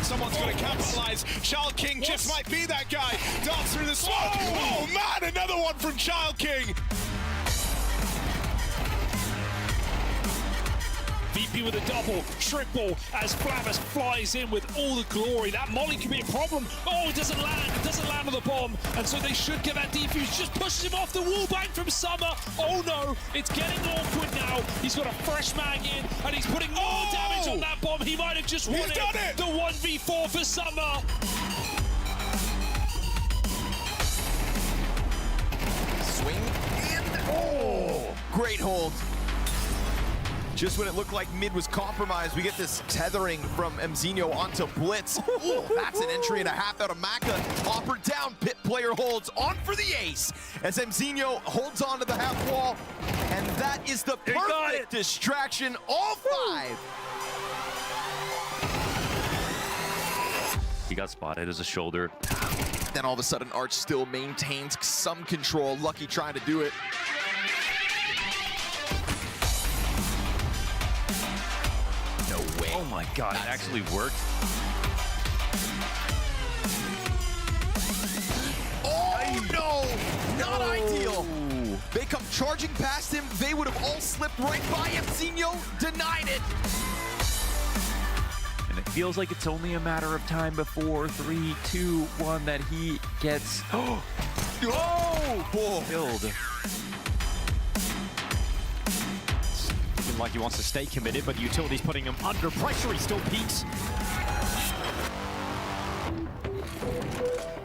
Someone's going to capitalize. Child King just might be that guy. Darts through the smoke. Oh man, another one from Child King. VP with a double, triple, as Flamus flies in with all the glory. That molly could be a problem. Oh, it doesn't land on the bomb. And so they should get that defuse. Just pushes him off the wall bang from Summer. Oh no, it's getting awkward now. He's got a fresh mag in, and he's putting more damage on that bomb. He might have just won it. The 1v4 for Summer. Swing in. Oh, great hold. Just when it looked like mid was compromised, we get this tethering from Mzinho onto Blitz. Ooh, that's an entry and a half out of Maka. Hopper down, Pit player holds on for the ace as Mzinho holds on to the half wall. And that is the perfect distraction, all five. He got spotted as a shoulder. Then all of a sudden, Arch still maintains some control. Lucky trying to do it. No way. Oh my god, it actually worked. Oh no! Not ideal! They come charging past him. They would have all slipped right by him. Mzinho denied it. And it feels like it's only a matter of time before 3, 2, 1 that he gets killed. Looking like he wants to stay committed, but the utility's putting him under pressure. He still peaks.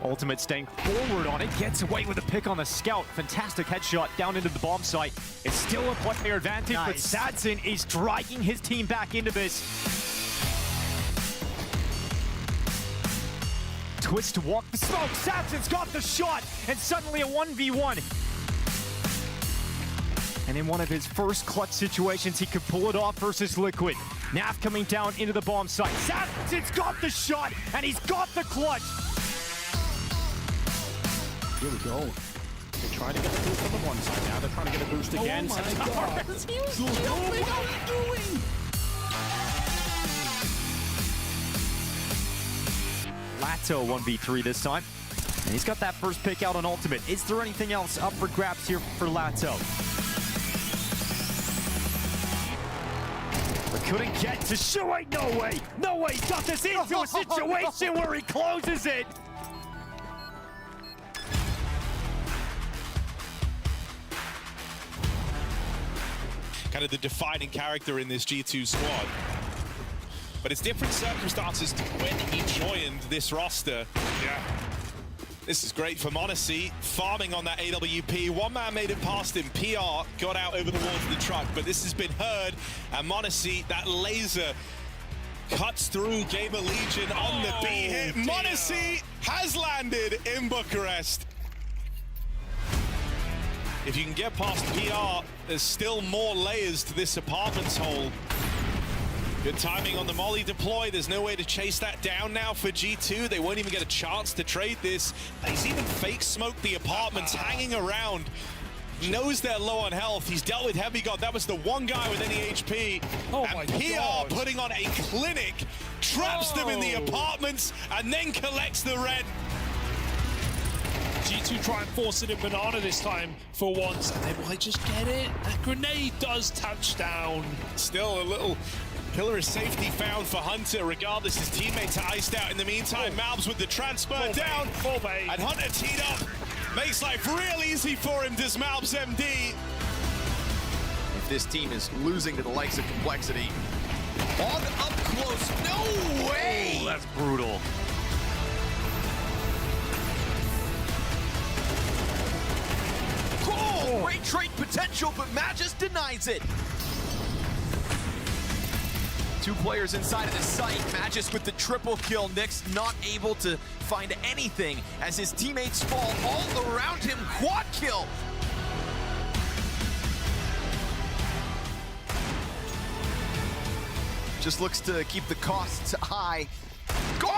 Ultimate staying forward on it, gets away with a pick on the scout. Fantastic headshot down into the bomb site. It's still a player advantage, but Sadson is dragging his team back into this. Twist to walk the smoke. Sadson's got the shot, and suddenly a 1v1. And in one of his first clutch situations, he could pull it off versus Liquid. Nav coming down into the bomb site. Sadson's got the shot, and he's got the clutch. Here we go. They're trying to get the boost on the one side. Now they're trying to get a boost again. Oh my God. He was jumping. What are you doing? Lato 1v3 this time. And he's got that first pick out on Ultimate. Is there anything else up for grabs here for Lato? But couldn't get to Shui. No way. No way. He's got this into a situation where he closes it. Kind of the defining character in this G2 squad. But it's different circumstances to when he joined this roster. Yeah. This is great for montage, farming on that AWP. One man made it past him. PR got out over the wall to the truck, but this has been heard. And montage, that laser cuts through GamerLegion on the B hit. montage has landed in Bucharest. If you can get past PR, there's still more layers to this apartment's hole. Good timing on the molly deploy. There's no way to chase that down now for G2. They won't even get a chance to trade this. He's even fake smoked the apartments, hanging around. He knows they're low on health. He's dealt with Heavy God. That was the one guy with any HP. And PR putting on a clinic, traps them in the apartments, and then collects the red. G2 try and force it in Banana this time for once, and they might just get it. That grenade does touch down. Still a little pillar of safety found for Hunter. Regardless, his teammates are iced out in the meantime. Malbs with the transfer down. And Hunter teed up. Makes life real easy for him, does Malbs MD. If this team is losing to the likes of Complexity. On up close, no way! Oh, that's brutal. Oh, great trade potential, but Magus denies it. Two players inside of the site. Magus with the triple kill. Nyx not able to find anything as his teammates fall all around him. Quad kill. Just looks to keep the costs high. Go!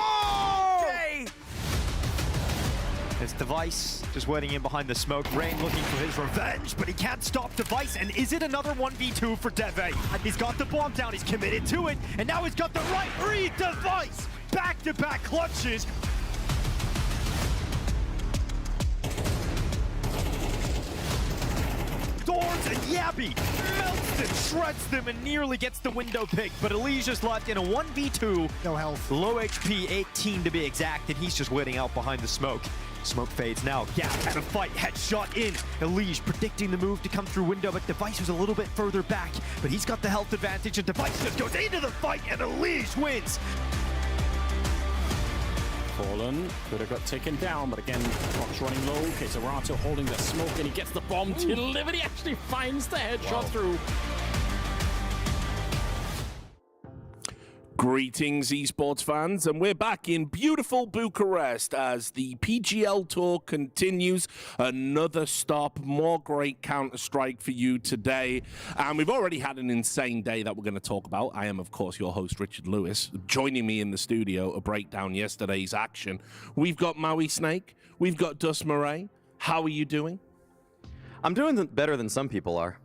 Okay. It's Device just waiting in behind the smoke. Rain looking for his revenge, but he can't stop Device. And is it another 1v2 for Deve? He's got the bomb down, he's committed to it, and now he's got the right read. Device back-to-back clutches. Thorns and Yabby melts them, shreds them, and nearly gets the window pick. But Elige just left in a 1v2. No health. Low HP, 18 to be exact, and he's just waiting out behind the smoke. Smoke fades now. Gap and a fight. Headshot in. Elige predicting the move to come through window, but Device was a little bit further back. But he's got the health advantage, and Device just goes into the fight, and Elige wins. Fallen could have got taken down, but again, clock's running low. Keserato holding the smoke, and he gets the bomb delivered. He actually finds the headshot through. Greetings, esports fans, and we're back in beautiful Bucharest as the PGL Tour continues. Another stop, more great Counter-Strike for you today. And we've already had an insane day that we're going to talk about. I am, of course, your host, Richard Lewis. Joining me in the studio to break down yesterday's action, we've got Maui Snake, we've got Dus Murray. How are you doing? I'm doing better than some people are.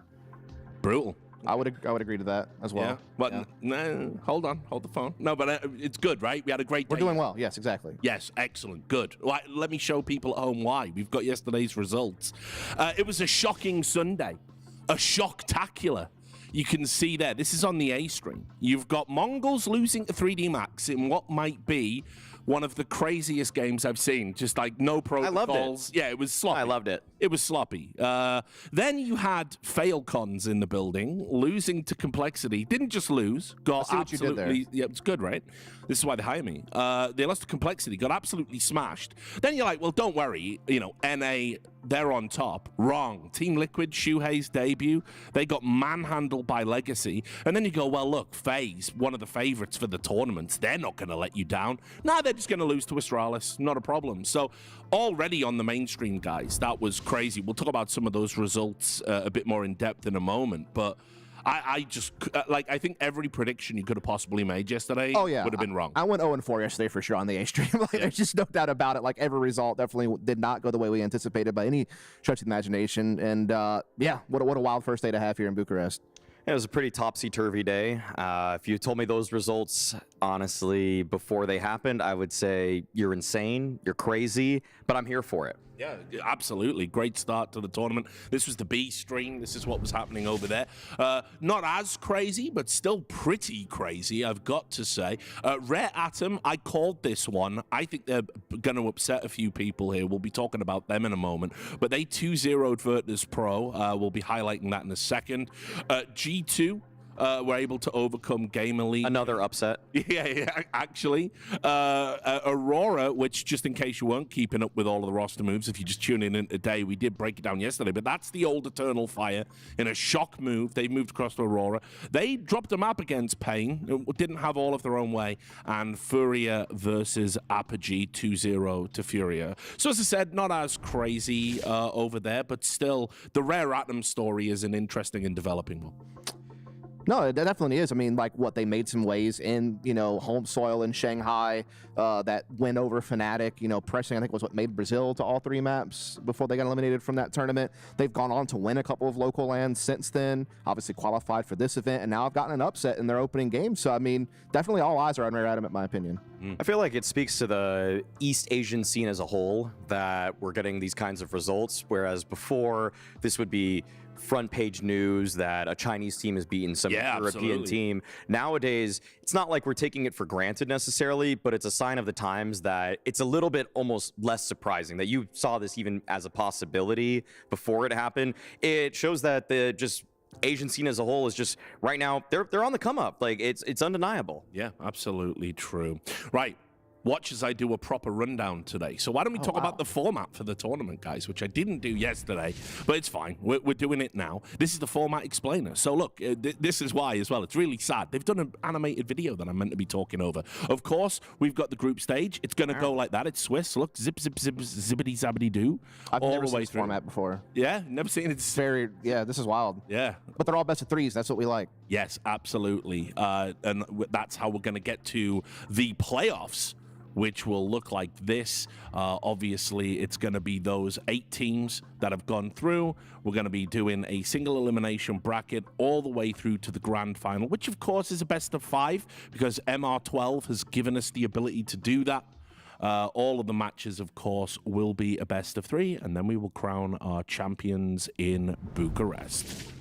Brutal. I would agree to that as well. Yeah, but Yeah. no, hold the phone. No, but it's good, right? We had a great day. We're doing well. Yes, exactly. Yes, excellent, good. Let me show people at home why. We've got yesterday's results. It was a shocking Sunday, a shocktacular. You can see there, this is on the A stream. You've got MongolZ losing to 3D Max in what might be one of the craziest games I've seen. Just like no protocols. I loved it. Yeah, it was sloppy. I loved it. It was sloppy. Then you had Falcons in the building, losing to Complexity. Didn't just lose, got see what you did there. absolutely. Yeah, it's good, right? This is why they hire me. They lost to Complexity, got absolutely smashed. Then you're like, well, don't worry. You know, NA, they're on top. Wrong. Team Liquid, Shuhei's debut, they got manhandled by Legacy. And then you go, well, look, FaZe, one of the favorites for the tournaments, they're not going to let you down. Nah, they're just going to lose to Astralis. Not a problem. So already on the mainstream, guys, that was crazy. We'll talk about some of those results a bit more in depth in a moment. But I just, I think every prediction you could have possibly made yesterday would have been wrong. I went 0-4 yesterday for sure on the A stream. There's just no doubt about it. Like, every result definitely did not go the way we anticipated by any stretch of the imagination. And yeah, what a wild first day to have here in Bucharest. It was a pretty topsy-turvy day. If you told me those results, honestly, before they happened, I would say you're insane, you're crazy, but I'm here for it. Yeah, absolutely. Great start to the tournament. This was the B stream. This is what was happening over there. Not as crazy, but still pretty crazy, I've got to say. Rare Atom, I called this one. I think they're going to upset a few people here. We'll be talking about them in a moment. But they 2-0'd Virtus.pro. We'll be highlighting that in a second. G2. Were able to overcome GamerLegion. Another upset. Yeah, actually. Aurora, which, just in case you weren't keeping up with all of the roster moves, if you just tune in today, we did break it down yesterday, but that's the old Eternal Fire in a shock move. They moved across to Aurora. They dropped a map against Pain, didn't have all of their own way, and Furia versus Apogee 2-0 to Furia. So as I said, not as crazy over there, but still, the Rare Atom story is an interesting and developing one. No, it definitely is. I mean, like, what, they made some ways in, home soil in Shanghai, that win over Fnatic, pressing, I think, was what made Brazil to all 3 maps before they got eliminated from that tournament. They've gone on to win a couple of local lands since then, obviously qualified for this event, and now have gotten an upset in their opening game. So, I mean, definitely all eyes are on Rare Atom, in my opinion. I feel like it speaks to the East Asian scene as a whole that we're getting these kinds of results, whereas before this would be front page news that a Chinese team has beaten some European team. Nowadays, it's not like we're taking it for granted necessarily, but it's a sign of the times that it's a little bit almost less surprising that you saw this even as a possibility before it happened. It shows that the just Asian scene as a whole is just right now they're on the come up. Like, it's undeniable. Yeah, absolutely true. Right. Watch as I do a proper rundown today. So why don't we talk about the format for the tournament, guys, which I didn't do yesterday, but it's fine. We're doing it now. This is the format explainer. So look, this is why as well. It's really sad. They've done an animated video that I'm meant to be talking over. Of course, we've got the group stage. It's going to go like that. It's Swiss. Look, zip, zip, zip, zippity, zabbity, do. I've never seen this format before. Yeah, never seen it. This is wild. Yeah. But they're all best of 3s. That's what we like. Yes, absolutely. And that's how we're going to get to the playoffs. which will look like this. Obviously, it's going to be those 8 teams that have gone through. We're going to be doing a single elimination bracket all the way through to the grand final, which of course is a best of 5 because MR12 has given us the ability to do that. All of the matches, of course, will be a best of 3, and then we will crown our champions in Bucharest.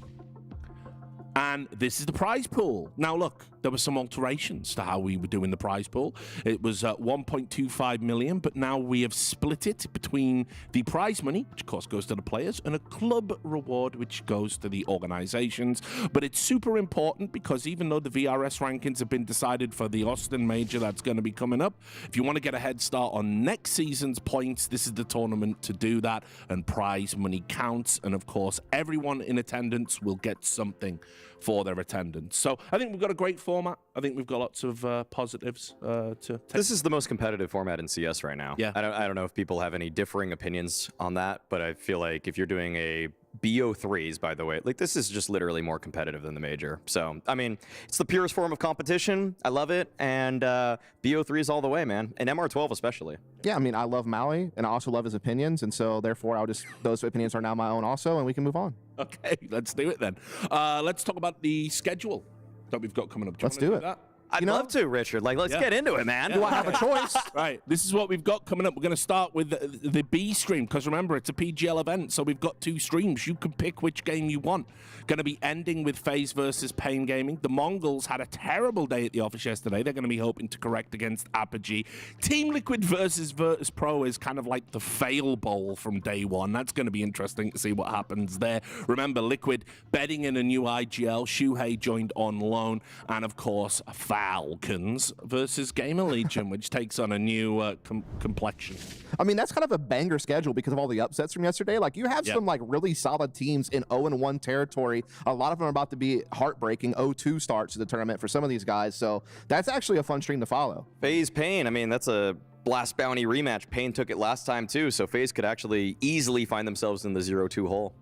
And this is the prize pool. Now, look, there were some alterations to how we were doing the prize pool. It was 1.25 million, but now we have split it between the prize money, which of course goes to the players, and a club reward, which goes to the organizations. But it's super important because even though the VRS rankings have been decided for the Austin Major that's going to be coming up, if you want to get a head start on next season's points, this is the tournament to do that, and prize money counts. And of course, everyone in attendance will get something for their attendance. So I think we've got a great format. I think we've got lots of positives to take. This is the most competitive format in CS right now. Yeah. I don't know if people have any differing opinions on that, but I feel like if you're doing a BO3s, by the way, like this is just literally more competitive than the major. So, I mean, it's the purest form of competition. I love it. And BO3s all the way, man. And MR12 especially. Yeah, I mean, I love Maui, and I also love his opinions, and so therefore those opinions are now my own also, and we can move on. Okay, let's do it then. Let's talk about the schedule that we've got coming up. Let's do it. That? I'd love to, Richard. Like, let's get into it, man. Do I have a choice? Right, this is what we've got coming up. We're going to start with the B stream, because remember, it's a PGL event, so we've got 2 streams. You can pick which game you want. Going to be ending with FaZe versus Pain Gaming. The Mongols had a terrible day at the office yesterday. They're going to be hoping to correct against Apogee. Team Liquid versus Virtus.pro is kind of like the fail bowl from day one. That's going to be interesting to see what happens there. Remember, Liquid betting in a new IGL. Shuhei joined on loan. And of course, Falcons versus GamerLegion, which takes on a new complexion. I mean, that's kind of a banger schedule because of all the upsets from yesterday. Like, you have some like really solid teams in 0-1 territory. A lot of them are about to be heartbreaking 0-2 starts to the tournament for some of these guys. So that's actually a fun stream to follow. FaZe Pain, I mean, that's a Blast Bounty rematch. Pain took it last time too, so FaZe could actually easily find themselves in the 0-2 hole.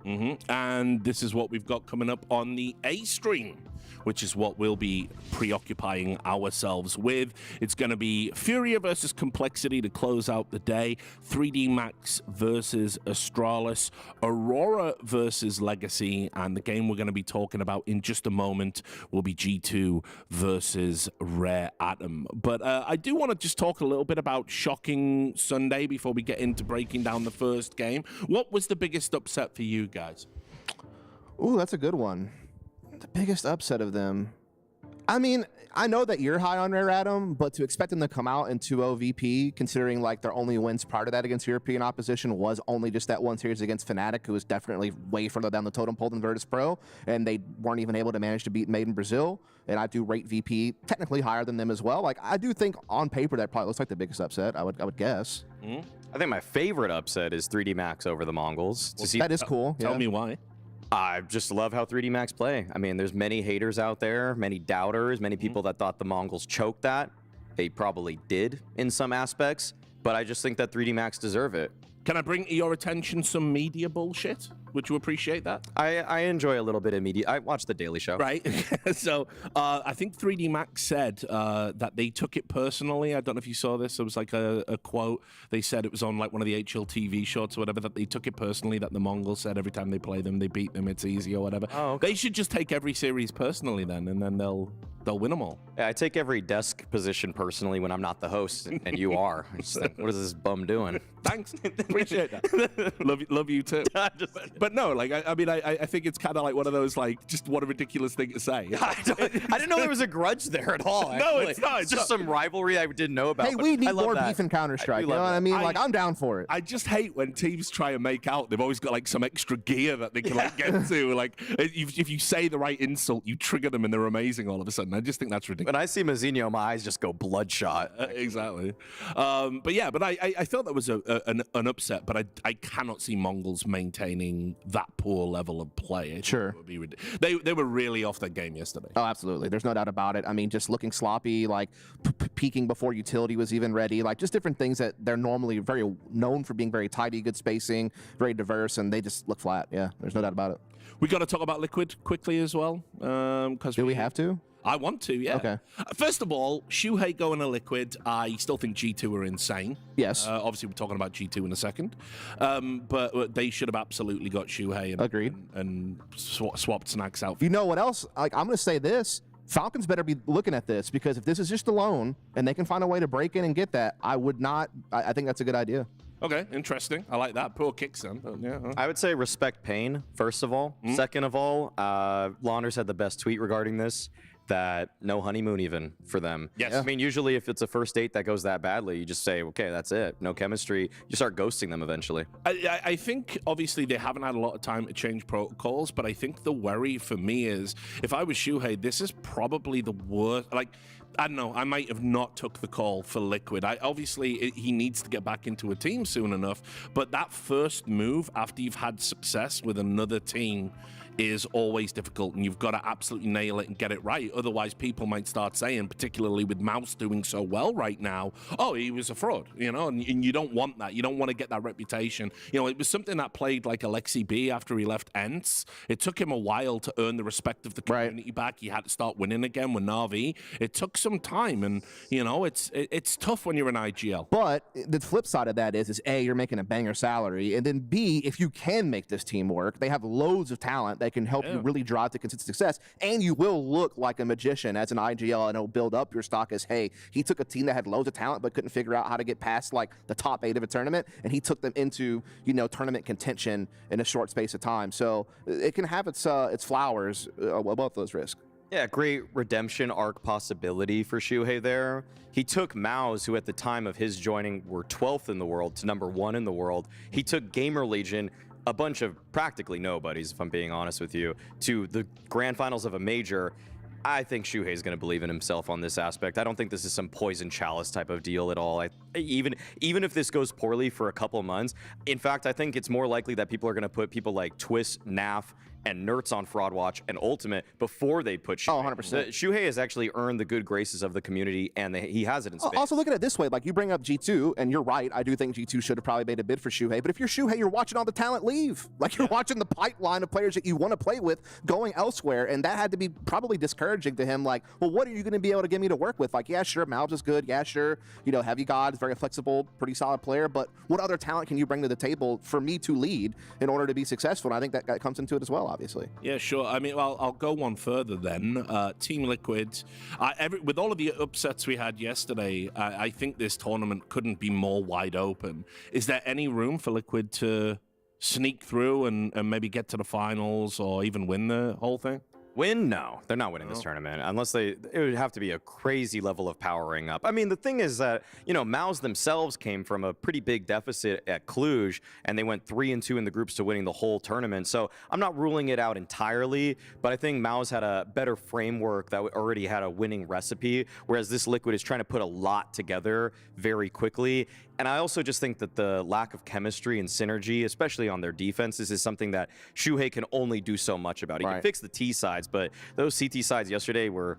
And this is what we've got coming up on the A stream, which is what we'll be preoccupying ourselves with. It's going to be Furia versus Complexity to close out the day, 3D Max versus Astralis, Aurora versus Legacy, and the game we're going to be talking about in just a moment will be G2 versus Rare Atom. But I do want to just talk a little bit about Shocking Sunday before we get into breaking down the first game. What was the biggest upset for you guys? Ooh, that's a good one. The biggest upset of them. I mean, I know that you're high on Rare Atom, but to expect them to come out in 2-0 VP, considering like their only wins prior to that against European opposition was only just that one series against Fnatic, who was definitely way further down the totem pole than Virtus.pro, and they weren't even able to manage to beat Made in Brazil. And I do rate VP technically higher than them as well. Like, I do think on paper that probably looks like the biggest upset, I would guess. I think my favorite upset is 3D Max over the Mongols. That is cool. Tell me why. I just love how 3D Max play. I mean, there's many haters out there, many doubters, many people that thought the Mongols choked that. They probably did in some aspects, but I just think that 3D Max deserve it. Can I bring to your attention some media bullshit? Would you appreciate that? I enjoy a little bit of media. I watch The Daily Show. Right. So I think 3D Max said that they took it personally. I don't know if you saw this. It was like a quote. They said it was on like one of the HLTV shorts or whatever, that they took it personally, that the Mongols said every time they play them, they beat them, it's easy or whatever. Oh, okay. They should just take every series personally then, and then they'll win them all. Yeah, I take every desk position personally when I'm not the host, and you are. I just think, what is this bum doing? Thanks. Appreciate that. love you too. But no, like, I mean, I think it's kind of like one of those, like, just what a ridiculous thing to say. I didn't know there was a grudge there at all. No, it's not. It's just some rivalry I didn't know about. Hey, we need more beef in Counter-Strike. You know what I mean? Like, I'm down for it. I just hate when teams try and make out they've always got like some extra gear that they can like get to. Like, if you say the right insult, you trigger them and they're amazing all of a sudden. I just think that's ridiculous. When I see Mazinho, my eyes just go bloodshot. Exactly. But yeah, but I thought that was an upset, but I cannot see Mongols maintaining that poor level of play. Sure. Would be they were really off their game yesterday. Oh, absolutely. There's no doubt about it. I mean, just looking sloppy, like peeking before utility was even ready, like just different things that they're normally very known for being very tidy, good spacing, very diverse, and they just look flat. Yeah, there's no doubt about it. We got to talk about Liquid quickly as well. Do we have to? I want to, yeah. Okay. First of all, Shuhei going to Liquid, I still think G2 are insane. Yes. Obviously, we're talking about G2 in a second. But they should have absolutely got Shuhei Agreed. and swapped Snacks out. You know what else? Like, I'm going to say this. Falcons better be looking at this, because if this is just a loan and they can find a way to break in and get that, I would not. I think that's a good idea. Okay, interesting. I like that. Poor kicks then. But yeah. I would say respect pain, first of all. Second of all, Launders had the best tweet regarding this, that no honeymoon even for them. Yes. I mean, usually if it's a first date that goes that badly, you just say, okay, that's it. No chemistry. You start ghosting them eventually. I think, obviously, they haven't had a lot of time to change protocols, but I think the worry for me is, if I was Shuhei, this is probably the worst. Like, I don't know, I might have not took the call for Liquid. He needs to get back into a team soon enough, but that first move after you've had success with another team is always difficult, and you've got to absolutely nail it and get it right. Otherwise, people might start saying, particularly with Mouse doing so well right now, oh, he was a fraud, and you don't want that. You don't want to get that reputation. It was something that played like Alexi B after he left Ents. It took him a while to earn the respect of the community back. He had to start winning again with Na'Vi. It took some time, and, it's tough when you're an IGL. But the flip side of that is A, you're making a banger salary, and then B, if you can make this team work, they have loads of talent that can help you really drive to consistent success, and you will look like a magician as an IGL, and it'll build up your stock as, hey, he took a team that had loads of talent but couldn't figure out how to get past like the top 8 of a tournament, and he took them into tournament contention in a short space of time. So it can have its flowers above those risks. Yeah, great redemption arc possibility for Shuhei there. He took Maus, who at the time of his joining were 12th in the world, to number 1 in the world. He took GamerLegion, a bunch of practically nobodies, if I'm being honest with you, to the grand finals of a major. I think Shuhei's going to believe in himself on this aspect. I don't think this is some poison chalice type of deal at all. Even if this goes poorly for a couple months, in fact, I think it's more likely that people are going to put people like Twist, Naf, and Nerds on Fraud Watch and Ultimate before they put Shuhei. 100%. Shuhei has actually earned the good graces of the community, and he has it in space. Also, look at it this way. Like, you bring up G2, and you're right. I do think G2 should have probably made a bid for Shuhei. But if you're Shuhei, you're watching all the talent leave. Like, you're watching the pipeline of players that you want to play with going elsewhere, and that had to be probably discouraging to him. Like, well, what are you going to be able to get me to work with? Like, yeah, sure, Malbs is good. Yeah, sure, Heavy God is very flexible, pretty solid player. But what other talent can you bring to the table for me to lead in order to be successful? And I think that comes into it as well, obviously. Yeah, sure. I mean, I'll go one further then. Team Liquid, with all of the upsets we had yesterday, I think this tournament couldn't be more wide open. Is there any room for Liquid to sneak through and maybe get to the finals or even win the whole thing? Win? No, they're not winning this tournament unless it would have to be a crazy level of powering up. I mean, the thing is that, Maus themselves came from a pretty big deficit at Cluj, and they went 3-2 in the groups to winning the whole tournament. So I'm not ruling it out entirely, but I think Maus had a better framework that already had a winning recipe, whereas this Liquid is trying to put a lot together very quickly. And I also just think that the lack of chemistry and synergy, especially on their defenses, is something that Shuhei can only do so much about. He can fix the T sides, but those CT sides yesterday were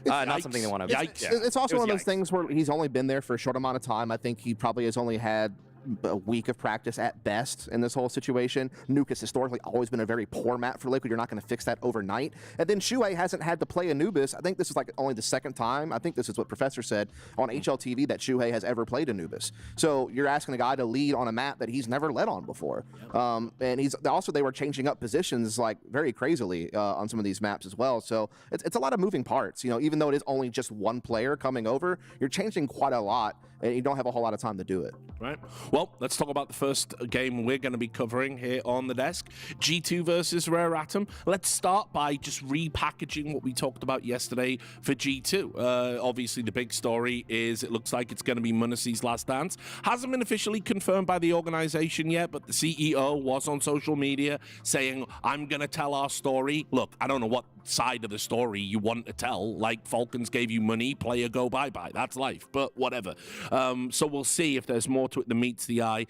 not something they want to. It's also one of those things where he's only been there for a short amount of time. I think he probably has only had a week of practice at best in this whole situation. Nuke has historically always been a very poor map for Liquid. You're not going to fix that overnight. And then Shuhei hasn't had to play Anubis. I think this is like only the second time, I think this is what Professor said on HLTV, that Shuhei has ever played Anubis. So you're asking a guy to lead on a map that he's never led on before. And they were changing up positions like very crazily on some of these maps as well. So it's a lot of moving parts. Even though it is only just one player coming over, you're changing quite a lot, and you don't have a whole lot of time to do it. Right. Well, let's talk about the first game we're going to be covering here on the desk. G2 versus Rare Atom. Let's start by just repackaging what we talked about yesterday for G2. Obviously, the big story is it looks like it's going to be Munici's last dance. Hasn't been officially confirmed by the organization yet, but the CEO was on social media saying, I'm going to tell our story. Look, I don't know what side of the story you want to tell. Like, Falcons gave you money, player go bye-bye. That's life, but whatever. So we'll see if there's more to it than meets the eye.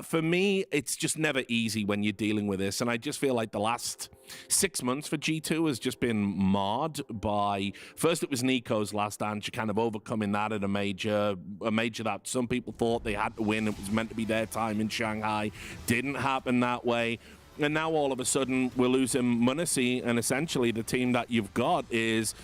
For me, it's just never easy when you're dealing with this, and I just feel like the last 6 months for G2 has just been marred by, first it was Nico's last dance, kind of overcoming that at a major that some people thought they had to win. It was meant to be their time in Shanghai. Didn't happen that way. And now all of a sudden we're losing mongoLZ, and essentially the team that you've got is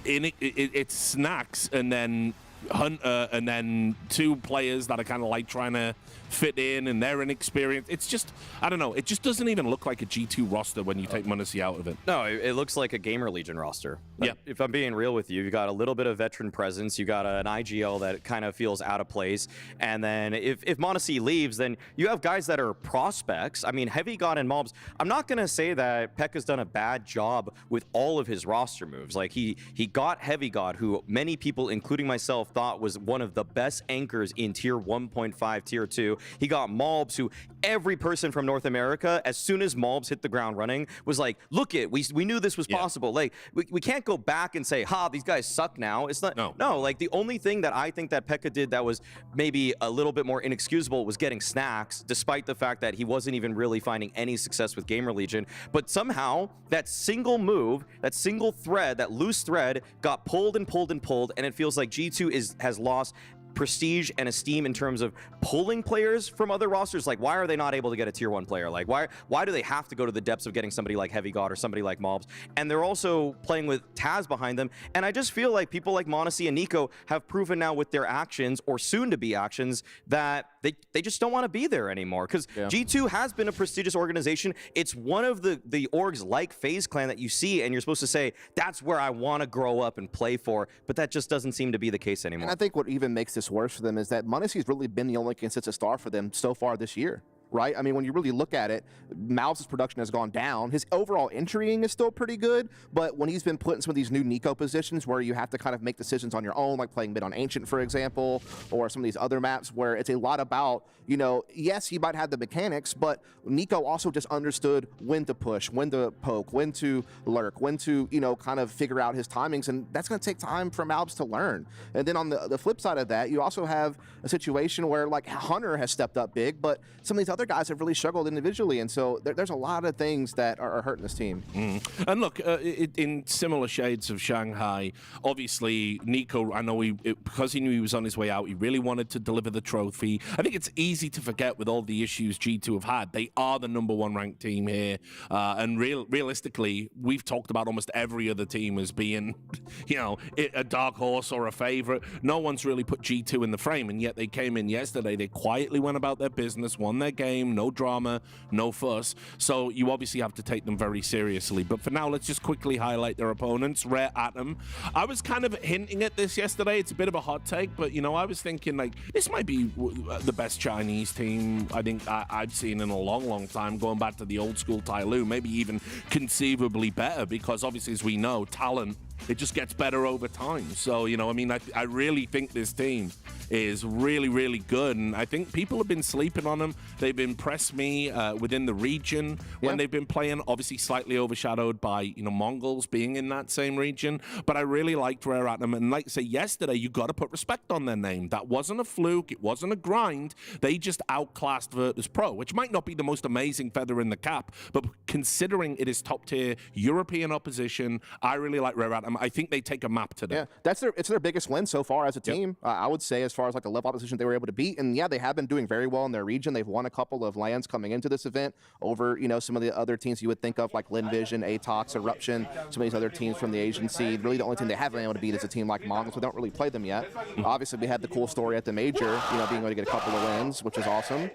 it's Snacks and then Hunter and then 2 players that are kind of like trying to fit in, and they're inexperienced. It's just, I don't know, it just doesn't even look like a G2 roster when you take mongoLZ out of it. No, it looks like a GamerLegion roster. Yeah. If I'm being real with you, you got a little bit of veteran presence, you got an IGL that kind of feels out of place, and then if mongoLZ leaves, then you have guys that are prospects. I mean, Heavy God and Mobs, I'm not going to say that Pekka's done a bad job with all of his roster moves. Like, he got Heavy God, who many people, including myself, thought was one of the best anchors in tier 1.5, tier 2. He got Mobs, who every person from North America, as soon as Mobs hit the ground running, was like, look it, we knew this was possible. Like, we can't go back and say, ha, these guys suck now. It's not, no, like, the only thing that I think that Pekka did that was maybe a little bit more inexcusable was getting Snacks, despite the fact that he wasn't even really finding any success with GamerLegion. But somehow, that single move, that single thread, that loose thread, got pulled and pulled and pulled, and it feels like G2 has lost prestige and esteem in terms of pulling players from other rosters. Like, why are they not able to get a tier 1 player? Like, why do they have to go to the depths of getting somebody like Heavy God or somebody like Mobs? And they're also playing with Taz behind them. And I just feel like people like mongoLZ and Nico have proven now with their actions, or soon to be actions, that they just don't want to be there anymore. Because G2 has been a prestigious organization. It's one of the orgs like FaZe Clan that you see, and you're supposed to say, that's where I want to grow up and play for. But that just doesn't seem to be the case anymore. And I think what even makes this worse for them is that mongoLZ has really been the only consistent star for them so far this year. Right? I mean, when you really look at it, Mal's production has gone down. His overall entrying is still pretty good, but when he's been put in some of these new Nico positions where you have to kind of make decisions on your own, like playing mid on Ancient, for example, or some of these other maps where it's a lot about, you know, yes, he might have the mechanics, but Nico also just understood when to push, when to poke, when to lurk, when to, you know, kind of figure out his timings, and that's going to take time for Malbs to learn. And then on the flip side of that, you also have a situation where, like, Hunter has stepped up big, but some of these other guys have really struggled individually, and so there's a lot of things that are hurting this team. And look, in similar shades of Shanghai, obviously Nico, I know because he knew he was on his way out, he really wanted to deliver the trophy. I think it's easy to forget with all the issues G2 have had. They are the #1 ranked team here, and realistically, we've talked about almost every other team as being, you know, a dark horse or a favorite. No one's really put G2 in the frame, and yet they came in yesterday. They quietly went about their business, won their game, no drama, no fuss. So you obviously have to take them very seriously. But for now, let's just quickly highlight their opponents. Rare Atom. I was kind of hinting at this yesterday. It's a bit of a hot take, but, you know, I was thinking, like, this might be the best Chinese team I think I've seen in a long, long time, going back to the old school Tyloo, maybe even conceivably better, because obviously, as we know, talent, it just gets better over time. So, you know, I mean, I really think this team is really, really good, and I think people have been sleeping on them. They've impressed me within the region when they've been playing, obviously slightly overshadowed by, you know, Mongols being in that same region, but I really liked Rare Atom, and like I say, yesterday, you got to put respect on their name. That wasn't a fluke, it wasn't a grind. They just outclassed Virtus.pro, which might not be the most amazing feather in the cap, but considering it is top tier European opposition, I really like Rare Atom. I think they take a map today. Yeah, it's their biggest win so far as a team. I would say, as far as like the level opposition they were able to beat, and yeah, they have been doing very well in their region. They've won a couple of lands coming into this event over, you know, some of the other teams you would think of, like LinVision, Atox, Eruption, some of these other teams from the Asian seed. Really, the only team they haven't been able to beat is a team like Mongols. We don't really play them yet. Obviously, we had the cool story at the major, you know, being able to get a couple of wins, which is awesome.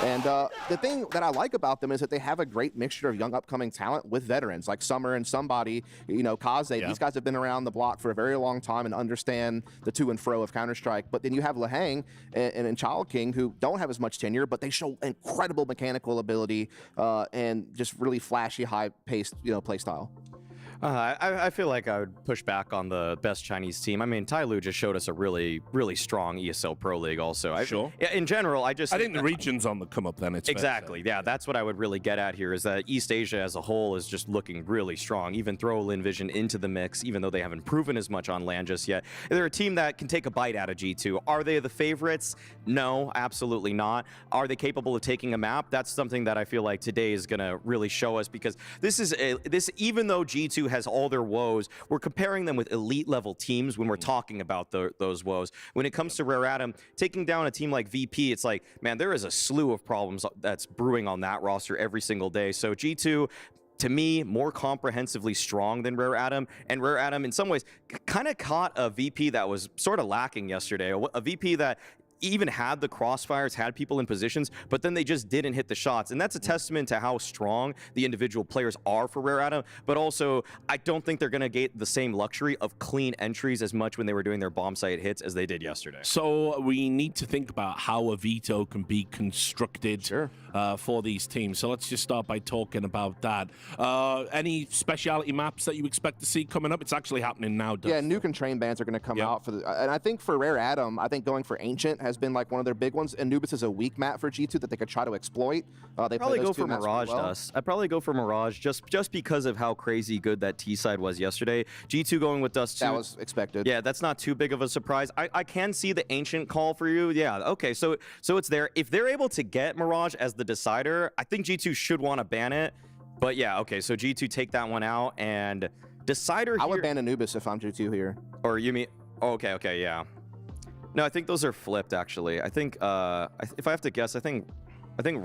And the thing that I like about them is that they have a great mixture of young upcoming talent with veterans like Summer and somebody, you know, Kaze. These guys have been around the block for a very long time and understand the to and fro of Counter-Strike. But then you have Lahang and Child King, who don't have as much tenure, but they show incredible mechanical ability and just really flashy, high-paced, you know, play style. I feel like I would push back on the best Chinese team. I mean, Tyloo just showed us a really, really strong ESL Pro League also. In general, I think the region's on the come up then. It's exactly. Yeah, that's what I would really get at here, is that East Asia as a whole is just looking really strong. Even throw LinVision into the mix, even though they haven't proven as much on land just yet. They're a team that can take a bite out of G2. Are they the favorites? No, absolutely not. Are they capable of taking a map? That's something that I feel like today is going to really show us, because this is even though G2 has all their woes, we're comparing them with elite level teams when we're talking about those woes. When it comes to Rare Atom, taking down a team like VP, it's like, man, there is a slew of problems that's brewing on that roster every single day. So G2, to me, more comprehensively strong than Rare Atom, and Rare Atom in some ways kind of caught a VP that was sort of lacking yesterday, a VP that even had the crossfires, had people in positions, but then they just didn't hit the shots. And that's a testament to how strong the individual players are for Rare Atom, but also I don't think they're going to get the same luxury of clean entries as much when they were doing their bomb site hits as they did yesterday. So we need to think about how a veto can be constructed for these teams. So let's just start by talking about that. Any speciality maps that you expect to see coming up? It's actually happening now. Yeah, nuke and train bans are going to come out for and I think for Rare Atom, I think going for Ancient has been like one of their big ones. Anubis is a weak map for G2 that they could try to exploit. They probably go for Mirage. I'd probably go for Mirage just because of how crazy good that T side was yesterday. G2 going with Dust 2. That was expected. Yeah, that's not too big of a surprise. I can see the Ancient call for you. Yeah, okay, so it's there. If they're able to get Mirage as the decider, I think G2 should want to ban it. But yeah, okay, so G2 take that one out, and decider here. I would ban Anubis if I'm G2 here. Or you mean, oh, okay, yeah. No, I think those are flipped, actually. I think, if I have to guess, I think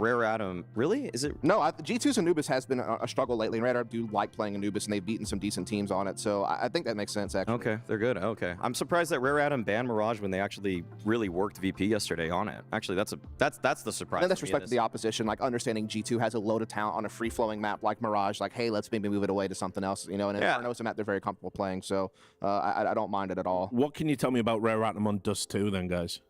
Rare Atom, really? Is it? No, G2's Anubis has been a struggle lately, and Rare Atom do like playing Anubis, and they've beaten some decent teams on it, so I think that makes sense, actually. Okay, they're good, okay. I'm surprised that Rare Atom banned Mirage when they actually really worked VP yesterday on it. Actually, that's the surprise. And that's respect to the opposition, like understanding G2 has a load of talent on a free-flowing map like Mirage, like, hey, let's maybe move it away to something else, you know, and Inferno is a map they're very comfortable playing, so I don't mind it at all. What can you tell me about Rare Atom on Dust 2 then, guys?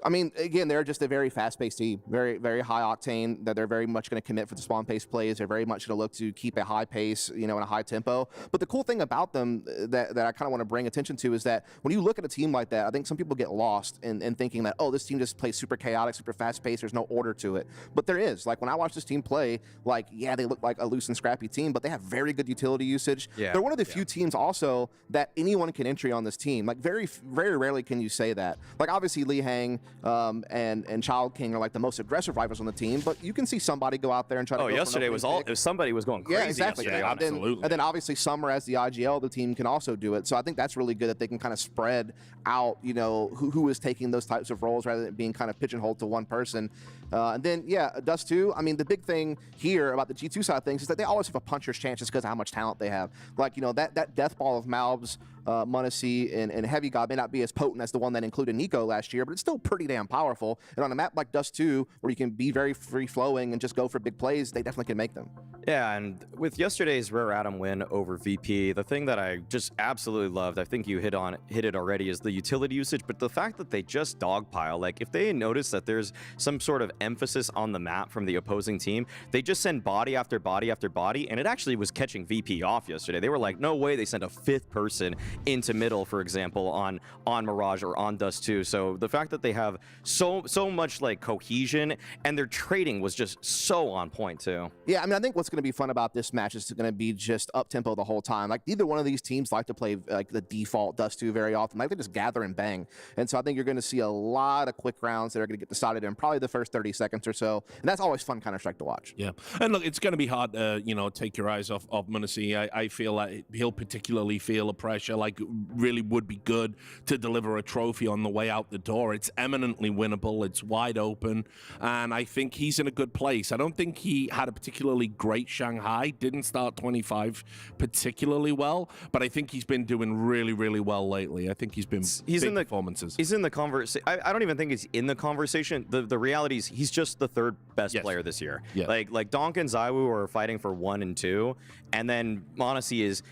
I mean, again, they're just a very fast-paced team, very, very high octane. That they're very much going to commit for the spawn-paced plays. They're very much going to look to keep a high pace, you know, and a high tempo. But the cool thing about them that I kind of want to bring attention to is that when you look at a team like that, I think some people get lost in thinking that, oh, this team just plays super chaotic, super fast-paced. There's no order to it. But there is. Like when I watch this team play, like yeah, they look like a loose and scrappy team, but they have very good utility usage. Yeah. They're one of the few teams also that anyone can entry on this team. Like very, very rarely can you say that. Like obviously Lee Hang and Child King are like the most aggressive rivals on the team, but you can see somebody go out there and try to. Oh, yesterday was all. If somebody was going crazy. Yeah, exactly. Absolutely. And then obviously Summer as the IGL, the team can also do it. So I think that's really good that they can kind of spread out, you know, who is taking those types of roles rather than being kind of pigeonholed to one person. And then yeah, Dust 2. I mean, the big thing here about the G2 side of things is that they always have a puncher's chance just because of how much talent they have. Like you know that death ball of Malbs, montage, and Heavy God may not be as potent as the one that included Nico last year, but it's still pretty damn powerful. And on a map like Dust 2, where you can be very free-flowing and just go for big plays, they definitely can make them. Yeah, and with yesterday's Rare Atom win over VP, the thing that I just absolutely loved, I think you hit it already, is the utility usage, but the fact that they just dogpile. Like, if they notice that there's some sort of emphasis on the map from the opposing team, they just send body after body after body, and it actually was catching VP off yesterday. They were like, no way they sent a fifth person into middle, for example, on Mirage or on Dust 2. So the fact that they have so much like cohesion and their trading was just so on point too. Yeah, I mean, I think what's going to be fun about this match is going to be just up tempo the whole time. Like neither one of these teams like to play like the default Dust 2 very often. Like they just gather and bang. And so I think you're going to see a lot of quick rounds that are going to get decided in probably the first 30 seconds or so. And that's always fun Counter-Strike to watch. Yeah, and look, it's going to be hard to you know, take your eyes off montage. I feel like he'll particularly feel the pressure. Like really would be good to deliver a trophy on the way out the door. It's eminently winnable. It's wide open, and I think he's in a good place. I don't think he had a particularly great Shanghai. Didn't start 25 particularly well, but I think he's been doing really, really well lately. I think he's been big in the performances. He's in the conversation. I don't even think he's in the conversation. The reality is he's just the third best player this year. Yeah. Like Donk and Zaiwu are fighting for 1 and 2, and then Montage is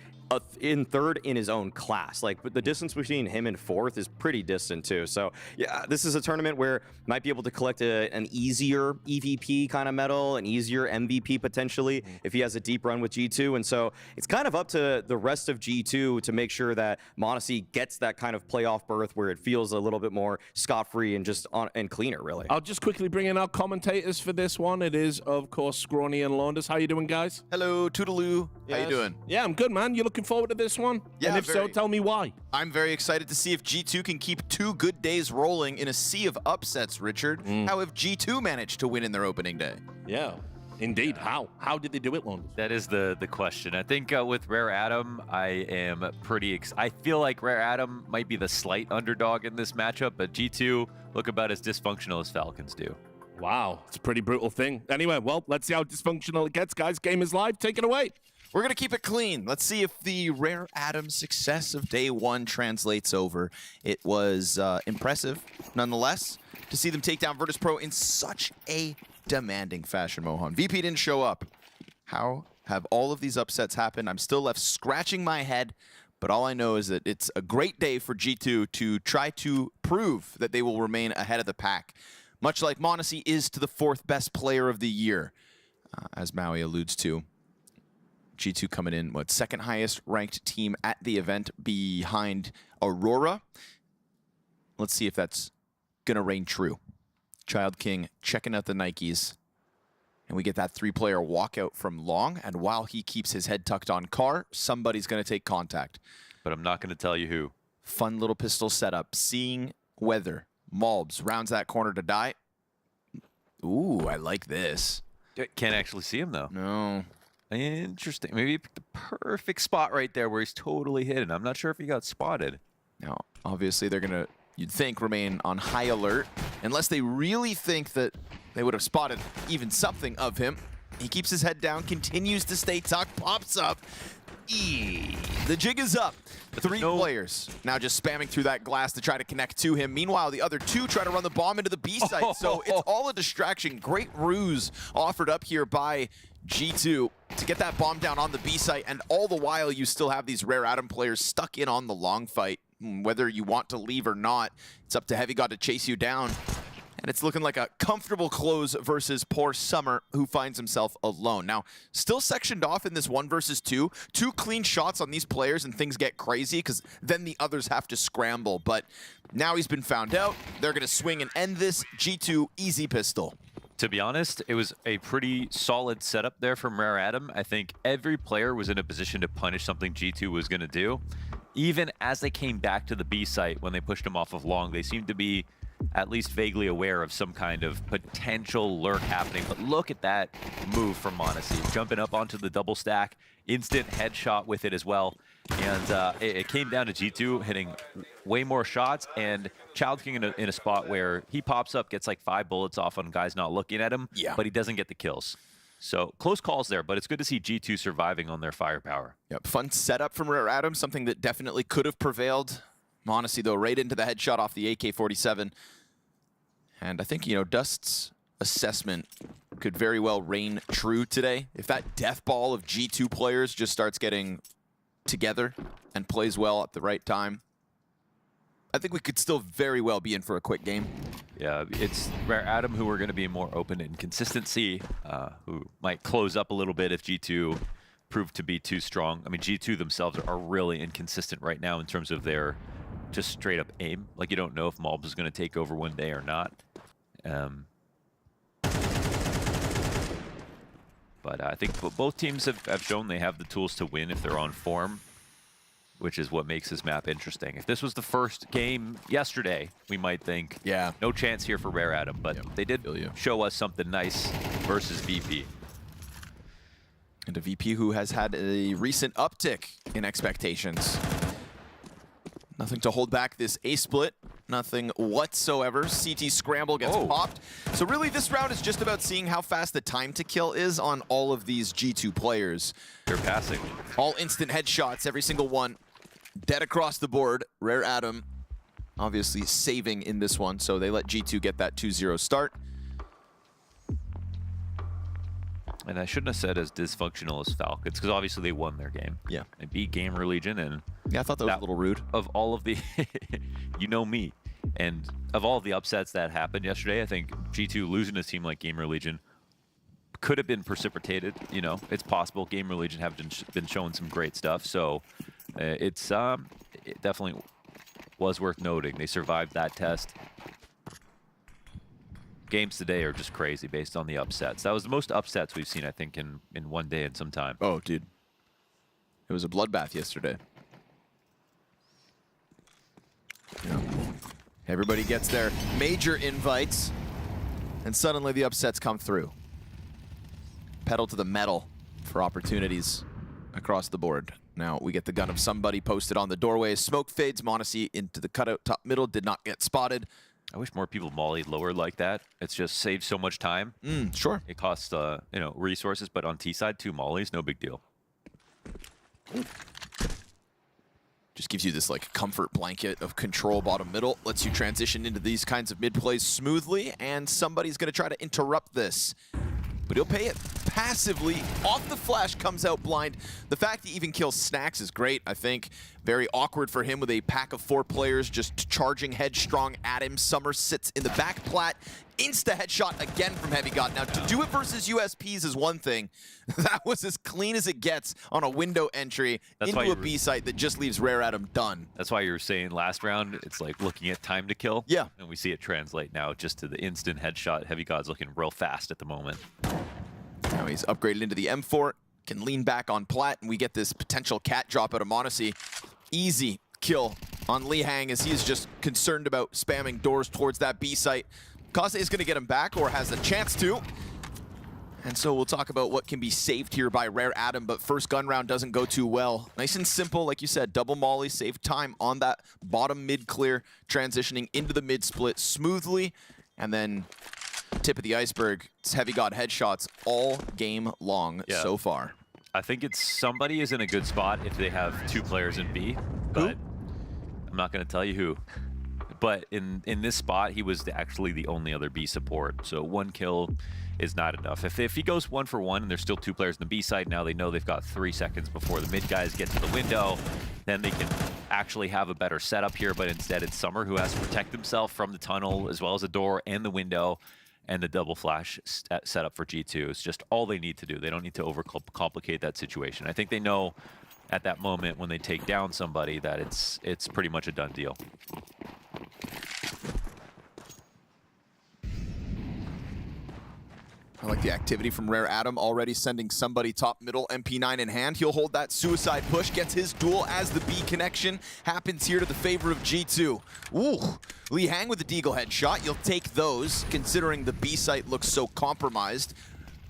in third in his own class. Like, but the distance between him and fourth is pretty distant too. So yeah, this is a tournament where might be able to collect an easier EVP kind of medal, an easier MVP potentially if he has a deep run with G2. And so it's kind of up to the rest of G2 to make sure that Montage gets that kind of playoff berth where it feels a little bit more scot-free and just and cleaner, really. I'll just quickly bring in our commentators for this one. It is, of course, Scrawny and Launders. How you doing, guys? Hello, Toodaloo. Yes. How you doing? Yeah, I'm good, man. You looking forward to this one? Yeah, and if so, tell me why. I'm very excited to see if G2 can keep 2 good days rolling in a sea of upsets, Richard. How have G2 managed to win in their opening day? Yeah. Indeed. How? How did they do it, London? That is the question. I think with Rare Atom, I am pretty I feel like Rare Atom might be the slight underdog in this matchup, but G2 look about as dysfunctional as Falcons do. Wow, it's a pretty brutal thing. Anyway, well, let's see how dysfunctional it gets, guys. Game is live. Take it away. We're going to keep it clean. Let's see if the Rare Atom success of day one translates over. It was impressive, nonetheless, to see them take down Virtus.pro in such a demanding fashion, Mohan. VP didn't show up. How have all of these upsets happened? I'm still left scratching my head, but all I know is that it's a great day for G2 to try to prove that they will remain ahead of the pack, much like montage is to the 4th best player of the year, as Maui alludes to. G2 coming in, what, 2nd highest ranked team at the event behind Aurora. Let's see if that's gonna reign true. Child King checking out the Nikes. And we get that 3-player walkout from Long. And while he keeps his head tucked on Carr, somebody's gonna take contact. But I'm not going to tell you who. Fun little pistol setup. Seeing whether MongolZ rounds that corner to die. Ooh, I like this. Can't actually see him, though. No. Interesting. Maybe he picked the perfect spot right there where he's totally hidden. I'm not sure if he got spotted. Now, obviously, they're going to, you'd think, remain on high alert. Unless they really think that they would have spotted even something of him. He keeps his head down, continues to stay tucked, pops up. The jig is up. 3 players now just spamming through that glass to try to connect to him. Meanwhile, the other 2 try to run the bomb into the B site. So it's all a distraction. Great ruse offered up here by G2 to get that bomb down on the B site. And all the while, you still have these Rare Atom players stuck in on the long fight. Whether you want to leave or not, it's up to Heavy God to chase you down. And it's looking like a comfortable close versus poor Summer, who finds himself alone. Now, still sectioned off in this 1 versus 2. 2 clean shots on these players and things get crazy because then the others have to scramble. But now he's been found out. They're going to swing and end this. G2, easy pistol. To be honest, it was a pretty solid setup there from Rare Atom. I think every player was in a position to punish something G2 was going to do. Even as they came back to the B site when they pushed him off of Long, they seemed to be at least vaguely aware of some kind of potential lurk happening. But look at that move from montage, jumping up onto the double stack, instant headshot with it as well. And it came down to G2 hitting way more shots, and Child King in a spot where he pops up, gets like 5 bullets off on guys not looking at him, but he doesn't get the kills. So close calls there, but it's good to see G2 surviving on their firepower. Yep, fun setup from Rare Atom, something that definitely could have prevailed. montage, though, right into the headshot off the AK-47. And I think, you know, Dust's assessment could very well reign true today. If that death ball of G2 players just starts getting together and plays well at the right time, I think we could still very well be in for a quick game. Yeah, it's Rare Atom who are going to be more open in consistency, who might close up a little bit if G2 prove to be too strong. I mean, G2 themselves are really inconsistent right now in terms of their just straight up aim. Like, you don't know if MongolZ is going to take over one day or not. But I think both teams have shown they have the tools to win if they're on form, which is what makes this map interesting. If this was the first game yesterday, we might think, yeah, no chance here for Rare Atom, but they did show us something nice versus VP. And a VP who has had a recent uptick in expectations. Nothing to hold back this A-split. Nothing whatsoever. CT scramble gets popped. So really this round is just about seeing how fast the time to kill is on all of these G2 players. They're passing. All instant headshots, every single one. Dead across the board. Rare Atom obviously saving in this one, so they let G2 get that 2-0 start. And I shouldn't have said as dysfunctional as Falcons, because obviously they won their game. Yeah. They beat GamerLegion, and yeah, I thought that was a little rude. Of all of the, you know me, and of all of the upsets that happened yesterday, I think G2 losing a team like GamerLegion could have been precipitated. You know, it's possible. GamerLegion have been showing some great stuff, so it definitely was worth noting. They survived that test. Games today are just crazy based on the upsets. That was the most upsets we've seen, I think, in one day in some time. Oh, dude. It was a bloodbath yesterday. Yeah. Everybody gets their major invites, and suddenly the upsets come through. pedal to the metal for opportunities across the board. Now we get the gun of somebody posted on the doorway. Smoke fades, Mondesi into the cutout top middle, did not get spotted. I wish more people molly lower like that. It's just saves so much time. Sure. It costs, you know, resources, but on T side, 2 mollies, no big deal. Just gives you this like comfort blanket of control bottom middle, lets you transition into these kinds of mid plays smoothly, and somebody's gonna try to interrupt this. But he'll pay it passively. Off the flash, comes out blind. The fact he even kills Snacks is great, I think. Very awkward for him with a pack of 4 players just charging headstrong at him. Summer sits in the back plat. Insta headshot again from Heavy God. Now, to do it versus USPs is one thing. That was as clean as it gets on a window entry into a B site that just leaves Rare Adam done. That's why you were saying last round, it's like looking at time to kill. Yeah. And we see it translate now just to the instant headshot. Heavy God's looking real fast at the moment. Now he's upgraded into the M4, can lean back on plat, and we get this potential cat drop out of Mondesi. Easy kill on Lee Hang as he is just concerned about spamming doors towards that B site. Kase is going to get him back, or has a chance to. And so we'll talk about what can be saved here by Rare Adam, but first gun round doesn't go too well. Nice and simple, like you said, double molly, save time on that bottom mid clear, transitioning into the mid split smoothly, and then tip of the iceberg, it's Heavy God headshots all game long so far. I think it's somebody is in a good spot if they have 2 players in B, but I'm not going to tell you who. But in this spot, he was actually the only other B support. So 1 kill is not enough. If he goes 1 for 1 and there's still 2 players in the B side, now they know they've got 3 seconds before the mid guys get to the window. Then they can actually have a better setup here. But instead, it's Summer who has to protect himself from the tunnel as well as the door and the window. And the double flash setup for G2 is just all they need to do. They don't need to overcomplicate that situation. I think they know at that moment when they take down somebody that it's pretty much a done deal. I like the activity from Rare Adam, already sending somebody top middle, MP9 in hand. He'll hold that suicide push, gets his duel as the B connection happens here to the favor of G2. Ooh, Lee Hang with the Deagle headshot. You'll take those, considering the B site looks so compromised.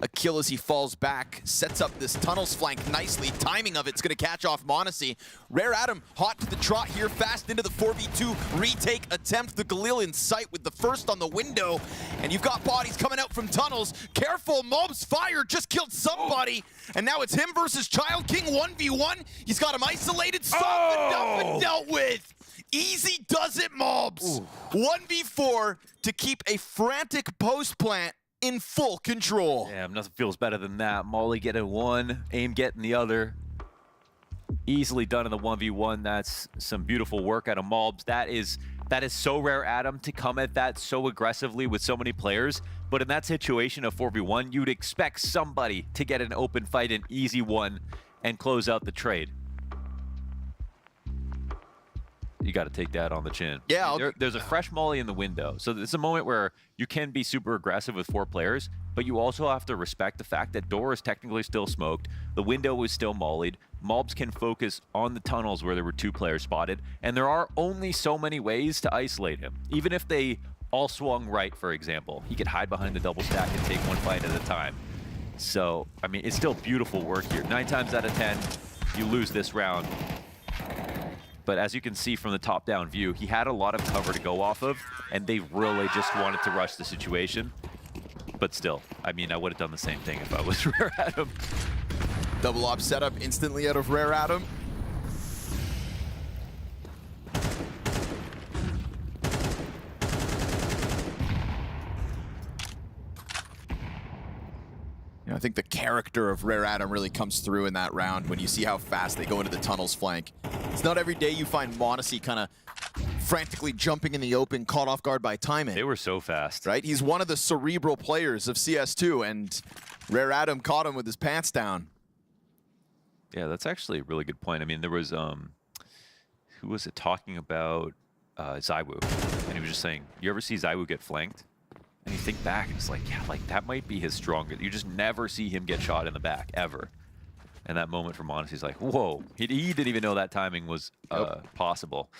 A kill as he falls back, sets up this tunnels flank nicely. Timing of it's gonna catch off Mondesi. Rare Adam hot to the trot here, fast into the 4v2 retake attempt. The Galil in sight with the first on the window. And you've got bodies coming out from tunnels. Careful, Mob's fire just killed somebody. And now it's him versus Child King 1v1. He's got him isolated, softened up and dealt with. Easy does it, Mobs. 1v4 to keep a frantic post plant in full control. Yeah, nothing feels better than that. Molly getting 1, aim getting the other. Easily done in the 1v1. That's some beautiful work out of Mobs. That is so Rare Adam to come at that so aggressively with so many players. But in that situation of 4v1, you'd expect somebody to get an open fight, an easy one, and close out the trade. You got to take that on the chin. Yeah, there's a fresh molly in the window. So it's a moment where you can be super aggressive with 4 players, but you also have to respect the fact that door is technically still smoked. The window is still mollied. Mobs can focus on the tunnels where there were 2 players spotted, and there are only so many ways to isolate him. Even if they all swung right, for example, he could hide behind the double stack and take 1 fight at a time. So, I mean, it's still beautiful work here. 9 times out of 10, you lose this round. But as you can see from the top-down view, he had a lot of cover to go off of, and they really just wanted to rush the situation. But still, I mean, I would have done the same thing if I was Rare Adam. Double op setup instantly out of Rare Adam. You know, I think the character of Rare Adam really comes through in that round when you see how fast they go into the tunnels flank. It's not every day you find Mondesi kind of frantically jumping in the open, caught off guard by timing. They were so fast. Right? He's one of the cerebral players of CS2, and Rare Adam caught him with his pants down. Yeah, that's actually a really good point. I mean, there was, who was it talking about Zywoo? And he was just saying, you ever see Zywoo get flanked? And you think back, and it's like, yeah, like that might be his strongest. You just never see him get shot in the back, ever. And that moment from Mondesi's like, whoa. He didn't even know that timing was possible.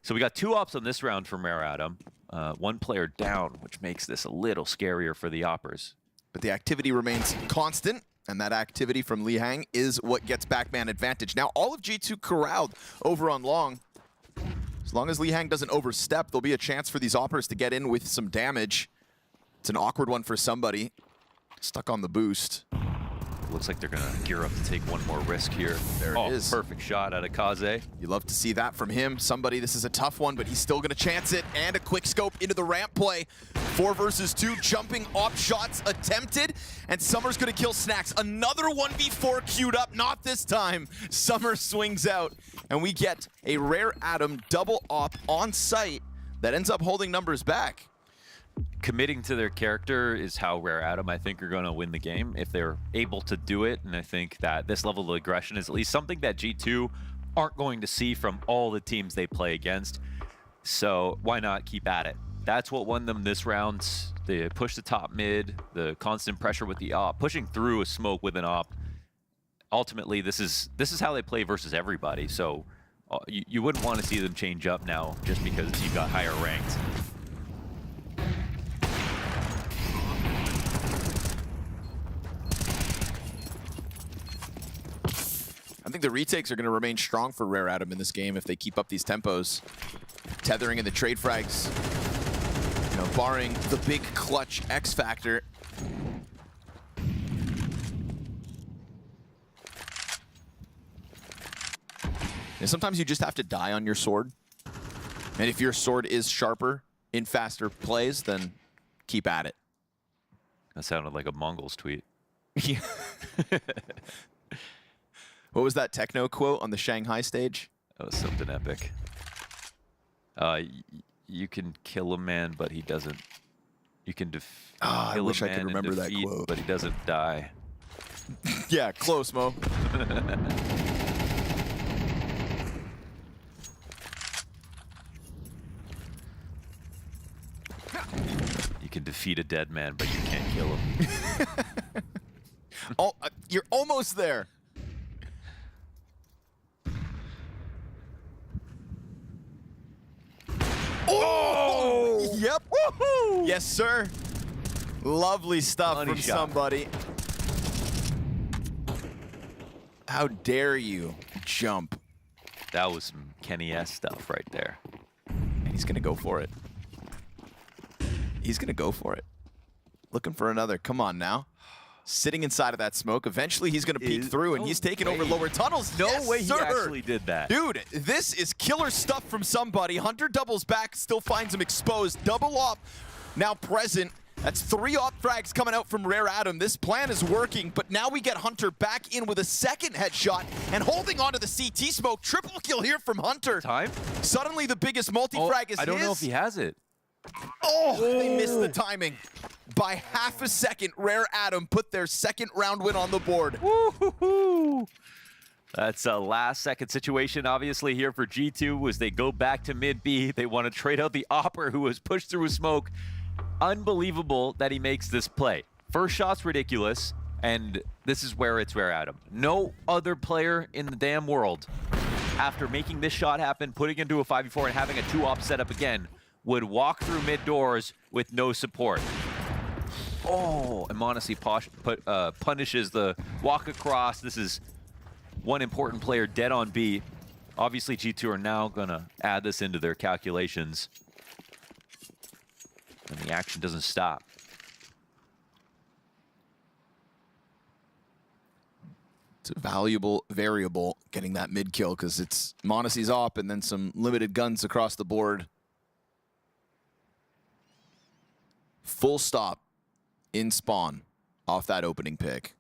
So we got 2 ops on this round from Rare Adam. 1 player down, which makes this a little scarier for the Oppers. But the activity remains constant And that activity from Li Hang is what gets backman advantage. Now, all of G2 corralled over on long. As long as Li Hang doesn't overstep, there'll be a chance for these Oppers to get in with some damage. It's an awkward one for somebody. Stuck on the boost. Looks like they're gonna gear up to take one more risk here. There it is. Perfect shot out of Kaze. You love to see that from him. Somebody, this is a tough one, but he's still gonna chance it. And a quick scope into the ramp play. 4 versus 2, jumping op shots attempted. And Summer's gonna kill Snacks. Another 1v4 queued up, not this time. Summer swings out, and we get a Rare Atom double op on site that ends up holding numbers back. Committing to their character is how Rare Atom, I think, are going to win the game if they're able to do it. And I think that this level of aggression is at least something that G2 aren't going to see from all the teams they play against. So why not keep at it? That's what won them this round. They push the top mid, the constant pressure with the op, pushing through a smoke with an op. Ultimately, this is how they play versus everybody. So you wouldn't want to see them change up now just because you've got higher ranked. I think the retakes are going to remain strong for Rare Atom in this game if they keep up these tempos. Tethering in the trade frags, you know, barring the big clutch X factor. And sometimes you just have to die on your sword. And if your sword is sharper in faster plays, then keep at it. That sounded like a MongolZ tweet. Yeah. What was that techno quote on the Shanghai stage? That was something epic. You can kill a man, but he doesn't. You can I wish I could remember that quote. But he doesn't die. Yeah, close, Mo. You can defeat a dead man, but you can't kill him. Oh, you're almost there. Oh! Yep. Woohoo! Yes, sir. Lovely stuff Money from shot. somebody. How dare you jump? That was some Kenny S stuff right there. And he's going to go for it. He's going to go for it. Looking for another. Come on now. Sitting inside of that smoke. Eventually, he's going to peek through, and he's taking over lower tunnels. No Yes, way he sir. actually did that. Dude, this is killer stuff from somebody. Hunter doubles back, still finds him exposed. Double op now present. That's 3 op frags coming out from Rare Atom. This plan is working, but now we get Hunter back in with a second headshot and holding onto the CT smoke. Triple kill here from Hunter. Time? Suddenly, the biggest multi-frag is I don't his. know if he has it. Oh, they missed the timing. By half a second, Rare Atom put their second round win on the board. Woo-hoo-hoo. That's a last-second situation, obviously, here for G2 as they go back to mid-B. They want to trade out the Opper, who was pushed through a smoke. Unbelievable that he makes this play. First shot's ridiculous, and this is where it's Rare Atom. No other player in the damn world, after making this shot happen, putting into a 5v4 and having a 2-op setup again, would walk through mid-doors with no support. Oh, and montage punishes the walk across. This is one important player dead on B. Obviously, G2 are now going to add this into their calculations. And the action doesn't stop. It's a valuable variable getting that mid kill because it's Monacy's op and then some limited guns across the board. Full stop in spawn off that opening pick.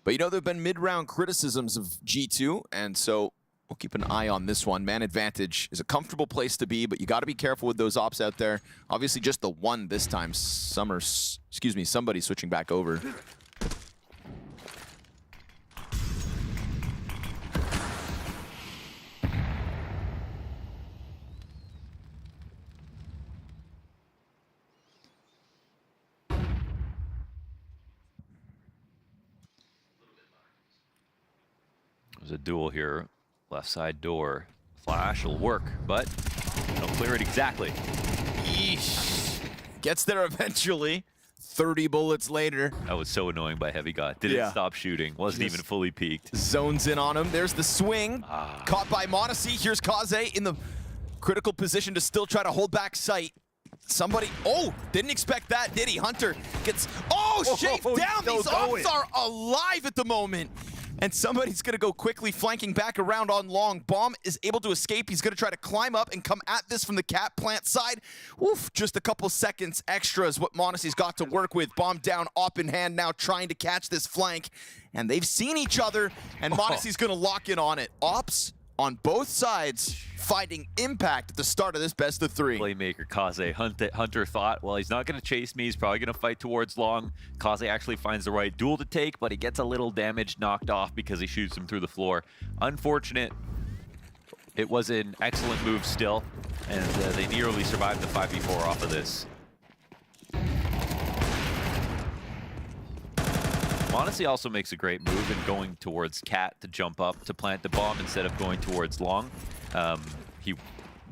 But you know, there have been mid-round criticisms of G2, and so we'll keep an eye on this one. Man advantage is a comfortable place to be, but you got to be careful with those ops out there. Obviously, just the one this time. Somebody switching back over. There's a duel here. Left side door. Flash will work, but don't clear it exactly. Yeesh. Gets there eventually. 30 bullets later. That was so annoying by Heavy God. Didn't stop shooting. Wasn't even fully peaked. Zones in on him. There's the swing. Caught by montage. Here's FaZe in the critical position to still try to hold back sight. Somebody, didn't expect that, did he? Hunter gets, shaved down. These ops are alive at the moment. And somebody's gonna go quickly flanking back around on long. Bomb is able to escape. He's gonna try to climb up and come at this from the cat plant side. Oof, just a couple seconds extra is what Monacy's got to work with. Bomb down, op in hand now, trying to catch this flank. And they've seen each other, and Monacy's gonna lock in on it. Ops on both sides, finding impact at the start of this best of 3. Playmaker FaZe. Hunter thought, well, he's not going to chase me. He's probably going to fight towards long. FaZe actually finds the right duel to take, but he gets a little damage knocked off because he shoots him through the floor. Unfortunate. It was an excellent move still, and they nearly survived the 5v4 off of this. Monacy also makes a great move in going towards Cat to jump up to plant the bomb instead of going towards long. He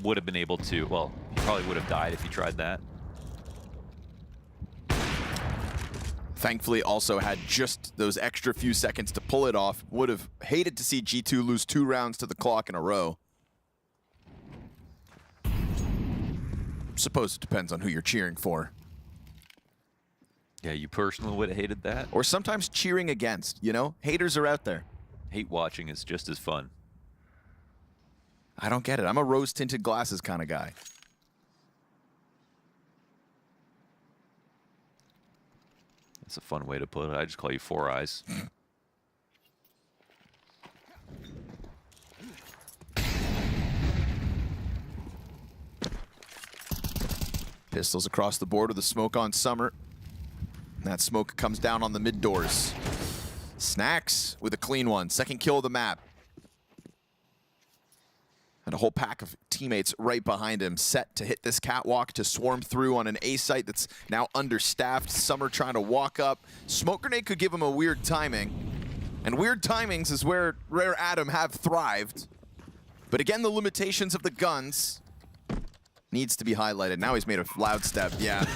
would have been able to, well, he probably would have died if he tried that. Thankfully also had just those extra few seconds to pull it off. Would have hated to see G2 lose 2 rounds to the clock in a row. Suppose it depends on who you're cheering for. Yeah, you personally would have hated that? Or sometimes cheering against, you know? Haters are out there. Hate watching is just as fun. I don't get it. I'm a rose-tinted glasses kind of guy. That's a fun way to put it. I just call you Four Eyes. Pistols across the board with a smoke on Summer. That smoke comes down on the mid doors. Snacks with a clean one. Second kill of the map. And a whole pack of teammates right behind him, set to hit this catwalk to swarm through on an A site that's now understaffed. Summer trying to walk up. Smoke grenade could give him a weird timing. And weird timings is where Rare Adam have thrived. But again, the limitations of the guns needs to be highlighted. Now he's made a loud step. Yeah,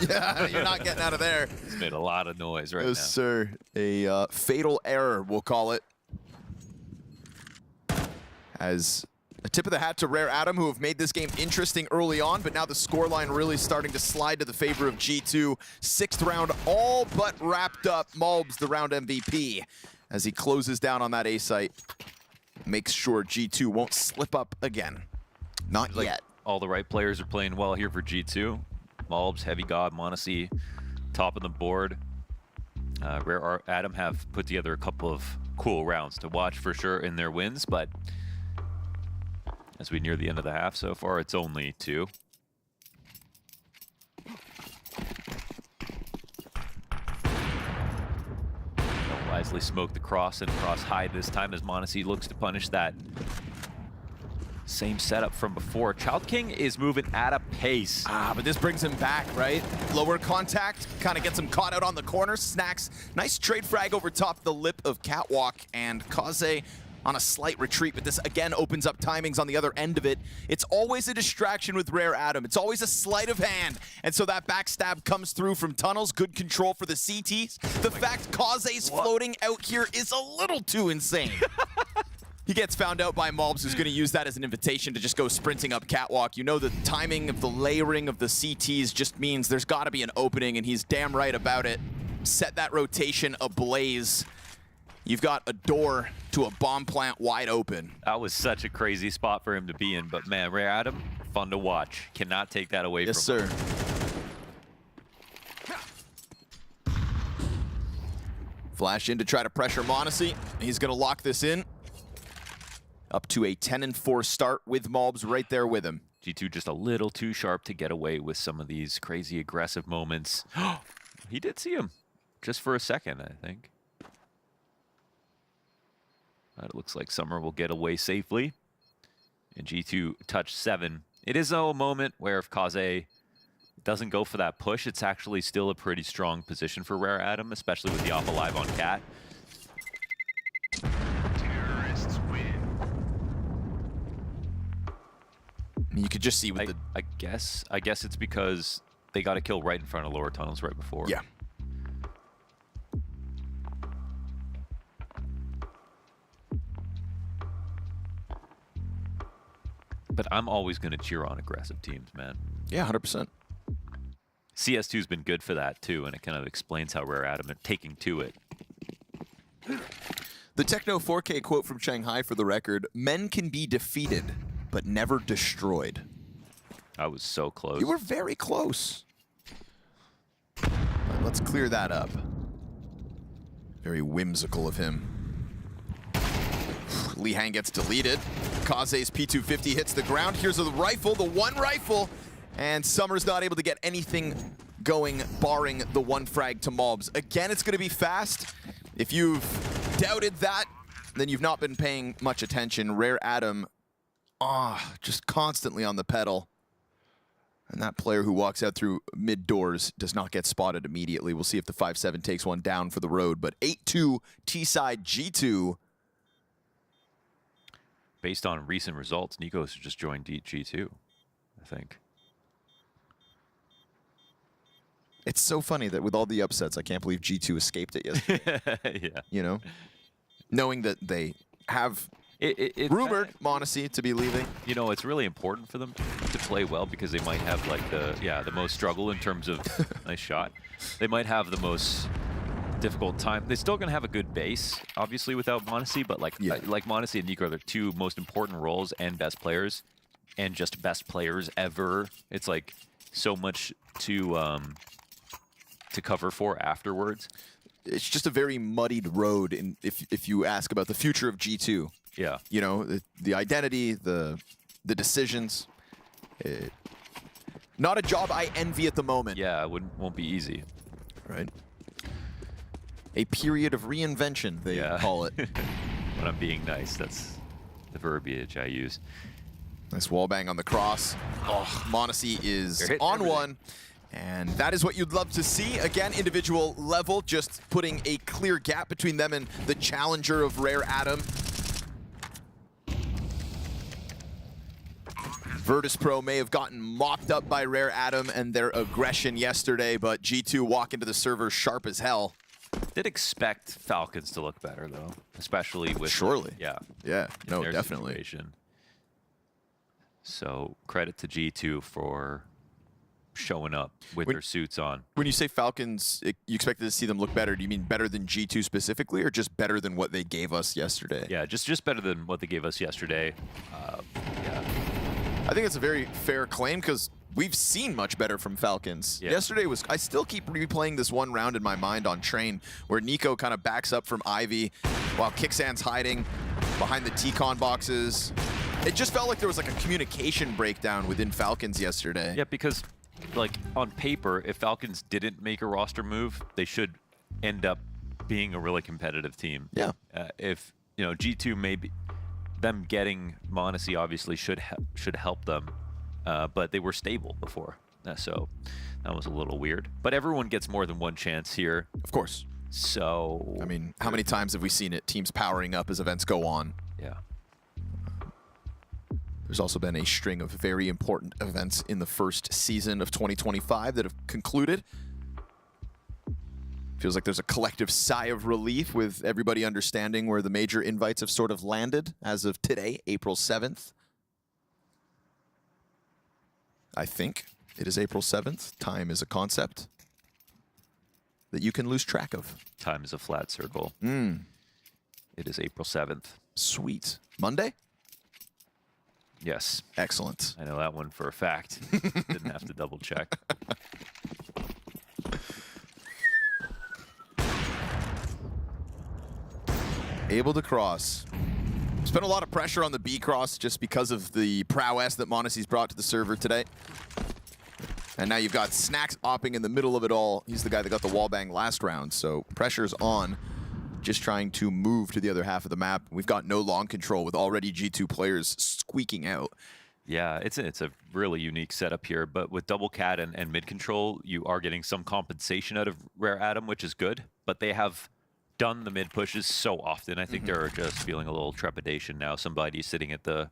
you're not getting out of there. He's made a lot of noise right now. Yes, sir. A fatal error, we'll call it. As a tip of the hat to Rare Adam, who have made this game interesting early on, but now the scoreline really starting to slide to the favor of G2. 6th round all but wrapped up. MongolZ, the round MVP, as he closes down on that A site. Makes sure G2 won't slip up again. Not yet. All the right players are playing well here for G2. MongolZ, Heavy God, Monacy, top of the board. Rare Adam have put together a couple of cool rounds to watch for sure in their wins, but as we near the end of the half so far, it's only 2. They'll wisely smoke the cross and cross hide this time as Monacy looks to punish that same setup from before. Child King is moving at a pace. But this brings him back, right? Lower contact, kind of gets him caught out on the corner. Snacks, nice trade frag over top the lip of Catwalk, and FaZe on a slight retreat, but this again opens up timings on the other end of it. It's always a distraction with Rare Adam. It's always a sleight of hand, and so that backstab comes through from tunnels. Good control for the CTs. The fact FaZe's floating out here is a little too insane. He gets found out by MongolZ, who's going to use that as an invitation to just go sprinting up Catwalk. You know, the timing of the layering of the CTs just means there's got to be an opening, and he's damn right about it. Set that rotation ablaze. You've got a door to a bomb plant wide open. That was such a crazy spot for him to be in, but man, Rare Adam, fun to watch. Cannot take that away from him. Yes, sir. Flash in to try to pressure Monacy. He's going to lock this in. Up to a 10-4 start with MongolZ right there with him. G2 just a little too sharp to get away with some of these crazy aggressive moments. He did see him just for a second, I think. It looks like Summer will get away safely. And G2 touch 7. It is a moment where if FaZe doesn't go for that push, it's actually still a pretty strong position for Rare Adam, especially with the off alive on Cat. Terrorists win. You could just see with I guess it's because they got a kill right in front of lower tunnels right before. Yeah. But I'm always going to cheer on aggressive teams, man. Yeah, 100%. CS2's been good for that, too, and it kind of explains how Rare Atom are taking to it. The Techno 4K quote from Shanghai for the record, men can be defeated, but never destroyed. I was so close. You were very close. Let's clear that up. Very whimsical of him. Li Hang gets deleted. Kaze's P250 hits the ground. Here's the rifle, the one rifle. And Summer's not able to get anything going, barring the one frag to Mobs. Again, it's going to be fast. If you've doubted that, then you've not been paying much attention. Rare Atom, just constantly on the pedal. And that player who walks out through mid doors does not get spotted immediately. We'll see if the 5-7 takes one down for the road. But 8-2 T-side G2. Based on recent results, Nikos just joined G2, I think. It's so funny that with all the upsets, I can't believe G2 escaped it yesterday. Yeah. You know? Knowing that they have rumored Monacy to be leaving. You know, it's really important for them to play well because they might have like the most struggle in terms of nice shot. They might have the most difficult time. They're still gonna have a good base, obviously, without Monacy, but like Monacy and Nico are their two most important roles and best players, and just best players ever. It's like so much to cover for afterwards. It's just a very muddied road if you ask about the future of G2. Yeah. You know, the identity, the decisions. Not a job I envy at the moment. Yeah, it won't be easy. Right. A period of reinvention, they call it. When I'm being nice, that's the verbiage I use. Nice wallbang on the cross. Oh, Monacy is on one. And that is what you'd love to see. Again, individual level, just putting a clear gap between them and the challenger of Rare Atom. Virtus.pro may have gotten mopped up by Rare Atom and their aggression yesterday, but G2 walk into the server sharp as hell. Did expect Falcons to look better, though, especially with... Surely. Yeah. Yeah, no, definitely. Situation. So credit to G2 for showing up with their suits on. When you say Falcons, you expected to see them look better, do you mean better than G2 specifically, or just better than what they gave us yesterday? Yeah, just better than what they gave us yesterday. Yeah. I think it's a very fair claim because we've seen much better from Falcons. Yeah. Yesterday was, I still keep replaying this one round in my mind on Train where Nico kind of backs up from Ivy while Kicksan's hiding behind the T-Con boxes. It just felt like there was like a communication breakdown within Falcons yesterday. Yeah, because like on paper, if Falcons didn't make a roster move, they should end up being a really competitive team. Yeah. If, you know, G2 maybe them getting Monacy obviously should help them, but they were stable before, so that was a little weird. But everyone gets more than one chance here. Of course. So I mean, how many times have we seen it? Teams powering up as events go on. Yeah. There's also been a string of very important events in the first season of 2025 that have concluded. Feels like there's a collective sigh of relief with everybody understanding where the major invites have sort of landed as of today, April 7th. I think it is April 7th. Time is a concept that you can lose track of. Time is a flat circle. It is April 7th. Sweet. Monday? Yes. Excellent. I know that one for a fact. Didn't have to double check. Able to cross. There's been a lot of pressure on the B cross just because of the prowess that Monacy's brought to the server today. And now you've got Snacks opping in the middle of it all. He's the guy that got the wallbang last round, so pressure's on. Just trying to move to the other half of the map. We've got no long control with already G2 players squeaking out. Yeah, it's a really unique setup here, but with double cat and mid control, you are getting some compensation out of Rare Atom, which is good, but they have done the mid pushes so often. I think they're just feeling a little trepidation now. Somebody's sitting in the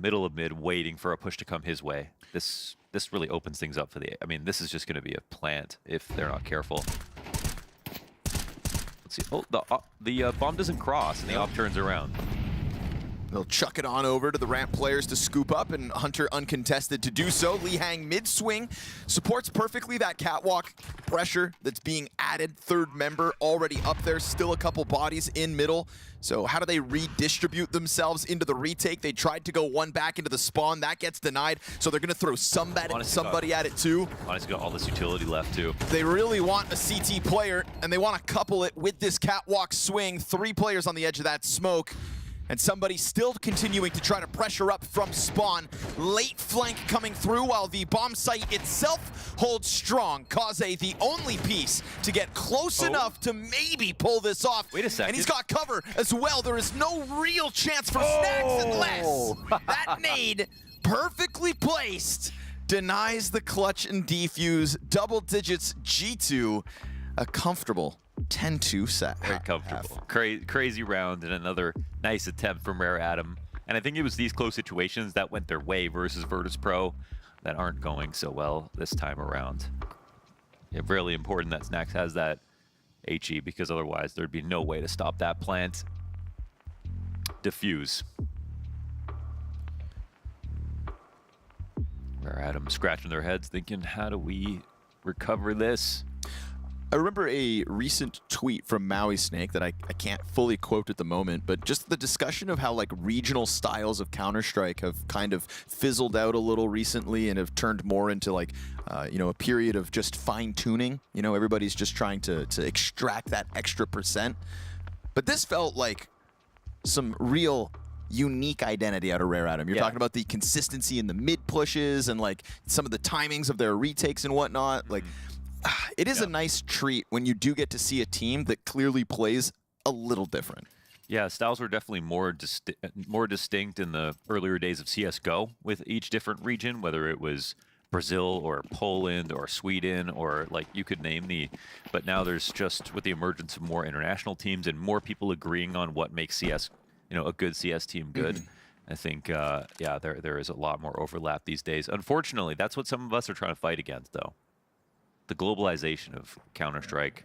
middle of mid waiting for a push to come his way. This really opens things up for I mean, this is just going to be a plant if they're not careful. Let's see. Oh, the bomb doesn't cross and the op turns around. They'll chuck it on over to the ramp players to scoop up, and Hunter uncontested to do so. Li Hang mid-swing supports perfectly that catwalk pressure that's being added. Third member already up there, still a couple bodies in middle. So how do they redistribute themselves into the retake? They tried to go one back into the spawn. That gets denied, so they're going to throw somebody at it too. Honestly, got all this utility left too. They really want a CT player, and they want to couple it with this catwalk swing. 3 players on the edge of that smoke. And somebody still continuing to try to pressure up from spawn. Late flank coming through while the bomb site itself holds strong. Kaze, the only piece to get close enough to maybe pull this off. Wait a second. And he's got cover as well. There is no real chance for Snacks unless that nade, perfectly placed, denies the clutch and defuse. Double digits G2, a comfortable 10-2 set. Very comfortable. Crazy round and another nice attempt from Rare Adam. And I think it was these close situations that went their way versus Virtus.pro that aren't going so well this time around. Yeah, really important that Snacks has that HE, because otherwise there'd be no way to stop that plant. Diffuse. Rare Adam scratching their heads thinking, how do we recover this? I remember a recent tweet from Maui Snake that I can't fully quote at the moment, but just the discussion of how like regional styles of Counter-Strike have kind of fizzled out a little recently and have turned more into like, you know, a period of just fine-tuning. You know, everybody's just trying to extract that extra %. But this felt like some real unique identity out of Rare Adam. You're talking about the consistency in the mid pushes and like some of the timings of their retakes and whatnot. Like, it is a nice treat when you do get to see a team that clearly plays a little different. Yeah, styles were definitely more distinct in the earlier days of CSGO with each different region, whether it was Brazil or Poland or Sweden or like you could name the, but now there's just with the emergence of more international teams and more people agreeing on what makes CS, you know, a good CS team good. I think, yeah, there is a lot more overlap these days. Unfortunately, that's what some of us are trying to fight against, though. The globalization of Counter-Strike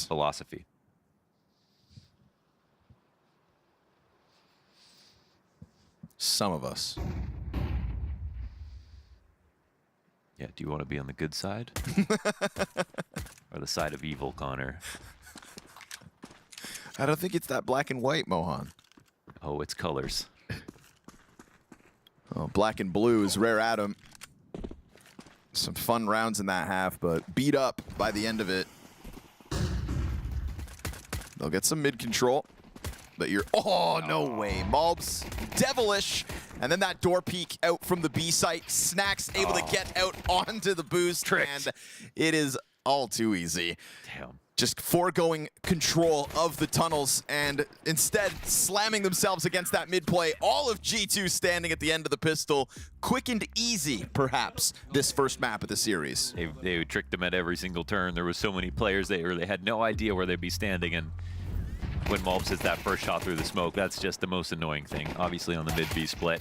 philosophy. Some of us. Yeah, do you want to be on the good side? Or the side of evil, Connor? I don't think it's that black and white, Mohan. Oh, it's colors. Oh, black and blue is Rare Adam. Some fun rounds in that half, but beat up by the end of it. They'll get some mid control, but you're, oh, no way. MongolZ, devilish. And then that door peek out from the B site. Snacks able to get out onto the boost. Tricked. And it is all too easy. Damn. Just foregoing control of the tunnels and instead slamming themselves against that mid play. All of G2 standing at the end of the pistol. Quick and easy, perhaps, this first map of the series. They tricked them at every single turn. There was so many players they had no idea where they'd be standing, and when MongolZ hits that first shot through the smoke, that's just the most annoying thing, obviously on the mid-B split.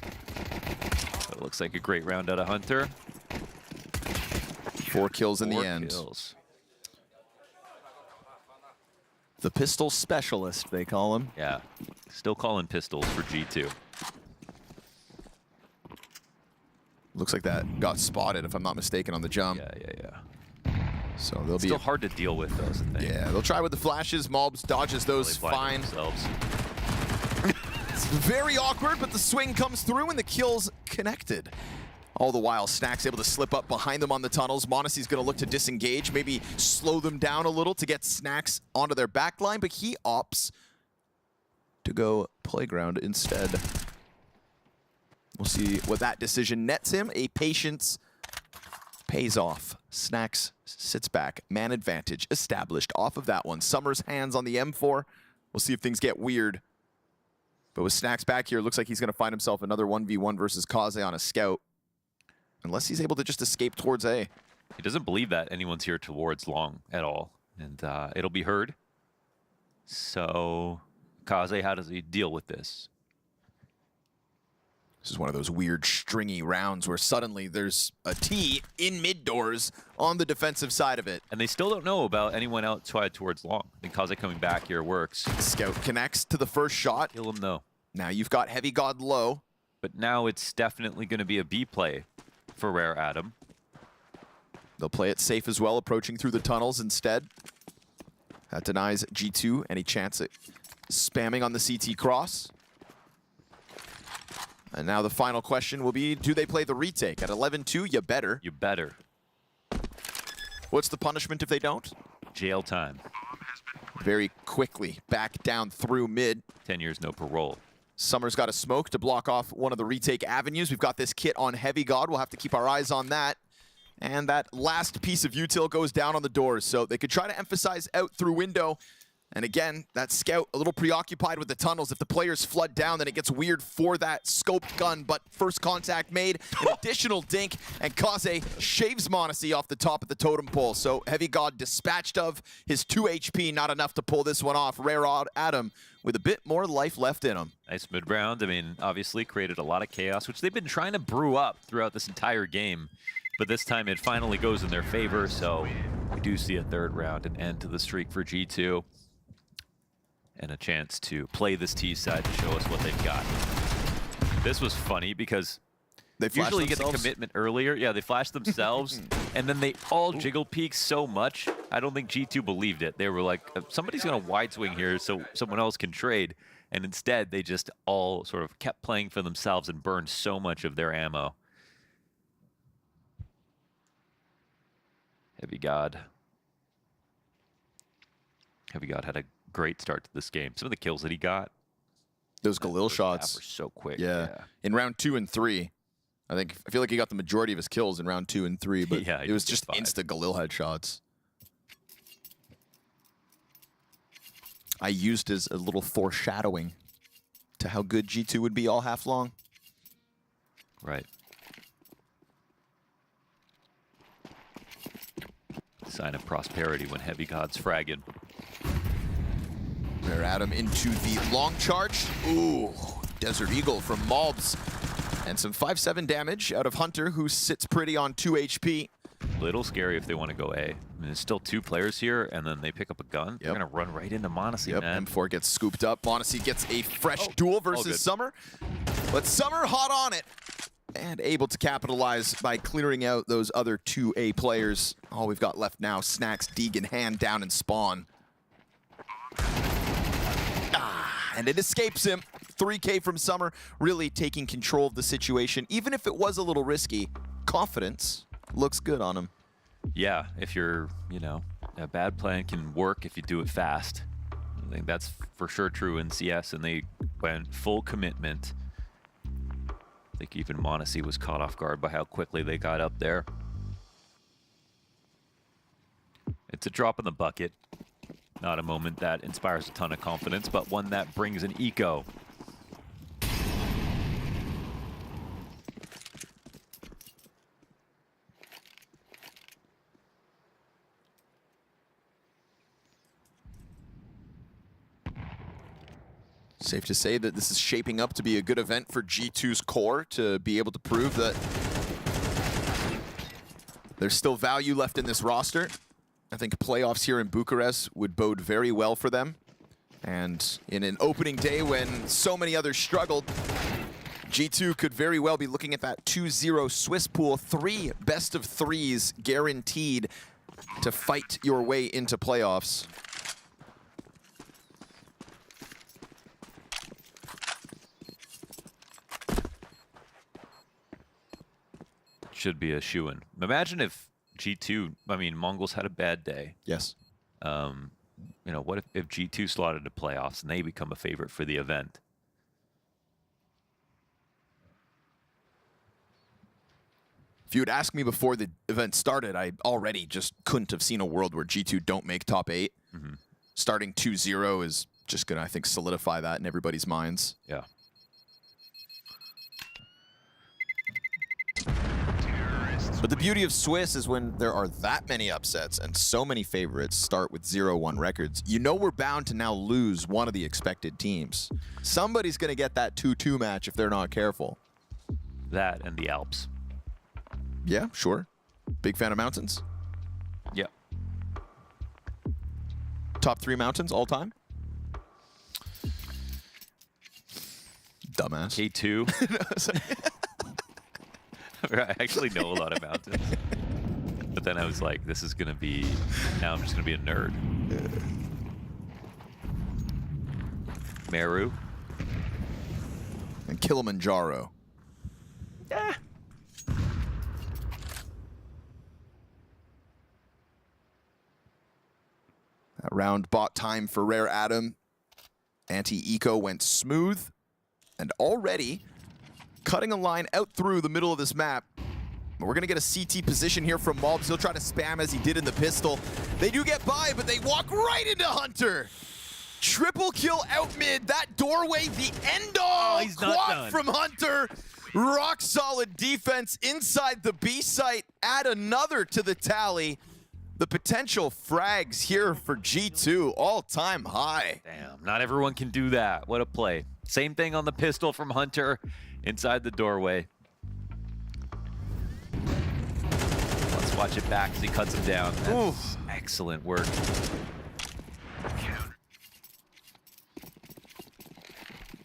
So it looks like a great round out of Hunter. 4 kills in the end. Kills. The pistol specialist, they call him. Yeah, still calling pistols for G2. Looks like that got spotted, if I'm not mistaken, on the jump. Yeah. So they'll Still be hard to deal with those, I think. Yeah, they'll try with the flashes. MongolZ dodges those fine. It's very awkward, but the swing comes through and the kill's connected. All the while, Snacks able to slip up behind them on the tunnels. m0NESY's going to look to disengage, maybe slow them down a little to get Snacks onto their backline, but he opts to go playground instead. We'll see what that decision nets him. A patience pays off. Snacks sits back. Man advantage established off of that one. Summer's hands on the M4. We'll see if things get weird. But with Snacks back here, it looks like he's going to find himself another 1v1 versus Kaze on a scout. Unless he's able to just escape towards A. He doesn't believe that anyone's here towards long at all. And it'll be heard. So, Kaze, how does he deal with this? This is one of those weird stringy rounds where suddenly there's a T in mid doors on the defensive side of it. And they still don't know about anyone outside towards long. I think Kaze coming back here works. Scout connects to the first shot. Kill him though. Now you've got Heavy God low. But now it's definitely going to be a B play for Rare Adam. They'll play it safe as well, approaching through the tunnels instead. That denies G2 any chance at spamming on the CT cross. And now the final question will be, do they play the retake? At 11-2, you better. You better. What's the punishment if they don't? Jail time. Very quickly, back down through mid. 10 years, no parole. Summer's got a smoke to block off one of the retake avenues. We've got this kit on Heavy God. We'll have to keep our eyes on that. And that last piece of util goes down on the doors. So they could try to emphasize out through window. And again, that scout a little preoccupied with the tunnels. If the players flood down, then it gets weird for that scoped gun. But first contact made, an additional dink, and Kaze shaves montage off the top of the totem pole. So Heavy God dispatched of his 2 HP, not enough to pull this one off. Rare Adam with a bit more life left in him. Nice mid round. I mean, obviously created a lot of chaos, which they've been trying to brew up throughout this entire game. But this time it finally goes in their favor. So we do see a third round, an end to the streak for G2. And a chance to play this T side to show us what they've got. This was funny because they usually you get the commitment earlier. Yeah, they flashed themselves, and then they all jiggle peek so much. I don't think G2 believed it. They were like, somebody's going to wide swing here so someone else can trade. And instead, they just all sort of kept playing for themselves and burned so much of their ammo. Heavy God had a great start to this game. Some of the kills that he got, those Galil shots were so quick. Yeah. In round 2 and 3, I feel like he got the majority of his kills in round 2 and 3, but yeah, it was just insta Galil headshots. I used as a little foreshadowing to how good G2 would be all half long. Right. Sign of prosperity when Heavy God's fragging. Rare Adam into the long charge. Ooh, Desert Eagle from MongolZ. And some 5-7 damage out of Hunter, who sits pretty on 2 HP. Little scary if they want to go A. I mean, there's still 2 players here, and then they pick up a gun. They're going to run right into montage, man. M4 gets scooped up. montage gets a fresh duel versus Summer. But Summer hot on it. And able to capitalize by clearing out those other 2 A players. All we've got left now, Snacks, Deegan, hand down and spawn. And it escapes him. 3K from Summer, really taking control of the situation. Even if it was a little risky, confidence looks good on him. Yeah, if you're, a bad plan can work if you do it fast. I think that's for sure true in CS, and they went full commitment. I think even montage was caught off guard by how quickly they got up there. It's a drop in the bucket. Not a moment that inspires a ton of confidence, but one that brings an eco. Safe to say that this is shaping up to be a good event for G2's core to be able to prove that there's still value left in this roster. I think playoffs here in Bucharest would bode very well for them. And in an opening day when so many others struggled, G2 could very well be looking at that 2-0 Swiss pool. 3 best of 3s guaranteed to fight your way into playoffs. Should be a shoo-in. Imagine if G2, MongolZ had a bad day. Yes. What if G2 slotted to playoffs and they become a favorite for the event? If you had asked me before the event started, I already just couldn't have seen a world where G2 don't make top 8. Mm-hmm. Starting 2-0 is just going to, I think, solidify that in everybody's minds. Yeah. But the beauty of Swiss is when there are that many upsets and so many favorites start with 0-1 records, we're bound to now lose one of the expected teams. Somebody's going to get that 2-2 match if they're not careful. That and the Alps. Yeah, sure. Big fan of mountains? Yeah. Top 3 mountains all time? Dumbass. K2. I actually know a lot of mountains. But then I was like, this is going to be, now I'm just going to be a nerd. Meru. And Kilimanjaro. Yeah. Around bot time for Rare Adam. Anti-eco went smooth. And already cutting a line out through the middle of this map. We're going to get a CT position here from MongolZ. He'll try to spam as he did in the pistol. They do get by, but they walk right into Hunter. Triple kill out mid. That doorway, the end all. He's not quad done. from Hunter. Rock solid defense inside the B site. Add another to the tally. The potential frags here for G2, all-time high. Damn, not everyone can do that. What a play. Same thing on the pistol from Hunter inside the doorway. Let's watch it back as he cuts him down. That's excellent work.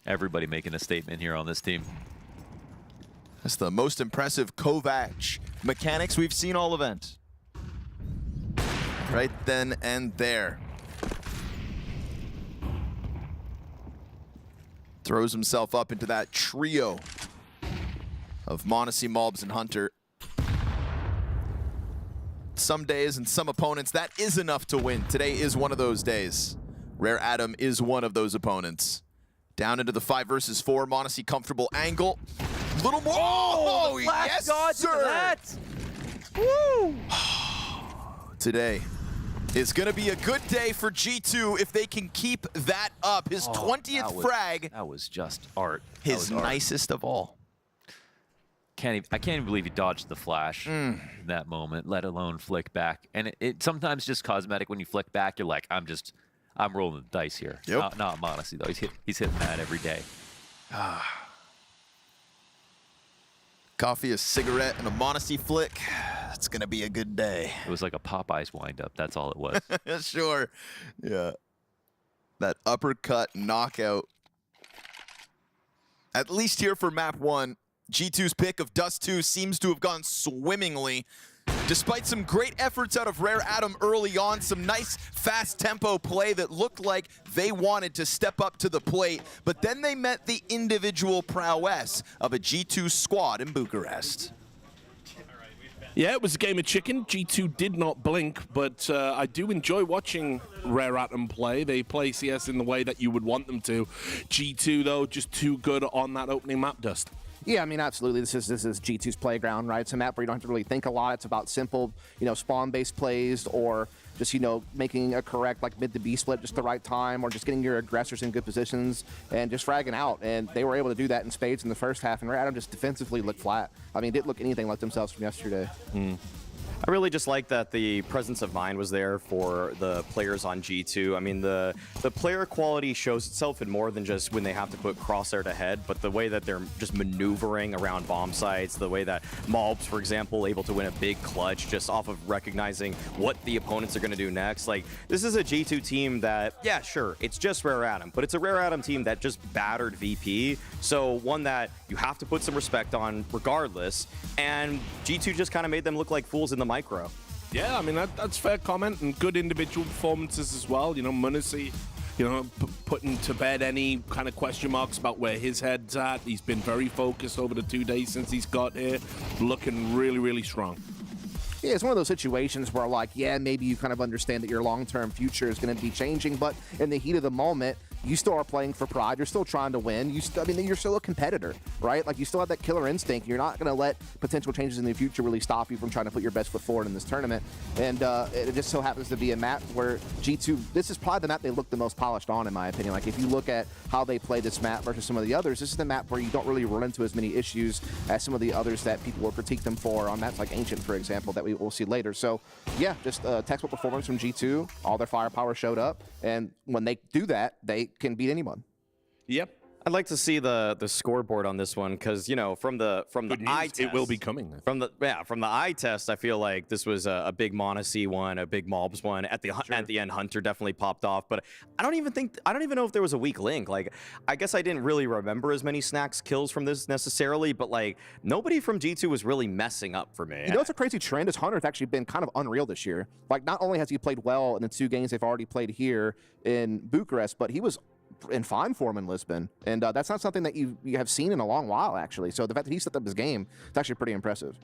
Everybody making a statement here on this team. That's the most impressive Kovac mechanics we've seen all event. Right then and there. Throws himself up into that trio of montage, MongolZ, and Hunter. Some days and some opponents, that is enough to win. Today is one of those days. Rare Adam is one of those opponents. Down into the 5 versus 4, montage comfortable angle. Little more. Oh, yes, sir. Woo! Today is going to be a good day for G2 if they can keep that up. His 20th frag. That was just art. His nicest of all. I can't even believe he dodged the flash in that moment, let alone flick back. And it sometimes just cosmetic when you flick back. You're like, I'm rolling the dice here. Yep. Not Montage though. He's hitting that every day. Coffee, a cigarette, and a montage flick. It's gonna be a good day. It was like a Popeyes wind-up. That's all it was. Sure. Yeah. That uppercut knockout. At least here for map 1, G2's pick of Dust 2 seems to have gone swimmingly. Despite some great efforts out of Rare Adam early on, some nice fast tempo play that looked like they wanted to step up to the plate, but then they met the individual prowess of a G2 squad in Bucharest. Yeah, it was a game of chicken. G2 did not blink, but I do enjoy watching Rare Adam play. They play CS in the way that you would want them to. G2, though, just too good on that opening map, Dust. Yeah, I mean, absolutely. This is G2's playground, right? It's a map where you don't have to really think a lot. It's about simple, spawn-based plays, or just, making a correct, mid to B split just the right time, or just getting your aggressors in good positions and just fragging out. And they were able to do that in spades in the first half, and Rare Adam just defensively looked flat. I mean, didn't look anything like themselves from yesterday. I really just like that the presence of mind was there for the players on G2. I mean, the player quality shows itself in more than just when they have to put crosshair to head, but the way that they're just maneuvering around bomb sites, the way that MongolZ, for example, able to win a big clutch just off of recognizing what the opponents are going to do next. Like, this is a G2 team that, yeah, sure, it's just Rare Adam, but it's a Rare Adam team that just battered VP. So one that you have to put some respect on regardless, and G2 just kind of made them look like fools in the micro. Yeah, I mean, that's fair comment, and good individual performances as well. montage, putting to bed any kind of question marks about where his head's at. He's been very focused over the 2 days since he's got here, looking really, really strong. Yeah, it's one of those situations where, maybe you kind of understand that your long-term future is going to be changing, but in the heat of the moment, you still are playing for pride. You're still trying to win. You're still a competitor, right? You still have that killer instinct. You're not going to let potential changes in the future really stop you from trying to put your best foot forward in this tournament. And it just so happens to be a map where G2, this is probably the map they look the most polished on, in my opinion. If you look at how they play this map versus some of the others, this is the map where you don't really run into as many issues as some of the others that people will critique them for on maps like Ancient, for example, that we will see later. So, yeah, just textbook performance from G2. All their firepower showed up. And when they do that, they can beat anyone. Yep. I'd like to see the scoreboard on this one because, you know, from the eye test, it will be coming. From the eye test, I feel like this was a big Monacy one, a big Mobs one. At the end, Hunter definitely popped off, but I don't even know if there was a weak link. Like, I guess I didn't really remember as many Snacks kills from this necessarily, but like nobody from G2 was really messing up for me. You know, it's a crazy trend is Hunter's actually been kind of unreal this year. Like, not only has he played well in the 2 games they've already played here in Bucharest, but he was in fine form in Lisbon, and that's not something that you have seen in a long while, actually. So the fact that he stepped up his game, it's actually pretty impressive.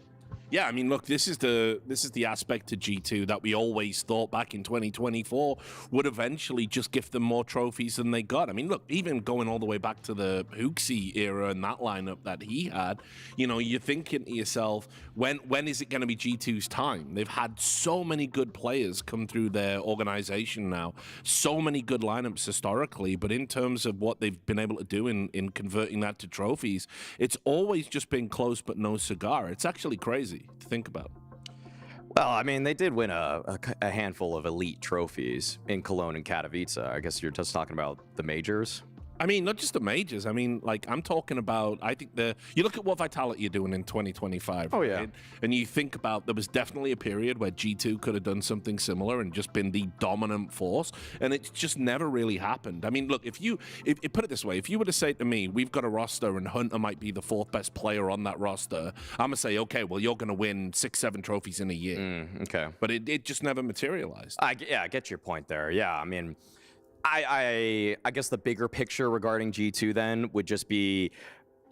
Yeah, I mean, look, this is the aspect to G2 that we always thought back in 2024 would eventually just give them more trophies than they got. I mean, look, even going all the way back to the Hooksy era and that lineup that he had, you know, you're thinking to yourself, when is it going to be G2's time? They've had so many good players come through their organization now, so many good lineups historically, but in terms of what they've been able to do in converting that to trophies, it's always just been close but no cigar. It's actually crazy to think about. Well, I mean, they did win a handful of elite trophies in Cologne and Katowice. I guess you're just talking about the majors. I mean, not just the majors. I mean, like, I'm talking about, I think you look at what Vitality are doing in 2025. Oh, yeah. Right? And you think about, there was definitely a period where G2 could have done something similar and just been the dominant force. And it's just never really happened. I mean, look, if put it this way, if you were to say to me, we've got a roster and Hunter might be the 4th best player on that roster, I'm going to say, okay, well, you're going to win 6-7 trophies in a year. Okay. But it just never materialized. I get your point there. Yeah, I mean, I guess the bigger picture regarding G2 then would just be,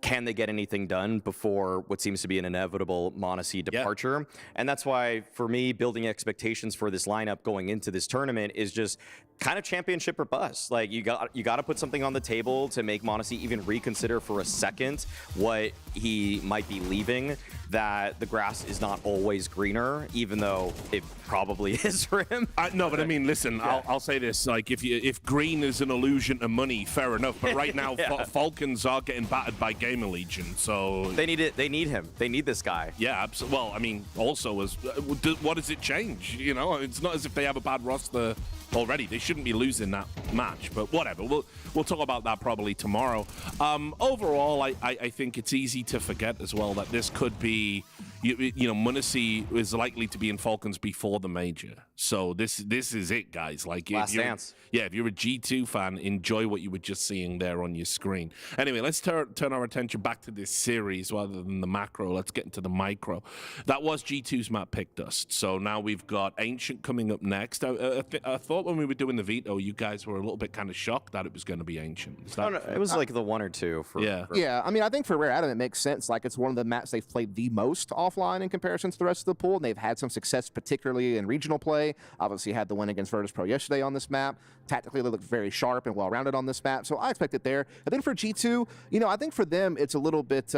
can they get anything done before what seems to be an inevitable Monacy departure? Yeah. And that's why, for me, building expectations for this lineup going into this tournament is just kind of championship or bust. Like, you got to put something on the table to make Monacy even reconsider for a second what he might be leaving, that the grass is not always greener, even though it probably is for him. No, but I mean, listen, yeah. I'll say this, like, if green is an illusion to money, fair enough, but right now Falcons are getting battered by GamerLegion, so they need it. They need him. They need this guy. Yeah, absolutely. Well, I mean, also, what does it change? You know, it's not as if they have a bad roster already. They shouldn't be losing that match, but whatever. We'll talk about that probably tomorrow. Overall, I think it's easy to forget as well that this could be, you know, Monacy is likely to be in Falcons before the major. So this is it, guys. Like, last dance. Yeah, if you're a G2 fan, enjoy what you were just seeing there on your screen. Anyway, let's turn our attention back to this series rather than the macro. Let's get into the micro. That was G2's map Pick Dust. So now we've got Ancient coming up next. I thought when we were doing the veto, you guys were a little bit kind of shocked that it was going to be Ancient. No, it was like the 1 or 2. Yeah, I mean, I think for Rare Adam, it makes sense. Like, it's one of the maps they've played the most offline in comparison to the rest of the pool, and they've had some success, particularly in regional play. Obviously, had the win against Virtus.pro yesterday on this map. Tactically, they looked very sharp and well-rounded on this map, so I expect it there. I think for G2, you know, I think for them, it's a little bit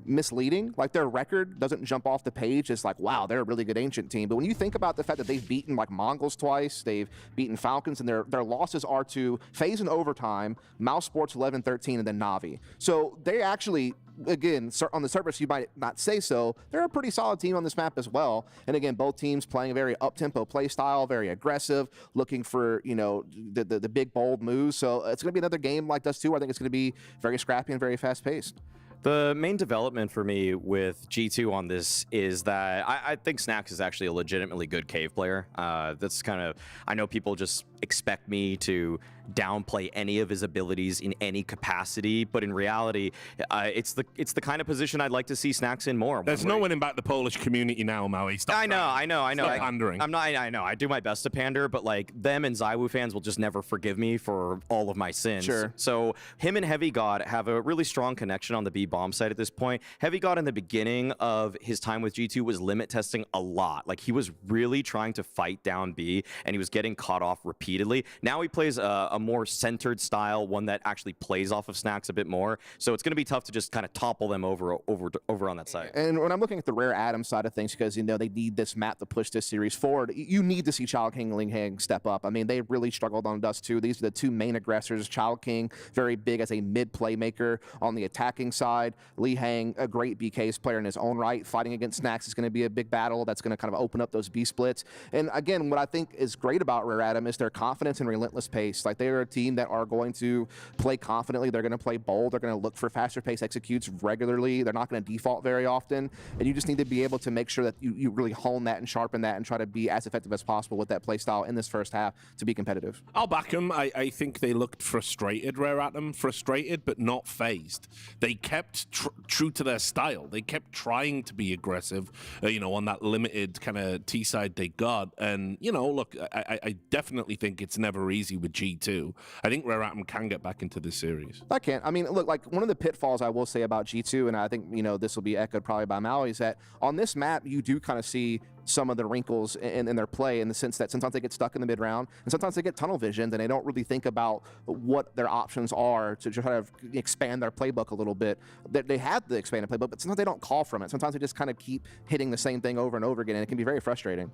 misleading. Like, their record doesn't jump off the page. It's like, wow, they're a really good Ancient team. But when you think about the fact that they've beaten like MongolZ twice, they've beaten Falcons, and their losses are to FaZe in overtime, Mousesports 11-13, and then Na'Vi. So they actually, again, on the surface you might not say so, they're a pretty solid team on this map as well. And again, both teams playing a very up-tempo play style, very aggressive, looking for, you know, the big, bold moves. So it's going to be another game like Dust 2. I think it's going to be very scrappy and very fast-paced. The main development for me with G2 on this is that I think Snacks is actually a legitimately good cave player. That's kind of, I know people just expect me to downplay any of his abilities in any capacity, but in reality, it's the kind of position I'd like to see Snacks in more. There's no winning back the Polish community now, Maui. Stop I know. Stop pandering. I know. I do my best to pander, but like, them and ZywOo fans will just never forgive me for all of my sins. Sure. So him and Heavy God have a really strong connection on the B bomb side at this point. Heavy God in the beginning of his time with G2 was limit testing a lot. Like, he was really trying to fight down B, and he was getting caught off repeatedly. Now he plays a more centered style, one that actually plays off of Snacks a bit more. So it's going to be tough to just kind of topple them over on that side. And when I'm looking at the Rare Adam side of things, because, you know, they need this map to push this series forward, you need to see Child King and Ling Hang step up. I mean, they really struggled on Dust 2. These are the two main aggressors. Child King, very big as a mid playmaker on the attacking side. Lee Hang, a great BK's player in his own right. Fighting against Snacks is going to be a big battle. That's going to kind of open up those B splits. And again, what I think is great about Rare Adam is their confidence and relentless pace. Like, they are a team that are going to play confidently. They're going to play bold. They're going to look for faster pace executes regularly. They're not going to default very often. And you just need to be able to make sure that you really hone that and sharpen that and try to be as effective as possible with that play style in this first half to be competitive. I'll back them. I think they looked frustrated, Rare Atom. Frustrated, but not phased. They kept true to their style. They kept trying to be aggressive, on that limited kind of T-side they got. And, look, I definitely think it's never easy with G2. I think Rare Atom can get back into this series. I can't. I mean, look, like, one of the pitfalls I will say about G2, and I think, this will be echoed probably by Maui, is that on this map, you do kind of see some of the wrinkles in their play, in the sense that sometimes they get stuck in the mid round and sometimes they get tunnel visioned and they don't really think about what their options are to try to expand their playbook a little bit. They have the expanded playbook, but sometimes they don't call from it. Sometimes they just kind of keep hitting the same thing over and over again, and it can be very frustrating.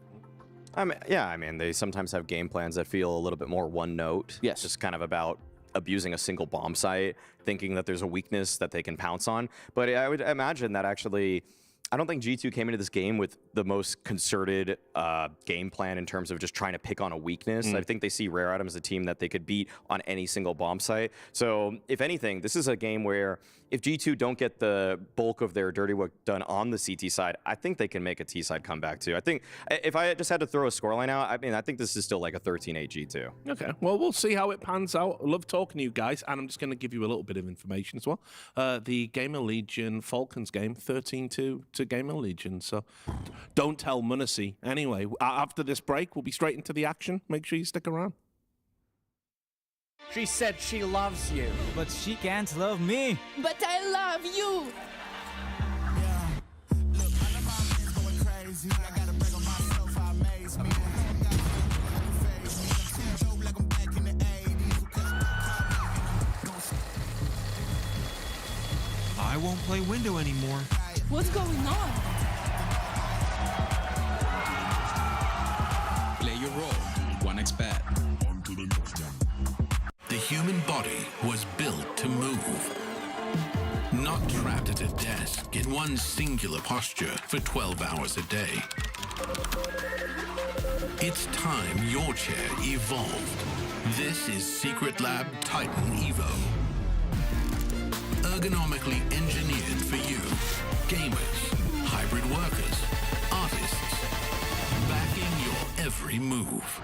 I mean, they sometimes have game plans that feel a little bit more one note. Yes. Just kind of about abusing a single bomb site, thinking that there's a weakness that they can pounce on. But I would imagine that actually, I don't think G2 came into this game with the most concerted game plan in terms of just trying to pick on a weakness. I think they see Rare Atom as a team that they could beat on any single bomb site. So if anything, this is a game where if G2 don't get the bulk of their dirty work done on the CT side, I think they can make a T side comeback too. I think if I just had to throw a scoreline out, I think this is still like a 13-8 G2. Okay, well, we'll see how it pans out. I love talking to you guys, and I'm just going to give you a little bit of information as well. The GamerLegion Falcons game, 13-2 to GamerLegion. So don't tell Munacy. Anyway, after this break, we'll be straight into the action. Make sure you stick around. She said she loves you. But she can't love me. But I love you. I won't play window anymore. What's going on? Play your role. 1xBet. On to the next one. The human body was built to move. Not trapped at a desk in one singular posture for 12 hours a day. It's time your chair evolved. This is Secret Lab Titan Evo. Ergonomically engineered for you. Gamers, hybrid workers, artists. Backing your every move.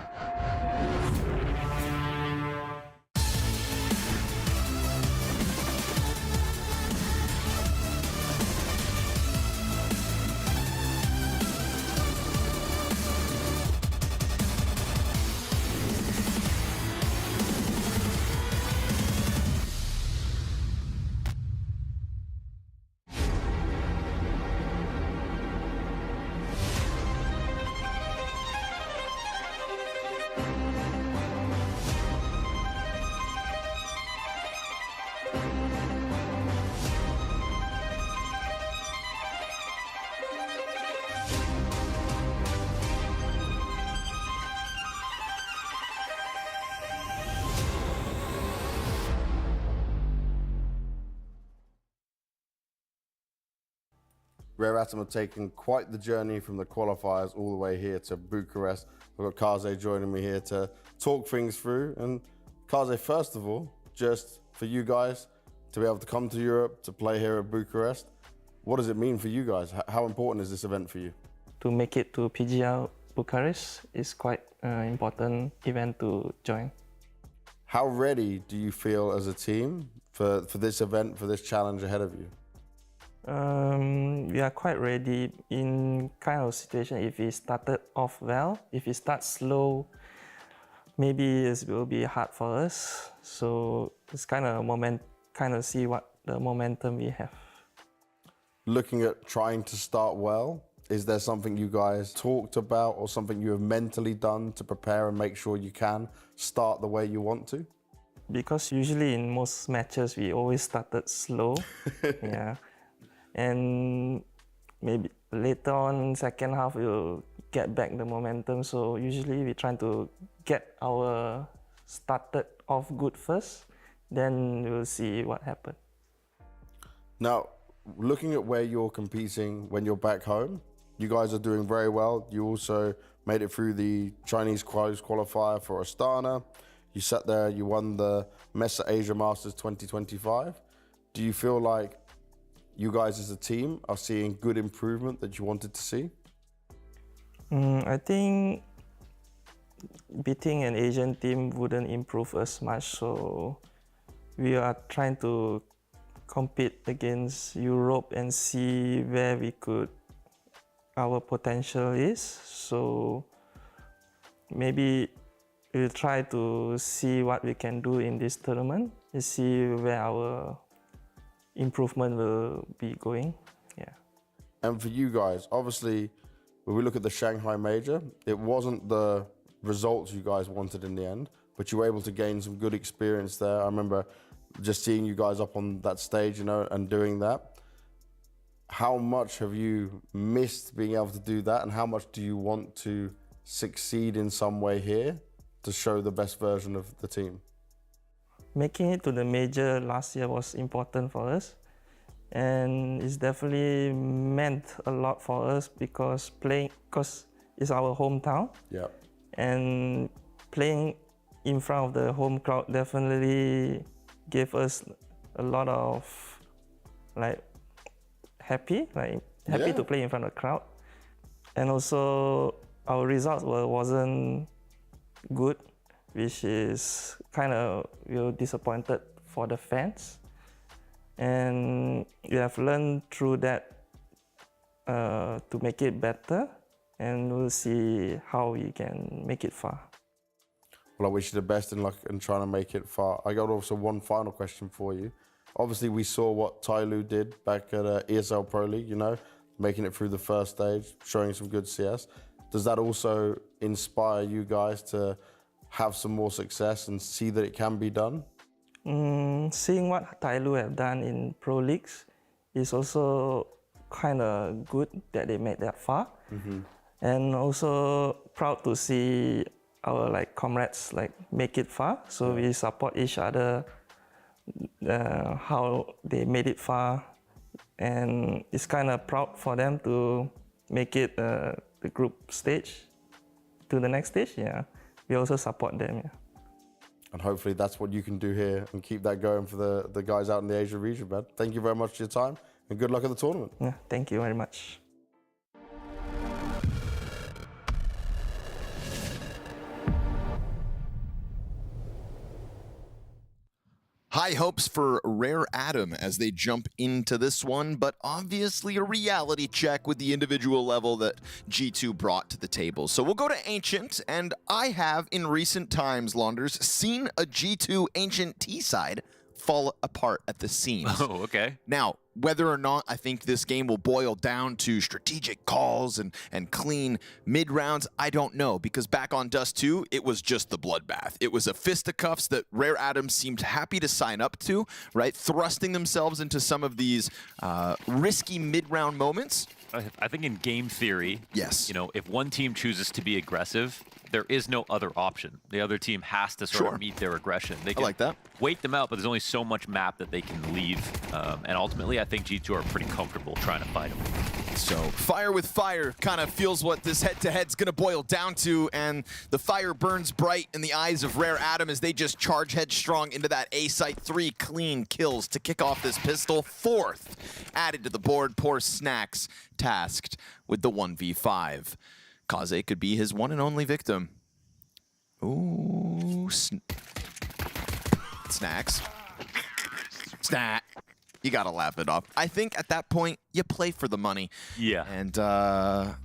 Rare Atom have taken quite the journey from the qualifiers all the way here to Bucharest. We've got Kaze joining me here to talk things through. And Kaze, first of all, just for you guys to be able to come to Europe, to play here at Bucharest, what does it mean for you guys? How important is this event for you? To make it to PGL Bucharest is quite an important event to join. How ready do you feel as a team for this event, for this challenge ahead of you? We are quite ready in kind of situation. If we started off well, if we start slow, maybe it will be hard for us. So it's kind of see what the momentum we have. Looking at trying to start well, is there something you guys talked about or something you have mentally done to prepare and make sure you can start the way you want to? Because usually in most matches, we always started slow. Yeah. And maybe later on, second half, we'll get back the momentum. So usually we try to get our started off good first, then we'll see what happens. Now, looking at where you're competing when you're back home, You guys are doing very well. You also made it through the Chinese qualifier for Astana. You sat there, you won the Mesa Asia Masters 2025. Do you feel like you guys as a team are seeing good improvement that you wanted to see? I think beating an Asian team wouldn't improve us much, so we are trying to compete against Europe and see where our potential is. So maybe we'll try to see what we can do in this tournament and see where our improvement will be going. Yeah. And for you guys, obviously, when we look at the Shanghai Major, it wasn't the results you guys wanted in the end, but you were able to gain some good experience there. I remember just seeing you guys up on that stage, you know, and doing that. How much have you missed being able to do that, and how much do you want to succeed in some way here to show the best version of the team? Making it to the major last year was important for us, and it's definitely meant a lot for us because it's our hometown. Yeah. And playing in front of the home crowd definitely gave us a lot of happy to play in front of the crowd. And also our results wasn't good, which is kind of, we were disappointed for the fans. And we have learned through that to make it better, and we'll see how we can make it far. Well, I wish you the best in luck in trying to make it far. I got also one final question for you. Obviously, we saw what Tyloo did back at ESL Pro League, you know, making it through the first stage, showing some good CS. Does that also inspire you guys to have some more success and see that it can be done? Seeing what Tyloo have done in Pro Leagues is also kind of good that they made that far. And also proud to see our comrades make it far. So we support each other, how they made it far, and it's kind of proud for them to make it the group stage to the next stage. Yeah, we also support them. Yeah. And hopefully that's what you can do here and keep that going for the guys out in the Asia region, man. Thank you very much for your time and good luck at the tournament. Yeah, thank you very much. High hopes for Rare Adam as they jump into this one, but obviously a reality check with the individual level that G2 brought to the table. So we'll go to Ancient, and I have in recent times, Launders, seen a G2 Ancient T-side fall apart at the seams. Oh, okay. Now, whether or not I think this game will boil down to strategic calls and clean mid-rounds, I don't know, because back on Dust 2, it was just the bloodbath. It was a fisticuffs that Rare Adam seemed happy to sign up to, right? Thrusting themselves into some of these risky mid-round moments. I think in game theory, yes, you know, if one team chooses to be aggressive, there is no other option. The other team has to sort of meet their aggression. They can like that. Wait them out, but there's only so much map that they can leave. And ultimately, I think G2 are pretty comfortable trying to fight them. So fire with fire kind of feels what this head-to-head's going to boil down to, and the fire burns bright in the eyes of Rare Adam as they just charge headstrong into that A site. 3 clean kills to kick off this pistol. 4th added to the board. Poor Snacks tasked with the 1v5. Kaze could be his one and only victim. Ooh, Snacks. Snack. You gotta laugh it off. I think at that point, you play for the money. Yeah. And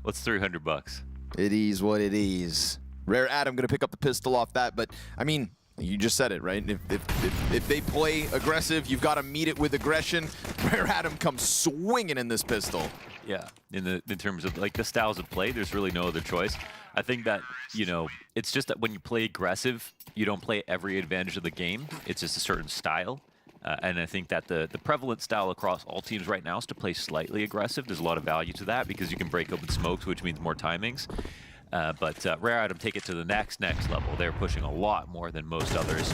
what's $300? It is what it is. Rare Adam gonna pick up the pistol off that, but I mean, you just said it, right? If they play aggressive, you've got to meet it with aggression. Rare Adam comes swinging in this pistol. Yeah, in terms of like the styles of play, there's really no other choice. I think that, you know, it's just that when you play aggressive, you don't play every advantage of the game. It's just a certain style. And I think that the prevalent style across all teams right now is to play slightly aggressive. There's a lot of value to that because you can break open smokes, which means more timings. But Rare Adam take it to the next level. They're pushing a lot more than most others.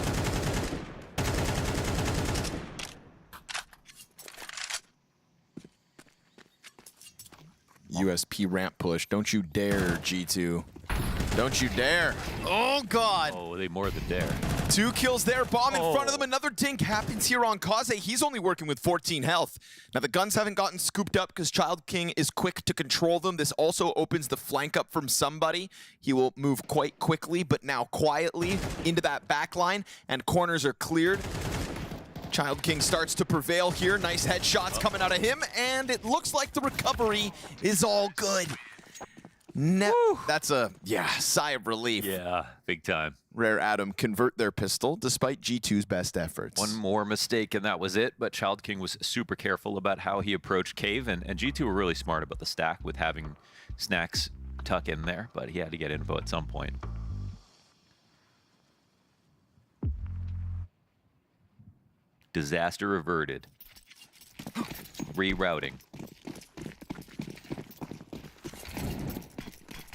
USP ramp push. Don't you dare, G2. Don't you dare. Oh, God. Oh, they more than dare. 2 kills there. Bomb in front of them. Another dink happens here on Kaze. He's only working with 14 health. Now, the guns haven't gotten scooped up because Child King is quick to control them. This also opens the flank up from somebody. He will move quite quickly, but now quietly into that back line, and corners are cleared. Child King starts to prevail here. Nice headshots coming out of him, and it looks like the recovery is all good. That's a, sigh of relief. Yeah, big time. Rare Atom convert their pistol despite G2's best efforts. One more mistake and that was it, but Child King was super careful about how he approached Cave, and G2 were really smart about the stack with having Snacks tuck in there, but he had to get info at some point. Disaster averted. Rerouting.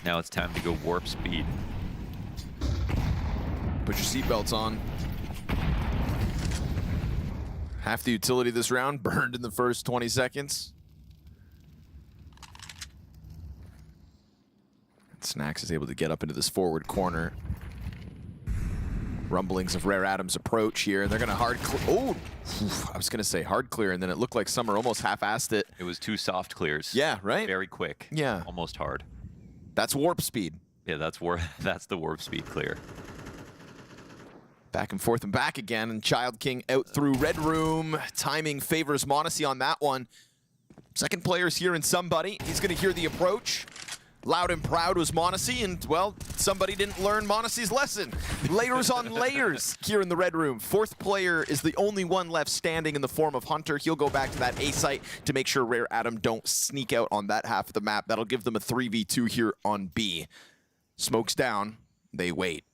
Now it's time to go warp speed. Put your seatbelts on. Half the utility this round burned in the first 20 seconds. Snacks is able to get up into this forward corner. Rumblings of Rare Atom's approach here. They're going to hard clear. Oh, I was going to say hard clear, and then it looked like Summer almost half-assed it. It was 2 soft clears. Yeah, right? Very quick. Yeah. Almost hard. That's warp speed. Yeah, that's the warp speed clear. Back and forth and back again, and Child King out through Red Room. Timing favors monolazy on that one. Second player's here in somebody. He's going to hear the approach. Loud and proud was monolazy, and, well, somebody didn't learn monolazy's lesson. Layers on layers here in the Red Room. Fourth player is the only one left standing in the form of Hunter. He'll go back to that A site to make sure Rare Atom don't sneak out on that half of the map. That'll give them a 3v2 here on B. Smoke's down. They wait.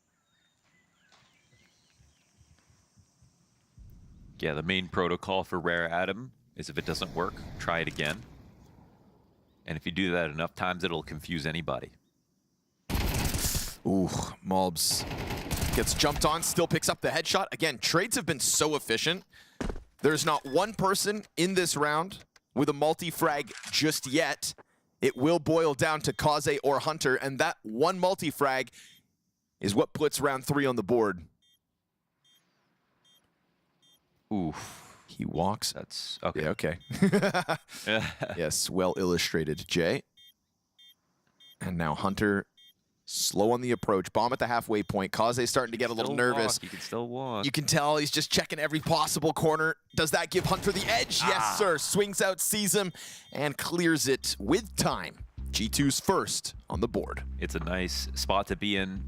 Yeah, the main protocol for Rare Atom is if it doesn't work, try it again. And if you do that enough times, it'll confuse anybody. Ooh, Mobs gets jumped on, still picks up the headshot. Again, trades have been so efficient. There's not one person in this round with a multi-frag just yet. It will boil down to Kaze or Hunter, and that one multi-frag is what puts round 3 on the board. Oof. He walks. That's okay. Yeah, okay. Yes, well illustrated, Jay. And now Hunter, slow on the approach. Bomb at the halfway point. Kaze starting to get a little nervous. He can still walk. You can tell he's just checking every possible corner. Does that give Hunter the edge? Yes, sir. Swings out, sees him, and clears it with time. G2's first on the board. It's a nice spot to be in.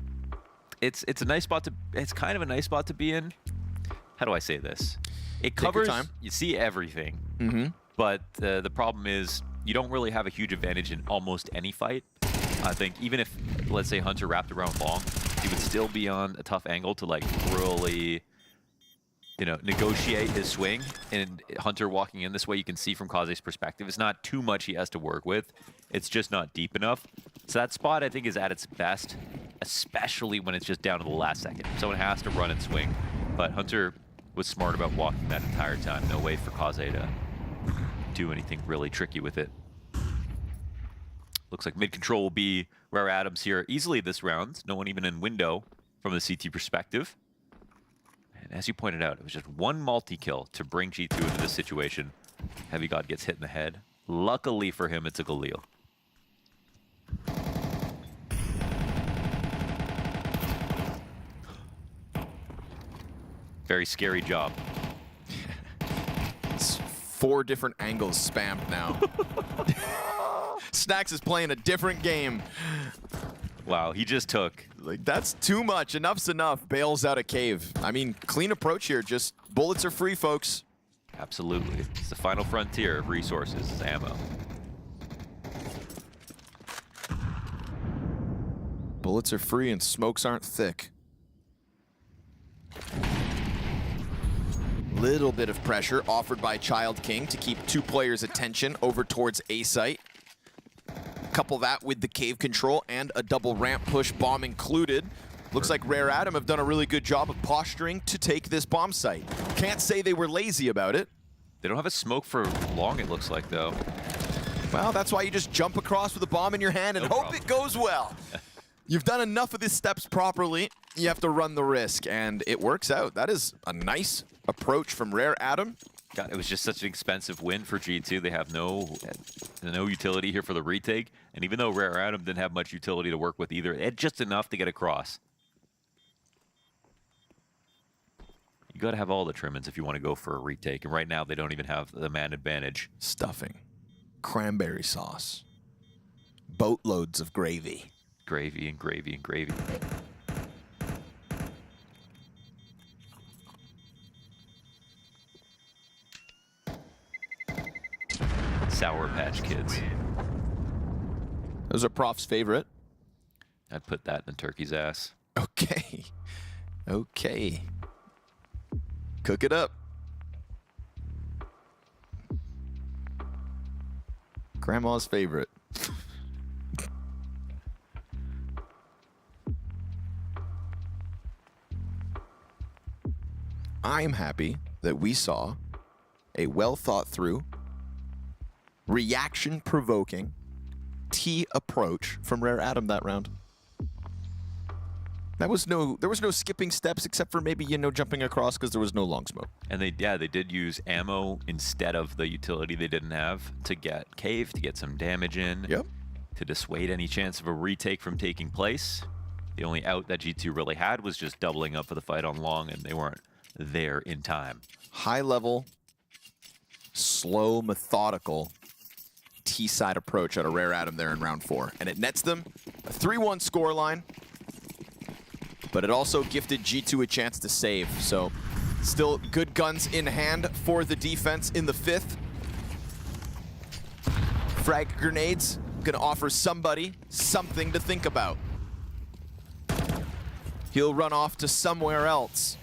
It's a nice spot to. It's kind of a nice spot to be in. How do I say this? It covers, you see everything, but the problem is you don't really have a huge advantage in almost any fight. I think even if, let's say, Hunter wrapped around long, he would still be on a tough angle to like really, negotiate his swing. And Hunter walking in this way, you can see from Kaze's perspective, it's not too much he has to work with. It's just not deep enough. So that spot, I think, is at its best, especially when it's just down to the last second. Someone has to run and swing, but Hunter was smart about walking that entire time. No way for Kaze to do anything really tricky with it. Looks like mid-control will be Rare Atoms here easily this round. No one even in window from the CT perspective. And as you pointed out, it was just one multi-kill to bring G2 into this situation. Heavy God gets hit in the head. Luckily for him, it's a Galil. Very scary job. It's 4 different angles spammed now. Snacks is playing a different game. Wow, he just took. Like, that's too much. Enough's enough. Bails out a cave. I mean, clean approach here. Just bullets are free, folks. Absolutely. It's the final frontier of resources, is ammo. Bullets are free and smokes aren't thick. Little bit of pressure offered by Child King to keep 2 players' attention over towards A site. Couple that with the cave control and a double ramp push, bomb included. Looks like Rare Atom have done a really good job of posturing to take this bomb site. Can't say they were lazy about it. They don't have a smoke for long, it looks like, though. Well, that's why you just jump across with a bomb in your hand and hope it goes well. You've done enough of these steps properly, you have to run the risk, and it works out. That is a nice approach from Rare Adam. God, it was just such an expensive win for G2. They have no utility here for the retake, and even though Rare Adam didn't have much utility to work with either, it had just enough to get across. You got to have all the trimmings if you want to go for a retake, and right now they don't even have the man advantage. Stuffing, cranberry sauce, boatloads of gravy. Gravy and gravy and gravy. Sour Patch Kids. Those are Prof's favorite. I'd put that in the turkey's ass. Okay. Okay. Cook it up. Grandma's favorite. I'm happy that we saw a well thought through, reaction-provoking T approach from Rare Adam that round. There was no skipping steps except for maybe, you know, jumping across because there was no long smoke. And they did use ammo instead of the utility they didn't have to get cave, to get some damage in. Yep. To dissuade any chance of a retake from taking place. The only out that G2 really had was just doubling up for the fight on long, and they weren't there in time. High level, slow, methodical T-side approach out of Rare Adam there in round 4. And it nets them a 3-1 scoreline, but it also gifted G2 a chance to save. So still good guns in hand for the defense in the 5th. Frag grenades gonna offer somebody something to think about. He'll run off to somewhere else.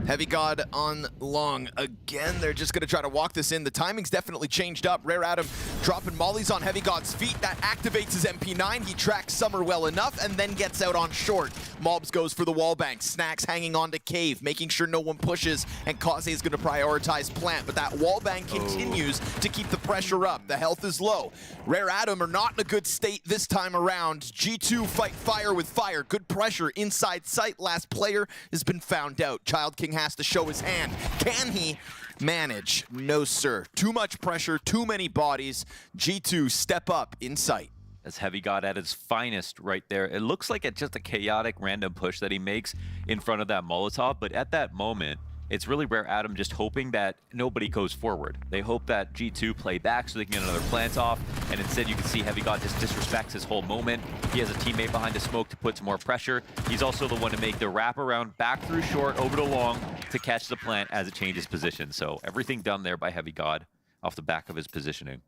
Heavy God on long again. They're just going to try to walk this in. The timing's definitely changed up. Rare Adam dropping mollies on Heavy God's feet. That activates his MP9. He tracks Summer well enough and then gets out on short. Mobs goes for the wall bank. Snacks hanging on to Cave, making sure no one pushes, and Kaze is going to prioritize plant. But that wall bank continues to keep the pressure up. The health is low. Rare Adam are not in a good state this time around. G2 fight fire with fire. Good pressure inside sight. Last player has been found out. Child King has to show his hand. Can he manage? No, sir. Too much pressure, too many bodies. G2 step up in sight. As Heavy God at his finest right there. It looks like it's just a chaotic random push that he makes in front of that Molotov, but at that moment, it's really Rare Adam just hoping that nobody goes forward. They hope that G2 play back so they can get another plant off, and instead you can see Heavy God just disrespects his whole moment. He has a teammate behind the smoke to put some more pressure. He's also the one to make the wraparound back through short, over to long, to catch the plant as it changes position. So everything done there by Heavy God off the back of his positioning.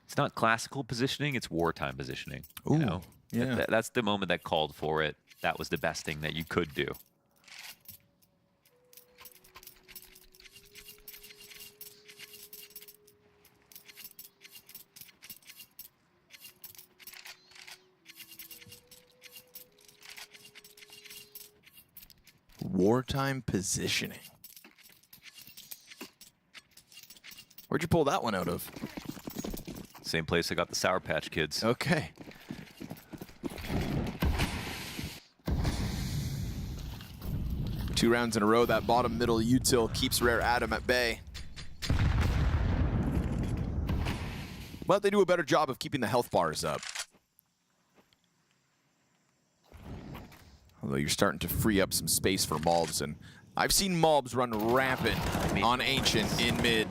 It's not classical positioning, it's wartime positioning. Ooh, you know? yeah. That's the moment that called for it. That was the best thing that you could do. Wartime positioning. Where'd you pull that one out of? Same place I got the Sour Patch Kids. Okay. Two rounds in a row, that bottom middle util keeps Rare Adam at bay. But they do a better job of keeping the health bars up. Although you're starting to free up some space for mobs, and I've seen mobs run rampant on Ancient in mid.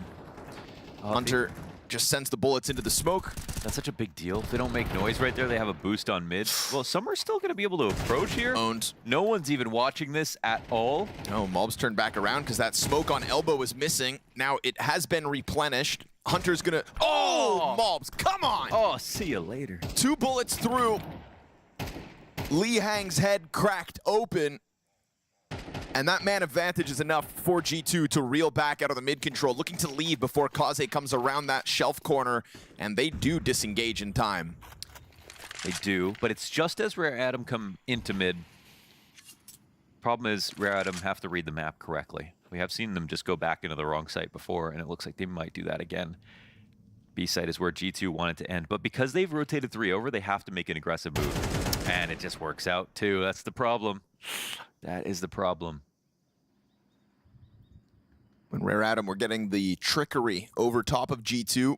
Hunter just sends the bullets into the smoke. That's such a big deal. If they don't make noise right there, they have a boost on mid. Well, some are still going to be able to approach here. Owned. No one's even watching this at all. No, mobs turn back around because that smoke on elbow is missing. Now it has been replenished. Hunter's gonna, mobs, come on! Oh, see you later. 2 bullets through. Lee Hang's head cracked open. And that man advantage is enough for G2 to reel back out of the mid control, looking to leave before Kaze comes around that shelf corner, and they do disengage in time. They do, but it's just as Rare Adam come into mid. Problem is, Rare Atom have to read the map correctly. We have seen them just go back into the wrong site before, and it looks like they might do that again. B site is where G2 wanted to end, but because they've rotated 3 over, they have to make an aggressive move, and it just works out too. That's the problem. That is the problem. When Rare Atom were getting the trickery over top of G2,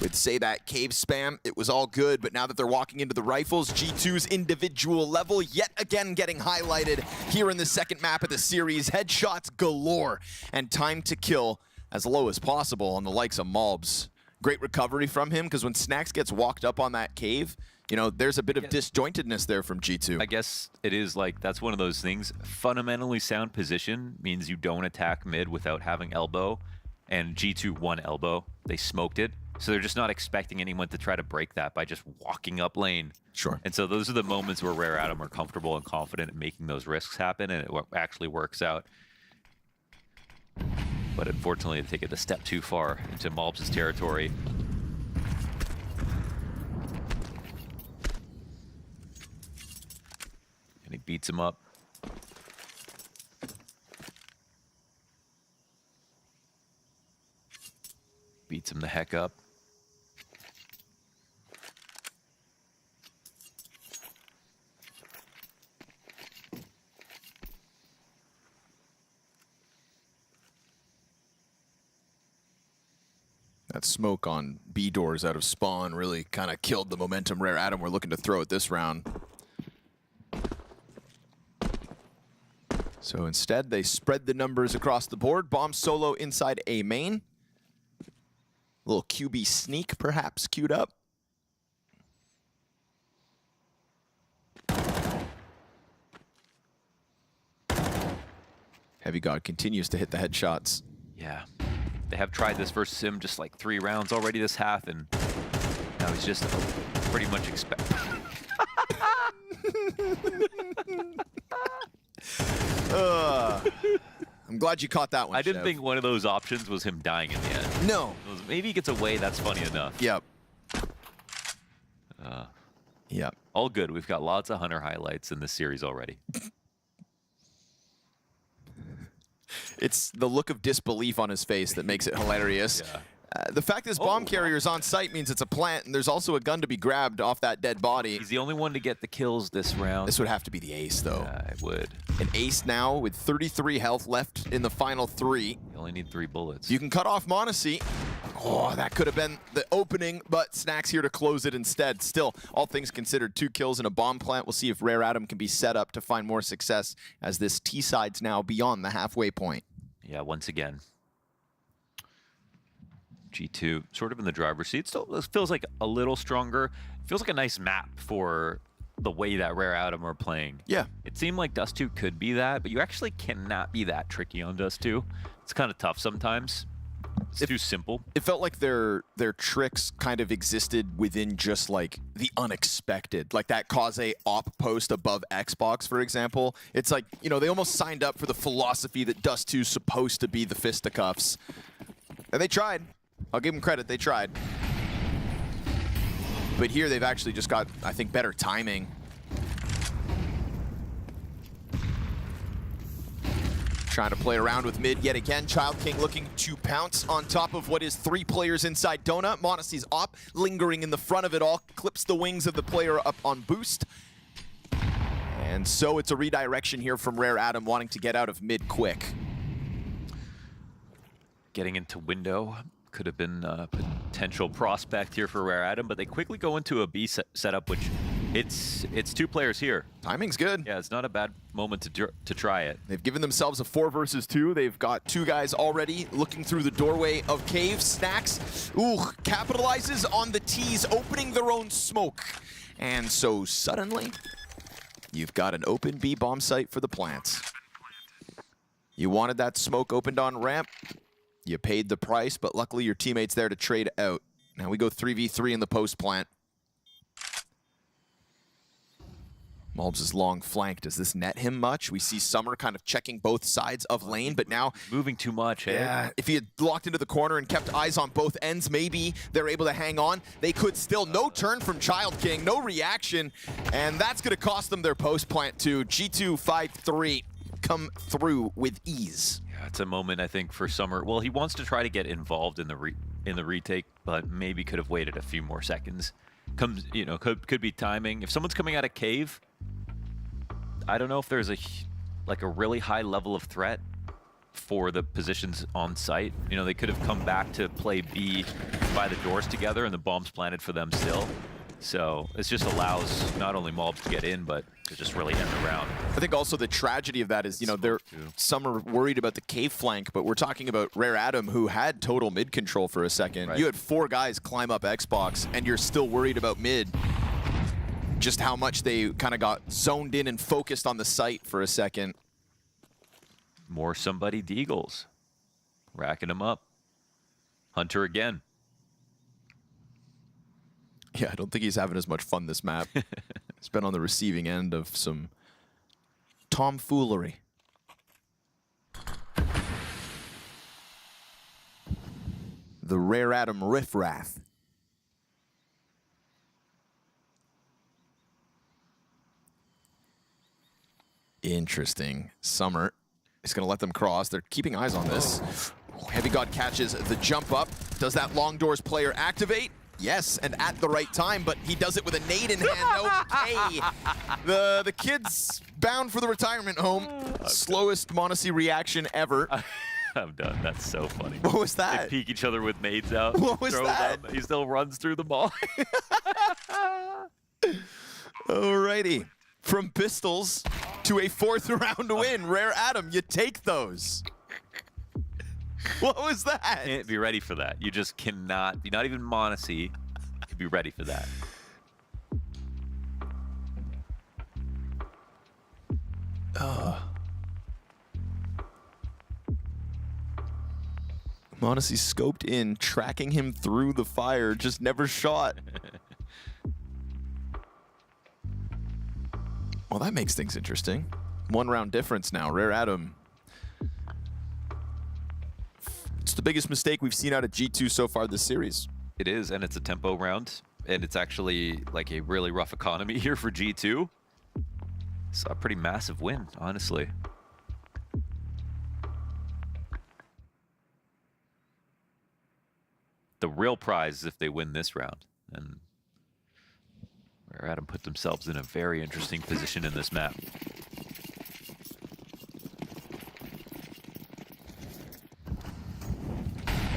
with, say, that cave spam, it was all good, but now that they're walking into the rifles, G2's individual level yet again getting highlighted here in the second map of the series. Headshots galore, and time to kill as low as possible on the likes of MongolZ. Great recovery from him, because when Snax gets walked up on that cave, you know, there's a bit of disjointedness there from G2. I guess it is like, that's one of those things. Fundamentally sound position means you don't attack mid without having elbow, and G2 won elbow. They smoked it. So they're just not expecting anyone to try to break that by just walking up lane. Sure. And so those are the moments where Rare Atom are comfortable and confident in making those risks happen, and it actually works out. But unfortunately, they take it a step too far into MongolZ's territory. And he beats him up. Beats him the heck up. That smoke on B doors out of spawn really kind of killed the momentum Rare Atom were looking to throw at this round. So instead, they spread the numbers across the board. Bomb solo inside A main. Little QB sneak, perhaps, queued up. Heavy God continues to hit the headshots. Yeah. They have tried this versus him just like 3 rounds already this half, and now he's just pretty much expecting. I'm glad you caught that one, I didn't Chev. think one of those options was him dying in the end. No. Maybe he gets away, that's funny enough. Yep. Yep. All good. We've got lots of Hunter highlights in this series already. It's the look of disbelief on his face that makes it hilarious. Yeah. The fact this bomb carrier is on site means it's a plant, and there's also a gun to be grabbed off that dead body. He's the only one to get the kills this round. This would have to be the ace, though. Yeah, it would. An ace now with 33 health left in the final 3. You only need 3 bullets. You can cut off montage. Oh, that could have been the opening, but Snax here to close it instead. Still, all things considered, 2 kills in a bomb plant. We'll see if Rare Atom can be set up to find more success as this T-side's now beyond the halfway point. Yeah, once again. G2 sort of in the driver's seat. Still feels like a little stronger. Feels like a nice map for the way that Rare Atom are playing. Yeah. It seemed like Dust 2 could be that, but you actually cannot be that tricky on Dust 2. It's kind of tough sometimes. It's too simple. It felt like their tricks kind of existed within just like the unexpected, like that Kaze op post above Xbox, for example. It's like, you know, they almost signed up for the philosophy that Dust 2's supposed to be the fisticuffs. And they tried. I'll give them credit, they tried. But here they've actually just got, I think, better timing. Trying to play around with mid yet again. Child King looking to pounce on top of what is 3 players inside Donut. montage's op lingering in the front of it all. Clips the wings of the player up on boost. And so it's a redirection here from Rare Atom wanting to get out of mid quick. Getting into window could have been a potential prospect here for Rare Atom, but they quickly go into a B setup, which it's 2 players here. Timing's good. Yeah, it's not a bad moment to try it. They've given themselves a 4 versus 2. They've got 2 guys already looking through the doorway of cave. Snax, capitalizes on the T's, opening their own smoke. And so suddenly, you've got an open B bomb site for the plants. You wanted that smoke opened on ramp. You paid the price, but luckily your teammate's there to trade out. Now we go 3v3 in the post plant. MongolZ long flank. Does this net him much? We see Summer kind of checking both sides of lane, but now moving too much. Yeah, if he had locked into the corner and kept eyes on both ends, maybe they're able to hang on. They could still. No turn from Child King, no reaction, and that's going to cost them their post plant too. G2 5-3 come through with ease. Yeah, it's a moment I think for Summer. Well, he wants to try to get involved in the retake, but maybe could have waited a few more seconds. Comes, you know, could be timing. If someone's coming out of cave, I don't know if there's a really high level of threat for the positions on site. You know, they could have come back to play B by the doors together and the bombs planted for them still. So it just allows not only MongolZ to get in, but to just really end the round. I think also the tragedy of that is, you know, some are worried about the cave flank, but we're talking about Rare Adam, who had total mid control for a second. Right. You had 4 guys climb up Xbox, and you're still worried about mid. Just how much they kind of got zoned in and focused on the site for a second. More somebody Deagles. Racking them up. Hunter again. Yeah, I don't think he's having as much fun this map. He's been on the receiving end of some tomfoolery. The Rare Adam riffraff. Interesting. Summer is going to let them cross. They're keeping eyes on this. Heavy God catches the jump up. Does that long doors player activate? Yes, and at the right time, but he does it with a nade in hand. Okay. The kid's bound for the retirement home. Slowest montage reaction ever. I'm done. That's so funny. What was that? They peek each other with nades out. What was that? Them. He still runs through the ball. Alrighty. From pistols to a 4th round win. Rare Adam, you take those. What was that? Can't be ready for that. You just cannot. You're not even montage. To be ready for that. Montage scoped in, tracking him through the fire, just never shot. Well, that makes things interesting. 1 round difference now. Rare Adam. It's the biggest mistake we've seen out of G2 so far this series. It is, and it's a tempo round, and it's actually like a really rough economy here for G2. It's a pretty massive win, honestly. The real prize is if they win this round, and Rare Adam put themselves in a very interesting position in this map.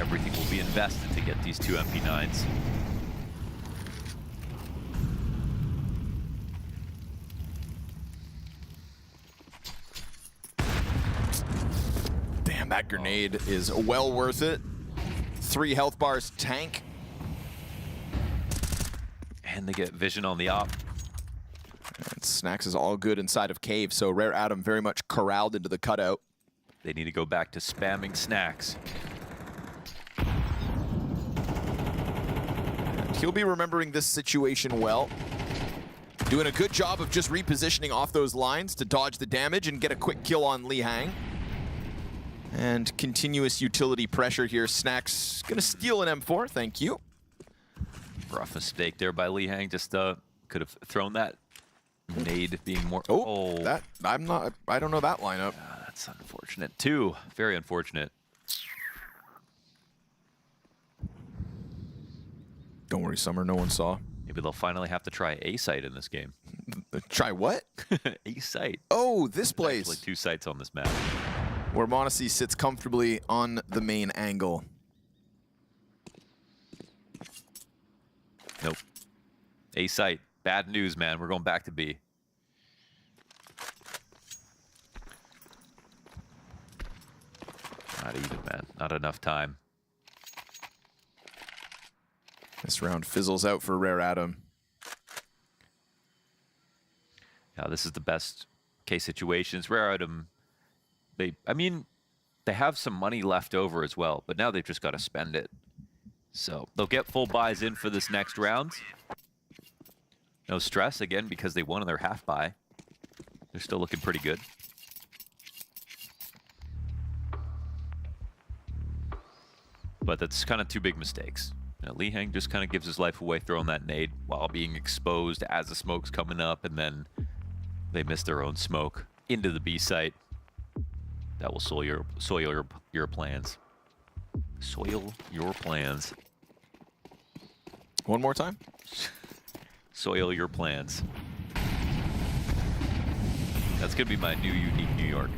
Everything will be invested to get these 2 MP9s. Damn, that grenade is well worth it. 3 health bars tank. And they get vision on the op. And Snacks is all good inside of cave, so Rare Adam very much corralled into the cutout. They need to go back to spamming Snacks. He'll be remembering this situation well. Doing a good job of just repositioning off those lines to dodge the damage and get a quick kill on Li Hang. And continuous utility pressure here. Snacks gonna steal an M4, thank you. Rough mistake there by Li Hang. Just could have thrown that nade being more. That I don't know that lineup. That's unfortunate too. Very unfortunate. Don't worry, Summer, no one saw. Maybe they'll finally have to try A site in this game. Try what? A site. Oh, this place. Actually 2 sites on this map. Where montage sits comfortably on the main angle. Nope. A site. Bad news, man. We're going back to B. Not even, man. Not enough time. This round fizzles out for Rare Adam. Yeah, this is the best case situations. Rare Adam, they have some money left over as well, but now they've just got to spend it. So they'll get full buys in for this next round. No stress again because they won in their half buy. They're still looking pretty good. But that's kind of two big mistakes. Lee Hang just kind of gives his life away throwing that nade while being exposed as the smoke's coming up, and then they miss their own smoke into the B site. That will soil your plans. Soil your plans. One more time. Soil your plans. That's gonna be my new unique New York.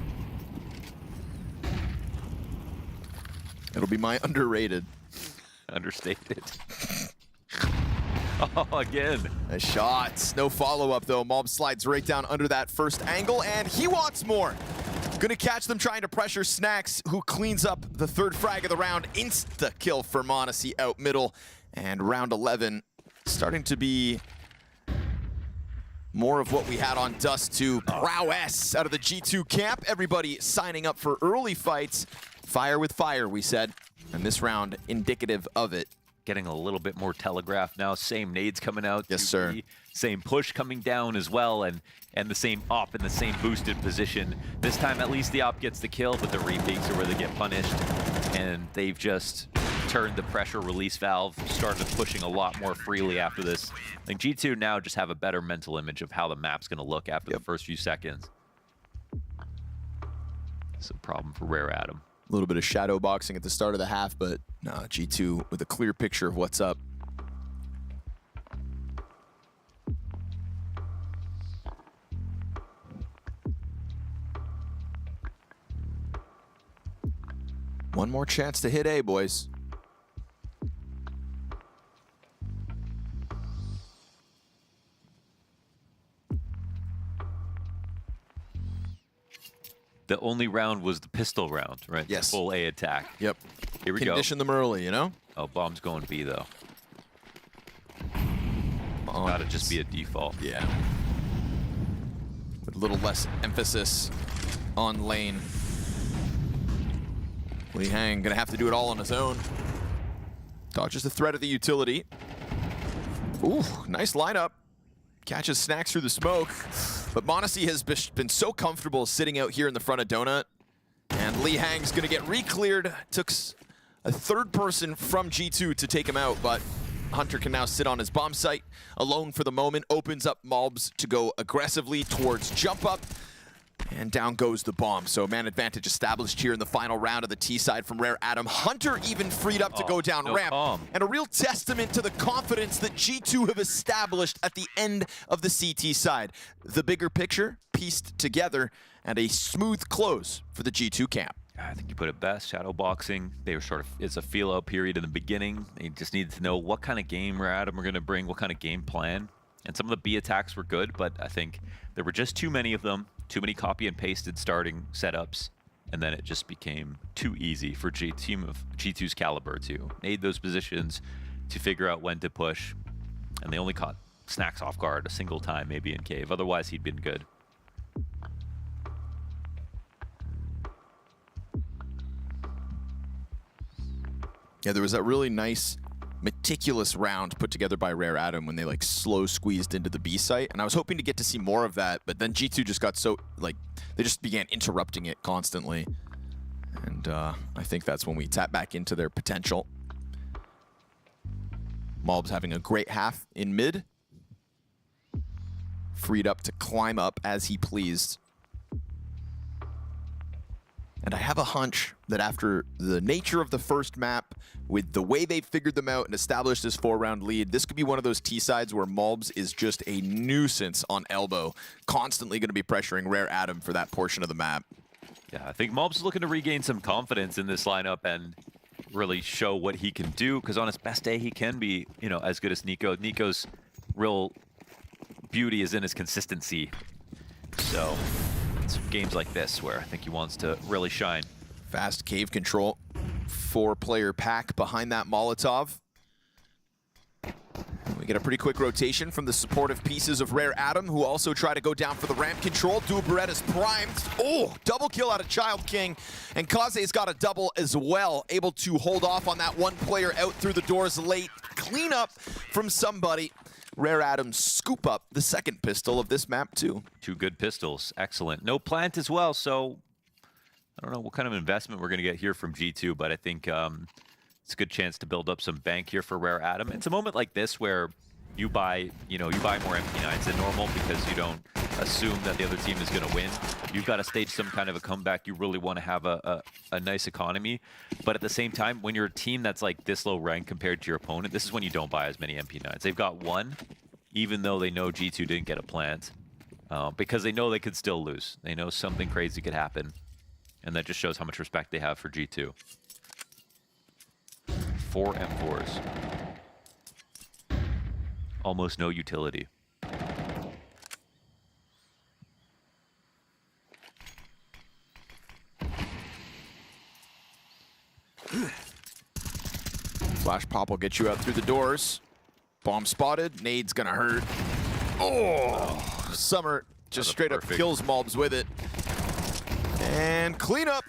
It'll be my underrated. Understated. Oh, again. A shot. No follow-up, though. Mob slides right down under that first angle, and he wants more. Gonna catch them trying to pressure Snacks, who cleans up the third frag of the round. Insta-kill for m0NESY out middle. And round 11 starting to be more of what we had on Dust 2. Prowess out of the G2 camp. Everybody signing up for early fights. Fire with fire, we said. And this round, indicative of it. Getting a little bit more telegraph now. Same nades coming out. Yes, sir. Same push coming down as well, and the same op in the same boosted position. This time, at least the op gets the kill, but the retakes are where they get punished. And they've just turned the pressure release valve, started pushing a lot more freely after this. I think G2 now just have a better mental image of how the map's going to look after the first few seconds. It's a problem for Rare Adam. A little bit of shadow boxing at the start of the half, but no, G2 with a clear picture of what's up. One more chance to hit A, boys. The only round was the pistol round, right? Yes. The full A attack. Yep. Here we go. Condition them early, you know? Oh, bomb's going B, though. Gotta just be a default. Yeah. With a little less emphasis on lane. Lee Hang gonna have to do it all on his own. Dodges the threat of the utility. Ooh, nice lineup. Catches Snacks through the smoke. But m0NESY has been so comfortable sitting out here in the front of Donut. And Lee Hang's gonna get re-cleared. Took a third person from G2 to take him out, but Hunter can now sit on his bomb site alone for the moment. Opens up mobs to go aggressively towards jump up. And down goes the bomb. So man advantage established here in the final round of the T side from Rare Adam. Hunter even freed up to go down ramp. And a real testament to the confidence that G2 have established at the end of the CT side. The bigger picture pieced together and a smooth close for the G2 camp. I think you put it best. Shadow boxing. They were sort of, it's a feel out period in the beginning. They just needed to know what kind of game Rare Adam are going to bring, what kind of game plan. And some of the B attacks were good, but I think there were just too many of them. Too many copy and pasted starting setups, and then it just became too easy for team of G2's caliber to nade those positions, to figure out when to push, and they only caught Snacks off guard a single time, maybe in cave. Otherwise, he'd been good. Yeah, there was that really nice, meticulous round put together by Rare Adam when they like slow squeezed into the B site, and I was hoping to get to see more of that, but then G2 just got so like they just began interrupting it constantly, and I think that's when we tap back into their potential. Mob's having a great half in mid, freed up to climb up as he pleased. And I have a hunch that after the nature of the first map, with the way they figured them out and established this 4-round lead, this could be one of those T-sides where MongolZ is just a nuisance on elbow, constantly going to be pressuring Rare Adam for that portion of the map. Yeah, I think MongolZ is looking to regain some confidence in this lineup and really show what he can do, because on his best day, he can be, you know, as good as Nico. Nico's real beauty is in his consistency. So it's games like this where I think he wants to really shine. Fast cave control. 4-player pack behind that Molotov. We get a pretty quick rotation from the supportive pieces of Rare Adam, who also try to go down for the ramp control. Dual Beretta's primed. Oh, double kill out of Child King. And Kaze's got a double as well, able to hold off on that one player out through the doors late. Clean up from somebody. Rare Atoms scoop up the second pistol of this map too. 2 good pistols. Excellent. No plant as well, so I don't know what kind of investment we're going to get here from G2, but I think it's a good chance to build up some bank here for Rare Atom. It's a moment like this where you buy more MP9s than normal because you don't assume that the other team is going to win. You've got to stage some kind of a comeback. You really want to have a nice economy. But at the same time, when you're a team that's like this low rank compared to your opponent, this is when you don't buy as many MP9s. They've got 1, even though they know G2 didn't get a plant, because they know they could still lose. They know something crazy could happen. And that just shows how much respect they have for G2. 4 M4s. Almost no utility. Flash pop will get you out through the doors. Bomb spotted. Nade's gonna hurt. Oh! Summer just straight up kills mobs with it. And clean up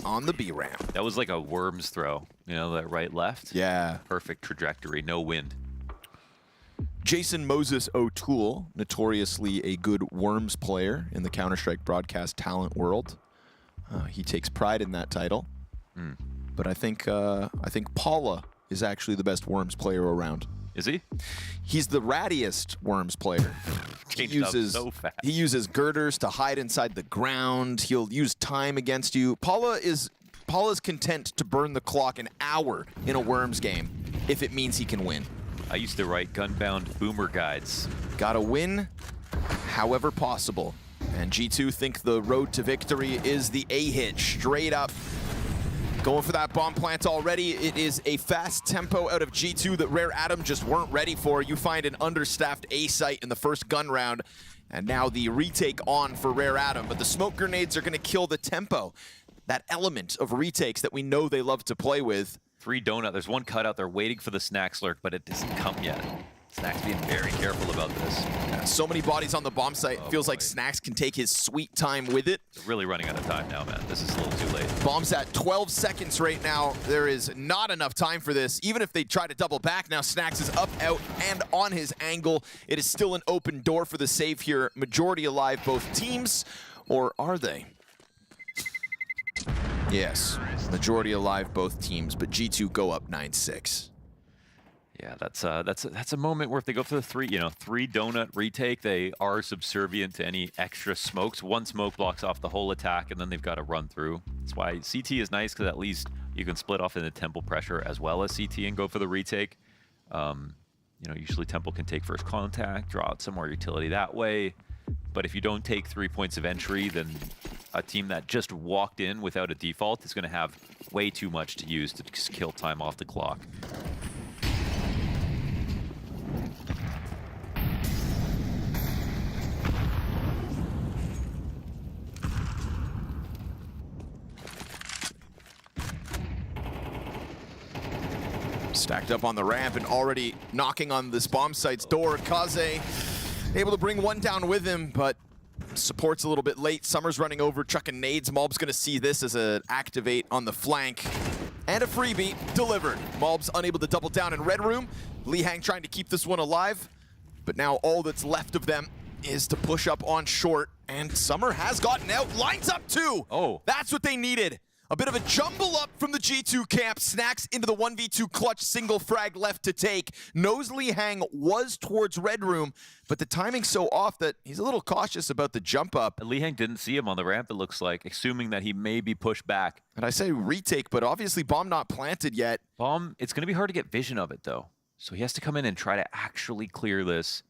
on the B ramp. That was like a worm's throw. You know, that right left? Yeah. Perfect trajectory, no wind. Jason Moses O'Toole, notoriously a good Worms player in the Counter-Strike broadcast talent world. He takes pride in that title. But I think Paula is actually the best Worms player around. Is he? He's the rattiest Worms player. He uses girders to hide inside the ground. He'll use time against you. Paula's content to burn the clock an hour in a Worms game if it means he can win. I used to write gunbound boomer guides. Gotta win however possible. And G2 think the road to victory is the A-hit, straight up. Going for that bomb plant already. It is a fast tempo out of G2 that Rare Atom just weren't ready for. You find an understaffed A site in the first gun round. And now the retake on for Rare Atom. But the smoke grenades are going to kill the tempo. That element of retakes that we know they love to play with. 3 donut. There's 1 cutout. They're waiting for the Snacks lurk, but it doesn't come yet. Snacks being very careful about this. Yeah, so many bodies on the bomb site. Feels like Snacks can take his sweet time with it. They're really running out of time now, man. This is a little too late. Bomb's at 12 seconds right now. There is not enough time for this. Even if they try to double back, now Snacks is up, out, and on his angle. It is still an open door for the save here. Majority alive, both teams, or are they? Yes, majority alive, both teams, but G2 go up 9-6. Yeah, that's a moment where if they go for the 3 donut retake, they are subservient to any extra smokes. 1 smoke blocks off the whole attack, and then they've got to run through. That's why CT is nice, because at least you can split off in the temple pressure as well as CT and go for the retake. Usually temple can take first contact, draw out some more utility that way. But if you don't take 3 points of entry, then a team that just walked in without a default is going to have way too much to use to just kill time off the clock. Stacked up on the ramp and already knocking on this bomb site's door. Kaze able to bring 1 down with him, but support's a little bit late. Summer's running over, chucking nades. Mob's gonna see this as an activate on the flank. And a freebie delivered. Mob's unable to double down in Red Room. Lihang trying to keep this one alive, but now all that's left of them is to push up on short, and Summer has gotten out. Lines up 2. Oh. That's what they needed. A bit of a jumble up from the G2 camp. Snacks into the 1v2 clutch, single frag left to take. Knows Lihang was towards Red Room, but the timing's so off that he's a little cautious about the jump up. Lihang didn't see him on the ramp, it looks like, assuming that he may be pushed back. And I say retake, but obviously bomb not planted yet. Bomb, it's going to be hard to get vision of it, though. So he has to come in and try to actually clear this.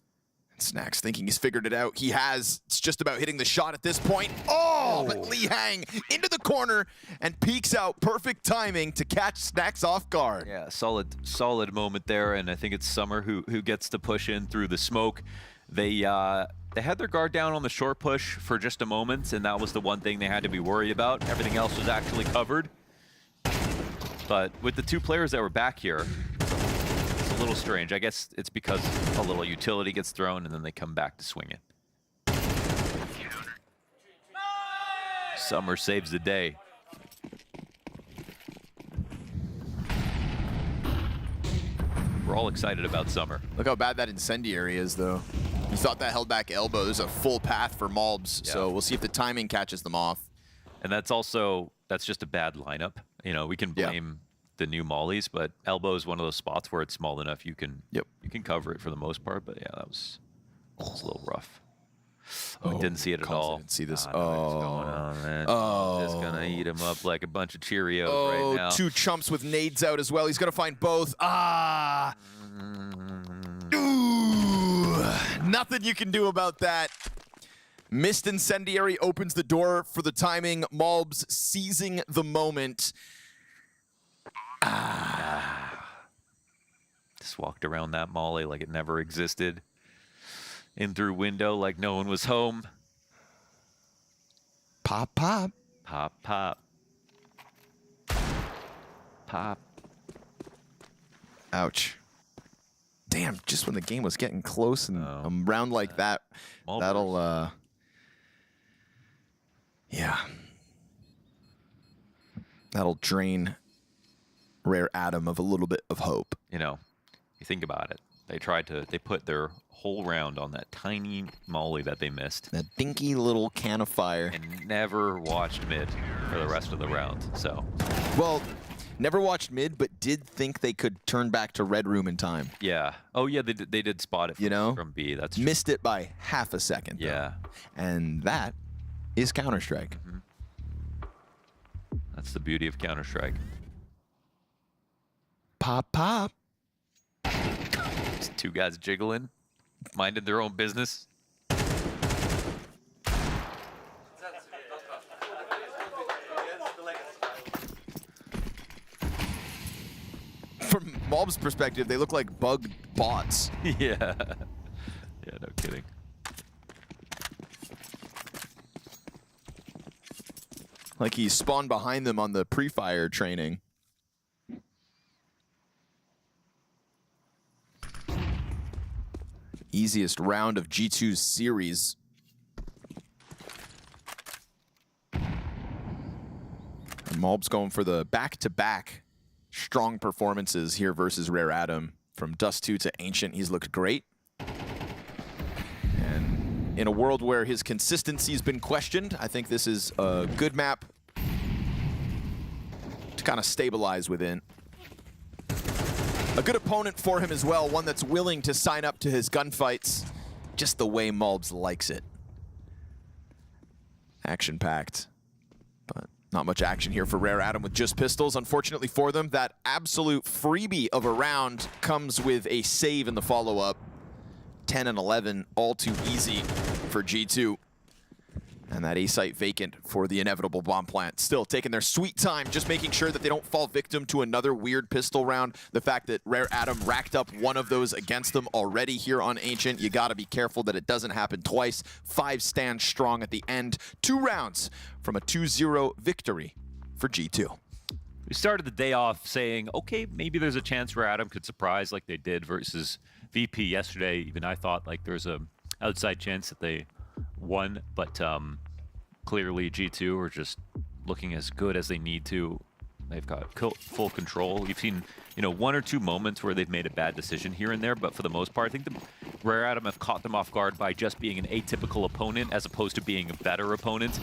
Snacks thinking he's figured it out. He has. It's just about hitting the shot at this point. Oh, but Lihang into the corner and peeks out. Perfect timing to catch Snacks off guard. Yeah, solid moment there, and I think it's Summer who gets to push in through the smoke. They had their guard down on the short push for just a moment, and that was the one thing they had to be worried about. Everything else was actually covered. But with the 2 players that were back here, a little strange. I guess it's because a little utility gets thrown and then they come back to swing it. Summer saves the day. we're all excited about summer. Look how bad that incendiary is, though. You thought that held back elbow. There's a full path for MongolZ, so we'll see if the timing catches them off. And that's just a bad lineup. You know, we can blame the new mollies, but elbow is one of those spots where it's small enough you can cover it for the most part. But yeah, that was a little rough. Oh, didn't see it at all. Didn't see this. What's going on, man? Just gonna eat him up like a bunch of Cheerios right now. 2 chumps with nades out as well. He's gonna find both. Ooh, nothing you can do about that. Missed incendiary opens the door for the timing. MongolZ seizing the moment. Just walked around that molly like it never existed. In through window like no one was home. Pop, pop. Pop, pop. Pop. Ouch. Damn, just when the game was getting close and a round like that, that'll, yeah. That'll drain Rare Adam of a little bit of hope. You know, you think about it. They put their whole round on that tiny molly that they missed. That dinky little can of fire. And never watched mid for the rest of the round, so. Well, never watched mid, but did think they could turn back to Red Room in time. Yeah. Oh, yeah, they did spot it from B. That's true. Missed it by half a second, though. Yeah. And that is Counter-Strike. Mm-hmm. That's the beauty of Counter-Strike. Pop, pop. Just 2 guys jiggling, minding their own business. From MongolZ's perspective, they look like bugged bots. Yeah. Yeah, no kidding. Like he spawned behind them on the pre-fire training. Easiest round of G2's series. And MongolZ's going for the back-to-back strong performances here versus Rare Adam. From Dust 2 to Ancient, he's looked great. And in a world where his consistency's been questioned, I think this is a good map to kind of stabilize within. A good opponent for him as well, one that's willing to sign up to his gunfights just the way MongolZ likes it. Action-packed, but not much action here for Rare Adam with just pistols. Unfortunately for them, that absolute freebie of a round comes with a save in the follow-up. 10 and 11, all too easy for G2. And that A site vacant for the inevitable bomb plant. Still taking their sweet time, just making sure that they don't fall victim to another weird pistol round. The fact that Rare Adam racked up one of those against them already here on Ancient, you gotta be careful that it doesn't happen twice. 5 stands strong at the end. 2 rounds from a 2-0 victory for G2. We started the day off saying, okay, maybe there's a chance Rare Adam could surprise like they did versus VP yesterday. Even I thought like there's a outside chance that they won, but clearly G2 are just looking as good as they need to. They've got full control. We've seen, you know, 1 or 2 moments where they've made a bad decision here and there, but for the most part, I think the Rare Adam have caught them off guard by just being an atypical opponent as opposed to being a better opponent.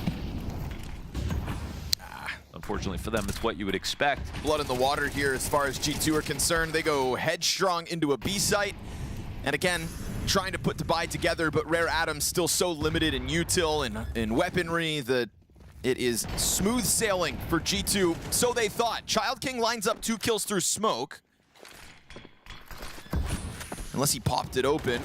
Unfortunately for them, it's what you would expect. Blood in the water here as far as G2 are concerned. They go headstrong into a B site. And again, trying to put the buy together, but Rare Adam's still so limited in util and in weaponry that it is smooth sailing for G2. So they thought. Child King lines up 2 kills through smoke. Unless he popped it open.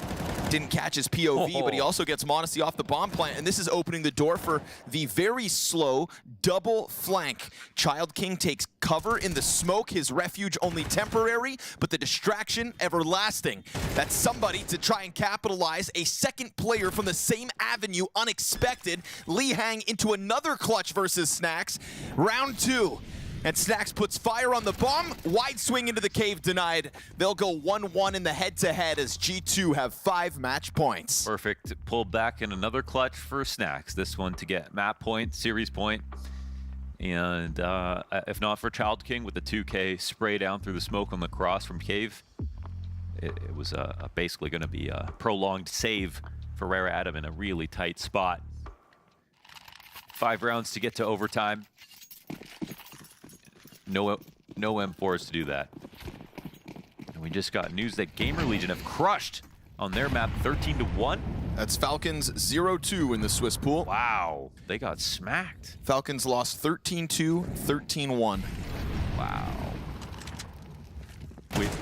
Didn't catch his POV, but he also gets Modesty off the bomb plant, and this is opening the door for the very slow double flank. Child King takes cover in the smoke, his refuge only temporary, but the distraction everlasting. That's somebody to try and capitalize. A second player from the same avenue, unexpected. Lee Hang into another clutch versus Snacks. Round 2. And Snacks puts fire on the bomb. Wide swing into the cave denied. They'll go 1-1 in the head-to-head as G2 have 5 match points. Perfect. Pulled back in another clutch for Snacks. This one to get map point, series point. And if not for Child King with the 2K spray down through the smoke on the cross from cave, it was basically going to be a prolonged save for Rare Adam in a really tight spot. 5 rounds to get to overtime. No M4s to do that. And we just got news that GamerLegion have crushed on their map 13-1. That's Falcons 0-2 in the Swiss pool. Wow, they got smacked. Falcons lost 13-2, 13-1. Wow.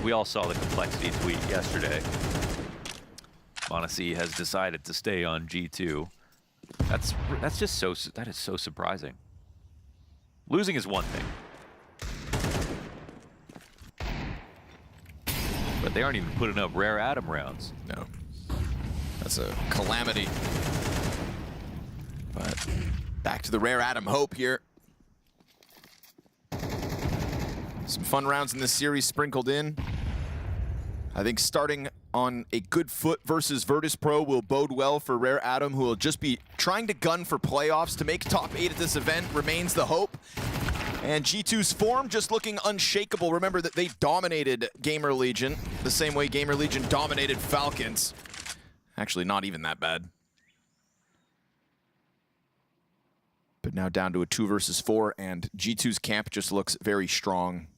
We all saw the complexity tweet yesterday. MongolZ has decided to stay on G2. That is so surprising. Losing is one thing. But they aren't even putting up Rare Adam rounds. No. That's a calamity. But back to the Rare Adam hope here. Some fun rounds in this series sprinkled in. I think starting on a good foot versus Virtus.pro will bode well for Rare Adam, who will just be trying to gun for playoffs. To make top 8 at this event remains the hope. And G2's form just looking unshakable. Remember that they dominated GamerLegion the same way GamerLegion dominated Falcons. Actually, not even that bad. But now down to a 2 versus 4, and G2's camp just looks very strong.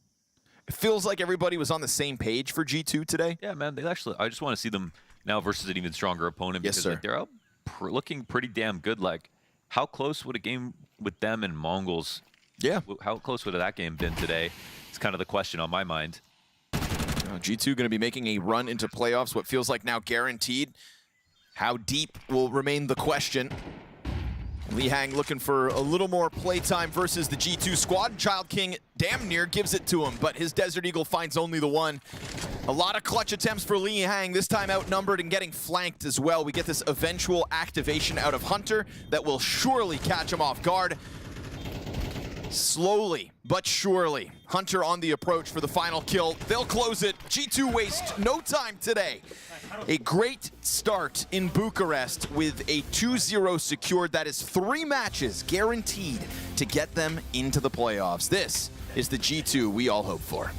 It feels like everybody was on the same page for G2 today. Yeah, man. I just want to see them now versus an even stronger opponent. Yes, because sir. like, they're out looking pretty damn good. Like, how close would a game with them and Mongols? Yeah. How close would that game been today? It's kind of the question on my mind. G2 going to be making a run into playoffs, what feels like now guaranteed. How deep will remain the question. Li Hang looking for a little more playtime versus the G2 squad. Child King damn near gives it to him, but his Desert Eagle finds only the one. A lot of clutch attempts for Li Hang, this time outnumbered and getting flanked as well. We get this eventual activation out of Hunter that will surely catch him off guard. Slowly, but surely, Hunter on the approach for the final kill. They'll close it. G2 waste no time today. A great start in Bucharest with a 2-0 secured. That is 3 matches guaranteed to get them into the playoffs. This is the G2 we all hope for.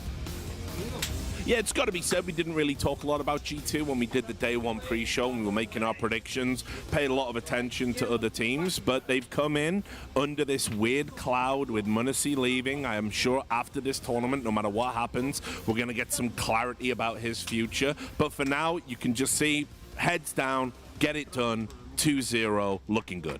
Yeah, it's got to be said, we didn't really talk a lot about G2 when we did the day 1 pre-show and we were making our predictions, paid a lot of attention to other teams, but they've come in under this weird cloud with MongolZ leaving. I am sure after this tournament, no matter what happens, we're going to get some clarity about his future. But for now, you can just see heads down, get it done, 2-0, looking good.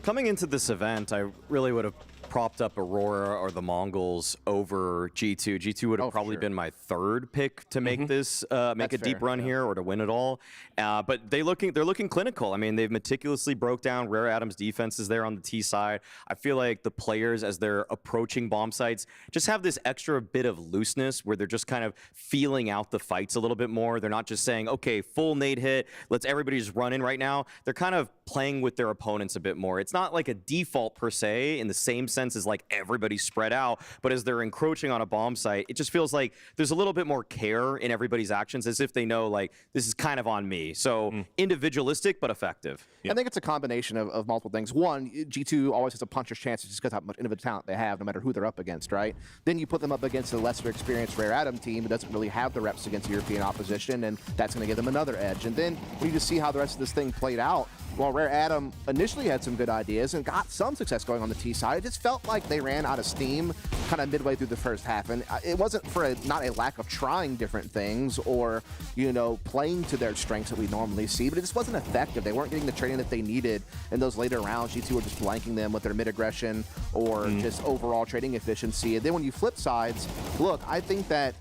Coming into this event, I really would have propped up Aurora or the Mongols over G2. G2 would have probably been my 3rd pick to make this, make a deep run here or to win it all. But they're looking clinical. I mean, they've meticulously broke down Rare Adam's defenses there on the T side. I feel like the players, as they're approaching bomb sites, just have this extra bit of looseness where they're just kind of feeling out the fights a little bit more. They're not just saying, okay, full nade hit, let's everybody just run in right now. They're kind of playing with their opponents a bit more. It's not like a default per se in the same sense as like everybody's spread out, but as they're encroaching on a bomb site, it just feels like there's a little bit more care in everybody's actions, as if they know like this is kind of on me. So individualistic but effective. I think it's a combination of multiple things. One, G2 always has a puncher's chance just because of how much individual talent they have, no matter who they're up against, right? Then you put them up against a lesser experienced Rare Adam team that doesn't really have the reps against European opposition, and that's going to give them another edge. And then when you just see how the rest of this thing played out, while Rare Adam initially had some good ideas and got some success going on the T side, it just felt like they ran out of steam kind of midway through the first half. And it wasn't for not a lack of trying different things or, you know, playing to their strengths that we normally see, but it just wasn't effective. They weren't getting the training that they needed in those later rounds. G2 were just blanking them with their mid-aggression or just overall trading efficiency. And then when you flip sides, look, I think that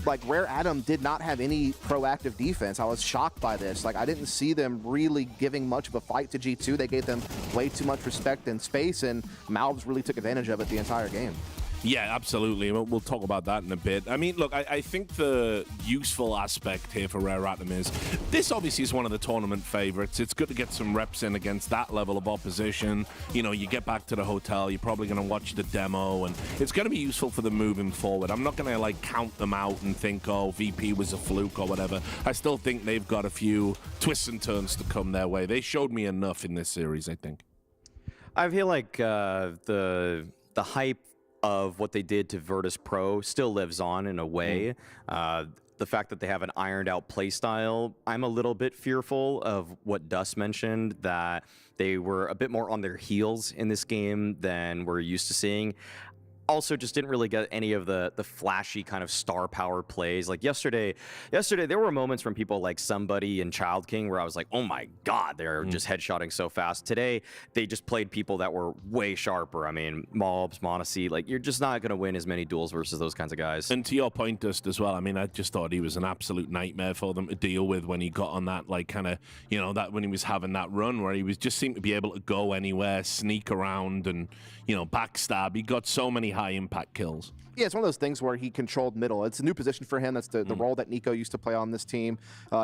like Rare Adam did not have any proactive defense. I was shocked by this. Like, I didn't see them really giving much of a fight to G2. They gave them way too much respect and space, and MongolZ really took advantage of it the entire game. Yeah, absolutely. We'll talk about that in a bit. I mean, look, I think the useful aspect here for Rare Adam is this obviously is one of the tournament favorites. It's good to get some reps in against that level of opposition. You know, you get back to the hotel, you're probably going to watch the demo, and it's going to be useful for them moving forward. I'm not going to, like, count them out and think, oh, VP was a fluke or whatever. I still think they've got a few twists and turns to come their way. They showed me enough in this series, I think. I feel like the hype of what they did to Virtus.pro still lives on in a way. the fact that they have an ironed out play style, I'm a little bit fearful of what Dust mentioned, that they were a bit more on their heels in this game than we're used to seeing. Also, just didn't really get any of the flashy kind of star power plays. Like yesterday there were moments from people like Somebody and Child King where I was like, oh my god, they're just headshotting so fast. Today they just played people that were way sharper. I mean, Mobs, montage, like you're just not going to win as many duels versus those kinds of guys. And to your point, Dust, as well, I mean, I just thought he was an absolute nightmare for them to deal with when he got on that, like, kind of, you know, that when he was having that run where he was just seemed to be able to go anywhere, sneak around, and, you know, backstab. He got so many high impact kills. Yeah, it's one of those things where he controlled middle. It's a new position for him. That's the role that Nico used to play on this team.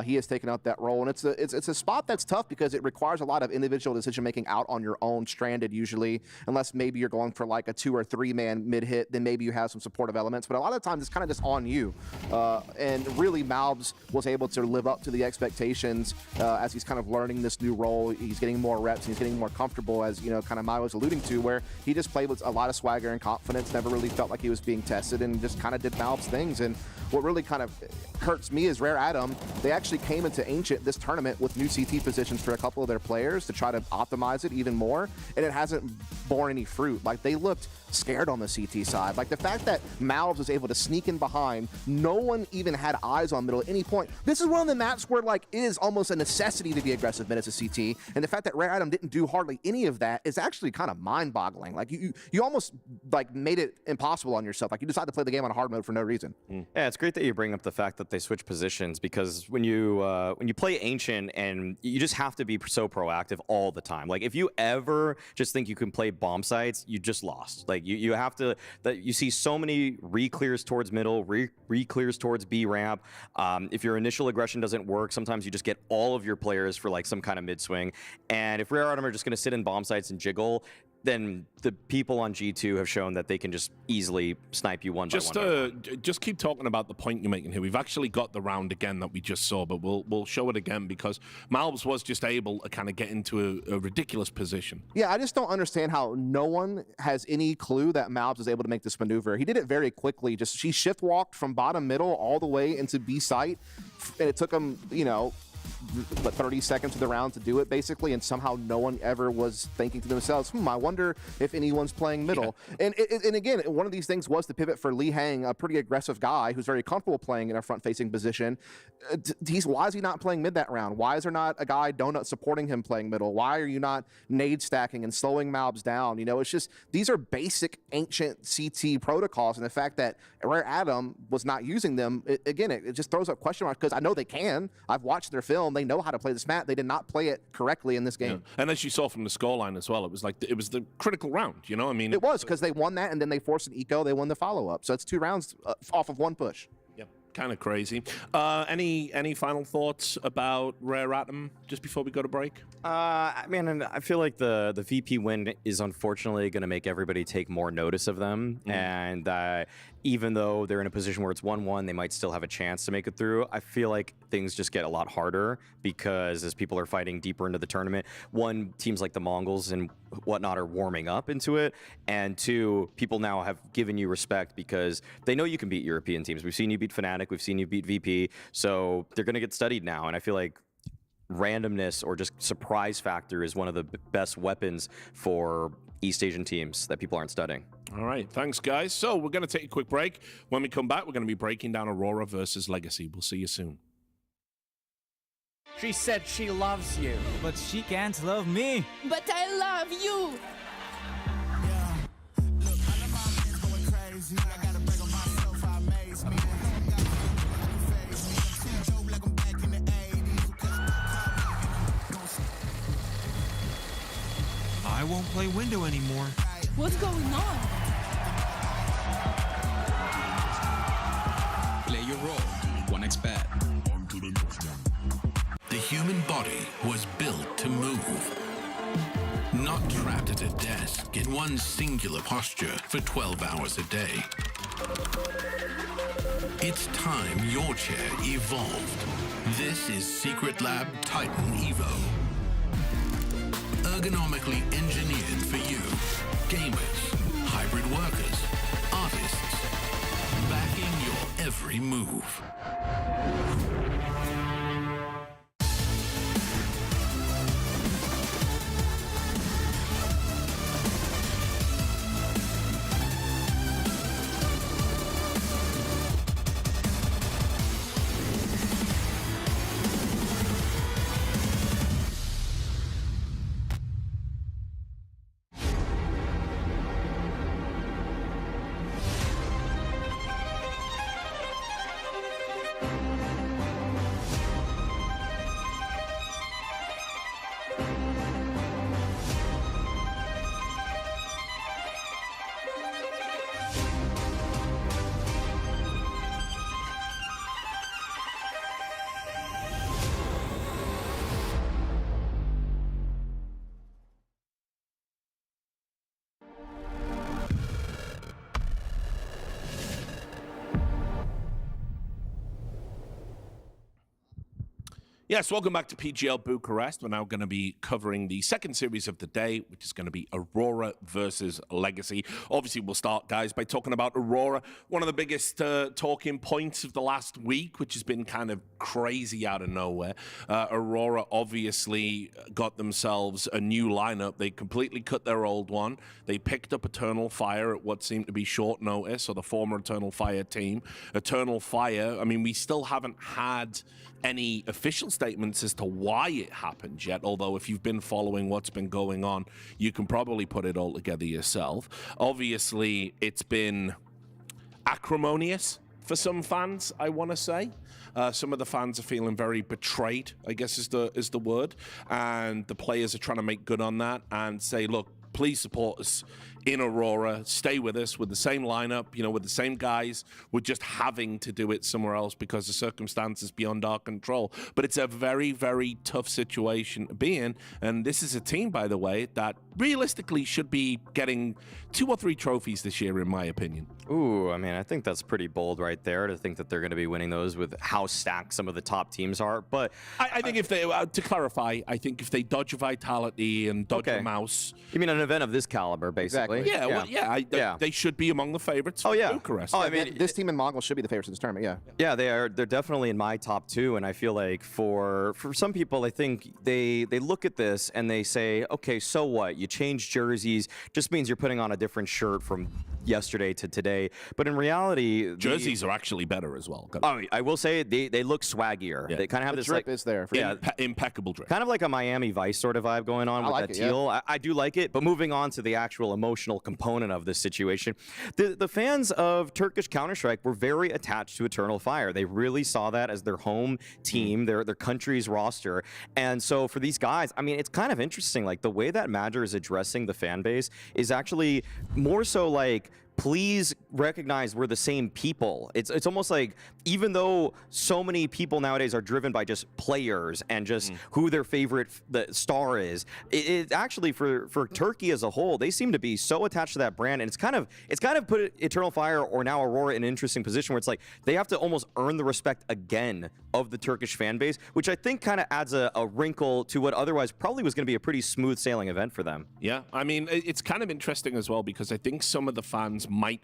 He has taken up that role, and it's a spot that's tough because it requires a lot of individual decision making out on your own, stranded usually, unless maybe you're going for like a 2 or 3 man mid hit. Then maybe you have some supportive elements, but a lot of times it's kind of just on you. And really, MongolZ was able to live up to the expectations as he's kind of learning this new role. He's getting more reps. And he's getting more comfortable, as you know, kind of Milo was alluding to, where he just played with a lot of swagger and confidence. Never really felt like he was being tested, and just kind of did MongolZ things. And what really kind of hurts me is Rare Atom. They actually came into Ancient this tournament with new CT positions for a couple of their players to try to optimize it even more, and it hasn't borne any fruit. Like, they looked scared on the CT side. Like, the fact that MongolZ was able to sneak in behind, no one even had eyes on middle at any point. This is one of the maps where, like, it is almost a necessity to be aggressive mid as a CT, and the fact that Rare Atom didn't do hardly any of that is actually kind of mind-boggling. Like, you almost, like, made it impossible on yourself. Like, you decided to play the game on hard mode for no reason. Yeah, it's great that you bring up the fact that they switch positions, because when you play Ancient, and you just have to be so proactive all the time. Like, if you ever just think you can play bomb sites, you just lost. Like, you have to, you see so many re-clears towards middle, re-clears towards B ramp. If your initial aggression doesn't work, sometimes you just get all of your players for like some kind of mid swing. And if Rare Atom are just going to sit in bomb sites and jiggle, then the people on G2 have shown that they can just easily snipe you one by one. Just keep talking about the point you're making here. We've actually got the round again that we just saw, but we'll show it again, because MongolZ was just able to kind of get into a ridiculous position. Yeah, I just don't understand how no one has any clue that MongolZ was able to make this maneuver. He did it very quickly. She shift walked from bottom middle all the way into B site, and it took him, you know, 30 seconds of the round to do it, basically, and somehow no one ever was thinking to themselves, I wonder if anyone's playing middle. Yeah. And again, one of these things was the pivot for Lee Hang, a pretty aggressive guy who's very comfortable playing in a front-facing position. Why is he not playing mid that round? Why is there not a guy Donut supporting him playing middle? Why are you not nade stacking and slowing MongolZ down? You know, it's just, these are basic Ancient CT protocols, and the fact that Rare Atom was not using them, it just throws up question marks, because I know they can. I've watched their film. They know how to play this map. They did not play it correctly in this game. Yeah. And as you saw from the scoreline as well, it was like it was the critical round, you know? I mean, it was, because they won that, and then they forced an eco. They won the follow-up. So it's 2 rounds off of 1 push. Yep, kind of crazy. Any final thoughts about Rare Atom just before we go to break? Man, I feel like the VP win is unfortunately going to make everybody take more notice of them, and even though they're in a position where it's 1-1, they might still have a chance to make it through. I feel like things just get a lot harder, because as people are fighting deeper into the tournament, 1, teams like the MongolZ and whatnot are warming up into it, and 2, people now have given you respect because they know you can beat European teams. We've seen you beat Fnatic, we've seen you beat VP, so they're going to get studied now, and I feel like randomness or just surprise factor is one of the best weapons for East Asian teams that people aren't studying. All right, thanks, guys. So we're going to take a quick break. When we come back, we're going to be breaking down Aurora versus Legacy. We'll see you soon. She said she loves you, but she can't love me. But I love you. I won't play window anymore. What's going on? Play your role. 1xBet. The human body was built to move. Not trapped at a desk in one singular posture for 12 hours a day. It's time your chair evolved. This is Secret Lab Titan Evo. Ergonomically engineered for you, gamers, hybrid workers, artists, backing your every move. Yes, welcome back to PGL Bucharest. We're now going to be covering the second series of the day, which is going to be Aurora versus Legacy. Obviously, we'll start, guys, by talking about Aurora. One of the biggest talking points of the last week, which has been kind of crazy out of nowhere. Aurora obviously got themselves a new lineup. They completely cut their old one. They picked up Eternal Fire at what seemed to be short notice, or the former Eternal Fire team. Eternal Fire, I mean, we still haven't had any official statements as to why it happened yet, although if you've been following what's been going on, you can probably put it all together yourself. Obviously, it's been acrimonious for some fans, I want to say. Some of the fans are feeling very betrayed, I guess is the word, and the players are trying to make good on that and say, look, please support us in Aurora, stay with us with the same lineup, you know, with the same guys. We're just having to do it somewhere else because the circumstances beyond our control. But it's a very, very tough situation to be in. And this is a team, by the way, that realistically should be getting 2 or 3 trophies this year, in my opinion. Ooh, I mean, I think that's pretty bold right there to think that they're going to be winning those with how stacked some of the top teams are. But I think if they, to clarify, I think if they dodge a Vitality and dodge a Mouse. You mean an event of this caliber, basically? Yeah, well, they should be among the favorites for Bucharest. Oh, I mean, this team in Mongol should be the favorites in this tournament, yeah. Yeah, they are. They're definitely in my top 2, and I feel like for some people, I think they look at this and they say, okay, so what? You change jerseys, just means you're putting on a different shirt from yesterday to today. But in reality, jerseys are actually better as well. Oh, I will say they look swaggier. Yeah. They kind of have the this drip like is there. Impeccable drip. Kind of like a Miami Vice sort of vibe going on with like that it, teal. yeah. I do like it. But moving on to the actual emotional component of this situation, the fans of Turkish Counter-Strike were very attached to Eternal Fire. They really saw that as their home team, their country's roster. And so for these guys, I mean, it's kind of interesting. Like the way that Madger is addressing the fan base is actually more so like, please recognize we're the same people. It's almost like, even though so many people nowadays are driven by just players and just who their favorite star is, it actually for Turkey as a whole, they seem to be so attached to that brand, and it's kind of put Eternal Fire or now Aurora in an interesting position where it's like they have to almost earn the respect again of the Turkish fan base, which I think kind of adds a wrinkle to what otherwise probably was going to be a pretty smooth sailing event for them. Yeah, I mean, it's kind of interesting as well because I think some of the fans might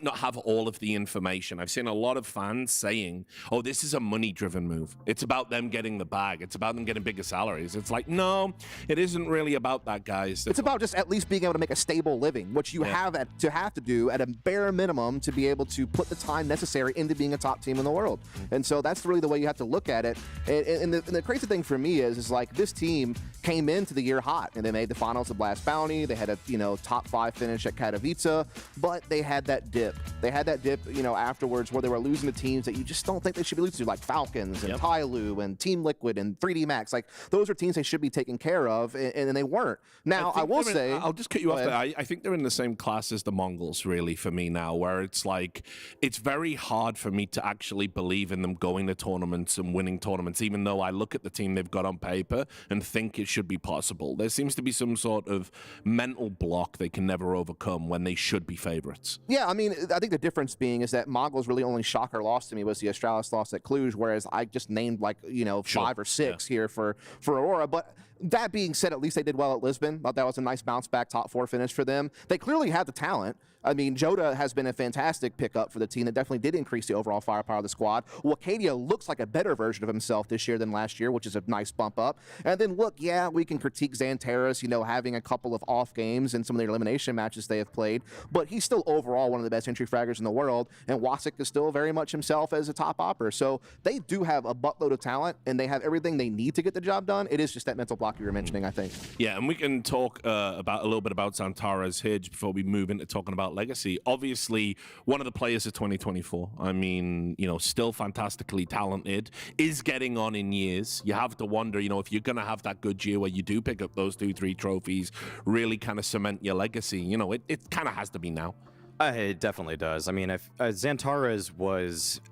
not have all of the information. I've seen a lot of fans saying, oh, this is a money-driven move. It's about them getting the bag. It's about them getting bigger salaries. It's like, no, it isn't really about that, guys. It's about just at least being able to make a stable living, which you have to do at a bare minimum to be able to put the time necessary into being a top team in the world. And so that's really the way you have to look at it. And the crazy thing for me is like this team came into the year hot, and they made the finals of Blast Bounty. They had a top 5 finish at Katowice, but they had that dip. They had that dip, afterwards where they were losing to teams that you just don't think they should be losing to, like Falcons and Tyloo and Team Liquid and 3D Max. Like those are teams they should be taking care of, and they weren't. Now I will say, I'll just cut you off there. I think they're in the same class as the Mongols, really, for me now, where it's like it's very hard for me to actually believe in them going to tournaments and winning tournaments, even though I look at the team they've got on paper and think it should be possible. There seems to be some sort of mental block they can never overcome when they should be favorites. Yeah, I mean, I think the difference being is that Mongols really only shocker loss to me was the Astralis loss at Cluj, whereas I just named 5 or 6 here for Aurora. But That being said, at least they did well at Lisbon. Thought that was a nice bounce back top 4 finish for them. They clearly have the talent. I mean, Joda has been a fantastic pickup for the team that definitely did increase the overall firepower of the squad. Wakadia looks like a better version of himself this year than last year, which is a nice bump up. And then look, yeah, we can critique Xantares, you know, having a couple of off games in some of the elimination matches they have played, but he's still overall one of the best entry fraggers in the world, and Wasik is still very much himself as a top opper. So they do have a buttload of talent, and they have everything they need to get the job done. It is just that mental block you were mentioning, I think. Yeah, and we can talk about a little bit about Xantares here before we move into talking about Legacy. Obviously, one of the players of 2024. I mean, you know, still fantastically talented, is getting on in years. You have to wonder, you know, if you're going to have that good year where you do pick up those 2-3 trophies, really kind of cement your legacy, you know, it kind of has to be now. It definitely does. I mean, if Xantares was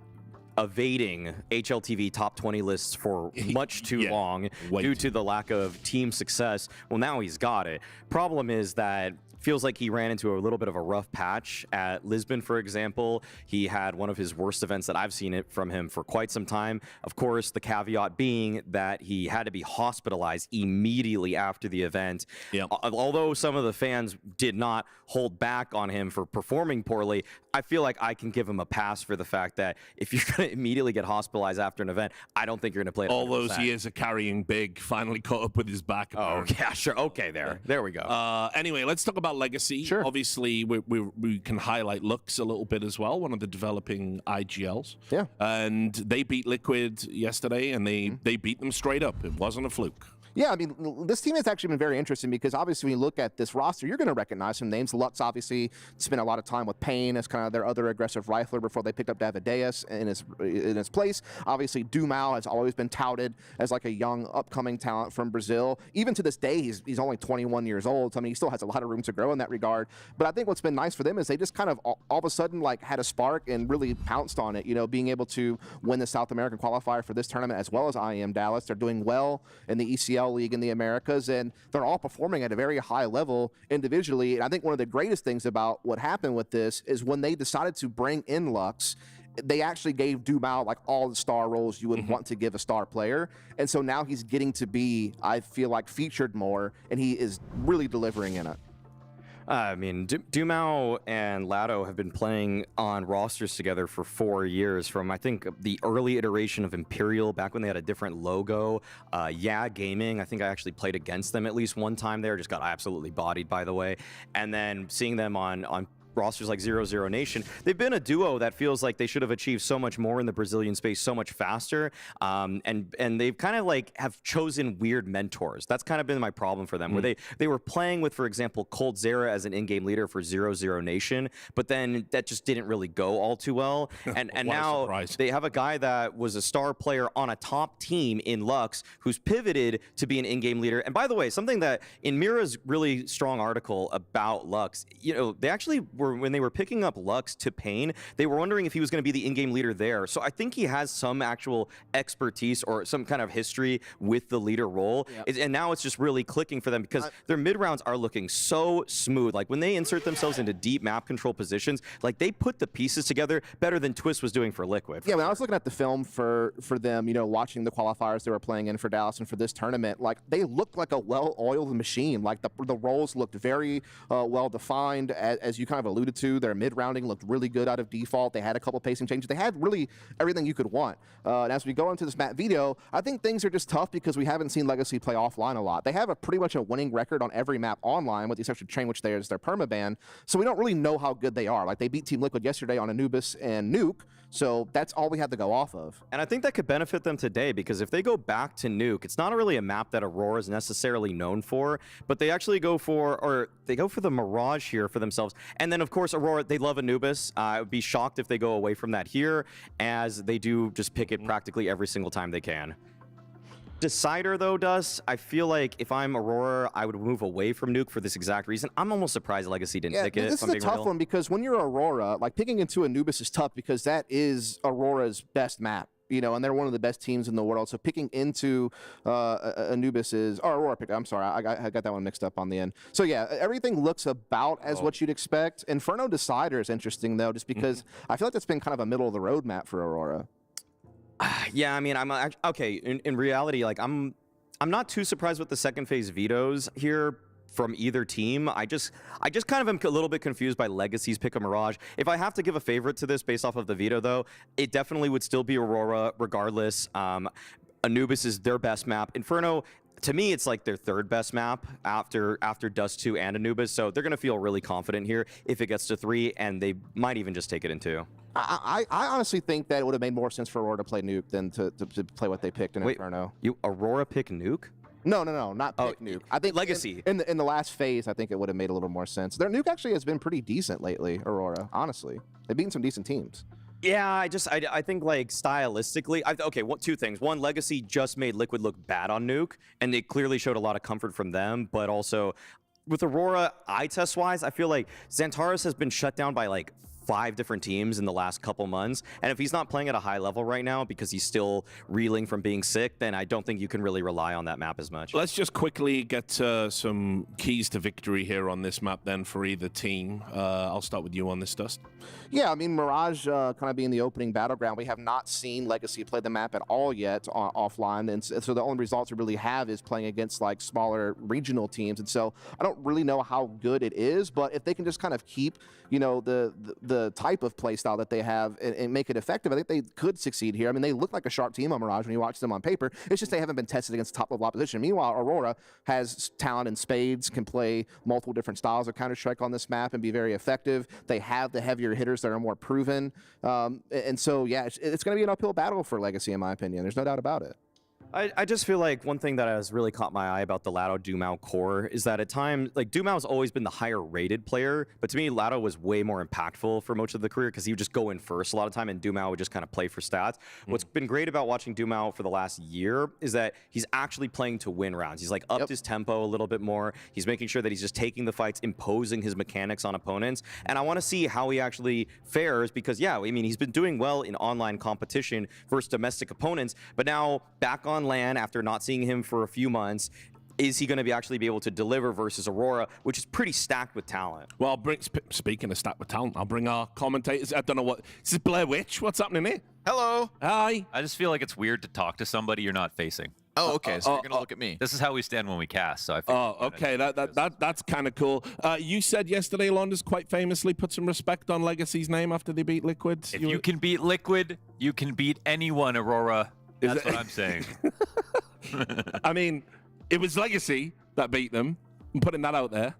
evading HLTV top 20 lists for much too long due to the lack of team success, well, now he's got it. Problem is that feels like he ran into a little bit of a rough patch at Lisbon, for example. He had one of his worst events that I've seen it from him for quite some time. Of course, the caveat being that he had to be hospitalized immediately after the event. Although some of the fans did not hold back on him for performing poorly, I feel like I can give him a pass for the fact that if you're going to immediately get hospitalized after an event, I don't think you're going to play it 100%. All those years of carrying big finally caught up with his back. Oh, yeah, sure. Okay, there we go. Anyway, let's talk about Legacy. Sure. Obviously, we can highlight Lux a little bit as well, one of the developing IGLs. Yeah. And they beat Liquid yesterday, and they beat them straight up. It wasn't a fluke. Yeah, I mean, this team has actually been very interesting because obviously when you look at this roster, you're going to recognize some names. Lux obviously spent a lot of time with Pain as kind of their other aggressive rifler before they picked up Davideus in his place. Obviously, Dumao has always been touted as like a young, upcoming talent from Brazil. Even to this day, he's only 21 years old. So, I mean, he still has a lot of room to grow in that regard. But I think what's been nice for them is they just kind of all of a sudden like had a spark and really pounced on it, you know, being able to win the South American qualifier for this tournament as well as IEM Dallas. They're doing well in the ECL League in the Americas, and they're all performing at a very high level individually. And I think one of the greatest things about what happened with this is when they decided to bring in Lux, they actually gave Dumao like all the star roles you would want to give a star player. And so now he's getting to be, I feel like, featured more, and he is really delivering in it. I mean, Dumao and Lado have been playing on rosters together for 4 years, from I think the early iteration of Imperial, back when they had a different logo. Yeah, Gaming, I think I actually played against them at least one time there, just got absolutely bodied, by the way. And then seeing them on rosters like 00 Nation, they've been a duo that feels like they should have achieved so much more in the Brazilian space so much faster, and they've kind of like have chosen weird mentors. That's kind of been my problem for them, where they were playing with, for example, Cold Zera as an in-game leader for 00 Nation, but then that just didn't really go all too well, and now they have a guy that was a star player on a top team in Lux who's pivoted to be an in-game leader. And by the way, something that in Mira's really strong article about Lux, you know, they actually were, when they were picking up Lux to Pain, they were wondering if he was going to be the in-game leader there. So I think he has some actual expertise or some kind of history with the leader role. And now it's just really clicking for them because their mid-rounds are looking so smooth. Like when they insert themselves into deep map control positions, like they put the pieces together better than Twist was doing for Liquid. Yeah, when I was looking at the film for them, you know, watching the qualifiers they were playing in for Dallas and for this tournament, like they looked like a well-oiled machine. Like the roles looked very well-defined, as you kind of alluded to. Their mid-rounding looked really good out of default. They had a couple pacing changes. They had really everything you could want. And as we go into this map video, I think things are just tough because we haven't seen Legacy play offline a lot. They have a pretty much a winning record on every map online, with the exception of Train, which is their permaban. So we don't really know how good they are. Like they beat Team Liquid yesterday on Anubis and Nuke. So that's all we have to go off of. And I think that could benefit them today, because if they go back to Nuke, it's not really a map that Aurora is necessarily known for, but they actually go for the Mirage here for themselves. And then, of course, Aurora, they love Anubis. I would be shocked if they go away from that here, as they do just pick it practically every single time they can. Decider, though, I feel like if I'm Aurora, I would move away from Nuke for this exact reason. I'm almost surprised Legacy didn't pick it. This is a tough one, because when you're Aurora, like picking into Anubis is tough because that is Aurora's best map. You know, and they're one of the best teams in the world. So picking into Anubis is, or Aurora pick. I'm sorry, I got that one mixed up on the end. So yeah, everything looks about as what you'd expect. Inferno Decider is interesting though, just because I feel like that's been kind of a middle of the road map for Aurora. Yeah, I mean, okay. In reality, like I'm not too surprised with the second phase vetoes here from either team. I just kind of am a little bit confused by Legacy's pick of Mirage. If I have to give a favorite to this based off of the veto, though, it definitely would still be Aurora regardless. Anubis is their best map. Inferno, to me, it's like their third best map after Dust 2 and Anubis, so they're going to feel really confident here if it gets to 3, and they might even just take it in 2. I honestly think that it would have made more sense for Aurora to play Nuke than to play what they picked in Inferno. You Aurora pick Nuke? No, not pick Nuke. I think Legacy. In the last phase, I think it would have made a little more sense. Their Nuke actually has been pretty decent lately, Aurora, honestly. They've beaten some decent teams. Yeah, I think like stylistically, okay, two things. One, Legacy just made Liquid look bad on Nuke, and it clearly showed a lot of comfort from them, but also with Aurora, eye test wise, I feel like Xantares has been shut down by like 5 different teams in the last couple months, and if he's not playing at a high level right now because he's still reeling from being sick, then I don't think you can really rely on that map as much. Let's just quickly get some keys to victory here on this map then for either team. I'll start with you on this, Dust. Yeah, I mean, Mirage kind of being the opening battleground, we have not seen Legacy play the map at all yet offline, and so the only results we really have is playing against like smaller regional teams, and so I don't really know how good it is, but if they can just kind of keep, you know, the type of play style that they have and make it effective, I think they could succeed here. I mean, they look like a sharp team on Mirage when you watch them on paper. It's just they haven't been tested against top-level opposition. Meanwhile, Aurora has talent in spades, can play multiple different styles of Counter-Strike on this map and be very effective. They have the heavier hitters that are more proven. And so, yeah, it's going to be an uphill battle for Legacy, in my opinion. There's no doubt about it. I just feel like one thing that has really caught my eye about the Lado Dumao core is that at times, like, Dumao's always been the higher rated player, but to me, Lado was way more impactful for most of the career because he would just go in first a lot of time, and Dumao would just kind of play for stats. What's been great about watching Dumao for the last year is that he's actually playing to win rounds. He's like upped his tempo a little bit more. He's making sure that he's just taking the fights, imposing his mechanics on opponents, and I want to see how he actually fares because, yeah, I mean, he's been doing well in online competition versus domestic opponents, but now back on LAN after not seeing him for a few months, is he going to actually be able to deliver versus Aurora, which is pretty stacked with talent? Well, speaking of stacked with talent, I'll bring our commentators. I don't know what... This is Blair Witch. What's happening here? Hello. Hi. I just feel like it's weird to talk to somebody you're not facing. Oh, okay. So you're going to look at me. This is how we stand when we cast. So I feel okay. That's kind of cool. You said yesterday, Londis quite famously put some respect on Legacy's name after they beat Liquid. If you can beat Liquid, you can beat anyone, Aurora. That's what I'm saying. I mean, it was Legacy that beat them. I'm putting that out there.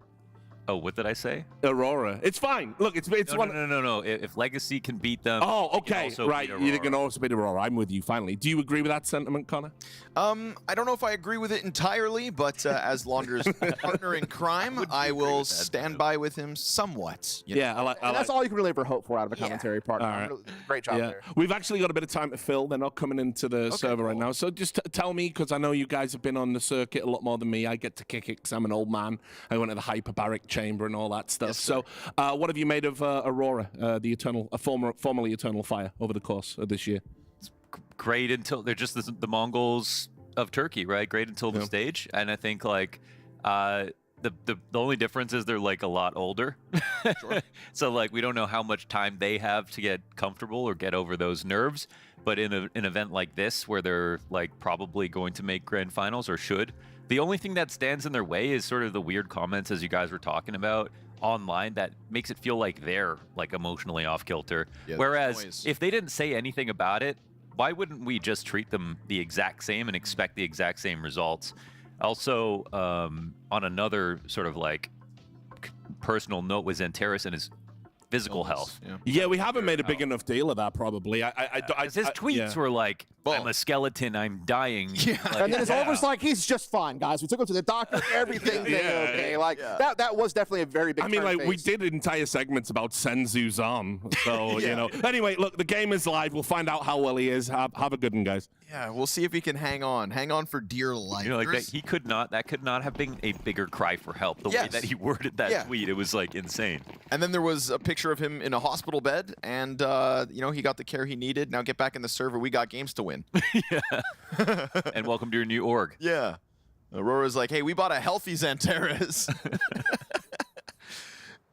Oh, what did I say? Aurora. It's fine. Look, it's no. If Legacy can beat them, oh, okay, right. You can also beat Aurora. I'm with you. Finally, do you agree with that sentiment, Connor? I don't know if I agree with it entirely, but as Launder's partner in crime, I will stand by with him somewhat. Yeah, I like. That's all you can really ever hope for out of a commentary partner. Right. Great job there. We've actually got a bit of time to fill. They're not coming into the server right now, so just tell me, because I know you guys have been on the circuit a lot more than me. I get to kick it because I'm an old man. I went to the hyperbaric chamber and all that stuff. Yes, so, what have you made of Aurora, the formerly Eternal Fire, over the course of this year? It's great until they're just the Mongols of Turkey, right? Great until the stage, and I think like the only difference is they're like a lot older. Sure. So like we don't know how much time they have to get comfortable or get over those nerves. But in an event like this, where they're like probably going to make grand finals or should, the only thing that stands in their way is sort of the weird comments, as you guys were talking about online, that makes it feel like they're like emotionally off kilter. Yeah, whereas if they didn't say anything about it, why wouldn't we just treat them the exact same and expect the exact same results? Also, on another sort of like personal note with Xantares and his physical health. Yeah, we haven't made a big enough deal of that, probably. His tweets were like, I'm a skeleton, I'm dying. Yeah. Like, and then it's almost like, he's just fine, guys. We took him to the doctor, everything's okay. Like, that was definitely a very big we did entire segments about Senzu's arm. So, you know. Anyway, look, the game is live. We'll find out how well he is. Have a good one, guys. Yeah, we'll see if he can hang on. Hang on for dear life. You know, like that could not have been a bigger cry for help. The way that he worded that tweet, it was like insane. And then there was a picture of him in a hospital bed, and you know, he got the care he needed. Now get back in the server. We got games to win. Yeah. And welcome to your new org. Yeah. Aurora's like, hey, we bought a healthy Xantares.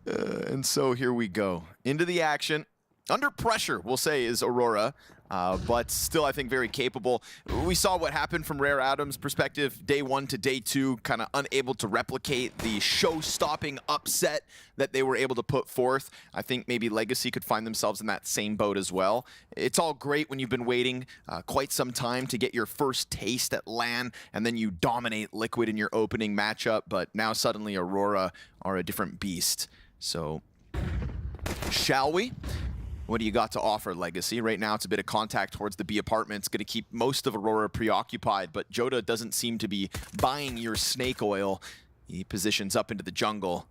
And so here we go. Into the action. under pressure, we'll say, is Aurora. But still, I think, very capable. We saw what happened from Rare Adam's perspective, day 1 to day 2, kind of unable to replicate the show-stopping upset that they were able to put forth. I think maybe Legacy could find themselves in that same boat as well. It's all great when you've been waiting quite some time to get your first taste at LAN, and then you dominate Liquid in your opening matchup, but now suddenly Aurora are a different beast. So, shall we? What do you got to offer, Legacy? Right now, it's a bit of contact towards the B apartments. Going to keep most of Aurora preoccupied, but Jota doesn't seem to be buying your snake oil. He positions up into the jungle,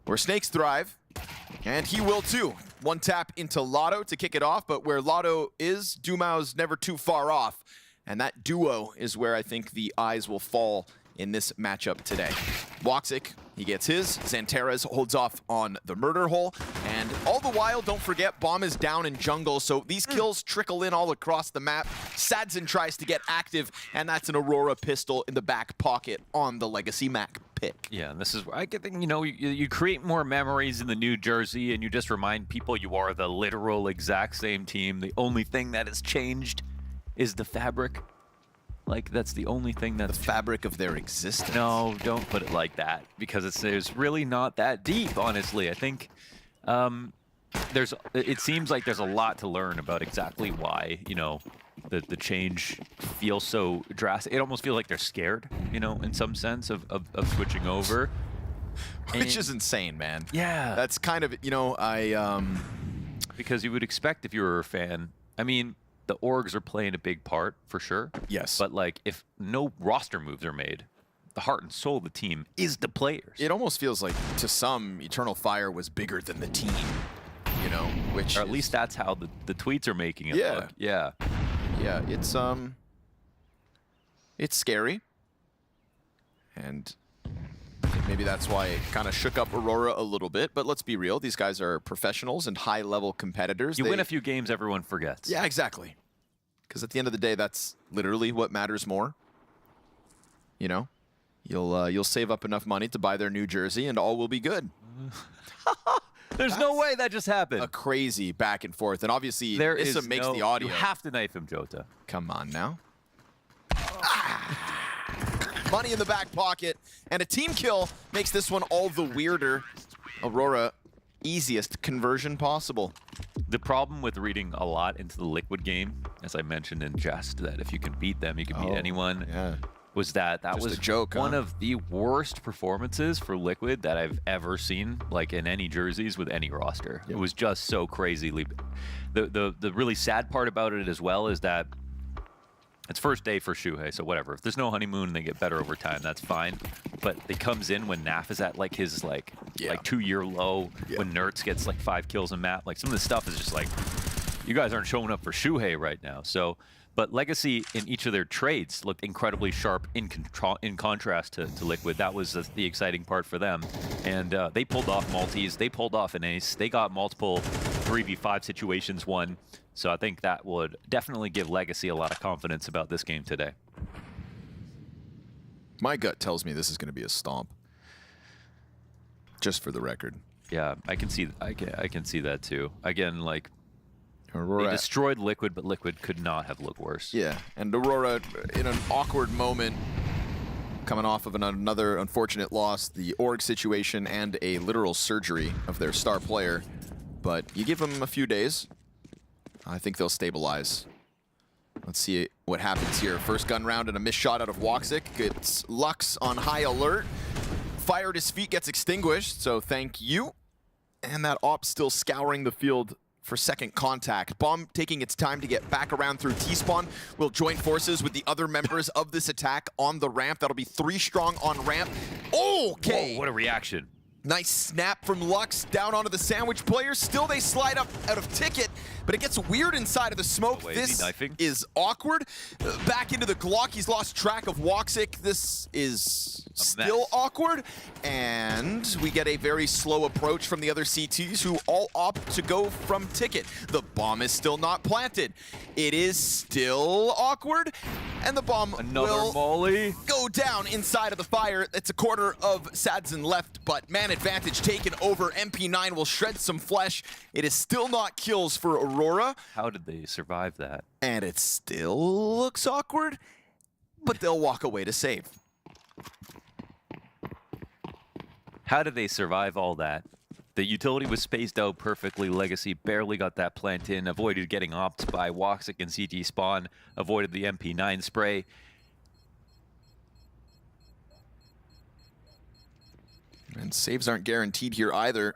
where snakes thrive, and he will too. One tap into Lotto to kick it off, but where Lotto is, Dumao's never too far off. And that duo is where I think the eyes will fall in this matchup today. Woxic, he gets his. Xantares holds off on the murder hole. And all the while, don't forget, Bomb is down in jungle, so these kills trickle in all across the map. Sadzin tries to get active, and that's an Aurora pistol in the back pocket on the Legacy Mac pick. Yeah, and this is where I think, you know, you create more memories in the New Jersey, and you just remind people you are the literal exact same team. The only thing that has changed is the fabric. Like, that's the only thing that's... The fabric of their existence. No, don't put it like that, because it's really not that deep, honestly. I think it seems like there's a lot to learn about exactly why, you know, the change feels so drastic. It almost feels like they're scared, you know, in some sense of switching over. Which is insane, man. Yeah. That's kind of, you know, because you would expect if you were a fan, I mean... The orgs are playing a big part, for sure. Yes. But, like, if no roster moves are made, the heart and soul of the team is the players. It almost feels like, to some, Eternal Fire was bigger than the team, you know, which Or at least that's how the tweets are making it look. Yeah. Yeah, it's scary. And I think maybe that's why it kind of shook up Aurora a little bit. But let's be real, these guys are professionals and high-level competitors. You win a few games, everyone forgets. Yeah, exactly. Because at the end of the day, that's literally what matters more. You know, you'll save up enough money to buy their new jersey, and all will be good. There's no way that just happened. A crazy back and forth, and obviously Issa makes the audio. You have to knife him, Jota. Come on now. Money in the back pocket, and a team kill makes this one all the weirder. Aurora, easiest conversion possible. The problem with reading a lot into the Liquid game, as I mentioned in jest, that if you can beat them, you can beat anyone, was that Just was a joke, one of the worst performances for Liquid that I've ever seen, like in any jerseys with any roster. It was just so crazily. The really sad part about it as well is that it's first day for Shuhei, so whatever. If there's no honeymoon and they get better over time, that's fine. But it comes in when Naf is at like his like 2-year low, when Nertz gets like 5 kills a map. Like some of the stuff is just like, you guys aren't showing up for Shuhei right now. So, but Legacy in each of their trades looked incredibly sharp in contrast to Liquid. That was the exciting part for them. And they pulled off multis, they pulled off an ace, they got multiple 3v5 situations won. So I think that would definitely give Legacy a lot of confidence about this game today. My gut tells me this is going to be a stomp. Just for the record. Yeah, I can see that too. Again, like Aurora, they destroyed Liquid, but Liquid could not have looked worse. Yeah, and Aurora in an awkward moment, coming off of another unfortunate loss, the org situation and a literal surgery of their star player. But you give them a few days, I think they'll stabilize. Let's see what happens here. First gun round and a missed shot out of Woxic. It's Lux on high alert. Fired his feet, gets extinguished, so thank you. And that op still scouring the field for second contact. Bomb taking its time to get back around through T-spawn. Will join forces with the other members of this attack on the ramp. That'll be 3 strong on ramp. Okay. Whoa, what a reaction. Nice snap from Lux down onto the sandwich player. Still they slide up out of Ticket, but it gets weird inside of the smoke. This is awkward. Back into the Glock. He's lost track of Woxic. This is still awkward. And we get a very slow approach from the other CTs who all opt to go from Ticket. The bomb is still not planted. It is still awkward. And the bomb will molly go down inside of the fire. It's a quarter of Sadzin left, but man, man advantage taken over. MP9 will shred some flesh. It is still not kills for Aurora. How did they survive that? And it still looks awkward, but they'll walk away to save. How did they survive all that? The utility was spaced out perfectly. Legacy barely got that plant in, avoided getting opt by Woxic and CT Spawn, avoided the MP9 spray. And saves aren't guaranteed here either.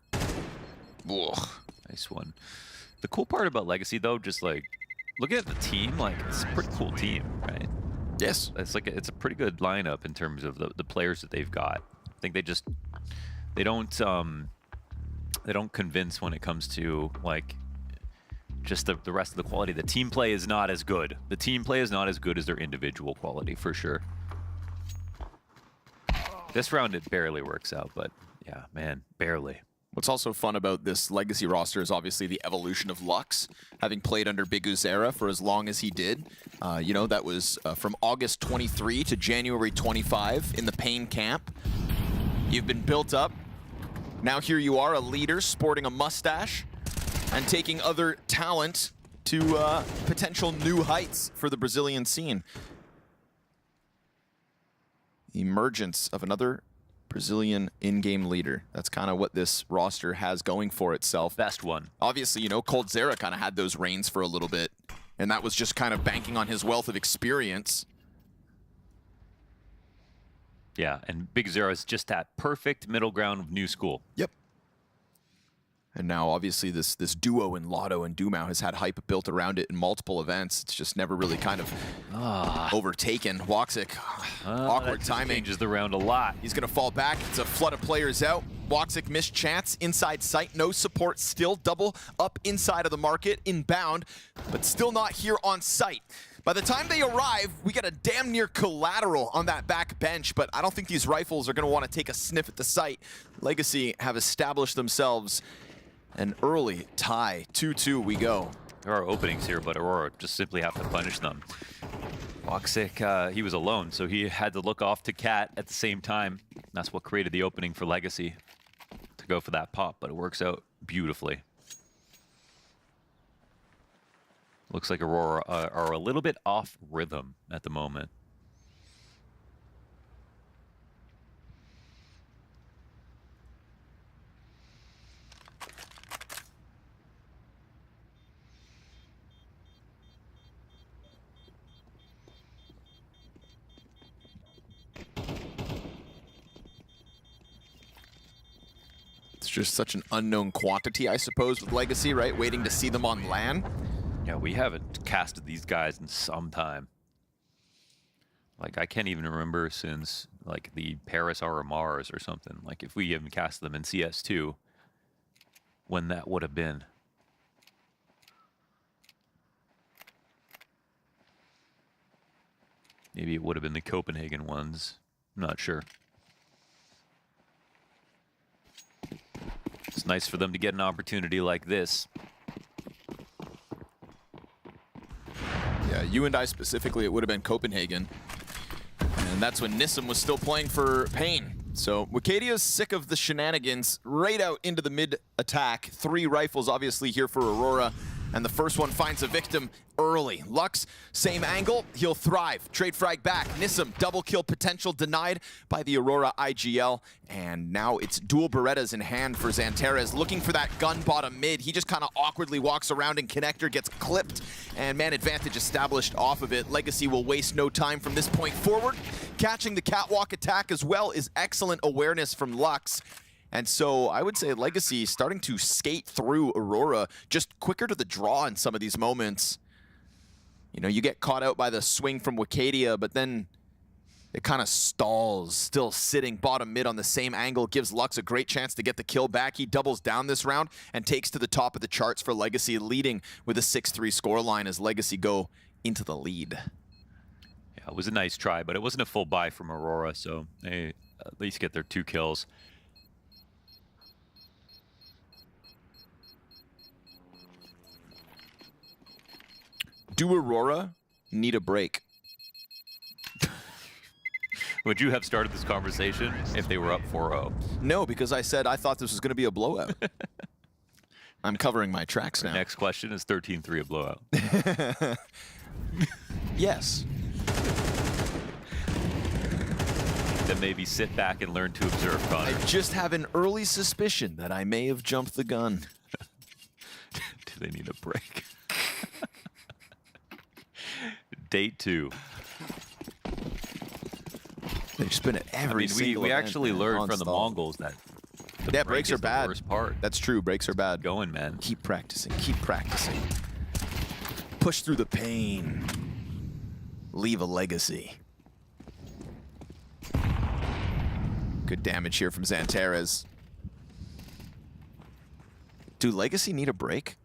Ugh. Nice one. The cool part about Legacy, though, just like looking at the team, like it's a pretty cool team, right? Yes. It's like it's a pretty good lineup in terms of the players that they've got. I think they don't convince when it comes to like just the rest of the quality. The team play is not as good. The team play is not as good as their individual quality, for sure. This round it barely works out, but yeah, man, barely. What's also fun about this Legacy roster is obviously the evolution of Lux, having played under Big Uzera for as long as he did. You know, that was from August 23 to January 25 in the Pain camp. You've been built up. Now here you are, a leader sporting a mustache and taking other talent to potential new heights for the Brazilian scene. Emergence of another Brazilian in-game leader. That's kind of what this roster has going for itself. Best one. Obviously, you know, coldzera kind of had those reins for a little bit, and that was just kind of banking on his wealth of experience. Yeah, and Big Zero is just that perfect middle ground of new school. Yep. And now, obviously, this duo in Lotto and Dumao has had hype built around it in multiple events. It's just never really kind of overtaken. Woxic, awkward timing. Changes the round a lot. He's going to fall back. It's a flood of players out. Woxic missed chance. Inside sight, no support. Still double up inside of the market, inbound, but still not here on site. By the time they arrive, we get a damn near collateral on that back bench, but I don't think these rifles are going to want to take a sniff at the site. Legacy have established themselves an early tie. 2-2 we go. There are openings here, but Aurora just simply have to punish them. Woxic, he was alone, so he had to look off to Cat at the same time. That's what created the opening for Legacy to go for that pop, but it works out beautifully. Looks like Aurora are a little bit off rhythm at the moment. It's just such an unknown quantity, I suppose, with Legacy, right? Waiting to see them on LAN. Yeah, we haven't casted these guys in some time. Like, I can't even remember since, like, the Paris RMRs or something. Like, if we haven't cast them in CS2, when that would have been. Maybe it would have been the Copenhagen ones. I'm not sure. It's nice for them to get an opportunity like this. Yeah, you and I specifically, it would have been Copenhagen. And that's when Nissim was still playing for Pain. So Wikadia's sick of the shenanigans, right out into the mid-attack. 3 rifles obviously here for Aurora. And the first one finds a victim early. Lux, same angle, he'll thrive. Trade frag back. Nissim, double kill potential denied by the Aurora IGL. And now it's dual Berettas in hand for Xantares, looking for that gun bottom mid. He just kind of awkwardly walks around in connector, gets clipped, and man advantage established off of it. Legacy will waste no time from this point forward. Catching the catwalk attack as well is excellent awareness from Lux. And so I would say Legacy starting to skate through Aurora, just quicker to the draw in some of these moments. You know, you get caught out by the swing from Wikadia, but then it kind of stalls, still sitting bottom mid on the same angle, gives Lux a great chance to get the kill back. He doubles down this round and takes to the top of the charts for Legacy, leading with a 6-3 scoreline as Legacy go into the lead. Yeah, it was a nice try, but it wasn't a full buy from Aurora, so they at least get their 2 kills. Do Aurora need a break? Would you have started this conversation if they were up 4-0? No, because I said I thought this was going to be a blowout. I'm covering my tracks now. Next question is 13-3 a blowout. Yes. Then maybe sit back and learn to observe, Connor. I just have an early suspicion that I may have jumped the gun. Do they need a break? Date 2. They spin it every single we event, actually man, learned from the nonstop. Mongols that Yeah, breaks are bad. The worst part. That's true. Breaks are bad. Going, man. Keep practicing. Keep practicing. Push through the pain. Leave a legacy. Good damage here from Xantares. Do Legacy need a break?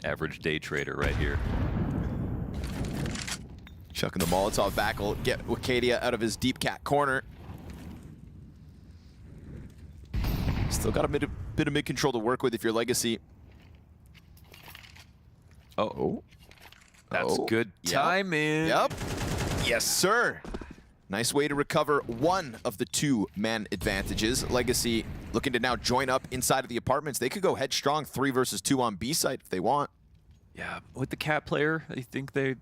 Average day trader right here. Chucking the Molotov back will get Wicadia out of his deep cat corner. Still got a bit of mid control to work with if you're Legacy. Oh. That's good timing. Yep. Yes, sir. Nice way to recover one of the 2 man advantages. Legacy looking to now join up inside of the apartments. They could go headstrong 3 versus 2 on B site if they want. Yeah, with the cat player, I think they,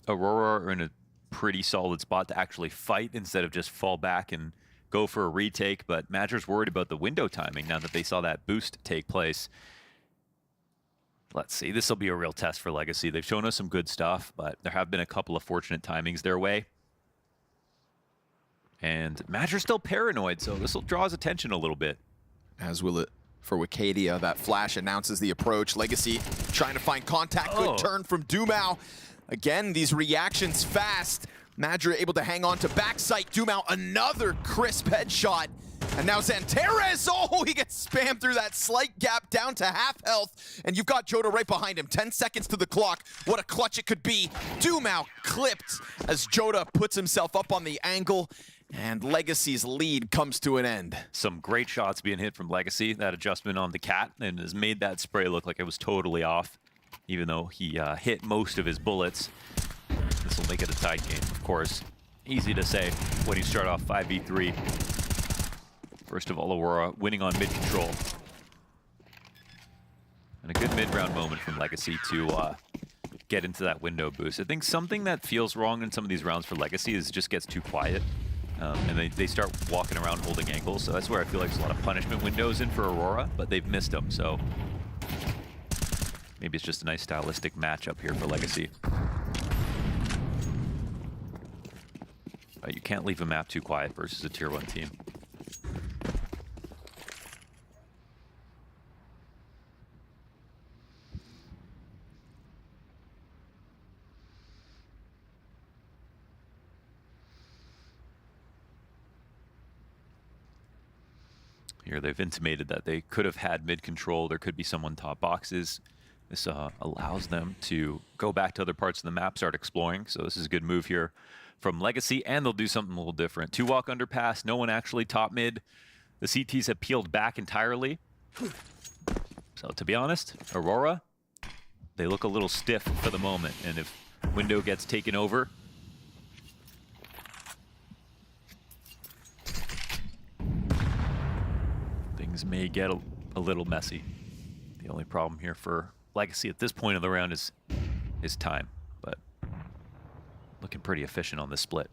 Aurora are in a pretty solid spot to actually fight instead of just fall back and go for a retake. But Madger's worried about the window timing now that they saw that boost take place. Let's see. This will be a real test for Legacy. They've shown us some good stuff, but there have been a couple of fortunate timings their way. And Madger's still paranoid, so this will draw his attention a little bit. As will it for Wicadia. That flash announces the approach. Legacy trying to find contact. Good turn from Dumao. Again, these reactions fast. Madger able to hang on to backside. Dumao, another crisp headshot. And now Xantares, he gets spammed through that slight gap down to half health. And you've got Joda right behind him. 10 seconds to the clock. What a clutch it could be. Dumao clipped as Joda puts himself up on the angle. And Legacy's lead comes to an end. Some great shots being hit from Legacy. That adjustment on the cat and has made that spray look like it was totally off, even though he hit most of his bullets. This will make it a tight game, of course. Easy to say when you start off 5v3. First of all, Aurora winning on mid-control. And a good mid-round moment from Legacy to get into that window boost. I think something that feels wrong in some of these rounds for Legacy is it just gets too quiet. And they start walking around holding ankles. So that's where I feel like there's a lot of punishment windows in for Aurora, but they've missed them. So maybe it's just a nice stylistic matchup here for Legacy. You can't leave a map too quiet versus a tier 1 team. Here they've intimated that they could have had mid-control. There could be someone top boxes. This allows them to go back to other parts of the map, start exploring. So this is a good move here from Legacy, and they'll do something a little different. 2-walk underpass, no one actually top mid. The CTs have peeled back entirely. So to be honest, Aurora, they look a little stiff for the moment. And if window gets taken over, things may get a little messy. The only problem here for Legacy at this point of the round is time, but looking pretty efficient on this split.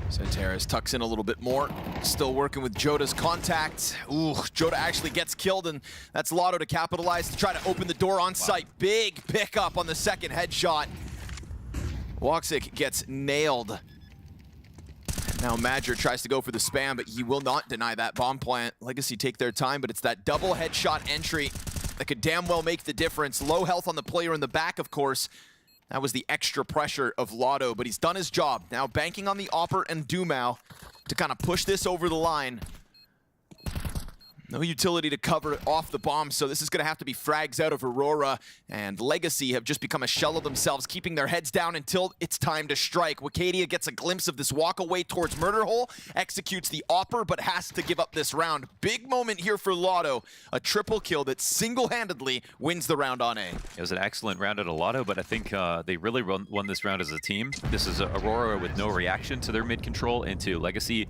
Xantares tucks in a little bit more. Still working with Joda's contact. Ooh, Joda actually gets killed, and that's Lotto to capitalize to try to open the door on site. Big pickup on the second headshot. Woxic gets nailed. Now Madger tries to go for the spam, but he will not deny that bomb plant. Legacy take their time, but it's that double headshot entry that could damn well make the difference. Low health on the player in the back, of course. That was the extra pressure of Lotto, but he's done his job. Now banking on the Opper and Dumao to kind of push this over the line. No utility to cover off the bomb, so this is going to have to be frags out of Aurora, and Legacy have just become a shell of themselves, keeping their heads down until it's time to strike. Wicadia gets a glimpse of this walk away towards Murder Hole, executes the Opper, but has to give up this round. Big moment here for Lotto, a triple kill that single-handedly wins the round on A. It was an excellent round at Lotto, but I think they really won this round as a team. This is Aurora with no reaction to their mid control into Legacy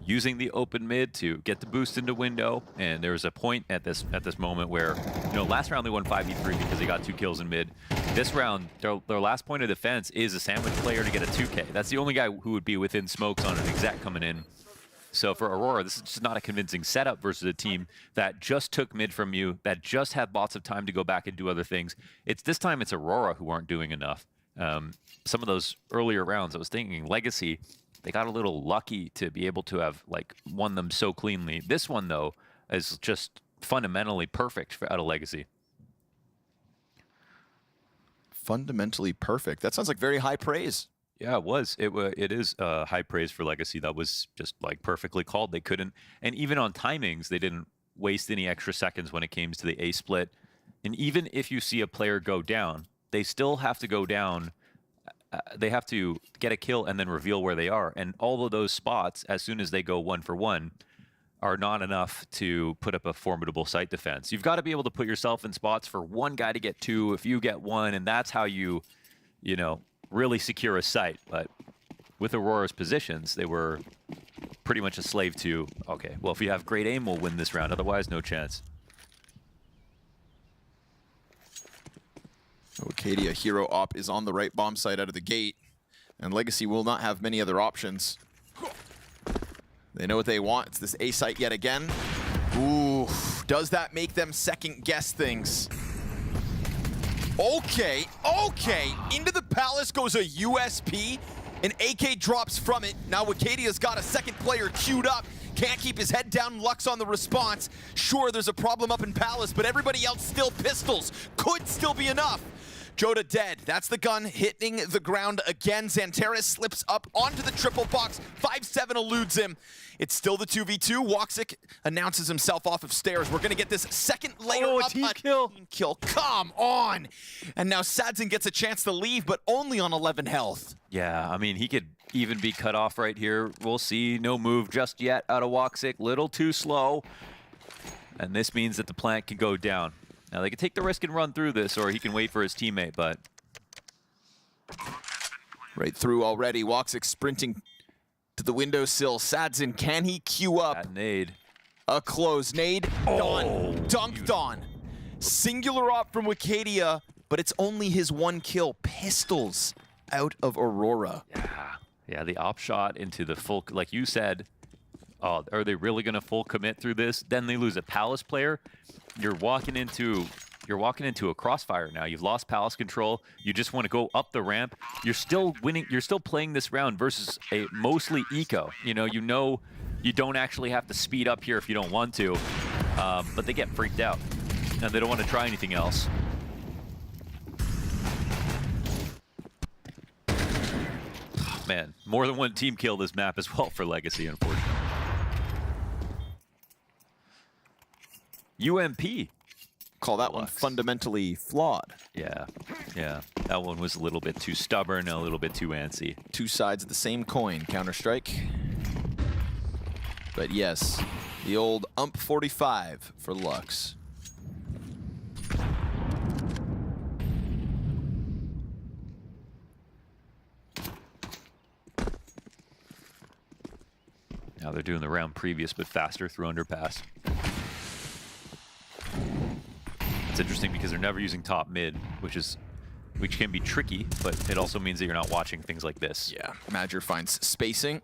using the open mid to get the boost into window, and there was a point at this moment where, last round they won 5v3 because they got 2 kills in mid. This round, their last point of defense is a sandwich player to get a 2K. That's the only guy who would be within smokes on an exec coming in. So for Aurora, this is just not a convincing setup versus a team that just took mid from you, that just had lots of time to go back and do other things. This time it's Aurora who aren't doing enough. Some of those earlier rounds, I was thinking Legacy, they got a little lucky to be able to have won them so cleanly. This one though is just fundamentally perfect out of Legacy. Fundamentally perfect. That sounds like very high praise. Yeah, it was. It is high praise for Legacy. That was just perfectly called. They couldn't, and even on timings, they didn't waste any extra seconds when it came to the A split. And even if you see a player go down, they still have to go down. They have to get a kill and then reveal where they are. And all of those spots, as soon as they go 1-for-1, are not enough to put up a formidable site defense. You've got to be able to put yourself in spots for one guy to get 2, if you get 1, and that's how you really secure a site. But with Aurora's positions, they were pretty much a slave to, okay, well, if you have great aim, we'll win this round. Otherwise, no chance. Wicadia hero op is on the right bomb site out of the gate, and Legacy will not have many other options. They know what they want. It's this A site yet again. Ooh, does that make them second guess things? Okay, into the palace goes a USP. An AK drops from it. Now Wicadia's got a second player queued up. Can't keep his head down. Lux on the response. Sure, there's a problem up in palace, but everybody else still pistols. Could still be enough. Joda dead. That's the gun hitting the ground again. Xantares slips up onto the triple box. 5-7 eludes him. It's still the 2v2. Woxic announces himself off of stairs. We're going to get this second layer up. Team kill. Team kill. Come on. And now Sadzin gets a chance to leave, but only on 11 health. Yeah, I mean, he could even be cut off right here. We'll see. No move just yet out of Woxic. Little too slow. And this means that the plant can go down. Now, they can take the risk and run through this, or he can wait for his teammate, but... Right through already. Woxic sprinting to the windowsill. Sadzin, can he queue up? That nade. A close nade. Done. Dunked on. Singular op from Wicadia, but it's only his 1 kill. Pistols out of Aurora. Yeah, the op shot into the full... Like you said, are they really going to full commit through this? Then they lose a Palace player. You're walking into a crossfire now. You've lost Palace control. You just want to go up the ramp. You're still winning. You're still playing this round versus a mostly eco. You know you don't actually have to speed up here if you don't want to. But they get freaked out and they don't want to try anything else. Oh, man, more than one team kill this map as well for Legacy, unfortunately. UMP. Call that one fundamentally flawed. Yeah, that one was a little bit too stubborn, a little bit too antsy. Two sides of the same coin, Counter-Strike. But yes, the old UMP 45 for Lux. Now they're doing the round previous, but faster through underpass. It's interesting because they're never using top mid, which can be tricky, but it also means that you're not watching things like this. Yeah, Madger finds spacing.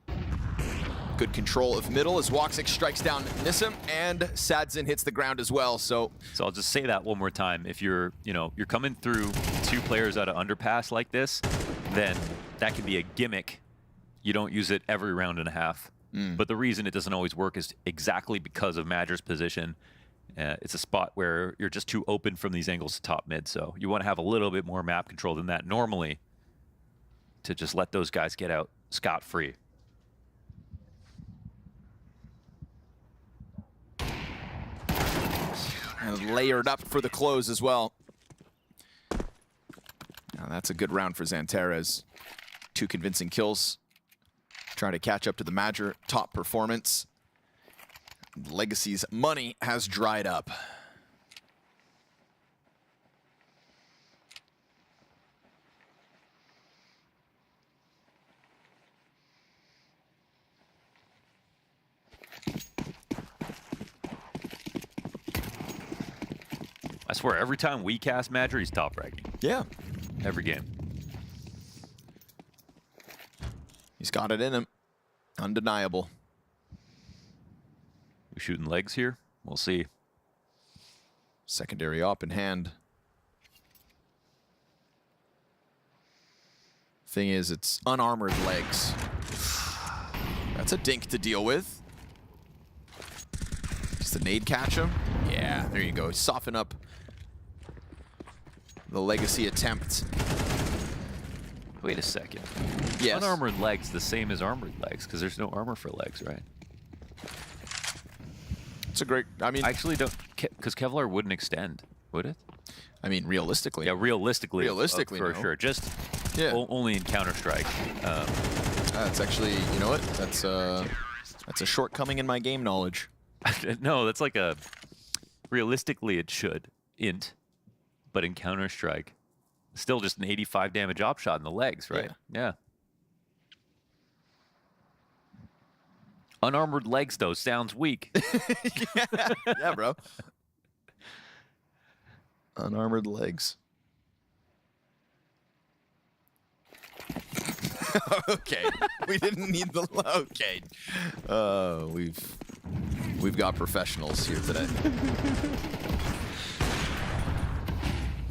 Good control of middle as Woxic strikes down Nissim, and Sadzin hits the ground as well. So I'll just say that one more time. If you're coming through 2 players out of underpass like this, then that can be a gimmick. You don't use it every round and a half. But the reason it doesn't always work is exactly because of Madger's position. It's a spot where you're just too open from these angles to top mid, so you want to have a little bit more map control than that normally to just let those guys get out scot-free. And layered up for the close as well. Now that's a good round for Xantares. 2 convincing kills. Trying to catch up to the Major top performance. Legacy's money has dried up. I swear, every time we cast Major, he's top ranking. Yeah. Every game. He's got it in him. Undeniable. We shooting legs here? We'll see. Secondary op in hand. Thing is, it's unarmored legs. That's a dink to deal with. Does the nade catch him? Yeah, there you go. Soften up the Legacy attempt. Wait a second. Yes. Unarmored legs the same as armored legs, because there's no armor for legs, right? It's a great, I mean... I actually don't, because Kevlar wouldn't extend, would it? I mean, realistically. Yeah, realistically. Realistically, for no. sure. Just only in Counter-Strike. That's actually, you know what? That's a shortcoming in my game knowledge. No, that's like a... Realistically, it should. Int. But in Counter-Strike, still just an 85 damage op shot in the legs, right? Yeah. Unarmored legs, though, sounds weak. Yeah, bro. Unarmored legs. Okay. We didn't need the... Okay. We've got professionals here today.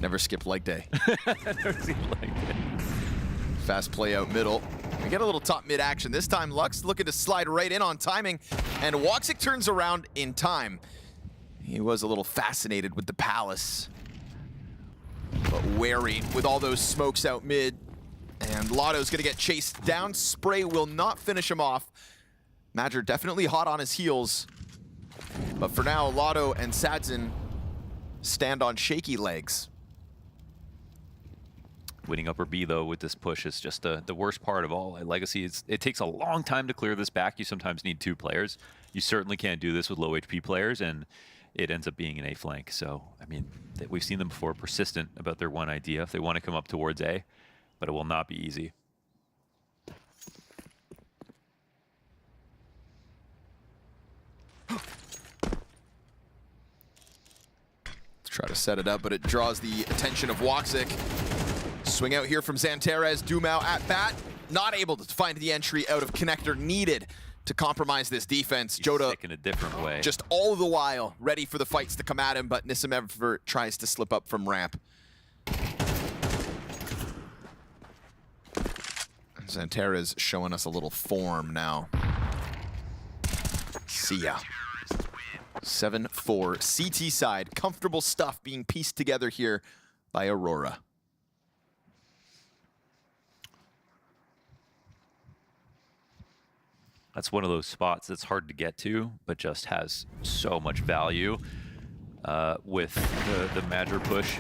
Never skip leg day. Never skip leg day. Fast play out middle. We get a little top mid action. This time Lux looking to slide right in on timing, and Woxic turns around in time. He was a little fascinated with the Palace, but wary with all those smokes out mid. And Lotto's gonna get chased down. Spray will not finish him off. Major definitely hot on his heels. But for now, Lotto and Sadzin stand on shaky legs. Winning upper B, though, with this push is just the worst part of all. At Legacy, it takes a long time to clear this back. You sometimes need 2 players. You certainly can't do this with low HP players, and it ends up being an A flank. So, I mean, we've seen them before, persistent about their one idea if they want to come up towards A, but it will not be easy. Try to set it up, but it draws the attention of Woxic. Swing out here from Xantares. Dumao at bat. Not able to find the entry out of connector needed to compromise this defense. He's Joda sick in a different way. Just all the while ready for the fights to come at him, but Nissamever tries to slip up from ramp. Xantares showing us a little form now. See ya. 7-4 CT side. Comfortable stuff being pieced together here by Aurora. That's one of those spots that's hard to get to, but just has so much value with the Major push.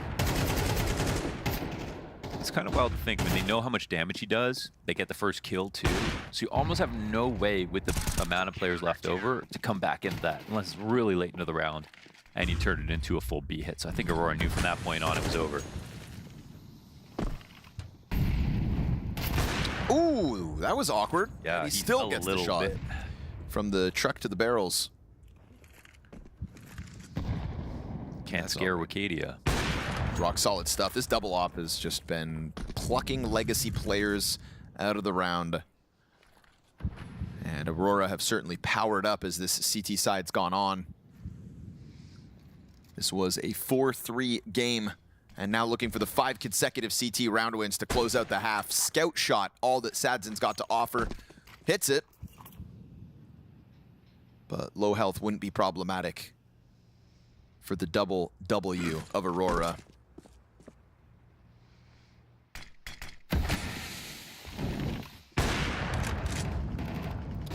It's kind of wild to think. I mean, they know how much damage he does. They get the first kill, too. So you almost have no way with the amount of players left over to come back into that, unless it's really late into the round and you turn it into a full B hit. So I think Aurora knew from that point on it was over. Ooh, that was awkward. Yeah, he still gets the shot bit. From the truck to the barrels. Can't scare Wicadia. Rock solid stuff. This double op has just been plucking Legacy players out of the round. And Aurora have certainly powered up as this CT side's gone on. This was a 4-3 game. And now looking for the 5 consecutive CT round wins to close out the half. Scout shot, all that Sadzin's got to offer. Hits it. But low health wouldn't be problematic for the double W of Aurora.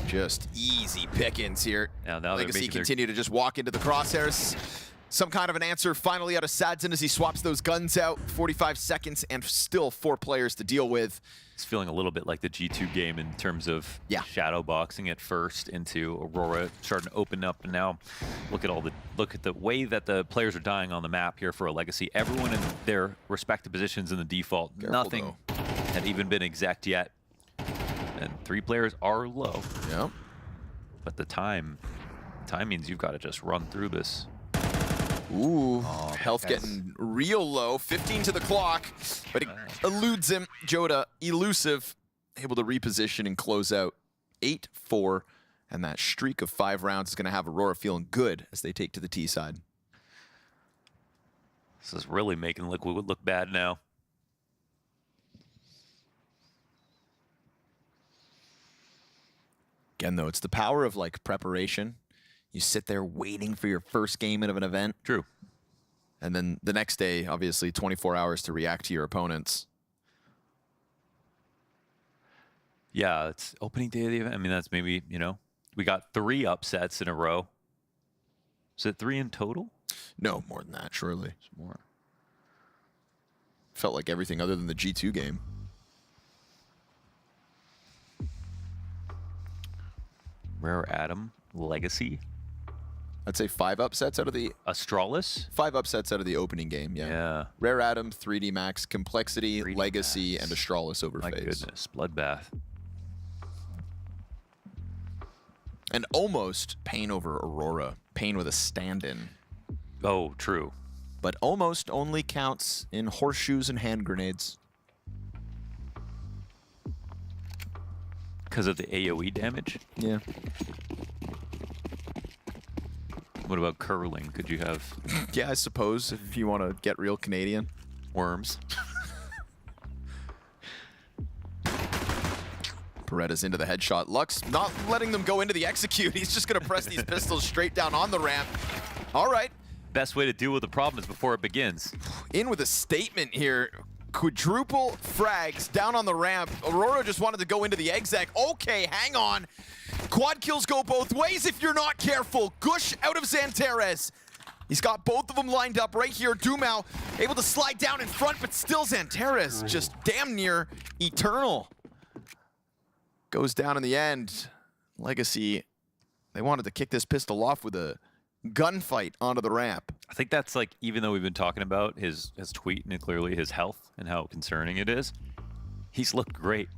Just easy pickings here. Now Legacy continue to just walk into the crosshairs. some kind of an answer finally out of Sadson as he swaps those guns out. 45 seconds and still 4 players to deal with. It's feeling a little bit like the G2 game in terms of shadow boxing at first into Aurora starting to open up, and now look at the way that the players are dying on the map here for a Legacy. Everyone in their respective positions in the default. Nothing had even been exec yet. And 3 players are low. Yeah. But the time means you've got to just run through this. Ooh, health getting real low. 15 to the clock, but it eludes him. Joda, elusive, able to reposition and close out 8-4. And that streak of 5 rounds is going to have Aurora feeling good as they take to the T side. This is really making Liquid look bad now. Again, though, it's the power of like preparation. You sit there waiting for your first game of an event. True. And then the next day, obviously, 24 hours to react to your opponents. Yeah, it's opening day of the event. I mean, that's maybe, you know, we got 3 upsets in a row. Is it 3 in total? No, more than that, surely. It's more. Felt like everything other than the G2 game. Rare Atom, Legacy. I'd say 5 upsets out of the... Astralis? 5 upsets out of the opening game, yeah. Rare Atom, 3D Max, Complexity, 3D Legacy, Max. and Astralis over My FaZe. goodness, bloodbath. And almost Pain over Aurora. Pain with a stand-in. Oh, true. But almost only counts in horseshoes and hand grenades. Because of the AoE damage? Yeah. What about curling? Could you have... Yeah, I suppose, if you want to get real Canadian. Worms. Paredes into the headshot. Lux not letting them go into the execute. He's just going to press these pistols straight down on the ramp. All right. Best way to deal with the problem is before it begins. In with a statement here. Quadruple frags down on the ramp. Aurora just wanted to go into the exec. Okay, hang on. Quad kills go both ways if you're not careful. Gush out of Xantares. He's got both of them lined up right here. Dumau able to slide down in front, but still Xantares just damn near eternal. Goes down in the end. Legacy, they wanted to kick this pistol off with a gunfight onto the ramp. I think that's like, even though we've been talking about his tweet and clearly his health and how concerning it is, he's looked great.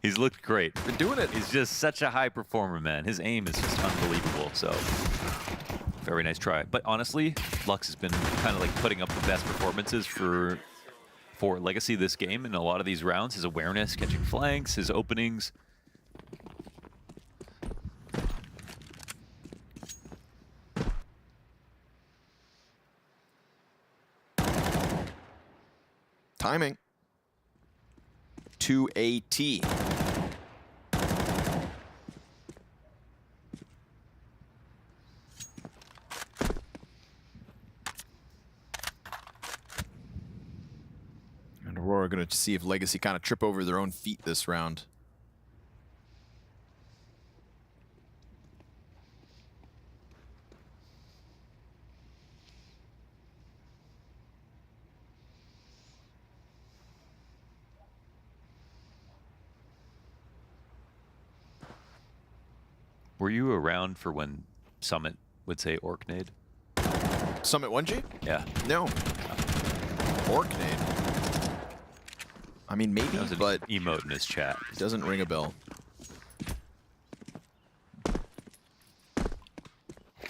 He's looked great. Been doing it. He's just such a high performer, man. His aim is just unbelievable. So very nice try. But honestly, Lux has been kind of like putting up the best performances for Legacy this game in a lot of these rounds. His awareness, catching flanks, his openings. Timing. 2AT. And Aurora going to see if Legacy kind of trip over their own feet this round. Were you around for when Summit would say Orknade? Summit 1G? Yeah. No. Orknade. I mean, maybe, That was an but emote in his chat. it doesn't ring a bell.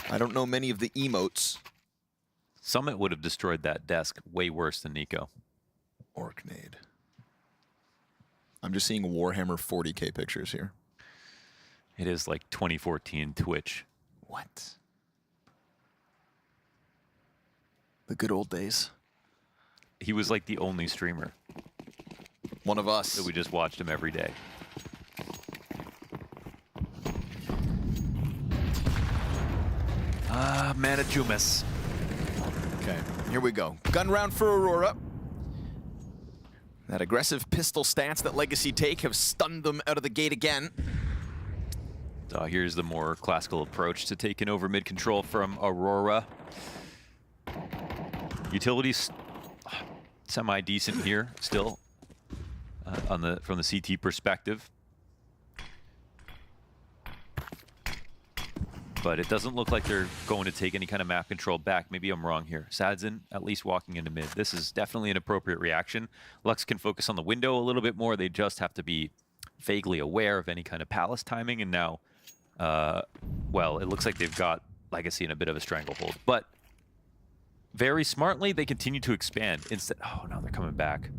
I don't know many of the emotes. Summit would have destroyed that desk way worse than Nico. Orknade. I'm just seeing Warhammer 40K pictures here. It is like 2014 Twitch. What? The good old days. He was like the only streamer. One of us. So we just watched him every day. Manajumas. Okay, here we go. Gun round for Aurora. That aggressive pistol stance that Legacy take have stunned them out of the gate again. So here's the more classical approach to taking over mid control from Aurora. Utilities semi-decent here still from the CT perspective. But it doesn't look like they're going to take any kind of map control back. Maybe I'm wrong here. Sadzin at least walking into mid. This is definitely an appropriate reaction. Lux can focus on the window a little bit more. They just have to be vaguely aware of any kind of palace timing. And now, well, it looks like they've got Legacy in a bit of a stranglehold. But very smartly, they continue to expand. Instead, oh, no, they're coming back.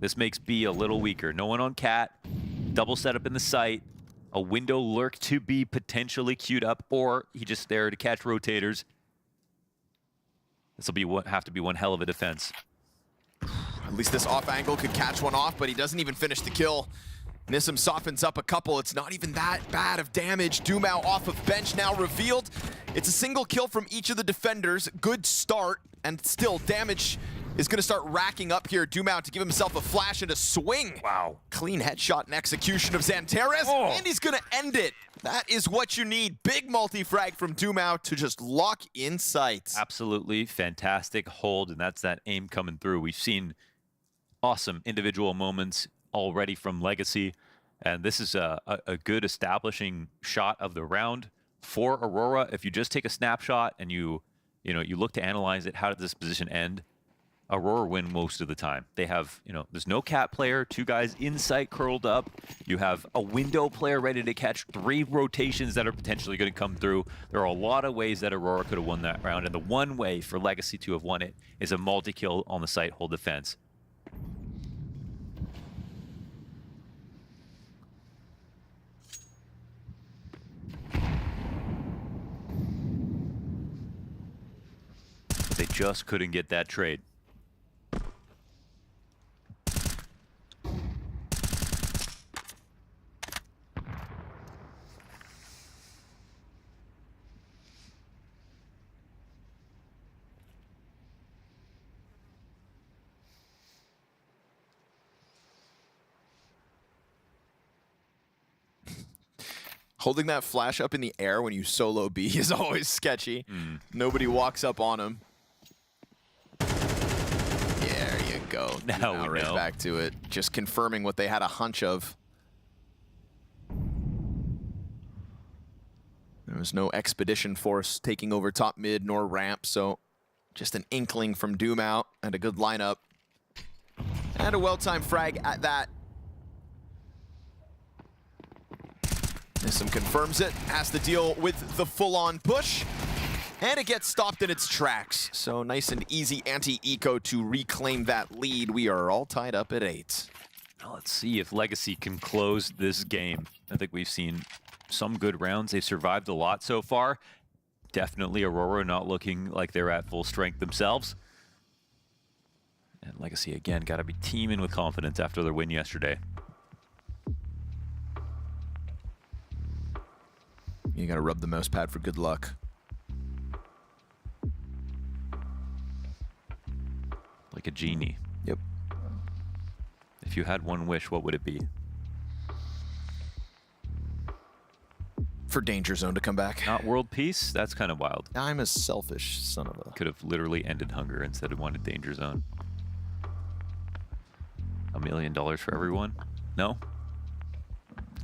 This makes B a little weaker. No one on Cat. Double setup in the site. A window lurk to be potentially queued up, or he just there to catch rotators. This will have to be one hell of a defense. At least this off angle could catch one off, but he doesn't even finish the kill. Nissim softens up a couple. It's not even that bad of damage. Dumao off of bench now revealed. It's a single kill from each of the defenders. Good start, and still damage is going to start racking up here. Dumao to give himself a flash and a swing. Wow. Clean headshot and execution of Xantares, and he's going to end it. That is what you need. Big multi-frag from Dumao to just lock in sight. Absolutely fantastic hold, and that's that aim coming through. We've seen awesome individual moments already from Legacy, and this is a good establishing shot of the round for Aurora. If you just take a snapshot and you look to analyze it, how did this position end? Aurora win most of the time. They have, there's no Cat player, 2 guys in sight curled up. You have a window player ready to catch 3 rotations that are potentially going to come through. There are a lot of ways that Aurora could have won that round, and the one way for Legacy to have won it is a multi-kill on the site hold defense. But they just couldn't get that trade. Holding that flash up in the air when you solo B is always sketchy. Nobody walks up on him. There you go. Now we right know. Back to it. Just confirming what they had a hunch of. There was no expedition force taking over top mid nor ramp, so just an inkling from Dumao and a good lineup. And a well-timed frag at that. Nissim confirms it, has to deal with the full-on push, and it gets stopped in its tracks. So nice and easy anti-eco to reclaim that lead. We are all tied up at 8. Now let's see if Legacy can close this game. I think we've seen some good rounds. They've survived a lot so far. Definitely Aurora not looking like they're at full strength themselves. And Legacy, again, got to be teaming with confidence after their win yesterday. You gotta rub the mouse pad for good luck. Like a genie. Yep. If you had one wish, what would it be? For Danger Zone to come back. Not world peace? That's kind of wild. I'm a selfish son of a... Could have literally ended hunger instead of wanted Danger Zone. $1 million for everyone? No?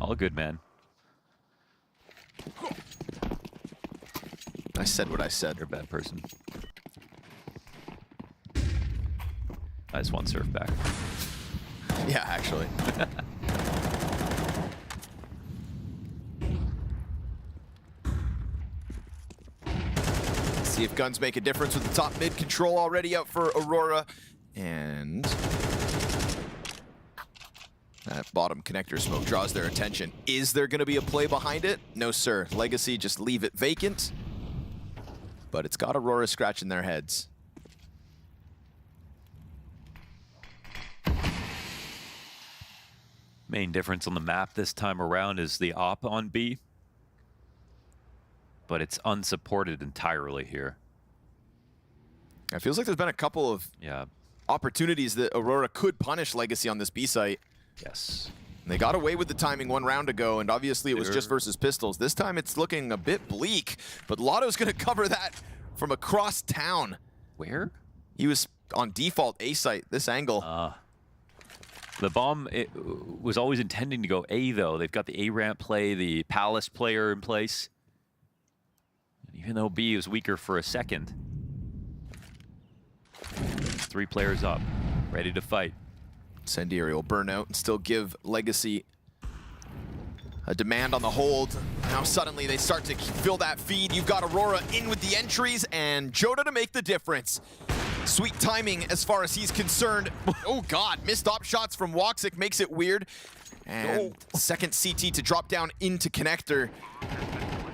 All good, man. I said what I said. You're a bad person. I just want surf back. Yeah, actually. See if guns make a difference with the top mid control already out for Aurora. And that bottom connector smoke draws their attention. Is there going to be a play behind it? No, sir. Legacy just leave it vacant. But it's got Aurora scratching their heads. Main difference on the map this time around is the op on B. But it's unsupported entirely here. It feels like there's been a couple of opportunities that Aurora could punish Legacy on this B site. Yes. They got away with the timing 1 round ago, and obviously it was just versus pistols. This time it's looking a bit bleak, but Lotto's going to cover that from across town. Where? He was on default A site, this angle. The bomb was always intending to go A, though. They've got the A ramp play, the Palace player in place. Even though B was weaker for a second. 3 players up, ready to fight. Incendiary will burn out and still give Legacy a demand on the hold. Now suddenly they start to fill that feed. You've got Aurora in with the entries and Joda to make the difference. Sweet timing as far as he's concerned. Oh God, missed op shots from Woxic makes it weird. And second CT to drop down into connector.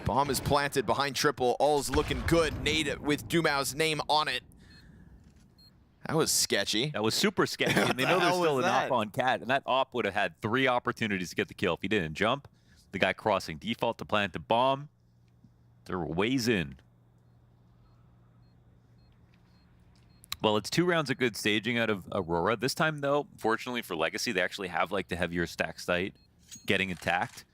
Bomb is planted behind triple. All's looking good. Nade with Dumao's name on it. That was sketchy. That was super sketchy. And they know there's still an op on Cat, and that op would have had 3 opportunities to get the kill. If he didn't jump, the guy crossing default to plant the bomb, there were ways in. Well, it's 2 rounds of good staging out of Aurora. This time, though, fortunately for Legacy, they actually have like the heavier stack site getting attacked.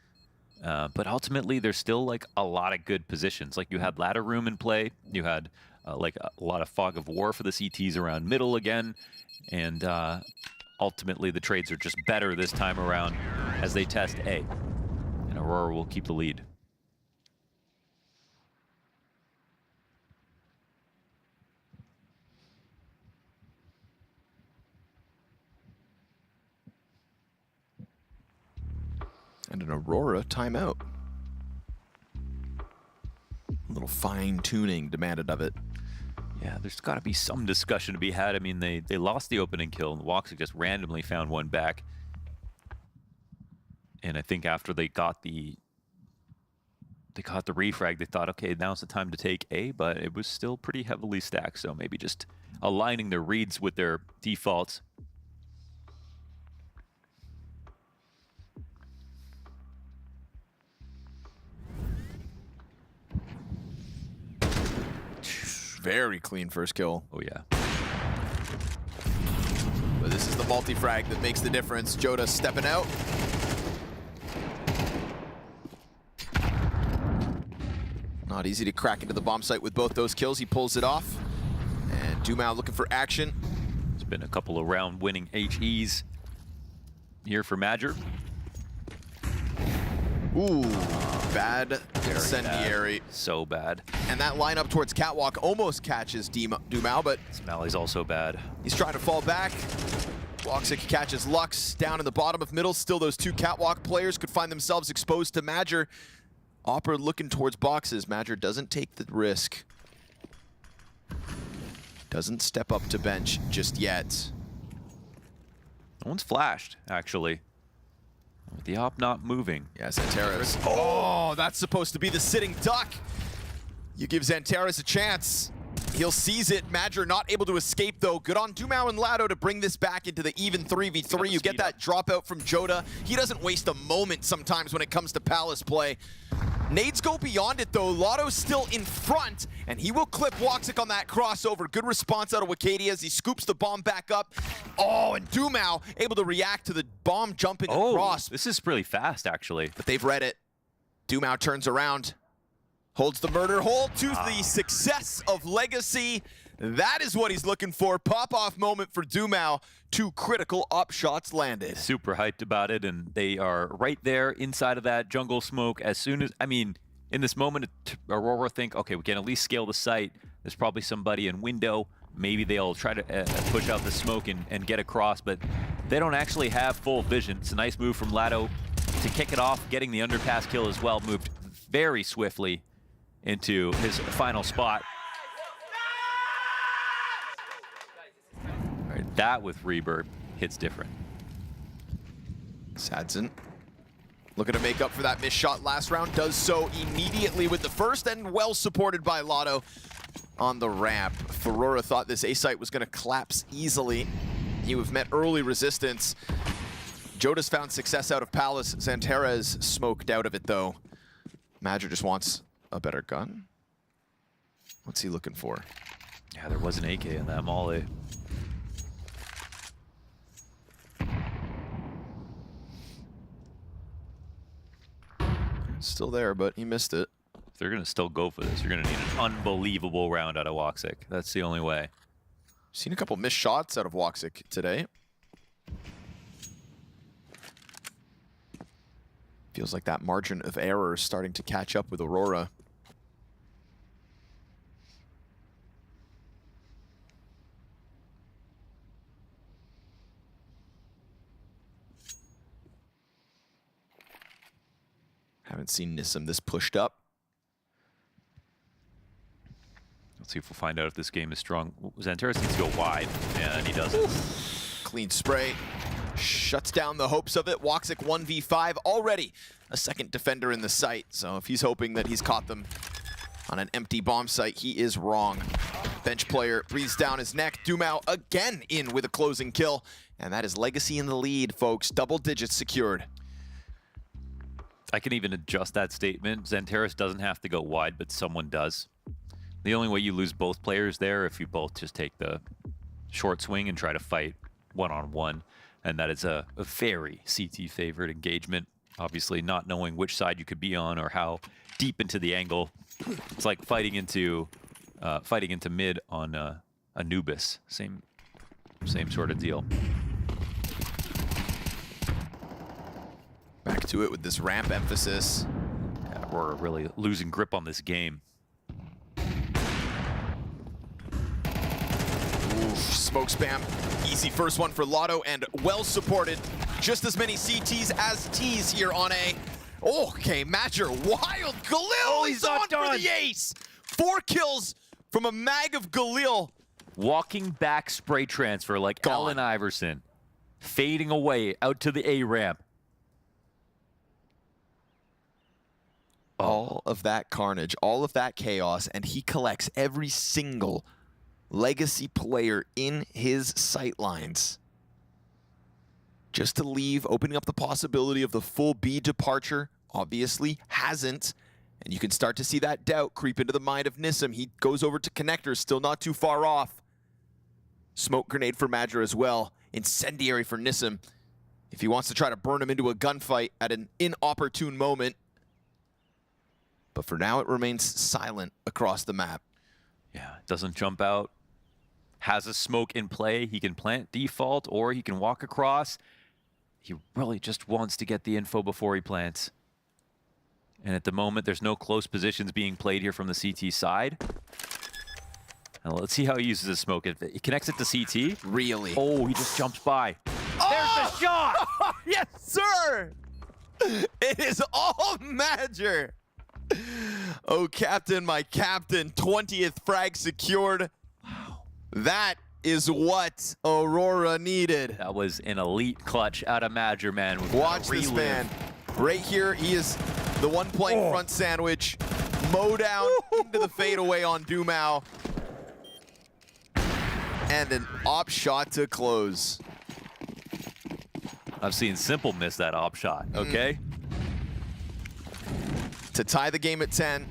But ultimately, there's still like a lot of good positions. Like you had ladder room in play. You had like a lot of fog of war for the CTs around middle again. And ultimately, the trades are just better this time around as they test A. And Aurora will keep the lead. And an Aurora timeout. A little fine-tuning demanded of it. Yeah, there's got to be some discussion to be had. I mean, they lost the opening kill, and Woxic just randomly found one back. And I think after they got the refrag, they thought, okay, now's the time to take A, but it was still pretty heavily stacked, so maybe just aligning their reads with their defaults. Very clean first kill. Oh, yeah. But this is the multi-frag that makes the difference. Joda stepping out. Not easy to crack into the bomb site with both those kills. He pulls it off. And Dumao looking for action. It's been a couple of round-winning HEs here for Madger. Ooh, bad incendiary. Bad. So bad. And that lineup towards Catwalk almost catches Dumao, but Smalley's also bad. He's trying to fall back. Woxic catches Lux down in the bottom of middle. Still those 2 Catwalk players could find themselves exposed to Madger. Opera looking towards boxes. Madger doesn't take the risk. Doesn't step up to bench just yet. No one's flashed, actually. With the op not moving. Yeah, Xantares. Oh, that's supposed to be the sitting duck. You give Xantares a chance. He'll seize it. Madger not able to escape, though. Good on Dumao and Lado to bring this back into the even 3v3. You get that dropout from Joda. He doesn't waste a moment sometimes when it comes to Palace play. Nades go beyond it, though. Lotto's still in front, and he will clip Woxic on that crossover. Good response out of Wakadia as he scoops the bomb back up. Oh, and Dumao able to react to the bomb jumping across. This is really fast, actually. But they've read it. Dumao turns around. Holds the murder hold to the success of Legacy. That is what he's looking for. Pop-off moment for Dumao. 2 critical op shots landed. Super hyped about it, and they are right there inside of that jungle smoke. As soon as, I mean, in this moment, Aurora think, okay, we can at least scale the site. There's probably somebody in window. Maybe they'll try to push out the smoke and get across, but they don't actually have full vision. It's a nice move from Lado to kick it off, getting the underpass kill as well. Moved very swiftly into his final spot. All right, that with Reverb hits different. Sadson looking to make up for that missed shot last round. Does so immediately with the first, and well supported by Lotto on the ramp. Aurora thought this A site was going to collapse easily. He would have met early resistance. Joda's found success out of Palace. Xantares smoked out of it, though. Madger just wants a better gun. What's he looking for? Yeah, there was an AK in that molly. still there, but he missed it. If they're going to still go for this, you're going to need an unbelievable round out of Woxic. That's the only way. Seen a couple missed shots out of Woxic today. Feels like that margin of error is starting to catch up with Aurora. Haven't seen Nissim this pushed up. Let's see if we'll find out if this game is strong. Xanteris needs to go wide, and he doesn't. Clean spray. Shuts down the hopes of it. Woxic 1v5 already. A second defender in the site. So if he's hoping that he's caught them on an empty bomb site, he is wrong. Bench player breathes down his neck. Dumao again in with a closing kill. And that is Legacy in the lead, folks. Double digits secured. I can even adjust that statement. Xanteris doesn't have to go wide, but someone does. The only way you lose both players there if you both just take the short swing and try to fight one-on-one. And that is a very CT favored engagement. Obviously not knowing which side you could be on or how deep into the angle. It's like fighting into mid on Anubis. Same sort of deal. Back to it with this ramp emphasis. Yeah, we're really losing grip on this game. Oof, smoke spam. Easy first one for Lotto and well supported. Just as many CTs as Ts here on A. Okay, Matcher, wild. Galil, he's on for the ace. 4 kills from a mag of Galil. Walking back spray transfer like Allen Iverson. Fading away out to the A ramp. All of that carnage, all of that chaos, and he collects every single Legacy player in his sightlines. Just to leave, opening up the possibility of the full B departure. Obviously hasn't. And you can start to see that doubt creep into the mind of Nissim. He goes over to connector, still not too far off. Smoke grenade for Madra as well. Incendiary for Nissim. If he wants to try to burn him into a gunfight at an inopportune moment. But for now, it remains silent across the map. Yeah, doesn't jump out. Has a smoke in play. He can plant default or he can walk across. He really just wants to get the info before he plants. And at the moment, there's no close positions being played here from the CT side. And let's see how he uses his smoke. He connects it to CT. Really? Oh, he just jumps by. There's the shot! Yes, sir! It is all Madger. Oh, Captain, my Captain. 20th frag secured. Wow. That is what Aurora needed. That was an elite clutch out of Madger, man. Watch this man. Right here, he is the one playing front sandwich. Mow down into the fadeaway on Dumao. And an op shot to close. I've seen Simple miss that op shot, okay? To tie the game at 10,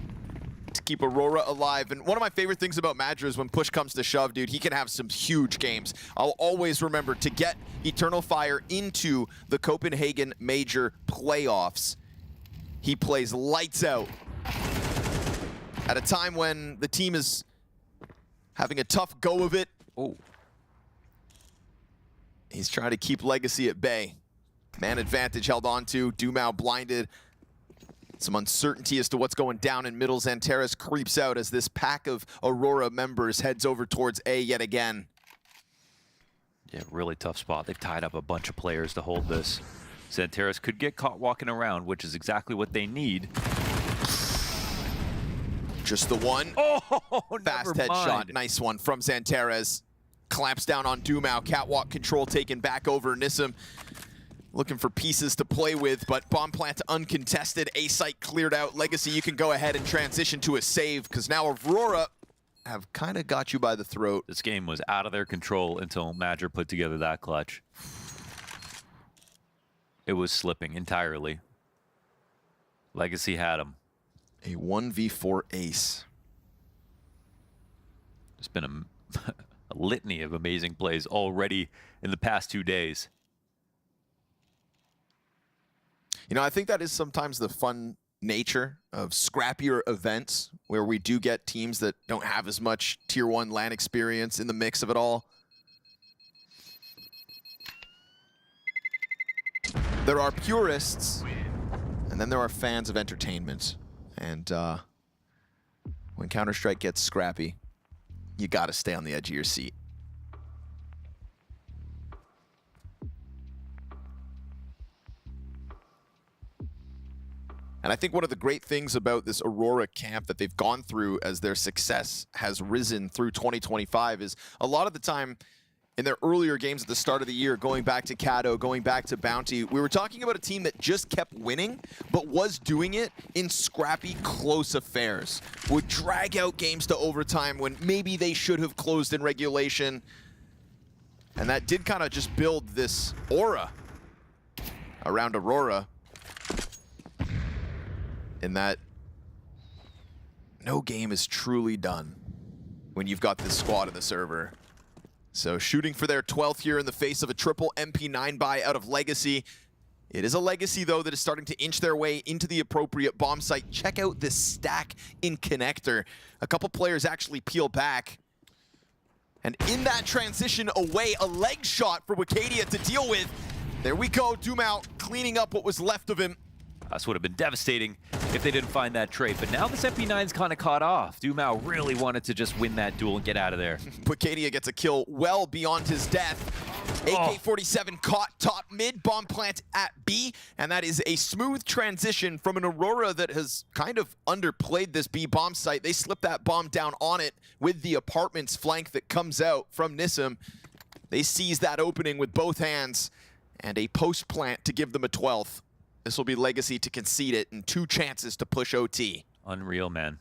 to keep Aurora alive. And one of my favorite things about Madra is when push comes to shove, dude, he can have some huge games. I'll always remember to get Eternal Fire into the Copenhagen Major playoffs. He plays lights out at a time when the team is having a tough go of it. Oh. He's trying to keep Legacy at bay. Man advantage held on to. Dumao blinded. Some uncertainty as to what's going down in middle. Xanteris creeps out as this pack of Aurora members heads over towards A yet again. Yeah, really tough spot. They've tied up a bunch of players to hold this. Xanteris could get caught walking around, which is exactly what they need. Just the one. Oh, fast headshot. Nice one from Xanteris. Clamps down on Dumao. Catwalk control taken back over. Nissim looking for pieces to play with, but bomb plant uncontested. A site cleared out. Legacy, you can go ahead and transition to a save, because now Aurora have kind of got you by the throat. This game was out of their control until Madger put together that clutch. It was slipping entirely. Legacy had him. A 1v4 ace. It's been a litany of amazing plays already in the past 2 days. You know, I think that is sometimes the fun nature of scrappier events where we do get teams that don't have as much Tier 1 LAN experience in the mix of it all. There are purists, and then there are fans of entertainment. And when Counter-Strike gets scrappy, you gotta stay on the edge of your seat. And I think one of the great things about this Aurora camp that they've gone through as their success has risen through 2025 is a lot of the time in their earlier games at the start of the year, going back to Cato, going back to Bounty, we were talking about a team that just kept winning, but was doing it in scrappy, close affairs. Would drag out games to overtime when maybe they should have closed in regulation. And that did kind of just build this aura around Aurora, in that no game is truly done when you've got this squad in the server. So shooting for their 12th here in the face of a triple MP9 buy out of Legacy. It is a Legacy, though, that is starting to inch their way into the appropriate bomb site. Check out this stack in connector. A couple players actually peel back. And in that transition away, a leg shot for Wicadia to deal with. There we go, Dumao cleaning up what was left of him. This would have been devastating if they didn't find that trade, but now this MP9's kind of caught off. Dumao really wanted to just win that duel and get out of there. Wicadia gets a kill well beyond his death. AK-47 caught top mid, bomb plant at B, and that is a smooth transition from an Aurora that has kind of underplayed this B bomb site. They slip that bomb down on it with the apartments flank that comes out from Nissim. They seize that opening with both hands, and a post plant to give them a 12th. This will be Legacy to concede it, and 2 chances to push OT. Unreal, man.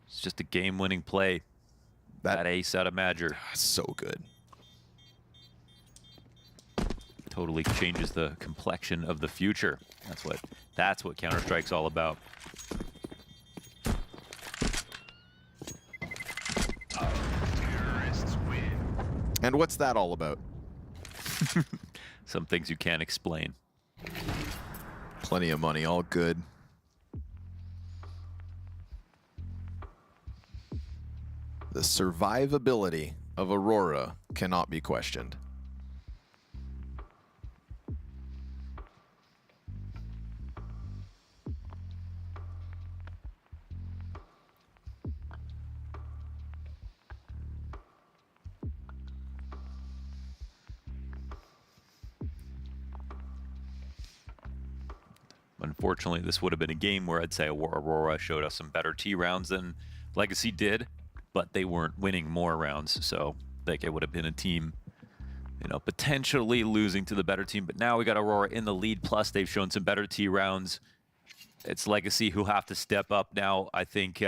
It's just a game-winning play. That ace out of Madger. So good. Totally changes the complexion of the future. That's what Counter-Strike's all about. And what's that all about? Some things you can't explain. Plenty of money, all good. The survivability of Aurora cannot be questioned. Unfortunately, this would have been a game where I'd say Aurora showed us some better T rounds than Legacy did, but they weren't winning more rounds, so like it would have been a team, you know, potentially losing to the better team. But now we got Aurora in the lead, plus they've shown some better T rounds. It's Legacy who have to step up now. I think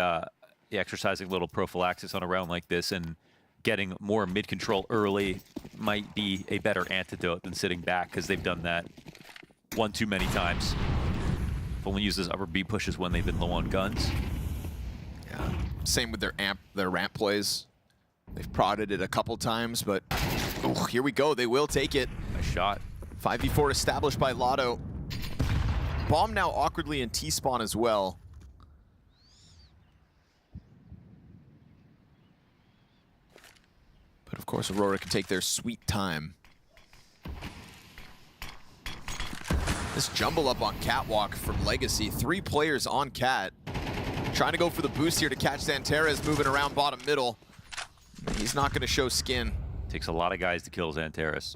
exercising a little prophylaxis on a round like this and getting more mid control early might be a better antidote than sitting back, because they've done that one too many times. Only uses upper B pushes when they've been low on guns. Yeah, same with their ramp plays. They've prodded it a couple times, but oh, here we go. They will take it. Nice shot. 5v4 established by Lotto. Bomb now awkwardly in T-spawn as well. But of course, Aurora can take their sweet time. This jumble up on Catwalk from Legacy. 3 players on Cat. Trying to go for the boost here to catch Xantares moving around bottom middle. He's not going to show skin. Takes a lot of guys to kill Xantares.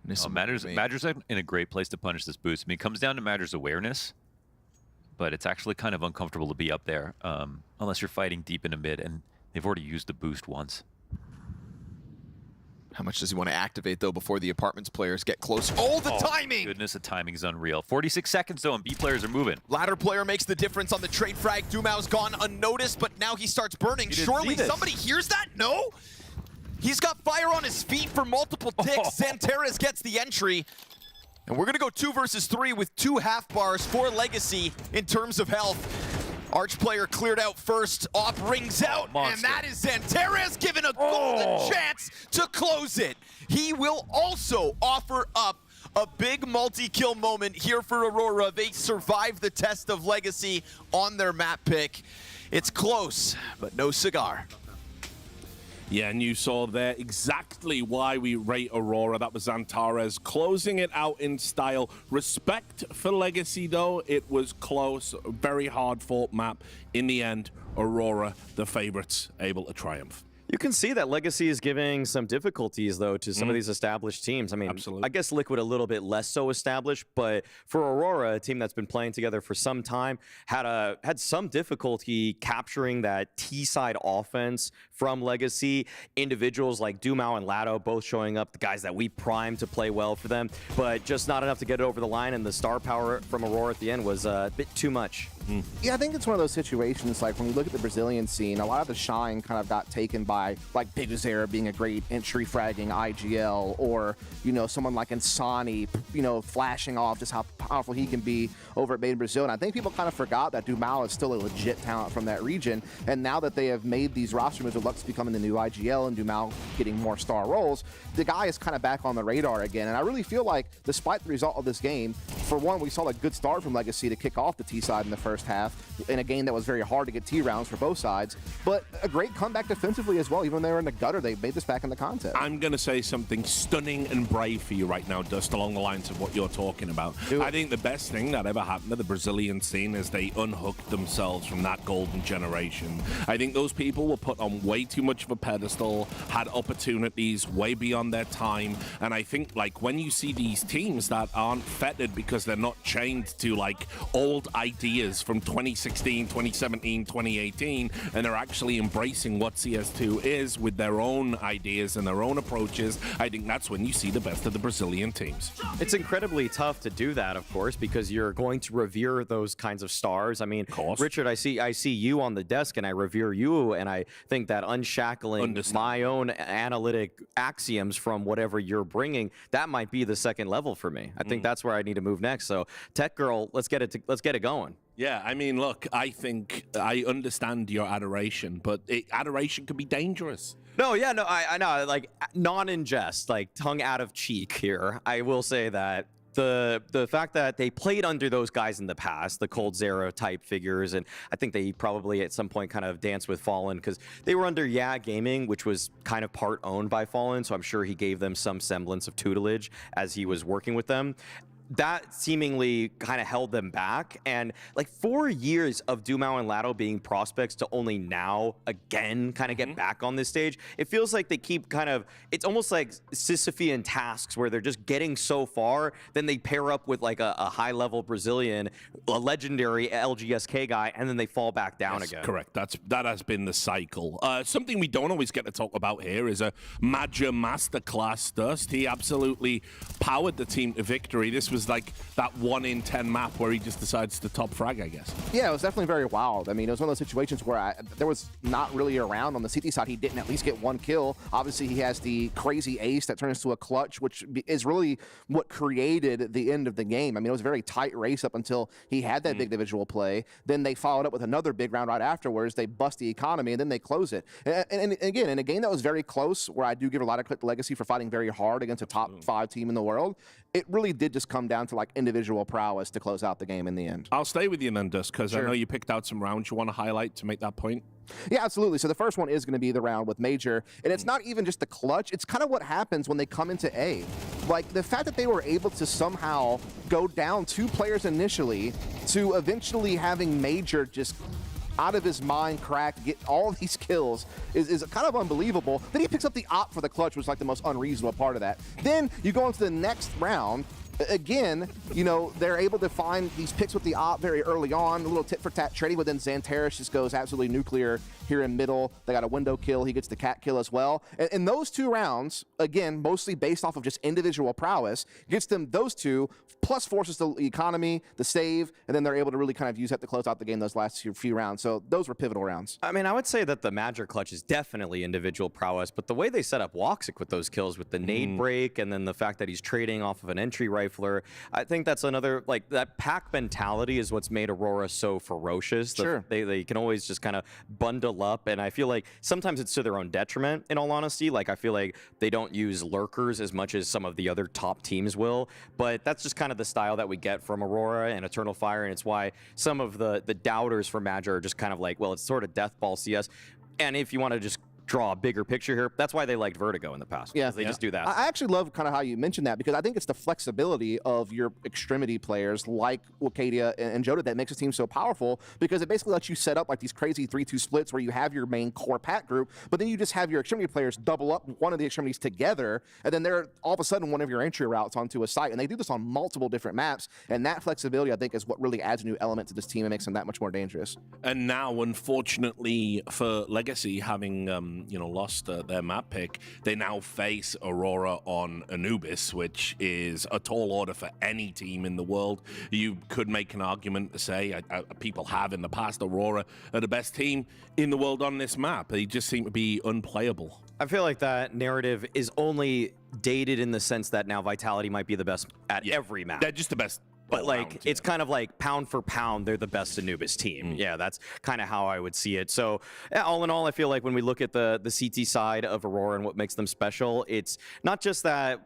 Madger's in a great place to punish this boost. I mean, it comes down to Madger's awareness, but it's actually kind of uncomfortable to be up there unless you're fighting deep into mid, and they've already used the boost once. How much does he want to activate, though, before the apartments players get close? Oh, the timing! Goodness, the timing is unreal. 46 seconds, though, and B players are moving. Ladder player makes the difference on the trade frag. Dumao's gone unnoticed, but now he starts burning. Surely somebody hears that? No? He's got fire on his feet for multiple ticks. Xantares gets the entry. And we're going to go 2 versus 3 with 2 half bars for Legacy in terms of health. Arch player cleared out first. Op rings out, and that is Xantares given a golden chance to close it. he will also offer up a big multi-kill moment here for Aurora. They survive the test of Legacy on their map pick. It's close, but no cigar. Yeah, and you saw there exactly why we rate Aurora. That was Antares closing it out in style. Respect for Legacy, though. It was close, very hard-fought map. In the end, Aurora, the favorites, able to triumph. You can see that Legacy is giving some difficulties, though, to some of these established teams. I mean, absolutely. I guess Liquid a little bit less so established, but for Aurora, a team that's been playing together for some time, had some difficulty capturing that T-side offense from Legacy. Individuals like Dumao and Lado both showing up, the guys that we primed to play well for them, but just not enough to get it over the line, and the star power from Aurora at the end was a bit too much. Yeah, I think it's one of those situations, like when you look at the Brazilian scene, a lot of the shine kind of got taken by like Big Zera being a great entry fragging IGL, or, you know, someone like Insani, you know, flashing off just how powerful he can be over at Made in Brazil. And I think people kind of forgot that Dumao is still a legit talent from that region. And now that they have made these roster moves with Lux becoming the new IGL and Dumao getting more star roles, the guy is kind of back on the radar again. And I really feel like, despite the result of this game, for one, we saw a good start from Legacy to kick off the T side in the first half in a game that was very hard to get T rounds for both sides, but a great comeback defensively as well. Even when they were in the gutter, they made this back in the contest. I'm going to say something stunning and brave for you right now, Dust, along the lines of what you're talking about. I think the best thing that ever happened to the Brazilian scene is they unhooked themselves from that golden generation. I think those people were put on way too much of a pedestal, had opportunities way beyond their time, and I think, like, when you see these teams that aren't fettered because they're not chained to, like, old ideas from 2016, 2017, 2018, and they're actually embracing what CS2 is with their own ideas and their own approaches, I think that's when you see the best of the Brazilian teams. It's incredibly tough to do that, of course, because you're going to revere those kinds of stars. I mean, Richard, I see you on the desk, and I revere you, and I think that unshackling my own analytic axioms from whatever you're bringing, that might be the second level for me. I think that's where I need to move next. So, Tech Girl, let's get it going. Yeah, I mean, look, I think I understand your adoration, but adoration can be dangerous. No, yeah, no, I know, like, not in jest, like, tongue out of cheek here. I will say that the fact that they played under those guys in the past, the coldzera type figures, and I think they probably at some point kind of danced with Fallen because they were under Gaming, which was kind of part owned by Fallen, so I'm sure he gave them some semblance of tutelage as he was working with them. That seemingly kind of held them back. And like 4 years of Dumao and Lado being prospects to only now again kind of get back on this stage, it feels like they keep kind of, it's almost like Sisyphean tasks where they're just getting so far, then they pair up with like a high level Brazilian, a legendary LGSK guy, and then they fall back down again. Correct. That has been the cycle. Something we don't always get to talk about here is a Major Masterclass, Dust. He absolutely powered the team to victory. This was like that 1 in 10 map where he just decides to top frag, I guess. Yeah, it was definitely very wild. I mean, it was one of those situations where there was not really around on the CT side. He didn't at least get 1 kill. Obviously, he has the crazy ace that turns to a clutch, which is really what created the end of the game. I mean, it was a very tight race up until he had that big individual play. Then they followed up with another big round right afterwards. They bust the economy, and then they close it. And again, in a game that was very close, where I do give a lot of credit to Legacy for fighting very hard against a top 5 team in the world, it really did just come down to like individual prowess to close out the game in the end. I'll stay with you then, Dust, because I know you picked out some rounds you want to highlight to make that point. Yeah, absolutely. So the first one is going to be the round with Major, and it's not even just the clutch. It's kind of what happens when they come into A. Like, the fact that they were able to somehow go down 2 players initially to eventually having Major just out of his mind cracked, get all these kills is kind of unbelievable. Then he picks up the op for the clutch, which was like the most unreasonable part of that. Then you go into the next round. Again, you know, they're able to find these picks with the op very early on, a little tit-for-tat trading, but then Xantares just goes absolutely nuclear here in middle. They got a window kill. He gets the cat kill as well. And those 2 rounds, again, mostly based off of just individual prowess, gets them those 2, plus forces the economy, the save, and then they're able to really kind of use that to close out the game those last few rounds. So those were pivotal rounds. I mean, I would say that the Magic clutch is definitely individual prowess, but the way they set up Woxic with those kills, with the nade break, and then the fact that he's trading off of an entry rifler, I think that's another, like, that pack mentality is what's made Aurora so ferocious. Sure. They can always just kind of bundle level up, and I feel like sometimes it's to their own detriment, in all honesty. Like, I feel like they don't use lurkers as much as some of the other top teams will, but that's just kind of the style that we get from Aurora and Eternal Fire, and it's why some of the doubters for Magi are just kind of like, well, it's sort of Deathball CS. And if you want to just draw a bigger picture here, that's why they liked Vertigo in the past. Yeah, they just do that. I actually love kind of how you mentioned that, because I think it's the flexibility of your extremity players like Wakadia and Joda that makes a team so powerful, because it basically lets you set up like these crazy 3-2 splits where you have your main core pack group, but then you just have your extremity players double up one of the extremities together, and then they're all of a sudden one of your entry routes onto a site, and they do this on multiple different maps, and that flexibility I think is what really adds a new element to this team and makes them that much more dangerous. And now, unfortunately for Legacy, having lost their map pick, they now face Aurora on Anubis, which is a tall order for any team in the world. You could make an argument to say, people have in the past, Aurora are the best team in the world on this map. They just seem to be unplayable. I feel like that narrative is only dated in the sense that now Vitality might be the best at every map. They're just the best. But like, it's kind of like pound for pound, they're the best Anubis team. Yeah, that's kind of how I would see it. So all in all, I feel like when we look at the CT side of Aurora and what makes them special, it's not just that,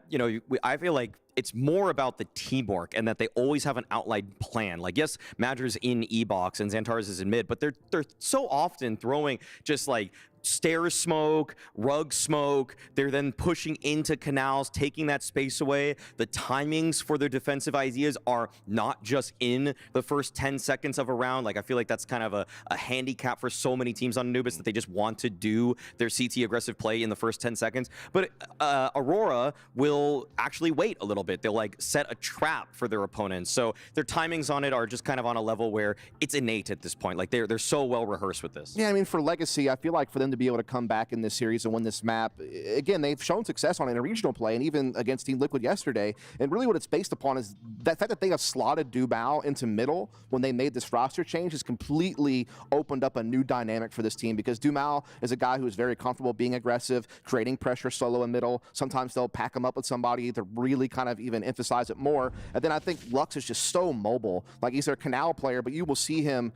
I feel like it's more about the teamwork and that they always have an outlined plan. Like, yes, Madger's in E-box and Xantares is in mid, but they're so often throwing just like stairs smoke, rug smoke. They're then pushing into canals, taking that space away. The timings for their defensive ideas are not just in the first 10 seconds of a round. Like, I feel like that's kind of a handicap for so many teams on Anubis, that they just want to do their CT aggressive play in the first 10 seconds. But Aurora will actually wait a little bit. They'll like set a trap for their opponents. So their timings on it are just kind of on a level where it's innate at this point. Like, they're so well rehearsed with this. Yeah, I mean, for Legacy, I feel like for them to be able to come back in this series and win this map, again, they've shown success on it in a regional play and even against Team Liquid yesterday. And really what it's based upon is that fact that they have slotted Dubao into middle when they made this roster change has completely opened up a new dynamic for this team, because Dubao is a guy who is very comfortable being aggressive, creating pressure solo in middle. Sometimes they'll pack him up with somebody to really kind of even emphasize it more. And then I think Lux is just so mobile. Like, he's a canal player, but you will see him,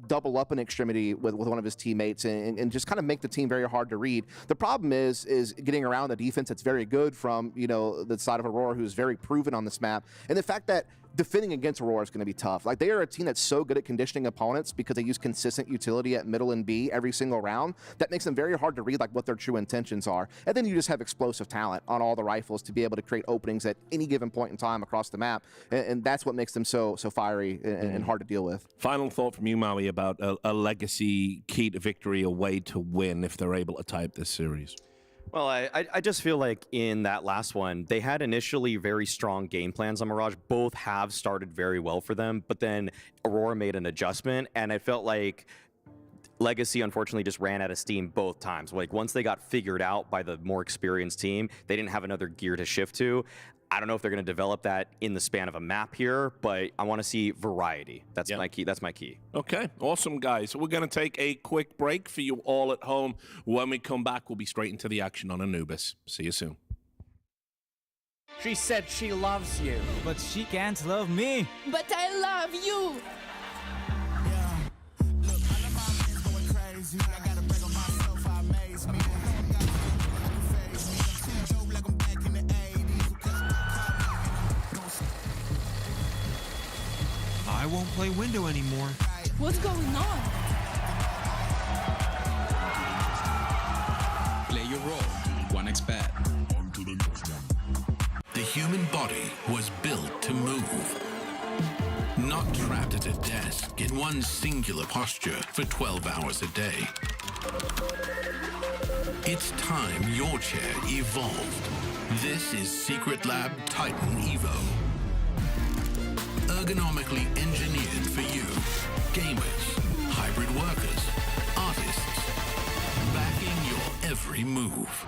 double up an extremity with one of his teammates and just kind of make the team very hard to read. The problem is getting around the defense that's very good from, the side of Aurora, who's very proven on this map. And the fact that defending against Aurora is going to be tough. Like, they are a team that's so good at conditioning opponents because they use consistent utility at middle and B every single round. That makes them very hard to read, like, what their true intentions are. And then you just have explosive talent on all the rifles to be able to create openings at any given point in time across the map. And that's what makes them so fiery and hard to deal with. Final thought from you, Maui, about a Legacy key to victory, a way to win if they're able to type this series. Well, I just feel like in that last one, they had initially very strong game plans on Mirage. Both have started very well for them, but then Aurora made an adjustment, and I felt like Legacy unfortunately just ran out of steam both times. Like, once they got figured out by the more experienced team, they didn't have another gear to shift to. I don't know if they're going to develop that in the span of a map here, but I want to see variety. That's my key. That's my key. Okay, awesome, guys. So we're going to take a quick break for you all at home. When we come back, we'll be straight into the action on Anubis. See you soon. She said she loves you, but she can't love me. But I love you. I won't play window anymore. What's going on? Play your role. 1xBet. The human body was built to move. Not trapped at a desk in one singular posture for 12 hours a day. It's time your chair evolved. This is Secret Lab Titan Evo. Ergonomically engineered for you. Gamers, hybrid workers, artists. Backing your every move.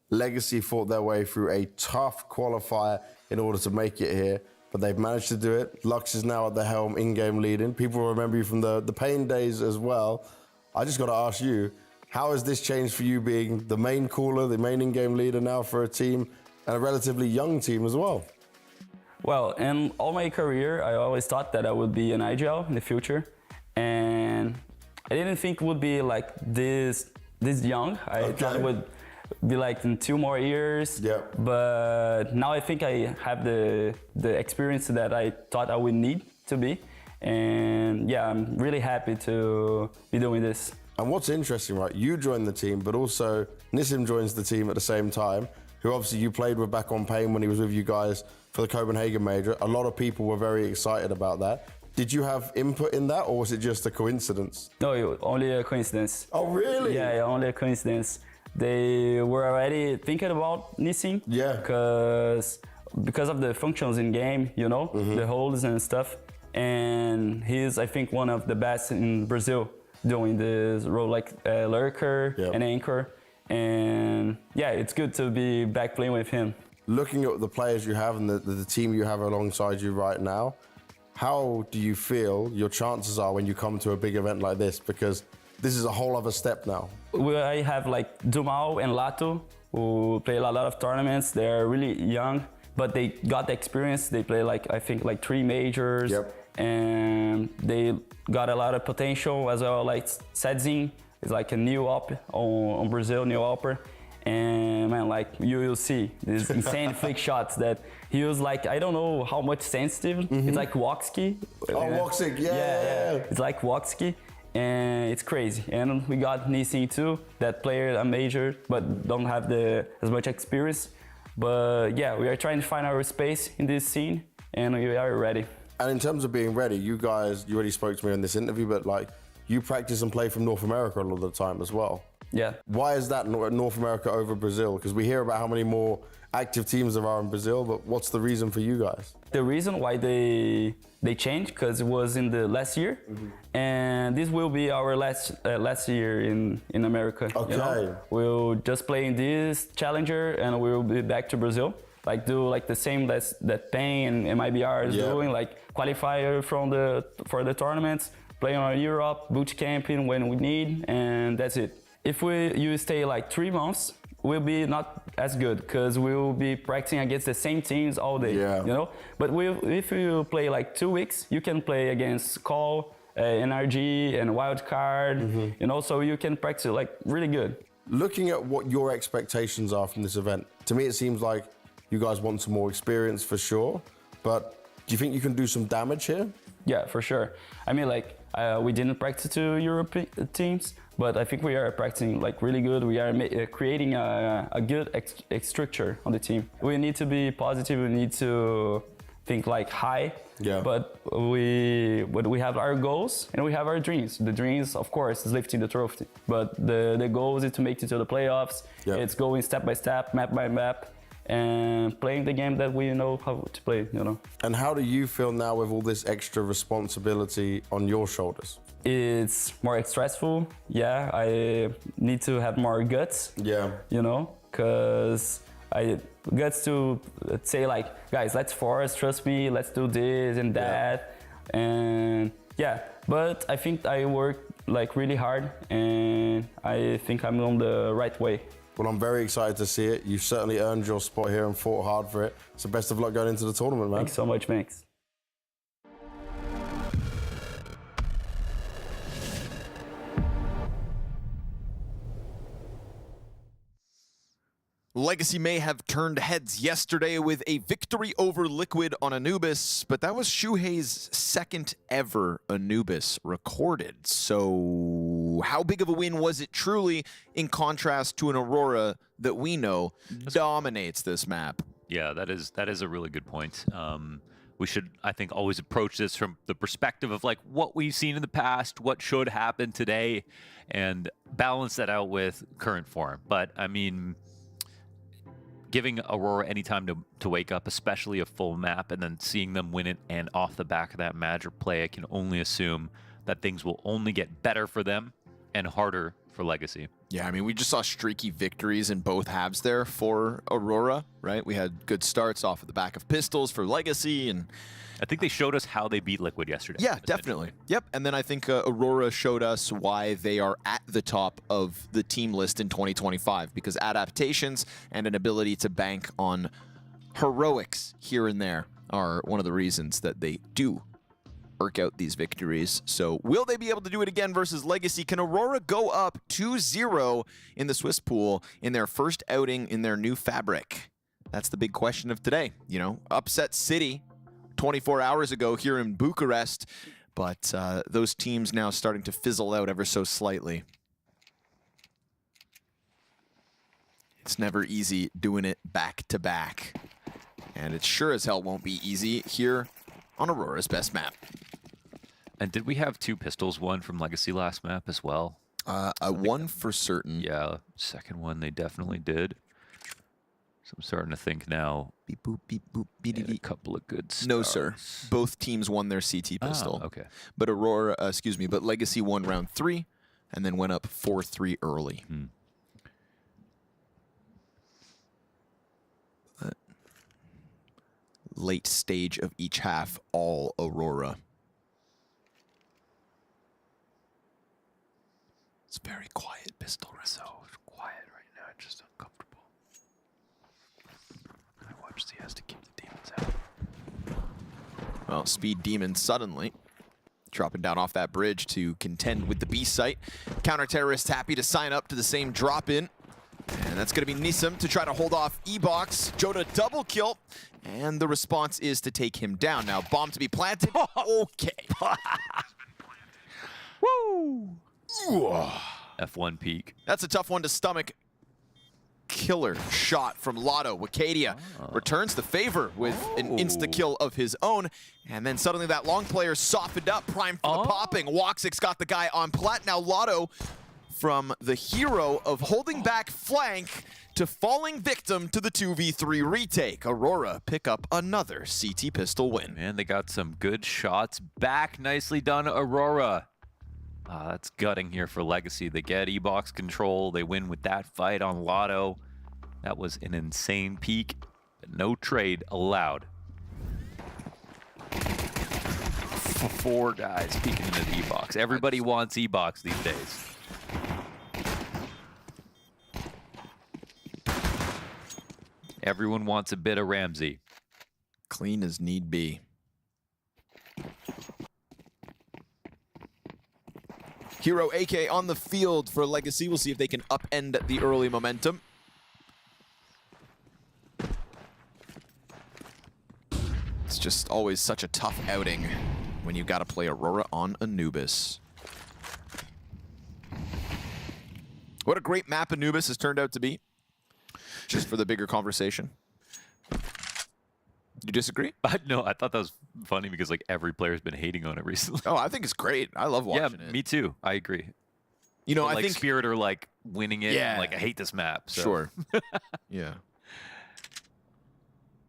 Legacy fought their way through a tough qualifier in order to make it here, but they've managed to do it. Lux is now at the helm, in-game leading. People will remember you from the pain days as well. I just got to ask you, how has this changed for you being the main caller, the main in-game leader now for a team, and a relatively young team as well? Well, in all my career, I always thought that I would be an IGL in the future, and I didn't think it would be like this young. I thought it would be like in 2 more years. Yeah. But now I think I have the experience that I thought I would need to be, and yeah, I'm really happy to be doing this. And what's interesting, right? You joined the team, but also Nissim joins the team at the same time, who obviously you played with back on Pain when he was with you guys for the Copenhagen Major. A lot of people were very excited about that. Did you have input in that, or was it just a coincidence? No, only a coincidence. Oh, really? Yeah, only a coincidence. They were already thinking about Nissim. Yeah. Because of the functions in game, you know, the holds and stuff. And he's, I think, one of the best in Brazil doing this role, like lurker and anchor. And yeah, it's good to be back playing with him. Looking at the players you have and the team you have alongside you right now, how do you feel your chances are when you come to a big event like this? Because this is a whole other step now. I have like Dumal and Lato, who play a lot of tournaments. They're really young, but they got the experience. They play like, I think, like 3 majors. And they got a lot of potential as well. Like Sedzin is like a new op on Brazil, new opera. And man, like you will see these insane flick shots that he was like, I don't know how much sensitive. It's like Woxki. Oh, Woxik, yeah. It's like Woxki, and it's crazy. And we got Nissim too, that player, a major, but don't have as much experience. But yeah, we are trying to find our space in this scene, and we are ready. And in terms of being ready, you already spoke to me in this interview, but like you practice and play from North America a lot of the time as well. Yeah. Why is that North America over Brazil? Because we hear about how many more active teams there are in Brazil, but what's the reason for you guys? The reason why they changed, because it was in the last year, and this will be our last year in America. Okay. You know? We'll just play in this challenger, and we'll be back to Brazil. Like do like the same that Pain and MIBR is doing, like qualifier for the tournaments, playing on Europe, boot camping when we need, and that's it. If you stay like 3 months, we'll be not as good because we'll be practicing against the same teams all day, you know? But if you play like 2 weeks, you can play against Call, NRG, and Wildcard, you know, so you can practice like really good. Looking at what your expectations are from this event, to me it seems like you guys want some more experience for sure, but do you think you can do some damage here? Yeah, for sure. I mean, like, we didn't practice 2 European teams, but I think we are practicing like really good. We are creating a good structure on the team. We need to be positive. We need to think like high. Yeah. But we have our goals and we have our dreams. The dreams, of course, is lifting the trophy. But the goals is to make it to the playoffs. Yeah. It's going step by step, map by map, and playing the game that we know how to play, you know. And how do you feel now with all this extra responsibility on your shoulders? It's more stressful, yeah. I need to have more guts, you know, because I guts to say like, guys, let's force, trust me, let's do this and that, and yeah. But I think I work like really hard, and I think I'm on the right way. Well, I'm very excited to see it. You've certainly earned your spot here and fought hard for it. So best of luck going into the tournament, man. Thanks so much, Max. Legacy may have turned heads yesterday with a victory over Liquid on Anubis, but that was Shuhei's second ever Anubis recorded. So how big of a win was it truly, in contrast to an Aurora that we know dominates this map? Yeah, that is a really good point. We should, I think, always approach this from the perspective of like what we've seen in the past, what should happen today, and balance that out with current form. But I mean, giving Aurora any time to wake up, especially a full map, and then seeing them win it, and off the back of that Magic play, I can only assume that things will only get better for them. and harder for Legacy. Yeah, I mean, we just saw streaky victories in both halves there for Aurora, right? We had good starts off of the back of pistols for Legacy, and I think they showed us how they beat Liquid yesterday. yeah, definitely. Yep, and then I think Aurora showed us why they are at the top of the team list in 2025, because adaptations and an ability to bank on heroics here and there are one of the reasons that they do work out these victories. So will they be able to do it again versus Legacy? Can Aurora go up 2-0 in the Swiss pool in their first outing in their new fabric? That's the big question of today. You know, upset City 24 hours ago here in Bucharest, but those teams now starting to fizzle out ever so slightly. It's never easy doing it back to back, and it sure as hell won't be easy here on Aurora's best map. And did we have 2 pistols, one from Legacy last map as well? One for certain. Yeah, second one they definitely did. So I'm starting to think now. Beep boop beep boop beep A couple of good starts. No, sir. Both teams won their CT pistol. Okay. But but Legacy won round 3 and then went up 4-3 early. Late stage of each half, all Aurora. It's very quiet pistol round. So quiet right now, just uncomfortable. I watch CS to keep the demons out. Well, Speed Demon suddenly dropping down off that bridge to contend with the B site. Counter-terrorists happy to sign up to the same drop-in. And that's going to be Nisam to try to hold off E-Box. Joda double kill. And the response is to take him down. Now, bomb to be planted. Okay. Woo! F1 peak. That's a tough one to stomach. Killer shot from Lotto. Wakadia returns the favor with an insta-kill of his own. And then suddenly that long player softened up, primed for the popping. Woxic's got the guy on plat. Now Lotto, from the hero of holding back flank to falling victim to the 2v3 retake. Aurora pick up another CT pistol win. Man, they got some good shots back. Nicely done, Aurora. That's gutting here for Legacy. They get E-Box control. They win with that fight on Lotto. That was an insane peak. No trade allowed. 4 guys peeking into the E-Box. Everybody wants E-Box these days. Everyone wants a bit of Ramsey. Clean as need be. Hero AK on the field for Legacy. We'll see if they can upend the early momentum. It's just always such a tough outing when you've got to play Aurora on Anubis. What a great map Anubis has turned out to be. Just for the bigger conversation. You disagree? No, I thought that was funny because like every player's been hating on it recently. Oh, I think it's great. I love watching it. Me too. I agree. You know, but I think Spirit are like winning it. Yeah. And, like I hate this map. So. Sure. Yeah.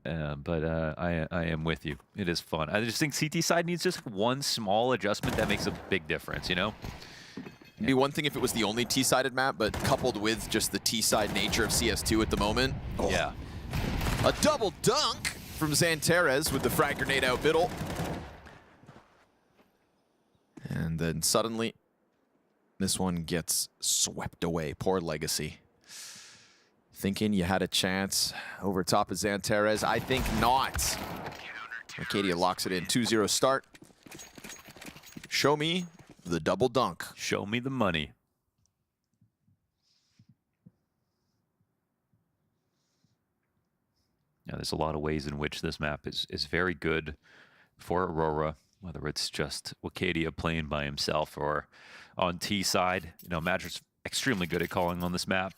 But I am with you. It is fun. I just think CT side needs just one small adjustment that makes a big difference. You know. It'd be one thing if it was the only T-sided map, but coupled with just the T-side nature of CS2 at the moment. Oh. Yeah. A double dunk from Xantares with the frag grenade out middle. And then suddenly, this one gets swept away. Poor Legacy. Thinking you had a chance over top of Xantares. I think not. Arcadia locks it in. 2-0 start. Show me the double dunk. Show me the money. Yeah, there's a lot of ways in which this map is very good for Aurora, whether it's just Wakadia playing by himself or on T side. You know, Magic's extremely good at calling on this map.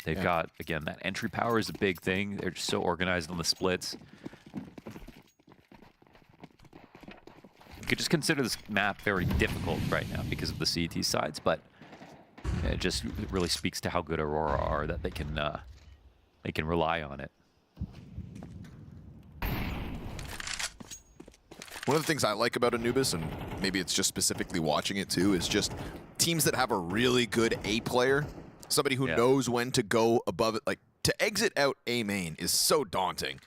They've got, again, that entry power is a big thing. They're just so organized on the splits. You could just consider this map very difficult right now because of the CT sides, but it just really speaks to how good Aurora are that they can rely on it. One of the things I like about Anubis, and maybe it's just specifically watching it too, is just teams that have a really good A player, somebody who knows when to go above it, like to exit out A main is so daunting.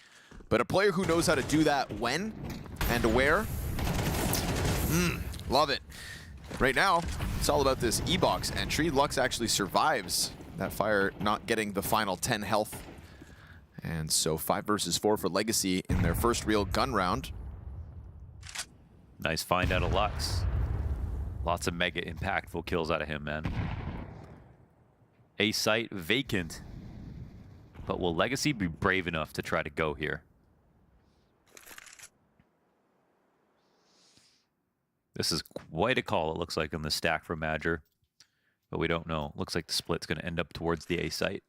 But a player who knows how to do that when and where, love it. Right now, it's all about this E-box entry. Lux actually survives that fire, not getting the final 10 health. And so 5 versus 4 for Legacy in their first real gun round. Nice find out of Lux. Lots of mega impactful kills out of him, man. A site vacant. But will Legacy be brave enough to try to go here? This is quite a call, it looks like, on the stack for Madger. But we don't know. Looks like the split's going to end up towards the A site.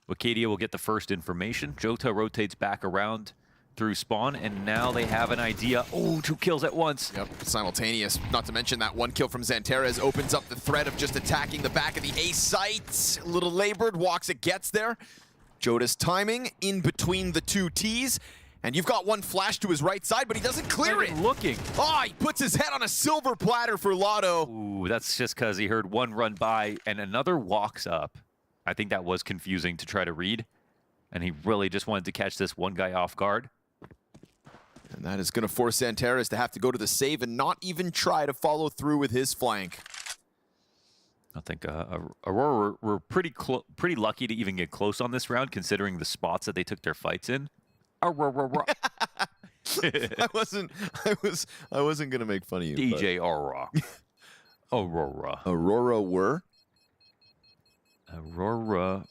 Wicadia will get the first information. Jota rotates back around through spawn, and now they have an idea. Oh, 2 kills at once. Yep, simultaneous. Not to mention that 1 kill from Xanterez opens up the threat of just attacking the back of the A site. A little labored, Woxic gets there. Jota's timing in between the 2 Ts. And you've got 1 flash to his right side, but he doesn't clear it. Looking. Oh, he puts his head on a silver platter for Lotto. Ooh, that's just because he heard 1 run by and another walks up. I think that was confusing to try to read. And he really just wanted to catch this 1 guy off guard. And that is going to force Xanterez to have to go to the save and not even try to follow through with his flank. I think Aurora were pretty lucky to even get close on this round, considering the spots that they took their fights in. Aurora. I wasn't gonna make fun of you. DJ Aurora. Aurora. Aurora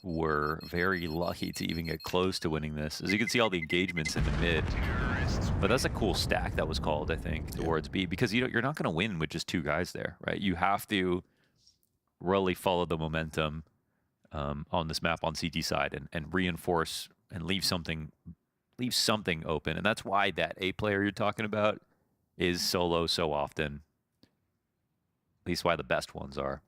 were very lucky to even get close to winning this. As you can see, all the engagements in the mid. But that's a cool stack that was called, I think, towards B, because you're not gonna win with just 2 guys there, right? You have to really follow the momentum on this map on CT side and reinforce and leave something open. And that's why that A player you're talking about is solo so often. At least why the best ones are.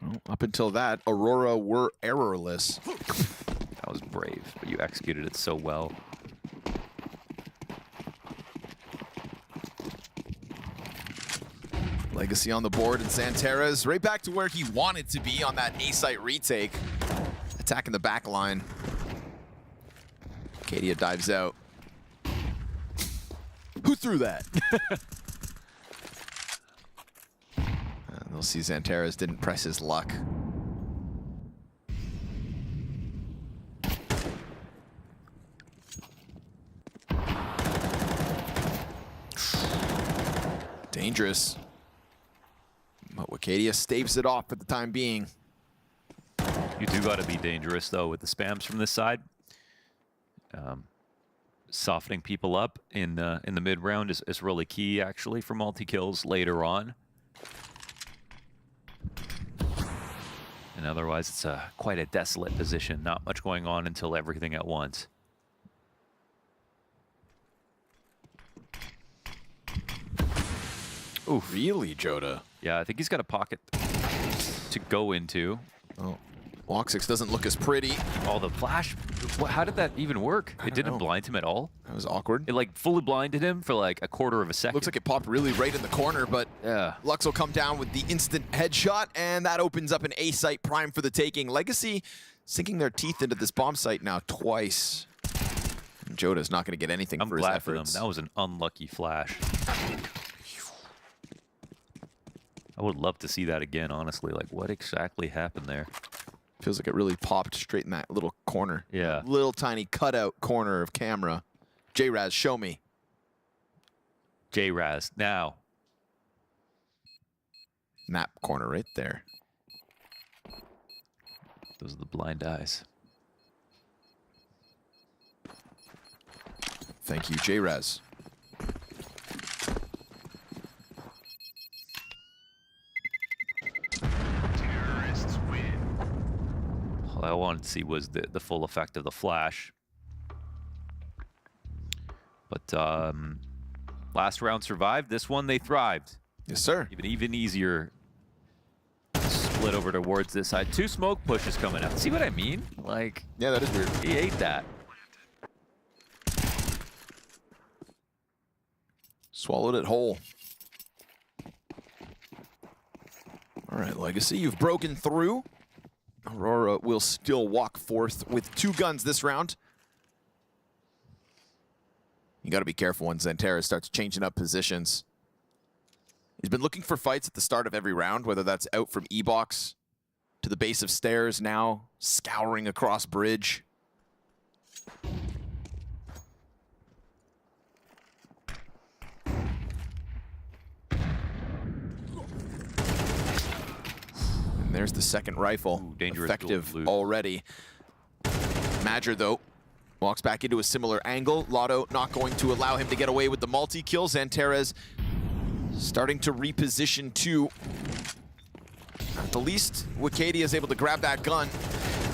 Well, up until that, Aurora were errorless. That was brave, but you executed it so well. Legacy on the board, and Xanterez right back to where he wanted to be on that A-site retake. Attacking the back line. Cadia dives out. Who threw that? And they'll see Xanterez didn't press his luck. Dangerous. But Wicadia staves it off for the time being. You do got to be dangerous, though, with the spams from this side. Softening people up in the mid round is really key, actually, for multi-kills later on. And otherwise, it's quite a desolate position. Not much going on until everything at once. Oh, really, Jota? Yeah, I think he's got a pocket to go into. Oh, Woxic doesn't look as pretty. Oh, the flash. How did that even work? It didn't blind him at all? That was awkward. It like fully blinded him for like a quarter of a second. Looks like it popped really right in the corner, but yeah, Lux will come down with the instant headshot, and that opens up an A site prime for the taking. Legacy sinking their teeth into this bomb site now twice. And Jota's not going to get anything for his efforts. I'm glad for them. That was an unlucky flash. I would love to see that again, honestly. Like, what exactly happened there? Feels like it really popped straight in that little corner. Yeah. Little tiny cutout corner of camera. J-Raz, show me. J-Raz, now. Map corner right there. Those are the blind eyes. Thank you, J-Raz. All I wanted to see was the full effect of the flash. But last round survived. This one, they thrived. Yes, sir. Even easier split over towards this side. 2 smoke pushes coming out. See what I mean? Like, yeah, that is weird. He ate that. Swallowed it whole. All right, Legacy, you've broken through. Aurora will still walk forth with 2 guns this round. You got to be careful when Xantera starts changing up positions. He's been looking for fights at the start of every round, whether that's out from E-box to the base of stairs, now scouring across bridge. And there's the second rifle. Ooh, dangerous effective already. Madger, though, walks back into a similar angle. Lotto not going to allow him to get away with the multi-kill. Xanterez starting to reposition too. At the least, Wakadia is able to grab that gun,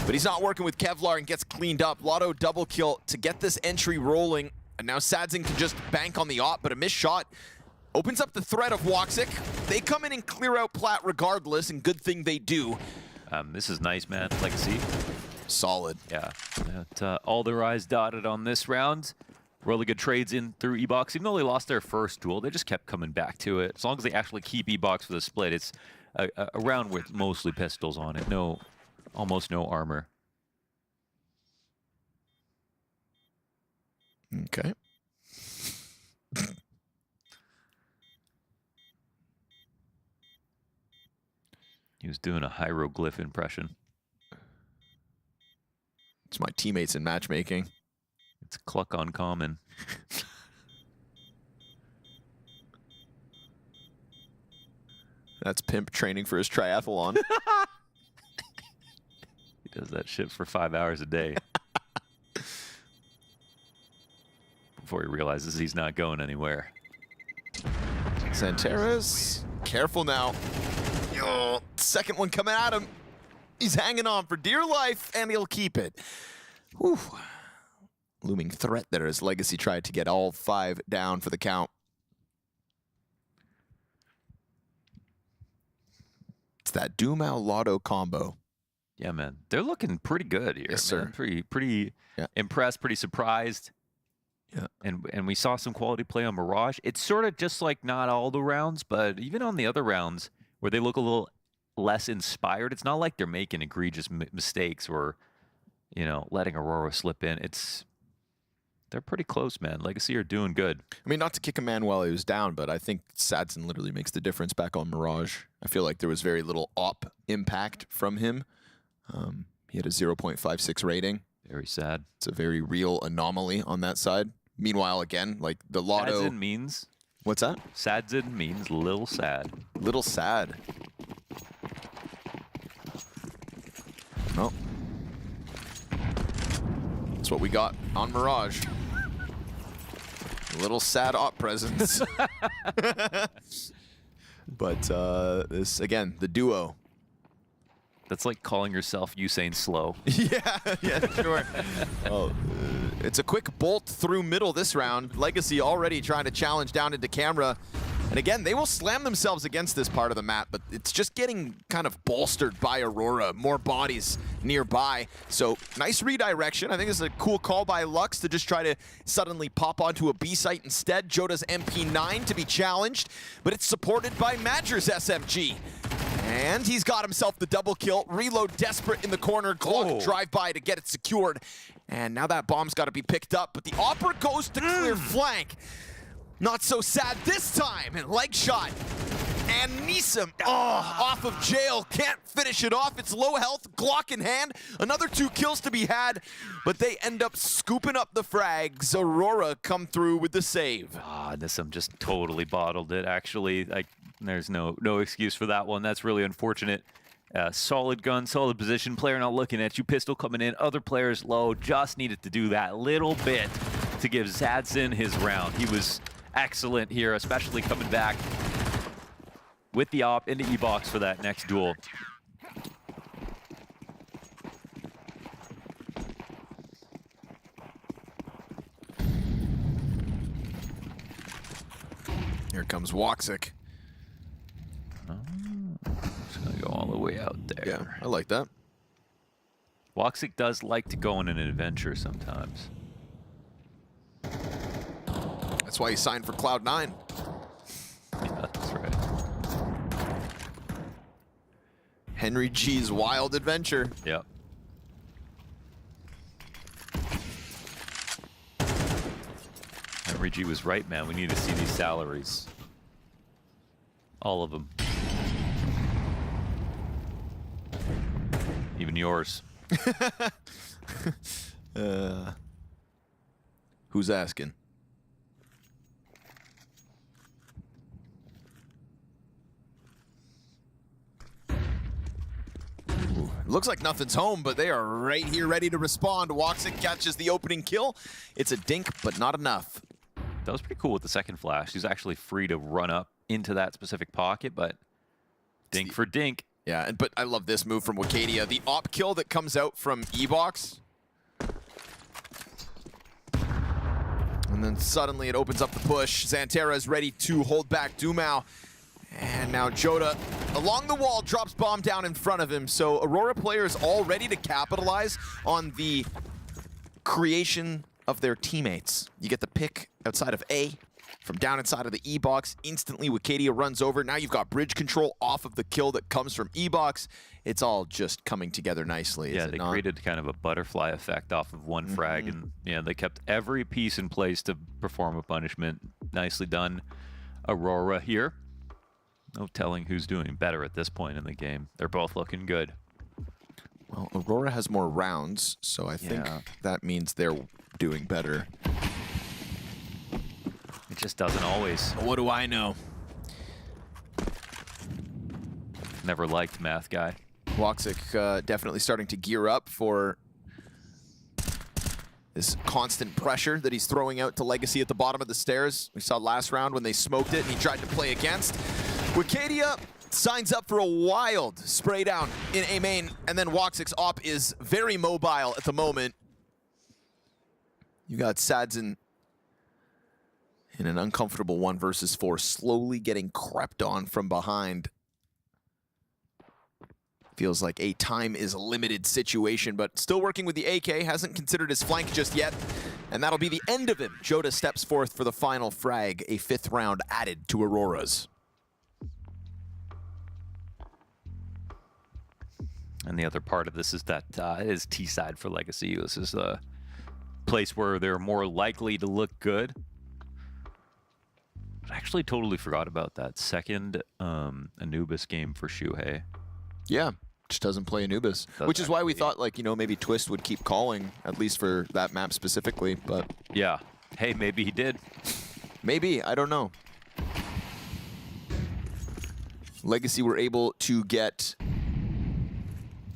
but he's not working with Kevlar and gets cleaned up. Lotto double kill to get this entry rolling. And now Sadzin can just bank on the op, but a missed shot opens up the threat of Woxic. They come in and clear out Plat regardless, and good thing they do. This is nice, man. Legacy. Solid. Yeah. All their eyes dotted on this round. Really good trades in through E-box. Even though they lost their first duel, they just kept coming back to it. As long as they actually keep E-box for the split, it's a round with mostly pistols on it. Almost no armor. Okay. He was doing a hieroglyph impression. It's my teammates in matchmaking. It's Cluck on common. That's Pimp training for his triathlon. He does that shit for 5 hours a day. Before he realizes he's not going anywhere. Xanterez, careful now. Oh, second one coming at him. He's hanging on for dear life, and he'll keep it. Whew. Looming threat there as Legacy tried to get all 5 down for the count. It's that Dumao Lotto combo. Yeah, man. They're looking pretty good here. Yes, man. sir. Pretty impressed, pretty surprised. Yeah. And we saw some quality play on Mirage. It's sort of just like not all the rounds, but even on the other rounds where they look a little less inspired, it's not like they're making egregious mistakes or, you know, letting Aurora slip in. They're pretty close, man. Legacy are doing good. I mean, not to kick a man while he was down, but I think Sadzin literally makes the difference back on Mirage. I feel like there was very little op impact from him. He had a 0.56 rating. Very sad. It's a very real anomaly on that side. Meanwhile, again, like the Lotto... Sadzin means... What's that? Sadzin means little sad. Little sad. No. That's what we got on Mirage. A little sad op presence. But this, again, the duo. That's like calling yourself Usain Slow. yeah, sure. It's a quick bolt through middle this round. Legacy already trying to challenge down into camera. And again, they will slam themselves against this part of the map, but it's just getting kind of bolstered by Aurora. More bodies nearby. So nice redirection. I think this is a cool call by Lux to just try to suddenly pop onto a B site instead. Joda's MP9 to be challenged, but it's supported by Madger's SMG. And he's got himself the double kill. Reload desperate in the corner. Glock drive by to get it secured. And now that bomb's got to be picked up, but the Opera goes to clear flank. Not so sad this time. And leg shot. And Nisam off of jail. Can't finish it off. It's low health. Glock in hand. Another 2 kills to be had. But they end up scooping up the frags. Aurora come through with the save. Nisam just totally bottled it, actually. Like, there's no excuse for that one. That's really unfortunate. Solid gun, solid position. Player not looking at you. Pistol coming in. Other players low. Just needed to do that little bit to give Sadzin his round. He was excellent here, especially coming back with the op into E-box for that next duel. Here comes Woxic. Just gonna go all the way out there. Yeah, I like that. Woxic does like to go on an adventure sometimes. That's why he signed for Cloud9. Yeah, that's right. Henry G's wild adventure. Yep. Henry G was right, man. We need to see these salaries. All of them. Even yours. Who's asking? Ooh, looks like nothing's home, but they are right here ready to respond. Woxic catches the opening kill. It's a dink, but not enough. That was pretty cool with the second flash. He's actually free to run up into that specific pocket, but dink for dink. Yeah, but I love this move from Wicadia. The op kill that comes out from E-Box. And then suddenly it opens up the push. Xantera is ready to hold back Dumao. And now Joda, along the wall, drops bomb down in front of him. So Aurora players all ready to capitalize on the creation of their teammates. You get the pick outside of A from down inside of the E-Box. Instantly, Wicadia runs over. Now you've got bridge control off of the kill that comes from E-Box. It's all just coming together nicely. Yeah, they created kind of a butterfly effect off of one frag, and yeah, they kept every piece in place to perform a punishment. Nicely done, Aurora here. No telling who's doing better at this point in the game. They're both looking good. Well, Aurora has more rounds, so I think that means they're doing better. It just doesn't always. What do I know? Never liked Math Guy. Woxic definitely starting to gear up for this constant pressure that he's throwing out to Legacy at the bottom of the stairs. We saw last round when they smoked it and he tried to play against. Wicadia signs up for a wild spray down in A main, and then Woxic's op is very mobile at the moment. You got Sadzin in an uncomfortable 1 versus 4, slowly getting crept on from behind. Feels like a time is limited situation, but still working with the AK, hasn't considered his flank just yet, and that'll be the end of him. Joda steps forth for the final frag, a 5th round added to Aurora's. And the other part of this is that it is T-side for Legacy. This is a place where they're more likely to look good. I actually totally forgot about that second Anubis game for Shuhei. Yeah, just doesn't play Anubis, which is why we thought, like, you know, maybe Twist would keep calling, at least for that map specifically, but... Yeah. Hey, maybe he did. Maybe, I don't know. Legacy were able to get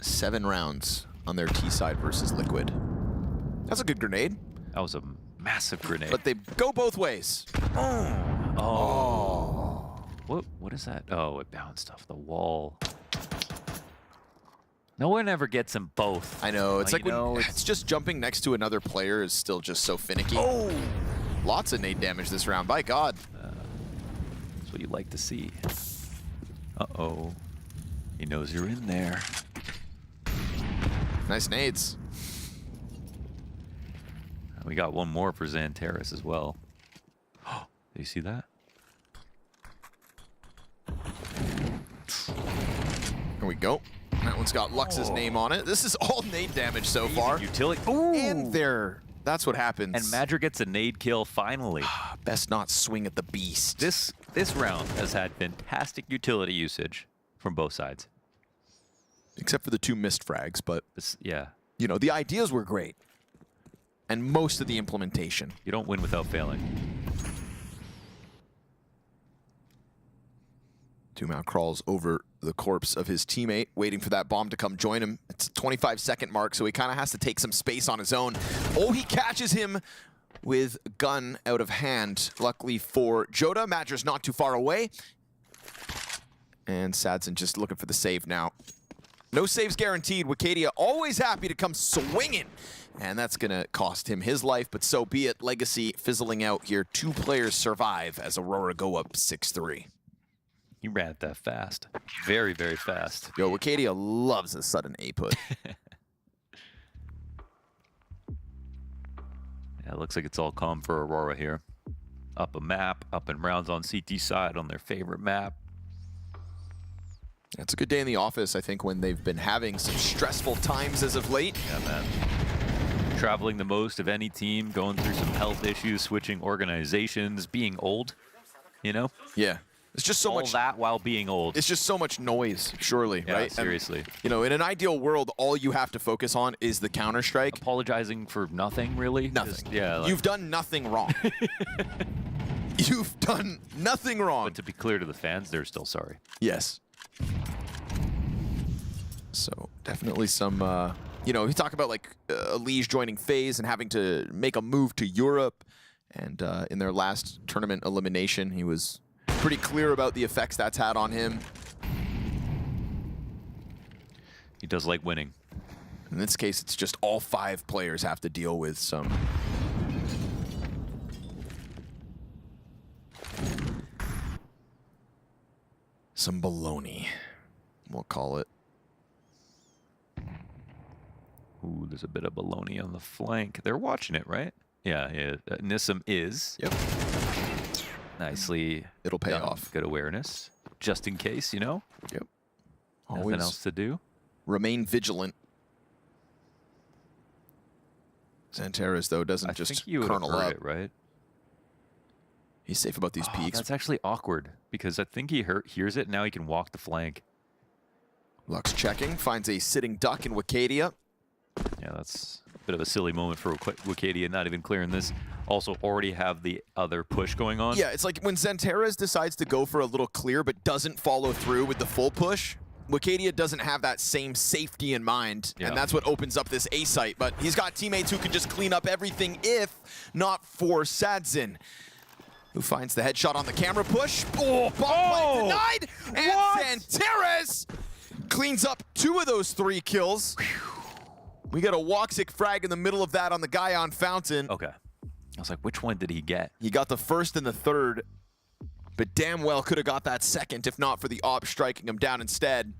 7 rounds on their T side versus Liquid. That's a good grenade. That was a massive grenade. But they go both ways. Oh. What is that? Oh, it bounced off the wall. No one ever gets them both. I know. It's like when it's just jumping next to another player is still just so finicky. Oh! Lots of nade damage this round, by God. That's what you like to see. Uh-oh. He knows you're in there. Nice nades. We got one more for Xanteris as well. Do you see that? Here we go. That one's got Lux's name on it. This is all nade damage so far. Utility. Ooh. And there. That's what happens. And Madra gets a nade kill finally. Best not swing at the beast. This round has had fantastic utility usage from both sides. Except for the 2 missed frags, but yeah. You know, the ideas were great. And most of the implementation. You don't win without failing. Dumao crawls over the corpse of his teammate, waiting for that bomb to come join him. It's a 25-second mark, so he kind of has to take some space on his own. Oh, he catches him with gun out of hand. Luckily for Joda, Madra's not too far away. And Sadzin just looking for the save now. No saves guaranteed. Wicadia always happy to come swinging. And that's going to cost him his life, but so be it. Legacy fizzling out here. 2 players survive as Aurora go up 6-3. He ran it that fast. Very, very fast. Yo, Wicadia loves a sudden A-put. Yeah, it looks like it's all calm for Aurora here. Up a map, up in rounds on CT side on their favorite map. It's a good day in the office, I think, when they've been having some stressful times as of late. Yeah, man. Traveling the most of any team, going through some health issues, switching organizations, being old, you know? Yeah. It's just so all much that while being old. It's just so much noise, surely, yeah, right? Seriously. And, you know, in an ideal world, all you have to focus on is the Counter-Strike. Apologizing for nothing, really? Nothing. Just, yeah. Like, you've done nothing wrong. You've done nothing wrong. But to be clear to the fans, they're still sorry. Yes. So definitely some, you know, we talk about like Liege joining FaZe and having to make a move to Europe. And in their last tournament elimination, he was pretty clear about the effects that's had on him. He does like winning. In this case, it's just all 5 players have to deal with some baloney, we'll call it. Ooh, there's a bit of baloney on the flank. They're watching it, right? Yeah, yeah. Nissim is. Yep. Nicely. It'll pay off. Good awareness, just in case, you know? Yep. Nothing else to do. Remain vigilant. Xantares, though, doesn't just kernel up. It, right? He's safe about these peaks. That's actually awkward, because I think he hears it, now he can walk the flank. Lux checking, finds a sitting duck in Wicadia. Yeah, that's a bit of a silly moment for Wicadia, not even clearing this. Also already have the other push going on. Yeah, it's like when Xantares decides to go for a little clear but doesn't follow through with the full push, Wicadia doesn't have that same safety in mind, and that's what opens up this A site. But he's got teammates who can just clean up everything if not for Sadzin, who finds the headshot on the camera push. Oh, bomb denied! And Xantares cleans up 2 of those 3 kills. We got a Woxic frag in the middle of that on the guy on Fountain. Okay. I was like, which one did he get? He got the first and the third, but damn well could have got that second if not for the op striking him down instead.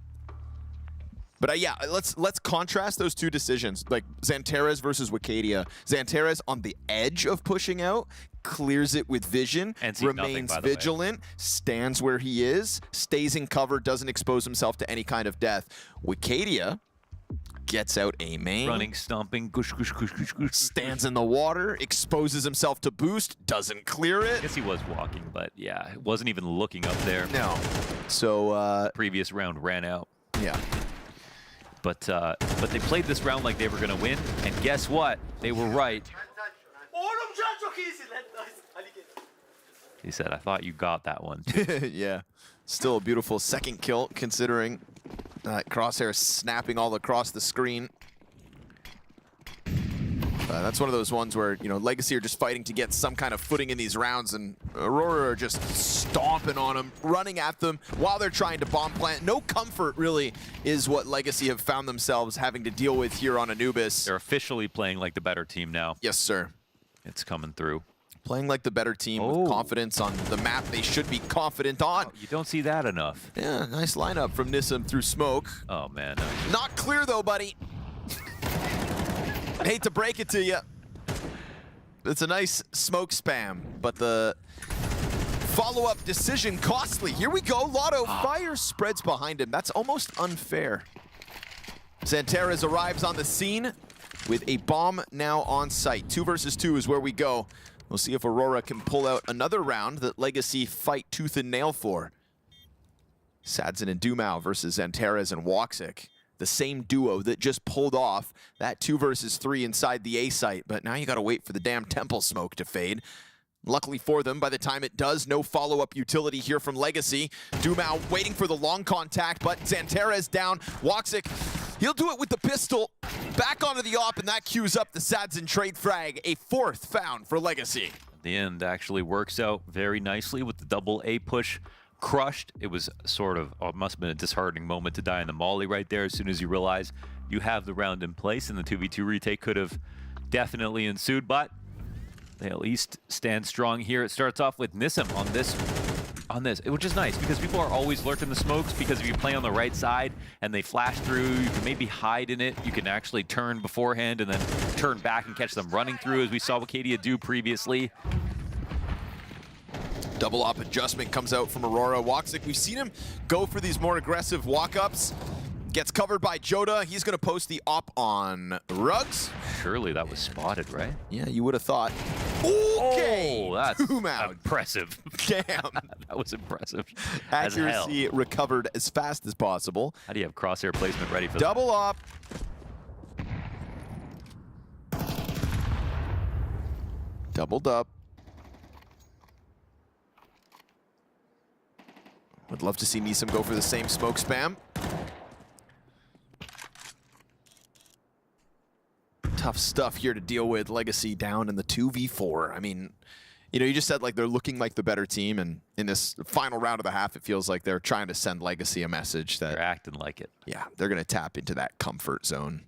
But yeah, let's contrast those 2 decisions, like Xantares versus Wicadia. Xantares on the edge of pushing out, clears it with vision, and remains vigilant, stands where he is, stays in cover, doesn't expose himself to any kind of death. Wicadia gets out a main. Running, stomping, gush, gush, gush, gush, gush. Stands in the water, exposes himself to boost, doesn't clear it. I guess he was walking, but yeah, wasn't even looking up there. No. So, previous round ran out. Yeah. But they played this round like they were going to win, and guess what? They were right. He said, I thought you got that one. Yeah. Still a beautiful second kill, considering Crosshair snapping all across the screen. That's one of those ones where, you know, Legacy are just fighting to get some kind of footing in these rounds, and Aurora are just stomping on them, running at them while they're trying to bomb plant. No comfort, really, is what Legacy have found themselves having to deal with here on Anubis. They're officially playing like the better team now. Yes, sir. It's coming through. Playing like the better team with confidence on the map they should be confident on. Oh, you don't see that enough. Yeah, nice lineup from Nissim through smoke. Oh, man. Not clear, though, buddy. I hate to break it to you. It's a nice smoke spam, but the follow-up decision costly. Here we go. Lotto fire spreads behind him. That's almost unfair. Xantares arrives on the scene with a bomb now on site. 2 versus 2 is where we go. We'll see if Aurora can pull out another round that Legacy fight tooth and nail for. Sadzin and Dumao versus Xantares and Woxic. The same duo that just pulled off that 2 versus 3 inside the A site, but now you gotta wait for the damn temple smoke to fade. Luckily for them, by the time it does, no follow-up utility here from Legacy. Dumao waiting for the long contact, but Xantares down. Woxic, he'll do it with the pistol. Back onto the op, and that queues up the Sadzin trade frag. A 4th found for Legacy. The end actually works out very nicely with the double A push crushed. It was sort of, it must have been a disheartening moment to die in the molly right there as soon as you realize you have the round in place, and the 2v2 retake could have definitely ensued, but they at least stand strong here. It starts off with Nissim on this, which is nice because people are always lurking the smokes, because if you play on the right side and they flash through, you can maybe hide in it. You can actually turn beforehand and then turn back and catch them running through, as we saw Wicadia do previously. Double op adjustment comes out from Aurora. Woxic, we've seen him go for these more aggressive walk-ups. Gets covered by Joda. He's going to post the op on Ruggs. Surely that was spotted, right? Yeah, you would have thought. Okay, oh, that's out. Impressive. Damn. That was impressive. Accuracy recovered as fast as possible. How do you have crosshair placement ready for Double op. Doubled up. Would love to see Nisam go for the same smoke spam. Tough stuff here to deal with. Legacy down in the 2v4. I mean, you know, you just said like they're looking like the better team, and in this final round of the half, it feels like they're trying to send Legacy a message that they're acting like it. Yeah, they're going to tap into that comfort zone.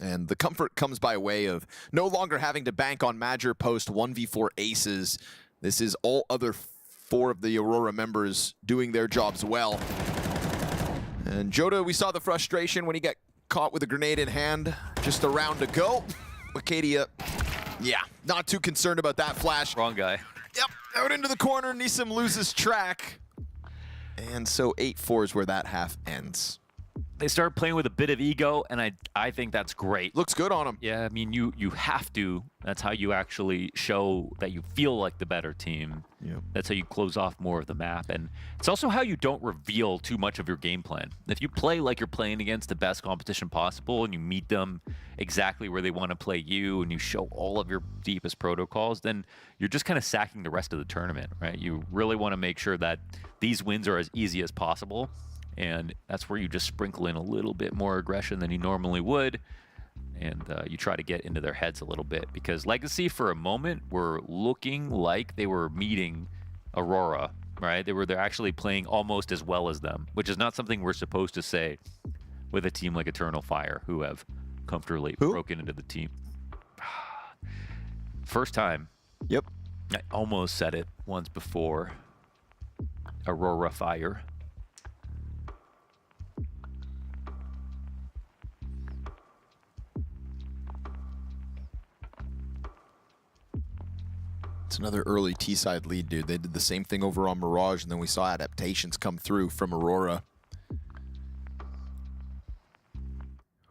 And the comfort comes by way of no longer having to bank on Major post 1v4 aces. This is all other 4 of the Aurora members doing their jobs well. And Joda, we saw the frustration when he got caught with a grenade in hand. Just a round to go. Acadia, yeah, not too concerned about that flash. Wrong guy. Yep, out into the corner. Nisam loses track. And so 8-4 is where that half ends. They start playing with a bit of ego, and I think that's great. Looks good on them. Yeah, I mean, you have to. That's how you actually show that you feel like the better team. Yeah. That's how you close off more of the map. And it's also how you don't reveal too much of your game plan. If you play like you're playing against the best competition possible, and you meet them exactly where they want to play you, and you show all of your deepest protocols, then you're just kind of sacking the rest of the tournament, right? You really want to make sure that these wins are as easy as possible. And that's where you just sprinkle in a little bit more aggression than you normally would. And you try to get into their heads a little bit. Because Legacy, for a moment, were looking like they were meeting Aurora, right? They're actually playing almost as well as them, which is not something we're supposed to say with a team like Eternal Fire, who have comfortably broken into the team. First time. Yep. I almost said it once before. Aurora Fire. It's another early T-side lead, dude. They did the same thing over on Mirage, and then we saw adaptations come through from Aurora.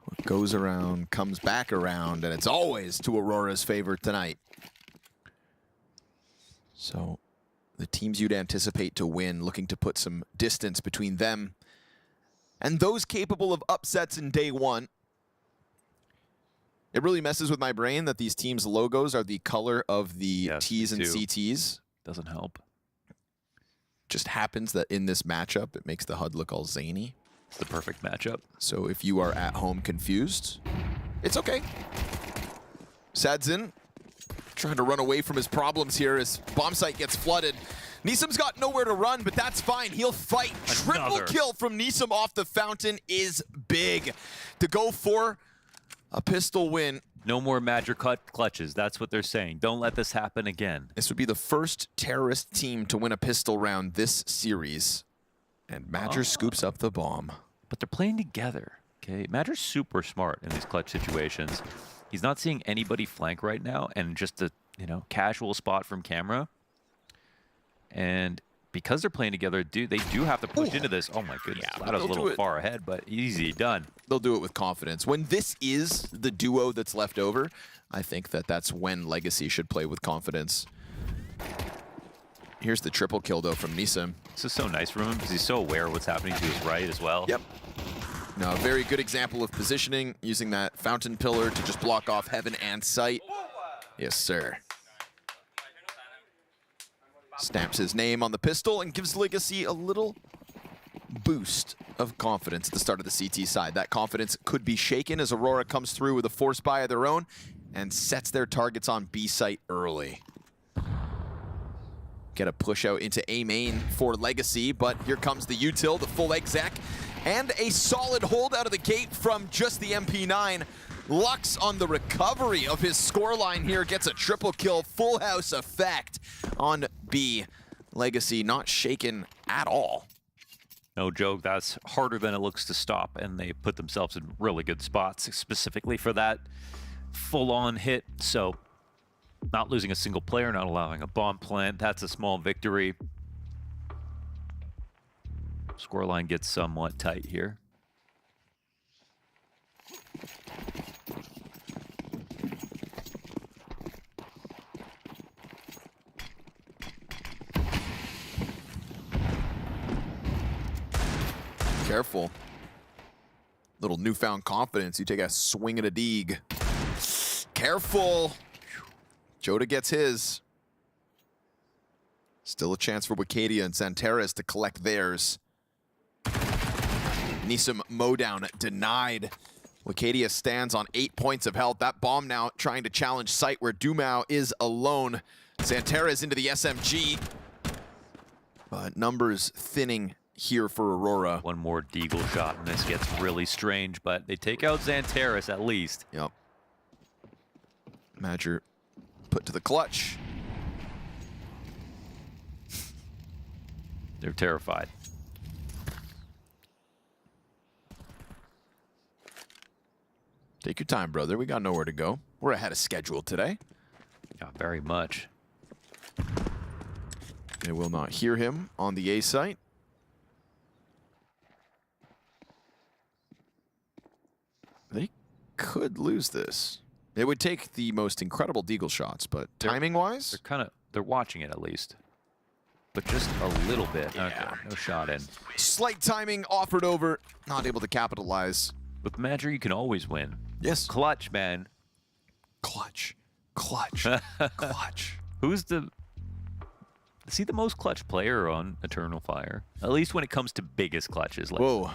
What goes around comes back around, and it's always to Aurora's favor tonight. So the teams you'd anticipate to win, looking to put some distance between them and those capable of upsets in day one. It really messes with my brain that these teams' logos are the color of the T's and CTs. Doesn't help. Just happens that in this matchup, it makes the HUD look all zany. It's the perfect matchup. So if you are at home confused, it's okay. Sadzin trying to run away from his problems here as bomb site gets flooded. Nisam's got nowhere to run, but that's fine. He'll fight. Triple kill from Nisam off the fountain is big. To go for a pistol win. No more Magic clutches. That's what they're saying. Don't let this happen again. This would be the first terrorist team to win a pistol round this series. And Madger scoops up the bomb. But they're playing together, okay? Madger's super smart in these clutch situations. He's not seeing anybody flank right now, and just a casual spot from camera. And because they're playing together, they do have to push into this. Oh my goodness, Lado's a little far ahead, but easy done. They'll do it with confidence. When this is the duo that's left over, I think that's when Legacy should play with confidence. Here's the triple kill, though, from Nisam. This is so nice from him because he's so aware of what's happening to his right as well. Yep. Now, a very good example of positioning, using that fountain pillar to just block off heaven and sight. Yes, sir. Stamps his name on the pistol and gives Legacy a little boost of confidence at the start of the CT side. That confidence could be shaken as Aurora comes through with a force buy of their own and sets their targets on B site early. Get a push out into A main for Legacy, but here comes the util, the full exec, and a solid hold out of the gate from just the MP9. Lux on the recovery of his scoreline here gets a triple kill, full house effect on B. Legacy not shaken at all. No joke, that's harder than it looks to stop, and they put themselves in really good spots specifically for that full-on hit. So not losing a single player, not allowing a bomb plant. That's a small victory. Scoreline gets somewhat tight here. Careful. Little newfound confidence. You take a swing at a Deeg. Careful. Joda gets his. Still a chance for Wicadia and Santeras to collect theirs. Nisam mowdown denied. Wicadia stands on 8 points of health. That bomb now trying to challenge site where Dumao is alone. Santeras into the SMG. But numbers thinning here for Aurora. One more Deagle shot and this gets really strange, but they take out Santeras at least. Yep. Madger put to the clutch. They're terrified. Take your time, brother. We got nowhere to go. We're ahead of schedule today. Yeah, very much. They will not hear him on the A site. They could lose this. It would take the most incredible Deagle shots, but timing-wise, they're watching it at least, but just a little bit. Yeah. Okay, no shot in. Slight timing offered over, not able to capitalize. With Madger, you can always win. Yes. Clutch, man. Clutch. Clutch. Clutch. Is he the most clutch player on Eternal Fire? At least when it comes to biggest clutches. Like, whoa.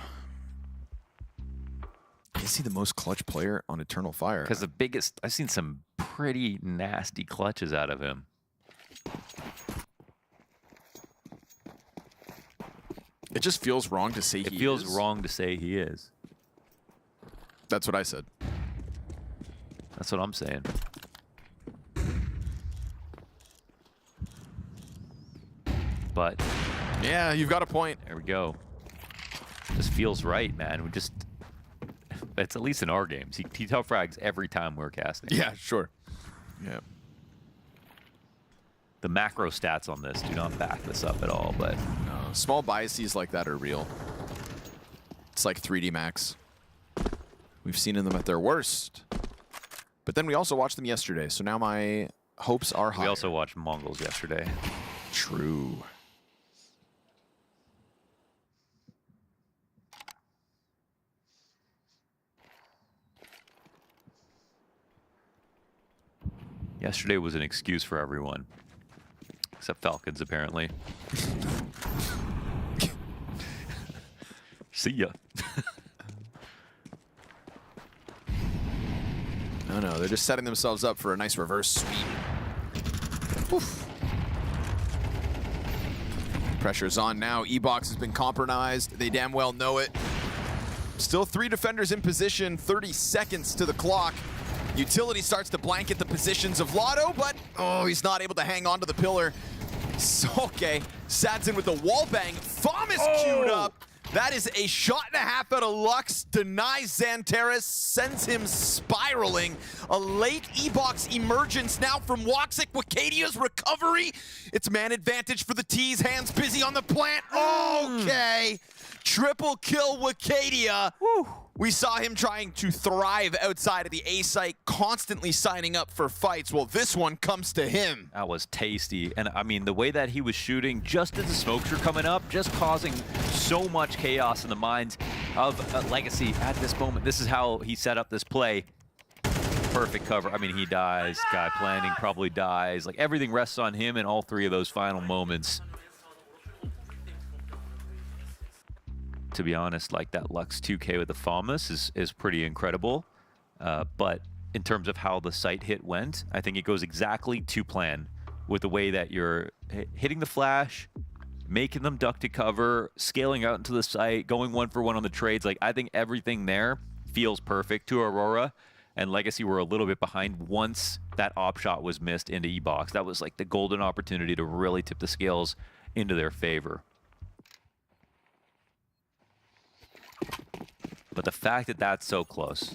Is he the most clutch player on Eternal Fire? Because the biggest, I've seen some pretty nasty clutches out of him. It just feels wrong to say he is. It feels wrong to say he is. That's what I said. That's what I'm saying. But yeah, you've got a point. There we go. Just feels right, man. It's at least in our games. He tough frags every time we're casting. Yeah, sure. Yeah. The macro stats on this do not back this up at all, but no, small biases like that are real. It's like 3D Max. We've seen them at their worst. But then we also watched them yesterday, so now my hopes are high. We also watched MongolZ yesterday. True. Yesterday was an excuse for everyone. Except Falcons, apparently. See ya. No, they're just setting themselves up for a nice reverse sweep. Oof. Pressure's on now. E-Box has been compromised. They damn well know it. Still 3 defenders in position, 30 seconds to the clock. Utility starts to blanket the positions of Lotto, but oh, he's not able to hang on to the pillar. So, okay, Sadson with the wall bang. Thomas queued up. That is a shot and a half out of Lux. Denies Xanteras, sends him spiraling. A late E-Box emergence now from Woxic. Wicadia's recovery. It's man advantage for the T's. Hands busy on the plant. Okay. Triple kill Wicadia. We saw him trying to thrive outside of the A site, constantly signing up for fights. Well, this one comes to him. That was tasty. And I mean, the way that he was shooting just as the smokes were coming up, just causing so much chaos in the minds of Legacy at this moment. This is how he set up this play. Perfect cover. I mean, he dies. Guy planning probably dies. Like, everything rests on him in all 3 of those final moments. To be honest, like that Lux 2K with the Famas is pretty incredible. But in terms of how the site hit went, I think it goes exactly to plan with the way that you're hitting the flash, making them duck to cover, scaling out into the site, going 1 for 1 on the trades. Like, I think everything there feels perfect to Aurora, and Legacy were a little bit behind once that op shot was missed into E-Box. That was like the golden opportunity to really tip the scales into their favor. But the fact that that's so close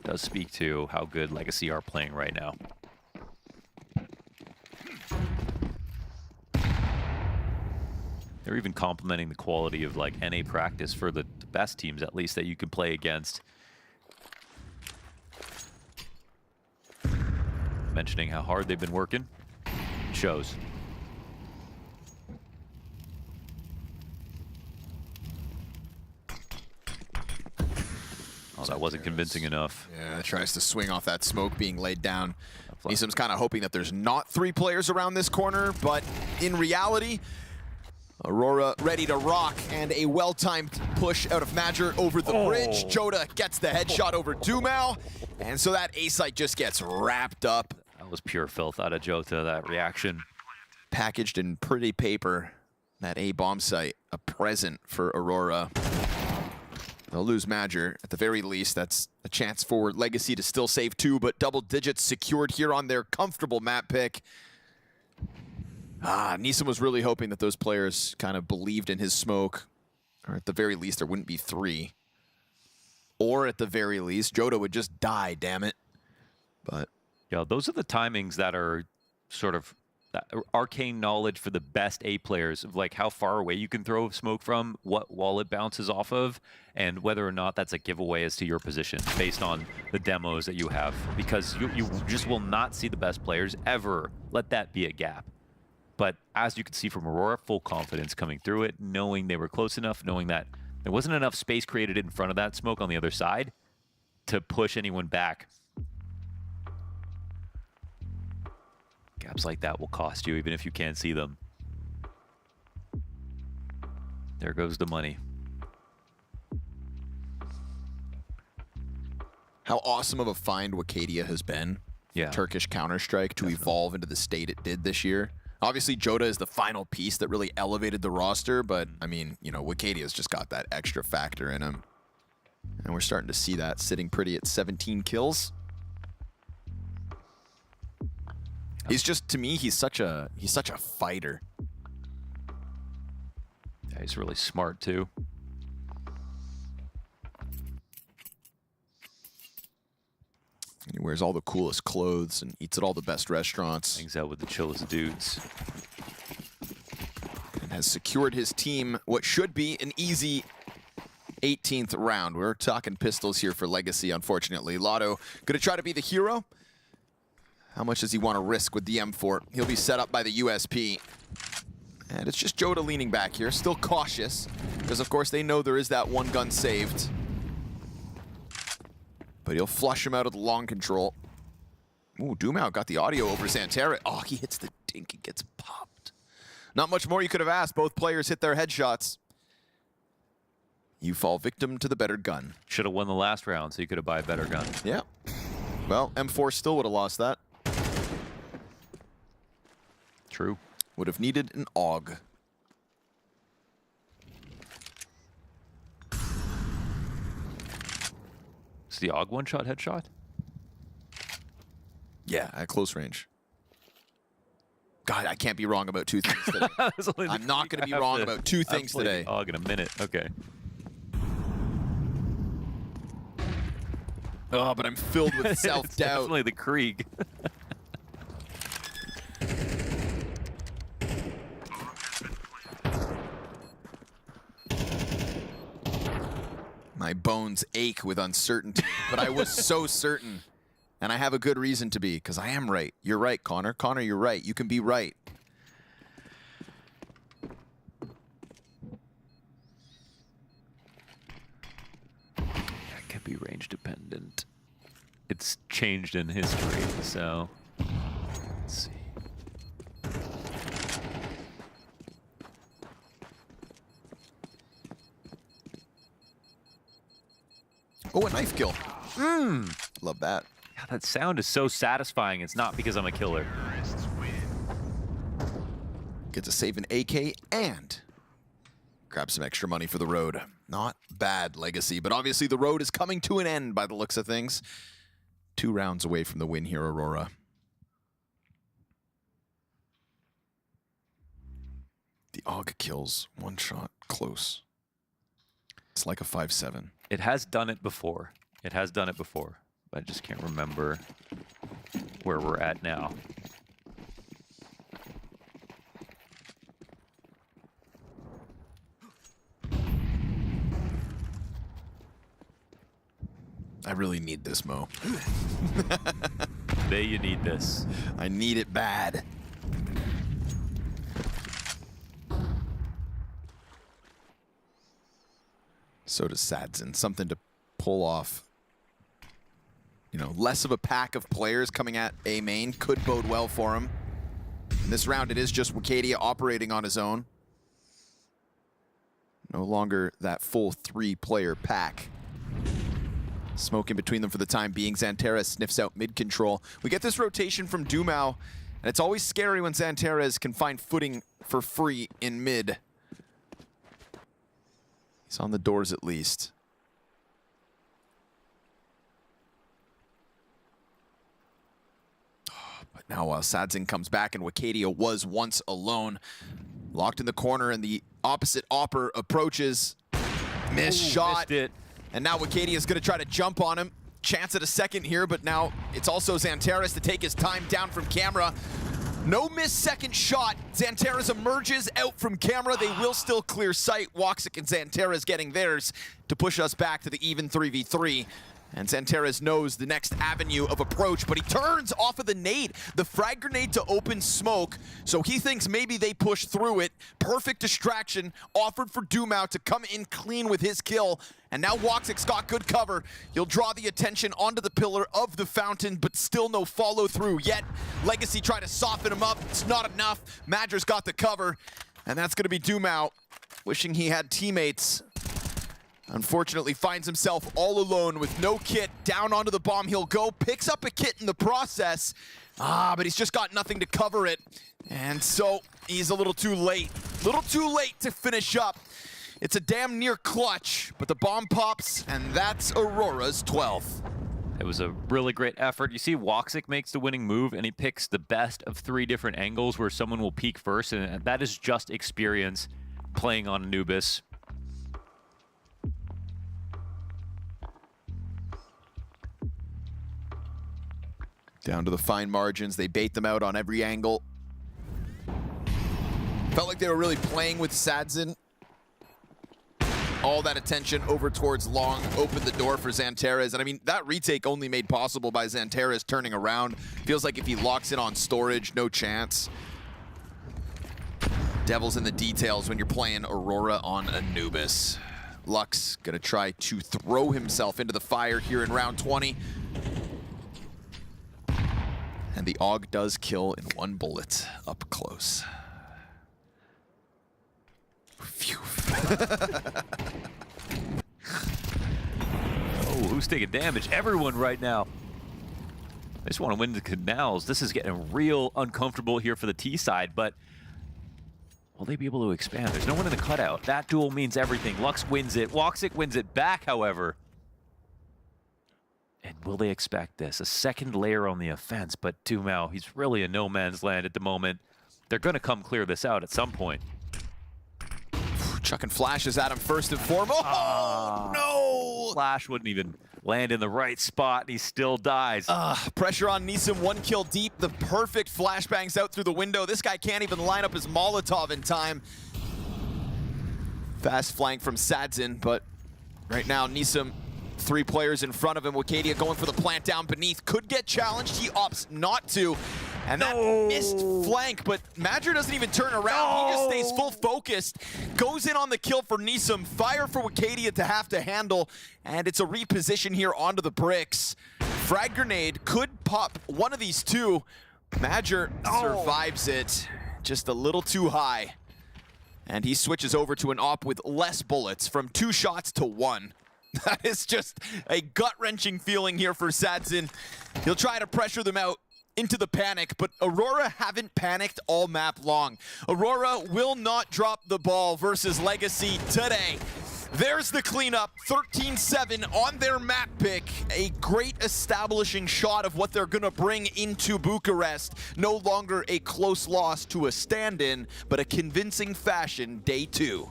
does speak to how good Legacy are playing right now. They're even complimenting the quality of like NA practice for the best teams, at least, that you can play against. Mentioning how hard they've been working. Shows. Oh, that wasn't convincing enough. Yeah, tries to swing off that smoke being laid down. Neesum's kind of hoping that there's not 3 players around this corner, but in reality, Aurora ready to rock, and a well-timed push out of Major over the bridge. Joda gets the headshot over Dumao, and so that A-site just gets wrapped up. That was pure filth out of Jota, that reaction. Packaged in pretty paper, that A-bomb site, a present for Aurora. They'll lose Major. At the very least, that's a chance for Legacy to still save 2, but double digits secured here on their comfortable map pick. Neesum was really hoping that those players kind of believed in his smoke, or at the very least, there wouldn't be 3. Or at the very least, Joda would just die, damn it. But yeah, those are the timings that are sort of arcane knowledge for the best A players of like how far away you can throw smoke from, what wall it bounces off of, and whether or not that's a giveaway as to your position based on the demos that you have. Because you just will not see the best players ever let that be a gap. But as you can see from Aurora, full confidence coming through it, knowing they were close enough, knowing that there wasn't enough space created in front of that smoke on the other side to push anyone back. Gaps like that will cost you, even if you can't see them. There goes the money. how awesome of a find Wicadia has been. Yeah. Turkish Counter-Strike to evolve into the state it did this year. Obviously, Joda is the final piece that really elevated the roster, but, I mean, you know, Wicadia's just got that extra factor in him. And we're starting to see that sitting pretty at 17 kills. He's just, to me, he's such a fighter. Yeah, he's really smart too. And he wears all the coolest clothes and eats at all the best restaurants. Hangs out with the chillest dudes. And has secured his team what should be an easy 18th round. We're talking pistols here for Legacy, unfortunately. Lotto gonna try to be the hero. How much does he want to risk with the M4? He'll be set up by the USP. And it's just Joda leaning back here, still cautious, because of course they know there is that one gun saved. But he'll flush him out of the long control. Ooh, Dumao got the audio over Xantera. Oh, he hits the dink and gets popped. Not much more you could have asked. Both players hit their headshots. You fall victim to the better gun. Should have won the last round, so you could have bought a better gun. Yeah. Well, M4 still would have lost that. True. Would have needed an AUG. Is the AUG one-shot headshot? Yeah, at close range. God, I can't be wrong about two things today. I'm not going to be wrong about two things today. AUG in a minute. Okay. Oh, but I'm filled with self-doubt. It's definitely the Krieg. My bones ache with uncertainty, but I was so certain. And I have a good reason to be, because I am right. You're right, Connor. Connor, you're right. You can be right. That could be range dependent. It's changed in history, so let's see. Oh, a knife kill. Love that. Yeah, that sound is so satisfying. It's not because I'm a killer. Gets a save an AK and grab some extra money for the road. Not bad, Legacy, but obviously the road is coming to an end by the looks of things. 2 rounds away from the win here, Aurora. The AUG kills, one shot, close. It's like a 5-7. It has done it before. It has done it before. I just can't remember where we're at now. I really need this, Mo. Today you need this. I need it bad. So does Sadzin. Something to pull off. You know, less of a pack of players coming at A main could bode well for him. In this round, it is just Wicadia operating on his own. No longer that full 3-player pack. Smoke in between them for the time being. Xantares sniffs out mid-control. We get this rotation from Dumao, and it's always scary when Xantares can find footing for free in mid. He's on the doors at least. But now while Sadzin comes back and Wicadia was once alone, locked in the corner and the opposite Opper approaches. Missed shot. Missed it. And now Wicadia is going to try to jump on him. Chance at a second here, but now it's also Xantares to take his time down from camera. No missed second shot. Xantares emerges out from camera. They will still clear sight. Woxic and Xantares getting theirs to push us back to the even 3v3. And Xantares knows the next avenue of approach, but he turns off of the nade. The frag grenade to open smoke, so he thinks maybe they push through it. Perfect distraction offered for Dumao to come in clean with his kill. And now Woxic's got good cover. He'll draw the attention onto the pillar of the fountain, but still no follow through yet. Legacy try to soften him up. It's not enough. Madger's got the cover, and that's gonna be Dumao, wishing he had teammates. Unfortunately, finds himself all alone with no kit. Down onto the bomb he'll go, picks up a kit in the process. But he's just got nothing to cover it. And so he's a little too late. Little too late to finish up. It's a damn near clutch, but the bomb pops, and that's Aurora's 12th. It was a really great effort. You see Woxic makes the winning move, and he picks the best of 3 different angles where someone will peek first, and that is just experience playing on Anubis. Down to the fine margins. They bait them out on every angle. Felt like they were really playing with Sadzin. All that attention over towards Long opened the door for Xantares. And I mean, that retake only made possible by Xantares turning around. Feels like if he locks in on storage, no chance. Devil's in the details when you're playing Aurora on Anubis. Lux gonna try to throw himself into the fire here in round 20. And the AUG does kill in 1 bullet up close. Phew. Oh, who's taking damage? Everyone right now. They just want to win the canals. This is getting real uncomfortable here for the T side, but will they be able to expand? There's no one in the cutout. That duel means everything. Lux wins it. Woxic wins it back, however. And will they expect this? A second layer on the offense, but Dumao, he's really in no man's land at the moment. They're going to come clear this out at some point. Chucking flashes at him first and foremost. Oh, no! Flash wouldn't even land in the right spot, and he still dies. Pressure on Neeson, 1 kill deep. The perfect flashbangs out through the window. This guy can't even line up his Molotov in time. Fast flank from Sadzin, but right now Neeson, 3 players in front of him. Wicadia going for the plant down beneath. Could get challenged. He opts not to. And that missed flank, but Madger doesn't even turn around. He just stays full focused. Goes in on the kill for Neeson. Fire for Wicadia to have to handle. And it's a reposition here onto the bricks. Frag grenade could pop one of these 2. Madger survives it. Just a little too high. And he switches over to an op with less bullets from 2 shots to 1. That is just a gut-wrenching feeling here for Sadzin. He'll try to pressure them out into the panic, but Aurora haven't panicked all map long. Aurora will not drop the ball versus Legacy today. There's the cleanup, 13-7 on their map pick. A great establishing shot of what they're gonna bring into Bucharest. No longer a close loss to a stand-in, but a convincing fashion day 2.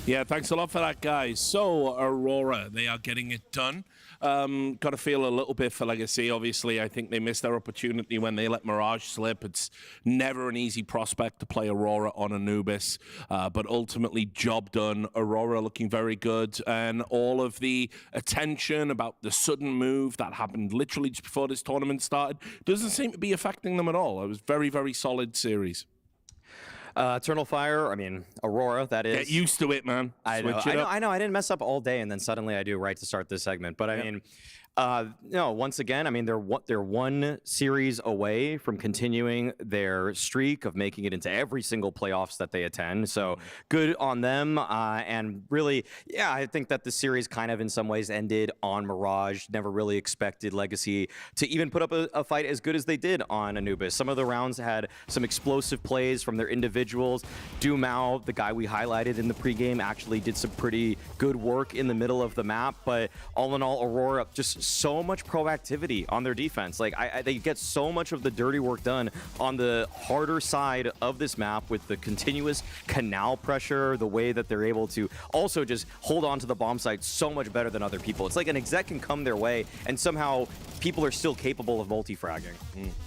Yeah, thanks a lot for that, guys. So, Aurora, they are getting it done. got to feel a little bit for Legacy. Obviously, I think they missed their opportunity when they let Mirage slip. It's never an easy prospect to play Aurora on Anubis, but ultimately job done. Aurora looking very good, and all of the attention about the sudden move that happened literally just before this tournament started doesn't seem to be affecting them at all. It was very, very solid series. Eternal Fire, I mean, Aurora, that is. Get used to it, man. I know. I didn't mess up all day, and then suddenly I do right to start this segment. But I mean, no, once again, I mean, they're one series away from continuing their streak of making it into every single playoffs that they attend. So good on them. And really, yeah, I think that the series kind of in some ways ended on Mirage. Never really expected Legacy to even put up a fight as good as they did on Anubis. Some of the rounds had some explosive plays from their individuals. Dumao, the guy we highlighted in the pregame, actually did some pretty good work in the middle of the map. But all in all, Aurora just so much proactivity on their defense. Like they get so much of the dirty work done on the harder side of this map with the continuous canal pressure, the way that they're able to also just hold on to the bomb site so much better than other people. It's like an exec can come their way and somehow people are still capable of multi-fragging.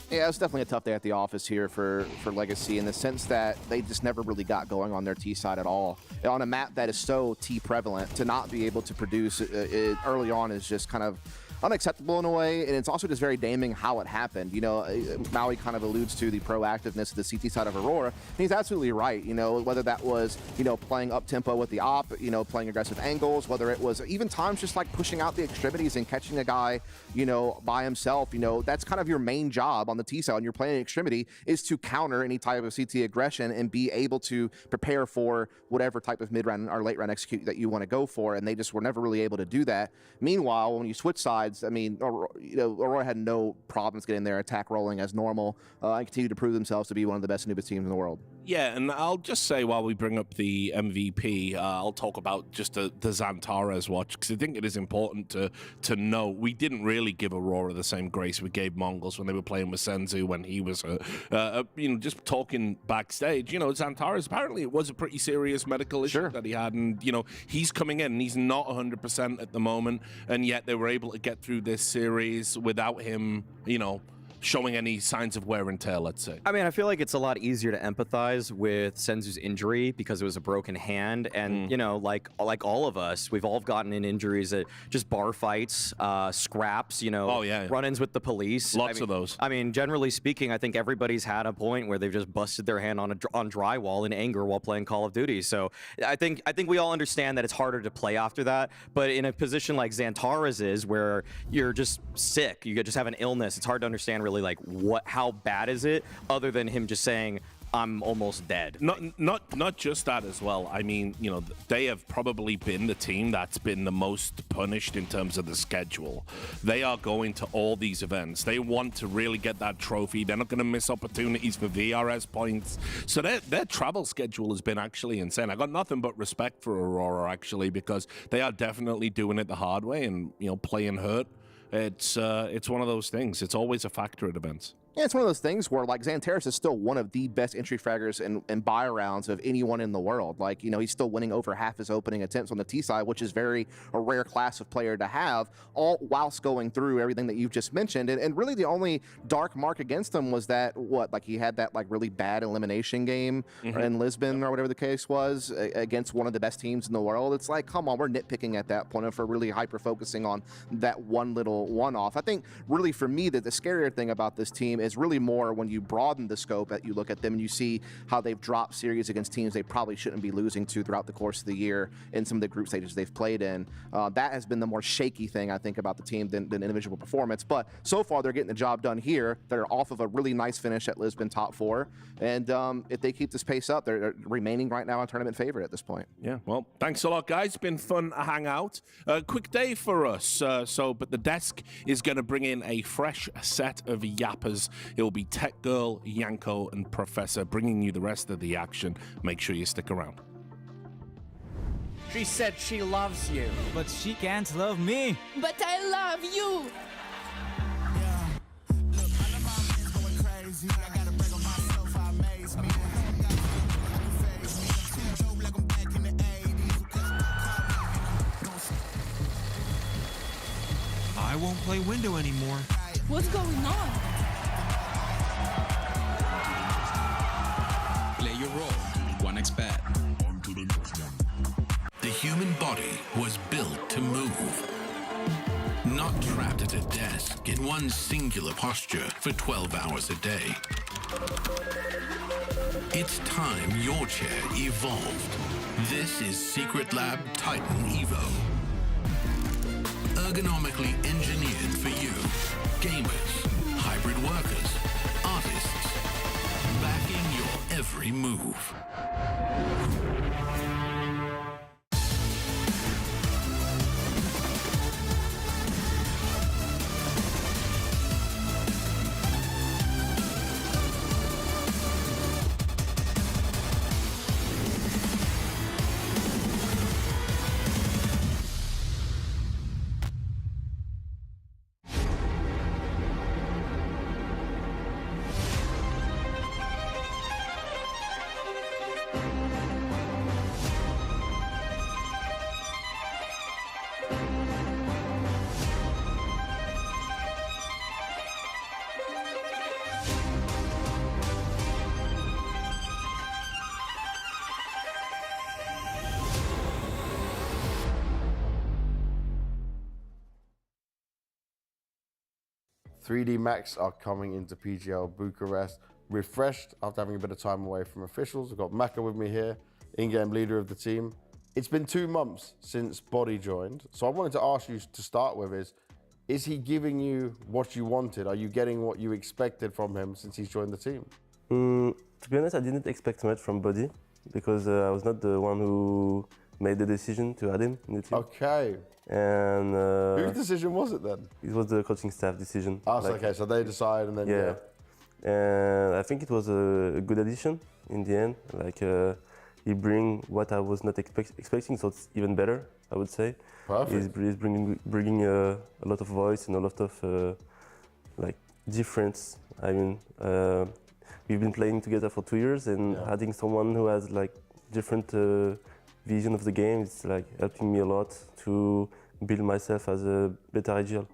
Yeah, it was definitely a tough day at the office here for Legacy in the sense that they just never really got going on their T side at all. On a map that is so T prevalent, to not be able to produce it early on is just kind of unacceptable in a way, and it's also just very damning how it happened. You know, Maui kind of alludes to the proactiveness of the CT side of Aurora, and he's absolutely right. You know, whether that was, you know, playing up tempo with the op, you know, playing aggressive angles, whether it was even times just like pushing out the extremities and catching a guy, you know, by himself. You know, that's kind of your main job on the T side when you're playing extremity, is to counter any type of CT aggression and be able to prepare for whatever type of mid-round or late-round execute that you want to go for, and they just were never really able to do that. Meanwhile, when you switch sides, I mean, you know, Aurora had no problems getting their attack rolling as normal and continue to prove themselves to be one of the best Anubis teams in the world. Yeah, and I'll just say while we bring up the MVP, I'll talk about just the Xantares watch, because I think it is important to know we didn't really give Aurora the same grace we gave MongolZ when they were playing with Senzu when he was, you know, just talking backstage. You know, Xantares, apparently it was a pretty serious medical issue that he had, and, you know, he's coming in and he's not 100% at the moment, and yet they were able to get through this series without him, you know, showing any signs of wear and tear, let's say. I mean, I feel like it's a lot easier to empathize with Senzu's injury because it was a broken hand, and you know, like all of us, we've all gotten in injuries at just bar fights, scraps, you know, run-ins with the police. Lots of those. I mean, generally speaking, I think everybody's had a point where they've just busted their hand on drywall in anger while playing Call of Duty. So I think we all understand that it's harder to play after that, but in a position like Xantares is, where you're just sick, you just have an illness, it's hard to understand really like how bad is it, other than him just saying, I'm almost dead. Not just that as well. I mean, you know, they have probably been the team that's been the most punished in terms of the schedule. They are going to all these events. They want to really get that trophy. They're not going to miss opportunities for VRS points. So their travel schedule has been actually insane. I got nothing but respect for Aurora, actually, because they are definitely doing it the hard way and, you know, playing hurt. It's one of those things. It's always a factor at events. Yeah, it's one of those things where, like, Xantares is still one of the best entry fraggers and buy rounds of anyone in the world. Like, you know, he's still winning over half his opening attempts on the T side, which is a rare class of player to have, all whilst going through everything that you've just mentioned. And really the only dark mark against him was that, like, he had that, like, really bad elimination game in Lisbon or whatever the case was against one of the best teams in the world. It's like, come on, we're nitpicking at that point if we're really hyper-focusing on that one little one-off. I think, really, for me, that the scarier thing about this team is really more when you broaden the scope, that you look at them and you see how they've dropped series against teams they probably shouldn't be losing to throughout the course of the year in some of the group stages they've played in. That has been the more shaky thing, I think, about the team than individual performance. But so far, they're getting the job done here. They're off of a really nice finish at Lisbon top 4. And if they keep this pace up, they're remaining right now a tournament favorite at this point. Yeah, well, thanks a lot, guys. It's been fun to hang out. Quick day for us. But the desk is going to bring in a fresh set of yappers. It'll be Tech Girl, Yanko, and Professor bringing you the rest of the action. Make sure you stick around. She said she loves you. But she can't love me. But I love you. I won't play window anymore. What's going on? Play your role. 1xBet. The human body was built to move. Not trapped at a desk in one singular posture for 12 hours a day. It's time your chair evolved. This is Secret Lab Titan Evo. Ergonomically engineered for you. Gamers, hybrid workers, artists. Backing your every move. .3D Max are coming into PGL Bucharest, refreshed after having a bit of time away from officials. I've got Maka with me here, in-game leader of the team. It's been 2 months since Body joined, so I wanted to ask you to start with is he giving you what you wanted? Are you getting what you expected from him since he's joined the team? To be honest, I didn't expect much from Body because I was not the one who made the decision to add him in the team. Okay. And whose decision was it then? It was the coaching staff decision. Oh, so okay, so they decide and then yeah. And I think it was a good addition in the end. Like he bring what I was not expecting, so it's even better, I would say. Perfect. He's bringing a lot of voice and a lot of like difference. I mean, we've been playing together for 2 years, and adding someone who has like different vision of the game is like helping me a lot to build myself as a better IGL.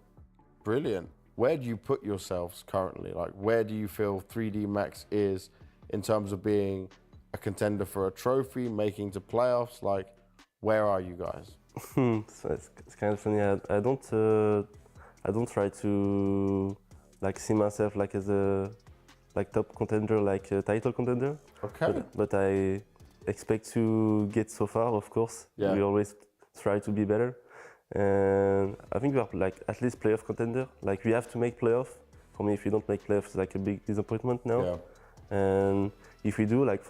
Brilliant. Where do you put yourselves currently? Like, where do you feel 3D Max is in terms of being a contender for a trophy, making to playoffs? Like, where are you guys? So it's kind of funny. I don't try to like see myself like as a like top contender, like a title contender. Okay. But I expect to get so far, of course. Yeah. We always try to be better. And I think we are like at least playoff contender. Like we have to make playoff. For me, if we don't make playoff, it's like a big disappointment now. Yeah. And if we do, like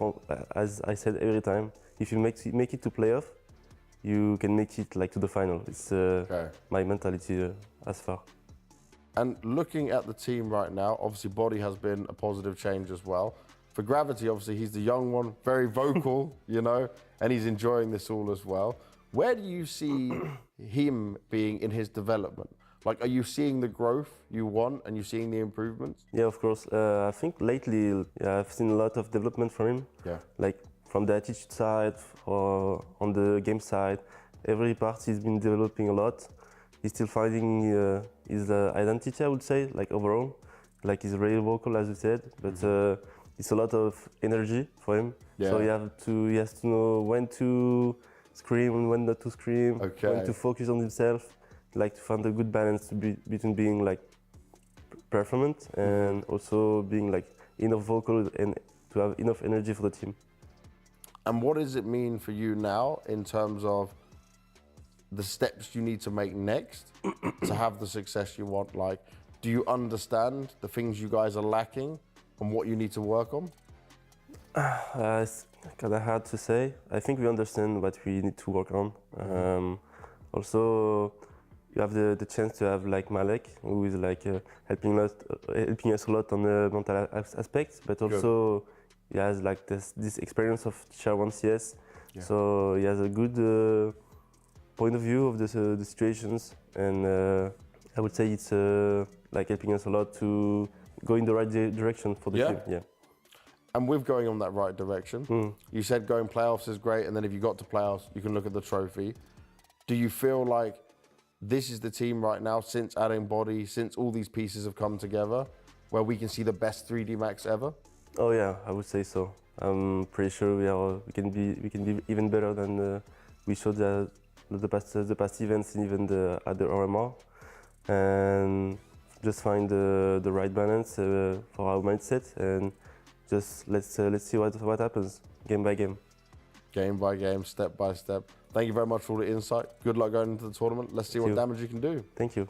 as I said every time, if you make it to playoff, you can make it like to the final. It's my mentality as far. And looking at the team right now, obviously Body has been a positive change as well. For Gravity, obviously he's the young one, very vocal, you know, and he's enjoying this all as well. Where do you see him being in his development? Like, are you seeing the growth you want and you're seeing the improvements? Yeah, of course. I think lately I've seen a lot of development from him. Yeah. Like from the attitude side or on the game side, every part he's been developing a lot. He's still finding his identity, I would say, like overall. Like he's very vocal, as you said, but it's a lot of energy for him. Yeah. So he has to know when to scream and when not to scream, when to focus on himself, like to find a good balance between being like performant and also being like enough vocal and to have enough energy for the team. And what does it mean for you now in terms of the steps you need to make next to have the success you want? Like, do you understand the things you guys are lacking and what you need to work on? It's kind of hard to say. I think we understand what we need to work on. Also, you have the chance to have like Malek, who is like helping us a lot on the mental aspects, but also he has like this experience of Tier 1 CS. Yeah. So he has a good point of view of the situations, and I would say it's like helping us a lot to go in the right direction for the team. Yeah. And with going on that right direction, you said going playoffs is great, and then if you got to playoffs, you can look at the trophy. Do you feel like this is the team right now, since adding body, since all these pieces have come together, where we can see the best 3D Max ever? Oh yeah, I would say so. I'm pretty sure we can be even better than we showed the past events and even at the RMR, and just find the right balance for our mindset, and just let's see what happens game by game. Game by game, step by step. Thank you very much for all the insight. Good luck going into the tournament. Let's see what damage you can do. Thank you.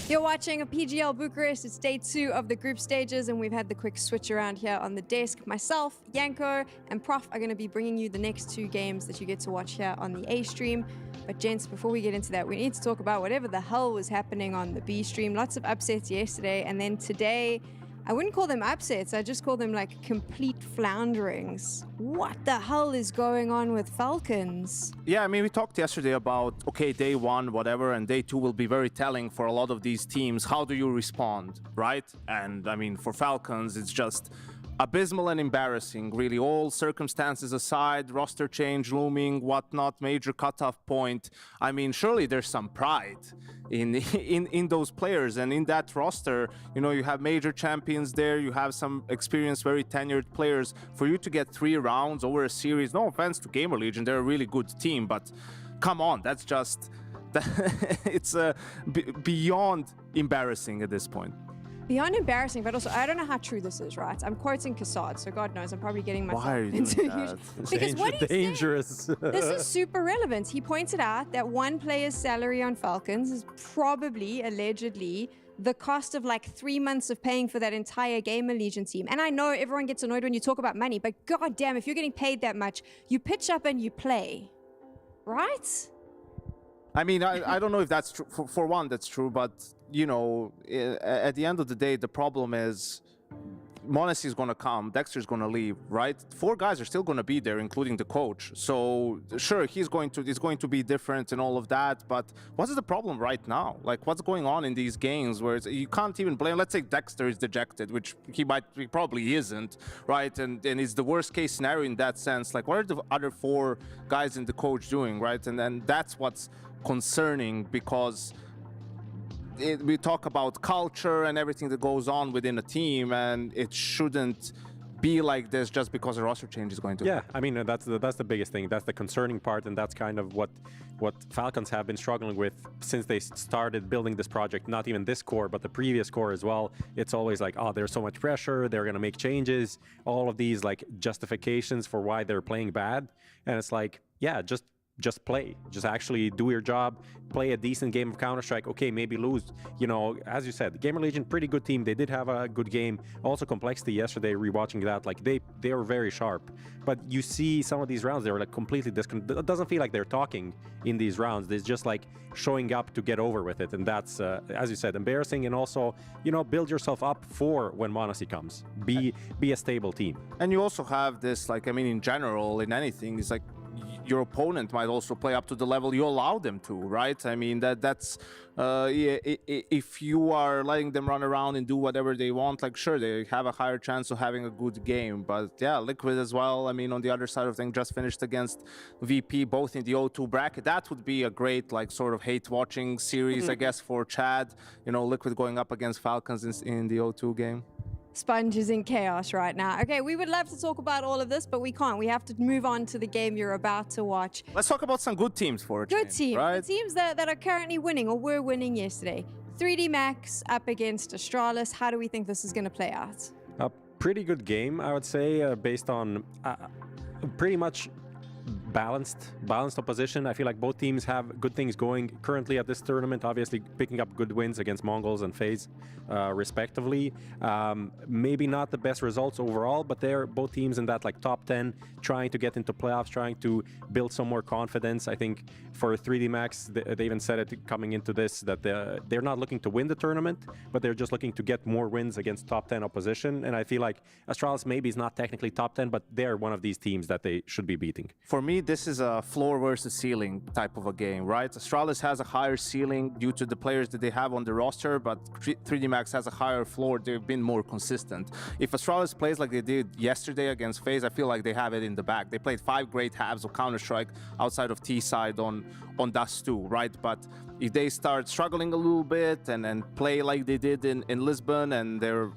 You're watching a PGL Bucharest. It's day 2 of the group stages, and we've had the quick switch around here on the desk. Myself, Yanko, and Prof are going to be bringing you the next 2 games that you get to watch here on the A stream. But gents, before we get into that, we need to talk about whatever the hell was happening on the B stream. Lots of upsets yesterday, and then today, I wouldn't call them upsets. I just call them like complete flounderings. What the hell is going on with Falcons? Yeah, I mean, we talked yesterday about, okay, day 1, whatever, and day 2 will be very telling for a lot of these teams. How do you respond, right? And I mean, for Falcons, it's just abysmal and embarrassing, really. All circumstances aside, roster change looming, whatnot, major cutoff point. I mean, surely there's some pride in those players and in that roster. You know, you have major champions there, you have some experienced, very tenured players. For you to get 3 rounds over a series, no offense to GamerLegion, they're a really good team, but come on, that's just, it's beyond embarrassing at this point. Beyond embarrassing, but also I don't know how true this is, right? I'm quoting Kassad, so God knows I'm probably getting myself into because what he's dangerous. This is super relevant. He pointed out that one player's salary on Falcons is probably, allegedly, the cost of like 3 months of paying for that entire GamerLegion team. And I know everyone gets annoyed when you talk about money, but goddamn, if you're getting paid that much, you pitch up and you play, right? I mean, I don't know if that's true. For one, that's true, but you know, at the end of the day, the problem is monez is going to come, Dexter's going to leave, right? 4 guys are still going to be there, including the coach. So sure, it's going to be different and all of that, but what is the problem right now? Like, what's going on in these games where you can't even blame? Let's say Dexter is dejected, which he probably isn't, right? And it's the worst case scenario in that sense. Like, what are the other 4 guys and the coach doing, right? And then that's what's concerning, because we talk about culture and everything that goes on within a team, and it shouldn't be like this just because a roster change is going to. Yeah, I mean, that's the biggest thing. That's the concerning part, and that's kind of what Falcons have been struggling with since they started building this project. Not even this core, but the previous core as well. It's always like, oh, there's so much pressure, they're gonna make changes, all of these like justifications for why they're playing bad, and it's like, yeah, just play, just actually do your job, play a decent game of Counter-Strike. Okay, maybe lose, you know, as you said, GamerLegion, pretty good team. They did have a good game. Also Complexity yesterday, rewatching that, like they were very sharp. But you see some of these rounds, they were like completely disconnected. It doesn't feel like they're talking in these rounds. They're just like showing up to get over with it. And that's, as you said, embarrassing. And also, you know, build yourself up for when monez comes. Be a stable team. And you also have this, like, I mean, in general, in anything, it's like, your opponent might also play up to the level you allow them to, right? I mean, that's if you are letting them run around and do whatever they want, like, sure, they have a higher chance of having a good game. But yeah, Liquid as well, I mean, on the other side of things, just finished against VP, both in the O2 bracket. That would be a great, like, sort of hate-watching series, I guess, for Chad. You know, Liquid going up against Falcons in the O2 game. Sponge is in chaos right now. Okay, we would love to talk about all of this, but we can't. We have to move on to the game you're about to watch. Let's talk about some good teams for a change, good teams, right? Teams that are currently winning or were winning yesterday. 3D Max up against Astralis. How do we think this is going to play out? A pretty good game, I would say, based on pretty much balanced opposition. I feel like both teams have good things going currently at this tournament, obviously picking up good wins against MongolZ and FaZe respectively. Maybe not the best results overall, but they're both teams in that like top 10, trying to get into playoffs, trying to build some more confidence. I think for 3D Max, they even said it coming into this, that they're not looking to win the tournament, but they're just looking to get more wins against top 10 opposition. And I feel like Astralis maybe is not technically top 10, but they're one of these teams that they should be beating. For me, this is a floor versus ceiling type of a game, right? Astralis has a higher ceiling due to the players that they have on the roster, but 3D Max has a higher floor. They've been more consistent. If Astralis plays like they did yesterday against FaZe, I feel like they have it in the bag. They played 5 great halves of Counter-Strike outside of T-side on Dust 2, right? But if they start struggling a little bit and play like they did in Lisbon, and they're,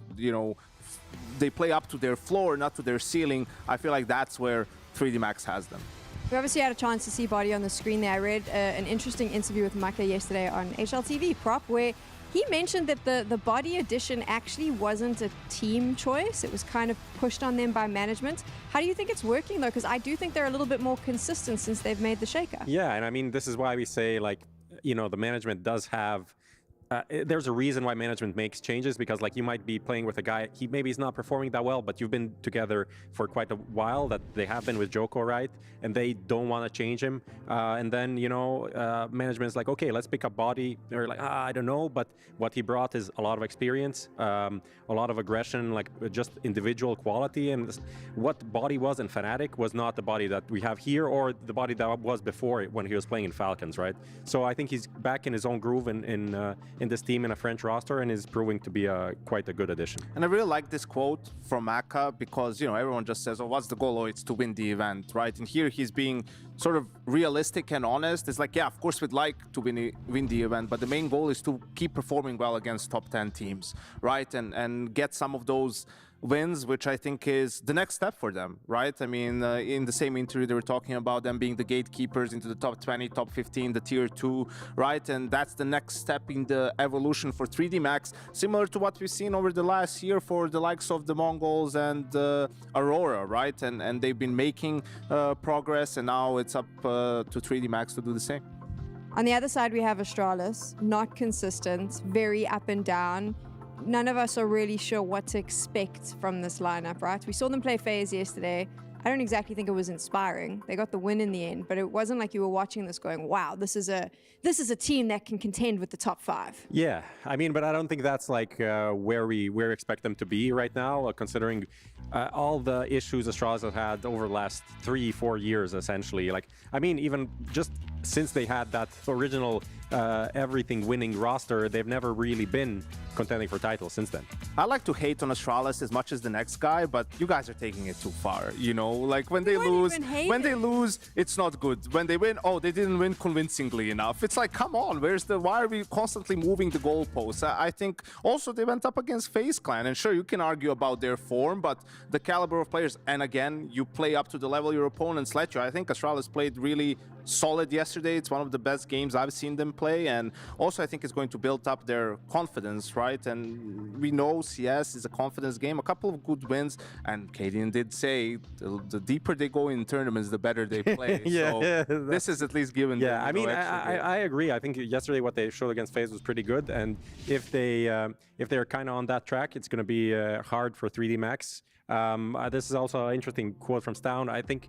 they play up to their floor, not to their ceiling, I feel like that's where 3D Max has them. We obviously had a chance to see Body on the screen there. I read an interesting interview with Maka yesterday on HLTV Prop, where he mentioned that the Body edition actually wasn't a team choice. It was kind of pushed on them by management. How do you think it's working, though? Because I do think they're a little bit more consistent since they've made the shaker. Yeah, and I mean, this is why we say, like, the management does have... there's a reason why management makes changes, because like you might be playing with a guy, maybe he's not performing that well, but you've been together for quite a while, that they have been with Joko, right? And they don't want to change him. And then, management's like, okay, let's pick up Body. They're like, I don't know, but what he brought is a lot of experience, a lot of aggression, like just individual quality. And what Body was in Fnatic was not the Body that we have here, or the Body that was before when he was playing in Falcons, right? So I think he's back in his own groove in this team in a French roster, and is proving to be quite a good addition. And I really like this quote from Maka, because everyone just says, oh, what's the goal? Oh, it's to win the event, right? And here he's being sort of realistic and honest. It's like, yeah, of course we'd like to win the event, but the main goal is to keep performing well against top 10 teams, right? And get some of those wins, which I think is the next step for them, right? I mean, in the same interview, they were talking about them being the gatekeepers into the top 20, top 15, the tier 2, right? And that's the next step in the evolution for 3D Max, similar to what we've seen over the last year for the likes of the MongolZ and Aurora, right? And they've been making progress, and now it's up to 3D Max to do the same. On the other side, we have Astralis, not consistent, very up and down. None of us are really sure what to expect from this lineup, right? We saw them play FaZe yesterday. I don't exactly think it was inspiring. They got the win in the end, but it wasn't like you were watching this going, wow, this is a team that can contend with the top 5. Yeah, I mean, but I don't think that's like where we expect them to be right now, considering all the issues Astralis have had over the last 3-4 years, essentially. Like, I mean, even just since they had that original everything winning roster, they've never really been contending for titles since then. I like to hate on Astralis as much as the next guy, but you guys are taking it too far. Like when they lose, it's not good. When they win, oh, they didn't win convincingly enough. It's like, come on, why are we constantly moving the goalposts? I think also they went up against FaZe Clan, and sure, you can argue about their form, but the caliber of players, and again, you play up to the level your opponents let you. I think Astralis played really solid yesterday. It's one of the best games I've seen them play, and also I think it's going to build up their confidence, right? And we know CS is a confidence game. A couple of good wins, and Kaden did say the deeper they go in tournaments, the better they play. So this is at least given. Yeah, I mean, I agree. I think yesterday what they showed against FaZe was pretty good, and if they're kind of on that track, it's going to be hard for 3D Max. This is also an interesting quote from Stown. I think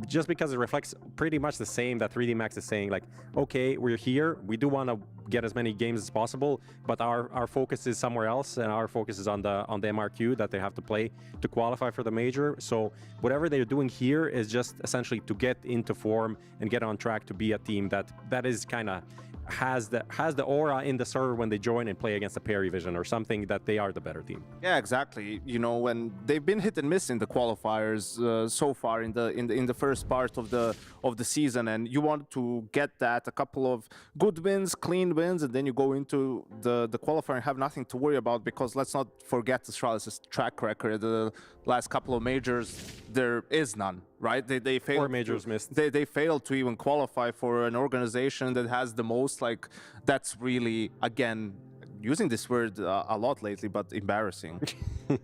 just because it reflects pretty much the same that 3D Max is saying, like, okay, we're here, we do want to get as many games as possible, but our focus is somewhere else, and our focus is on the MRQ that they have to play to qualify for the major. So whatever they're doing here is just essentially to get into form and get on track to be a team that is kind of has the aura in the server when they join and play against a Perry Vision or something, that they are the better team. Yeah, exactly. When they've been hit and miss in the qualifiers so far in the first part of the season, and you want to get that, a couple of good wins, clean wins, and then you go into the qualifier and have nothing to worry about, because let's not forget Astralis' track record. The last couple of majors, there is none, right? They failed. 4 majors missed. They failed to even qualify for an organization that has the most. Like, that's really, again, using this word a lot lately, but embarrassing.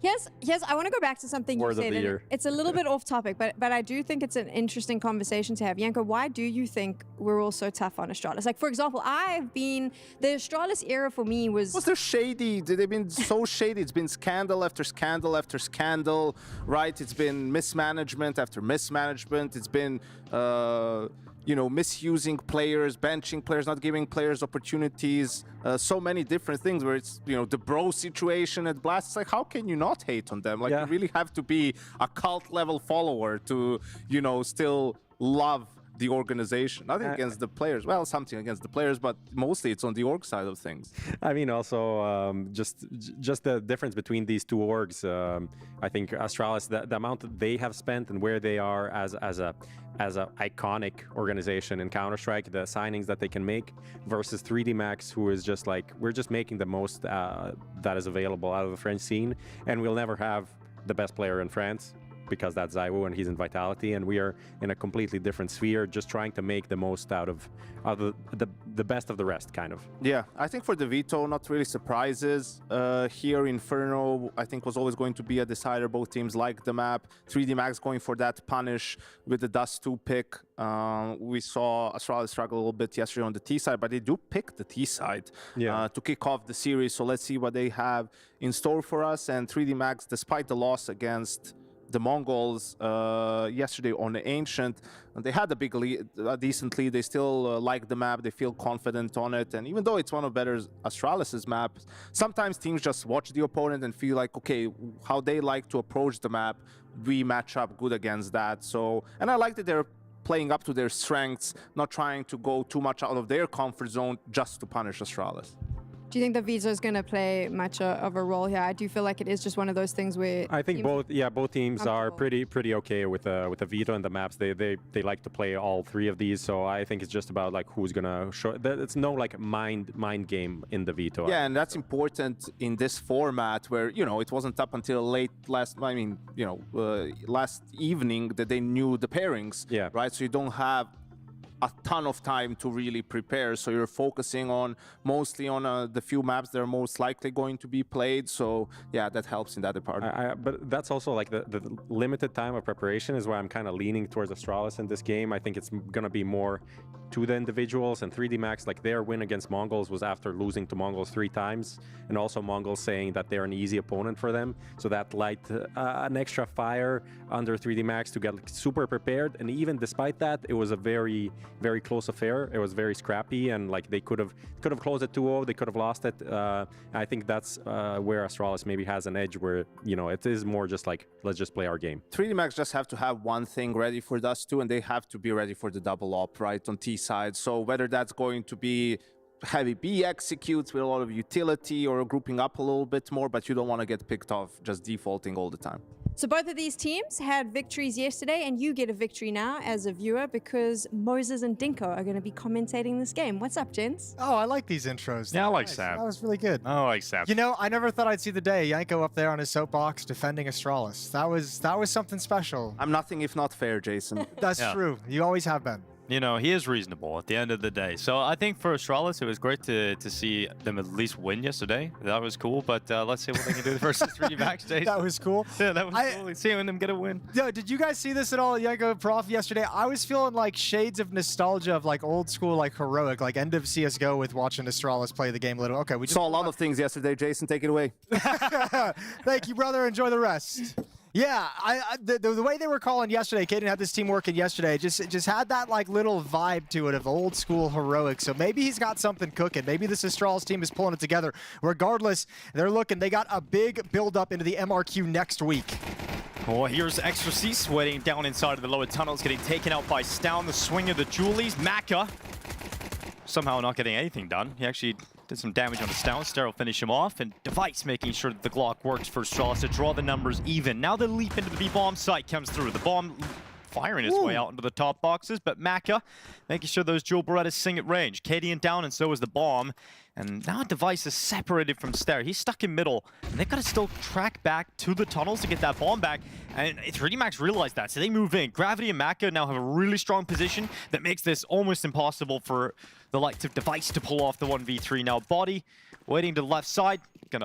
Yes, I want to go back to something you said. And it's a little bit off topic, but I do think it's an interesting conversation to have. Yanko, why do you think we're all so tough on Astralis? Like, for example, the Astralis era for me was... they're shady. They've been so shady. It's been scandal after scandal after scandal, right? It's been mismanagement after mismanagement. It's been... misusing players, benching players, not giving players opportunities, so many different things where it's, the bro situation at Blast. It's like, how can you not hate on them? Like, you really have to be a cult level follower to, still love the organization, nothing against the players. Well, something against the players, but mostly it's on the org side of things. I mean, also just the difference between these two orgs. I think Astralis, the amount that they have spent and where they are as a iconic organization in Counter-Strike, the signings that they can make versus 3D Max, who is just like, we're just making the most that is available out of the French scene, and we'll never have the best player in France, because that's Zaiwu and he's in Vitality, and we are in a completely different sphere, just trying to make the most out of the best of the rest, kind of. Yeah, I think for the Veto, not really surprises. Here, Inferno, I think, was always going to be a decider. Both teams liked the map. 3D Max going for that punish with the Dust 2 pick. We saw Astralis struggle a little bit yesterday on the T side, but they do pick the T side to kick off the series. So let's see what they have in store for us. And 3D Max, despite the loss against the Mongols yesterday on the Ancient, they had a big lead, a decent lead. They still like the map. They feel confident on it. And even though it's one of better Astralis's maps, sometimes teams just watch the opponent and feel like, okay, how they like to approach the map, we match up good against that. So, and I like that they're playing up to their strengths, not trying to go too much out of their comfort zone just to punish Astralis. Do you think the Veto is going to play much of a role here? I do feel like it is just one of those things where I think both teams are pretty okay with the Veto and the maps. They like to play all three of these, so I think it's just about like who's gonna show. It's no like mind game in the Veto. Yeah, and that's important in this format where, you know, it wasn't up until late last evening that they knew the pairings. Yeah. Right. So you don't have a ton of time to really prepare, so you're focusing on mostly on the few maps that are most likely going to be played. So yeah, that helps in that department. But that's also like the limited time of preparation is why I'm kind of leaning towards Astralis in this game. I think it's gonna be more to the individuals, and 3D Max, like their win against Mongols was after losing to Mongols 3 times, and also Mongols saying that they're an easy opponent for them, so that light an extra fire under 3D Max to get like, super prepared. And even despite that, it was a very close affair. It was very scrappy, and like they could have closed it 2-0, they could have lost it. I think that's where Astralis maybe has an edge, where, you know, it is more just like, let's just play our game. 3D Max just have to have one thing ready for Dust 2, and they have to be ready for the double op, right, on T side. So whether that's going to be heavy B executes with a lot of utility or grouping up a little bit more, but you don't want to get picked off just defaulting all the time. So both of these teams had victories yesterday, and you get a victory now as a viewer because Moses and Dinko are going to be commentating this game. What's up, gents? Oh, I like these intros. Yeah, I like Sab. That was really good. I like Sab. You know, I never thought I'd see the day Yanko up there on his soapbox defending Astralis. That was something special. I'm nothing if not fair, Jason. That's true. You always have been. You know, he is reasonable at the end of the day. So I think for Astralis, it was great to see them at least win yesterday. That was cool, but let's see what they can do versus 3D Max. That was cool. Yeah, that was cool. Seeing them get a win. Yo, did you guys see this at all, Yanko Prof, yesterday? I was feeling like shades of nostalgia of like old school, like heroic, like end of CSGO with watching Astralis play the game a little. Okay, we saw a lot of things yesterday. Jason, take it away. Thank you, brother. Enjoy the rest. Yeah, the way they were calling yesterday, Caden had this team working yesterday, just had that like little vibe to it of old school heroic. So maybe he's got something cooking. Maybe this Astralis team is pulling it together. Regardless, they got a big build up into the MRQ next week. Oh, here's Extra C sweating down inside of the lower tunnels, getting taken out by Stown. The swing of the Julies. Maka somehow not getting anything done. He actually did some damage on the Stown. Ster will finish him off, and Device making sure that the Glock works for Astralis to draw the numbers even. Now the leap into the B-bomb site comes through. The bomb firing its way out into the top boxes, but Maka making sure those Jewel Berettas sing at range. Cadian down, and so is the bomb. And now Device is separated from Ster. He's stuck in middle, and they've got to still track back to the tunnels to get that bomb back. And 3D Max realized that, so they move in. Gravity and Maka now have a really strong position that makes this almost impossible for the likes of Device to pull off the 1v3. Now Body waiting to the left side.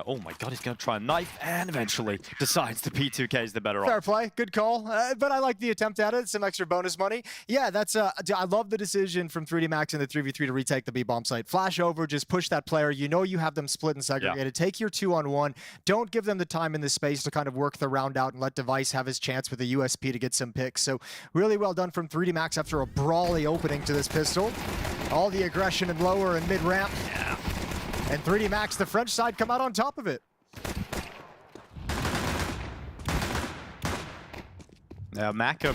Oh my god, he's gonna try a knife, and eventually decides the P2K is the better Fair option. play, good call, but I like the attempt at it. Some extra bonus money. Yeah, that's I love the decision from 3D Max in the 3v3 to retake the B-bomb site. Flash over, just push that player. You know you have them split and segregated. Take your 2-on-1. Don't give them the time and the space to kind of work the round out and let Device have his chance with the USP to get some picks. So really well done from 3D Max after a brawly opening to this pistol. All the aggression and lower and mid-ramp. Yeah. And 3D Max, the French side, come out on top of it. Maka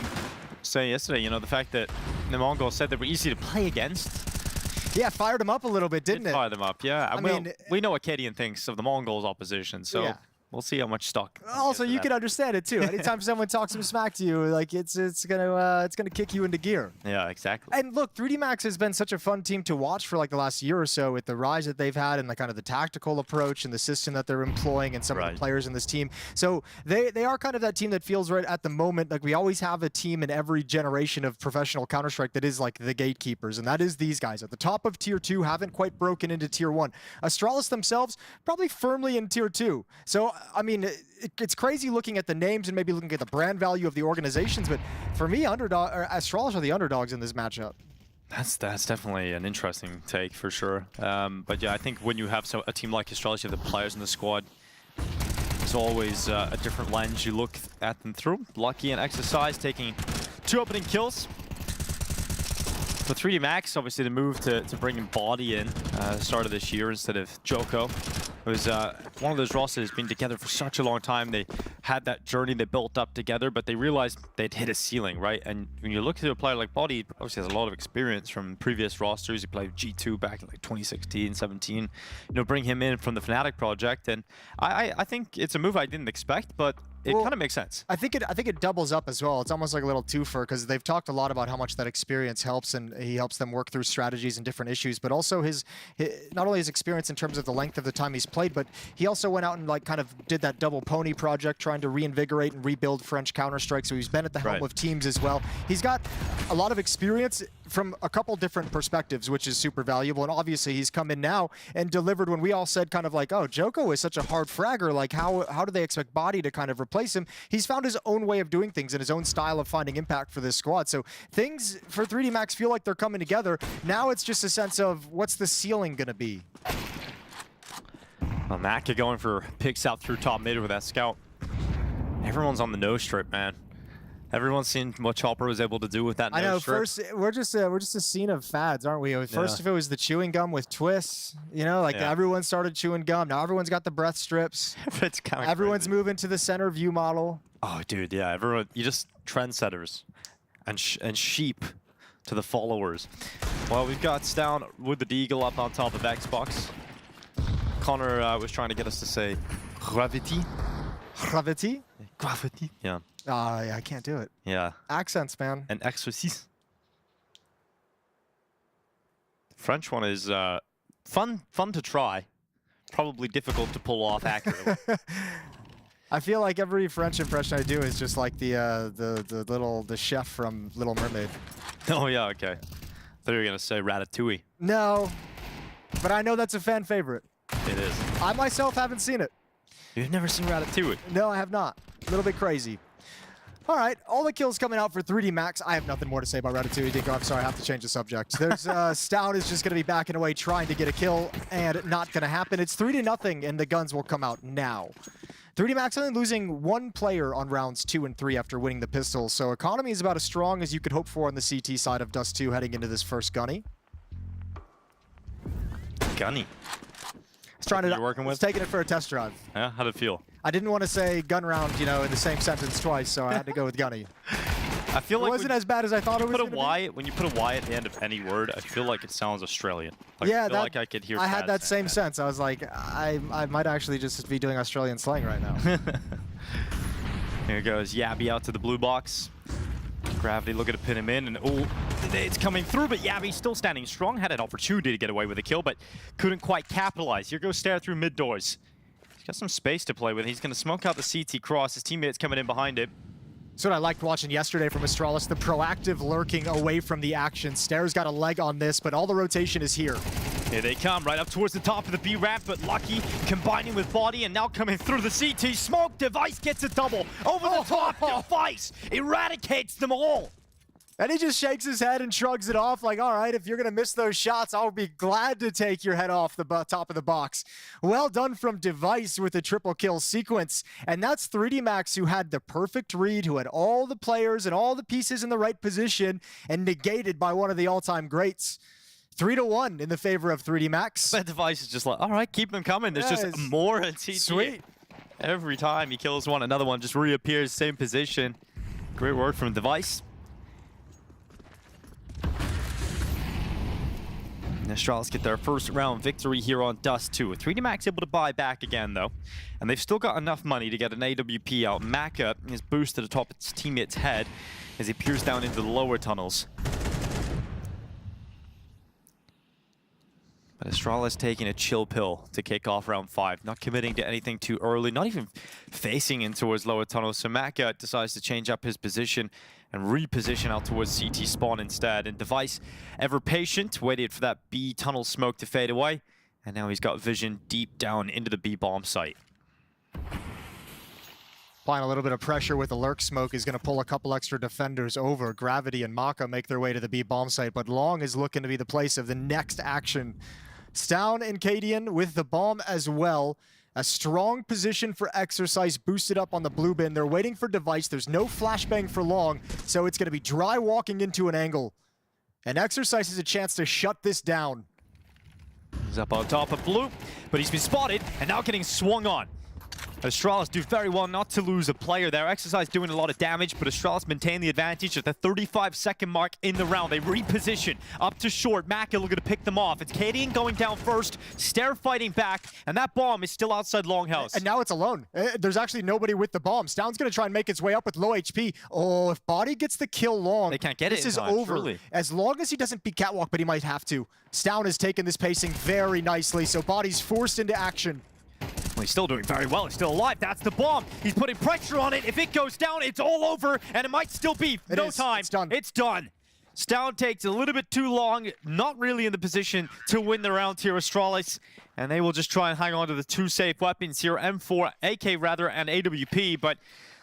saying yesterday, you know, the fact that the Mongols said they were easy to play against. Yeah, fired them up a little bit, didn't it? Fire them up, yeah. I mean, we know what Kadian thinks of the Mongols' opposition, so Yeah. we'll see how much stock. Also, you can understand it too. Anytime someone talks some smack to you, like it's gonna kick you into gear. Yeah, exactly. And look, 3D Max has been such a fun team to watch for like the last year or so with the rise that they've had and the kind of the tactical approach and the system that they're employing and some of the players in this team. So they are kind of that team that feels right at the moment like we always have a team in every generation of professional Counter-Strike that is like the gatekeepers, and that is these guys at the top of Tier 2, haven't quite broken into Tier 1. Astralis themselves probably firmly in Tier 2. So I mean, it's crazy looking at the names and maybe looking at the brand value of the organizations, but for me, Astralis are the underdogs in this matchup. That's definitely an interesting take for sure. But yeah, I think when you have a team like Astralis, you have the players in the squad. It's always a different lens you look at them through. Lucky and Exercise taking 2 opening kills. For 3D Max, obviously the move to bring in Body in the start of this year instead of Joko. It was one of those rosters been together for such a long time. They had that journey they built up together, but they realized they'd hit a ceiling, right? And when you look at a player like Body, obviously has a lot of experience from previous rosters. He played G2 back in like 2016, 17. You know, bring him in from the Fnatic project, and I think it's a move I didn't expect, but it kind of makes sense. I think it doubles up as well. It's almost like a little twofer because they've talked a lot about how much that experience helps, and he helps them work through strategies and different issues, but also his not only his experience in terms of the length of the time he's played, but he also went out and like kind of did that double pony project trying to reinvigorate and rebuild French Counter-Strike. So he's been at the helm of teams as well. He's got a lot of experience from a couple different perspectives, which is super valuable. And obviously he's come in now and delivered when we all said kind of like, oh, Joko is such a hard fragger. Like how do they expect Body to kind of replace him? He's found his own way of doing things and his own style of finding impact for this squad. So things for 3D Max feel like they're coming together. Now it's just a sense of what's the ceiling going to be? Well, Maka going for picks out through top mid with that scout. Everyone's on the nose strip, man. Everyone's seen what Chopper was able to do with that. I know. Nose strip. First, we're just a scene of fads, aren't we? First, if it was the chewing gum with twists, you know, like everyone started chewing gum. Now everyone's got the breath strips. It's kind of everyone's moving to the center view model. Oh, dude, yeah. Everyone, you just trendsetters and sheep to the followers. Well, we've got Stown with the Deagle up on top of Xbox. Connor was trying to get us to say gravity. Gravity? Gravity. Yeah. Yeah, I can't do it. Yeah. Accents, man. And exercice. The French one is fun to try. Probably difficult to pull off accurately. I feel like every French impression I do is just like the chef from Little Mermaid. Oh yeah, okay. I thought you were gonna say Ratatouille. No, but I know that's a fan favorite. It is. I myself haven't seen it. You've never seen Ratatouille? No, I have not. A little bit crazy. All right, all the kills coming out for 3D Max. I have nothing more to say about Ratatouille, Dinko. I'm sorry, I have to change the subject. There's Stout is just going to be backing away, trying to get a kill, and not going to happen. It's 3-0, and the guns will come out now. 3D Max only losing 1 player on rounds 2 and 3 after winning the pistols, so economy is about as strong as you could hope for on the CT side of Dust 2 heading into this first gunny. Gunny. You're working with? Taking it for a test drive. Yeah, how'd it feel? I didn't want to say gun round, you know, in the same sentence twice, so I had to go with gunny. I feel like it wasn't as bad as I thought it was going to be. When you put a Y at the end of any word, I feel like it sounds Australian. Like, yeah, I feel like I could hear. I had that same sense. I was like, I might actually just be doing Australian slang right now. Here goes Yabby out to the blue box. Gravity looking to pin him in, and it's coming through, but Yabby still standing strong. Had an opportunity to get away with a kill, but couldn't quite capitalize. Here goes Stare through mid doors. He's got some space to play with. He's going to smoke out the CT cross. His teammates coming in behind it. That's what I liked watching yesterday from Astralis, the proactive lurking away from the action. Stare's got a leg on this, but all the rotation is here. Here they come, right up towards the top of the B ramp, but Lucky combining with Body and now coming through the CT smoke. Device gets a double. Over the top, Device eradicates them all. And he just shakes his head and shrugs it off like, all right, if you're going to miss those shots, I'll be glad to take your head off the top of the box. Well done from Device with a triple kill sequence. And that's 3D Max, who had the perfect read, who had all the players and all the pieces in the right position, and negated by one of the all-time greats. 3-1 in the favor of 3D Max. That Device is just like, all right, keep them coming. There's just more at CT. Sweet. Every time he kills one, another one just reappears, same position. Great work from Device. And Astralis get their first round victory here on Dust 2. 3D Max able to buy back again, though. And they've still got enough money to get an AWP out. Maka is boosted atop its teammate's head as he peers down into the lower tunnels. But Astralis taking a chill pill to kick off round 5. Not committing to anything too early, not even facing in towards lower tunnels. So Maka decides to change up his position and reposition out towards CT spawn instead. And Device, ever patient, waited for that B tunnel smoke to fade away. And now he's got vision deep down into the B bomb site. Applying a little bit of pressure with the lurk smoke is going to pull a couple extra defenders over. Gravity and Maka make their way to the B bomb site, but Long is looking to be the place of the next action. Stown and Cadian with the bomb as well. A strong position for Exercise boosted up on the blue bin. They're waiting for Device. There's no flashbang for Long, so it's going to be dry walking into an angle. And Exercise has a chance to shut this down. He's up on top of blue, but he's been spotted and now getting swung on. Astralis do very well not to lose a player there. Exercise doing a lot of damage, but Astralis maintain the advantage at the 35-second mark in the round. They reposition up to short. Maka looking to pick them off. It's Cadian going down first, Stair fighting back, and that bomb is still outside Longhouse. And now it's alone. There's actually nobody with the bomb. Stown's going to try and make its way up with low HP. Oh, if Body gets the kill Long, they can't get it. This is over. Surely. As long as he doesn't beat Catwalk, but he might have to. Stown has taken this pacing very nicely, so Body's forced into action. Well, he's still doing very well. He's still alive. That's the bomb. He's putting pressure on it. If it goes down, it's all over, and it might still be. No time. It's done. It's done. Stown takes a little bit too long, not really in the position to win the round here, Astralis. And they will just try and hang on to the two safe weapons here, M4, AK rather, and AWP, but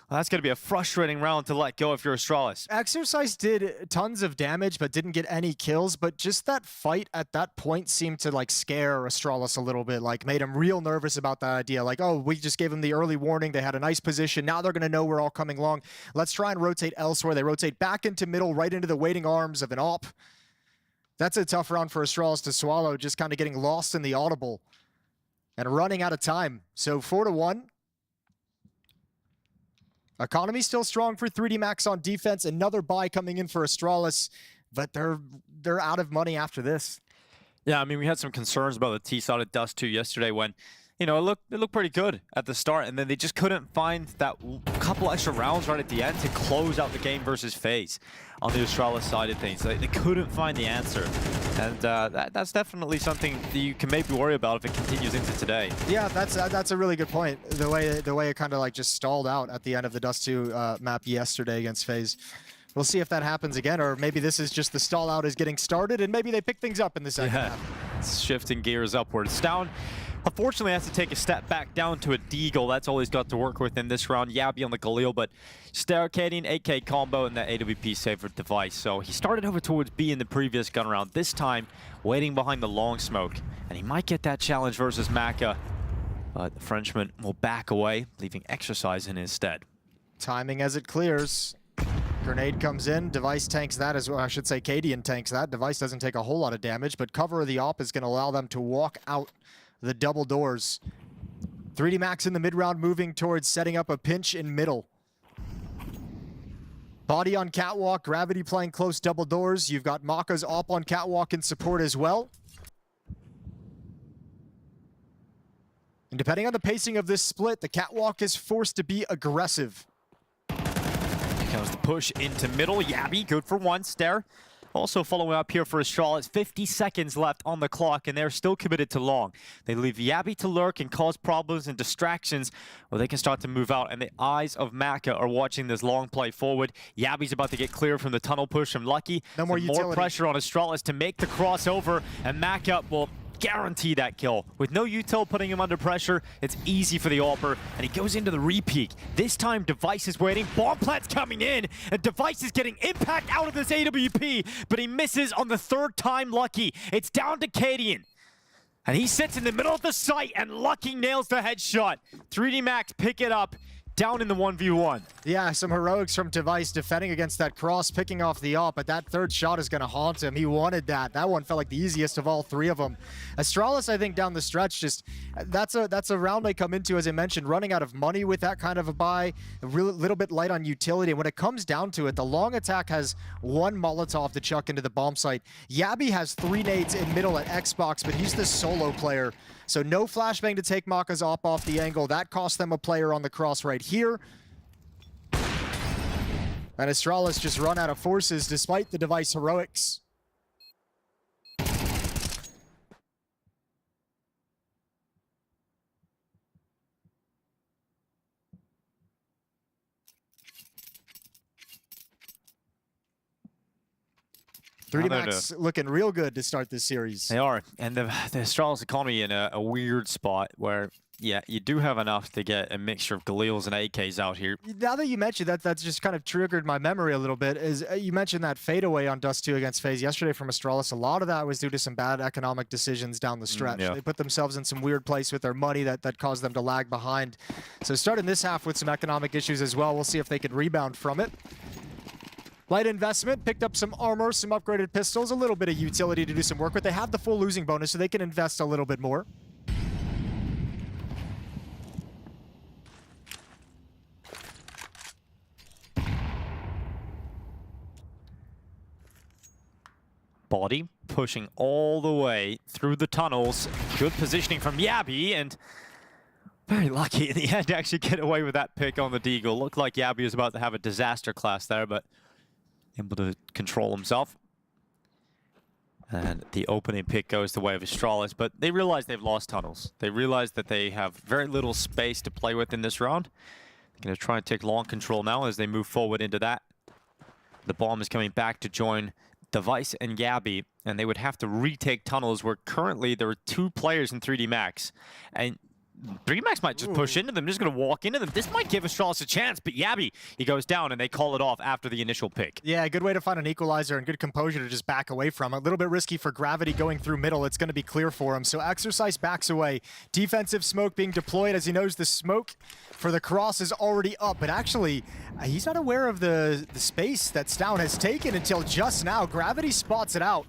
well, that's going to be a frustrating round to let go if you're Astralis. Exercise did tons of damage, but didn't get any kills. But just that fight at that point seemed to like scare Astralis a little bit, like made him real nervous about that idea. Like, oh, we just gave them the early warning. They had a nice position. Now they're going to know we're all coming along. Let's try and rotate elsewhere. They rotate back into middle, right into the waiting arms of an AWP. That's a tough round for Astralis to swallow, just kind of getting lost in the audible and running out of time. So 4-1. Economy still strong for 3D Max on defense. Another buy coming in for Astralis, but they're out of money after this. Yeah, I mean, we had some concerns about the T-side of Dust 2 yesterday when, you know, it looked pretty good at the start, and then they just couldn't find that couple extra rounds right at the end to close out the game versus FaZe on the Astralis side of things. They couldn't find the answer, and that's definitely something that you can maybe worry about if it continues into today. Yeah, that's a really good point. The way it kind of like just stalled out at the end of the Dust 2 map yesterday against FaZe. We'll see if that happens again, or maybe this is just the stall out is getting started, and maybe they pick things up in the second half. It's shifting gears upwards. Stown, unfortunately, has to take a step back down to a Deagle. That's all he's got to work with in this round. Yabby on the Galil, but Cadian, AK combo, and that AWP favorite Device. So he started over towards B in the previous gun round. This time, waiting behind the long smoke. And he might get that challenge versus Maka. But the Frenchman will back away, leaving Exercise in his stead. Timing as it clears. Grenade comes in, Device tanks that as well. I should say Cadian tanks that. Device doesn't take a whole lot of damage, but cover of the AWP is going to allow them to walk out the double doors. 3D Max in the mid-round moving towards setting up a pinch in middle. Body on Catwalk, Gravity playing close double doors. You've got Maka's AWP on Catwalk in support as well. And depending on the pacing of this split, the Catwalk is forced to be aggressive. Here comes the push into middle. Yabby, good for one. Stair also following up here for Astralis. 50 seconds left on the clock, and they're still committed to long. They leave Yabby to lurk and cause problems and distractions where they can start to move out, and the eyes of Maka are watching this long play forward. Yabby's about to get clear from the tunnel push from Lucky. No more More pressure on Astralis to make the crossover, and Maka will guarantee that kill. With no util putting him under pressure, it's easy for the AWPer, and he goes into the repeak. This time, Device is waiting. Bomb plant's coming in, and Device is getting impact out of this AWP, but he misses on the third time Lucky. It's down to Cadian, and he sits in the middle of the site, and Lucky nails the headshot. 3D Max pick it up. down in the 1v1. Yeah, some heroics from Device defending against that cross, picking off the op, but that third shot is going to haunt him. He wanted that. That one felt like the easiest of all three of them. Astralis, I think, down the stretch, just that's a round they come into, as I mentioned, running out of money with that kind of a buy, a little bit light on utility. And when it comes down to it, the long attack has one Molotov to chuck into the bomb site. Yabby has 3 nades in middle at Xbox, but he's the solo player. So no flashbang to take Maka's op off the angle. That cost them a player on the cross right here. And Astralis just run out of forces despite the Device heroics. Max looking real good to start this series. They are, and the Astralis economy in a weird spot where, yeah, you do have enough to get a mixture of Galils and AKs out here. Now that you mentioned that, that's just kind of triggered my memory a little bit. Is you mentioned that fadeaway on Dust 2 against FaZe yesterday from Astralis. A lot of that was due to some bad economic decisions down the stretch. Yeah. They put themselves in some weird place with their money that caused them to lag behind. So starting this half with some economic issues as well. We'll see if they can rebound from it. Light investment, picked up some armor, some upgraded pistols, a little bit of utility to do some work with. They have the full losing bonus, so they can invest a little bit more. Body pushing all the way through the tunnels. Good positioning from Yabby, and very lucky in the end to actually get away with that pick on the Deagle. Looked like Yabby was about to have a disaster class there, but able to control himself. And the opening pick goes the way of Astralis, but they realize they've lost tunnels. They realize that they have very little space to play with in this round. They're going to try and take long control now as they move forward into that. The bomb is coming back to join Device and Yabby, and they would have to retake tunnels where currently there are 2 players in 3D Max. And 3D Max might just push into them, just going to walk into them. This might give Astralis a chance, but Yabby, he goes down and they call it off after the initial pick. Yeah, good way to find an equalizer and good composure to just back away from. A little bit risky for Gravity going through middle. It's going to be clear for him. So Exercise backs away. Defensive smoke being deployed as he knows the smoke for the cross is already up, but actually he's not aware of the space that Stown has taken until just now. Gravity spots it out.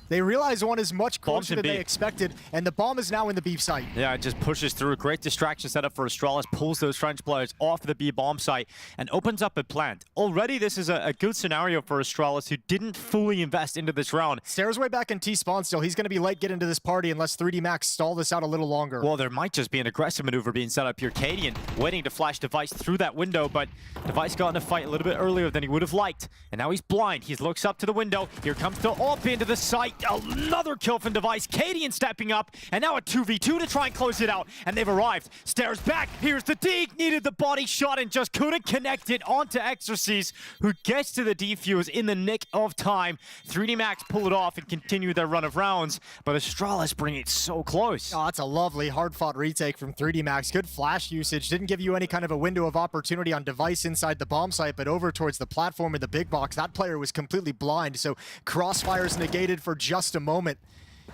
They realize one is much closer than they expected, and the bomb is now in the B site. Yeah, it just pushes through. A great distraction setup for Astralis, pulls those French players off the B bomb site, and opens up a plant. Already, this is a good scenario for Astralis, who didn't fully invest into this round. Stairs way back in T-spawn still. He's going to be late get into this party unless 3D Max stall this out a little longer. Well, there might just be an aggressive maneuver being set up here. Cadian waiting to flash Device through that window, but Device got in a fight a little bit earlier than he would have liked. And now he's blind. He looks up to the window. Here comes the AWP into the site. Another kill from Device. Cadian stepping up, and now a 2v2 to try and close it out. And they've arrived. Stairs back. Here's the Deke. Needed the body shot and just couldn't connect it onto Exorcise, who gets to the defuse in the nick of time. 3D Max pull it off and continue their run of rounds, but Astralis bring it so close. Oh, that's a lovely, hard-fought retake from 3D Max. Good flash usage. Didn't give you any kind of a window of opportunity on Device inside the bomb site, but over towards the platform in the big box, that player was completely blind, so crossfires negated for just a moment.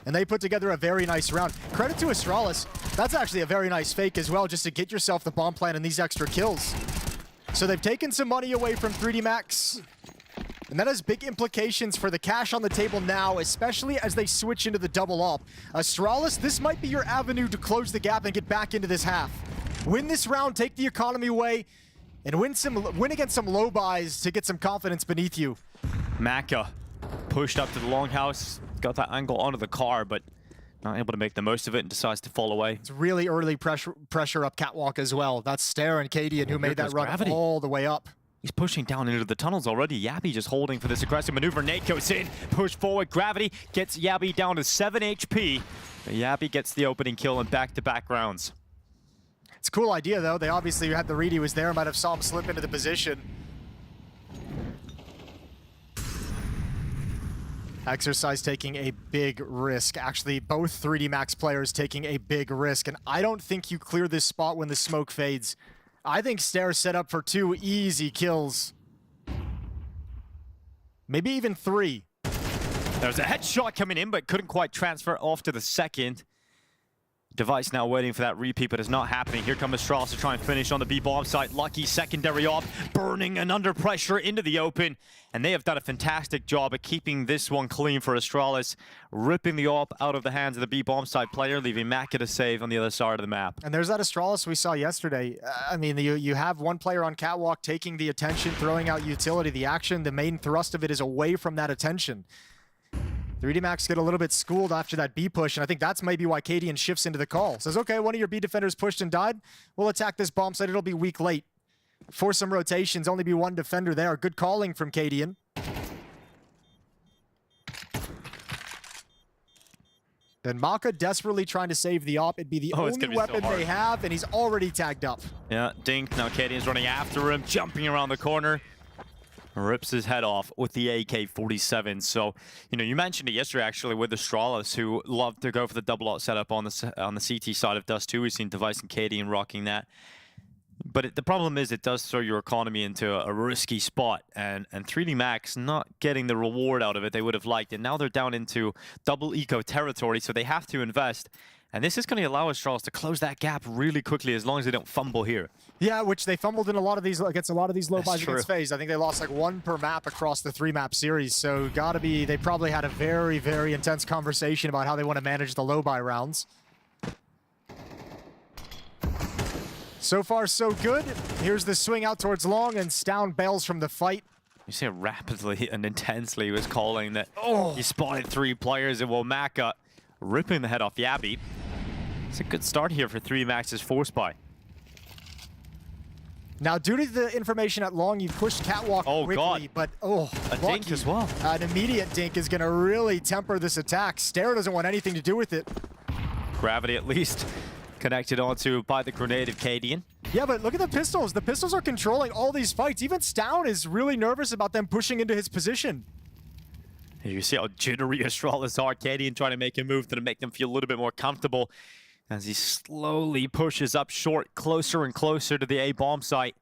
And they put together a very nice round. Credit to Astralis. That's actually a very nice fake as well, just to get yourself the bomb plant and these extra kills. So they've taken some money away from 3D Max. And that has big implications for the cash on the table now, especially as they switch into the double op. Astralis, this might be your avenue to close the gap and get back into this half. Win this round, take the economy away, and win against some low buys to get some confidence beneath you. Maka pushed up to the longhouse, got that angle onto the car, but not able to make the most of it and decides to fall away. It's really early pressure up catwalk as well. That's Stair and Cadian who made that run all the way up. He's pushing down into the tunnels already. Yabby just holding for this aggressive maneuver. Nate goes in, push forward. Gravity gets Yabby down to 7 HP. But Yabby gets the opening kill in back-to-back rounds. It's a cool idea, though. They obviously had the read. He was there, might have saw him slip into the position. Exercise taking a big risk. Actually, both 3D Max players taking a big risk. And I don't think you clear this spot when the smoke fades. I think Stair set up for 2 easy kills. Maybe even 3. There's a headshot coming in, but couldn't quite transfer off to the second. Device now waiting for that repeat, but it's not happening. Here comes Astralis to try and finish on the B bomb site. Lucky secondary op, burning and under pressure into the open. And they have done a fantastic job at keeping this one clean for Astralis, ripping the op out of the hands of the B bomb site player, leaving Maka to save on the other side of the map. And there's that Astralis we saw yesterday. I mean, you have one player on catwalk taking the attention, throwing out utility. The action, the main thrust of it is away from that attention. 3D Max get a little bit schooled after that B push, and I think that's maybe why Cadian shifts into the call. Says, okay, one of your B defenders pushed and died. We'll attack this bomb site. It'll be weak late. Force some rotations, only be one defender there. Good calling from Cadian. Then Maka desperately trying to save the op. It'd be the only weapon they have, and he's already tagged up. Yeah, Dink, now Cadian's running after him, jumping around the corner. Rips his head off with the AK-47. So, you know, you mentioned it yesterday actually with Astralis, who love to go for the double out setup on the CT side of Dust 2. We've seen Device and Cadian rocking that. But the problem is it does throw your economy into a risky spot, and 3D Max not getting the reward out of it they would have liked. And now they're down into double eco territory, so they have to invest. And this is going to allow Astralis to close that gap really quickly as long as they don't fumble here. Yeah, which they fumbled in a lot of these against low buys against FaZe. I think they lost like 1 per map across the 3-map series. So gotta be, they probably had a very, very intense conversation about how they want to manage the low buy rounds. So far, so good. Here's the swing out towards long, and Stown bails from the fight. You see how rapidly and intensely he was calling that he spotted 3 players, and Maka ripping the head off Yabby. It's a good start here for 3D Max's force buy. Now, due to the information at long, you've pushed catwalk quickly, but a dink as well. An immediate dink is going to really temper this attack. Stare doesn't want anything to do with it. Gravity at least connected onto by the grenade of Cadian. Yeah, but look at the pistols. The pistols are controlling all these fights. Even Stown is really nervous about them pushing into his position. You see how jittery Astralis are. Cadian trying to make a move to make them feel a little bit more comfortable as he slowly pushes up short, closer and closer to the A bomb site.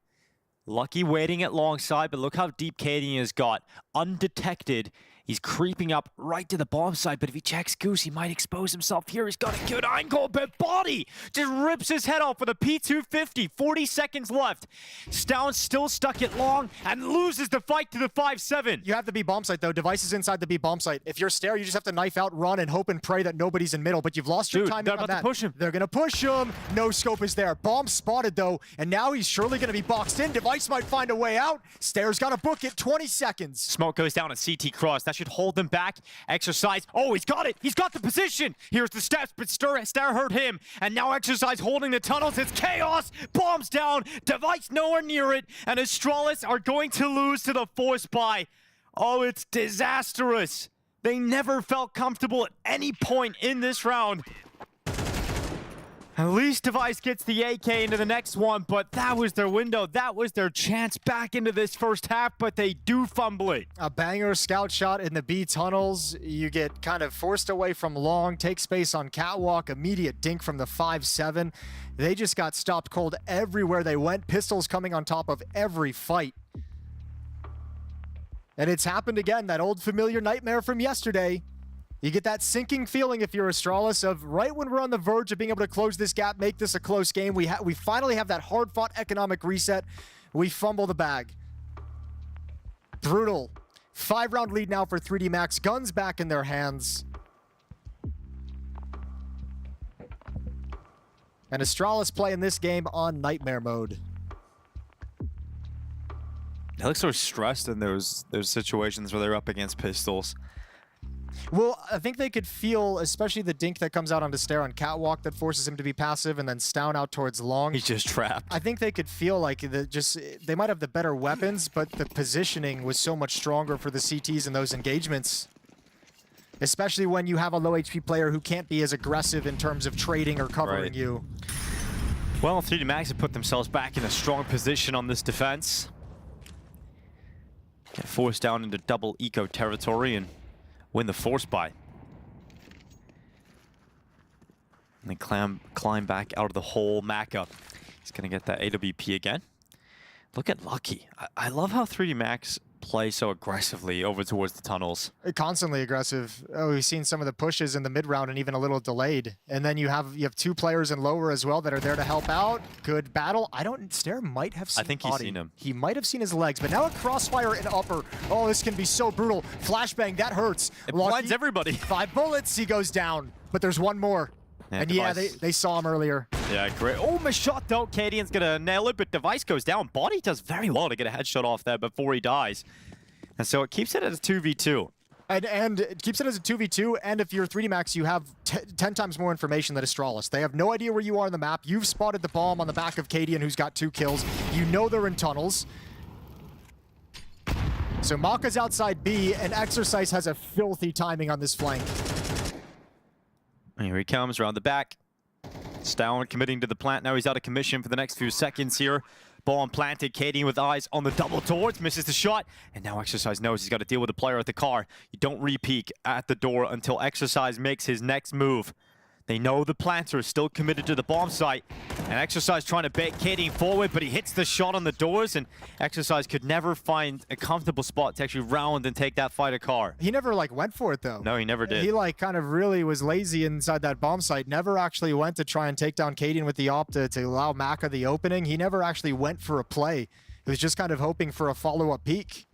Lucky waiting at long side, but look how deep Cadian has got. Undetected. He's creeping up right to the bomb site, but if he checks Goose, he might expose himself here. He's got a good angle, but body just rips his head off with a P250. 40 seconds left. Stown still stuck at long and loses the fight to the 5-7. You have the B bomb site, though. Device is inside the B bomb site. If you're Stare, you just have to knife out, run, and hope and pray that nobody's in middle, but you've lost your time. They're about to push him. They're going to push him. No scope is there. Bomb spotted, though, and now he's surely going to be boxed in. Device might find a way out. Stare's got to book it. 20 seconds. Smoke goes down at CT cross. That should hold them back. Exercise. Oh, he's got it. He's got the position. Here's the steps, but Stare hurt him. And now Exercise holding the tunnels. It's chaos. Bombs down. Device nowhere near it. And Astralis are going to lose to the force buy. Oh, it's disastrous. They never felt comfortable at any point in this round. At least Device gets the AK into the next one, but that was their window. That was their chance back into this first half, but they do fumble it. A banger scout shot in the B tunnels. You get kind of forced away from long, take space on catwalk, immediate dink from the 5-7. They just got stopped cold everywhere they went. Pistols coming on top of every fight. And it's happened again, that old familiar nightmare from yesterday. You get that sinking feeling if you're Astralis of right when we're on the verge of being able to close this gap, make this a close game. We finally have that hard-fought economic reset. We fumble the bag. Brutal. 5-round lead now for 3D Max. Guns back in their hands. And Astralis playing this game on nightmare mode. They look so stressed in those situations where they're up against pistols. Well, I think they could feel, especially the dink that comes out onto Stare on catwalk that forces him to be passive, and then Stown out towards long. He's just trapped. I think they could feel like they might have the better weapons, but the positioning was so much stronger for the CTs in those engagements. Especially when you have a low HP player who can't be as aggressive in terms of trading or covering you. Well, 3D Max have put themselves back in a strong position on this defense. Get forced down into double eco territory and win the force buy. And then climb back out of the hole. Maka. He's going to get that AWP again. Look at Lucky. I love how 3D Max play so aggressively over towards the tunnels. Constantly aggressive. Oh, we've seen some of the pushes in the mid round and even a little delayed. And then you have 2 players in lower as well that are there to help out. Good battle. Stair might have seen I think he's seen him. He might have seen his legs, but now a crossfire in upper. Oh, this can be so brutal. Flashbang, that hurts. It blinds everybody. 5 bullets, he goes down. But there's one more. Yeah, and yeah, they saw him earlier. Yeah, great. Oh, my shot though. Cadian's gonna nail it, but Device goes down. Body does very well to get a headshot off there before he dies. And so it keeps it at a 2v2. And it keeps it as a 2v2, and if you're 3D Max, you have 10 times more information than Astralis. They have no idea where you are on the map. You've spotted the bomb on the back of Cadian, who's got 2 kills. You know they're in tunnels. So Maka's outside B, and Exercise has a filthy timing on this flank. Here he comes around the back. Stown committing to the plant. Now he's out of commission for the next few seconds here. Bomb planted. Cadian with eyes on the double doors. Misses the shot. And now Exercise knows he's got to deal with the player at the car. You don't re-peek at the door until Exercise makes his next move. They know the planter is still committed to the bomb site. And Exercise trying to bait Cadian forward, but he hits the shot on the doors, and Exercise could never find a comfortable spot to actually round and take that fighter car. He never went for it though. No, he never did. He kind of really was lazy inside that bomb site. Never actually went to try and take down Cadian with the op to allow Maka the opening. He never actually went for a play. He was just kind of hoping for a follow-up peek.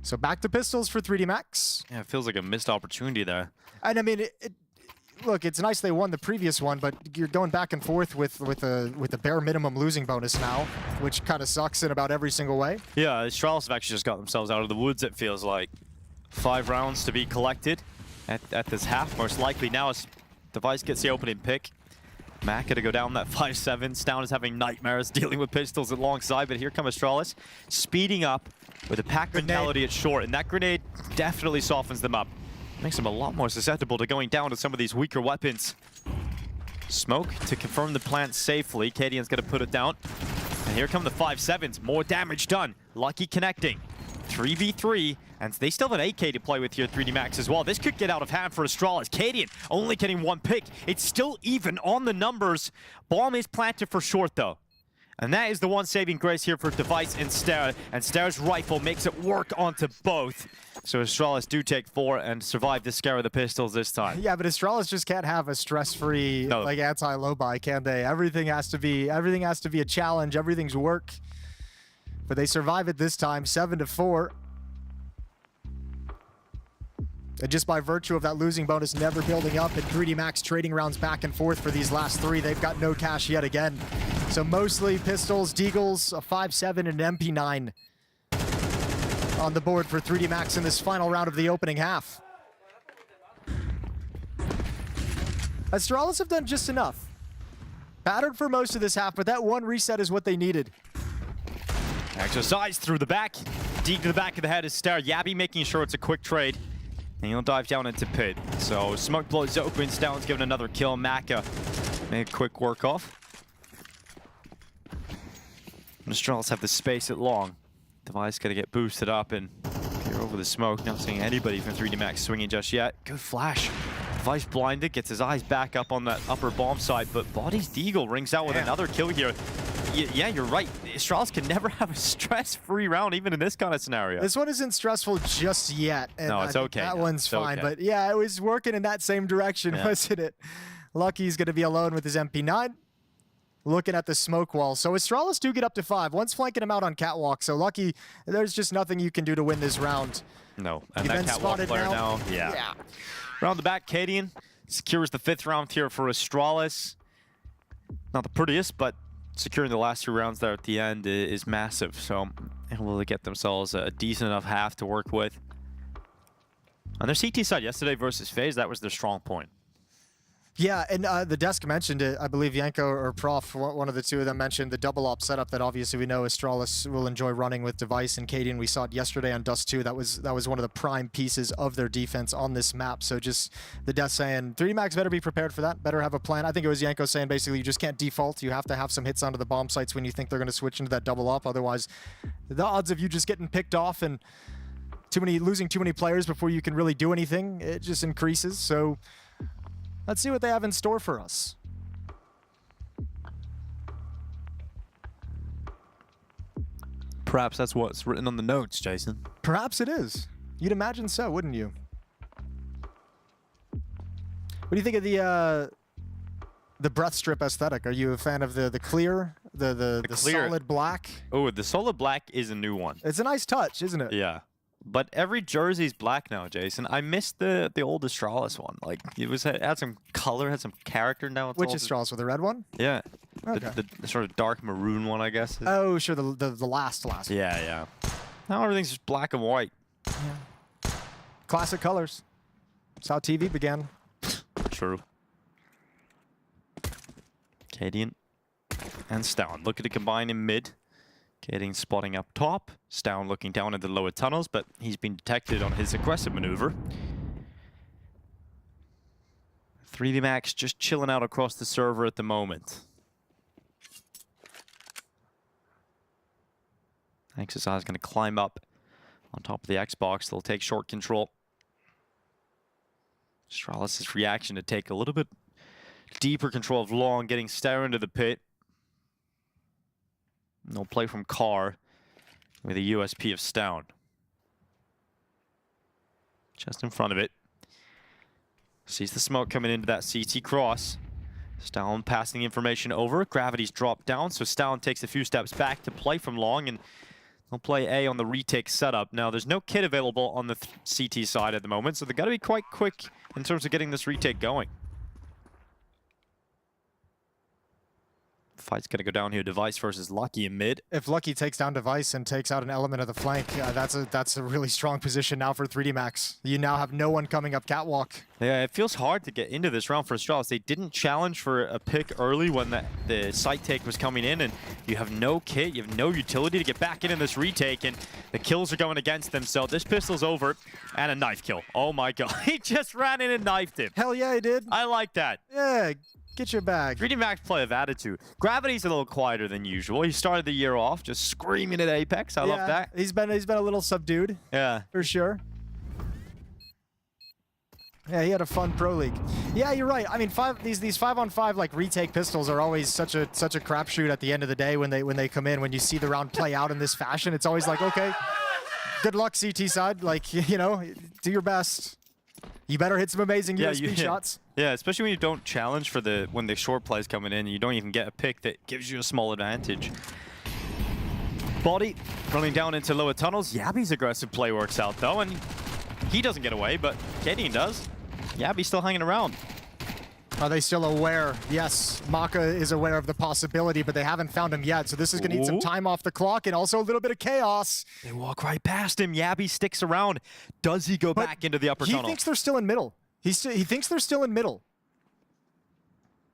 So back to pistols for 3D Max. Yeah, it feels like a missed opportunity there. And I mean, look, it's nice they won the previous one, but you're going back and forth with a bare minimum losing bonus now, which kind of sucks in about every single way. Yeah, Astralis have actually just got themselves out of the woods, it feels like. 5 rounds to be collected at this half, most likely. Now as Device gets the opening pick. Maka to go down that 5-7. Stown is having nightmares dealing with pistols alongside, but here comes Astralis, speeding up with a pack mentality at short, and that grenade definitely softens them up. Makes them a lot more susceptible to going down to some of these weaker weapons. Smoke to confirm the plant safely. Cadian's going to put it down. And here come the 5-7s. More damage done. Lucky connecting. 3v3. And they still have an AK to play with here, 3D Max as well. This could get out of hand for Astralis. Cadian only getting 1 pick. It's still even on the numbers. Bomb is planted for short, though. And that is the one saving grace here for Device and Stair. And Stair's rifle makes it work onto both. So Astralis do take 4 and survive the scare of the pistols this time. Yeah, but Astralis just can't have a stress-free anti-low buy, can they? Everything has to be a challenge. Everything's work. But they survive it this time, 7-4. And just by virtue of that losing bonus never building up and 3D Max trading rounds back and forth for these last 3, they've got no cash yet again. So mostly pistols, deagles, a 5-7, and an MP9 on the board for 3D Max in this final round of the opening half. Astralis have done just enough. Battered for most of this half, but that one reset is what they needed. Exercise through the back. Deep to the back of the head is Stair. Yabby making sure it's a quick trade. And he'll dive down into pit. So smoke blows open. Stown's given another kill. Maka made a quick work off. Astralis have the space at long. Device got to get boosted up and clear over the smoke. Not seeing anybody from 3D Max swinging just yet. Good flash. Device blinded, gets his eyes back up on that upper bomb side, but Body's Deagle rings out with another kill here. Yeah, you're right. Astralis can never have a stress-free round, even in this kind of scenario. This one isn't stressful just yet. And no, it's okay. That one's fine, but yeah, it was working in that same direction, wasn't it? Lucky's going to be alone with his MP9. Looking at the smoke wall. So Astralis do get up to 5. One's flanking him out on catwalk. So Lucky, there's just nothing you can do to win this round. No, and that catwalk player now. Yeah. Round the back, Cadian secures the 5th round here for Astralis. Not the prettiest, but securing the last 2 rounds there at the end is massive. So will they get themselves a decent enough half to work with? On their CT side yesterday versus FaZe, that was their strong point. Yeah, and the desk mentioned it. I believe Yanko or Prof, one of the two of them mentioned the double op setup that obviously we know Astralis will enjoy running with Device and Cadian. We saw it yesterday on Dust 2. That was one of the prime pieces of their defense on this map. So just the desk saying 3D Max better be prepared for that, better have a plan. I think it was Yanko saying basically you just can't default. You have to have some hits onto the bomb sites when you think they're going to switch into that double op. Otherwise, the odds of you just getting picked off and losing too many players before you can really do anything, it just increases. So let's see what they have in store for us. Perhaps that's what's written on the notes, Jason. Perhaps it is. You'd imagine so, wouldn't you? What do you think of the breath strip aesthetic? Are you a fan of the clear, the clear. solid black? Oh, the solid black is a new one. It's a nice touch, isn't it? Yeah. But every jersey's black now, Jason. I missed the old Astralis one. Like, it had some color, had some character. Now it's Which all Astralis, with the red one? Yeah. Okay. The sort of dark maroon one, I guess. Oh, sure, the last one. Yeah, yeah. Now everything's just black and white. Yeah. Classic colors. That's how TV began. True. Cadian and Stown looking to combine in mid. Cadian spotting up top. Stown looking down at the lower tunnels, but he's been detected on his aggressive maneuver. 3D Max just chilling out across the server at the moment. Exercise going to climb up on top of the Xbox. They'll take short control. Astralis' reaction to take a little bit deeper control of long, getting Stare into the pit. No play from Carr with a USP of Stown. Just in front of it. Sees the smoke coming into that CT cross. Stown passing information over. Gravity's dropped down, so Stown takes a few steps back to play from long, and they'll play A on the retake setup. Now, there's no kit available on the CT side at the moment, so they've got to be quite quick in terms of getting this retake going. Fight's going to go down here. Device versus Lucky in mid. If Lucky takes down Device and takes out an element of the flank, that's a really strong position now for 3D Max. You now have no one coming up catwalk. Yeah, it feels hard to get into this round for Astralis. They didn't challenge for a pick early when the site take was coming in, and you have no kit, you have no utility to get back in this retake, and the kills are going against them. So this pistol's over, and a knife kill. Oh my god, he just ran in and knifed him. Hell yeah, he did. I like that. Yeah. Get your bag. 3D Max play of attitude. Gravity's a little quieter than usual. He started the year off just screaming at Apex. I love that. He's been a little subdued. Yeah. For sure. Yeah, he had a fun pro league. Yeah, you're right. I mean, these 5-on-5 like retake pistols are always such a crapshoot at the end of the day when they come in. When you see the round play out in this fashion, it's always like, okay, good luck CT side. Like, you know, do your best. You better hit some amazing USB shots. Yeah, especially when you don't challenge for when the short play's coming in, and you don't even get a pick that gives you a small advantage. Body running down into lower tunnels. Yabby's aggressive play works out though, and he doesn't get away, but Cadian does. Yabby's still hanging around. Are they still aware? Yes, Maka is aware of the possibility, but they haven't found him yet. So this is going to need some time off the clock and also a little bit of chaos. They walk right past him. Yabby sticks around. Does he go back into the upper tunnel? He thinks they're still in middle. He thinks they're still in middle.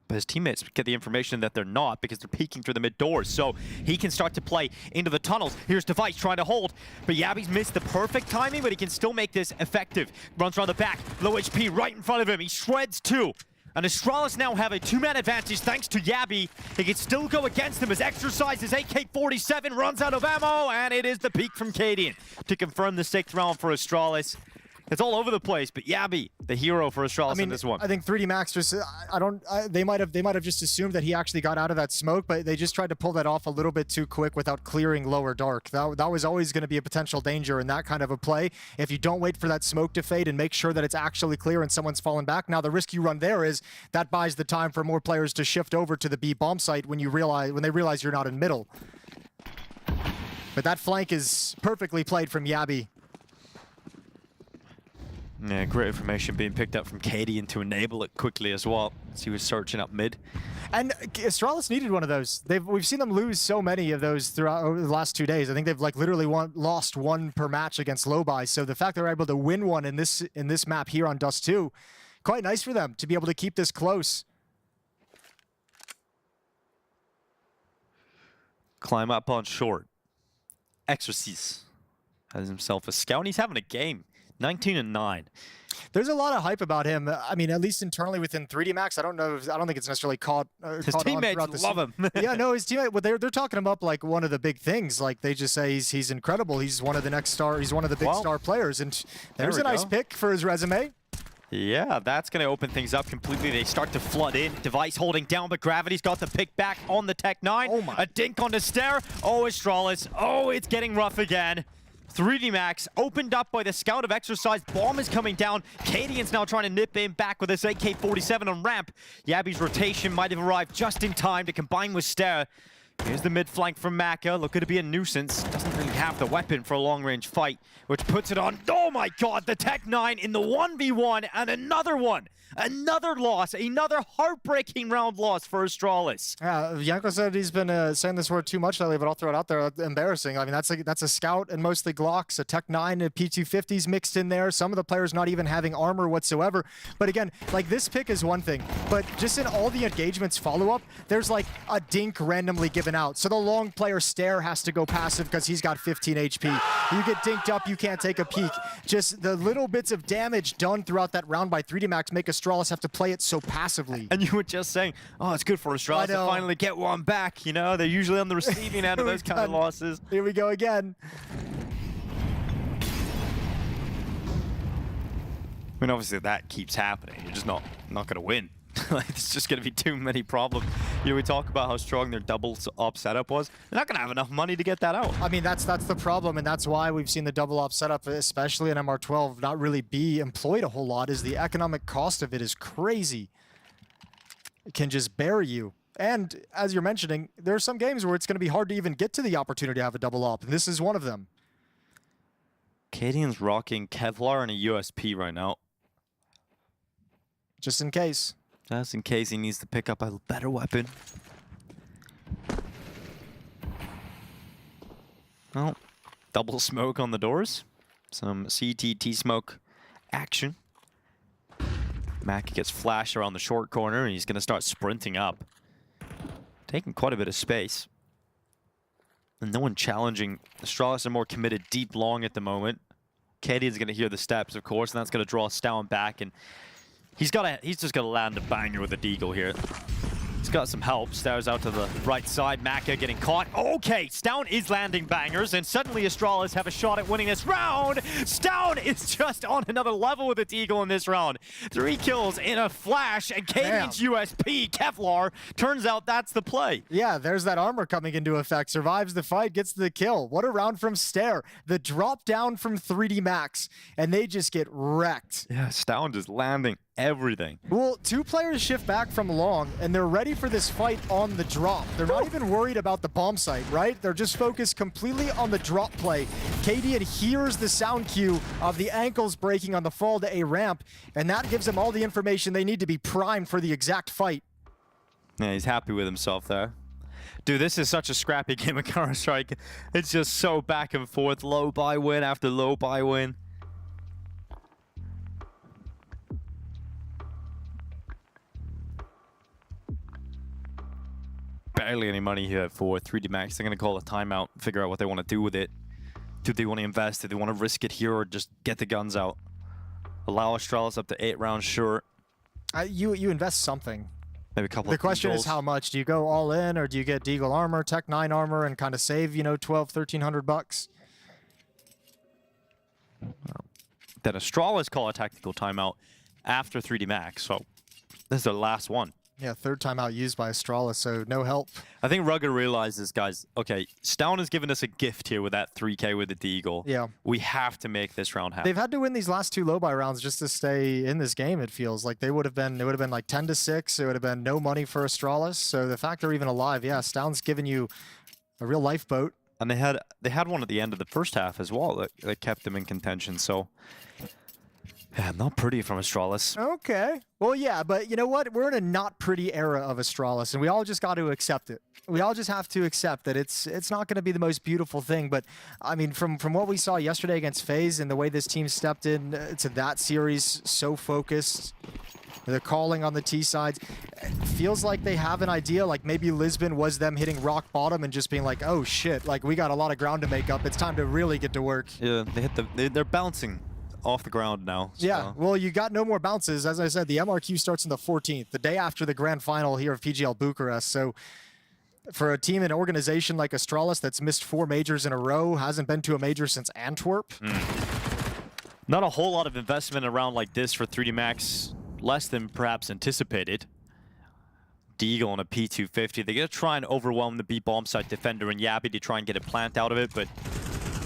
But his teammates get the information that they're not because they're peeking through the mid doors. So he can start to play into the tunnels. Here's Device trying to hold, but Yabby's missed the perfect timing, but he can still make this effective. Runs around the back, low HP right in front of him. He shreds two. And Astralis now have a two-man advantage thanks to Yabby. He can still go against him as Exercise his AK-47 runs out of ammo, and it is the peak from Cadian to confirm the 6th round for Astralis. It's all over the place, but Yabby, the hero for Astralis in this one. I think 3D Max just, they might have just assumed that he actually got out of that smoke, but they just tried to pull that off a little bit too quick without clearing lower dark. That was always going to be a potential danger in that kind of a play. If you don't wait for that smoke to fade and make sure that it's actually clear and someone's fallen back. Now the risk you run there is that buys the time for more players to shift over to the B bomb site when they realize you're not in middle. But that flank is perfectly played from Yabby. Yeah, great information being picked up from Cadian to enable it quickly as well, as he was searching up mid. And Astralis needed one of those. We've seen them lose so many of those throughout over the last 2 days. I think they've like literally lost one per match against Low-Buy. So the fact they're able to win one in this map here on Dust 2, quite nice for them to be able to keep this close. Climb up on short. Exercise has himself a scout. He's having a game. 19-9. There's a lot of hype about him. I mean, at least internally within 3D Max. I don't think it's necessarily caught. His teammates love him. Yeah, no, his teammate. Well, they're talking him up like one of the big things. Like they just say he's incredible. He's one of the next star. He's one of the big star players. And there's a nice pick for his resume. Yeah, that's going to open things up completely. They start to flood in. Device holding down, but Gravity's got the pick back on the Tech-9. Oh my. A dink on the stair. Oh, Astralis. Oh, it's getting rough again. 3D Max opened up by the Scout of Exercise. Bomb is coming down. Cadian's now trying to nip in back with this AK-47 on ramp. Yabby's rotation might have arrived just in time to combine with Stair. Here's the mid flank from Maka, looking to be a nuisance. Doesn't really have the weapon for a long-range fight, which puts it on. Oh my god, the Tech-9 in the 1v1 and another one. Another loss, another heartbreaking round loss for Astralis. Yeah, Yanko said he's been saying this word too much lately, but I'll throw it out there. Embarrassing. I mean, that's a Scout and mostly Glocks, a Tech-9 and P250s mixed in there. Some of the players not even having armor whatsoever. But again, like this pick is one thing, but just in all the engagements follow-up, there's like a dink randomly given out. So the long player Stair has to go passive because he's got 15 HP. You get dinked up, you can't take a peek. Just the little bits of damage done throughout that round by 3D Max make Astralis have to play it so passively. And you were just saying, oh, it's good for Astralis to finally get one back. You know, they're usually on the receiving end of those kind of losses. Here we go again. I mean, obviously that keeps happening. You're just not going to win. Like, it's just going to be too many problems. You know, we talk about how strong their double op setup was. They're not going to have enough money to get that out. I mean, that's the problem, and that's why we've seen the double op setup, especially in MR12, not really be employed a whole lot, is the economic cost of it is crazy. It can just bury you. And, as you're mentioning, there are some games where it's going to be hard to even get to the opportunity to have a double op, and this is one of them. Cadian's rocking Kevlar and a USP right now. Just in case. Just in case he needs to pick up a better weapon. Well, double smoke on the doors. Some CTT smoke action. Mack gets flashed around the short corner, and he's going to start sprinting up. Taking quite a bit of space. And no one challenging. Astralis are more committed deep long at the moment. Cadian's going to hear the steps, of course, and that's going to draw Stown back. And he's just gonna land a banger with a deagle here. He's got some help. Stairs out to the right side. Maka getting caught. Okay, Stown is landing bangers, and suddenly Astralis have a shot at winning this round. Stown is just on another level with a deagle in this round. 3 kills in a flash, and Cadian's USP, Kevlar. Turns out that's the play. Yeah, there's that armor coming into effect. Survives the fight, gets the kill. What a round from Stair. The drop down from 3D Max, and they just get wrecked. Yeah, Stown just landing everything. Well, 2 players shift back from long, and they're ready for this fight on the drop. They're not even worried about the bomb site, right? They're just focused completely on the drop play. Cadian hears the sound cue of the ankles breaking on the fall to a ramp, and that gives them all the information they need to be primed for the exact fight. Yeah, he's happy with himself there. Dude, this is such a scrappy game of Counter-Strike. It's just so back and forth, low buy win after low buy win. Barely any money here for 3D Max. They're going to call a timeout, figure out what they want to do with it. Do they want to invest? Do they want to risk it here or just get the guns out? Allow Astralis up to 8 rounds, sure. You invest something. Maybe a couple The of question is deagles. how much? Do you go all in, or do you get Deagle armor, Tech-9 armor, and kind of save, you know, $1,200-1,300? Then Astralis call a tactical timeout after 3D Max, so this is their last one. Yeah, 3rd timeout used by Astralis, so no help. I think Rugged realizes, guys, okay, Stown has given us a gift here with that 3K with the Deagle. Yeah. We have to make this round happen. They've had to win these last 2 low-buy rounds just to stay in this game, it feels. Like, it would have been like 10-6. It would have been no money for Astralis. So the fact they're even alive, yeah, Stown's giving you a real lifeboat. And they had one at the end of the first half as well that kept them in contention, so... Yeah, not pretty from Astralis. Okay. Well, yeah, but you know what? We're in a not pretty era of Astralis, and we all just got to accept it. We all just have to accept that it's not going to be the most beautiful thing, but I mean, from what we saw yesterday against FaZe and the way this team stepped in to that series, so focused, they're calling on the T sides. It feels like they have an idea, like maybe Lisbon was them hitting rock bottom and just being like, oh shit, like we got a lot of ground to make up. It's time to really get to work. Yeah, they're bouncing off the ground now. So. Yeah, well, you got no more bounces. As I said, the MRQ starts on the 14th, the day after the grand final here of PGL Bucharest. So for a team and organization like Astralis that's missed 4 majors in a row, hasn't been to a major since Antwerp. Not a whole lot of investment around like this for 3D Max, less than perhaps anticipated. Deagle on a P250. They're going to try and overwhelm the B bomb site defender and Yabby to try and get a plant out of it, but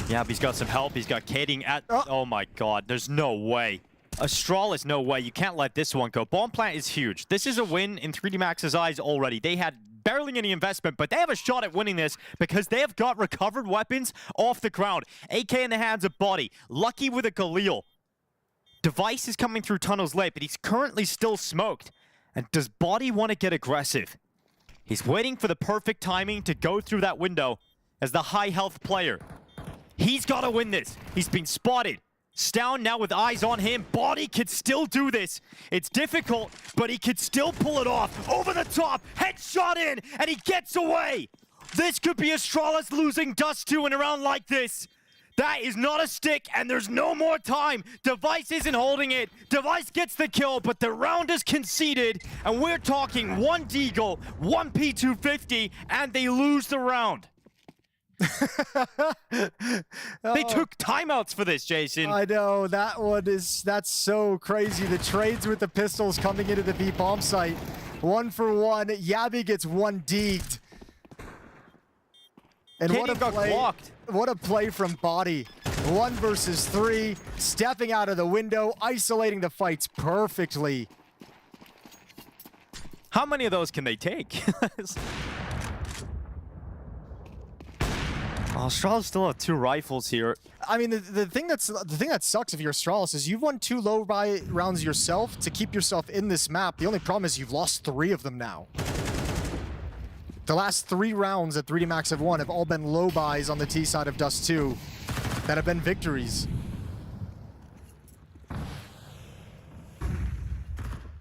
Yabby's got some help. He's got Kading at... Oh my god, there's no way. Astralis, no way. You can't let this one go. Bomb plant is huge. This is a win in 3D Max's eyes already. They had barely any investment, but they have a shot at winning this because they have got recovered weapons off the ground. AK in the hands of Body. Lucky with a Galil. Device is coming through tunnels late, but he's currently still smoked. And does Body want to get aggressive? He's waiting for the perfect timing to go through that window as the high health player. He's got to win this. He's been spotted. Stown now with eyes on him. Body could still do this. It's difficult, but he could still pull it off. Over the top, headshot in, and he gets away. This could be Astralis losing Dust 2 in a round like this. That is not a stick, and there's no more time. Device isn't holding it. Device gets the kill, but the round is conceded, and we're talking 1 Deagle, 1 P250, and they lose the round. They took timeouts for this, Jason. I know, that's so crazy. The trades with the pistols coming into the B bomb site. 1 for 1. Yabby gets 1 deeked. And what a play. Blocked. What a play from Body. 1 versus 3, stepping out of the window, isolating the fights perfectly. How many of those can they take? Astralis still have 2 rifles here. I mean, the thing that sucks if you're Astralis is you've won 2 low buy rounds yourself to keep yourself in this map. The only problem is you've lost 3 of them now. The last 3 rounds that 3D Max have won have all been low buys on the T side of Dust 2 that have been victories.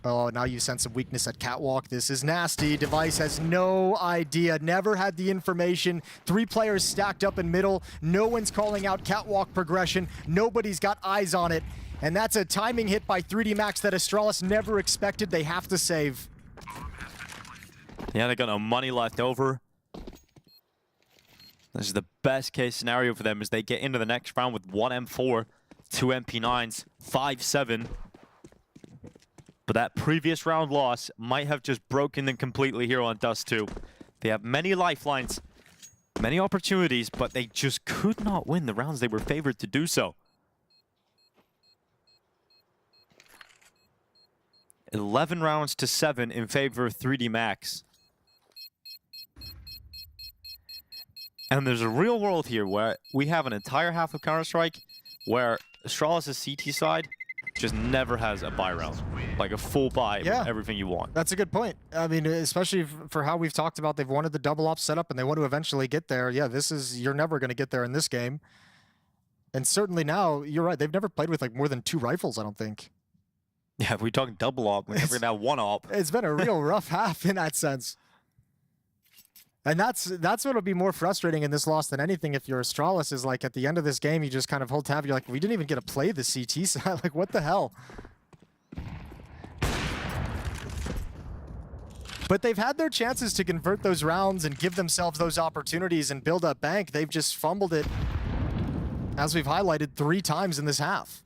Oh, now you sense some weakness at Catwalk. This is nasty. Device has no idea, never had the information. 3 players stacked up in middle. No one's calling out Catwalk progression. Nobody's got eyes on it. And that's a timing hit by 3D Max that Astralis never expected. They have to save. Yeah, they got no money left over. This is the best case scenario for them as they get into the next round with 1 M4, 2 MP9s, 5-7. But that previous round loss might have just broken them completely here on Dust 2. They have many lifelines, many opportunities, but they just could not win the rounds they were favored to do so. 11 rounds to 7 in favor of 3D Max. And there's a real world here where we have an entire half of Counter-Strike where Astralis' CT side just never has a buy round. Like a full buy with everything you want. That's a good point. I mean, especially for how we've talked about they've wanted the double op setup and they want to eventually get there. Yeah, you're never going to get there in this game. And certainly now, you're right, they've never played with like more than 2 rifles, I don't think. Yeah, if we're talking double op, we're never now 1 op. It's been a real rough half in that sense. And that's what'll be more frustrating in this loss than anything if you're Astralis is like at the end of this game, you just kind of hold tab. You're like, we didn't even get to play the CT side. Like, what the hell? But they've had their chances to convert those rounds and give themselves those opportunities and build up bank. They've just fumbled it, as we've highlighted, 3 times in this half.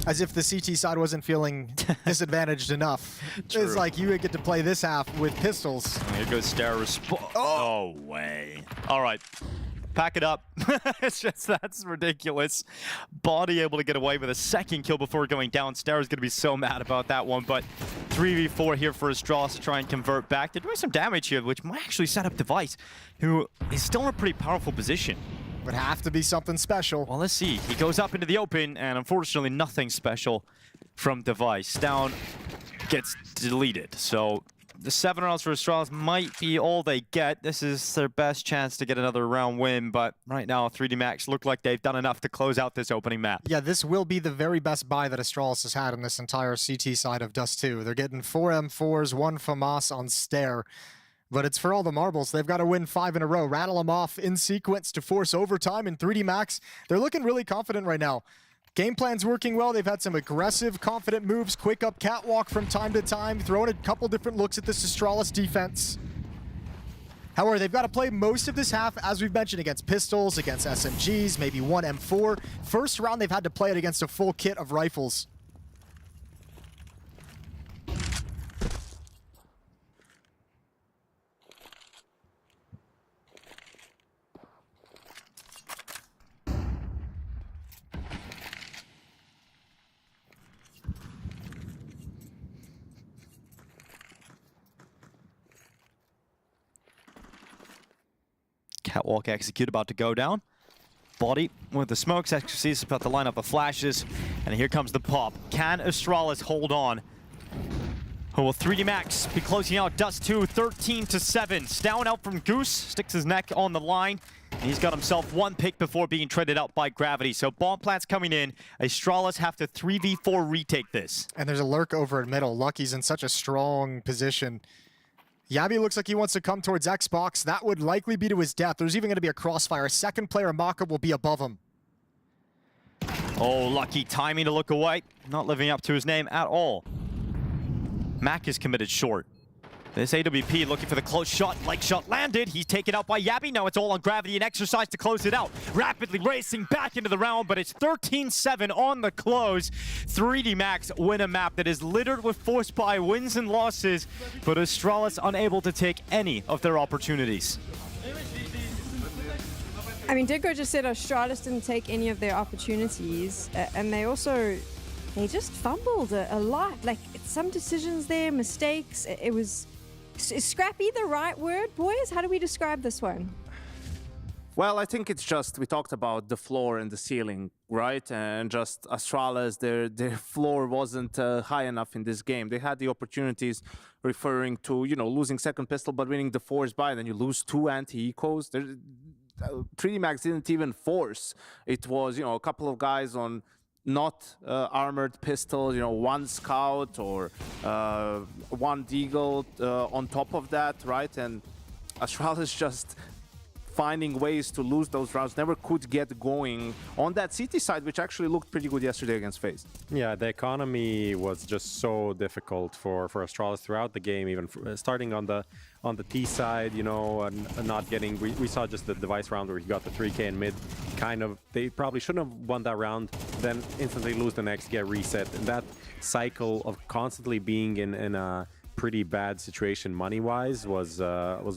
As if the CT side wasn't feeling disadvantaged enough. True. It's like you would get to play this half with pistols. Here goes Stare. Oh, way. All right. Pack it up. It's just, that's ridiculous. Body able to get away with a 2nd kill before going down. Stare is going to be so mad about that one, but 3v4 here for Astralis to try and convert back. They're doing some damage here, which might actually set up Device, who is still in a pretty powerful position. Would have to be something special. Well, let's see. He goes up into the open, and unfortunately, nothing special from Device. Down gets deleted. So the 7 rounds for Astralis might be all they get. This is their best chance to get another round win, but right now, 3D Max look like they've done enough to close out this opening map. Yeah, this will be the very best buy that Astralis has had in this entire CT side of Dust 2. They're getting 4 M4s, 1 FAMAS on Stare. But it's for all the marbles. They've got to win 5 in a row, rattle them off in sequence to force overtime. And 3D Max, they're looking really confident right now. Game plan's working well. They've had some aggressive, confident moves, quick up catwalk from time to time, throwing a couple different looks at this Astralis defense. However, they've got to play most of this half, as we've mentioned, against pistols, against SMGs, maybe one M4. First round, they've had to play it against a full kit of rifles. Catwalk execute about to go down. Body with the smokes, XQC about to line up the flashes, and here comes the pop. Can Astralis hold on? Who will 3D Max be closing out Dust 2, 13-7. Down out from Goose, sticks his neck on the line. And he's got himself one pick before being traded out by Gravity. So bomb plants coming in. Astralis have to 3v4 retake this. And there's a lurk over in middle. Lucky's in such a strong position. Yabi looks like he wants to come towards Xbox. That would likely be to his death. There's even going to be a crossfire. A second player, Maka, will be above him. Oh, Lucky timing to look away. Not living up to his name at all. Mac is committed short. This AWP looking for the close shot. Like shot landed. He's taken out by Yabi. Now it's all on Gravity and Exercise to close it out. Rapidly racing back into the round, but it's 13-7 on the close. 3D Max win a map that is littered with force buy wins and losses, but Astralis unable to take any of their opportunities. I mean, Diggo just said Astralis didn't take any of their opportunities, and they just fumbled a lot. Like, some decisions there, mistakes. It was... Is scrappy the right word, boys? How do we describe this one? Well, I think it's just, we talked about the floor and the ceiling, right? And just Astralis, their floor wasn't high enough in this game. They had the opportunities, referring to, you know, losing second pistol, but winning the force buy, then you lose 2 anti-ecos. 3D Max didn't even force. It was, you know, a couple of guys on not armored pistols, you know, 1 scout or 1 deagle on top of that, right? And Astralis just finding ways to lose those rounds, never could get going on that CT side, which actually looked pretty good yesterday against FaZe. Yeah, the economy was just so difficult for Astralis throughout the game, even starting on the T side, you know, and not getting... We saw just the device round where he got the 3K in mid. Kind of, they probably shouldn't have won that round, then instantly lose the next, get reset. And that cycle of constantly being in a pretty bad situation money-wise was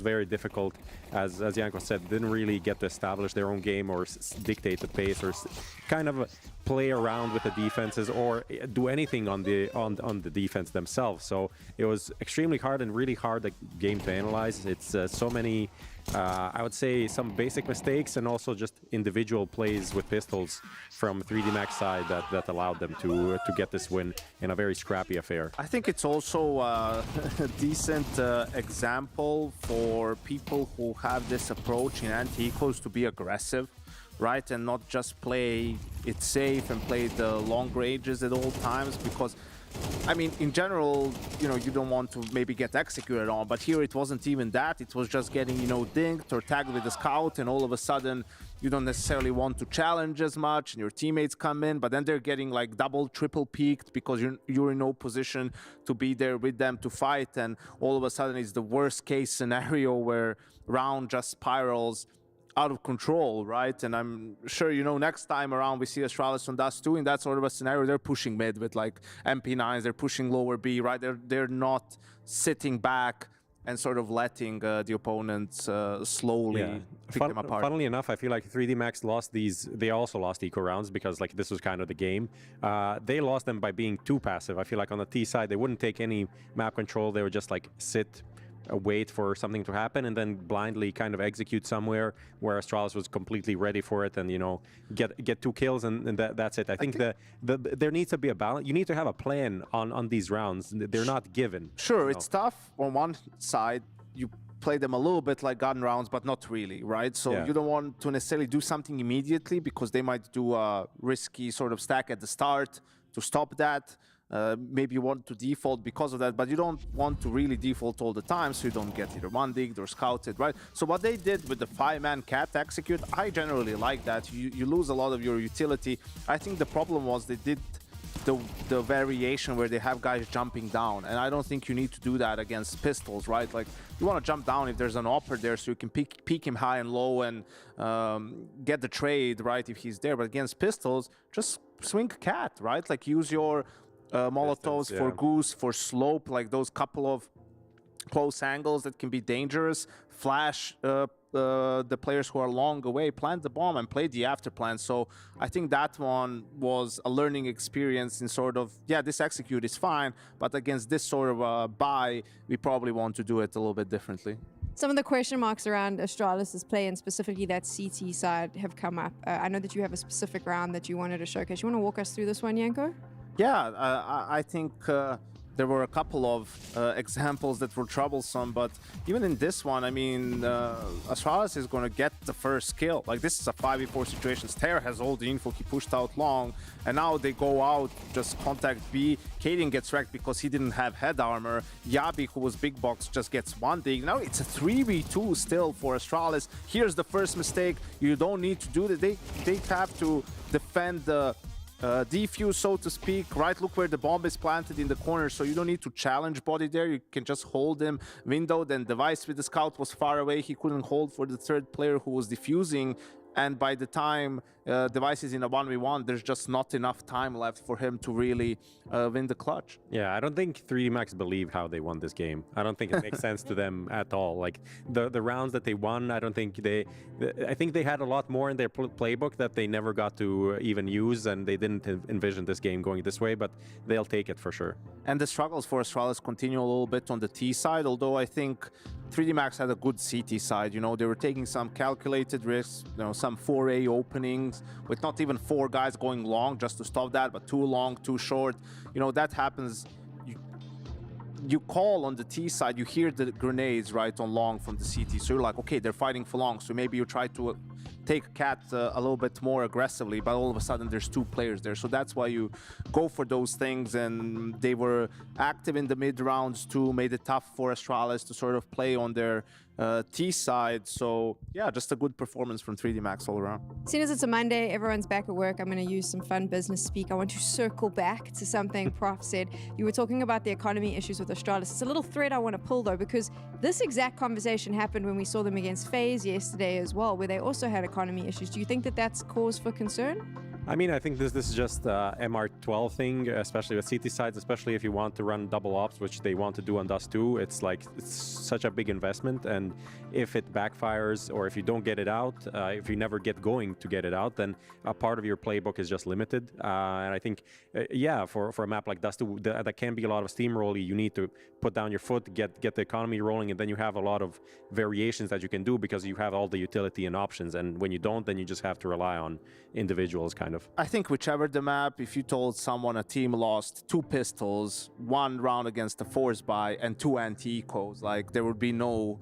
very difficult. As Janko said, didn't really get to establish their own game or dictate the pace or kind of play around with the defenses or do anything on the defense themselves. So it was extremely hard and really hard a game to analyze. It's so many, I would say, some basic mistakes and also just individual plays with pistols from 3D Max side that allowed them to get this win in a very scrappy affair. I think it's also a decent example for people who have this approach in anti-ecos to be aggressive, right? And not just play it safe and play the long ranges at all times, because I mean, in general, you know, you don't want to maybe get executed on, but here it wasn't even that. It was just getting, you know, dinked or tagged with a scout, and all of a sudden you don't necessarily want to challenge as much, and your teammates come in, but then they're getting like double, triple peaked because you're in no position to be there with them to fight, and all of a sudden it's the worst case scenario where round just spirals out of control, right? And I'm sure, you know, next time around we see Astralis on Dust 2 in that sort of a scenario, they're pushing mid with like MP9s, they're pushing lower B, right? They're not sitting back and sort of letting the opponents slowly pick them apart. Funnily enough, I feel like 3D Max lost these, they also lost eco rounds because like this was kind of the game. They lost them by being too passive. I feel like on the T side, they wouldn't take any map control. They would just like sit, wait for something to happen and then blindly kind of execute somewhere where Astralis was completely ready for it and, you know, get 2 kills and that's it. I think there needs to be a balance. You need to have a plan on these rounds. They're not given. Sure, it's tough. On one side, you play them a little bit like gun rounds, but not really, right? So you don't want to necessarily do something immediately because they might do a risky sort of stack at the start to stop that. Maybe you want to default because of that, but you don't want to really default all the time, so you don't get either one-digged or scouted, right? So what they did with the 5-man cat execute, I generally like that. You lose a lot of your utility. I think the problem was they did the variation where they have guys jumping down, and I don't think you need to do that against pistols, right? Like, you want to jump down if there's an opper there, so you can peek him high and low and get the trade, right, if he's there. But against pistols, just swing cat, right? Like, use your Molotovs for Goose, for Slope, like those couple of close angles that can be dangerous. Flash the players who are long away, plant the bomb and play the after plan. So I think that one was a learning experience in sort of, yeah, this execute is fine, but against this sort of buy, we probably want to do it a little bit differently. Some of the question marks around Astralis' play, and specifically that CT side, have come up. I know that you have a specific round that you wanted to showcase. You want to walk us through this one, Yanko? Yeah, I think there were a couple of examples that were troublesome, but even in this one, I mean, Astralis is going to get the first kill. Like, this is a 5v4 situation. Stair has all the info, he pushed out long, and now they go out, just contact B. Kaden gets wrecked because he didn't have head armor. Yabi, who was big box, just gets one dig. Now it's a 3v2 still for Astralis. Here's the first mistake. You don't need to do that. They have to defend the defuse, so to speak, right? Look where the bomb is planted in the corner, so you don't need to challenge body there. You can just hold him. Window, then Device with the scout was far away. He couldn't hold for the third player who was defusing. And by the time Device is in a 1v1, there's just not enough time left for him to really win the clutch. Yeah, I don't think 3D Max believe how they won this game. I don't think it makes sense to them at all. Like, the rounds that they won, I don't think I think they had a lot more in their playbook that they never got to even use, and they didn't envision this game going this way, but they'll take it for sure. And the struggles for Astralis continue a little bit on the T side, although I think 3D Max had a good CT side. You know, they were taking some calculated risks, you know, some 4A openings with not even 4 guys going long just to stop that, but too long, too short. You know, that happens. You call on the T side, you hear the grenades right on long from the CT, so you're like, okay, they're fighting for long, so maybe you try to take Cat a little bit more aggressively, but all of a sudden there's 2 players there, so that's why you go for those things. And they were active in the mid rounds too, made it tough for Astralis to sort of play on their T side. So yeah, just a good performance from 3D Max all around. As soon as it's a Monday, everyone's back at work. I'm going to use some fun business speak. I want to circle back to something Prof said. You were talking about the economy issues with Astralis. It's a little thread I want to pull though, because this exact conversation happened when we saw them against FaZe yesterday as well, where they also had economy issues. Do you think that that's cause for concern? I mean, I think this is just a MR12 thing, especially with CT sides, especially if you want to run double ops, which they want to do on Dust 2. It's like, it's such a big investment, and if it backfires or if you don't get it out, if you never get going to get it out, then a part of your playbook is just limited. And I think, yeah, for a map like Dust 2, that can be a lot of steamrolling. You need to put down your foot, get the economy rolling, and then you have a lot of variations that you can do because you have all the utility and options. And when you don't, then you just have to rely on individuals, kind of. I think whichever the map, if you told someone a team lost 2 pistols, 1 round against the force buy, and 2 anti-ecos, like, there would be no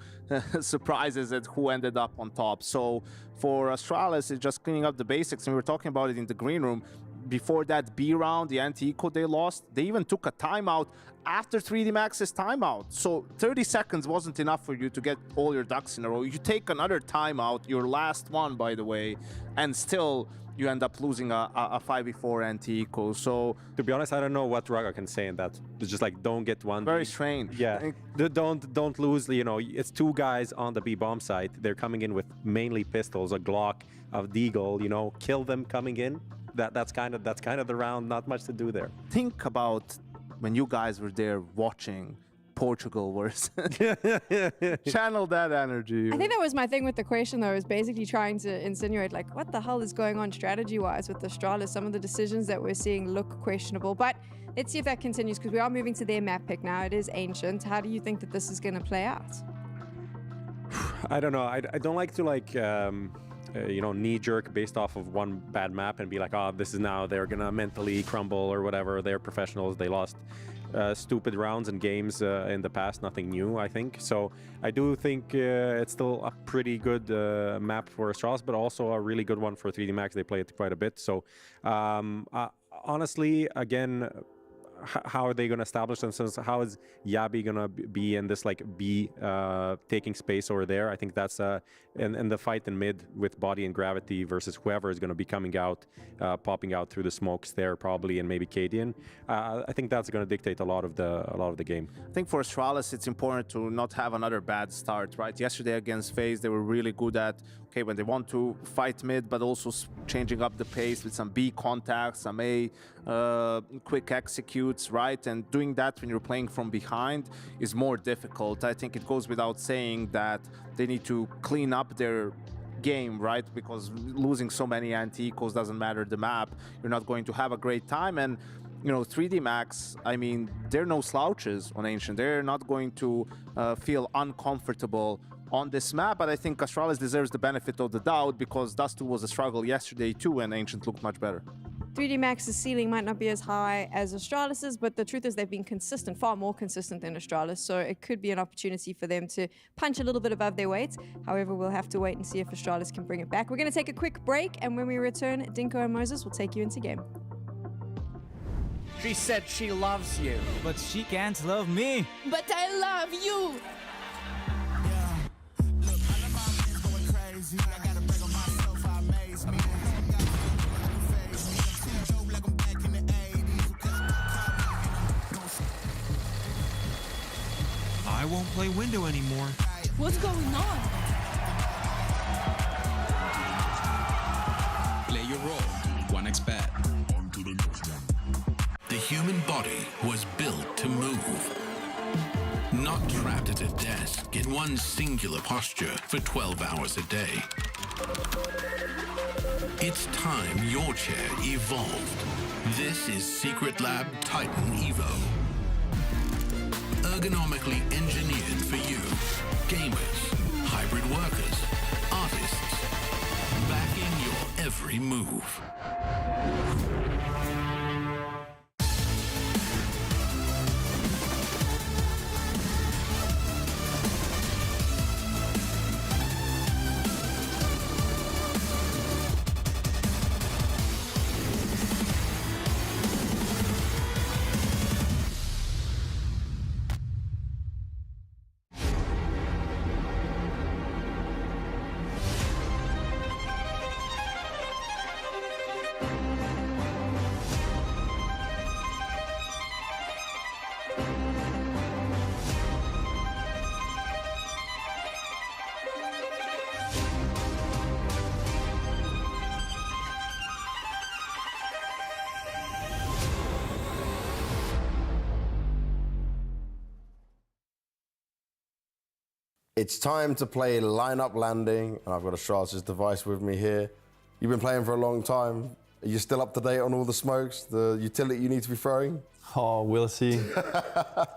surprises at who ended up on top. So for Astralis, it's just cleaning up the basics, and we were talking about it in the green room. Before that B round, the anti-eco they lost, they even took a timeout after 3D Max's timeout. So 30 seconds wasn't enough for you to get all your ducks in a row. You take another timeout, your last one, by the way, and still you end up losing a 5v4 anti-eco. So to be honest, I don't know what Raga can say in that. It's just like, don't get one. Very strange. Yeah, don't lose. You know, it's 2 guys on the B bomb site. They're coming in with mainly pistols, a Glock, a Deagle. You know, kill them coming in. That's kind of the round. Not much to do there. Think about when you guys were there watching Portugal versus channel that energy. I think that was my thing with the question though, is basically trying to insinuate like, what the hell is going on strategy-wise with Astralis? Some of the decisions that we're seeing look questionable, but let's see if that continues, because we are moving to their map pick now. It is Ancient. How do you think that this is going to play out? I don't know. I don't like to you know, knee-jerk based off of one bad map and be like, oh, this is now they're gonna mentally crumble or whatever. They're professionals. They lost stupid rounds and games in the past. Nothing new, I think. So I do think it's still a pretty good map for Astralis, but also a really good one for 3D Max. They play it quite a bit. So honestly, again, how are they going to establish themselves? How is Yabi going to be in this like B taking space over there? I think that's and the fight in mid with Body and Gravity versus whoever is going to be coming out, popping out through the smokes there probably, and maybe Cadian. I think that's going to dictate a lot of the game. I think for Astralis, it's important to not have another bad start, right? Yesterday against FaZe, they were really good at, okay, when they want to fight mid, but also changing up the pace with some B contacts, some A quick executes, right? And doing that when you're playing from behind is more difficult. I think it goes without saying that they need to clean up their game, right? Because losing so many anti-ecos doesn't matter the map. You're not going to have a great time. And you know, 3D Max, I mean, they're no slouches on Ancient. They're not going to feel uncomfortable on this map, but I think Astralis deserves the benefit of the doubt because Dust2 was a struggle yesterday too, and Ancient looked much better. 3D Max's ceiling might not be as high as Astralis's, but the truth is they've been consistent, far more consistent than Astralis, so it could be an opportunity for them to punch a little bit above their weight. However, we'll have to wait and see if Astralis can bring it back. We're going to take a quick break, and when we return, Dinko and Moses will take you into game. She said she loves you. But she can't love me. But I love you. I won't play window anymore. What's going on? Play your role. 1xBet. On to the next one. The human body was built to move. Not trapped at a desk in one singular posture for 12 hours a day. It's time your chair evolved. This is Secret Lab Titan Evo. Ergonomically engineered for you. Gamers, hybrid workers, artists. Backing your every move. It's time to play lineup landing, and I've got Astralis' device with me here. You've been playing for a long time. Are you still up to date on all the smokes, the utility you need to be throwing? Oh, we'll see.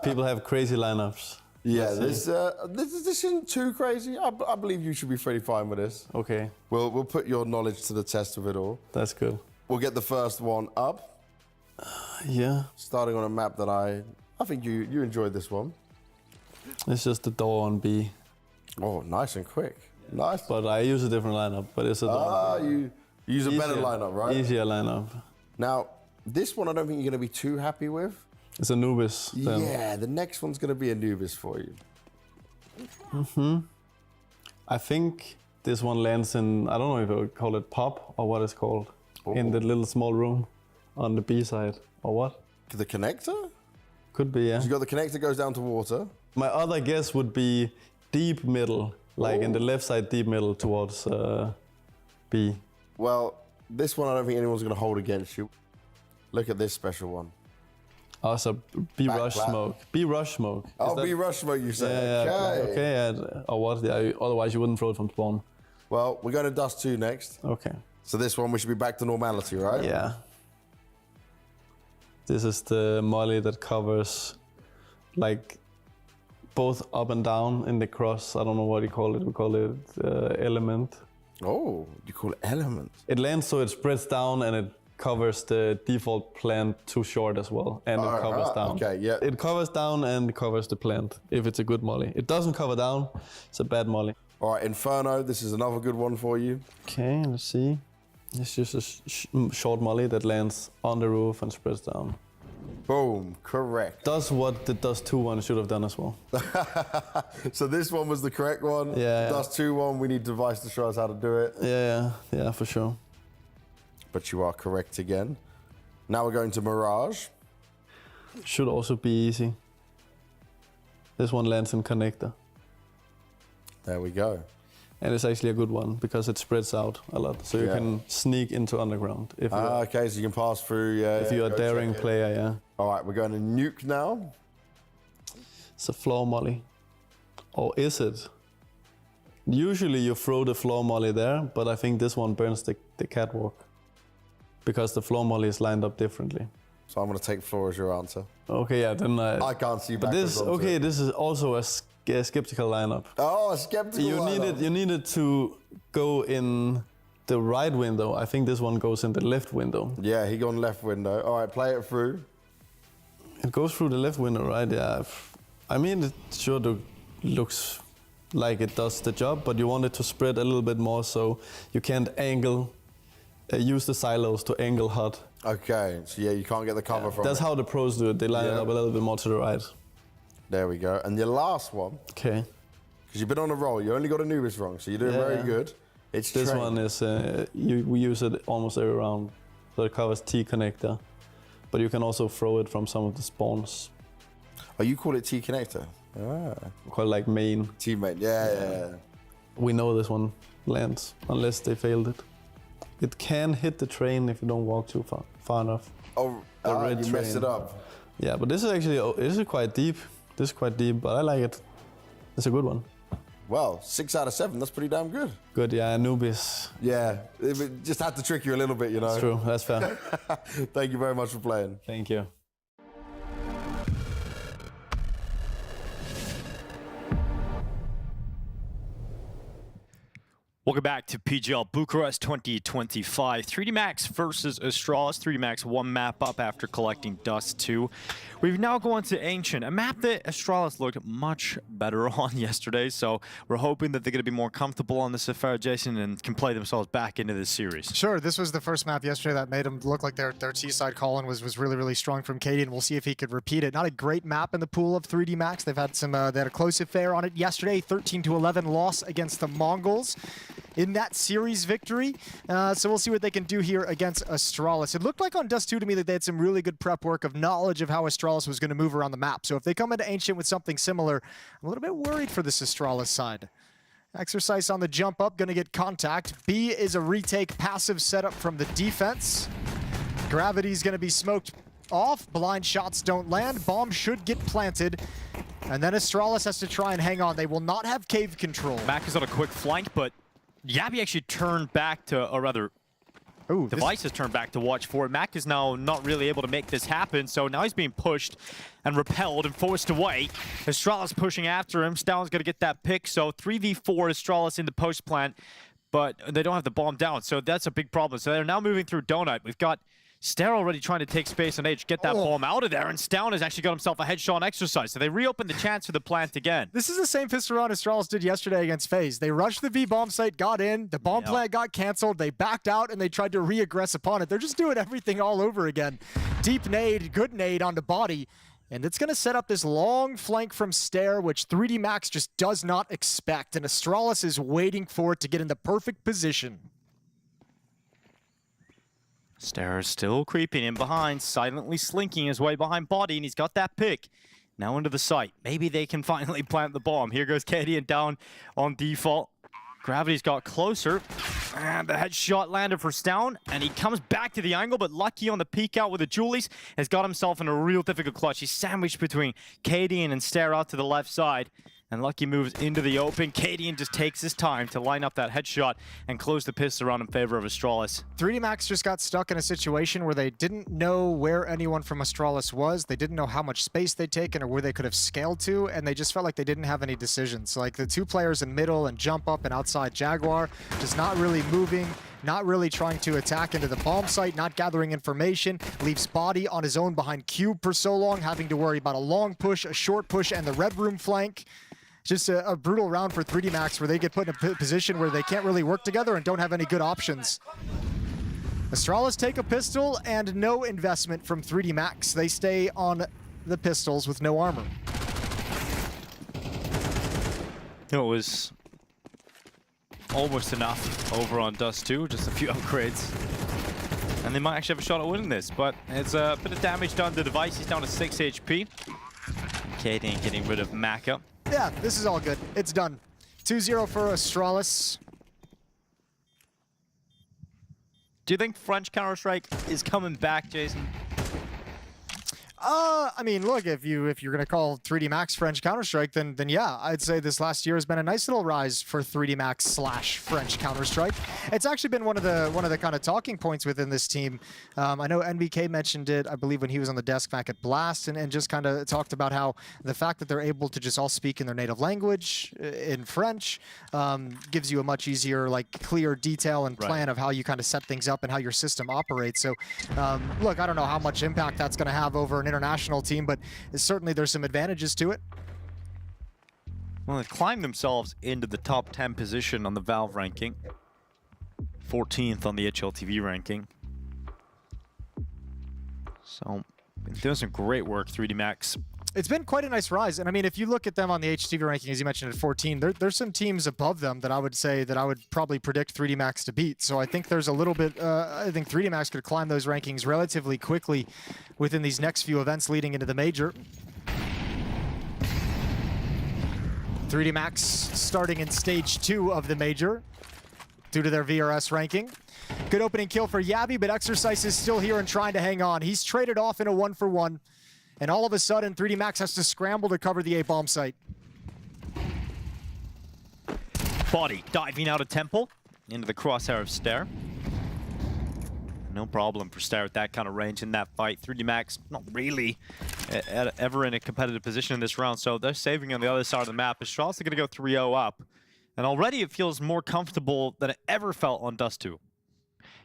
People have crazy lineups. Yeah, this isn't too crazy. I believe you should be pretty fine with this. Okay. We'll put your knowledge to the test with it all. That's good. We'll get the first one up. Yeah. Starting on a map that I think you enjoyed this one. It's just the door on B. Oh, nice and quick. Nice. But I use a different lineup, but it's a door on B. You use a better lineup, right? Easier lineup. Now, this one I don't think you're going to be too happy with. It's Anubis. Then. Yeah, the next one's going to be Anubis for you. I think this one lands in, I don't know if I would call it pop or what it's called, in the little small room on the B side, or what? The connector? Could be, yeah. So you got the connector goes down to water. My other guess would be deep middle, like in the left side deep middle towards B. Well, this one I don't think anyone's going to hold against you. Look at this special one. Oh, so B rush smoke. B rush smoke. Oh, B rush smoke, you say? Yeah, okay. Or what? Yeah, otherwise you wouldn't throw it from spawn. Well, we're going to Dust2 next. Okay. So this one we should be back to normality, right? Yeah. This is the molly that covers like both up and down in the cross. I don't know what you call it. We call it element. Oh, you call it element? It lands so it spreads down and it covers the default plant too short as well. And it covers down. Okay, yeah. It covers down and covers the plant if it's a good molly. It doesn't cover down, it's a bad molly. All right, Inferno, this is another good one for you. Okay, let's see. It's just a short molly that lands on the roof and spreads down. Boom, correct. Does what the Dust 2-1 should have done as well. So this one was the correct one. Yeah. Dust 2-1, we need device to show us how to do it. Yeah, for sure. But you are correct again. Now we're going to Mirage. Should also be easy. This one lands in connector. There we go. And it's actually a good one because it spreads out a lot. So you can sneak into underground. If Okay, so you can pass through. if you're a daring player, yeah. All right, we're going to nuke now. It's a floor molly. Or is it? Usually you throw the floor molly there, but I think this one burns the catwalk. Because the floor molly is lined up differently. So I'm going to take floor as your answer. Okay, yeah, then I can't see but backwards this, onto okay, it. this is also a skeptical lineup. Oh, a skeptical lineup. You needed to go in the right window. I think this one goes in the left window. Yeah, he gone left window. All right, play it through. It goes through the left window, right? Yeah. I mean, it sure looks like it does the job, but you want it to spread a little bit more so you can't angle, use the silos to angle HUD. Okay, so yeah, you can't get the cover from That's it. how the pros do it. They line it up a little bit more to the right. There we go. And your last one. Okay. Because you've been on a roll. You only got Anubis wrong, so you're doing very good. It's this trained. one is, we use it almost every round. So it covers T connector. But you can also throw it from some of the spawns. Oh, you call it T connector? Ah. Quite like main. T main, yeah. We know this one lands, unless they failed it. It can hit the train if you don't walk too far enough. Oh, you messed it up. Yeah, but this is actually, this is quite deep. This is quite deep, but I like it. It's a good one. Well, 6 out of 7, that's pretty damn good. Good, yeah, Anubis. Yeah, it just had to trick you a little bit, you know. That's true, that's fair. Thank you very much for playing. Thank you. Welcome back to PGL Bucharest 2025. 3D Max versus Astralis. 3D Max one map up after collecting Dust 2. We've now gone to Ancient, a map that Astralis looked much better on yesterday, so we're hoping that they're going to be more comfortable on this affair, Jason, and can play themselves back into this series. Sure, this was the first map yesterday that made them look like their T-side call-in was really, really strong from Katie, and we'll see if he could repeat it. Not a great map in the pool of 3D Max. They've had some, they had a close affair on it yesterday, 13-11 loss against the Mongols in that series victory. So we'll see what they can do here against Astralis. It looked like on Dust 2 to me that they had some really good prep work of knowledge of how Astralis was going to move around the map. So if they come into Ancient with something similar, I'm a little bit worried for this Astralis side. Exercise on the jump up, going to get contact. B is a retake passive setup from the defense. Gravity's going to be smoked off. Blind shots don't land. Bomb should get planted. And then Astralis has to try and hang on. They will not have cave control. Mac is on a quick flank, but Yabby actually turned back to, or rather, Device has turned back to watch for it. Mac is now not really able to make this happen, so now he's being pushed and repelled and forced away. Astralis pushing after him. Stown's going to get that pick, so 3v4 Astralis in the post plant, but they don't have the bomb down, so that's a big problem. So they're now moving through Donut. We've got Stare already trying to take space on H, get that bomb out of there, and Stown has actually got himself a headshot exercise, so they reopen the chance for the plant again. This is the same pistol round Astralis did yesterday against FaZe. They rushed the V bomb site, got in, the bomb plant got canceled, they backed out, and they tried to re-aggress upon it. They're just doing everything all over again. Deep nade, good nade on the body, and it's going to set up this long flank from Stare, which 3D Max just does not expect, and Astralis is waiting for it to get in the perfect position. Stare is still creeping in behind, silently slinking his way behind Body, and he's got that pick. Now into the site. Maybe they can finally plant the bomb. Here goes Cadian down on default. Gravity's got closer, and the headshot landed for Stown, and he comes back to the angle, but Lucky on the peek out with the Julies has got himself in a real difficult clutch. He's sandwiched between Cadian and Stare out to the left side. And Lucky moves into the open. Cadian just takes his time to line up that headshot and close the pistol round in favor of Astralis. 3D Max just got stuck in a situation where they didn't know where anyone from Astralis was. They didn't know how much space they'd taken or where they could have scaled to, and they just felt like they didn't have any decisions. Like the two players in middle and jump up and outside Jaguar, just not really moving, not really trying to attack into the bomb site, not gathering information, leaves Body on his own behind Cube for so long, having to worry about a long push, a short push, and the red room flank. Just a brutal round for 3D Max where they get put in a position where they can't really work together and don't have any good options. Astralis take a pistol and no investment from 3D Max. They stay on the pistols with no armor. It was almost enough over on Dust 2, just a few upgrades. And they might actually have a shot at winning this, but it's a bit of damage done to the device. He's down to 6 HP. Katie getting rid of Maka. Yeah, this is all good. It's done. 2-0 for Astralis. Do you think French Counter-Strike is coming back, Jason? I mean, look, if you're gonna call 3D Max French Counter-Strike, then yeah, I'd say this last year has been a nice little rise for 3D Max / French Counter-Strike. It's actually been one of the kind of talking points within this team. I know NBK mentioned it, I believe, when he was on the desk back at Blast, and just kind of talked about how the fact that they're able to just all speak in their native language in French gives you a much easier, like, clear detail and plan of how you kind of set things up and how your system operates. So, look, I don't know how much impact that's going to have over an international team, but certainly there's some advantages to it. Well, they've climbed themselves into the top 10 position on the Valve ranking. 14th on the HLTV ranking. So, been doing some great work, 3D Max. It's been quite a nice rise, and I mean, if you look at them on the HTV ranking, as you mentioned, at 14, there's some teams above them that I would say that I would probably predict 3D Max to beat. So I think there's a little bit, I think 3D Max could climb those rankings relatively quickly within these next few events leading into the major. 3D Max starting in stage 2 of the major due to their VRS ranking. Good opening kill for Yabby, but Exercise is still here and trying to hang on. He's traded off in a 1-for-1. And all of a sudden, 3D Max has to scramble to cover the A-bomb site. Body diving out of Temple into the crosshair of Stair. No problem for Stair at that kind of range in that fight. 3D Max not really ever in a competitive position in this round, so they're saving on the other side of the map. Astralis are going to go 3-0 up. And already it feels more comfortable than it ever felt on Dust 2.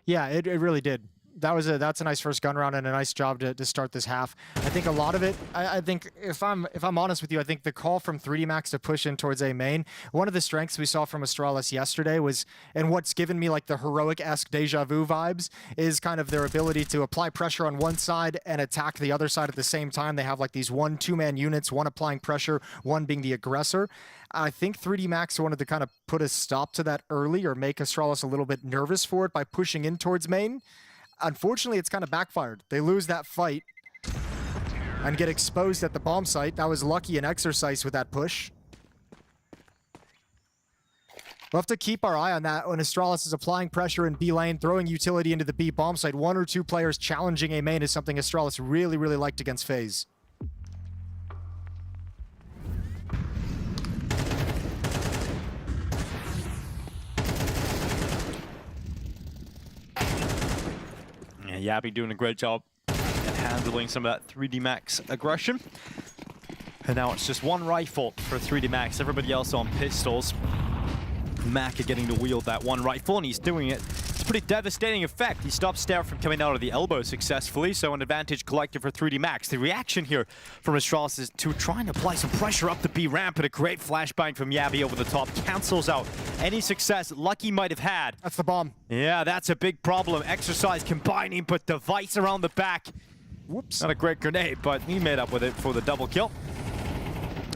Yeah, it really did. That's a nice first gun round and a nice job to start this half. I think a lot of it, I think if I'm honest with you, I think the call from 3D Max to push in towards A main, one of the strengths we saw from Astralis yesterday was, and what's given me like the heroic-esque deja vu vibes, is kind of their ability to apply pressure on one side and attack the other side at the same time. They have like these 1-2-man units, one applying pressure, one being the aggressor. I think 3D Max wanted to kind of put a stop to that early or make Astralis a little bit nervous for it by pushing in towards main. Unfortunately, it's kind of backfired. They lose that fight and get exposed at the bomb site. That was lucky in Exercise with that push. We'll have to keep our eye on that when Astralis is applying pressure in B lane, throwing utility into the B bomb site. 1 or 2 players challenging A main is something Astralis really, really liked against FaZe. Yabby doing a great job at handling some of that 3D Max aggression. And now it's just one rifle for 3D Max, everybody else on pistols. Maka getting to wield that one rifle, and he's doing it. It's a pretty devastating effect. He stopped Stair from coming out of the elbow successfully, so an advantage collected for 3D Max. The reaction here from Astralis is to try and apply some pressure up the B ramp, and a great flashbang from Yabby over the top cancels out any success Lucky might have had. That's the bomb. Yeah, that's a big problem. Exercise combining, but Device around the back. Whoops. Not a great grenade, but he made up with it for the double kill.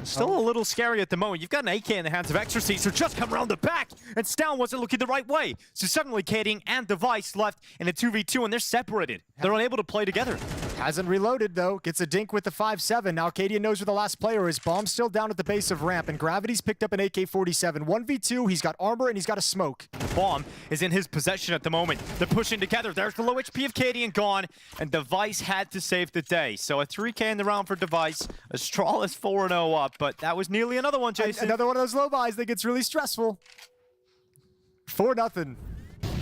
Still a little scary at the moment. You've got an AK in the hands of Exercise, who just come around the back, and Stown wasn't looking the right way. So suddenly Kading and Device left in a 2v2, and they're separated. They're unable to play together. Hasn't reloaded, though. Gets a dink with the 5-7. Now Cadian knows where the last player is. Bomb's still down at the base of ramp, and Gravity's picked up an AK-47. 1v2, he's got armor, and he's got a smoke. The bomb is in his possession at the moment. They're pushing together. There's the low HP of Cadian gone, and Device had to save the day. So a 3K in the round for Device. Astralis 4-0 up, but that was nearly another one, Jason. Another one of those low buys that gets really stressful. 4-0.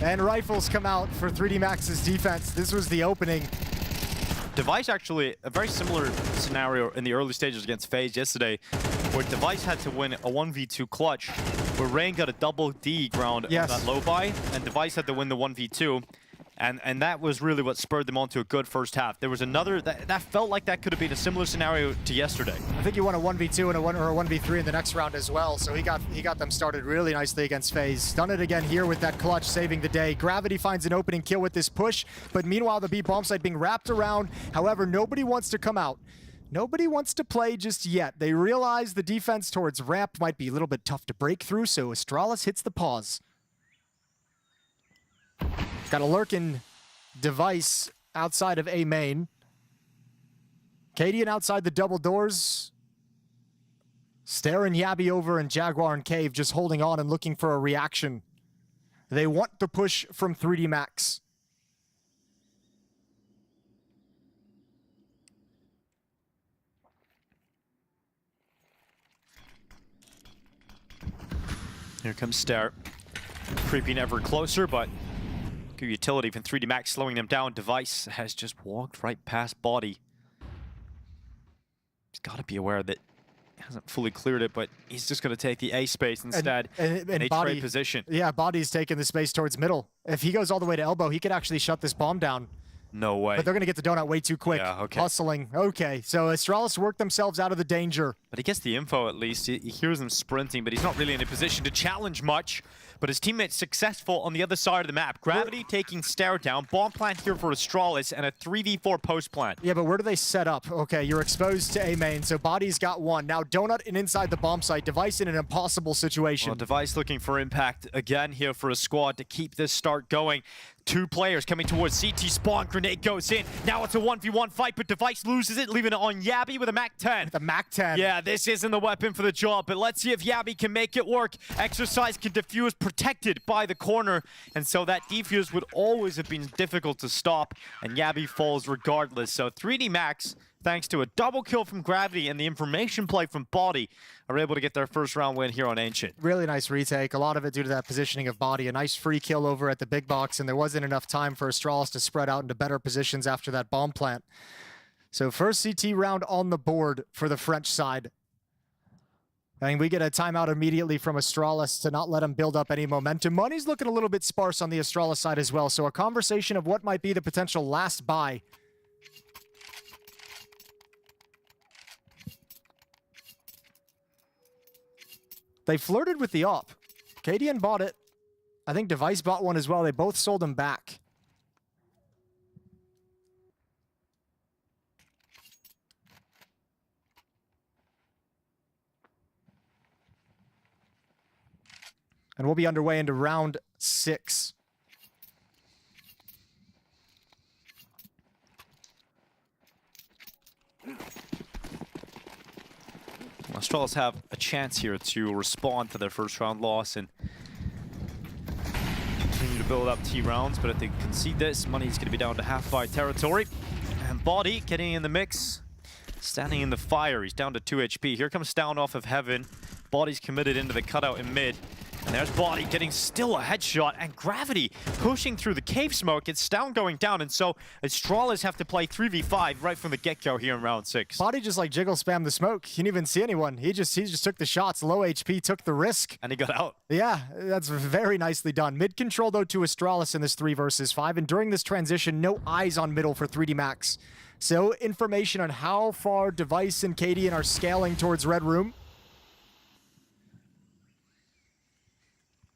And rifles come out for 3D Max's defense. This was the opening. Device actually, a very similar scenario in the early stages against FaZe yesterday, where Device had to win a 1v2 clutch, where Rain got a double D ground on that low buy, and Device had to win the 1v2. And that was really what spurred them on to a good first half. There was another, that felt like that could have been a similar scenario to yesterday. I think he won a 1v2 and a 1v3 in the next round as well, so he got them started really nicely against FaZe. Done it again here with that clutch, saving the day. Gravity finds an opening kill with this push, but meanwhile the B bomb site being wrapped around. However, nobody wants to come out. Nobody wants to play just yet. They realize the defense towards ramp might be a little bit tough to break through, so Astralis hits the pause. Got a lurking device outside of A main. Cadian outside the double doors. Staring Yabby over and Jaguar and Cave just holding on and looking for a reaction. They want the push from 3D Max. Here comes Stare. Creeping ever closer, but good utility from 3D Max slowing them down. Device has just walked right past Body. He's got to be aware that he hasn't fully cleared it, but he's just going to take the A space instead and a Body, trade position. Yeah, Body's taking the space towards middle. If he goes all the way to elbow, he could actually shut this bomb down. No way. But they're going to get the donut way too quick. Yeah, okay. Hustling. Okay, so Astralis worked themselves out of the danger. But he gets the info at least. He hears them sprinting, but he's not really in a position to challenge much. But his teammate's successful on the other side of the map. Gravity taking Stare down. Bomb plant here for Astralis and a 3v4 post plant. Yeah, but where do they set up? Okay, you're exposed to A main, so Body's got one. Now Donut and inside the bomb site. Device in an impossible situation. Well, Device looking for impact again here for a squad to keep this start going. Two players coming towards CT spawn. Grenade goes in. Now it's a 1v1 fight, but Device loses it, leaving it on Yabby with a MAC-10. The MAC-10. Yeah, this isn't the weapon for the job, but let's see if Yabby can make it work. Exercise can defuse, protected by the corner, and so that defuse would always have been difficult to stop, and Yabby falls regardless. So 3D Max, thanks to a double kill from Gravity and the information play from Body, are able to get their first round win here on Ancient. Really nice retake. A lot of it due to that positioning of Body. A nice free kill over at the big box, and there wasn't enough time for Astralis to spread out into better positions after that bomb plant. So first CT round on the board for the French side. And we get a timeout immediately from Astralis to not let him build up any momentum. Money's looking a little bit sparse on the Astralis side as well, so a conversation of what might be the potential last buy. They flirted with the op. Cadian bought it. I think Device bought one as well. They both sold them back. And we'll be underway into round 6. Astralis have a chance here to respond to their first round loss and continue to build up T rounds, but if they concede this, Money's going to be down to half-buy territory. And Body getting in the mix, standing in the fire. He's down to 2 HP. Here comes Down off of Heaven. Body's committed into the cutout in mid. And there's Body getting still a headshot, and Gravity pushing through the cave smoke. It's Down going down, and so Astralis have to play 3v5 right from the get-go here in round 6. Body just like jiggle spam the smoke. He didn't even see anyone. He just took the shots. Low HP, took the risk. And he got out. Yeah, that's very nicely done. Mid control though to Astralis in this 3 versus 5, and during this transition, no eyes on middle for 3D Max. So information on how far Device and Cadian are scaling towards Red Room.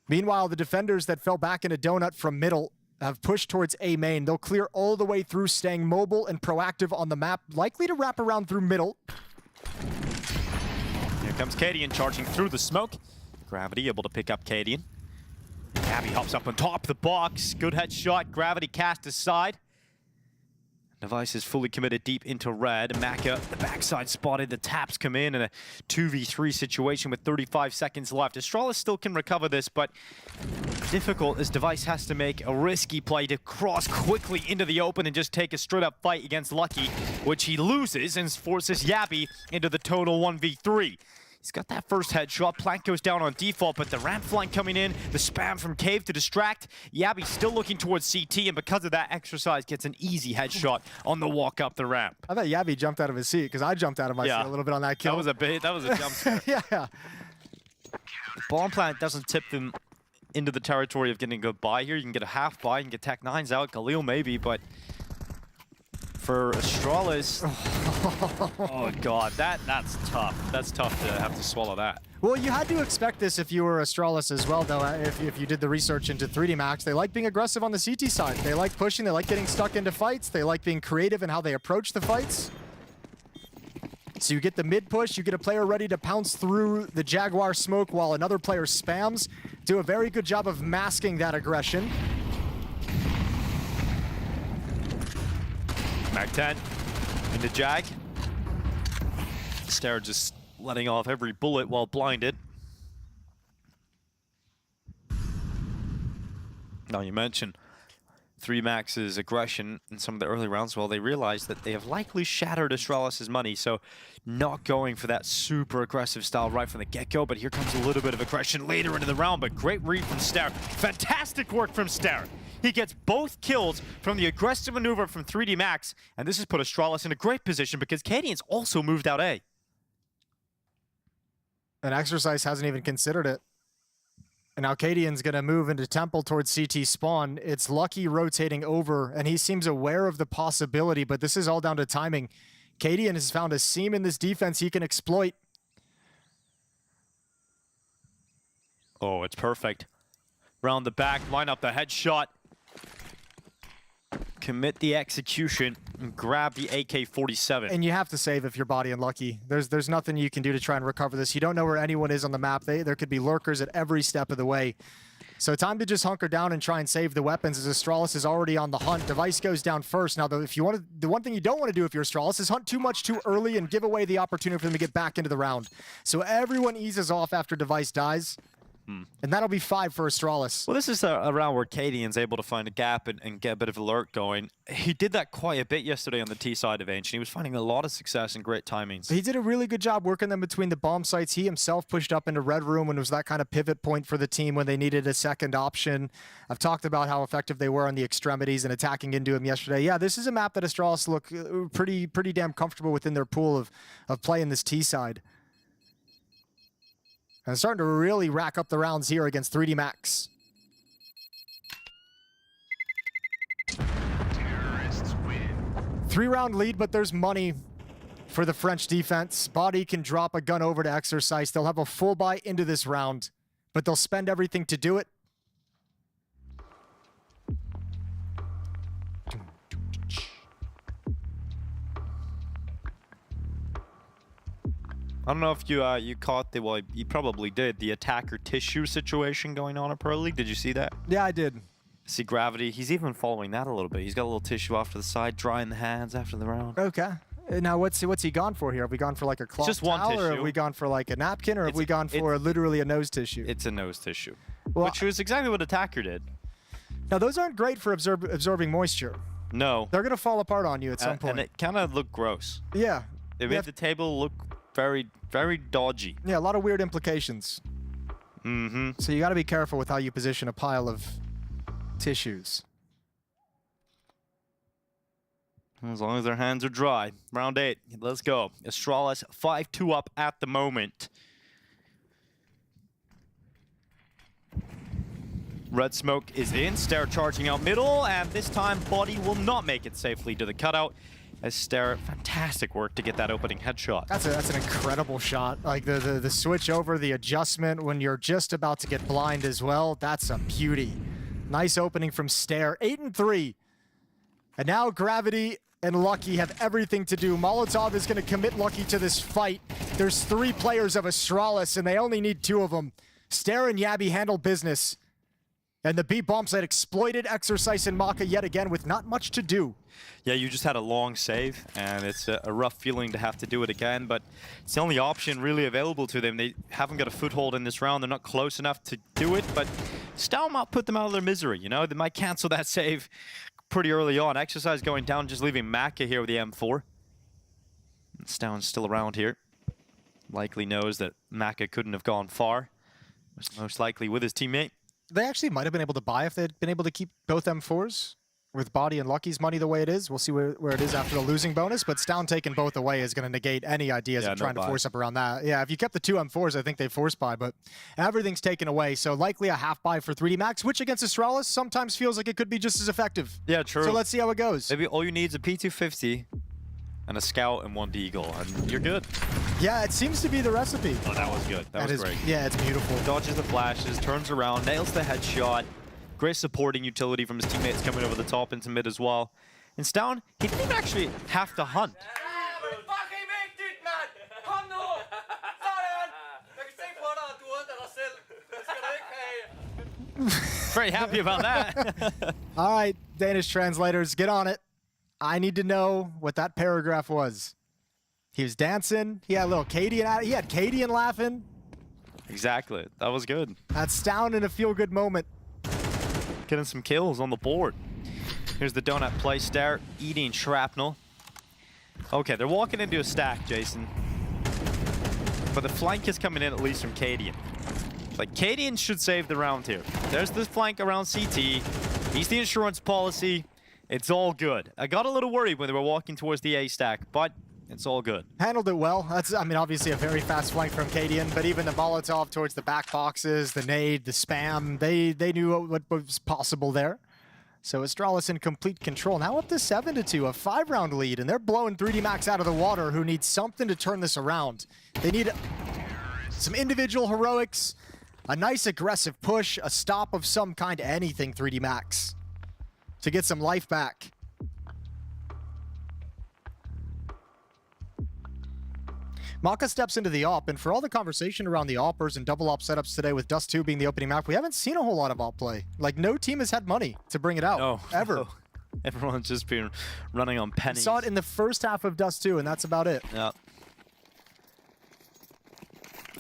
Meanwhile, the defenders that fell back into Donut from middle have pushed towards A main. They'll clear all the way through, staying mobile and proactive on the map, likely to wrap around through middle. Here comes Cadian charging through the smoke. Gravity able to pick up Cadian. Abby hops up on top of the box. Good headshot. Gravity cast aside. Device is fully committed deep into red. Maka, the backside spotted. The taps come in a 2v3 situation with 35 seconds left. Astralis still can recover this, but difficult as Device has to make a risky play to cross quickly into the open and just take a straight-up fight against Lucky, which he loses and forces Yabby into the total 1v3. He's got that first headshot. Plant goes down on default, but the ramp flank coming in, the spam from Cave to distract. Yabby still looking towards CT, and because of that, Exercise gets an easy headshot on the walk up the ramp. I thought Yabby jumped out of his seat, because I jumped out of my seat a little bit on that kill. That was a jump scare. Yeah. Bomb plant doesn't tip them into the territory of getting a good buy here. You can get a half buy, you can get Tech 9s out, Galil maybe, but for Astralis, oh god, that's tough. That's tough to have to swallow that. Well, you had to expect this if you were Astralis as well, though, if you did the research into 3D Max. They like being aggressive on the CT side. They like pushing, they like getting stuck into fights, they like being creative in how they approach the fights. So you get the mid push, you get a player ready to pounce through the Jaguar smoke while another player spams. Do a very good job of masking that aggression. Mag 10 into Jag. Stair just letting off every bullet while blinded. Now you mentioned 3 Max's aggression in some of the early rounds. Well, they realized that they have likely shattered Astralis' money, so not going for that super aggressive style right from the get-go, but here comes a little bit of aggression later into the round, but great read from Stair. Fantastic work from Stair. He gets both kills from the aggressive maneuver from 3D Max, and this has put Astralis in a great position because Cadian's also moved out A. And Exercise hasn't even considered it. And now Cadian's going to move into Temple towards CT spawn. It's Lucky rotating over, and he seems aware of the possibility, but this is all down to timing. Cadian has found a seam in this defense he can exploit. Oh, it's perfect. Round the back, line up the headshot. Commit the execution and grab the AK-47. And you have to save if you're Body and Lucky. There's nothing you can do to try and recover this. You don't know where anyone is on the map. There could be lurkers at every step of the way. So time to just hunker down and try and save the weapons as Astralis is already on the hunt. Device goes down first. Now, if you want to, the one thing you don't want to do if you're Astralis is hunt too much too early and give away the opportunity for them to get back into the round. So everyone eases off after Device dies. And that'll be 5 for Astralis. Well, this is a round where Cadian's able to find a gap and get a bit of alert going. He did that quite a bit yesterday on the T side of Ancient. He was finding a lot of success and great timings. He did a really good job working them between the bomb sites. He himself pushed up into Red Room and was that kind of pivot point for the team when they needed a second option. I've talked about how effective they were on the extremities and attacking into him yesterday. Yeah, this is a map that Astralis look pretty damn comfortable within their pool of play in this T side. And starting to really rack up the rounds here against 3D Max. Terrorists win. 3-round lead, but there's money for the French defense. Body can drop a gun over to Exercise. They'll have a full buy into this round, but they'll spend everything to do it. I don't know if you caught the, well, you probably did, the attacker tissue situation going on at Pro League. Did you see that? Yeah, I did. See Gravity, he's even following that a little bit. He's got a little tissue off to the side, drying the hands after the round. Okay. Now, what's he gone for here? Have we gone for like a cloth just one towel, tissue. or have we gone for like a napkin, or have we gone for literally a nose tissue? It's a nose tissue, well, which was exactly what Attacker did. Now, those aren't great for absorbing moisture. No. They're going to fall apart on you at some point. And it kind of looked gross. Yeah. It made the table look very, very dodgy. Yeah, a lot of weird implications. Mm-hmm. So you got to be careful with how you position a pile of tissues. As long as their hands are dry. Round 8. Let's go. Astralis 5-2 up at the moment. Red smoke is in. Stair charging out middle, and this time Body will not make it safely to the cutout. As Stair, fantastic work to get that opening headshot. That's an incredible shot. Like the switch over, the adjustment when you're just about to get blind as well. That's a beauty. Nice opening from Stair. 8-3. And now Gravity and Lucky have everything to do. MongolZ is going to commit Lucky to this fight. There's 3 players of Astralis, and they only need 2 of them. Stair and Yabby handle business. And the B bomb site exploited Exercise and Maka yet again with not much to do. Yeah, you just had a long save, and it's a rough feeling to have to do it again, but it's the only option really available to them. They haven't got a foothold in this round. They're not close enough to do it, but Stow might put them out of their misery, you know? They might cancel that save pretty early on. Exercise going down, just leaving Maka here with the M4. Stown's still around here. Likely knows that Maka couldn't have gone far. Most likely with his teammate. They actually might have been able to buy if they'd been able to keep both M4s. with Body and Lucky's money the way it is. We'll see where it is after the losing bonus, but Stown taking both away is going to negate any ideas of trying to force up around that. Yeah, if you kept the 2 M4s, I think they force buy, but everything's taken away, so likely a half buy for 3D Max, which against Astralis sometimes feels like it could be just as effective. Yeah, true. So let's see how it goes. Maybe all you need is a P250 and a Scout and 1 Deagle, and you're good. Yeah, it seems to be the recipe. Oh, that was good. That was great. Yeah, it's beautiful. Dodges the flashes, turns around, nails the headshot. Great supporting utility from his teammates coming over the top into mid as well. And Stown, he didn't even actually have to hunt. Very happy about that. All right, Danish translators, get on it. I need to know what that paragraph was. He was dancing. He had a little Cadian. He had Cadian laughing. Exactly. That was good. That's Stown in a feel-good moment. Getting some kills on the board. Here's the donut play start, eating shrapnel. Okay, they're walking into a stack, Jason. But the flank is coming in at least from Cadian. Like, Cadian should save the round here. There's the flank around CT. He's the insurance policy. It's all good. I got a little worried when they were walking towards the A stack, but it's all good. Handled it well. That's, I mean, obviously a very fast flank from Cadian, but even the Molotov towards the back boxes, the nade, the spam, they knew what was possible there. So Astralis in complete control. Now up to 7-2, a 5-round lead, and they're blowing 3D Max out of the water, who needs something to turn this around. They need some individual heroics, a nice aggressive push, a stop of some kind, anything 3D Max to get some life back. Maka steps into the op, and for all the conversation around the oppers and double op setups today with Dust 2 being the opening map, we haven't seen a whole lot of op play. Like, no team has had money to bring it out, ever. No. Everyone's just been running on pennies. Saw it in the first half of Dust 2, and that's about it. Yeah.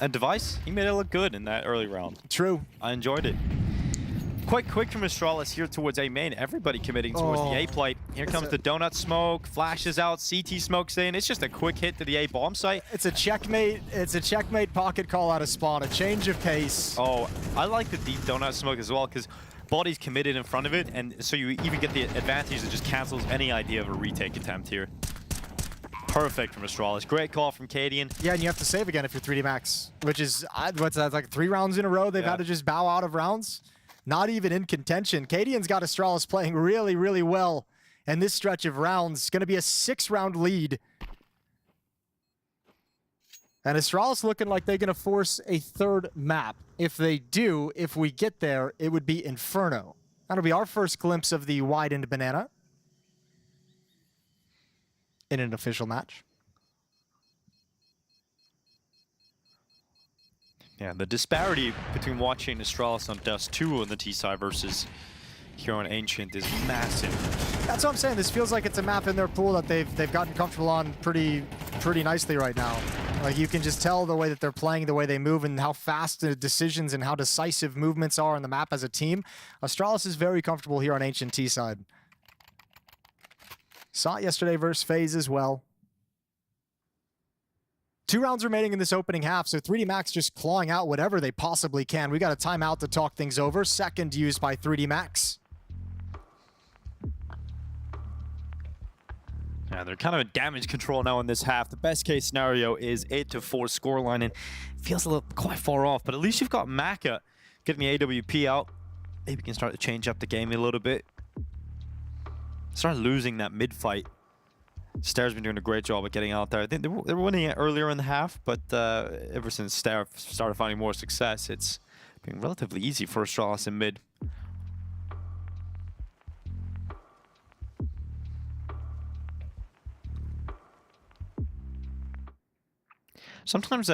And Device, he made it look good in that early round. True. I enjoyed it. Quite quick from Astralis here towards A main. Everybody committing towards the A plate. Here comes the donut smoke, flashes out, CT smokes in. It's just a quick hit to the A bomb site. It's a checkmate. It's a checkmate pocket call out of spawn. A change of pace. Oh, I like the deep donut smoke as well because Body's committed in front of it, and so you even get the advantage that just cancels any idea of a retake attempt here. Perfect from Astralis. Great call from Cadian. Yeah, and you have to save again if you're 3D Max, which is, what's that, like 3 rounds in a row they've had to just bow out of rounds? Not even in contention. Cadian's got Astralis playing really, really well. And this stretch of rounds is going to be a 6-round lead. And Astralis looking like they're going to force a 3rd map. If they do, if we get there, it would be Inferno. That'll be our first glimpse of the widened banana in an official match. Yeah, the disparity between watching Astralis on Dust 2 on the T side versus here on Ancient is massive. That's what I'm saying. This feels like it's a map in their pool that they've gotten comfortable on pretty nicely right now. Like, you can just tell the way that they're playing, the way they move, and how fast the decisions and how decisive movements are on the map as a team. Astralis is very comfortable here on Ancient T side. Saw it yesterday versus FaZe as well. 2 rounds remaining in this opening half, so 3D Max just clawing out whatever they possibly can. We got a timeout to talk things over. Second used by 3D Max. Yeah, they're kind of in damage control now in this half. The best case scenario is 8-4 scoreline, and it feels a little quite far off, but at least you've got Maka getting the AWP out. Maybe we can start to change up the game a little bit. Start losing that mid-fight. Star's been doing a great job at getting out there. I think they were winning it earlier in the half, but ever since Star started finding more success, it's been relatively easy for Astralis in mid. Sometimes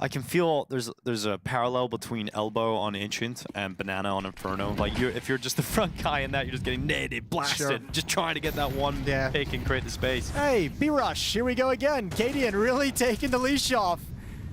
I can feel there's a parallel between Elbow on Ancient and Banana on Inferno. Like, if you're just the front guy in that, you're just getting naded, blasted, just trying to get that one pick and create the space. Hey, B-Rush, here we go again. Cadian really taking the leash off.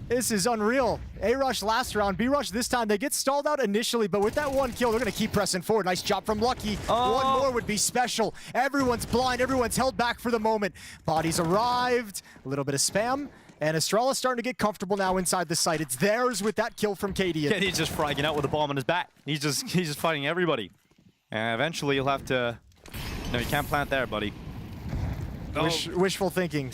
This is unreal. A-Rush last round, B-Rush this time. They get stalled out initially, but with that 1 kill, they're going to keep pressing forward. Nice job from Lucky. 1 more would be special. Everyone's blind. Everyone's held back for the moment. Bodies arrived. A little bit of spam. And Astralis starting to get comfortable now inside the site. It's theirs with that kill from Cadian. Yeah, he's just fragging out with a bomb on his back. He's just fighting everybody. And eventually he'll have to No, you can't plant there, buddy. Wishful thinking.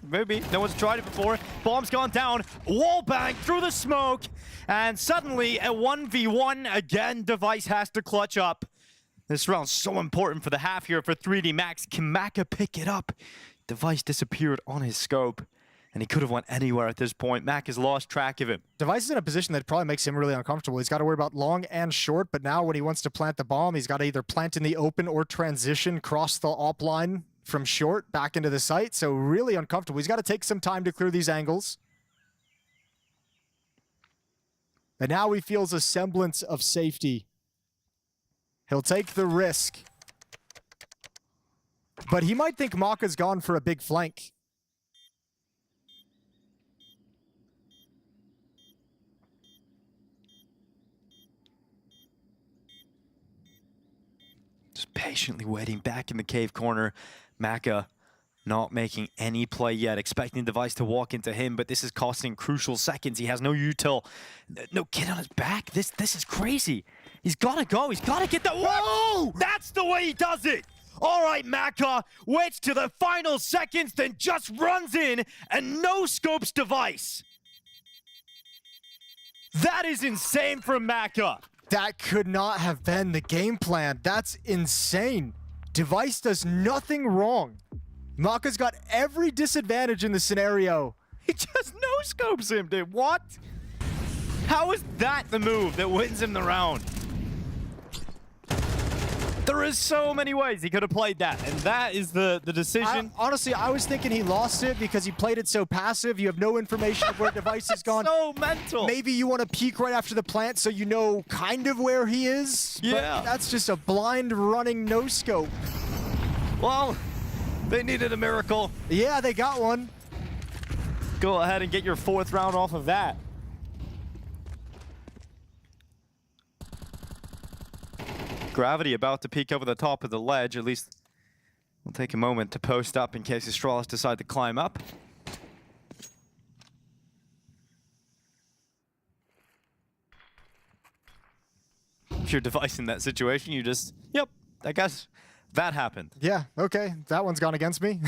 Maybe. No one's tried it before. Bomb's gone down. Wall bang through the smoke. And suddenly, a 1v1 again. Device has to clutch up. This round's so important for the half here for 3D Max. Can Maka pick it up? Device disappeared on his scope. And he could have went anywhere at this point. Mac has lost track of him. Device is in a position that probably makes him really uncomfortable. He's got to worry about long and short, but now when he wants to plant the bomb, he's got to either plant in the open or transition, cross the op line from short back into the site. So really uncomfortable. He's got to take some time to clear these angles. And now he feels a semblance of safety. He'll take the risk. But he might think Maka's gone for a big flank. Just patiently waiting back in the cave corner. Maka not making any play yet, expecting Device to walk into him, but this is costing crucial seconds. He has no util. No kid on his back. This is crazy. He's got to go. He's got to get that. Whoa! That's the way he does it. All right, Maka waits to the final seconds, then just runs in and no-scopes Device. That is insane from Maka. That could not have been the game plan. That's insane. Device does nothing wrong. Maka's got every disadvantage in the scenario. He just no-scopes him, dude. What? How is that the move that wins him the round? There is so many ways he could have played that, and that is the decision. Honestly, I was thinking he lost it because he played it so passive. You have no information of where Device has gone. So mental. Maybe you want to peek right after the plant so you know kind of where he is. Yeah. But that's just a blind running no-scope. Well, they needed a miracle. Yeah, they got one. Go ahead and get your 4th round off of that. Gravity about to peek over the top of the ledge. At least we'll take a moment to post up in case Astralis decide to climb up. If you're Device in that situation, you just, yep, I guess that happened. Yeah, okay. That one's gone against me.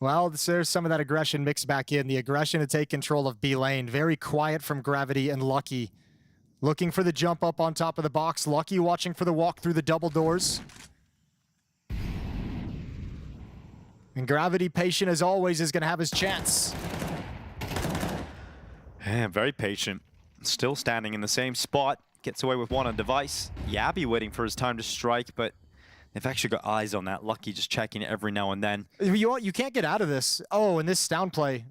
Well, there's some of that aggression mixed back in. The aggression to take control of B lane. Very quiet from Gravity and Lucky. Looking for the jump up on top of the box. Lucky watching for the walk through the double doors. And Gravity, patient as always, is going to have his chance. Yeah, very patient. Still standing in the same spot. Gets away with one on Device. Yabby waiting for his time to strike, but they've actually got eyes on that. Lucky just checking it every now and then. You can't get out of this. Oh, and this down play.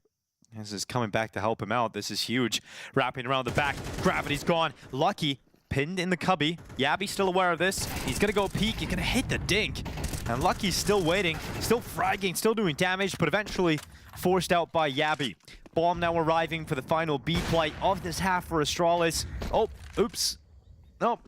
This is coming back to help him out. This is huge. Wrapping around the back. Gravity's gone. Lucky pinned in the cubby. Yabby's still aware of this. He's going to go peek. He's going to hit the dink. And Lucky's still waiting. Still fragging. Still doing damage, but eventually forced out by Yabby. Bomb now arriving for the final B play of this half for Astralis. Oh, oops. Nope.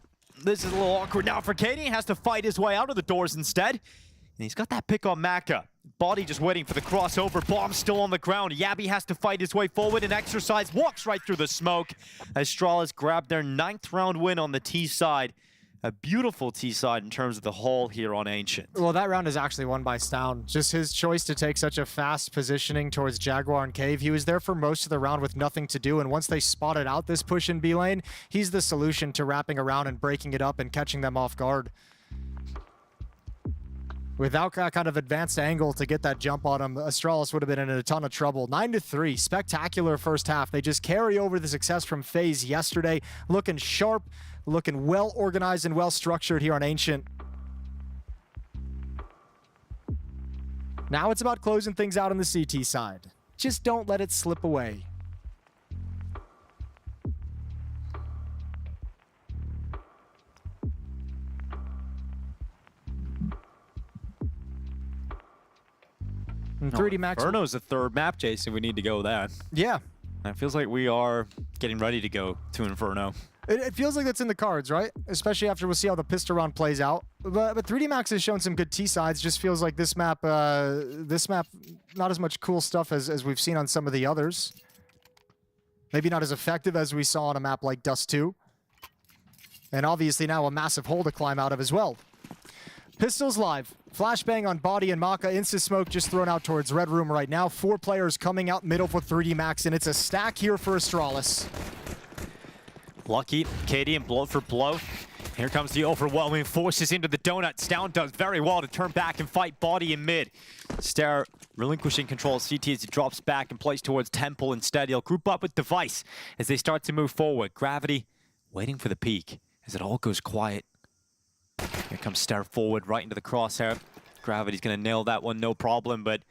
This is a little awkward now for Katie. He has to fight his way out of the doors instead. And he's got that pick on Maka. Body just waiting for the crossover. Bomb still on the ground. Yabby has to fight his way forward and exercise. Walks right through the smoke. Astralis grabbed their 9th round win on the T side. A beautiful T side in terms of the haul here on Ancient. Well, that round is actually won by Stown. Just his choice to take such a fast positioning towards Jaguar and Cave. He was there for most of the round with nothing to do, and once they spotted out this push in B lane, he's the solution to wrapping around and breaking it up and catching them off guard. Without that kind of advanced angle to get that jump on him, Astralis would have been in a ton of trouble. 9-3, spectacular first half. They just carry over the success from FaZe yesterday. Looking sharp, looking well organized and well structured here on Ancient. Now it's about closing things out on the CT side. Just don't let it slip away. And 3D Max. Inferno's the 3rd map, Jason. We need to go that. Yeah. It feels like we are getting ready to go to Inferno. It feels like that's in the cards, right? Especially after we'll see how the pistol round plays out. But 3D Max has shown some good T sides. Just feels like this map, not as much cool stuff as we've seen on some of the others. Maybe not as effective as we saw on a map like Dust 2. And obviously now a massive hole to climb out of as well. Pistols live. Flashbang on Body and Maka. Insta-smoke just thrown out towards Red Room right now. 4 players coming out middle for 3D Max, and it's a stack here for Astralis. Lucky, Katie, and blow for blow. Here comes the overwhelming forces into the donuts. Down does very well to turn back and fight Body in mid. Stare relinquishing control of CT as he drops back and plays towards Temple instead. He'll group up with Device as they start to move forward. Gravity waiting for the peak as it all goes quiet. Here comes Stare forward right into the crosshair. Gravity's going to nail that one, no problem, but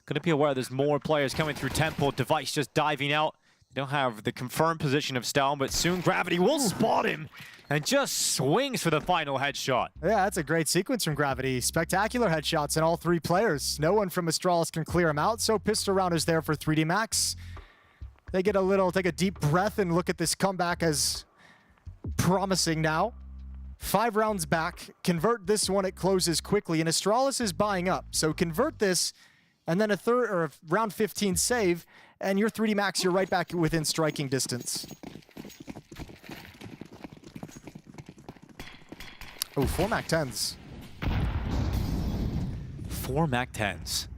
going to be aware there's more players coming through Temple. Device just diving out. They don't have the confirmed position of Stone, but soon Gravity will spot him and just swings for the final headshot. Yeah, that's a great sequence from Gravity. Spectacular headshots in all 3 players. No one from Astralis can clear him out, so pistol round is there for 3D Max. They get take a deep breath and look at this comeback as promising now. 5 rounds back, convert this one, it closes quickly, and Astralis is buying up. So convert this, and then a round 15 save, and you're 3D Max, you're right back within striking distance. Oh, 4 MAC-10s. 4 MAC-10s.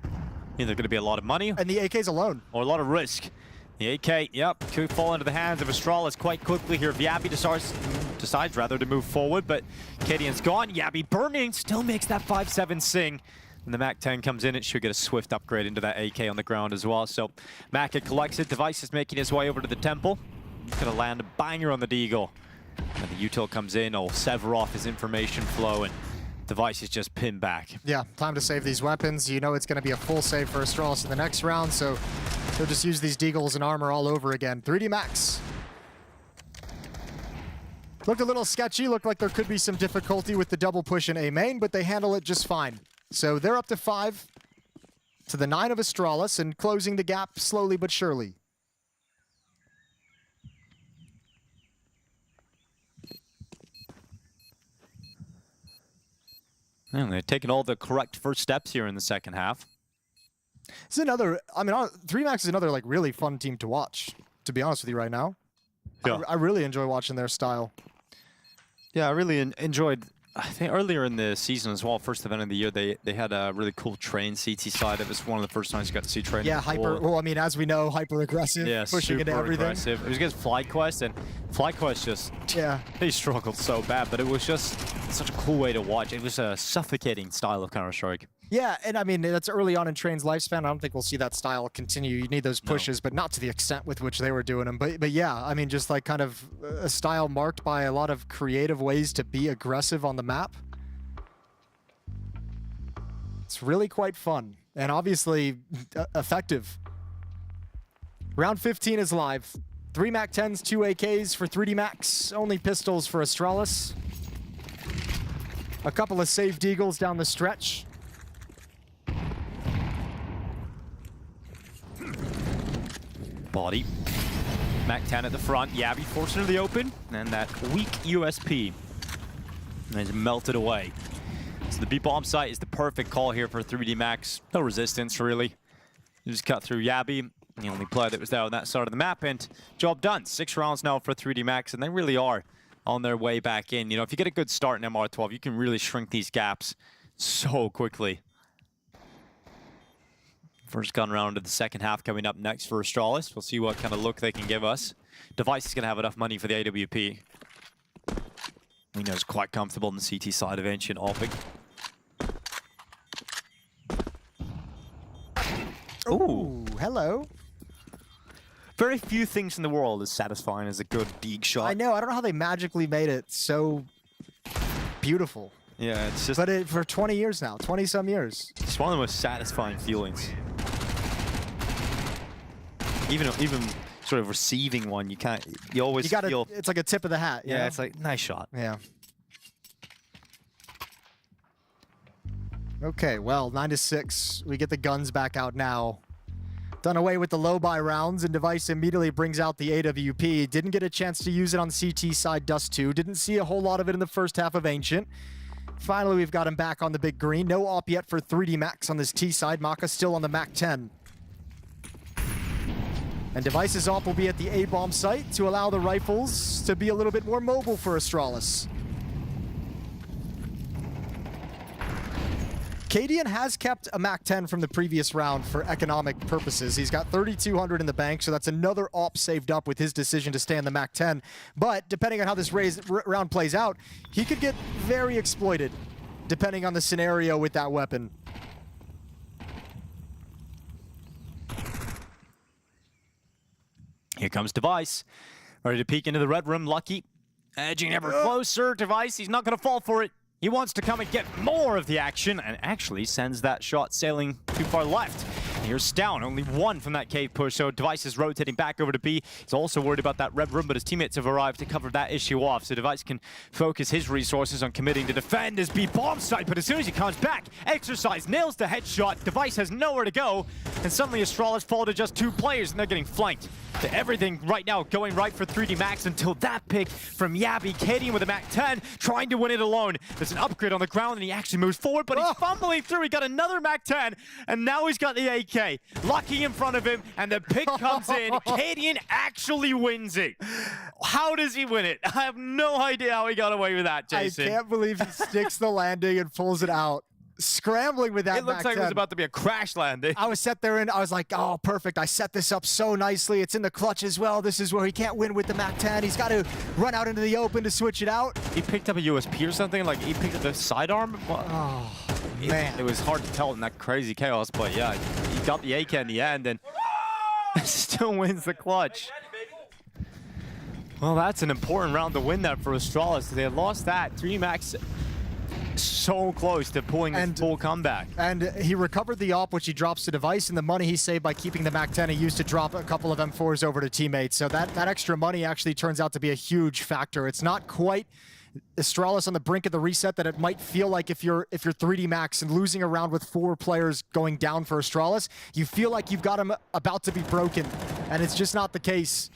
Either going to be a lot of money. And the AKs alone. Or a lot of risk. The AK, yep, could fall into the hands of Astralis quite quickly here. Yabi decides rather to move forward, but Kadian's gone. Yabi burning, still makes that 5-7 sing. And the MAC-10 comes in, it should get a swift upgrade into that AK on the ground as well. So Maka collects it, Device is making his way over to the Temple. He's gonna land a banger on the Deagle. And the util comes in, will sever off his information flow, and Device is just pinned back. Yeah, time to save these weapons. You know it's gonna be a full save for Astralis in the next round, so they'll just use these Deagles and armor all over again. 3D Max. Looked a little sketchy, looked like there could be some difficulty with the double push in A main, but they handle it just fine. So they're up to 5 to the 9 of Astralis and closing the gap slowly but surely. And they're taking all the correct first steps here in the second half. It's another, I mean, 3D Max is another like really fun team to watch, to be honest with you right now. Yeah. I really enjoy watching their style. Yeah, I really enjoyed, I think earlier in the season as well, first event of the year, they had a really cool train CT side. It was one of the first times you got to see train. Yeah, well, I mean, as we know, hyper aggressive, yeah, pushing into everything. Aggressive. It was against FlyQuest, and FlyQuest just, they struggled so bad, but it was just such a cool way to watch. It was a suffocating style of Counter-Strike. Yeah, and I mean, that's early on in Train's lifespan. I don't think we'll see that style continue. You need those pushes, but not to the extent with which they were doing them. But yeah, I mean, just like kind of a style marked by a lot of creative ways to be aggressive on the map. It's really quite fun and obviously effective. Round 15 is live. 3 MAC-10s, 2 AKs for 3D Max, only pistols for Astralis. A couple of saved Deagles down the stretch. Body. MAC-10 at the front. Yabi forced into the open, and that weak USP is melted away. So the B-bomb site is the perfect call here for 3D Max. No resistance, really. You just cut through Yabi, the only player that was there on that side of the map, and job done. 6 rounds now for 3D Max, and they really are on their way back in. You know, if you get a good start in MR12, you can really shrink these gaps so quickly. First gun round of the second half coming up next for Astralis. We'll see what kind of look they can give us. Device is going to have enough money for the AWP. He knows quite comfortable in the CT side of Ancient Optic. Ooh, hello. Very few things in the world as satisfying as a good Deeg shot. I know. I don't know how they magically made it so beautiful. Yeah, it's just... But for 20 years now, 20-some years. It's one of the most satisfying feelings. Even sort of receiving one, you can't... You always feel... It's like a tip of the hat. Yeah, it's like, nice shot. Yeah. Okay, well, 9-6. We get the guns back out now. Done away with the low buy rounds, and Device immediately brings out the AWP. Didn't get a chance to use it on CT side Dust 2. Didn't see a whole lot of it in the first half of Ancient. Finally, we've got him back on the big green. No op yet for 3D Max on this T side. Maka still on the MAC-10. And Device's op will be at the A-bomb site to allow the rifles to be a little bit more mobile for Astralis. Cadian has kept a MAC-10 from the previous round for economic purposes. He's got 3,200 in the bank, so that's another AWP saved up with his decision to stay in the MAC-10. But depending on how this round plays out, he could get very exploited, depending on the scenario with that weapon. Here comes Device, ready to peek into the red room. Lucky, edging ever closer. Device, he's not going to fall for it. He wants to come and get more of the action, and actually sends that shot sailing too far left. And here's Stown, only one from that cave push, so Device is rotating back over to B. He's also worried about that red room, but his teammates have arrived to cover that issue off, so Device can focus his resources on committing to defend his B bomb site, but as soon as he comes back, Exercise nails the headshot. Device has nowhere to go, and suddenly Astralis fall to just 2 players, and they're getting flanked. To everything right now going right for 3D Max until that pick from Yabby. Cadian with a MAC-10, trying to win it alone. There's an upgrade on the ground, and he actually moves forward, but he's fumbling through. He got another MAC-10, and now he's got the AK. Lucky in front of him, and the pick comes in. Cadian actually wins it. How does he win it? I have no idea how he got away with that, Jason. I can't believe he sticks the landing and pulls it out. Scrambling with that. It looks like it was about to be a crash landing. I was set there and I was like, oh, perfect. I set this up so nicely. It's in the clutch as well. This is where he can't win with the MAC-10. He's got to run out into the open to switch it out. He picked up a USP or something? Like, he picked up the sidearm? Oh, man. It was hard to tell in that crazy chaos, but yeah, he got the AK in the end and still wins the clutch. Well, that's an important round to win that for Astralis. They had lost that. 3D Max so close to pulling his full comeback. And he recovered the AWP, which he drops to Device, and the money he saved by keeping the MAC-10 he used to drop a couple of M4s over to teammates. So that extra money actually turns out to be a huge factor. It's not quite Astralis on the brink of the reset that it might feel like if you're 3D Max and losing a round with 4 players going down for Astralis, you feel like you've got him about to be broken, and it's just not the case.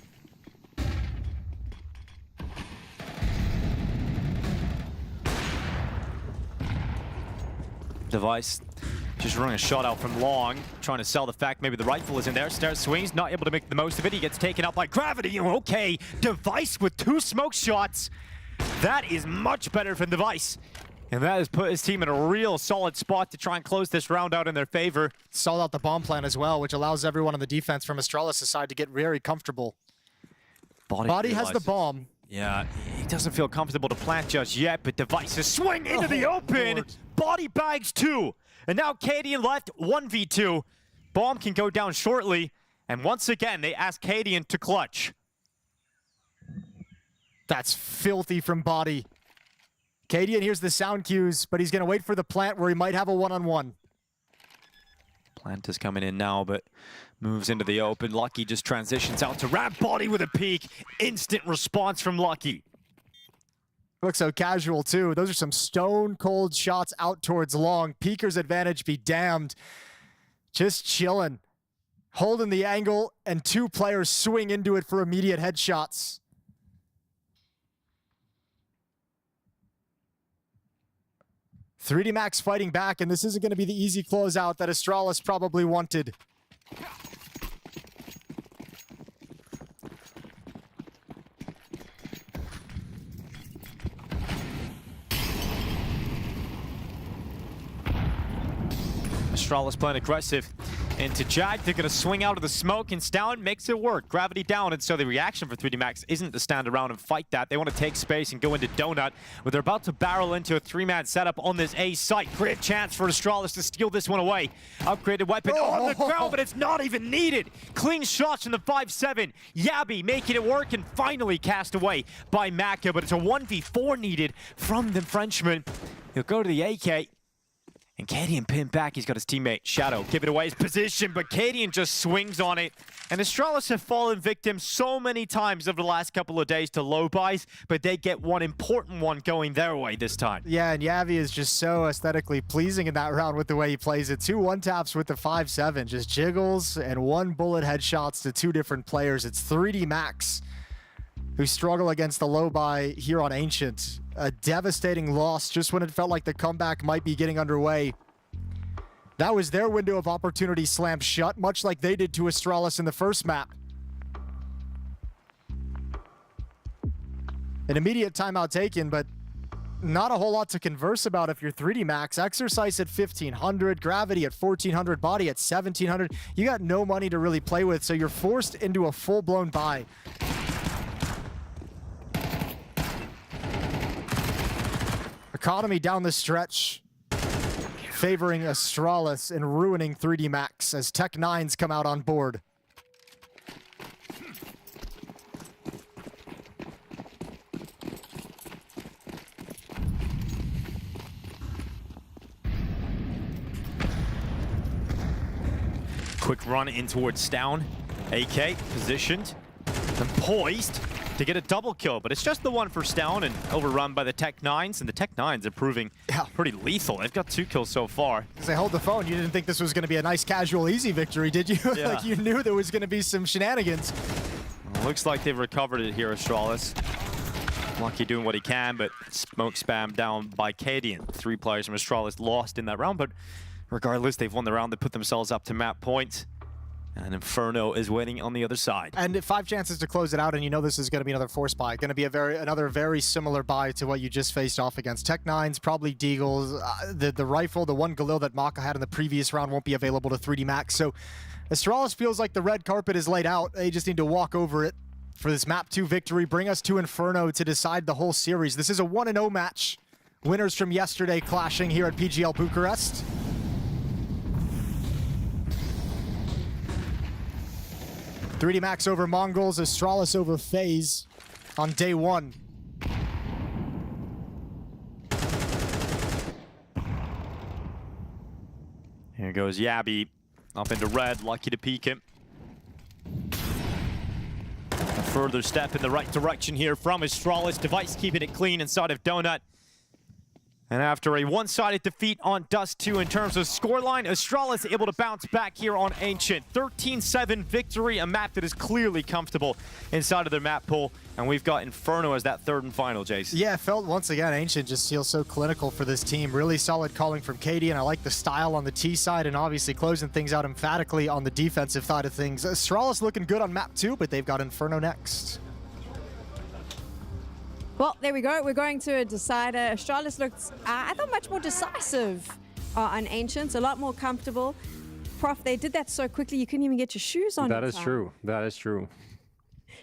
Device just running a shot out from long, trying to sell the fact maybe the rifle is in there. Stairs swings, not able to make the most of it. He gets taken out by gravity. Okay, Device with 2 smoke shots. That is much better for Device. And that has put his team in a real solid spot to try and close this round out in their favor. Sold out the bomb plan as well, which allows everyone on the defense from Astralis' side to get very comfortable. Body has the bomb. Yeah, he doesn't feel comfortable to plant just yet, but Devices swing into the open. Lord. Body bags 2. And now Cadian left 1v2. Bomb can go down shortly. And once again, they ask Cadian to clutch. That's filthy from Body. Cadian hears the sound cues, but he's going to wait for the plant where he might have a one-on-one. Plant is coming in now, but moves into the open. Lucky just transitions out to wrap Body with a peek. Instant response from Lucky. Looks so casual, too. Those are some stone-cold shots out towards long. Peeker's advantage be damned. Just chilling. Holding the angle, and 2 players swing into it for immediate headshots. .3D Max fighting back, and this isn't going to be the easy closeout that Astralis probably wanted. Astralis playing aggressive into Jag. They're going to swing out of the smoke, and Stown makes it work. Gravity down, and so the reaction for 3D Max isn't to stand around and fight that. They want to take space and go into Donut, but they're about to barrel into a 3-man setup on this A site. Great chance for Astralis to steal this one away. Upgraded weapon on the ground, but it's not even needed. Clean shots from the 5-7. Yabby making it work, and finally cast away by Maka, but it's a 1v4 needed from the Frenchman. He'll go to the AK. And Cadian pinned back. He's got his teammate Shadow giving away his position, but Cadian just swings on it. And Astralis have fallen victim so many times over the last couple of days to low buys, but they get one important one going their way this time. Yeah, and Yavi is just so aesthetically pleasing in that round with the way he plays it. 2 one-taps with the 5-7, just jiggles and 1 bullet headshots to 2 different players. It's 3D Max who struggle against the low buy here on Ancient. A devastating loss just when it felt like the comeback might be getting underway. That was their window of opportunity slammed shut, much like they did to Astralis in the first map. An immediate timeout taken, but not a whole lot to converse about if you're 3D Max. Exercise at 1,500, Gravity at 1,400, Body at 1,700. You got no money to really play with, so you're forced into a full-blown buy. Economy down the stretch, favoring Astralis and ruining 3D Max as Tech9s come out on board. Quick run in towards Stown. AK positioned and poised to get a double kill, but it's just the one for Stown and overrun by the Tech9s, and the Tech9s are proving pretty lethal. They've got 2 kills so far. As they hold the phone, you didn't think this was going to be a nice, casual, easy victory, did you? Yeah. Like you knew there was going to be some shenanigans. Well, looks like they've recovered it here, Astralis. Lucky doing what he can, but smoke spam down by Cadian. 3 players from Astralis lost in that round, but regardless, they've won the round. They put themselves up to map point. And Inferno is waiting on the other side. And 5 chances to close it out, and you know this is going to be another force buy. Going to be another very similar buy to what you just faced off against. Tech9s, probably Deagles. The rifle, the one Galil that Maka had in the previous round won't be available to 3D Max. So Astralis feels like the red carpet is laid out. They just need to walk over it for this map 2 victory. Bring us to Inferno to decide the whole series. This is a 1-0 match. Winners from yesterday clashing here at PGL Bucharest. 3D Max over MongolZ, Astralis over FaZe on day 1. Here goes Yabby up into red, lucky to peek him. A further step in the right direction here from Astralis. Device keeping it clean inside of Donut. And after a one-sided defeat on Dust 2 in terms of scoreline, Astralis able to bounce back here on Ancient. 13-7 victory, a map that is clearly comfortable inside of their map pool. And we've got Inferno as that 3rd and final, Jace. Yeah, felt once again, Ancient just feels so clinical for this team. Really solid calling from Katie, and I like the style on the T side and obviously closing things out emphatically on the defensive side of things. Astralis looking good on map 2, but they've got Inferno next. Well, there we go. We're going to a decider. Astralis looked, I thought, much more decisive on Ancients, a lot more comfortable. Prof, they did that so quickly you couldn't even get your shoes on. That is true. That is true.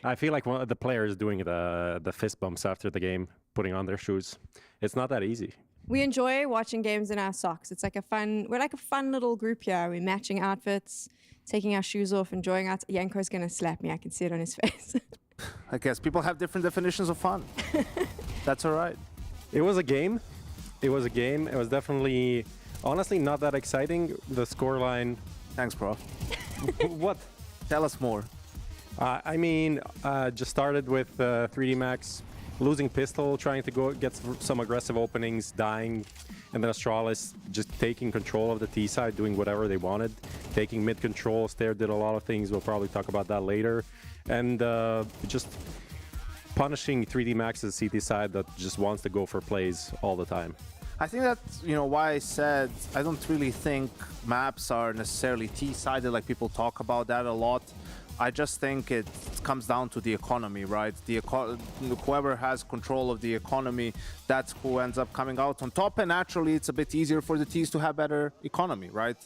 I feel like one of the players doing the fist bumps after the game, putting on their shoes. It's not that easy. We enjoy watching games in our socks. It's like we're like a fun little group here. We're matching outfits, taking our shoes off, enjoying our... Yanko's going to slap me. I can see it on his face. I guess people have different definitions of fun. That's all right. It was a game. It was a game. It was definitely, honestly, not that exciting. The scoreline... Thanks, bro. What? Tell us more. I mean, just started with 3D Max losing pistol, trying to get some aggressive openings, dying, and then Astralis just taking control of the T side, doing whatever they wanted, taking mid control. Stair did a lot of things. We'll probably talk about that later. And just punishing 3D Max's CT side that just wants to go for plays all the time. I think that's, why I said I don't really think maps are necessarily T-sided, like people talk about that a lot. I just think it comes down to the economy, right? Whoever has control of the economy, that's who ends up coming out on top. And naturally, it's a bit easier for the Ts to have better economy, right?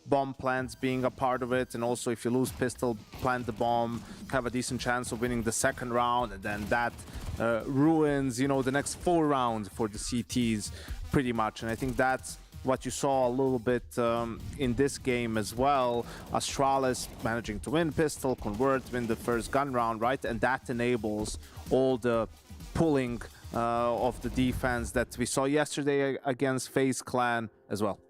Bomb plants being a part of it. And also, if you lose pistol, plant the bomb, have a decent chance of winning the 2nd round. And then that ruins, the next 4 rounds for the CTs pretty much. And I think that's what you saw a little bit in this game as well. Astralis managing to win pistol, convert, win the first gun round, right? And that enables all the pulling of the defense that we saw yesterday against FaZe Clan as well.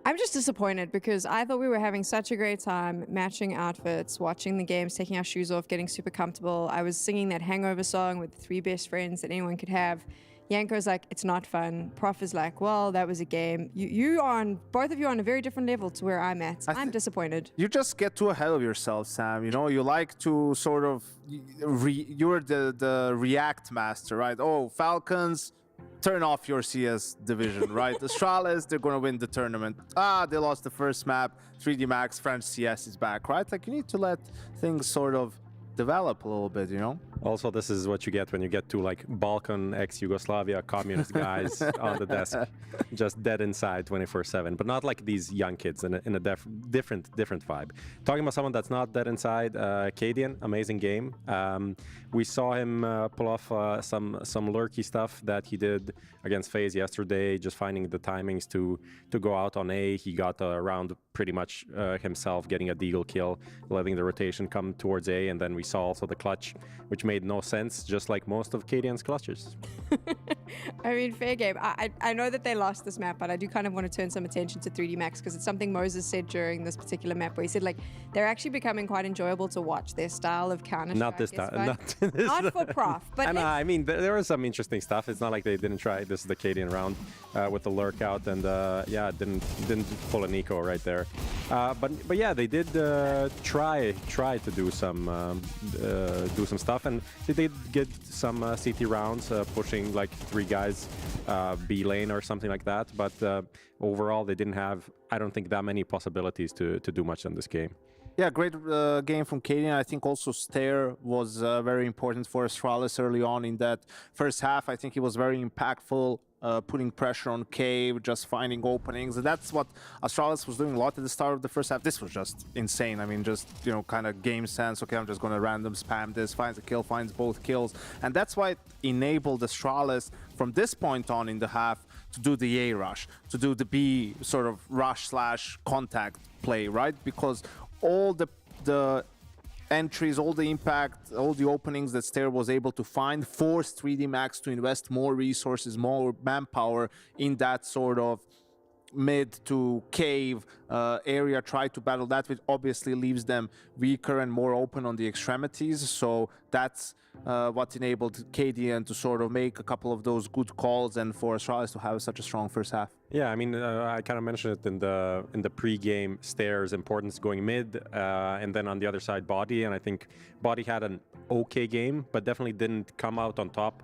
I'm just disappointed because I thought we were having such a great time matching outfits, watching the games, taking our shoes off, getting super comfortable. I was singing that hangover song with the 3 best friends that anyone could have. Yanko's like, it's not fun. Prof is like, well, that was a game. Both of you are on a very different level to where I'm at. I'm disappointed. You just get too ahead of yourself, Sam. You like to sort of, you're the react master, right? Oh, Falcons, turn off your CS division, right? Astralis, they're going to win the tournament. They lost the first map. 3D Max, French CS is back, right? Like, you need to let things sort of develop a little bit, Also, this is what you get when you get two like Balkan, ex-Yugoslavia communist guys on the desk, just dead inside 24/7. But not like these young kids in a different vibe. Talking about someone that's not dead inside, Cadian, amazing game. We saw him pull off some lurky stuff that he did against FaZe yesterday, just finding the timings to go out on A. He got around pretty much himself, getting a deagle kill, letting the rotation come towards A, and then we saw also the clutch, which made no sense, just like most of Cadian's clutches. I mean, fair game. I know that they lost this map, but I do kind of want to turn some attention to 3D Max because it's something Moses said during this particular map where he said, like, they're actually becoming quite enjoyable to watch. Their style of Counter-Strike Not this time. Not for Prof, but I mean, there was some interesting stuff. It's not like they didn't try. This is the Cadian round with the lurk out, and yeah, didn't pull an eco right there. But yeah, they did try to do some stuff, and they did get some CT rounds, pushing like 3 guys B lane or something like that. But overall, they didn't have, I don't think, that many possibilities to do much in this game. Yeah, great game from Cadian. I think also Stair was very important for Astralis early on in that first half. I think he was very impactful, putting pressure on Cave, just finding openings. And that's what Astralis was doing a lot at the start of the first half. This was just insane. I mean, just, you know, kind of game sense. Okay, I'm just going to random spam this, finds a kill, finds both kills. And that's why it enabled Astralis from this point on in the half to do the A rush, to do the B sort of rush / contact play, right? Because all the entries, all the impact, all the openings that Stair was able to find forced 3D Max to invest more resources, more manpower in that sort of mid to cave area, try to battle that, which obviously leaves them weaker and more open on the extremities. So that's what enabled Cadian to sort of make a couple of those good calls and for Astralis to have such a strong first half. Yeah, I mean, I kind of mentioned it in the pre-game. Stair's importance going mid, and then on the other side, Body. And I think Body had an okay game, but definitely didn't come out on top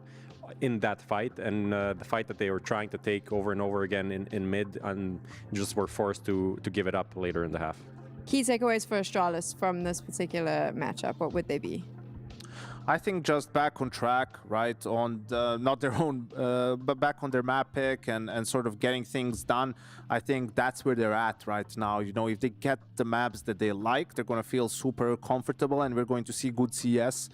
in that fight. And the fight that they were trying to take over and over again in mid, and just were forced to give it up later in the half. Key takeaways for Astralis from this particular matchup, what would they be? I think just back on track, right, on not their own, but back on their map pick and sort of getting things done. I think that's where they're at right now. You know, if they get the maps that they like, they're going to feel super comfortable, and we're going to see good CS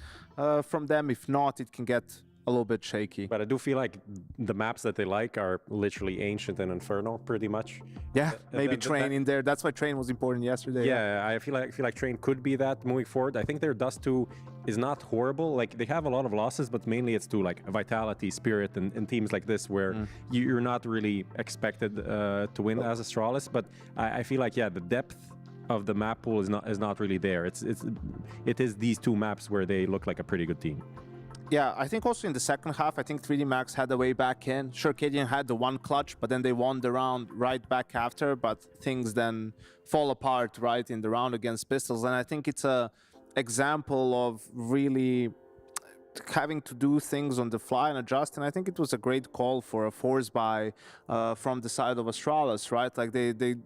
from them. If not, it can get a little bit shaky. But I do feel like the maps that they like are literally Ancient and Infernal, pretty much. Yeah, maybe Train in there. That's why Train was important yesterday. Yeah, I feel like Train could be that moving forward. I think their Dust 2 is not horrible. Like, they have a lot of losses, but mainly it's to like Vitality, Spirit, and teams like this where you're not really expected to win as Astralis. But I feel like, yeah, the depth of the map pool is not really there. It is these 2 maps where they look like a pretty good team. Yeah, I think also in the second half, I think 3D Max had the way back in. Sure, Cadian had the one clutch, but then they won the round right back after, but things then fall apart right in the round against Pistols. And I think it's a example of really having to do things on the fly and adjust. And I think it was a great call for a force buy from the side of Astralis, right? Like they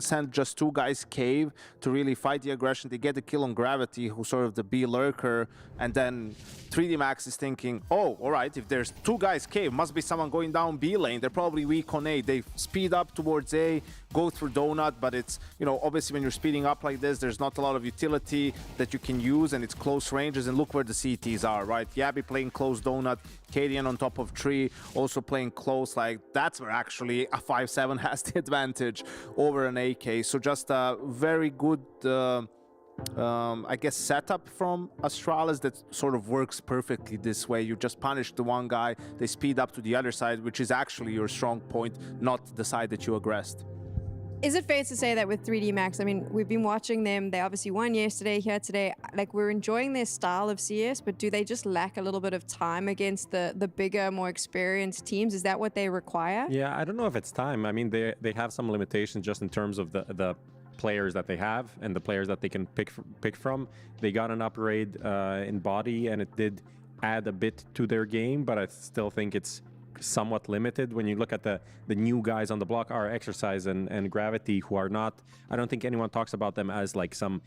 sent just 2 guys cave to really fight the aggression. They get the kill on Gravity, who's sort of the B lurker, and then 3D Max is thinking, oh, all right, if there's 2 guys cave, must be someone going down B lane. They're probably weak on A. They speed up towards A, go through Donut, but it's, you know, obviously when you're speeding up like this, there's not a lot of utility that you can use, and it's close ranges, and look where the CTs are, right? Yabi playing close Donut, Cadian on top of Tree, also playing close. Like, that's where actually a 5-7 has the advantage over an AK. So just a very good, I guess, setup from Astralis that sort of works perfectly this way. You just punish the one guy, they speed up to the other side, which is actually your strong point, not the side that you aggressed. Is it fair to say that with 3D Max, I mean, we've been watching them, they obviously won yesterday, here today, like, we're enjoying their style of CS, but do they just lack a little bit of time against the bigger, more experienced teams? Is that what they require? Yeah, I don't know if it's time. I mean, they have some limitations just in terms of the players that they have and the players that they can pick from. They got an upgrade in Body, and it did add a bit to their game, but I still think it's somewhat limited. When you look at the new guys on the block, are Exercise and Gravity, who are not, I don't think anyone talks about them as like some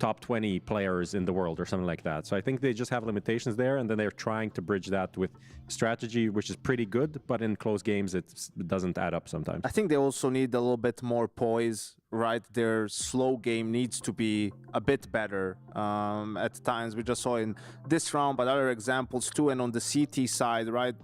top 20 players in the world or something like that. So I think they just have limitations there, and then they're trying to bridge that with strategy, which is pretty good, but in close games it doesn't add up sometimes. I think they also need a little bit more poise, right? Their slow game needs to be a bit better. At times we just saw in this round, but other examples too. And on the CT side, right,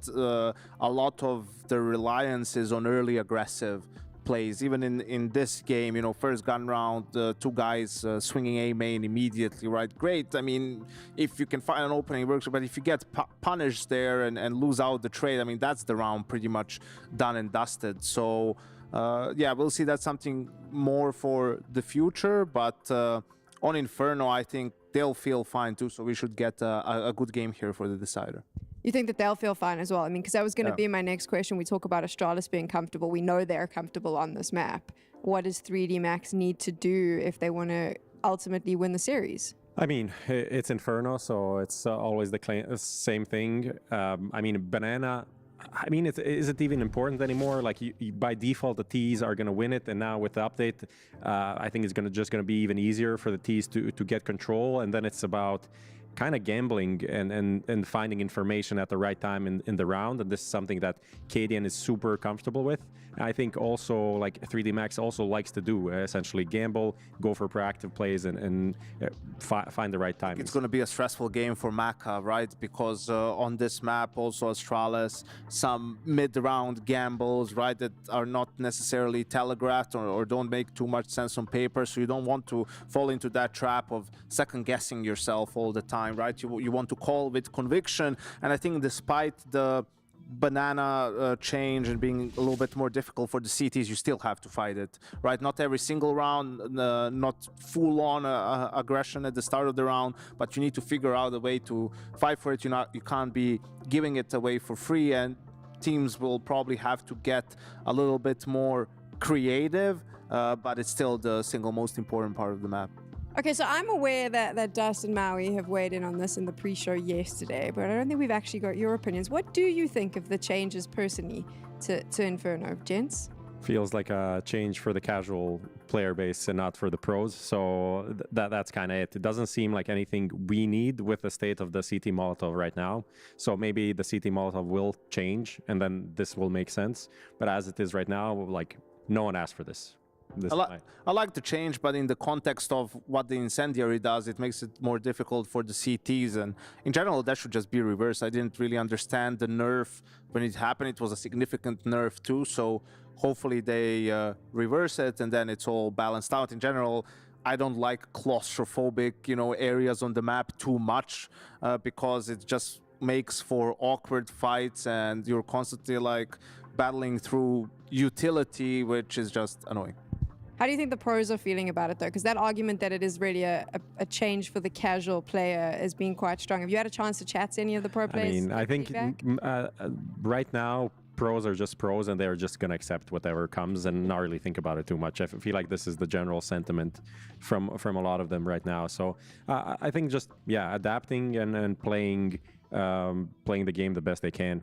a lot of the reliance is on early aggressive plays. Even in this game, you know, first gun round, two guys swinging A main immediately, right? Great. I mean, if you can find an opening, it works. But if you get punished there and lose out the trade, I mean, that's the round pretty much done and dusted. So yeah, we'll see. That's something more for the future. But on Inferno, I think they'll feel fine too. So we should get a good game here for the decider. You think that they'll feel fine as well? I mean, because that was going to be my next question. We talk about Astralis being comfortable. We know they're comfortable on this map. What does 3D Max need to do if they want to ultimately win the series? I mean, it's Inferno, so it's always the same thing. I mean, Banana, I mean, is it even important anymore? Like, by default, the Ts are going to win it, and now with the update, I think it's just going to be even easier for the Ts to get control, and then it's about kind of gambling and finding information at the right time in the round, and this is something that KDN is super comfortable with. I think also, like, 3D Max also likes to do, essentially gamble, go for proactive plays, and find the right time. It's going to be a stressful game for Maka, right? Because on this map, also Astralis, some mid-round gambles, right, that are not necessarily telegraphed or don't make too much sense on paper. So you don't want to fall into that trap of second-guessing yourself all the time, right? You want to call with conviction. And I think despite the Banana change and being a little bit more difficult for the CTs, you still have to fight it, right? Not every single round, not full-on aggression at the start of the round, but you need to figure out a way to fight for it. You can't be giving it away for free, and teams will probably have to get a little bit more creative, but it's still the single most important part of the map. Okay, so I'm aware that Dust and Maui have weighed in on this in the pre-show yesterday, but I don't think we've actually got your opinions. What do you think of the changes personally to Inferno, gents? Feels like a change for the casual player base and not for the pros, so that's kind of it. It doesn't seem like anything we need with the state of the CT Molotov right now, so maybe the CT Molotov will change and then this will make sense, but as it is right now, like, no one asked for this. I like the change, but in the context of what the Incendiary does, it makes it more difficult for the CTs. And in general, that should just be reversed. I didn't really understand the nerf when it happened. It was a significant nerf too. So hopefully they reverse it and then it's all balanced out. In general, I don't like claustrophobic, areas on the map too much because it just makes for awkward fights and you're constantly like battling through utility, which is just annoying. How do you think the pros are feeling about it, though? Because that argument that it is really a change for the casual player has been quite strong. Have you had a chance to chat to any of the pro players? I mean, I think right now, pros are just pros, and they're just going to accept whatever comes and not really think about it too much. I feel like this is the general sentiment from a lot of them right now. So I think just, adapting and playing the game the best they can.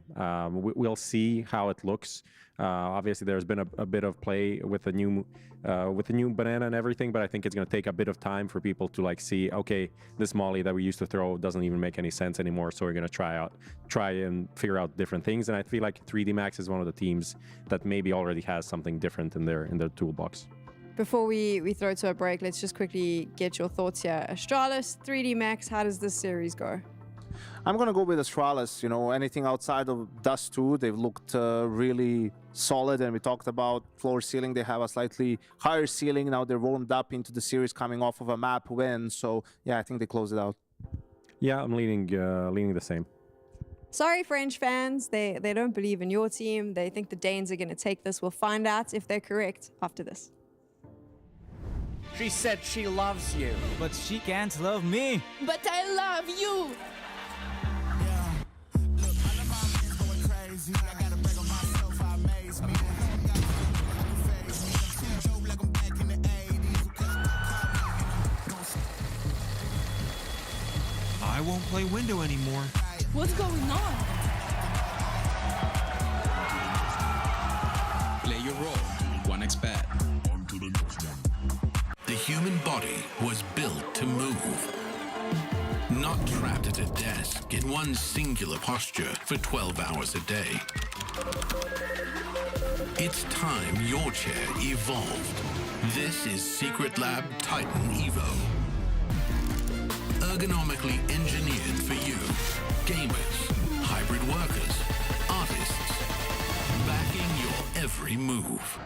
We'll see how it looks. Obviously, there's been a bit of play with the new Banana and everything, but I think it's going to take a bit of time for people to like see, okay, this molly that we used to throw doesn't even make any sense anymore, so we're going to try and figure out different things. And I feel like 3D Max is one of the teams that maybe already has something different in their toolbox. Before we throw to a break, let's just quickly get your thoughts here. Astralis, 3D Max, how does this series go? I'm going to go with Astralis. Anything outside of Dust 2, they've looked really solid, and we talked about floor ceiling. They have a slightly higher ceiling. Now they're warmed up into the series coming off of a map win. So, yeah, I think they close it out. Yeah, I'm leaning the same. Sorry, French fans. They don't believe in your team. They think the Danes are going to take this. We'll find out if they're correct after this. She said she loves you. But she can't love me. But I love you. I won't play window anymore. What's going on? Play your role. 1xBet. On to the next one. The human body was built to move. Not trapped at a desk in one singular posture for 12 hours a day. It's time your chair evolved. This is Secret Lab Titan Evo. Ergonomically engineered for you, gamers, hybrid workers, artists, backing your every move.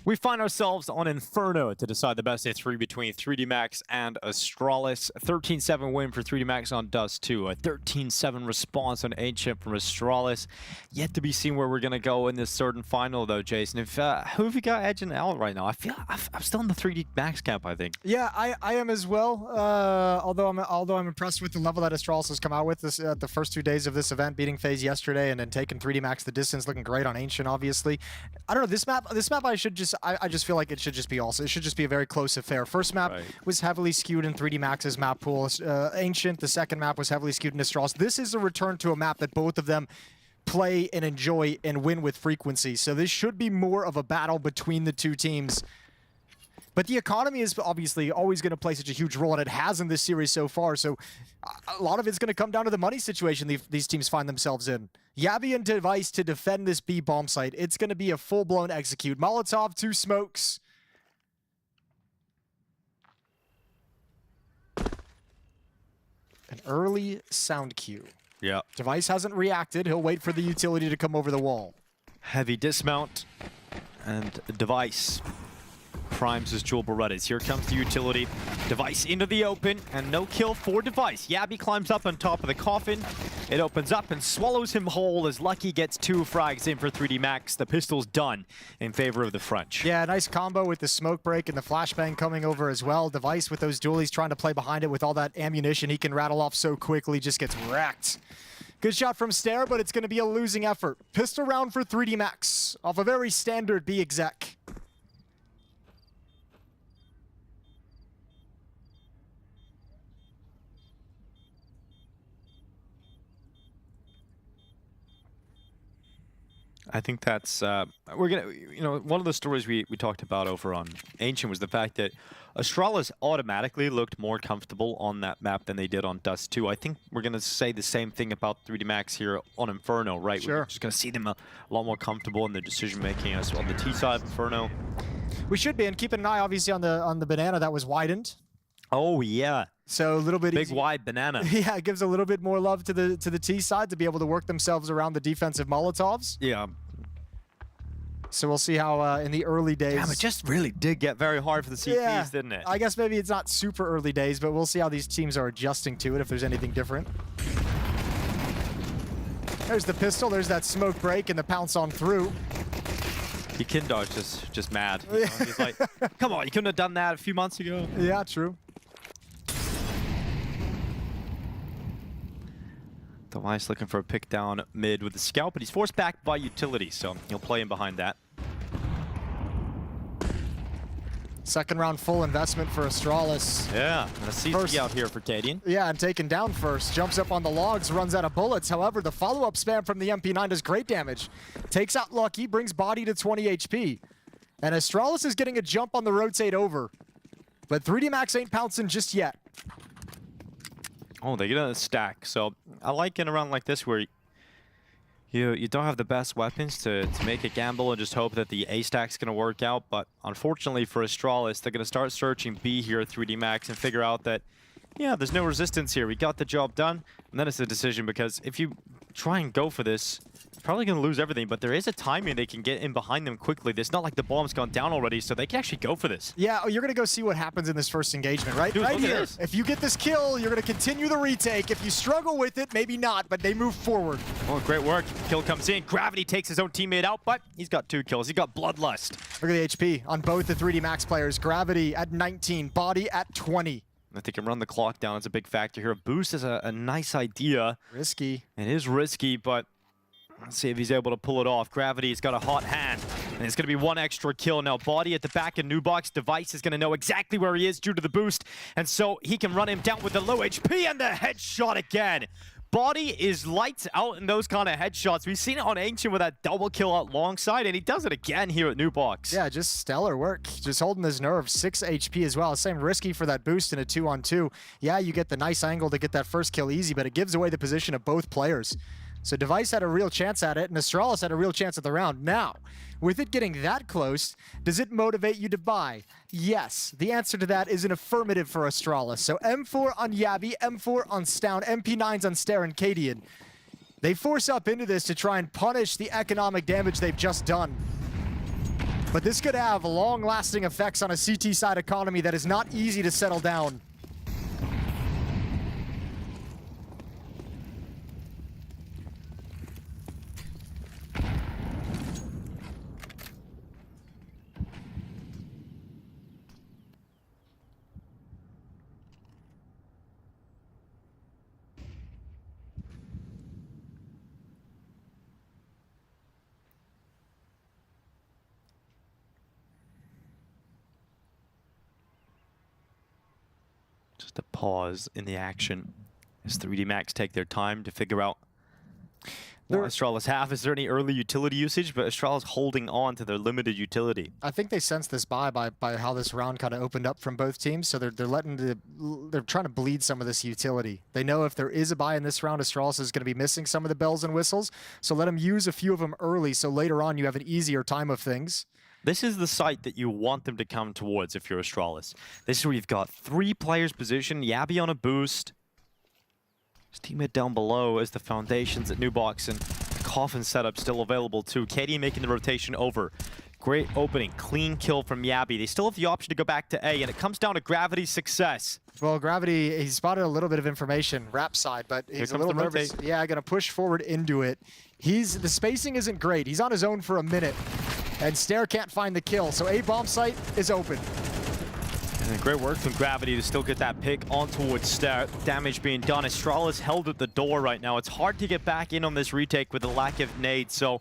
We find ourselves on Inferno to decide the best of 3 between 3D Max and Astralis. A 13-7 win for 3D Max on Dust 2. A 13-7 response on Ancient from Astralis. Yet to be seen where we're going to go in this third and final, though, Jason. Who have you got edging out right now? I feel I'm still in the 3D Max camp, I think. Yeah, I am as well. Although I'm impressed with the level that Astralis has come out with this the first 2 days of this event, beating FaZe yesterday and then taking 3D Max the distance, looking great on Ancient, obviously. I don't know, this map I just feel like it should just be it should just be a very close affair. First map was heavily skewed in 3D Max's map pool. Ancient, the second map, was heavily skewed in Astralis. This is a return to a map that both of them play and enjoy and win with frequency. So this should be more of a battle between the two teams. But the economy is obviously always going to play such a huge role, and it has in this series so far. So a lot of it's going to come down to the money situation these teams find themselves in. Yabi and Device to defend this B bomb site. It's going to be a full-blown execute. Molotov, 2 smokes. An early sound cue. Yeah. Device hasn't reacted. He'll wait for the utility to come over the wall. Heavy dismount and Device primes his dual Berettas. Here comes the utility. Device into the open, and no kill for Device. Yabby climbs up on top of the coffin. It opens up and swallows him whole as Lucky gets 2 frags in for 3D Max. The pistol's done in favor of the French. Yeah, nice combo with the smoke break and the flashbang coming over as well. Device with those dualies trying to play behind it with all that ammunition he can rattle off so quickly, just gets wrecked. Good shot from Stair, but it's going to be a losing effort. Pistol round for 3D Max off a very standard B exec. I think that's, we're going to, you know, one of the stories we talked about over on Ancient was the fact that Astralis automatically looked more comfortable on that map than they did on Dust 2. I think we're going to say the same thing about 3D Max here on Inferno, right? Sure. We're just going to see them a lot more comfortable in their decision-making as on the T side of Inferno. We should be, and keeping an eye, obviously, on the banana that was widened. Oh, yeah. So a little bit big wide banana. Yeah, it gives a little bit more love to the T side to be able to work themselves around the defensive Molotovs. Yeah. So we'll see how in the early days. Damn, it just really did get very hard for the CPs, didn't it? I guess maybe it's not super early days, but we'll see how these teams are adjusting to it if there's anything different. There's the pistol, there's that smoke break and the pounce on through. Kindar's just mad. You know? He's like, come on, you couldn't have done that a few months ago. Yeah, true. Device looking for a pick down mid with the scout, but he's forced back by utility, so he'll play him behind that. Second round full investment for Astralis. Yeah, and a CC out here for Cadian. Yeah, and taken down first. Jumps up on the logs, runs out of bullets. However, the follow-up spam from the MP9 does great damage. Takes out Lucky, brings body to 20 HP. And Astralis is getting a jump on the rotate over. But 3D Max ain't pouncing just yet. Oh, they get a stack. So I like in a round like this where you don't have the best weapons to make a gamble and just hope that the A stack's going to work out. But unfortunately for Astralis, they're going to start searching B here at 3D Max and figure out that, yeah, there's no resistance here. We got the job done. And then it's a decision because if you try and go for this, it's probably going to lose everything. But there is a timing they can get in behind them quickly. It's not like the bomb's gone down already, so they can actually go for this. Yeah, you're going to go see what happens in this first engagement, right? Dude, right look at here. this. If you get this kill, you're going to continue the retake. If you struggle with it, maybe not, but they move forward. Oh, great work. Kill comes in. Gravity takes his own teammate out, but he's got 2 kills. He got Bloodlust. Look at the HP on both the 3D Max players. Gravity at 19, Body at 20. I think he can run the clock down. It's a big factor here. A boost is a nice idea. Risky. It is risky, but let's see if he's able to pull it off. Gravity's got a hot hand, and it's going to be 1 extra kill. Now, Body at the back of Nubox. Device is going to know exactly where he is due to the boost, and so he can run him down with the low HP and the headshot again. Body is lights out in those kind of headshots. We've seen it on Ancient with that double kill alongside, and he does it again here at Nubox. Yeah, just stellar work. Just holding his nerve. 6 HP as well. Same risky for that boost in a 2-on-2. Yeah, you get the nice angle to get that first kill easy, but it gives away the position of both players. So Device had a real chance at it, and Astralis had a real chance at the round. Now, with it getting that close, does it motivate you to buy? Yes. The answer to that is an affirmative for Astralis. So M4 on Yabby, M4 on Stound, MP9s on Stair and Cadian. They force up into this to try and punish the economic damage they've just done. But this could have long-lasting effects on a CT side economy that is not easy to settle down. Just a pause in the action as 3D Max take their time to figure out what Astralis have. Is there any early utility usage? But Astralis holding on to their limited utility. I think they sensed this by how this round kind of opened up from both teams. So they're trying to bleed some of this utility. They know if there is a buy in this round, Astralis is going to be missing some of the bells and whistles. So let them use a few of them early. So later on, you have an easier time of things. This is the site that you want them to come towards if you're Astralis. This is where you've got 3 players positioned, Yabby on a boost. His teammate down below as the foundations at Nubox and the coffin setup still available too. Katie making the rotation over. Great opening, clean kill from Yabby. They still have the option to go back to A, and it comes down to Gravity's success. Well, Gravity, he spotted a little bit of information, Rap side, but he's a little nervous. Yeah, gonna push forward into it. The spacing isn't great. He's on his own for a minute, and Stair can't find the kill, so A bomb site is open. And great work from Gravity to still get that pick on towards Stair. Damage being done. Astralis held at the door right now. It's hard to get back in on this retake with the lack of nades, so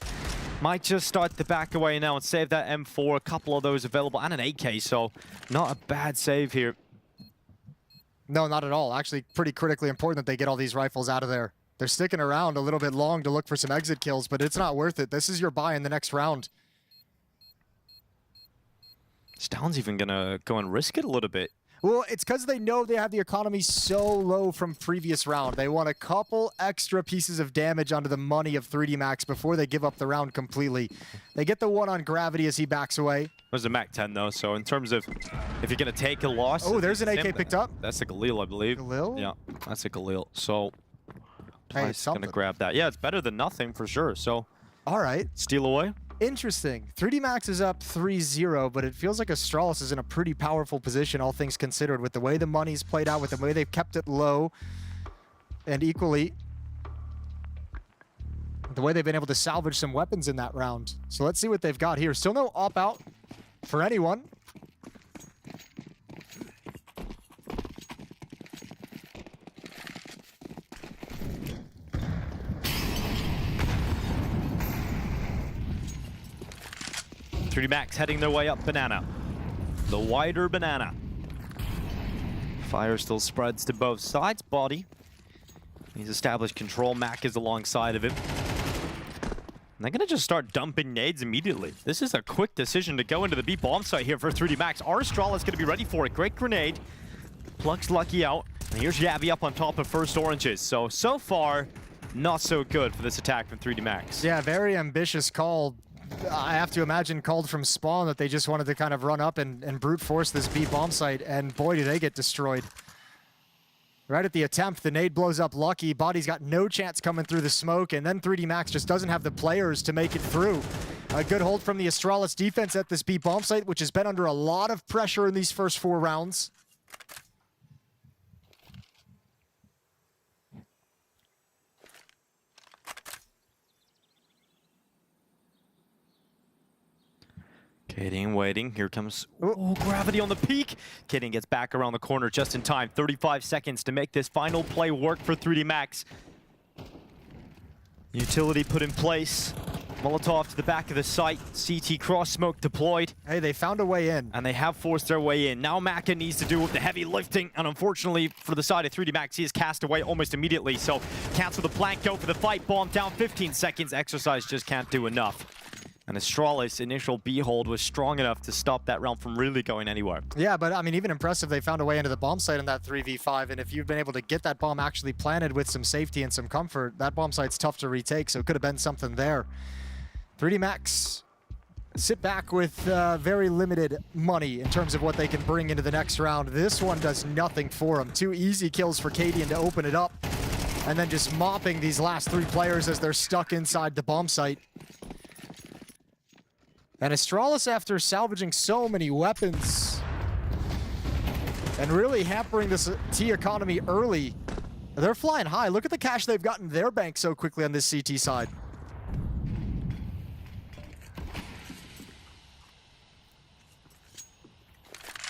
might just start to back away now and save that M4. A couple of those available, and an AK, so not a bad save here. No, not at all. Actually, pretty critically important that they get all these rifles out of there. They're sticking around a little bit long to look for some exit kills, but it's not worth it. This is your buy in the next round. Stound's even gonna go and risk it a little bit. Well, it's because they know they have the economy so low from previous round. They want a couple extra pieces of damage onto the money of 3D Max before they give up the round completely. They get the one on Gravity as he backs away. It was a MAC-10 though, so in terms of if you're gonna take a loss. Oh, there's an AK picked up. That's a Galil, I believe. Galil? Yeah, that's a Galil. So, hey, gonna grab that. Yeah, it's better than nothing for sure. So, all right, steal away. Interesting. 3D Max is up 3-0, but it feels like Astralis is in a pretty powerful position, all things considered, with the way the money's played out, with the way they've kept it low, and equally the way they've been able to salvage some weapons in that round. So let's see what they've got here. Still no op-out for anyone. Max heading their way up Banana. The wider Banana. Fire still spreads to both sides. Body. He's established control. Mac is alongside of him. And they're going to just start dumping nades immediately. This is a quick decision to go into the B bomb site here for 3D Max. Astralis going to be ready for it. Great grenade. Plugs Lucky out. And here's Yabby up on top of first Oranges. So far, not so good for this attack from 3D Max. Yeah, very ambitious call. I have to imagine called from spawn that they just wanted to kind of run up and brute force this B bomb site, and boy, do they get destroyed. Right at the attempt, the nade blows up Lucky. Body's got no chance coming through the smoke, and then 3D Max just doesn't have the players to make it through. A good hold from the Astralis defense at this B bomb site, which has been under a lot of pressure in these first 4 rounds. Cadian waiting. Here comes Gravity on the peak. Cadian gets back around the corner just in time. 35 seconds to make this final play work for 3D Max. Utility put in place. Molotov to the back of the site. CT cross smoke deployed. Hey, they found a way in. And they have forced their way in. Now Maka needs to do the heavy lifting. And unfortunately for the side of 3D Max, he is cast away almost immediately. So cancel the plank, go for the fight. Bomb down 15 seconds. Exercise just can't do enough. And Astralis' initial B hold was strong enough to stop that round from really going anywhere. Yeah, but I mean, even impressive, they found a way into the bomb site in that 3v5, and if you've been able to get that bomb actually planted with some safety and some comfort, that bomb site's tough to retake, so it could have been something there. 3D Max sit back with very limited money in terms of what they can bring into the next round. This one does nothing for them. 2 easy kills for Cadian to open it up, and then just mopping these last 3 players as they're stuck inside the bomb site. And Astralis, after salvaging so many weapons and really hampering this T economy early, they're flying high. Look at the cash they've gotten in their bank so quickly on this CT side.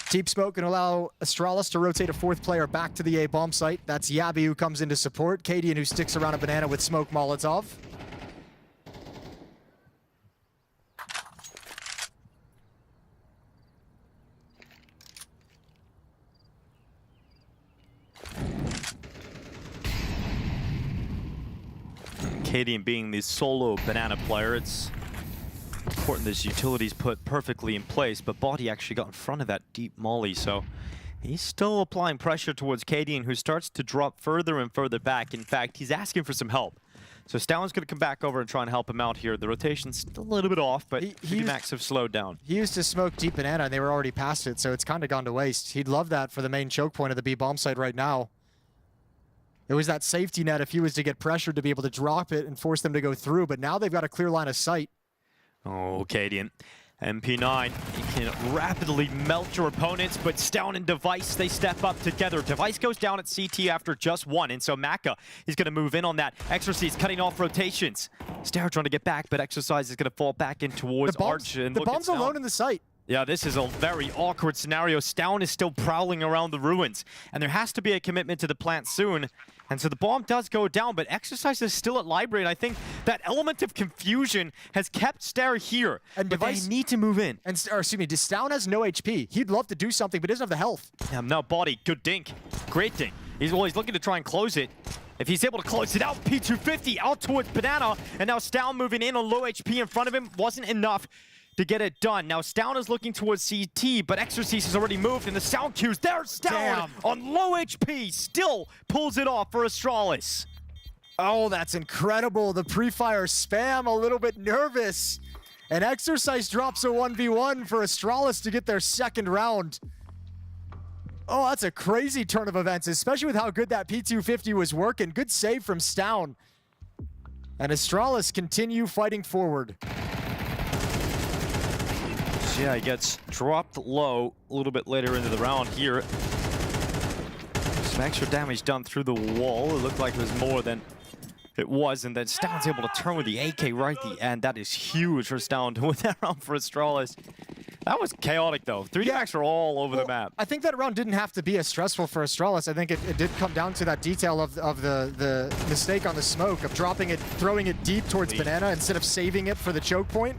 Deep smoke can allow Astralis to rotate a 4th player back to the A bomb site. That's Yabby who comes into support. Cadian who sticks around a Banana with smoke Molotov. Cadian being the solo Banana player, it's important this utility's put perfectly in place, but Body actually got in front of that deep molly, so he's still applying pressure towards Cadian, who starts to drop further and further back. In fact, he's asking for some help. So Stound's going to come back over and try and help him out here. The rotation's still a little bit off, but 3D Max have slowed down. He used to smoke deep Banana, and they were already past it, so it's kind of gone to waste. He'd love that for the main choke point of the B bomb site right now. It was that safety net if he was to get pressured to be able to drop it and force them to go through, but now they've got a clear line of sight. Oh, Cadian. MP9, he can rapidly melt your opponents, but Stown and Device, they step up together. Device goes down at CT after just one, and so Maka is going to move in on that. Exercise cutting off rotations. Stare trying to get back, but Exercise is going to fall back in towards Arch. And the bomb's alone in the site. Yeah, this is a very awkward scenario. Stown is still prowling around the ruins, and there has to be a commitment to the plant soon. And so the bomb does go down, but Exercise is still at Library, and I think that element of confusion has kept Stare here. And Device need to move in. And excuse me, Stown has no HP. He'd love to do something, but doesn't have the health. Yeah, now body, good dink, great dink. He's always looking to try and close it. If he's able to close it out, P250 out towards Banana, and now Stown moving in on low HP in front of him wasn't enough to get it done. Now Stown is looking towards CT, but Exercise has already moved, and the sound cues. There's Stown on low HP, still pulls it off for Astralis. Oh, that's incredible. The pre-fire spam, a little bit nervous. And Exercise drops a 1v1 for Astralis to get their second round. Oh, that's a crazy turn of events, especially with how good that P250 was working. Good save from Stown. And Astralis continue fighting forward. Yeah, he gets dropped low a little bit later into the round here. Some extra damage done through the wall. It looked like it was more than it was, and then Stown's able to turn with the AK right at the end. That is huge for Stown to win that round for Astralis. That was chaotic, though. 3D-Max are all over the map. I think that round didn't have to be as stressful for Astralis. I think it did come down to that detail of the mistake on the smoke, of dropping it, throwing it deep towards Banana instead of saving it for the choke point.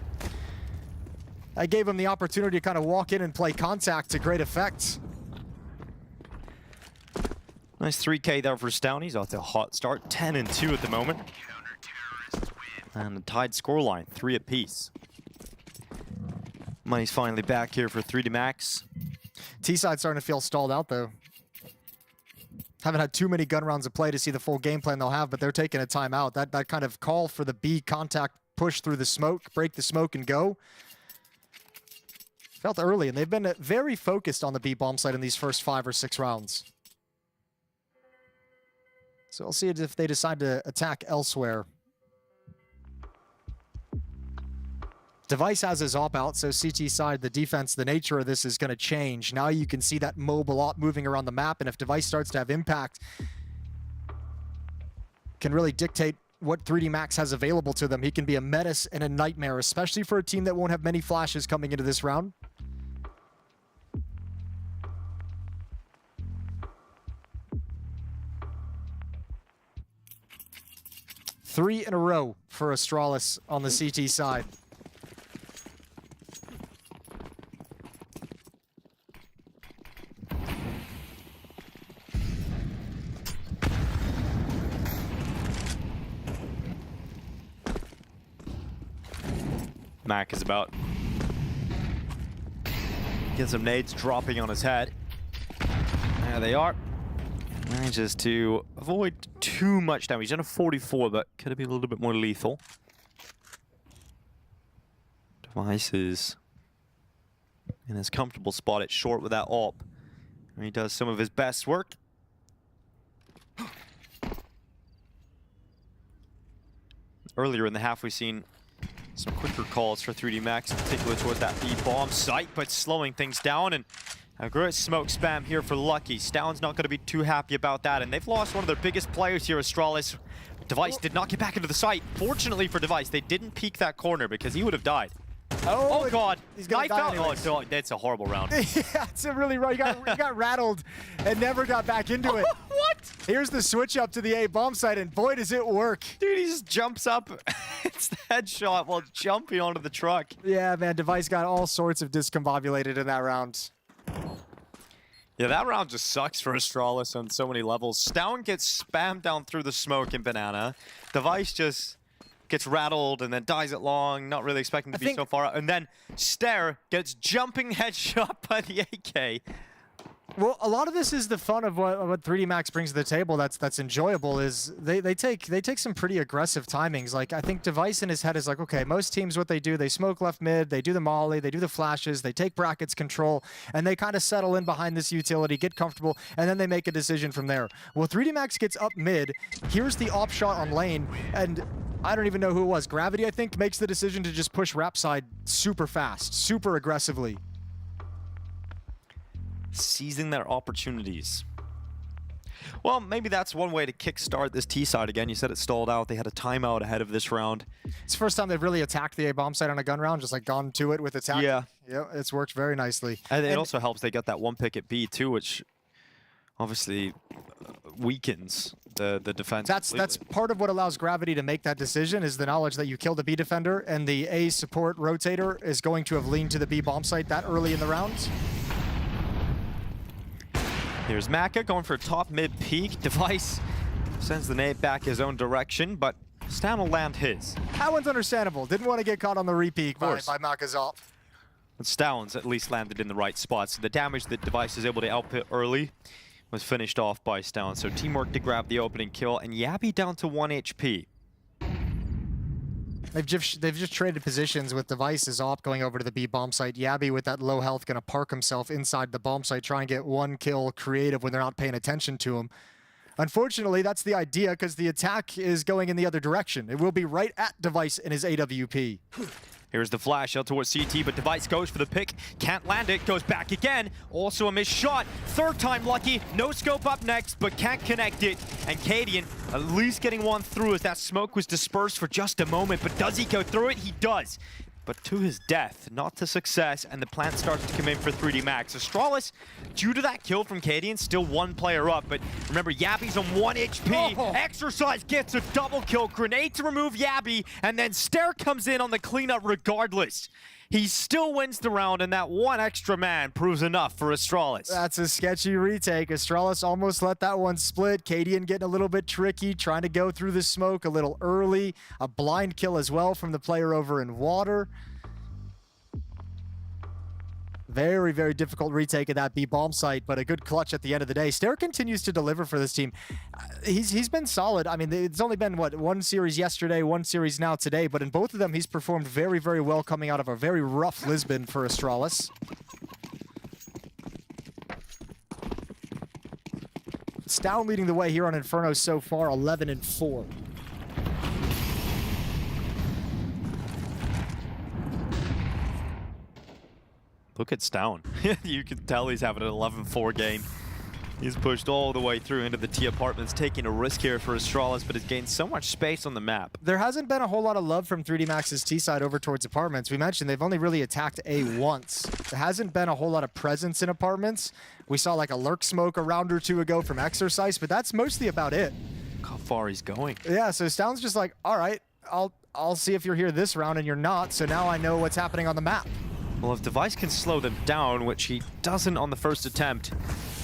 I gave him the opportunity to kind of walk in and play contact to great effect. Nice 3K there for Stown. He's off to a hot start, 10-2 at the moment. And a tied scoreline, 3 apiece. Money's finally back here for 3D-Max. T-side starting to feel stalled out, though. Haven't had too many gun rounds of play to see the full game plan they'll have, but they're taking a timeout. That kind of call for the B contact push through the smoke, break the smoke and go. Felt early, and they've been very focused on the B bomb site in these first 5 or 6 rounds. So we'll see if they decide to attack elsewhere. Device has his op out, so CT side, the defense, the nature of this is going to change. Now you can see that mobile op moving around the map, and if Device starts to have impact, can really dictate what 3D-Max has available to them. He can be a menace and a nightmare, especially for a team that won't have many flashes coming into this round. Three in a row for Astralis on the CT side. Mac is about. Get some nades dropping on his head. There they are. Manages to avoid too much damage. He's done a 44, but could have been a little bit more lethal. Device is in his comfortable spot at short with that AWP. And he does some of his best work. Earlier in the half, we've seen some quicker calls for 3D-Max, in particular towards that B-bomb site, but slowing things down. And a great smoke spam here for Lucky. Stown's not going to be too happy about that, and they've lost one of their biggest players here, Astralis. Device did not get back into the site. Fortunately for Device, they didn't peek that corner because he would have died. Oh God! He's gonna die anyways. Oh, that's a horrible round. Yeah, it's a really right. He got rattled and never got back into it. What? Here's the switch up to the A bomb site, and boy, does it work. Dude, he just jumps up. It's the headshot while jumping onto the truck. Yeah, man, Device got all sorts of discombobulated in that round. Yeah, that round just sucks for Astralis on so many levels. Stown gets spammed down through the smoke in Banana. Device just gets rattled and then dies at long, not really expecting to be so far out. And then Stare gets jumping headshot by the AK. Well, a lot of this is the fun of what 3D-Max brings to the table that's enjoyable is they take some pretty aggressive timings. Like, I think Device in his head is like, okay, most teams, what they do, they smoke left mid, they do the molly, they do the flashes, they take brackets control, and they kind of settle in behind this utility, get comfortable, and then they make a decision from there. Well, 3D-Max gets up mid, here's the op shot on lane, and I don't even know who it was. Gravity, I think, makes the decision to just push rap side super fast, super aggressively. Seizing their opportunities. Well, maybe that's one way to kickstart this T side again. You said it stalled out. They had a timeout ahead of this round. It's the first time they've really attacked the A bomb site on a gun round, just like gone to it with attack. Yeah. Yeah, it's worked very nicely. And it also helps they got that one pick at B too, which obviously weakens the defense. That's part of what allows Gravity to make that decision, is the knowledge that you killed the B defender and the A support rotator is going to have leaned to the B bomb site that early in the round. Here's Maka going for a top mid peek. Device sends the nade back his own direction, but Stan will land his. That one's understandable. Didn't want to get caught on the repeat by MongolZ. But Stoun's at least landed in the right spot, so the damage that Device is able to output early was finished off by Stoun. So teamwork to grab the opening kill, and Yabby down to 1 HP. They've just traded positions with Device's op going over to the B bomb site. Yabby with that low health gonna park himself inside the bomb site, try and get one kill creative when they're not paying attention to him. Unfortunately, that's the idea because the attack is going in the other direction. It will be right at Device in his AWP. Here's the flash out towards CT, but Device goes for the pick. Can't land it, goes back again. Also a missed shot. Third time lucky. No scope up next, but can't connect it. And Cadian at least getting one through as that smoke was dispersed for just a moment. But does he go through it? He does. But to his death, not to success, and the plant starts to come in for 3D Max. Astralis, due to that kill from Cadian, still one player up, but remember, Yabby's on 1 HP. Exercise gets a double kill, grenade to remove Yabby, and then Stair comes in on the cleanup regardless. He still wins the round, and that one extra man proves enough for Astralis. That's a sketchy retake. Astralis almost let that one split. Cadian getting a little bit tricky, trying to go through the smoke a little early. A blind kill as well from the player over in water. Very, very difficult retake of that B bomb site, but a good clutch at the end of the day. Stair continues to deliver for this team. He's been solid. I mean, it's only been, what, one series yesterday, one series now today, but in both of them, he's performed very, very well coming out of a very rough Lisbon for Astralis. Stoun leading the way here on Inferno so far, 11-4. Look at Stoun. You can tell he's having an 11-4 game. He's pushed all the way through into the T apartments, taking a risk here for Astralis, but has gained so much space on the map. There hasn't been a whole lot of love from 3D Max's T side over towards apartments. We mentioned they've only really attacked A once. There hasn't been a whole lot of presence in apartments. We saw like a lurk smoke a round or two ago from Exercise, but that's mostly about it. Look how far he's going. Yeah, so Stoun's just like, all right, I'll see if you're here this round, and you're not, so now I know what's happening on the map. Well, if Device can slow them down, which he doesn't on the first attempt,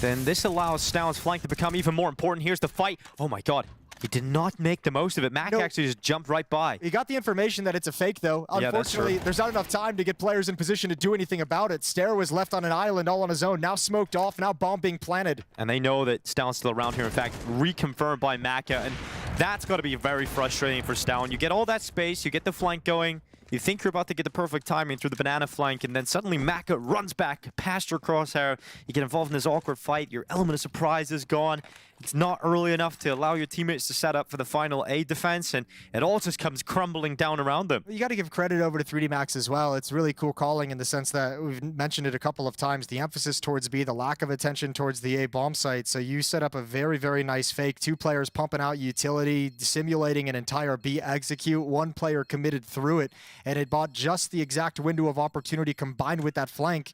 then this allows Stoun's flank to become even more important. Here's the fight. Oh my god. He did not make the most of it. Mac actually just jumped right by. He got the information that it's a fake, though. Yeah, unfortunately, there's not enough time to get players in position to do anything about it. Stair was left on an island all on his own, now smoked off, now bomb being planted. And they know that Stoun's still around here. In fact, reconfirmed by Maka, and that's got to be very frustrating for Stoun. You get all that space, you get the flank going, you think you're about to get the perfect timing through the banana flank, and then suddenly Maka runs back past your crosshair. You get involved in this awkward fight. Your element of surprise is gone. It's not early enough to allow your teammates to set up for the final A defense, and it all just comes crumbling down around them. You got to give credit over to 3D Max as well. It's really cool calling in the sense that we've mentioned it a couple of times. The emphasis towards B, the lack of attention towards the A bomb site. So you set up a very, very nice fake. Two players pumping out utility, simulating an entire B execute. One player committed through it, and it bought just the exact window of opportunity combined with that flank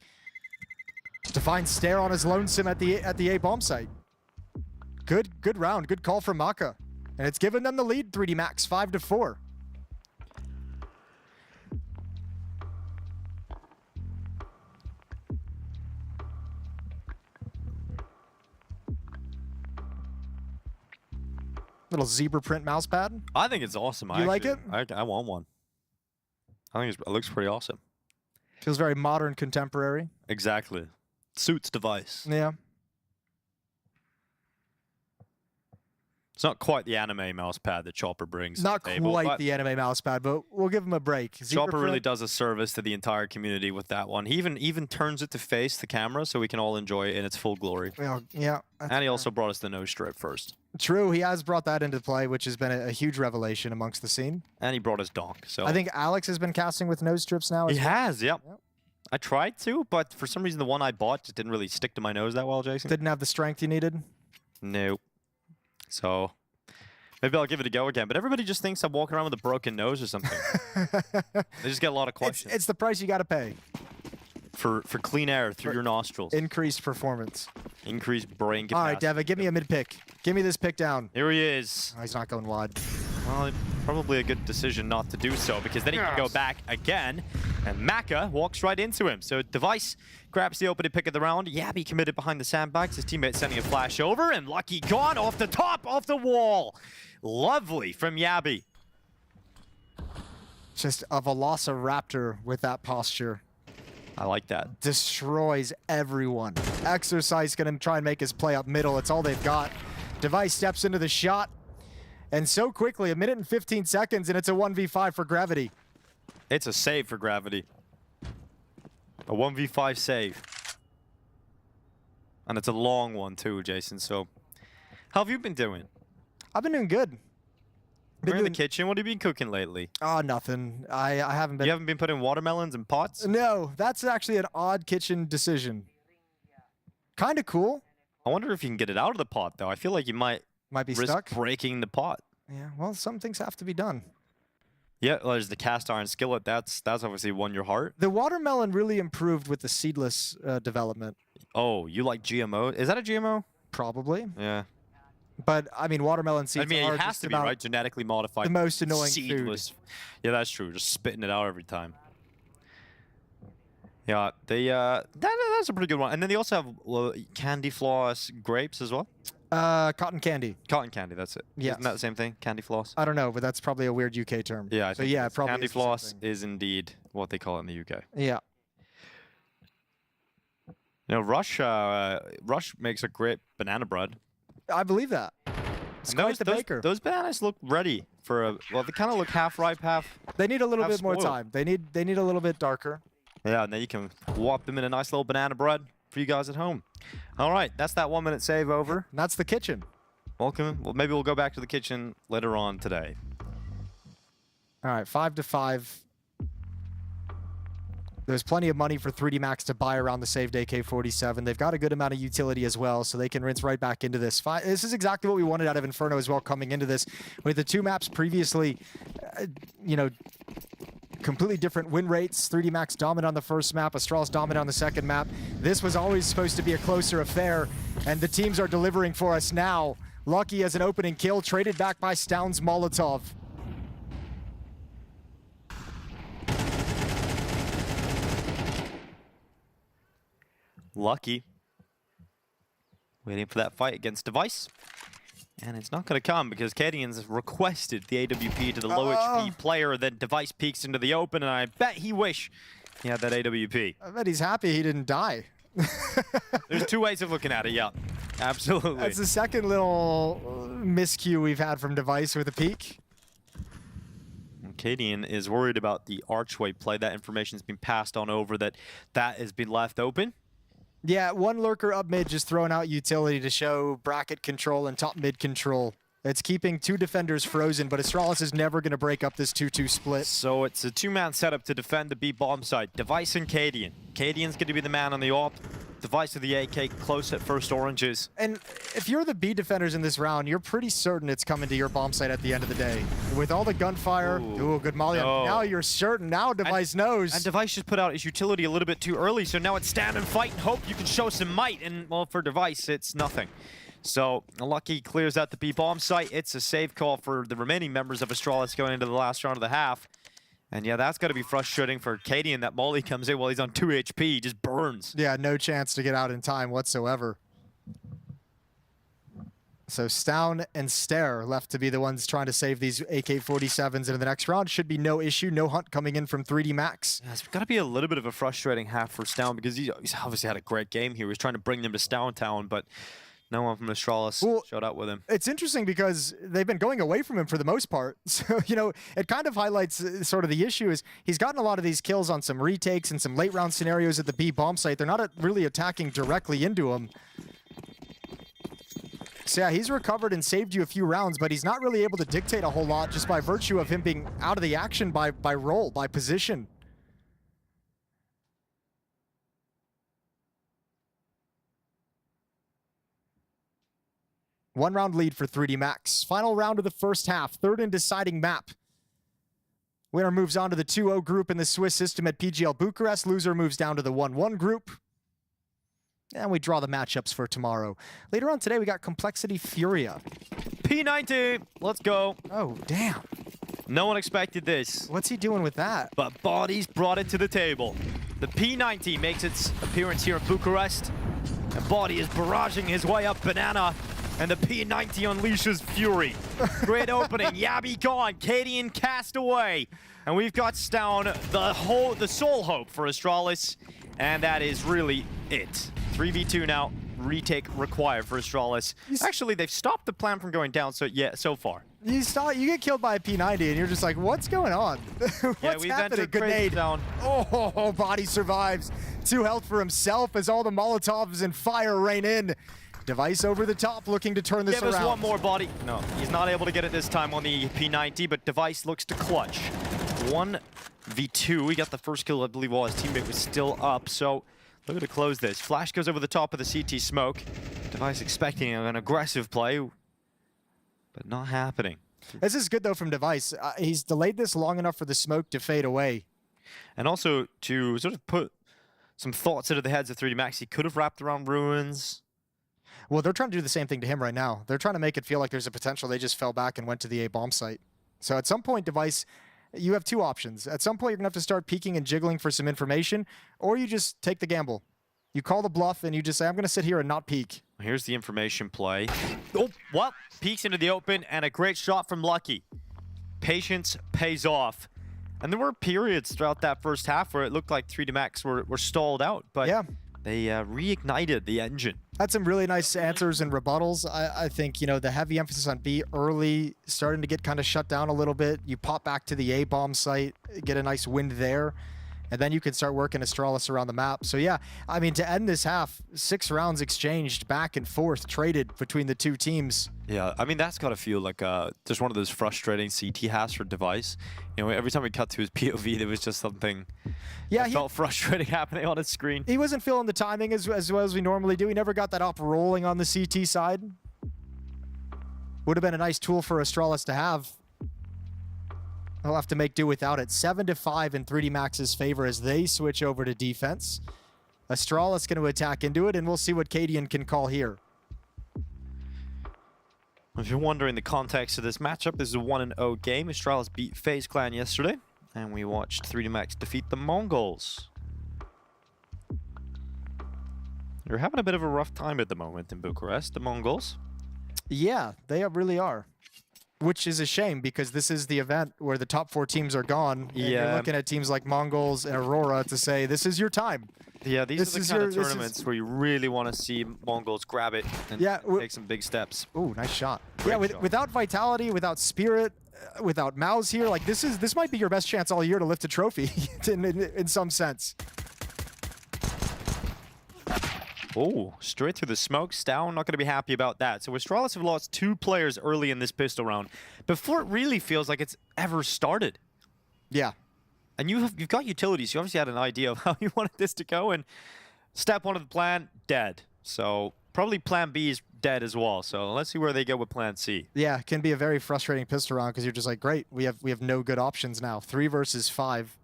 to find Stair on his lonesome at the A bomb site. Good round, good call from Maka. And it's given them the lead, 3D Max, 5-4. Little zebra print mouse pad. I think it's awesome. You like it? I want one. I think it looks pretty awesome. Feels very modern, contemporary. Exactly. Suits Device. Yeah. It's not quite the anime mouse pad that Chopper brings. Not to the table, quite but the anime mouse pad, but we'll give him a break. Chopper really does a service to the entire community with that one. He even turns it to face the camera so we can all enjoy it in its full glory. Well, yeah. And he also brought us the nose strip first. True, he has brought that into play, which has been a huge revelation amongst the scene. And he brought us donk. So I think Alex has been casting with nose strips now. He has, yep. I tried to, but for some reason the one I bought just didn't really stick to my nose that well, Jason. Didn't have the strength you needed? Nope. So maybe I'll give it a go again. But everybody just thinks I'm walking around with a broken nose or something. They just get a lot of questions. It's the price you got to pay. For clean air through your nostrils. Increased performance. Increased brain capacity. All right, Deva, give me a mid pick. Give me this pick down. Here he is. Oh, he's not going wide. Well, probably a good decision not to do so, because then he can go back again, and Maka walks right into him. So Device grabs the opening pick of the round. Yabby committed behind the sandbags. His teammate sending a flash over, and Lucky gone off the top of the wall. Lovely from Yabby. Just a velociraptor with that posture. I like that. Destroys everyone. Exercise going to try and make his play up middle. It's all they've got. Device steps into the shot. And so quickly, 1 minute and 15 seconds, and it's a 1v5 for Gravity. It's a save for Gravity. A 1v5 save. And it's a long one too, Jason. So how have you been doing? I've been doing good. We're in the kitchen. What have you been cooking lately? Oh, nothing. I haven't been. You haven't been putting watermelons in pots? No, that's actually an odd kitchen decision. Kind of cool. I wonder if you can get it out of the pot, though. I feel like you might be risk stuck. breaking the pot. Yeah, well, some things have to be done. Yeah, well, there's the cast iron skillet. That's obviously won your heart. The watermelon really improved with the seedless development. Oh, you like GMO? Is that a GMO? Probably. Yeah. But, I mean, watermelon seeds I mean, are it has just to be, about right? Genetically modified. the most annoying seedless. food. Yeah, that's true. Just spitting it out every time. Yeah, they that's a pretty good one. And then they also have candy floss grapes as well. Cotton candy. Cotton candy, that's it. Yes. Isn't that the same thing? Candy floss? I don't know, but that's probably a weird UK term. Yeah, I so think yeah, it's- probably candy is the same floss thing. is indeed what they call it in the UK. Yeah. You know, Rush makes a great banana bread. I believe that. It's quite the baker. Those bananas look ready for a. Well, they kind of look half ripe, half. They need a little half bit more spoiled. time. They need a little bit darker. Yeah, and then you can whop them in a nice little banana bread for you guys at home. All right, that's that 1 minute save over. And that's the kitchen. Welcome. Well, maybe we'll go back to the kitchen later on today. All right, 5-5. There's plenty of money for 3D Max to buy around the saved AK-47. They've got a good amount of utility as well, so they can rinse right back into this. This is exactly what we wanted out of Inferno as well coming into this. With the two maps previously, you know, completely different win rates. 3D Max dominant on the first map, Astralis dominant on the second map. This was always supposed to be a closer affair, and the teams are delivering for us now. Lucky as an opening kill, traded back by Stoun's Molotov. Lucky. Waiting for that fight against Device. And it's not going to come because Cadian's requested the AWP to the low HP player, then Device peeks into the open, and I bet he wish he had that AWP. I bet he's happy he didn't die. There's two ways of looking at it, yeah. Absolutely. That's the second little miscue we've had from Device with a peek. Cadian is worried about the archway play. That information's been passed on over, that has been left open. Yeah, one lurker up mid just throwing out utility to show bracket control and top mid control. It's keeping two defenders frozen, but Astralis is never going to break up this 2-2 split. So it's a two-man setup to defend the B bomb site. Device and Cadian. Cadian's going to be the man on the AWP. Device with the AK close at first oranges. And if you're the B defenders in this round, you're pretty certain it's coming to your bomb site at the end of the day. With all the gunfire, ooh, good molly. No. Now you're certain. Now Device knows. And Device just put out his utility a little bit too early, so now it's stand and fight and hope you can show some might. And, well, for Device, it's nothing. So Lucky clears out the B bomb site. It's a save call for the remaining members of Astralis going into the last round of the half. And yeah, that's got to be frustrating for Cadian. That molly comes in while he's on 2 HP. He just burns. Yeah, no chance to get out in time whatsoever. So Stoun and Stare left to be the ones trying to save these AK-47s into the next round. Should be no issue. No hunt coming in from 3D Max. Yeah, it's got to be a little bit of a frustrating half for Stoun because he's obviously had a great game here. He's trying to bring them to Stoun Town, but No one from Astralis showed up with him. It's interesting because they've been going away from him for the most part. So, you know, it kind of highlights sort of the issue is he's gotten a lot of these kills on some retakes and some late round scenarios at the B bomb site. They're not really attacking directly into him. So yeah, he's recovered and saved you a few rounds, but he's not really able to dictate a whole lot just by virtue of him being out of the action by role, by position. One round lead for 3D Max. Final round of the first half, third and deciding map. Winner moves on to the 2-0 group in the Swiss system at PGL Bucharest. Loser moves down to the 1-1 group. And we draw the matchups for tomorrow. Later on today, we got Complexity Furia. P90, let's go. Oh, damn. No one expected this. What's he doing with that? But Bodies brought it to the table. The P90 makes its appearance here in Bucharest. And Body is barraging his way up Banana. And the P90 unleashes Fury. Great opening. Yabi gone. Cadian cast away. And we've got down the sole hope for Astralis. And that is really it. 3v2 now. Retake required for Astralis. Actually, they've stopped the plan from going down so far. You get killed by a P90 and you're just like, what's going on? What's happening? Good nade. Down. Oh, Body survives. 2 health for himself as all the Molotovs and fire rain in. Device over the top, looking to turn this around. Give us one more, Body. No, he's not able to get it this time on the P90, but Device looks to clutch. 1v2. He got the first kill, I believe, while his teammate was still up. So, looking to close this. Flash goes over the top of the CT smoke. Device expecting an aggressive play, but not happening. This is good, though, from Device. He's delayed this long enough for the smoke to fade away. And also, to sort of put some thoughts into the heads of 3D Max, he could have wrapped around Ruins. Well, they're trying to do the same thing to him right now. They're trying to make it feel like there's a potential. They just fell back and went to the A bomb site. So at some point, Device, you have 2 options. At some point, you're going to have to start peeking and jiggling for some information, or you just take the gamble. You call the bluff, and you just say, I'm going to sit here and not peek. Here's the information play. Oh, what? Peeks into the open, and a great shot from Lucky. Patience pays off. And there were periods throughout that first half where it looked like 3D Max were stalled out, but yeah, they reignited the engine. Had some really nice answers and rebuttals. I think, you know, the heavy emphasis on B early, starting to get kind of shut down a little bit. You pop back to the A bomb site, get a nice win there, and then you can start working Astralis around the map. So yeah, I mean, to end this half, 6 rounds exchanged back and forth, traded between the 2 teams. Yeah, I mean, that's got to feel like just one of those frustrating CT halves for Device. You know, every time we cut to his POV, there was just something that felt frustrating happening on his screen. He wasn't feeling the timing as well as we normally do. He never got that up rolling on the CT side. Would have been a nice tool for Astralis to have. They'll have to make do without it. 7-5 in 3D Max's favor as they switch over to defense. Astralis going to attack into it, and we'll see what Cadian can call here. If you're wondering the context of this matchup, this is a 1-0 game. Astralis beat FaZe Clan yesterday, and we watched 3D Max defeat the MongolZ. They're having a bit of a rough time at the moment in Bucharest, the MongolZ. Yeah, they really are. Which is a shame because this is the event where the top 4 teams are gone. And you're looking at teams like MongolZ and Aurora to say, this is your time. Yeah, these are the kind of tournaments where you really want to see MongolZ grab it and take some big steps. Ooh, nice shot. Without Vitality, without Spirit, without Mouse here, like this might be your best chance all year to lift a trophy in some sense. Oh, straight through the smoke. Down, not going to be happy about that. So Astralis have lost 2 players early in this pistol round before it really feels like it's ever started. Yeah. And you've got utilities. You obviously had an idea of how you wanted this to go. And step 1 of the plan, dead. So probably plan B is dead as well. So let's see where they go with plan C. Yeah, it can be a very frustrating pistol round because you're just like, great, we have no good options now. 3 versus 5.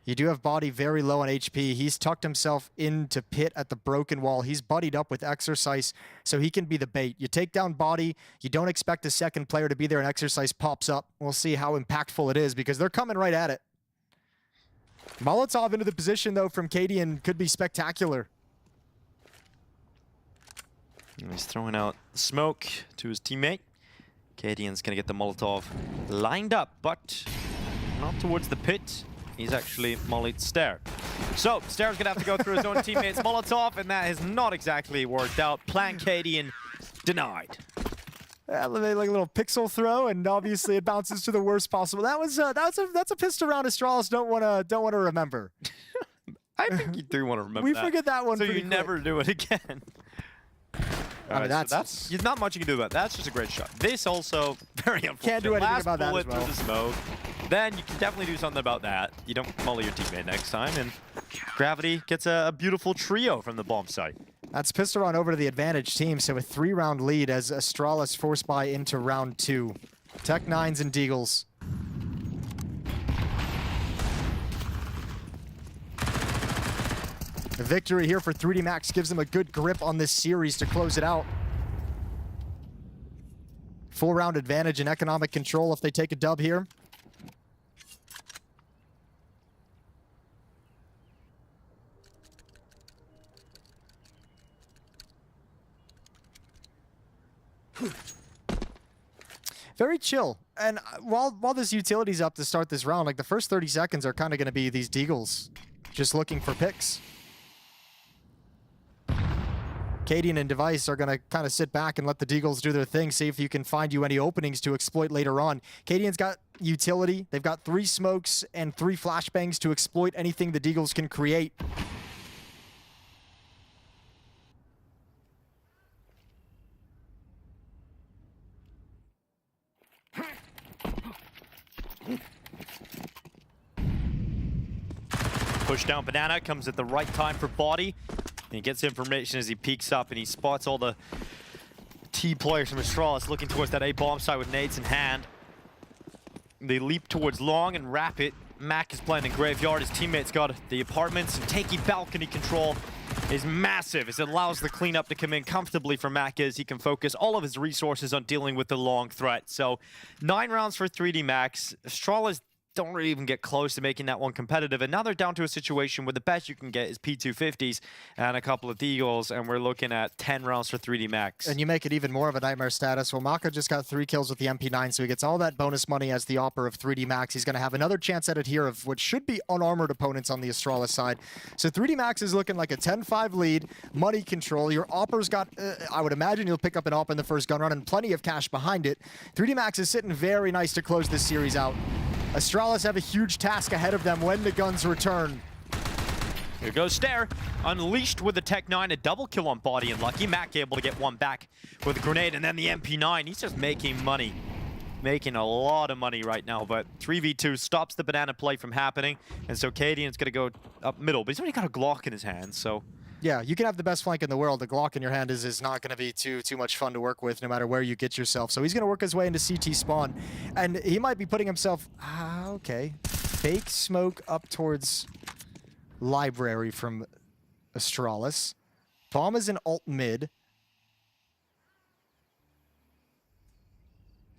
You do have Body very low on HP. He's tucked himself into pit at the broken wall. He's buddied up with Exercise, so he can be the bait. You take down Body. You don't expect a second player to be there, and Exercise pops up. We'll see how impactful it is because they're coming right at it. Molotov into the position, though, from Cadian could be spectacular. And he's throwing out smoke to his teammate. Cadian's going to get the Molotov lined up, but not towards the pit. He's actually mollied Stair. So, Stair's going to have to go through his own teammate's Molotov, and that has not exactly worked out. Plan Cadian Denied. Like a little pixel throw, and obviously it bounces to the worst possible. That's a pistol round Astralis don't want to remember. I think you do want to remember We that. forget that one so pretty you never do it again. I mean, so there's not much you can do about that. That's just a great shot. This also very unfortunate. Can't do anything Last about that as bullet well. through the smoke. Then you can definitely do something about that. You don't molly your teammate next time, and Gravity gets a beautiful trio from the bomb site. That's pistol round over to the advantage team, so a 3-round lead as Astralis force buy into round 2. Tech 9s and Deagles. The victory here for 3D Max gives them a good grip on this series to close it out. 4-round advantage and economic control if they take a dub here. Very chill. And while this utility's up to start this round, like the first 30 seconds are kind of going to be these Deagles just looking for picks. Cadian and Device are going to kind of sit back and let the Deagles do their thing, see if you can find you any openings to exploit later on. Cadian's got utility. They've got 3 smokes and 3 flashbangs to exploit anything the Deagles can create. Push down Banana, comes at the right time for Body. And he gets information as he peeks up and he spots all the T players from Astralis looking towards that A bomb site with nades in hand. They leap towards long and wrap it. Mac is playing in Graveyard. His teammates got the apartments, and taking balcony control is massive as it allows the cleanup to come in comfortably for Mac as he can focus all of his resources on dealing with the long threat. So 9 rounds for 3D Max. Astralis don't really even get close to making that one competitive, and now they're down to a situation where the best you can get is P250s and a couple of Deagles, and we're looking at 10 rounds for 3D Max. And you make it even more of a nightmare status. Well, Maka just got 3 kills with the MP9, so he gets all that bonus money as the Opper of 3D Max. He's going to have another chance at it here of what should be unarmored opponents on the Astralis side. So 3D Max is looking like a 10-5 lead, money control. Your Opper's got, I would imagine you'll pick up an Opper in the first gun run and plenty of cash behind it. 3D Max is sitting very nice to close this series out. Astralis have a huge task ahead of them when the guns return. Here goes Stare, unleashed with the Tech 9, a double kill on Body and Lucky. Mac able to get one back with a grenade, and then the MP9. He's just making money. Making a lot of money right now, but 3v2 stops the Banana play from happening, and so Cadian's gonna go up middle, but he's already got a Glock in his hand, so... Yeah, you can have the best flank in the world. The Glock in your hand is not going to be too much fun to work with, no matter where you get yourself. So he's going to work his way into CT spawn, and he might be putting himself... okay. Fake smoke up towards Library from Astralis. Bomb is in alt mid.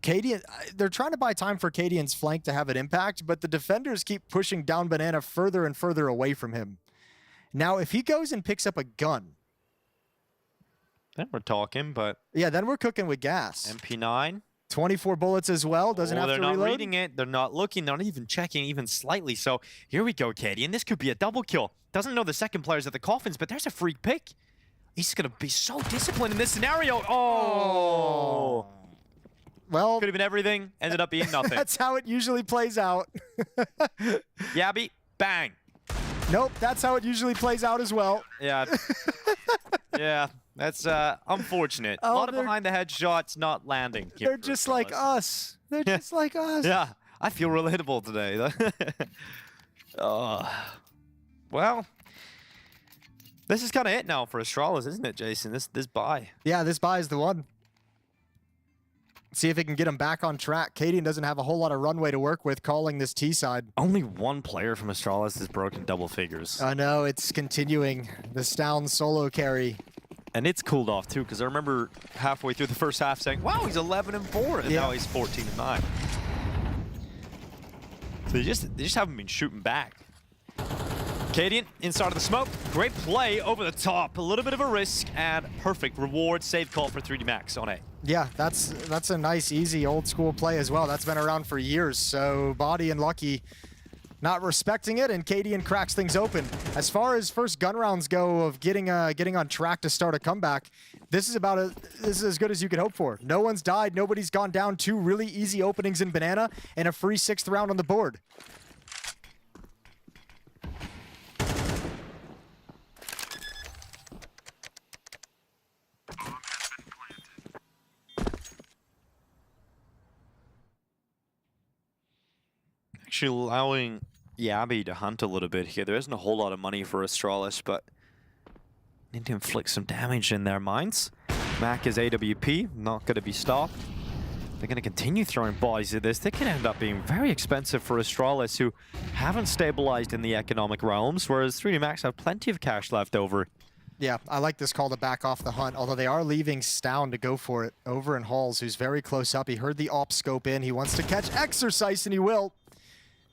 Cadian, they're trying to buy time for Cadian's flank to have an impact, but the defenders keep pushing down Banana further and further away from him. Now, if he goes and picks up a gun... then we're talking, but... yeah, then we're cooking with gas. MP9. 24 bullets as well, doesn't have to reload. They're not reading it, they're not looking, they're not even checking even slightly. So here we go, Cadian. This could be a double kill. Doesn't know the second player's at the coffins, but there's a free pick. He's going to be so disciplined in this scenario. Oh! Well... could have been everything, ended up being nothing. That's how it usually plays out. Yabby, bang. Nope, that's how it usually plays out as well. Yeah. Yeah, that's unfortunate. A lot of behind the head shots not landing. They're just like us. They're just like us. Yeah, I feel relatable today. Well, this is kind of it now for Astralis, isn't it, Jason? This buy. Yeah, this buy is the one. See if it can get him back on track. Cadian doesn't have a whole lot of runway to work with calling this T side. Only one player from Astralis has broken double figures. I know, it's continuing. The Stown solo carry. And it's cooled off too, because I remember halfway through the first half saying, wow, he's 11-4, and now he's 14-9. So they just haven't been shooting back. Cadian inside of the smoke. Great play over the top. A little bit of a risk and perfect reward. Save call for 3D Max on A. Yeah, that's a nice, easy, old school play as well. That's been around for years. So Body and Lucky not respecting it, and Cadian cracks things open. As far as first gun rounds go of getting on track to start a comeback, this is as good as you could hope for. No one's died, nobody's gone down. 2 really easy openings in Banana, and a free 6th round on the board. Actually allowing Yabby to hunt a little bit here. There isn't a whole lot of money for Astralis, but need to inflict some damage in their minds. Mac is AWP, not going to be stopped. They're going to continue throwing bodies at this. They could end up being very expensive for Astralis, who haven't stabilized in the economic realms, whereas 3D Max have plenty of cash left over. Yeah, I like this call to back off the hunt, although they are leaving Stown to go for it over in Halls, who's very close up. He heard the op scope in. He wants to catch Exercise, and he will.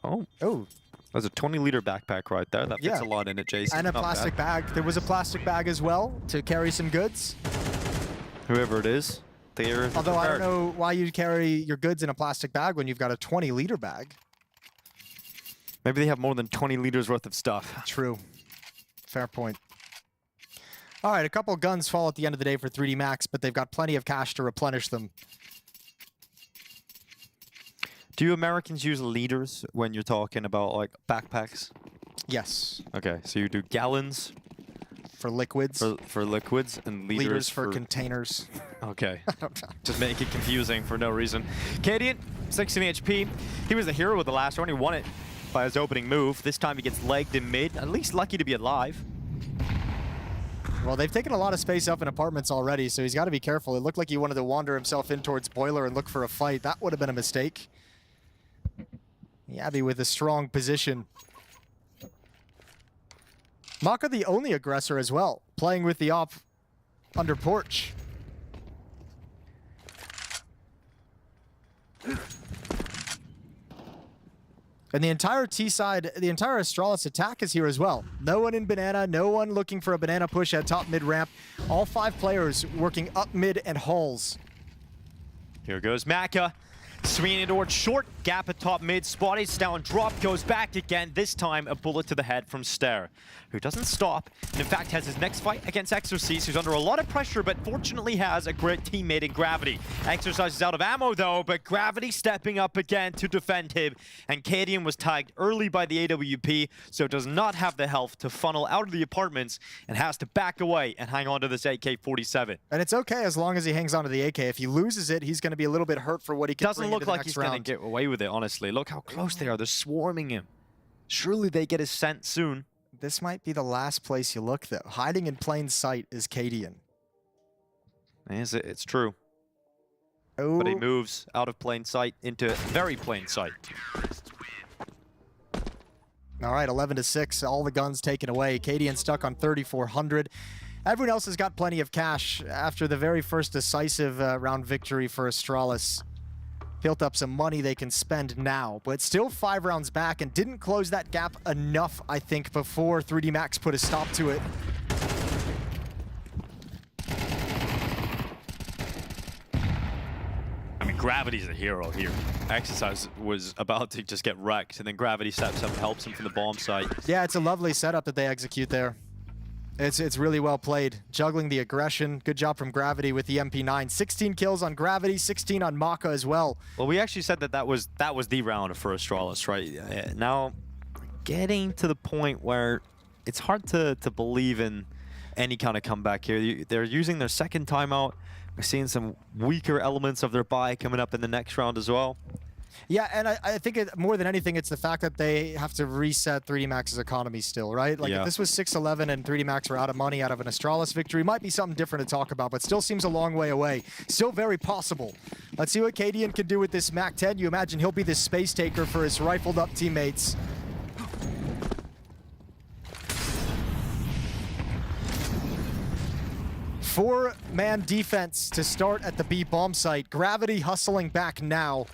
Oh. There's a 20-liter backpack right there. That fits a lot in it, Jason. And a plastic bag. There was a plastic bag as well to carry some goods. Whoever it is, they're Although I don't know why you'd carry your goods in a plastic bag when you've got a 20-liter bag. Maybe they have more than 20 liters worth of stuff. True. Fair point. All right, a couple guns fall at the end of the day for 3D Max, but they've got plenty of cash to replenish them. Do you Americans use liters when you're talking about like backpacks? Yes. Okay, so you do gallons for liquids. For liquids and liters for containers. Okay. Just make it confusing for no reason. Cadian, 16 HP. He was the hero of the last round. He won it by his opening move. This time he gets legged in mid. At least lucky to be alive. Well, they've taken a lot of space up in apartments already, so he's got to be careful. It looked like he wanted to wander himself in towards Boiler and look for a fight. That would have been a mistake. Yabby with a strong position. Maka the only aggressor as well, playing with the op under porch. And the entire T-side, the entire Astralis attack is here as well. No one in Banana, no one looking for a Banana push at top mid ramp. All 5 players working up mid and Halls. Here goes Maka. Swinging towards short, gap at top mid, spotted down, drop, goes back again. This time, a bullet to the head from Stair, who doesn't stop, and in fact has his next fight against Exercise, who's under a lot of pressure, but fortunately has a great teammate in Gravity. Exercise is out of ammo though, but Gravity stepping up again to defend him, and Cadian was tagged early by the AWP, so does not have the health to funnel out of the apartments, and has to back away and hang on to this AK-47. And it's okay as long as he hangs on to the AK. If he loses it, he's going to be a little bit hurt for what he can bring Doesn't look like he's going to get away with it, honestly. Look how close they are. They're swarming him. Surely they get his scent soon. This might be the last place you look, though. Hiding in plain sight is Cadian. Is it? It's true. Oh. But he moves out of plain sight into very plain sight. All right, 11-6. All the guns taken away. Cadian stuck on 3,400. Everyone else has got plenty of cash after the very first decisive round victory for Astralis. Built up some money they can spend now, but still 5 rounds back and didn't close that gap enough, I think, before 3D Max put a stop to it. I mean, Gravity's the hero here. Exercise was about to just get wrecked, and then Gravity steps up and helps him from the bomb site. Yeah, it's a lovely setup that they execute there. It's really well played. Juggling the aggression. Good job from Gravity with the MP9. 16 kills on Gravity, 16 on Maka as well. Well, we actually said that was the round for Astralis, right? Now, getting to the point where it's hard to believe in any kind of comeback here. They're using their second timeout. We're seeing some weaker elements of their buy coming up in the next round as well. Yeah, and I think more than anything, it's the fact that they have to reset 3D Max's economy still, right? Like, if this was 6-11 and 3D Max were out of money out of an Astralis victory, might be something different to talk about, but still seems a long way away. Still very possible. Let's see what Cadian can do with this MAC-10. You imagine he'll be the space taker for his rifled-up teammates. Four-man defense to start at the B bomb site. Gravity hustling back now.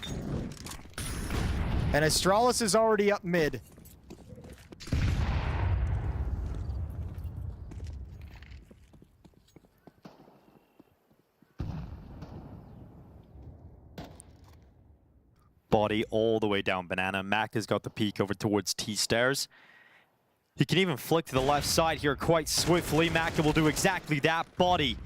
And Astralis is already up mid. Body body all the way down Banana. Mac has got the peek over towards T stairs. He can even flick to the left side here quite swiftly. Maka will do exactly that. Body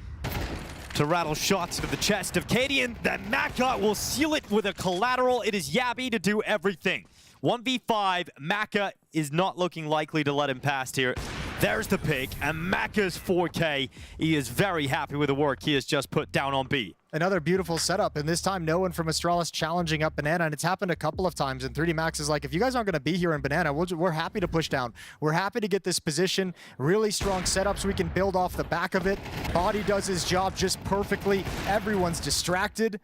to rattle shots to the chest of Cadian. Then Maka will seal it with a collateral. It is Yabby to do everything. 1v5, Maka is not looking likely to let him pass here. There's the pick, and Maka's 4K. He is very happy with the work he has just put down on B. Another beautiful setup, and this time no one from Astralis challenging up Banana, and it's happened a couple of times, and 3D Max is like, if you guys aren't going to be here in Banana, we're happy to push down. We're happy to get this position. Really strong setups. We can build off the back of it. Body does his job just perfectly. Everyone's distracted.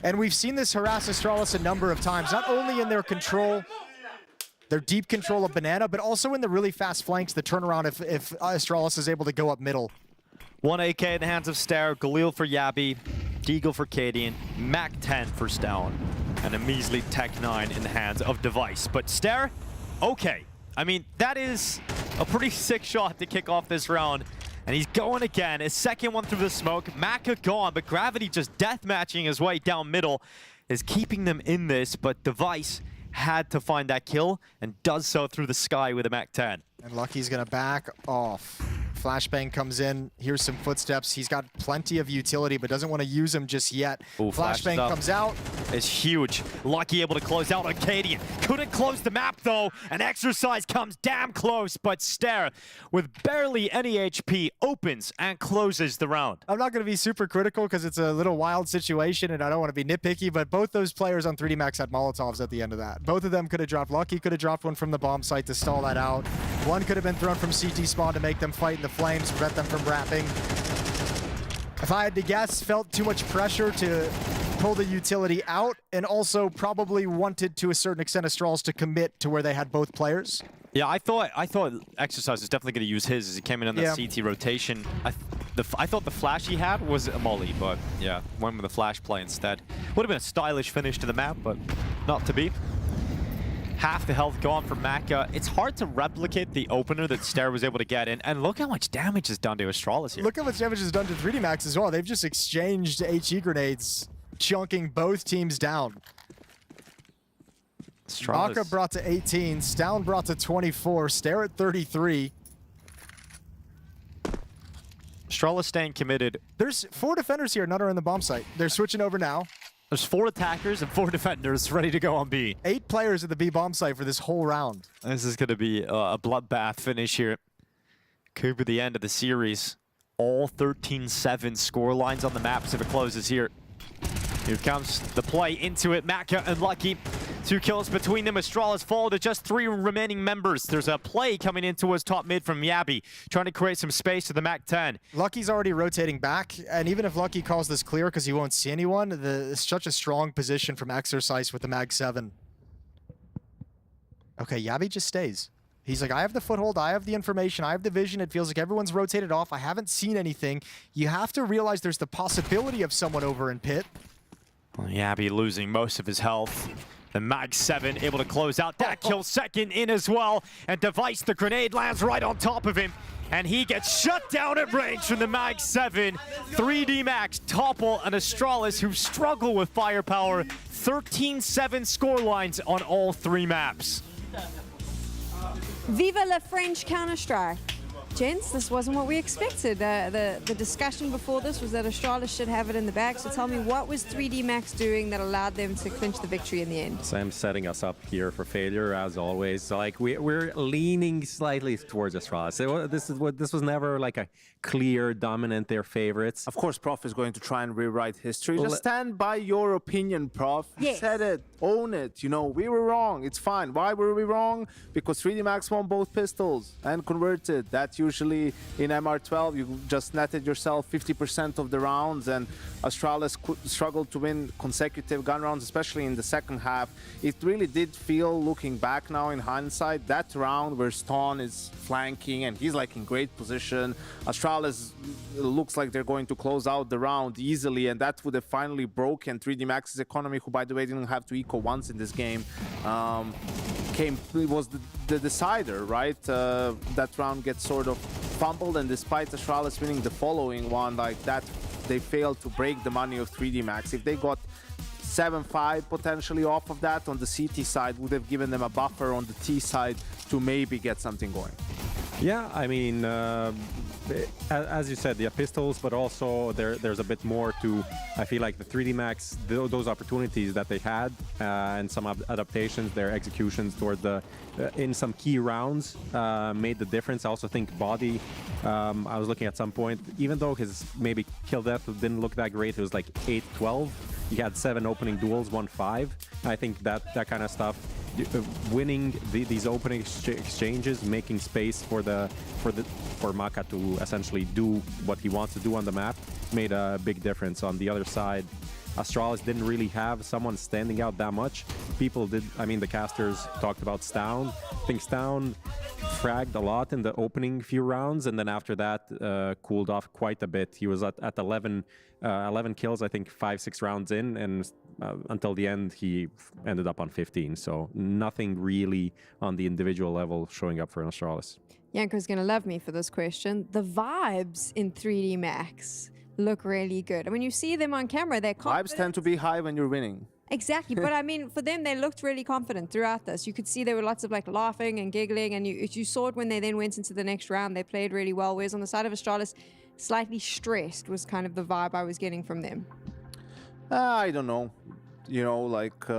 And we've seen this harass Astralis a number of times, not only in their control, their deep control of Banana, but also in the really fast flanks, the turnaround if Astralis is able to go up middle. 1 AK in the hands of Stair, Galil for Yabby, Deagle for Cadian, Mac 10 for Stown, and a measly Tech 9 in the hands of Device. But Stair, okay. I mean, that is a pretty sick shot to kick off this round. And he's going again, his second one through the smoke. Maka gone, but Gravity just deathmatching his way down middle is keeping them in this, but Device had to find that kill and does so through the sky with a Mac 10. And Lucky's gonna back off. Flashbang comes in, here's some footsteps. He's got plenty of utility, but doesn't want to use them just yet. Ooh, Flashbang comes out. It's huge. Lucky able to close out on Cadian. Couldn't close the map though. An exercise comes damn close, but Stare, with barely any HP, opens and closes the round. I'm not going to be super critical because it's a little wild situation and I don't want to be nitpicky, but both those players on 3D Max had Molotovs at the end of that. Both of them could have dropped. Lucky could have dropped one from the bomb site to stall that out. One could have been thrown from CT spawn to make them fight in the flames, prevent them from wrapping. If I had to guess, felt too much pressure to pull the utility out, and also probably wanted to a certain extent Astralis to commit to where they had both players. Yeah, I thought Exercise was definitely going to use his as he came in on that CT rotation. I thought the flash he had was a molly, but yeah, went with the flash play instead. Would have been a stylish finish to the map, but not to be. Half the health gone from Maka. It's hard to replicate the opener that Stare was able to get in, and look how much damage is done to Astralis here. Look how much damage is done to 3D Max as well. They've just exchanged HE grenades, chunking both teams down. Maka brought to 18, Stown brought to 24, Stare at 33. Astralis staying committed. There's 4 defenders here, none are in the bomb site. They're switching over now. There's 4 attackers and 4 defenders ready to go on B. 8 players at the B bomb site for this whole round. This is going to be a bloodbath finish here. Could be the end of the series. All 13-7 score lines on the maps if it closes here. Here comes the play into it. Maka and Lucky. 2 kills between them. Astralis fall to just 3 remaining members. There's a play coming in towards top mid from Yabby, trying to create some space to the Mac 10. Lucky's already rotating back, and even if Lucky calls this clear because he won't see anyone, it's such a strong position from Exercise with the Mag 7. Okay, Yabby just stays. He's like, I have the foothold, I have the information, I have the vision. It feels like everyone's rotated off. I haven't seen anything. You have to realize there's the possibility of someone over in pit. Well, Yabby losing most of his health. The Mag 7 able to close out that kill, second in as well. And Device, the grenade lands right on top of him. And he gets shut down at range from the Mag 7. 3D Max topple an Astralis who struggle with firepower. 13-7 score lines on all 3 maps. Viva la French Counter-Strike. Gents, this wasn't what we expected. The discussion before this was that Astralis should have it in the bag. So tell me, what was 3D Max doing that allowed them to clinch the victory in the end? Sam setting us up here for failure, as always. So, like, we're leaning slightly towards Astralis. So this was never like a clear, dominant, their favorites. Of course, Prof is going to try and rewrite history. Just stand by your opinion, Prof. Yes. Said it. Own it. You know, we were wrong. It's fine. Why were we wrong? Because 3D Max won both pistols and converted. That usually in MR12, you just netted yourself 50% of the rounds, and Astralis struggled to win consecutive gun rounds, especially in the second half. It really did feel, looking back now in hindsight, that round where Stone is flanking and he's like in great position. Astralis looks like they're going to close out the round easily, and that would have finally broken 3D Max's economy, who, by the way, didn't have to eco once in this game. It was the decider, right? That round gets sort of fumbled, and despite Astralis winning the following one, like that, they failed to break the money of 3D Max. If they got 7-5 potentially off of that on the CT side would have given them a buffer on the T side to maybe get something going. Yeah, I mean, as you said, the pistols, but also there's a bit more to, I feel like the 3D Max, those opportunities that they had and some adaptations, their executions toward in some key rounds made the difference. I also think Body, I was looking at some point, even though his maybe kill death didn't look that great, it was like 8-12. He had 7 opening duels, 1-5. I think that kind of stuff, winning these opening exchanges, making space for Maka to essentially do what he wants to do on the map, made a big difference. On the other side, Astralis didn't really have someone standing out that much. People did, I mean, the casters talked about Stown. I think Stown fragged a lot in the opening few rounds, and then after that cooled off quite a bit. He was at 11 kills, I think 5-6 rounds in, and until the end he ended up on 15. So nothing really on the individual level showing up for Astralis. Yanko's gonna love me for this question. The vibes in 3D Max look really good. I mean, you see them on camera, they're confident. Vibes tend to be high when you're winning. Exactly, but I mean, for them, they looked really confident throughout this. You could see there were lots of like laughing and giggling, and you saw it when they then went into the next round. They played really well, whereas on the side of Astralis, slightly stressed was kind of the vibe I was getting from them. I don't know. You know, like...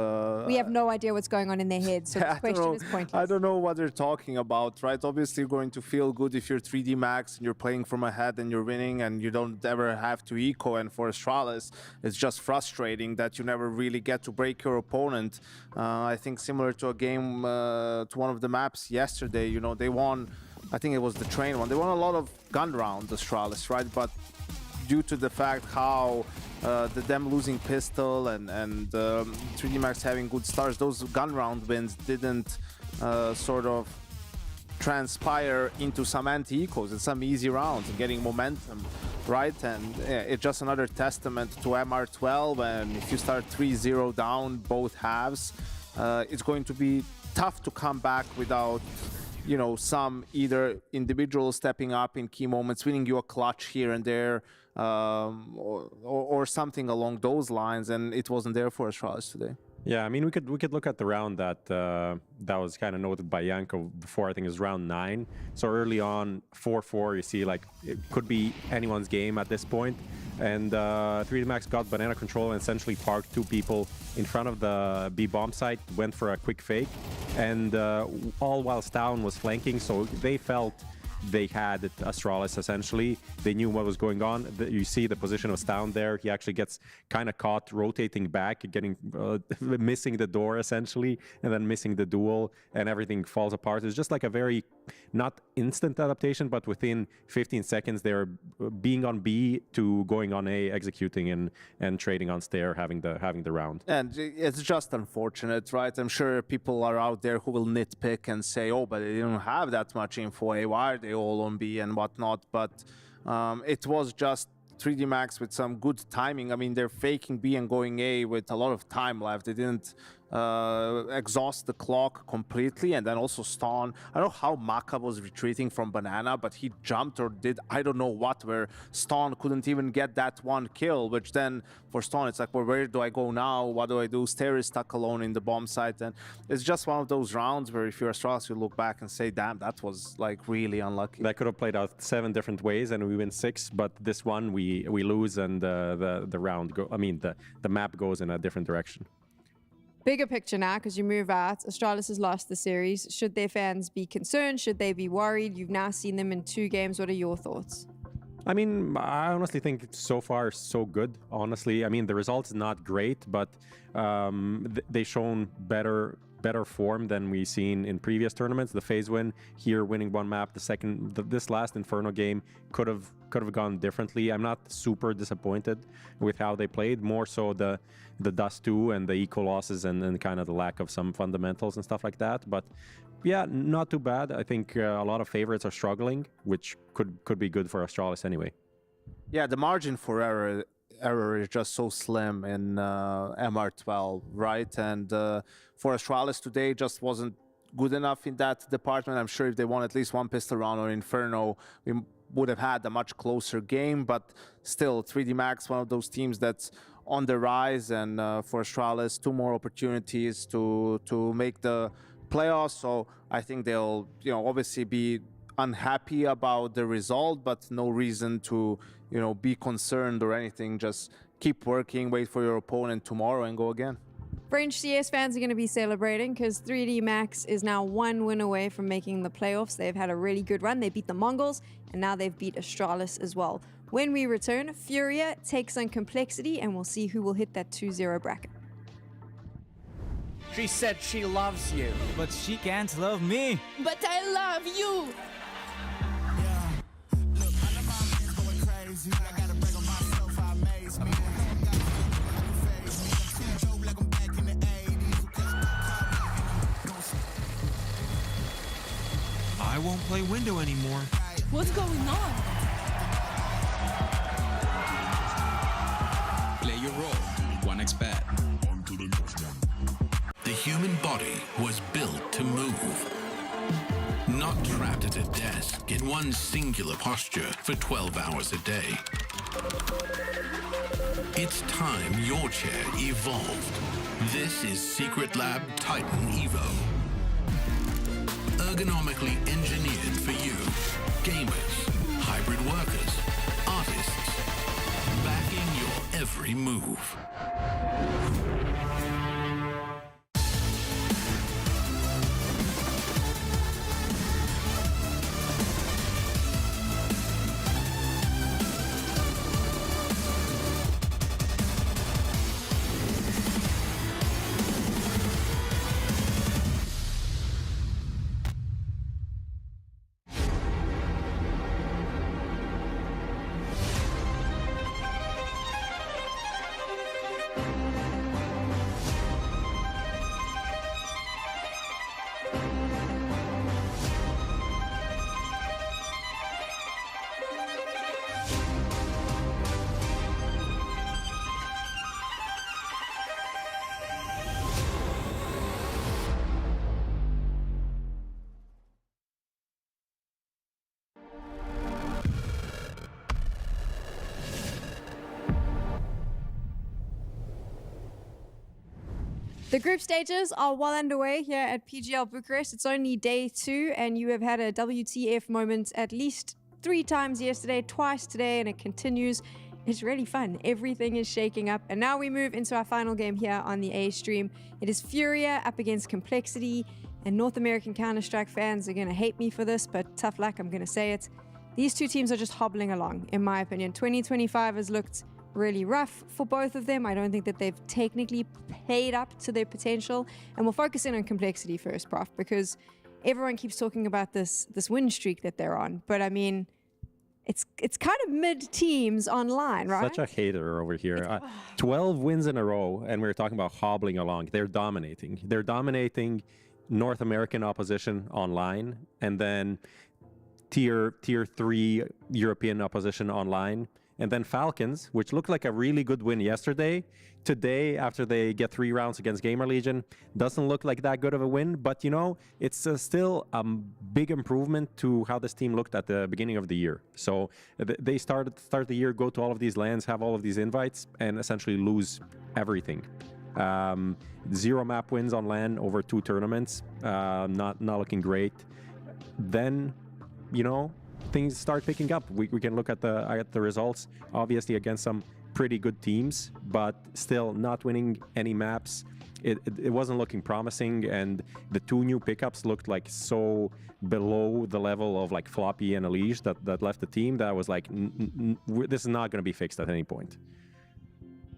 we have no idea what's going on in their heads, so the question is pointless. I don't know what they're talking about, right? Obviously, you're going to feel good if you're 3D Max and you're playing from ahead and you're winning and you don't ever have to eco. And for Astralis, it's just frustrating that you never really get to break your opponent. I think similar to a game, to one of the maps yesterday, you know, they won, I think it was the train one. They won a lot of gun rounds, Astralis, right? But due to the fact how them losing pistol and 3D Max having good stars, those gun round wins didn't sort of transpire into some anti-ecos and some easy rounds and getting momentum, right? And it's just another testament to MR12, and if you start 3-0 down both halves, it's going to be tough to come back without, you know, some either individual stepping up in key moments, winning you a clutch here and there, or something along those lines, and it wasn't there for Astralis today. Yeah, I mean, we could look at the round that that was kind of noted by Yanko before. I think it was round 9. So early on, 4-4, you see like it could be anyone's game at this point. And 3D Max got banana control and essentially parked 2 people in front of the B bomb site, went for a quick fake, and all while Stown was flanking. So they felt they had Astralis essentially. They knew what was going on. You see the position of Stown there. He actually gets kind of caught rotating back, getting missing the door essentially, and then missing the duel, and everything falls apart. It's just like a very not instant adaptation, but within 15 seconds they're being on B to going on A, executing and trading on stair, having the round. And it's just unfortunate, right? I'm sure people are out there who will nitpick and say, oh, but they don't have that much info A, why are they all on B and whatnot? But it was just 3D Max with some good timing. I mean, they're faking B and going A with a lot of time left. They didn't exhaust the clock completely, and then also Ston. I don't know how Maka was retreating from Banana, but he jumped or did I don't know what, where Ston couldn't even get that one kill, which then for Ston it's like, well, where do I go now? What do I do? Stair is stuck alone in the bomb site, and it's just one of those rounds where if you're Astralis, you look back and say, damn, that was like really unlucky. That could have played out 7 different ways and we win 6, but this one we lose, and the round the map goes in a different direction. Bigger picture now, because you move out. Astralis has lost the series. Should their fans be concerned? Should they be worried? You've now seen them in 2 games. What are your thoughts? I mean, I honestly think so far so good. Honestly, I mean, the results not great, but they've shown better form than we've seen in previous tournaments. The FaZe win here, winning 1 map. This last Inferno game could have gone differently. I'm not super disappointed with how they played. More so the Dust 2 and the eco losses and kind of the lack of some fundamentals and stuff like that. But yeah, not too bad. I think a lot of favorites are struggling, which could be good for Astralis anyway. Yeah, the margin for error is just so slim in MR12, right? And for Astralis today, just wasn't good enough in that department. I'm sure if they won at least 1 pistol round or Inferno, we would have had a much closer game, but still 3D Max, one of those teams that's on the rise, and for Astralis, 2 more opportunities to make the playoffs. So I think they'll, obviously be unhappy about the result, but no reason to, be concerned or anything. Just keep working, wait for your opponent tomorrow, and go again. French CS fans are going to be celebrating because 3D Max is now 1 win away from making the playoffs. They've had a really good run. They beat the Mongols, and now they've beat Astralis as well. When we return, Furia takes on Complexity, and we'll see who will hit that 2-0 bracket. She said she loves you. But she can't love me. But I love you. I won't play window anymore. What's going on? Play your role. 1xBet. The human body was built to move. Not trapped at a desk in one singular posture for 12 hours a day. It's time your chair evolved. This is Secret Lab Titan Evo. Ergonomically engineered for you, gamers, hybrid workers, artists, backing your every move. The group stages are well underway here at PGL Bucharest. It's only day 2, and you have had a WTF moment at least 3 times yesterday, twice today, and it continues. It's really fun. Everything is shaking up. And now we move into our final game here on the A stream. It is Furia up against Complexity, and North American Counter-Strike fans are going to hate me for this, but tough luck, I'm going to say it. These 2 teams are just hobbling along, in my opinion. 2025 has looked really rough for both of them. I don't think that they've technically played up to their potential. And we'll focus in on Complexity first, Prof, because everyone keeps talking about this win streak that they're on. But I mean, it's kind of mid-teams online, right? Such a hater over here. 12 wins in a row, and we're talking about hobbling along. They're dominating. They're dominating North American opposition online, and then tier 3 European opposition online. And then Falcons, which looked like a really good win yesterday. Today, after they get 3 rounds against GamerLegion, doesn't look like that good of a win. But, it's still a big improvement to how this team looked at the beginning of the year. So they start the year, go to all of these lands, have all of these invites, and essentially lose everything. 0 map wins on LAN over 2 tournaments. Not looking great. Then, things start picking up. We can look at the results, obviously against some pretty good teams, but still not winning any maps. It wasn't looking promising, and the 2 new pickups looked like so below the level of like Floppy and Elige that left the team that was like, this is not going to be fixed at any point.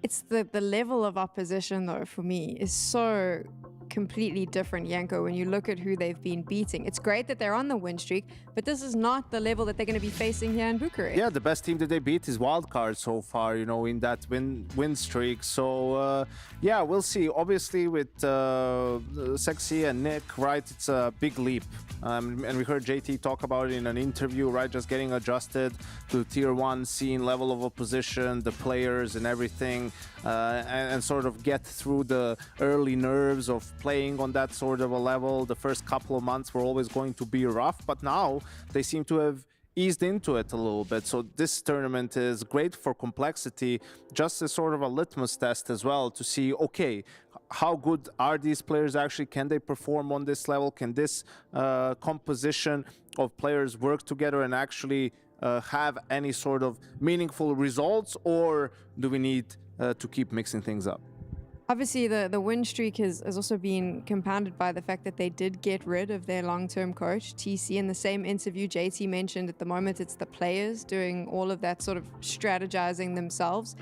It's the level of opposition, though, for me, is so completely different, Yanko, when you look at who they've been beating. It's great that they're on the win streak, but this is not the level that they're going to be facing here in Bucharest. Yeah, the best team that they beat is Wildcard so far, in that win streak. So, yeah, we'll see. Obviously, with Sexy and Nick, right, it's a big leap. And we heard JT talk about it in an interview, right, just getting adjusted to tier 1 scene, level of opposition, the players and everything, and sort of get through the early nerves of playing on that sort of a level. The first couple of months were always going to be rough, but now they seem to have eased into it a little bit. So this tournament is great for complexity, just as sort of a litmus test as well to see, okay, how good are these players actually? Can they perform on this level? Can this composition of players work together and actually have any sort of meaningful results, or do we need to keep mixing things up? Obviously, the win streak has also been compounded by the fact that they did get rid of their long-term coach, TC. In the same interview, JT mentioned at the moment it's the players doing all of that sort of strategizing themselves.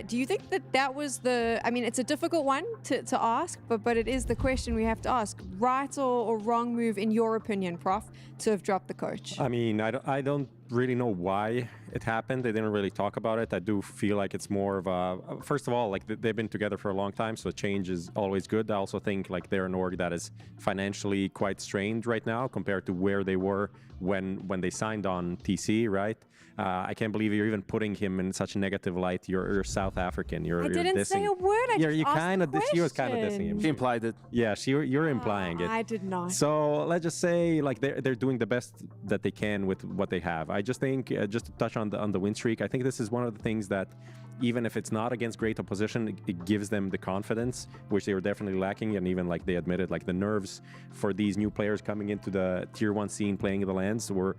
Do you think that was the... I mean, it's a difficult one to ask, but it is the question we have to ask. Right or wrong move, in your opinion, Prof, to have dropped the coach? I mean, I don't really know why it happened. They didn't really talk about it. I do feel like it's more of a... First of all, like they've been together for a long time, so change is always good. I also think like they're an org that is financially quite strained right now compared to where they were when they signed on TC, right? I can't believe you're even putting him in such a negative light. You're South African. I didn't say a word. I just asked the question. She was kind of dissing him. She implied it. Yeah, you're implying it. I did not. So let's just say like they're doing the best that they can with what they have. I just think just to touch on the win streak, I think this is one of the things that even if it's not against great opposition, it gives them the confidence, which they were definitely lacking. And even like they admitted, like the nerves for these new players coming into the tier 1 scene playing in the lands were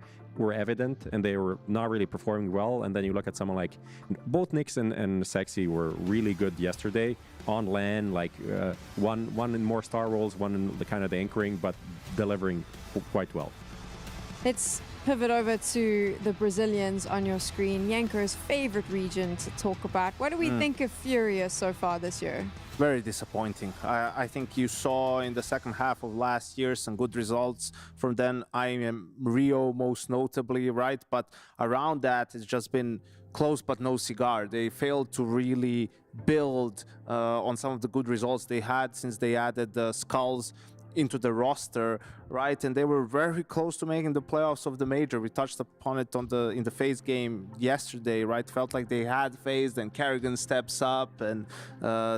evident, and they were not really performing well. And then you look at someone like both Nyx and Sexy were really good yesterday on LAN, like one in more star rolls, one in the kind of the anchoring, but delivering quite well. Let's pivot over to the Brazilians on your screen. Yanko's favorite region to talk about. What do we think of Furia so far this year? Very disappointing. I think you saw in the second half of last year some good results from then. I am Rio most notably, right? But around that, it's just been close but no cigar. They failed to really build on some of the good results they had since they added the Skulls into the roster, right? And they were very close to making the playoffs of the major. We touched upon it in the FaZe game yesterday, right? Felt like they had FaZe, then Kerrigan steps up and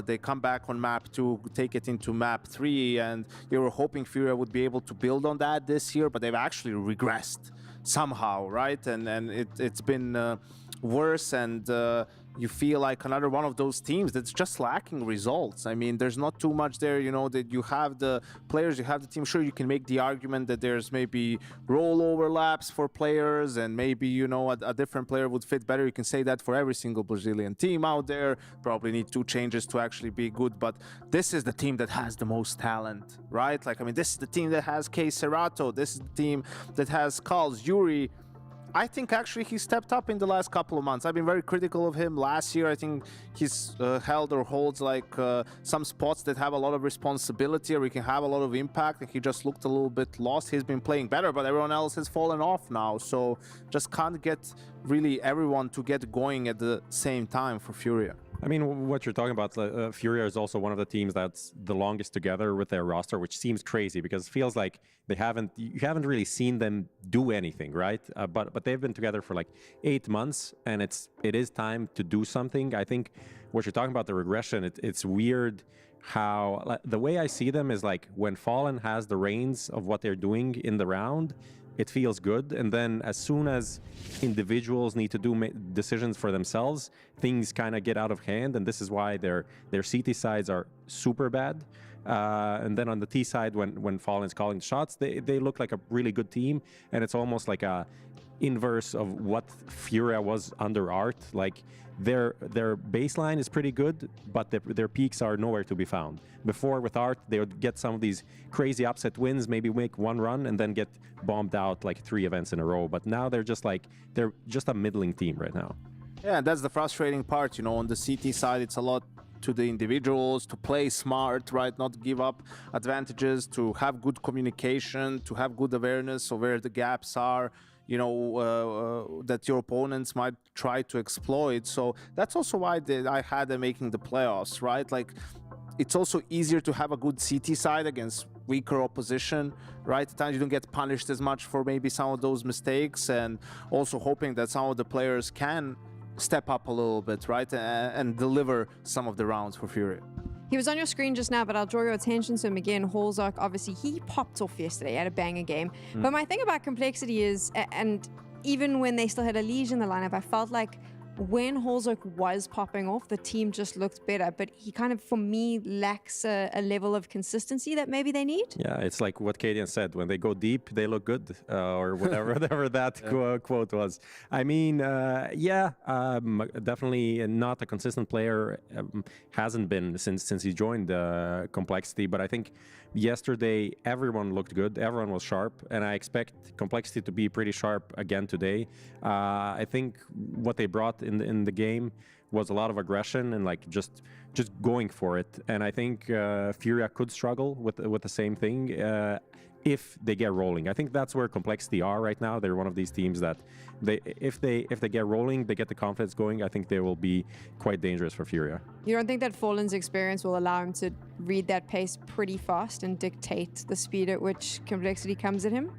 they come back on map 2, take it into map 3, and they were hoping Furia would be able to build on that this year, but they've actually regressed somehow, right? And it's been worse, and you feel like another one of those teams that's just lacking results. I mean, there's not too much there, you know, that you have the players, you have the team. Sure, you can make the argument that there's maybe role overlaps for players and maybe, you know, a different player would fit better. You can say that for every single Brazilian team out there. Probably need 2 changes to actually be good, but this is the team that has the most talent, right? Like, I mean, this is the team that has K Cerato. This is the team that has Skulls, Yuri. I think actually he stepped up in the last couple of months. I've been very critical of him last year. I think he's held or holds like some spots that have a lot of responsibility or he can have a lot of impact, and he just looked a little bit lost. He's been playing better, but everyone else has fallen off now. So just can't get really everyone to get going at the same time for Furia. I mean, what you're talking about, Furia is also one of the teams that's the longest together with their roster, which seems crazy because it feels like you haven't really seen them do anything, right? But they've been together for like 8 months, and it is time to do something. I think what you're talking about, the regression, it's weird how the way I see them is like when Fallen has the reins of what they're doing in the round, it feels good, and then as soon as individuals need to do decisions for themselves, things kind of get out of hand, and this is why their CT sides are super bad. And then on the T side, when Fallen's calling the shots, they look like a really good team, and it's almost like a inverse of what Furia was under Art. Like their baseline is pretty good, but their peaks are nowhere to be found. Before with Art, they would get some of these crazy upset wins, maybe make one run and then get bombed out like 3 events in a row. But now they're just a middling team right now. Yeah, that's the frustrating part. You know, on the CT side, it's a lot to the individuals to play smart, right? Not give up advantages, to have good communication, to have good awareness of where the gaps are, you know, that your opponents might try to exploit. So that's also why I had them making the playoffs, right? Like, it's also easier to have a good CT side against weaker opposition, right? At times you don't get punished as much for maybe some of those mistakes, and also hoping that some of the players can step up a little bit, right? And deliver some of the rounds for Furia. He was on your screen just now, but I'll draw your attention to him again. Holzark, obviously, he popped off yesterday, had a banger game. But my thing about complexity is, and even when they still had a Legion in the lineup, I felt like when Holzok was popping off, the team just looked better. But he kind of, for me, lacks a level of consistency that maybe they need. Yeah, it's like what Kadian said. When they go deep, they look good, or whatever that quote was. I mean, definitely not a consistent player. Hasn't been since he joined Complexity. But I think yesterday everyone looked good. Everyone was sharp, and I expect Complexity to be pretty sharp again today. I think what they brought in the game was a lot of aggression and like just going for it. And I think Furia could struggle with the same thing if they get rolling. I think that's where Complexity are right now. They're one of these teams that if they get rolling, they get the confidence going. I think they will be quite dangerous for Furia. You don't think that Fallen's experience will allow him to read that pace pretty fast and dictate the speed at which Complexity comes at him?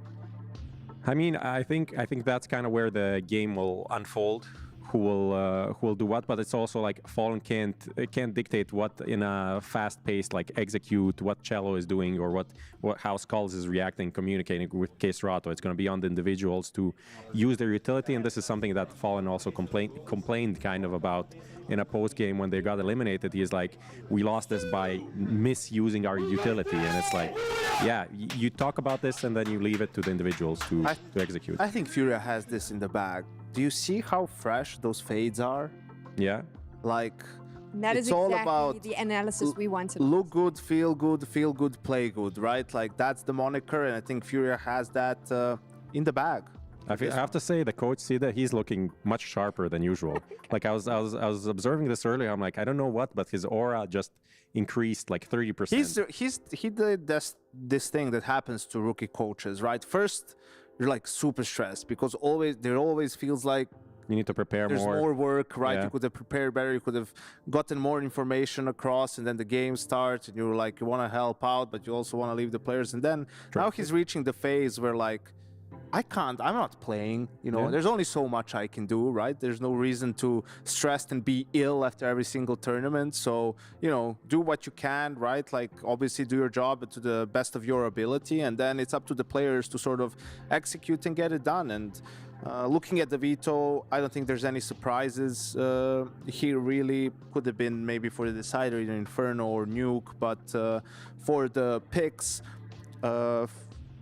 I mean, I think that's kind of where the game will unfold. Who will do what, but it's also like Fallen can't dictate what in a fast-paced like execute what Cello is doing or what how Skulls is reacting, communicating with K-Strato. It's going to be on the individuals to use their utility, and this is something that Fallen also complained kind of about in a post game when they got eliminated. He's like, we lost this by misusing our utility, and it's like, yeah, you talk about this and then you leave it to the individuals to execute. I think Furia has this in the bag. Do you see how fresh those fades are? Yeah. Like, that is it's all exactly about the analysis we wanted. Look good, feel good, play good, right? Like, that's the moniker, and I think Furia has that in the bag. I have to say, the coach Sida, he's looking much sharper than usual. Like I was observing this earlier. I'm like, I don't know what, but his aura just increased like 30%. He did this thing that happens to rookie coaches, right? First, you're like super stressed because there always feels like you need to prepare there's more. There's more work, right? Yeah. You could have prepared better. You could have gotten more information across, and then the game starts, and you're like, you want to help out, but you also want to leave the players. And then now he's reaching the phase where like, I'm not playing, you know, there's only so much I can do, right? There's no reason to stress and be ill after every single tournament. So, you know, do what you can, right? Like, obviously do your job to the best of your ability, and then it's up to the players to sort of execute and get it done. And looking at the veto, I don't think there's any surprises here really. Could have been maybe for the decider, either Inferno or Nuke, but for the picks,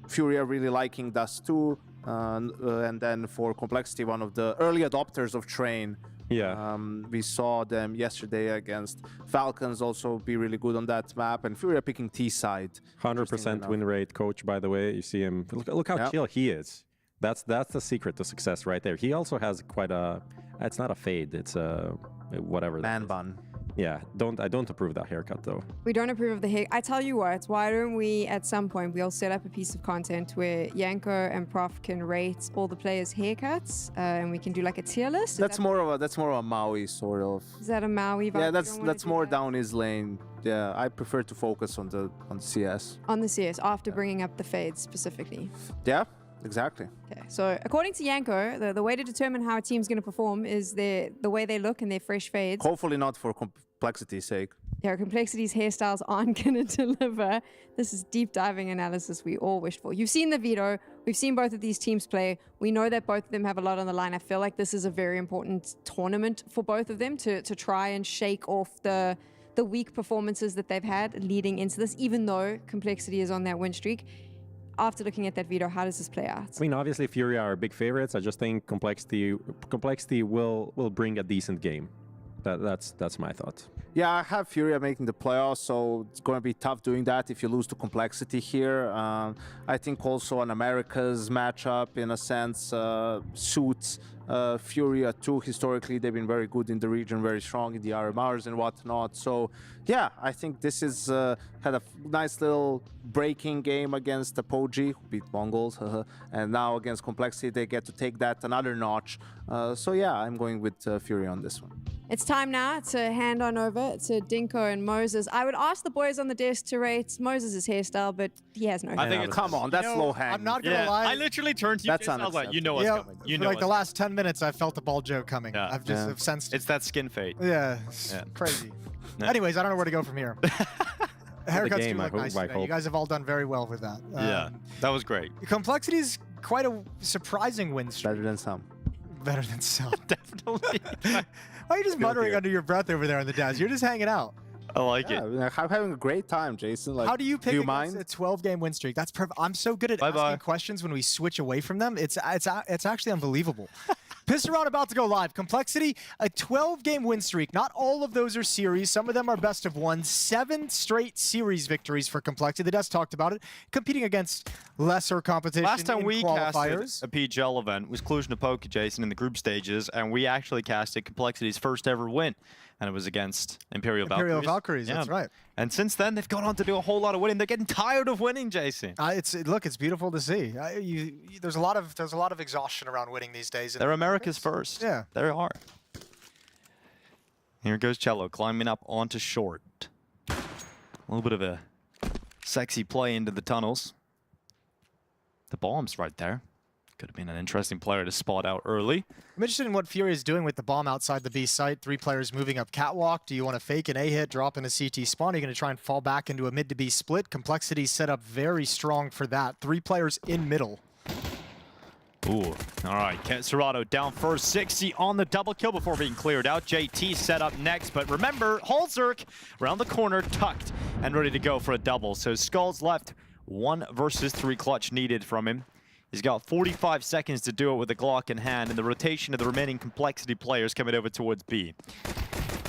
Furia really liking Dust 2, and then for Complexity, one of the early adopters of Train. Yeah. We saw them yesterday against Falcons also be really good on that map, and Furia picking T side. 100% win rate coach, by the way. You see him. Look how chill he is. That's the secret to success right there. He also has quite a. It's not a fade. It's a whatever. Man bun. Yeah, I don't approve that haircut though. We don't approve of the hair. I tell you what, why don't we at some point we'll set up a piece of content where Yanko and Prof can rate all the players' haircuts, and we can do like a tier list. That's more of a Maui sort of. Is that a Maui vibe? Yeah, that's more down his lane. Yeah, I prefer to focus on the CS. On the CS after bringing up the fades specifically. Yeah. Exactly. Okay, so according to Yanko, the way to determine how a team's going to perform is the way they look and their fresh fades. Hopefully not for Complexity's sake. Yeah, Complexity's hairstyles aren't going to deliver. This is deep diving analysis we all wished for. You've seen the veto. We've seen both of these teams play. We know that both of them have a lot on the line. I feel like this is a very important tournament for both of them to try and shake off the weak performances that they've had leading into this, even though Complexity is on that win streak. After looking at that veto, how does this play out? I mean, obviously Furia are big favorites. I just think Complexity will bring a decent game. That's my thought. Yeah, I have Furia making the playoffs, so it's going to be tough doing that if you lose to Complexity here. I think also an America's matchup, in a sense, suits Furia too. Historically, they've been very good in the region, very strong in the RMRs and whatnot. So, yeah, I think this is had a nice little breaking game against Apogee, who beat MongolZ, and now against Complexity, they get to take that another notch. So, yeah, I'm going with Furia on this one. It's time now to hand on over to Dinko and Moses. I would ask the boys on the desk to rate Moses' hairstyle, but he has no hair. I think it's, come on, that's low hang. I'm not gonna lie. I literally turned to you. I was like, you know what's coming. You for know like the last 10 minutes, I felt the ball joke coming. I've just I've sensed. It's that skin fade. Yeah, crazy. Anyways, I don't know where to go from here. Haircuts game, do I look hope- nice I today. hope. You guys have all done very well with that. Yeah, that was great. Complexity is quite a surprising win streak. Better than some. Better than some. Definitely. Why are you just muttering here. under your breath over there on the desk? You're just hanging out. I like Yeah, it. I'm having a great time, Jason. Like, How do you pick do you against mind? a 12-game win streak? That's perfect. I'm so good at asking questions when we switch away from them. It's actually unbelievable. Pissaround about to go live. Complexity, a 12-game win streak. Not all of those are series. Some of them are best of one. 7 straight series victories for Complexity. The desk talked about it. Competing against lesser competition. Last time in we qualifiers. casted a PGL event was Cluj-Napoca, Jason, in the group stages, and we actually casted Complexity's first ever win. And it was against Imperial Valkyries, that's right. And since then, they've gone on to do a whole lot of winning. They're getting tired of winning, Jason. Look, it's beautiful to see. There's a lot of exhaustion around winning these days. They're America's first. Yeah. They are. Here goes Cello climbing up onto short. A little bit of a sexy play into the tunnels. The bomb's right there. Could have been an interesting player to spot out early. I'm interested in what Furia is doing with the bomb outside the B site. 3 players moving up catwalk. Do you want to fake an A hit, drop in a CT spawn? Are you going to try and fall back into a mid to B split? Complexity set up very strong for that. 3 players in middle. Ooh, all right. Serato down first, 60 on the double kill before being cleared out. JT set up next, but remember, holzerk around the corner, tucked and ready to go for a double. So Skull's left, 1 versus 3 clutch needed from him. He's got 45 seconds to do it with a Glock in hand, and the rotation of the remaining Complexity players coming over towards B.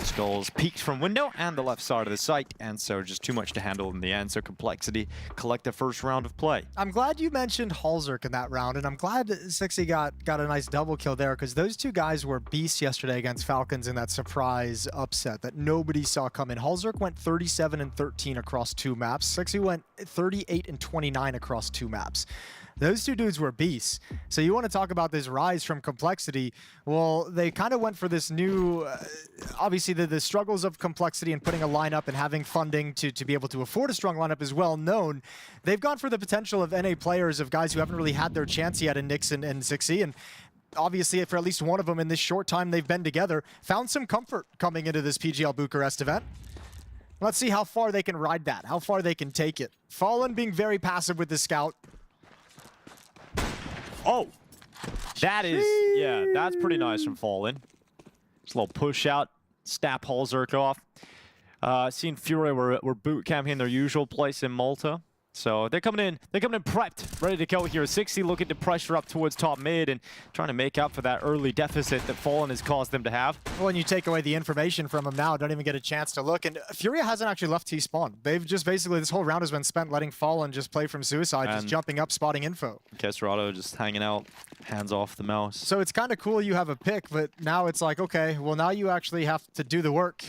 Skulls peeked from window and the left side of the site, and so just too much to handle in the end, so Complexity collect the first round of play. I'm glad you mentioned Halzerk in that round, and I'm glad Sixy got a nice double kill there, because those 2 guys were beasts yesterday against Falcons in that surprise upset that nobody saw coming. Halzerk went 37 and 13 across 2 maps. Sixy went 38 and 29 across 2 maps. Those 2 dudes were beasts. So you want to talk about this rise from Complexity. Well, they kind of went for this new, obviously the struggles of Complexity and putting a lineup and having funding to be able to afford a strong lineup is well known. They've gone for the potential of NA players, of guys who haven't really had their chance yet in Nixon and Sixy. And obviously, for at least one of them in this short time they've been together, found some comfort coming into this PGL Bucharest event. Let's see how far they can ride that, how far they can take it. Fallen being very passive with the scout. Oh, that is, yeah, that's pretty nice from Fallen. Just a little push out, snap Halzerk off. Seeing Furia were boot camping in their usual place in Malta. So they're coming in prepped, ready to go here. 60 looking to pressure up towards top mid and trying to make up for that early deficit that Fallen has caused them to have. Well, when you take away the information from them now, don't even get a chance to look. And Furia hasn't actually left T-spawn. They've just basically, this whole round has been spent letting Fallen just play from suicide, just jumping up, spotting info. Serato just hanging out, hands off the mouse. So it's kind of cool you have a pick, but now it's like, okay, well now you actually have to do the work.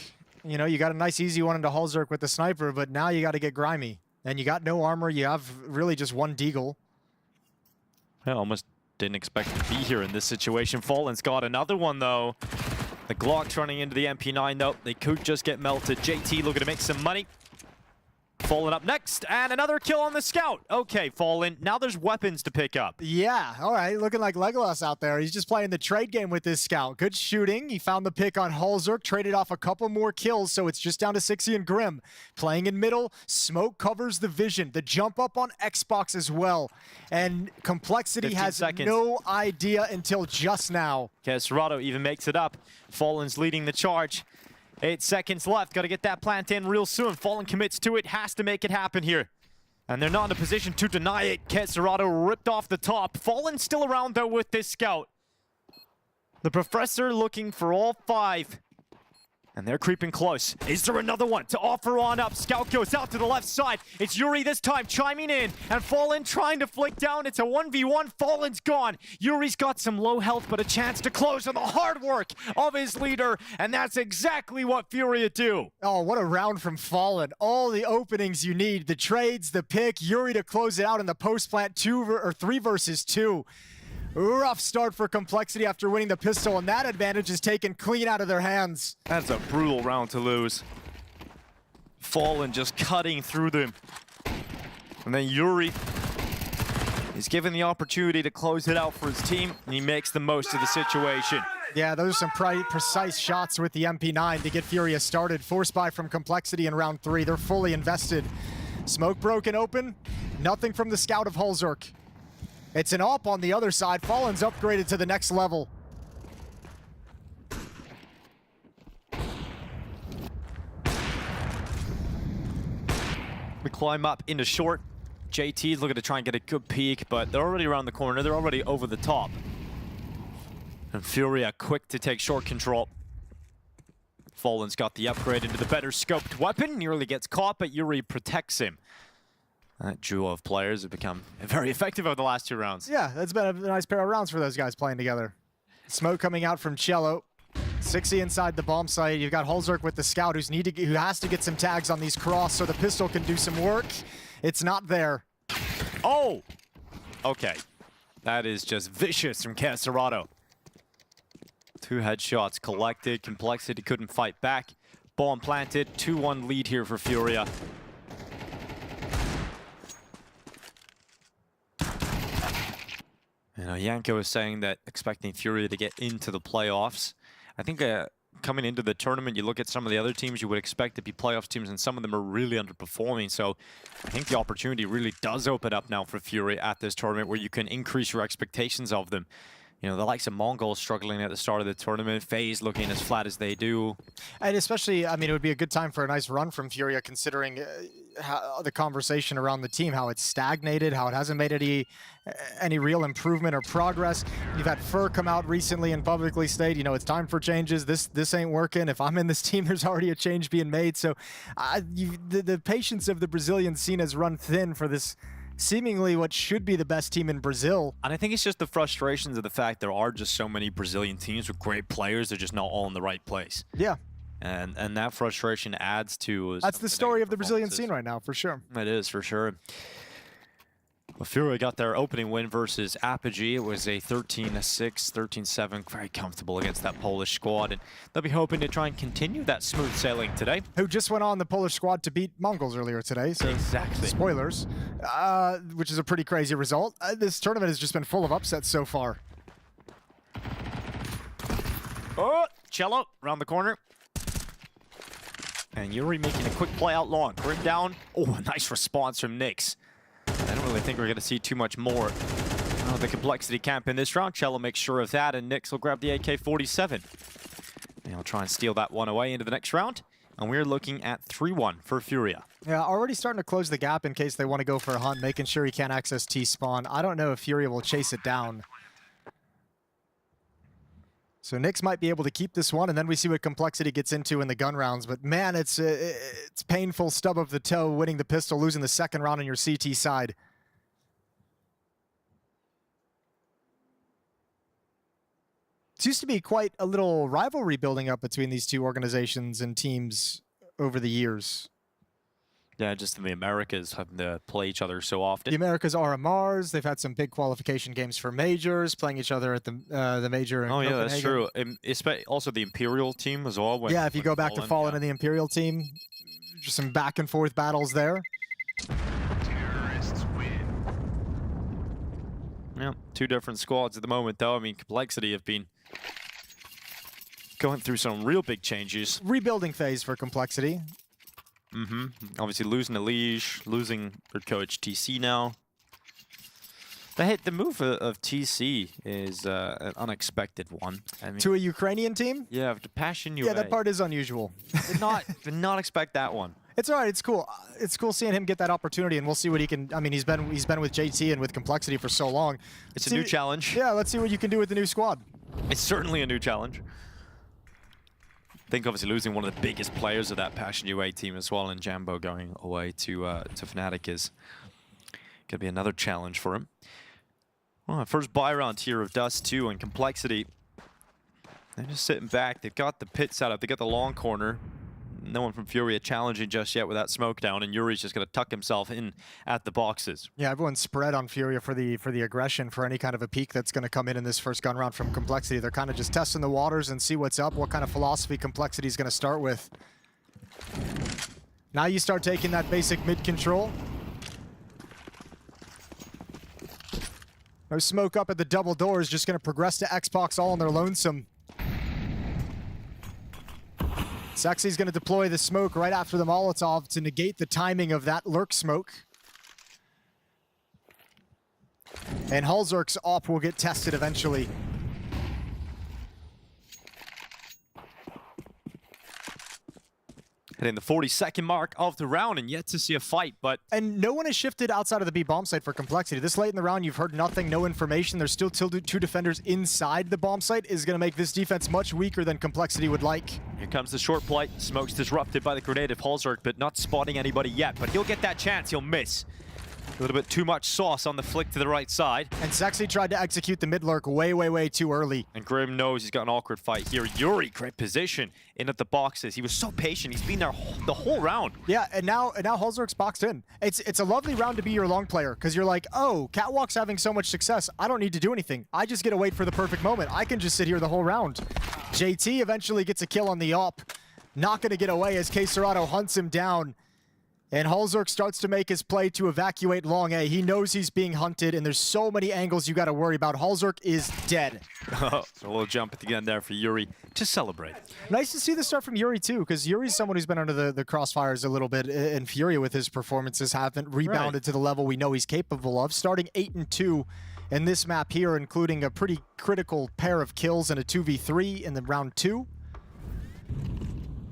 You know, you got a nice easy one into Halzerk with the sniper, but now you got to get grimy. And you got no armor. You have really just 1 deagle. I almost didn't expect to be here in this situation. Fallen's got another one, though. The Glock's running into the MP9, though. They could just get melted. JT looking to make some money. Fallen up next, and another kill on the scout. Okay, Fallen, now there's weapons to pick up. Yeah, all right, looking like Legolas out there. He's just playing the trade game with this scout. Good shooting. He found the pick on Halzerk, traded off a couple more kills, so it's just down to Sixy and Grim. Playing in middle, smoke covers the vision. The jump up on Xbox as well. And Complexity has no idea until just now. Okay, Serato even makes it up. Fallen's leading the charge. 8 seconds left. Got to get that plant in real soon. Fallen commits to it. Has to make it happen here. And they're not in a position to deny it. Serato ripped off the top. Fallen still around, though, with this scout. The Professor looking for all 5. And they're creeping close. Is there another one to offer on up? Scout goes out to the left side. It's Yuri this time chiming in. And Fallen trying to flick down. It's a 1v1. Fallen's gone. Yuri's got some low health, but a chance to close on the hard work of his leader. And that's exactly what Furia do. Oh, what a round from Fallen. All the openings you need. The trades, the pick, Yuri to close it out in the post plant 3 versus 2. Rough start for Complexity after winning the pistol, and that advantage is taken clean out of their hands. That's a brutal round to lose. Fallen just cutting through them. And then Yuri is given the opportunity to close it out for his team, and he makes the most of the situation. Yeah, those are some precise shots with the MP9 to get Furia started. Force buy from Complexity in round 3. They're fully invested. Smoke broken open. Nothing from the scout of Hulzerk. It's an AWP on the other side. Fallen's upgraded to the next level. We climb up into short. JT's looking to try and get a good peek, but they're already around the corner. They're already over the top. And Furia quick to take short control. Fallen's got the upgrade into the better scoped weapon. Nearly gets caught, but Yuri protects him. That duo of players have become very effective over the last 2 rounds. Yeah, that's been a nice pair of rounds for those guys playing together. Smoke coming out from Cello. 60 inside the bomb site. You've got Hulzerk with the scout who has to get some tags on these cross so the pistol can do some work. It's not there. Oh! Okay. That is just vicious from Castorado. 2 headshots collected. Complexity couldn't fight back. Bomb planted. 2-1 lead here for Furia. You know, Yanko is saying that expecting Furia to get into the playoffs. I think coming into the tournament, you look at some of the other teams you would expect to be playoffs teams, and some of them are really underperforming. So I think the opportunity really does open up now for Furia at this tournament, where you can increase your expectations of them. You know, the likes of MongolZ struggling at the start of the tournament, FaZe looking as flat as they do. And especially, I mean, it would be a good time for a nice run from Furia, considering how the conversation around the team, how it's stagnated, how it hasn't made any real improvement or progress. You've had Fur come out recently and publicly state, you know, it's time for changes. This ain't working. If I'm in this team, there's already a change being made. So the patience of the Brazilian scene has run thin for this seemingly what should be the best team in Brazil. And I think it's just the frustrations of the fact there are just so many Brazilian teams with great players. They're just not all in the right place. Yeah. And that frustration adds to... That's the story of the Brazilian scene right now, for sure. It is, for sure. Well, Furia got their opening win versus Apogee. It was a 13-6, 13-7, very comfortable against that Polish squad. And they'll be hoping to try and continue that smooth sailing today. Who just went on the Polish squad to beat MongolZ earlier today. So exactly. Spoilers, which is a pretty crazy result. This tournament has just been full of upsets so far. Oh, Cello around the corner. And Yuri making a quick play out long. Grim down. Oh, a nice response from Nyx. I don't really think we're going to see too much more of the Complexity camp in this round. Cello makes sure of that, and Nyx will grab the AK-47. And he'll try and steal that one away into the next round. And we're looking at 3-1 for Furia. Yeah, already starting to close the gap in case they want to go for a hunt, making sure he can't access T-spawn. I don't know if Furia will chase it down. So Nyx might be able to keep this one, and then we see what Complexity gets into in the gun rounds. But man, it's painful stub of the toe, winning the pistol, losing the second round on your CT side. It used to be quite a little rivalry building up between these two organizations and teams over the years. Yeah, just in the Americas having to play each other so often. The Americas are a Mars. They've had some big qualification games for majors, playing each other at the major in Copenhagen. Yeah, that's true. Also the Imperial team as well. Yeah, if you go back to Fallen and the Imperial team, just some back and forth battles there. Terrorists win. Yeah, 2 different squads at the moment, though. I mean, Complexity have been going through some real big changes. Rebuilding phase for Complexity. Obviously losing Elige, losing their coach TC now. The move of TC is an unexpected one. I mean, to a Ukrainian team? Yeah, to Passion UA. Yeah, that part is unusual. Did not expect that one. It's all right. It's cool. It's cool seeing him get that opportunity, and we'll see what he can. I mean, he's been with JT and with Complexity for so long. It's a new challenge. Yeah, let's see what you can do with the new squad. It's certainly a new challenge. I think obviously losing one of the biggest players of that Passion UA team as well, and Jambo going away to Fnatic is going to be another challenge for him. Well, first buy round here of Dust 2 and Complexity. They're just sitting back. They've got the pit set up. They got the long corner. No one from Furia challenging just yet with that smoke down, and Yuri's just going to tuck himself in at the boxes. Yeah, everyone's spread on Furia for the aggression, for any kind of a peak that's going to come in this first gun round from Complexity. They're kind of just testing the waters and see what's up, what kind of philosophy Complexity is going to start with. Now you start taking that basic mid control. No smoke up at the double doors, just going to progress to Xbox all on their lonesome. Sexy's going to deploy the smoke right after the Molotov to negate the timing of that lurk smoke. And Halzerk's op will get tested eventually. Hitting the 40-second mark of the round and yet to see a fight, but... And no one has shifted outside of the B bomb site for Complexity. This late in the round, you've heard nothing, no information. There's still two defenders inside the bomb site. Is going to make this defense much weaker than Complexity would like. Here comes the short play. Smoke's disrupted by the grenade of Halzerk, but not spotting anybody yet. But he'll get that chance. He'll miss. A little bit too much sauce on the flick to the right side. And Sexy tried to execute the mid lurk way too early. And Grim knows he's got an awkward fight here. Yuri, great position in at the boxes. He was so patient. He's been there the whole round. Yeah, and now Halzerk's boxed in. It's a lovely round to be your long player, because you're like, oh, Catwalk's having so much success. I don't need to do anything. I just get to wait for the perfect moment. I can just sit here the whole round. JT eventually gets a kill on the op. Not going to get away as KScirado hunts him down. And Halzerk starts to make his play to evacuate long A. He knows he's being hunted, and there's so many angles you got to worry about. Halzerk is dead. A little jump at the end there for Yuri to celebrate. Nice to see the start from Yuri, too, because Yuri's someone who's been under the crossfires a little bit, and Furia with his performances haven't rebounded to the level we know he's capable of. Starting 8-2 in this map here, including a pretty critical pair of kills and a 2v3 in the round 2.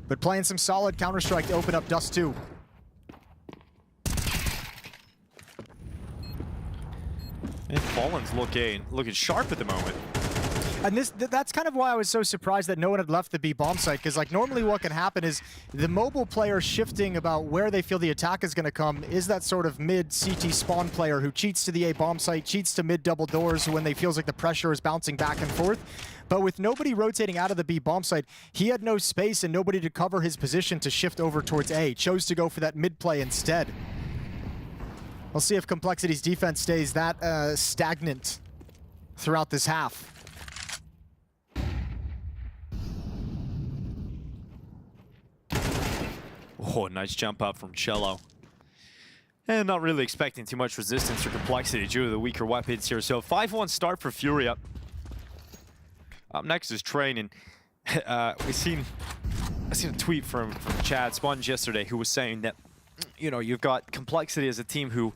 But playing some solid Counter-Strike to open up Dust 2. And Fallen's looking sharp at the moment. And that's kind of why I was so surprised that no one had left the B bomb site, because like normally what can happen is the mobile player shifting about where they feel the attack is going to come is that sort of mid CT spawn player who cheats to the A bomb site, cheats to mid double doors when they feels like the pressure is bouncing back and forth. But with nobody rotating out of the B bomb site, he had no space and nobody to cover his position to shift over towards A. Chose to go for that mid play instead. We'll see if Complexity's defense stays that stagnant throughout this half. Oh, nice jump up from Cello. And not really expecting too much resistance or Complexity due to the weaker weapons here. So 5-1 start for Furia. Up next is Train, and I seen a tweet from Chad Sponge yesterday who was saying that, you know, you've got Complexity as a team who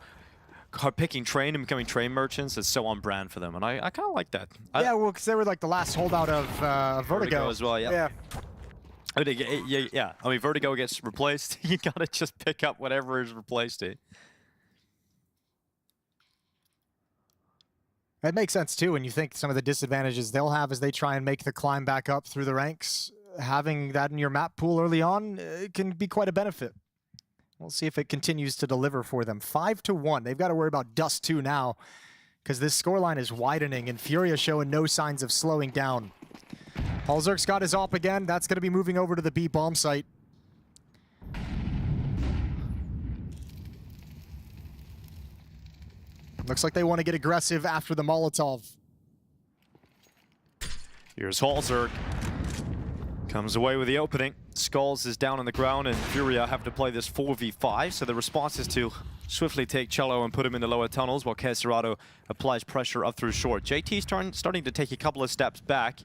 are picking Train and becoming Train merchants. It's so on brand for them, and I kind of like that. Yeah, well, because they were like the last holdout of Vertigo as well. Yeah. I mean, Vertigo gets replaced. You gotta just pick up whatever is replaced it. It makes sense too when you think some of the disadvantages they'll have as they try and make the climb back up through the ranks. Having that in your map pool early on can be quite a benefit. We'll see if it continues to deliver for them. 5-1. They've got to worry about Dust 2 now because this scoreline is widening and Furia showing no signs of slowing down. Halzerk's got his op again. That's going to be moving over to the B bomb site. Looks like they want to get aggressive after the Molotov. Here's Halzerk. Comes away with the opening. Skulls is down on the ground, and Furia have to play this 4v5, so the response is to swiftly take Cello and put him in the lower tunnels while KScirado applies pressure up through short. JT's starting to take a couple of steps back.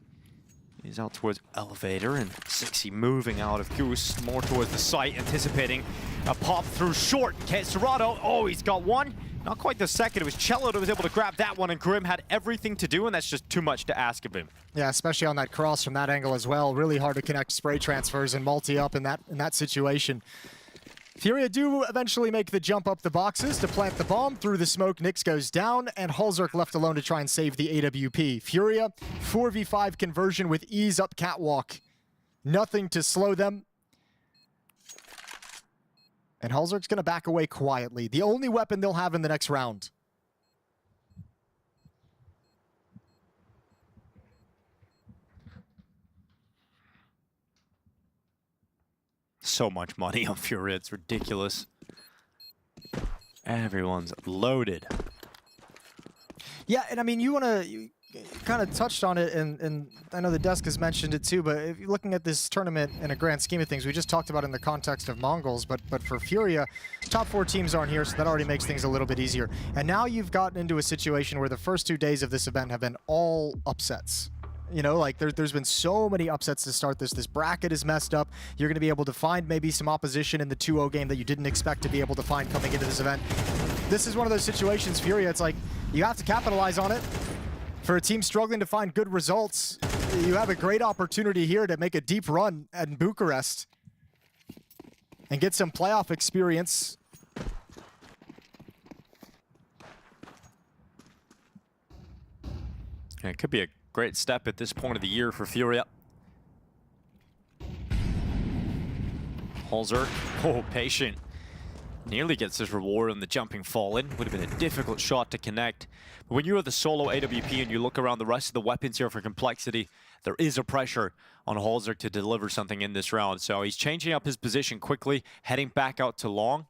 He's out towards Elevator, and Sixy moving out of Goose, more towards the site, anticipating a pop through short. KScirado, oh, he's got one. Not quite the second. It was Cello that was able to grab that one, and Grim had everything to do, and that's just too much to ask of him. Yeah, especially on that cross from that angle as well. Really hard to connect spray transfers and multi up in that situation. Furia do eventually make the jump up the boxes to plant the bomb through the smoke. Nyx goes down, and Halzerk left alone to try and save the AWP. Furia, 4v5 conversion with ease up catwalk. Nothing to slow them. And Halzerk's going to back away quietly. The only weapon they'll have in the next round. So much money on Furia, it's ridiculous. Everyone's loaded. Yeah, and I mean, you kind of touched on it, and I know the desk has mentioned it too, but if you're looking at this tournament in a grand scheme of things, we just talked about it in the context of MongolZ, but for Furia, top 4 teams aren't here, so that already makes things a little bit easier. And now you've gotten into a situation where the first 2 days of this event have been all upsets. You know, like there's been so many upsets to start this. This bracket is messed up. You're going to be able to find maybe some opposition in the 2-0 game that you didn't expect to be able to find coming into this event. This is one of those situations, Furia, it's like you have to capitalize on it. For a team struggling to find good results, you have a great opportunity here to make a deep run in Bucharest and get some playoff experience. And it could be a great step at this point of the year for Furia. holzer, oh, patient. Nearly gets his reward on the jumping fall in. Would have been a difficult shot to connect. But when you are the solo AWP and you look around the rest of the weapons here for complexity, there is a pressure on holzer to deliver something in this round. So he's changing up his position quickly, heading back out to long.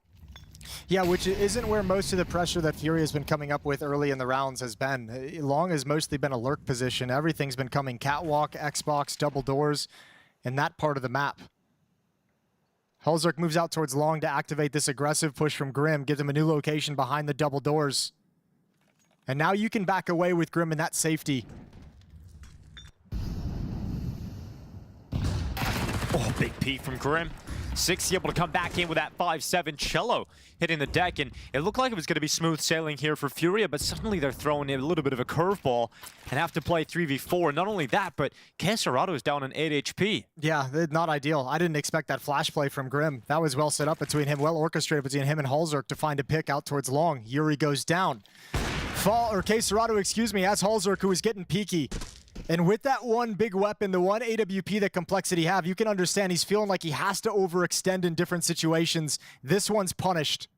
Yeah, which isn't where most of the pressure that Furia has been coming up with early in the rounds has been. Long has mostly been a lurk position. Everything's been coming catwalk, Xbox, double doors, in that part of the map. Holzerk moves out towards long to activate this aggressive push from Grim, gives him a new location behind the double doors. And now you can back away with Grim in that safety. Oh, big P from Grim. 60 able to come back in with that 5-7 cello hitting the deck, and it looked like it was going to be smooth sailing here for Furia, but suddenly they're throwing in a little bit of a curveball and have to play 3v4. Not only that, but Kesarado is down on 8 HP. Yeah, not ideal. I didn't expect that flash play from Grim. That was well set up between him, well orchestrated between him and Holzerk to find a pick out towards long. Yuri goes down. Kesarado, excuse me, as Holzerk, who is getting peaky. And with that one big weapon, the one AWP that Complexity have, you can understand he's feeling like he has to overextend in different situations. This one's punished.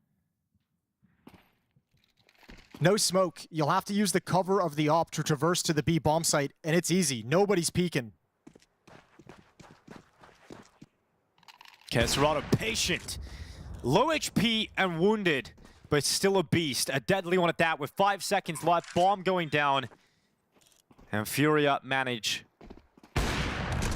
No smoke. You'll have to use the cover of the op to traverse to the B bomb site, and it's easy. Nobody's peeking. Kesarado patient. Low HP and wounded, but still a beast. A deadly one at that with 5 seconds left. Bomb going down. And Furia manage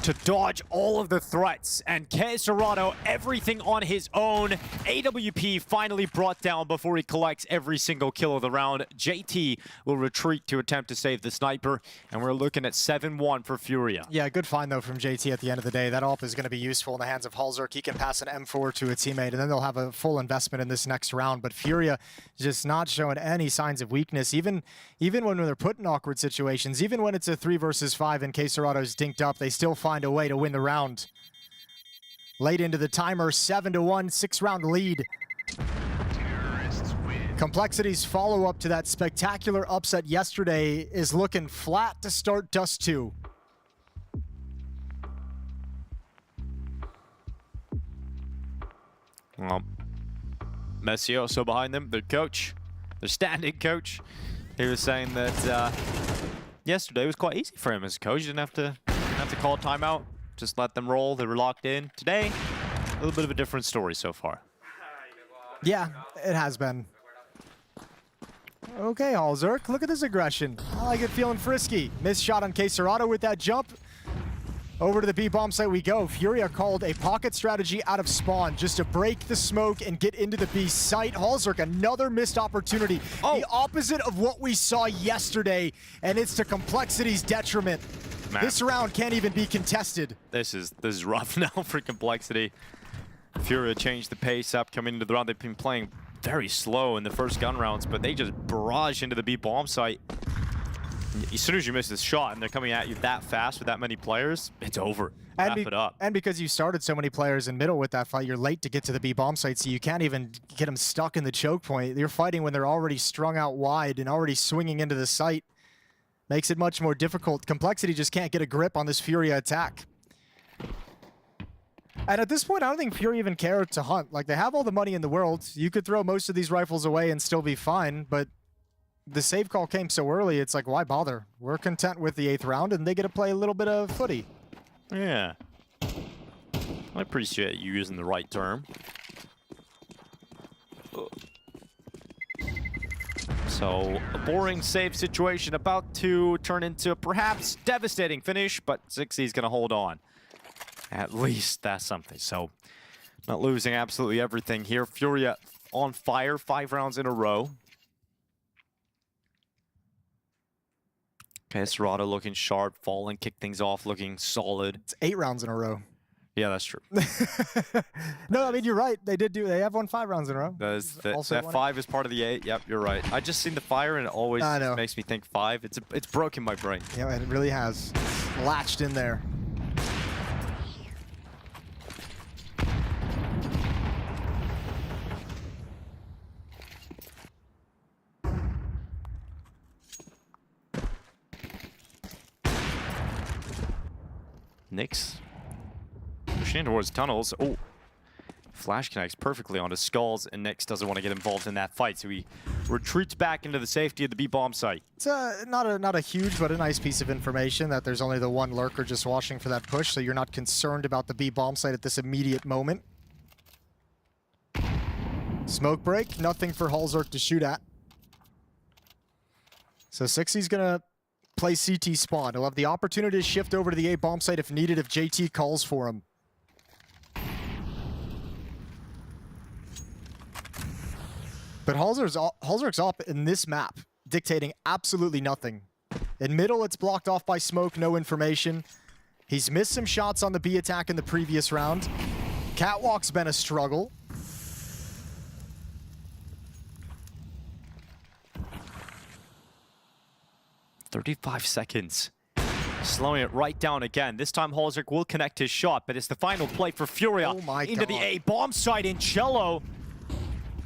to dodge all of the threats. And Kesarado, everything on his own. AWP finally brought down before he collects every single kill of the round. JT will retreat to attempt to save the sniper. And we're looking at 7-1 for Furia. Yeah, good find though from JT at the end of the day. That AWP is going to be useful in the hands of Holzerk. He can pass an M4 to a teammate, and then they'll have a full investment in this next round. But Furia just not showing any signs of weakness, even when they're put in awkward situations, even when it's a 3 versus 5 and Kesarado's dinked up, they still find a way to win the round. Late into the timer, 7-1, 6-round lead. Complexity's follow-up to that spectacular upset yesterday is looking flat to start Dust 2. Well, Messioso behind them, their coach, their standing coach. He was saying that yesterday was quite easy for him as a coach. He didn't have to call a timeout, just let them roll. They were locked in. Today, a little bit of a different story so far. Yeah, it has been. Okay, Holzerk, look at this aggression. I like it feeling frisky. Missed shot on Kesarado with that jump. Over to the B bomb site we go. Furia called a pocket strategy out of spawn just to break the smoke and get into the B site. Holzerk, another missed opportunity. Oh. The opposite of what we saw yesterday, and it's to Complexity's detriment. Man. This round can't even be contested. This is rough now for Complexity. Furia changed the pace up coming into the round. They've been playing very slow in the first gun rounds, but they just barrage into the B bomb site. As soon as you miss this shot and they're coming at you that fast with that many players, it's over. Wrap it up. And because you started so many players in middle with that fight, you're late to get to the B bomb site, so you can't even get them stuck in the choke point. You're fighting when they're already strung out wide and already swinging into the site. Makes it much more difficult. Complexity just can't get a grip on this Furia attack. And at this point, I don't think Furia even cared to hunt. Like, they have all the money in the world. You could throw most of these rifles away and still be fine, but the save call came so early, it's like, why bother? We're content with the 8th round, and they get to play a little bit of footy. Yeah. I appreciate you using the right term. So, a boring save situation about to turn into a perhaps devastating finish, but 60's going to hold on. At least that's something. So, not losing absolutely everything here. Furia on fire, 5 rounds in a row. Okay, Serrato looking sharp, Fallen kick things off, looking solid. It's 8 rounds in a row. Yeah, that's true. No, I mean, you're right. They have won 5 rounds in a row. That 5 is part of the 8. Yep, you're right. I just seen the fire and it always makes me think 5. It's broken my brain. Yeah, it really has. Latched in there. Nyx pushing towards tunnels. Oh, Flash connects perfectly onto Skulls, and Nyx doesn't want to get involved in that fight, so he retreats back into the safety of the B-bomb site. It's not a huge, but a nice piece of information that there's only the one lurker just watching for that push, so you're not concerned about the B-bomb site at this immediate moment. Smoke break, nothing for Halzerk to shoot at. So 60's gonna play CT spawn. He'll have the opportunity to shift over to the A bomb site if needed, if JT calls for him. But Halzerk's up in this map, dictating absolutely nothing. In middle, it's blocked off by smoke, no information. He's missed some shots on the B attack in the previous round. Catwalk's been a struggle. "35 seconds. Slowing it right down again. This time Halzerk will connect his shot, but it's the final play for Furia into the A bomb site in Cello.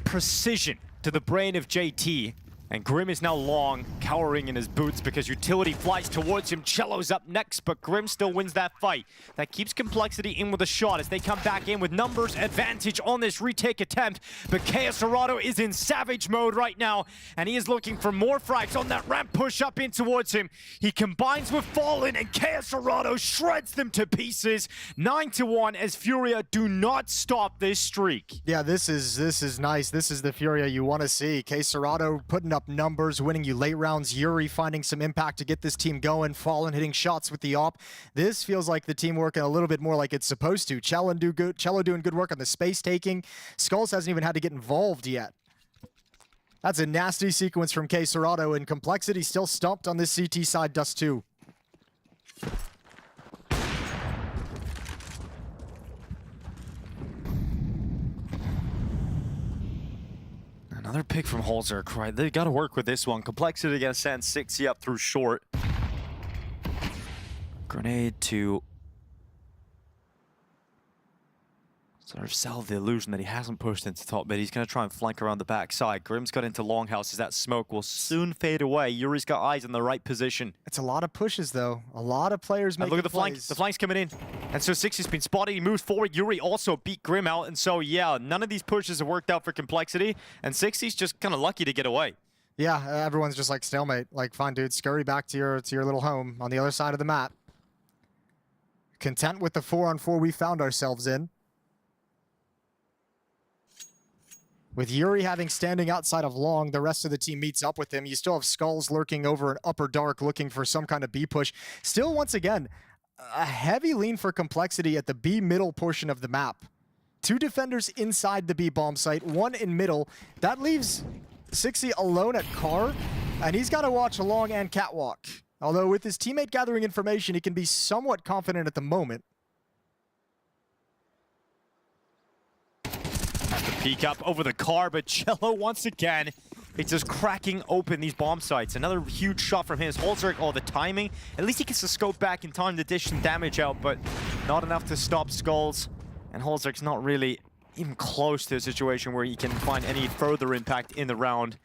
Precision to the brain of JT. And Grim is now long, cowering in his boots because Utility flies towards him. Cello's up next, but Grim still wins that fight. That keeps Complexity in with a shot as they come back in with numbers advantage on this retake attempt. But Chaos Dorado is in savage mode right now, and he is looking for more frags on that ramp push up in towards him. He combines with Fallen, and Chaos Dorado shreds them to pieces. 9-1 as Furia do not stop this streak. Yeah, this is nice. This is the Furia you want to see. Chaos Dorado putting up numbers, winning you late rounds. Yuri finding some impact to get this team going. Fallen hitting shots with the op. This feels like the team working a little bit more like it's supposed to. Cello doing good work on the space taking. Skulls hasn't even had to get involved yet. That's a nasty sequence from K Serrato, and Complexity still stumped on this CT side, Dust 2. Another pick from Halzerk, right? They got to work with this one. Complexity gonna send 60 up through short. Grenade to sort of sell the illusion that he hasn't pushed into top mid. He's gonna try and flank around the backside. Grim's got into Longhouse as that smoke will soon fade away. Yuri's got eyes in the right position. It's a lot of pushes though. A lot of players making look at the plays. flank. The flank's coming in. And so 60's been spotted. He moves forward. Yuri also beat Grim out. And so, yeah, none of these pushes have worked out for Complexity. And 60's just kind of lucky to get away. Yeah, everyone's just like stalemate. Like, fine, dude, scurry back to your little home on the other side of the map. Content with the 4-on-4 we found ourselves in. With Yuri having standing outside of Long, the rest of the team meets up with him. You still have Skulls lurking over in upper dark looking for some kind of B push. Still, once again, a heavy lean for Complexity at the B middle portion of the map. 2 defenders inside the B bomb site, 1 in middle. That leaves 60 alone at Car, and he's got to watch Long and Catwalk. Although with his teammate gathering information, he can be somewhat confident at the moment. Peek up over the car, but Cello once again, it's just cracking open these bomb sites. Another huge shot from his Halzerk. Oh, the timing. At least he gets the scope back in time to dish some damage out, but not enough to stop Skulls. And Halzerk's not really even close to a situation where he can find any further impact in the round.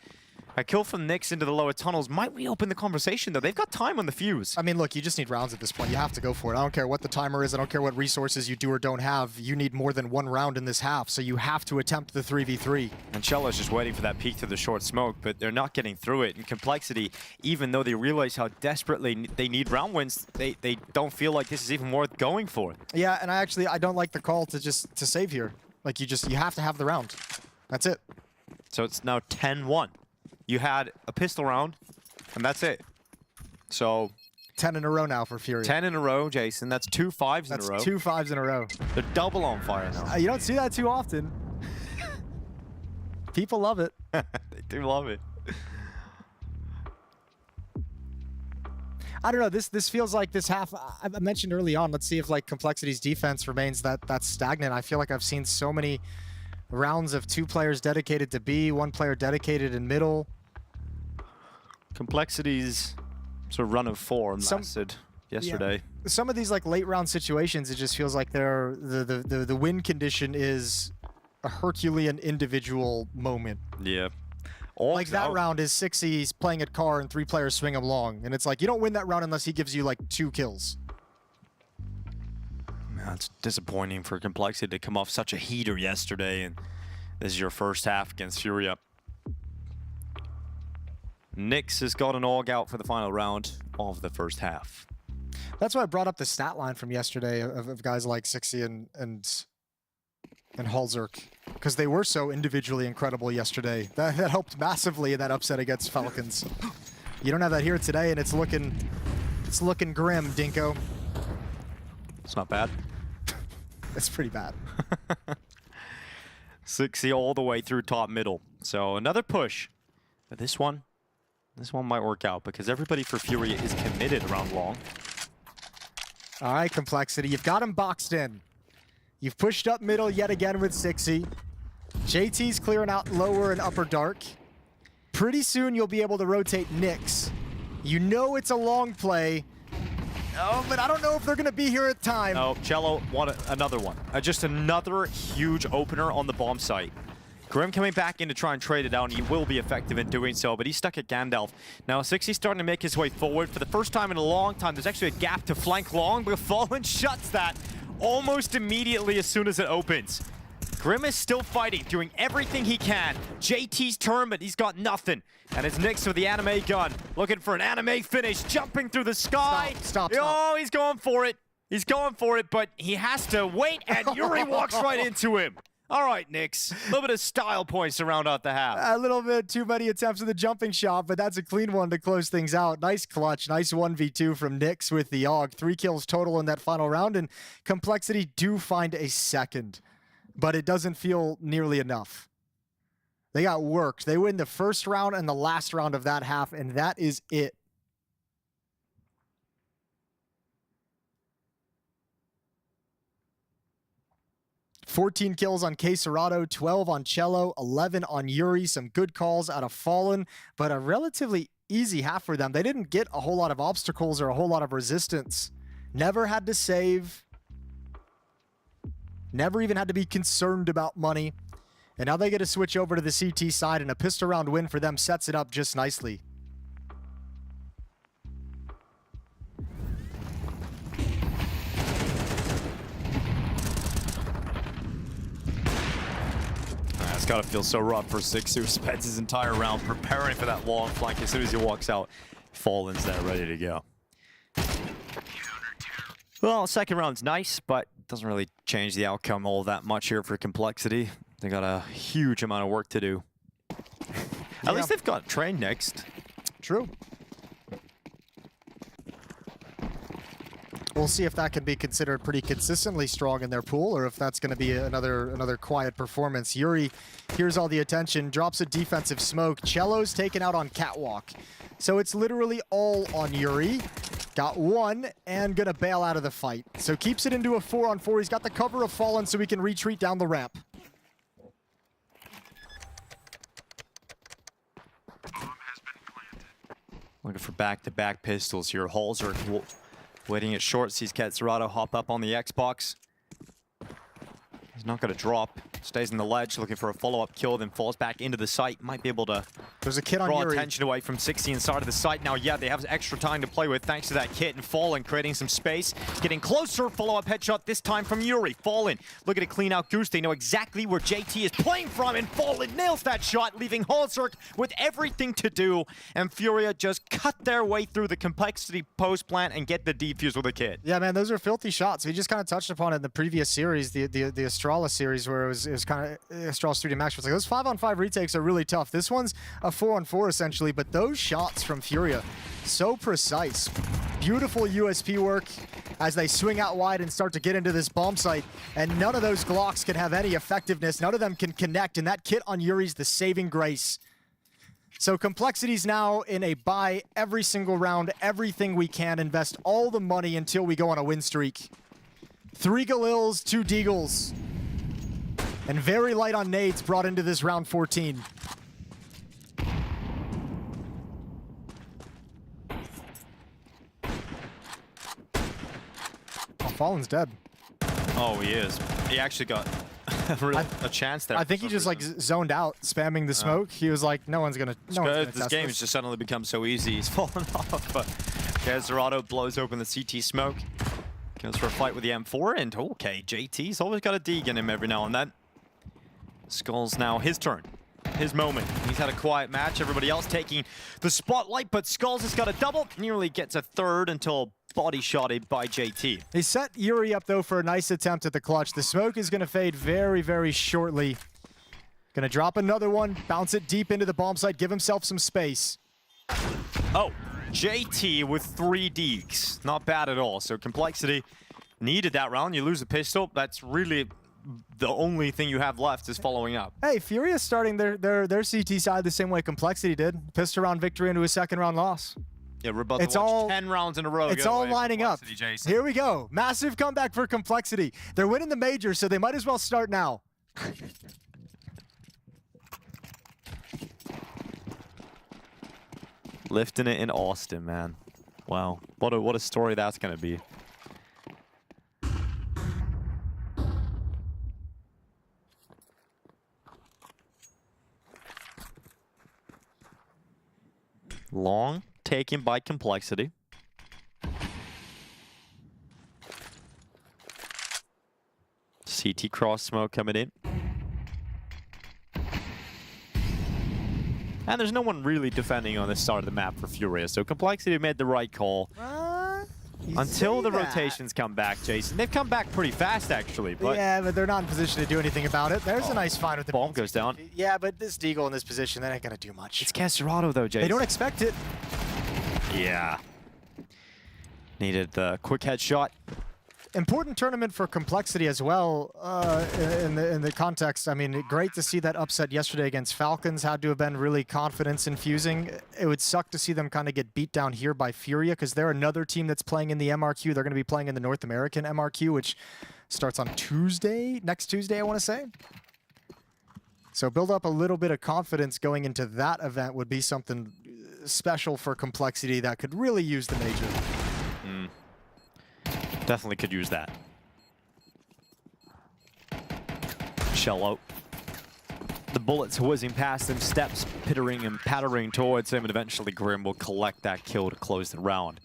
A kill from Nyx into the lower tunnels might reopen the conversation, though. They've got time on the fuse. I mean, look, you just need rounds at this point. You have to go for it. I don't care what the timer is. I don't care what resources you do or don't have. You need more than 1 round in this half, so you have to attempt the 3v3. And Cello's just waiting for that peek to the short smoke, but they're not getting through it. And Complexity, even though they realize how desperately they need round wins, they don't feel like this is even worth going for. Yeah, and I don't like the call to save here. Like, you have to have the round. That's it. So it's now 10-1. You had a pistol round, and that's it. So 10 in a row now for Furia. 10 in a row, Jason. That's 2 5s in a row. That's 2 5s in a row. They're double on fire now. You don't see that too often. People love it. They do love it. I don't know. This feels like this half. I mentioned early on. Let's see if like Complexity's defense remains that stagnant. I feel like I've seen so many rounds of 2 players dedicated to B, 1 player dedicated in middle. Complexity's sort of run of form lasted yesterday. Yeah. Some of these like late round situations, it just feels like the win condition is a Herculean individual moment. Yeah. Like that round is 6E's playing at car and 3 players swing him long. And it's like, you don't win that round unless he gives you like 2 kills. Man, it's disappointing for Complexity to come off such a heater yesterday. And this is your first half against Furia. Nyx has got an AUG out for the final round of the first half. That's why I brought up the stat line from yesterday of guys like 6E and Halzerk, because they were so individually incredible yesterday. That helped massively in that upset against Falcons. You don't have that here today, and it's looking grim, Dinko. It's not bad. It's pretty bad. 6E all the way through top middle. So another push. But this one might work out because everybody for Furia is committed around long. All right, Complexity, you've got him boxed in. You've pushed up middle yet again with 6E. JT's clearing out lower and upper dark. Pretty soon you'll be able to rotate Nyx. You know it's a long play. Oh, but I don't know if they're going to be here at time. Oh, Cello wanted another one. Just another huge opener on the bomb site. Grim coming back in to try and trade it out, and he will be effective in doing so, but he's stuck at Gandalf. Now, 6E's starting to make his way forward. For the first time in a long time, there's actually a gap to flank long, but Fallen shuts that almost immediately as soon as it opens. Grim is still fighting, doing everything he can. JT's turn, but he's got nothing. And it's Nyx with the anime gun, looking for an anime finish, jumping through the sky. Stop. Oh, he's going for it. He's going for it, but he has to wait, and Yuri walks right into him. All right, Nyx. A little bit of style points to round out the half. A little bit too many attempts at the jumping shot, but that's a clean one to close things out. Nice clutch. Nice 1v2 from Nyx with the AUG. 3 kills total in that final round, and Complexity do find a second, but it doesn't feel nearly enough. They got worked. They win the first round and the last round of that half, and that is it. $14 kills on Queserado, 12 on Cello, 11 on Yuri. Some good calls out of Fallen, but a relatively easy half for them. They didn't get a whole lot of obstacles or a whole lot of resistance. Never had to save. Never even had to be concerned about money. And now they get to switch over to the CT side, and a pistol round win for them sets it up just nicely. It's got to feel so rough for 6E, who spends his entire round preparing for that long flank. As soon as he walks out, Fallen's there ready to go. Well, second round's nice, but doesn't really change the outcome all that much here for Complexity. They got a huge amount of work to do. At least they've got Train next. True. We'll see if that can be considered pretty consistently strong in their pool, or if that's going to be another quiet performance. Yuri hears all the attention, drops a defensive smoke. Cello's taken out on Catwalk. So it's literally all on Yuri. Got one and going to bail out of the fight. So keeps it into a 4-on-4. He's got the cover of Fallen so he can retreat down the ramp. Looking for back-to-back pistols here. Halzer waiting at short, sees Queserado hop up on the Xbox. He's not going to drop. Stays in the ledge, looking for a follow-up kill, then falls back into the site. Might be able to There's a kit on draw Yuri. attention away from 6E inside of the site. Now, yeah, they have extra time to play with thanks to that kit, and Fallen creating some space. Getting closer, follow-up headshot this time from Yuri. Fallen looking to clean out Goose. They know exactly where JT is playing from, and Fallen nails that shot, leaving Halzerk with everything to do. And Furia just cut their way through the Complexity post plant and get the defuse with a kit. Yeah, man, those are filthy shots. We just kind of touched upon it in the previous series, the Astralis series, where it was kind of Astralis 3D Max. Was like those 5-on-5 retakes are really tough. This one's a 4-on-4 essentially, but those shots from Furia, so precise. Beautiful USP work as they swing out wide and start to get into this bomb site, and none of those Glocks can have any effectiveness. None of them can connect, and that kit on Yuri's the saving grace. So Complexity's now in a buy every single round, everything we can, invest all the money until we go on a win streak. 3 Galils, 2 Deagles. And very light on nades brought into this round 14. Oh, Fallen's dead. Oh, he is. He actually got a chance there. I think he just like zoned out, spamming the smoke. He was like, no one's gonna. This game has just suddenly become so easy. He's fallen off. But Aurora blows open the CT smoke. Goes for a fight with the M4, and okay, JT's always got a dig in him every now and then. Skull's now his turn, his moment. He's had a quiet match, everybody else taking the spotlight, but Skulls has got a double, nearly gets a third until body shotted by JT. He set Yuri up though for a nice attempt at the clutch. The smoke is gonna fade very, very shortly. Gonna drop another one, bounce it deep into the bomb site, give himself some space. Oh. JT with 3 deeks. Not bad at all. So Complexity needed that round. You lose a pistol. That's really the only thing you have left is following up. Hey, Furia starting their CT side the same way Complexity did. Pissed around victory into a second round loss. Yeah, we're about to watch 10 rounds in a row. It's all lining up. Here we go. Massive comeback for Complexity. They're winning the major, so they might as well start now. Lifting it in Austin, man. Wow, what a story that's gonna be. Long taken by Complexity. CT cross smoke coming in. And there's no one really defending on this side of the map for Furia, so Complexity made the right call. Until the rotations come back, Jason. They've come back pretty fast, actually. But yeah, but they're not in position to do anything about it. There's a nice find with the bomb goes down. Yeah, but this Deagle in this position, that ain't gonna do much. It's Casterado, though, Jason. They don't expect it. Yeah. Needed the quick headshot. Important tournament for Complexity as well in the context. I mean, great to see that upset yesterday against Falcons. Had to have been really confidence infusing. It would suck to see them kind of get beat down here by Furia because they're another team that's playing in the MRQ. They're going to be playing in the North American MRQ, which starts on Tuesday, next Tuesday, I want to say. So build up a little bit of confidence going into that event would be something special for Complexity that could really use the major. Definitely could use that. Shell out. The bullets whizzing past him, steps pittering and pattering towards him, and eventually Grim will collect that kill to close the round.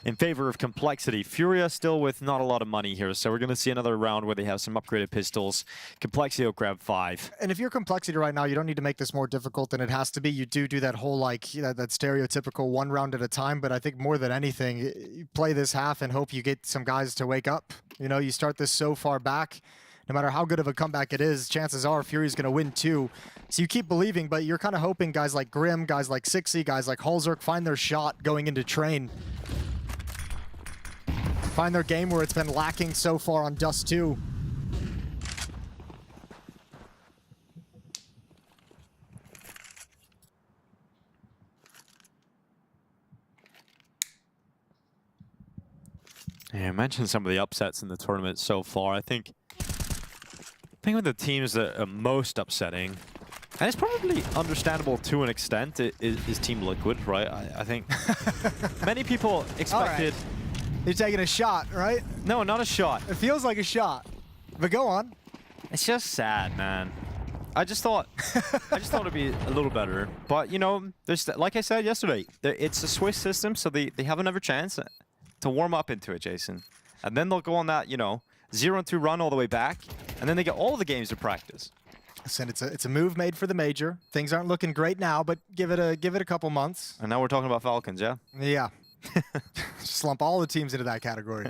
In favor of Complexity, Furia still with not a lot of money here, so we're going to see another round where they have some upgraded pistols. Complexity will grab 5. And if you're Complexity right now, you don't need to make this more difficult than it has to be. You do that whole, like, that stereotypical 1 round at a time, but I think more than anything, you play this half and hope you get some guys to wake up. You know, you start this so far back, no matter how good of a comeback it is, chances are Fury's going to win 2. So you keep believing, but you're kind of hoping guys like Grim, guys like Sixy, guys like Hulzerk find their shot going into Train. Find their game where it's been lacking so far on Dust 2. Yeah, I mentioned some of the upsets in the tournament so far. I think with the teams that are most upsetting, and it's probably understandable to an extent, is Team Liquid, right? I think many people expected... You're taking a shot, right? No, not a shot. It feels like a shot, but go on. It's just sad, man. I just thought it'd be a little better. But, you know, there's, like I said yesterday, it's a Swiss system, so they have another chance to warm up into it, Jason. And then they'll go on that, you know, 0-2 run all the way back, and then they get all the games to practice. Listen, it's a move made for the major. Things aren't looking great now, but give it a couple months. And now we're talking about Falcons, yeah? Yeah. Just lump all the teams into that category.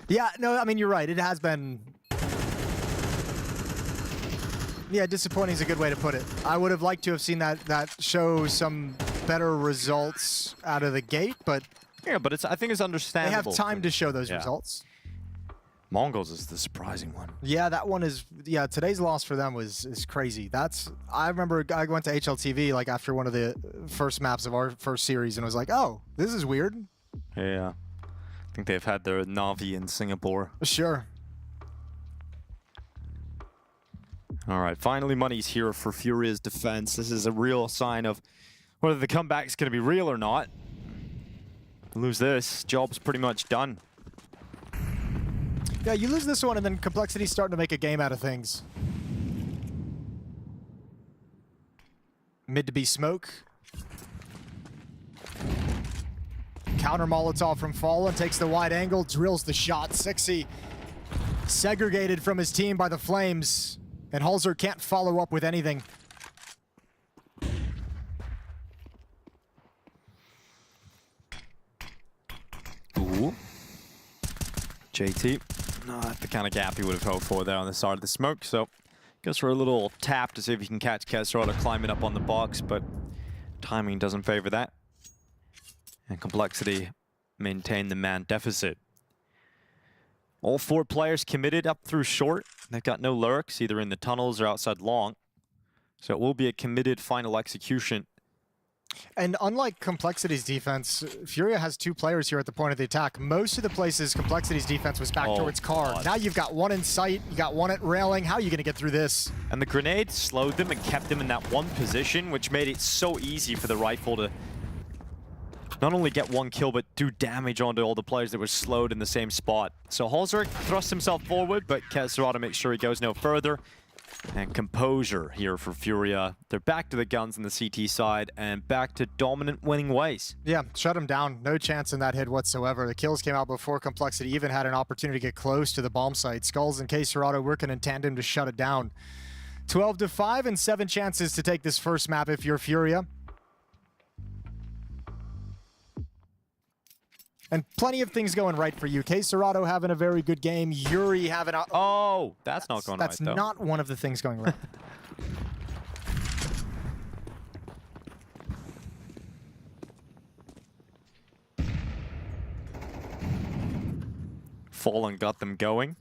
Yeah, no, I mean, you're right. It has been... Yeah, disappointing is a good way to put it. I would have liked to have seen that show some better results out of the gate, but... Yeah, but I think it's understandable. They have time to show those results. MongolZ is the surprising one. Yeah, that one is. Yeah, today's loss for them is crazy. I remember I went to HLTV like after one of the first maps of our first series and was like, oh, this is weird. Yeah, I think they've had their Navi in Singapore. Sure. All right, finally money's here for Furia's defense. This is a real sign of whether the comeback's going to be real or not. Lose this, job's pretty much done. Yeah, you lose this one and then Complexity's starting to make a game out of things. Mid to be smoke. Counter Molotov from Fallen, takes the wide angle, drills the shot. Sixy segregated from his team by the flames, and Halzer can't follow up with anything. Ooh. JT, not the kind of gap he would have hoped for there on the side of the smoke, so goes for a little tap to see if he can catch Kesrada climbing up on the box, but timing doesn't favor that. And Complexity maintain the man deficit. All 4 players committed up through short. They've got no lurks, either in the tunnels or outside long. So it will be a committed final execution. And unlike Complexity's defense, Furia has 2 players here at the point of the attack. Most of the places Complexity's defense was back towards car. God. Now you've got 1 in sight, you got 1 at railing. How are you going to get through this? And the grenade slowed them and kept them in that one position, which made it so easy for the rifle to not only get 1 kill, but do damage onto all the players that were slowed in the same spot. So Halzer thrusts himself forward, but Kesrada makes sure he goes no further. And composure here for Furia. They're back to the guns on the CT side and back to dominant winning ways. Yeah, shut him down. No chance in that hit whatsoever. The kills came out before Complexity even had an opportunity to get close to the bomb site. Skulls and Kesrada working in tandem to shut it down. 12-5 and 7 chances to take this first map if you're Furia. And plenty of things going right for you. Kesrada having a very good game. Yuri having a... Oh, that's not going right, though. That's not one of the things going right. Fallen got them going.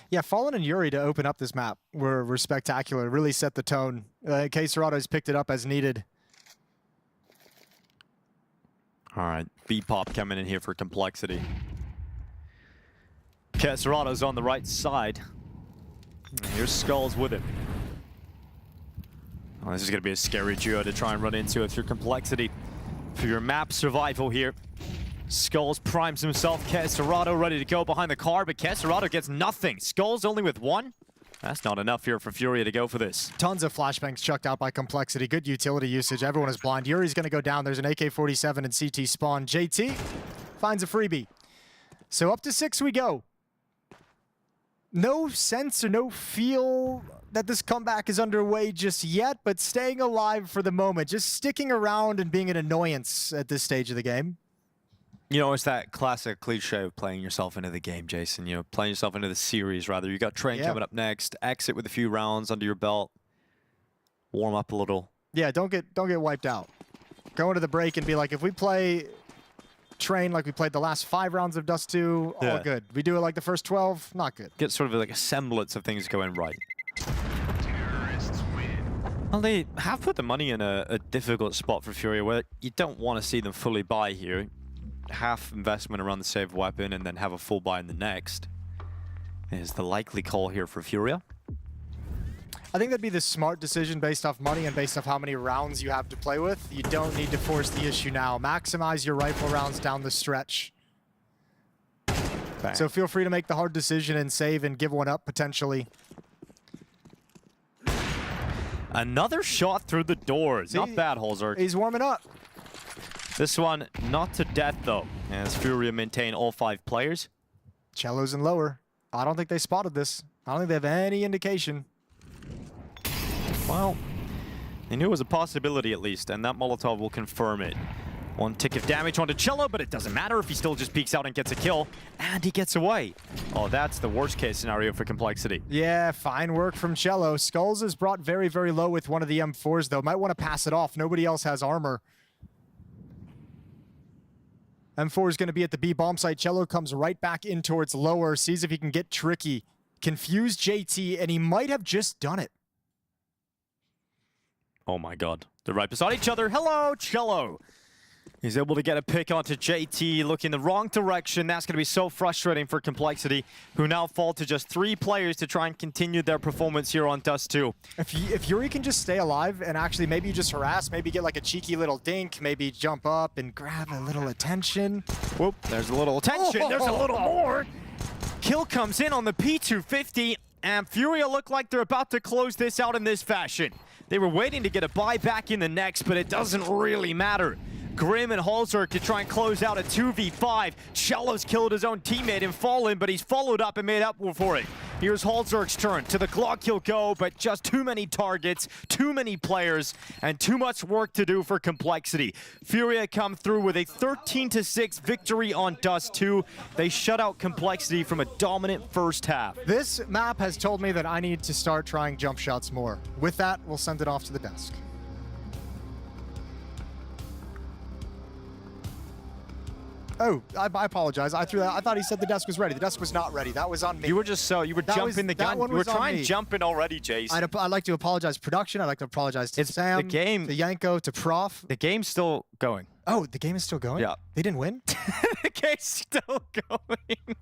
Yeah, Fallen and Yuri to open up this map were spectacular. Really set the tone. Kesrada's picked it up as needed. All right, B-Pop coming in here for Complexity. Kesrada's on the right side. And here's Skulls with him. Oh, this is going to be a scary duo to try and run into if you're Complexity. For your map survival here. Skulls primes himself. Kesrada ready to go behind the car, but Kesrada gets nothing. Skulls only with 1. That's not enough here for Furia to go for this. Tons of flashbangs chucked out by Complexity. Good utility usage. Everyone is blind. Yuri's going to go down. There's an AK-47 and CT spawn. JT finds a freebie. So up to 6 we go. No sense or no feel that this comeback is underway just yet, but staying alive for the moment. Just sticking around and being an annoyance at this stage of the game. You know, it's that classic cliche of playing yourself into the game, Jason. You know, playing yourself into the series, rather. You got Train coming up next. Exit with a few rounds under your belt. Warm up a little. Yeah, don't get wiped out. Go into the break and be like, if we play Train like we played the last 5 rounds of Dust 2, all good. We do it like the first 12, not good. Get sort of like a semblance of things going right. Well, they have put the money in a difficult spot for Furia where you don't want to see them fully buy here. Half investment around the save weapon and then have a full buy in the next is the likely call here for Furia. I think that'd be the smart decision based off money and based off how many rounds you have to play with. You don't need to force the issue now. Maximize your rifle rounds down the stretch. Bang. So feel free to make the hard decision and save and give one up potentially. Another shot through the doors. Not bad, Halzer. He's warming up. This one, not to death, though, as Furia maintain all 5 players. Cello's in lower. I don't think they spotted this. I don't think they have any indication. Well, they knew it was a possibility, at least, and that Molotov will confirm it. 1 tick of damage onto Cello, but it doesn't matter if he still just peeks out and gets a kill, and he gets away. Oh, that's the worst-case scenario for Complexity. Yeah, fine work from Cello. Skulls is brought very, very low with one of the M4s, though. Might want to pass it off. Nobody else has armor. M4 is going to be at the B bomb site. Cello comes right back in towards lower, sees if he can get tricky. Confuse JT, and he might have just done it. Oh my god. They're right beside each other. Hello, Cello. He's able to get a pick onto JT, looking the wrong direction. That's going to be so frustrating for Complexity, who now fall to just 3 players to try and continue their performance here on Dust 2. If Yuri can just stay alive and actually maybe you just harass, maybe get like a cheeky little dink, maybe jump up and grab a little attention. Whoop, there's a little attention. There's a little more. Kill comes in on the P250, and Furia look like they're about to close this out in this fashion. They were waiting to get a buy back in the next, but it doesn't really matter. Grim and Halzerk to try and close out a 2v5. Cello's killed his own teammate and fallen, but he's followed up and made up for it. Here's Halzerk's turn. To the Glock he'll go, but just too many targets, too many players, and too much work to do for Complexity. Furia come through with a 13-6 victory on Dust 2. They shut out Complexity from a dominant first half. This map has told me that I need to start trying jump shots more. With that, we'll send it off to the desk. Oh, I apologize. I threw that. I thought he said the desk was ready. The desk was not ready. That was on me. You were just you were jumping the gun. You were trying jumping already, Jason. I'd like to apologize to production. I'd like to apologize to Sam, the game, to Yanko, to Prof. The game's still going. Oh, the game is still going? Yeah. They didn't win? The game's still going.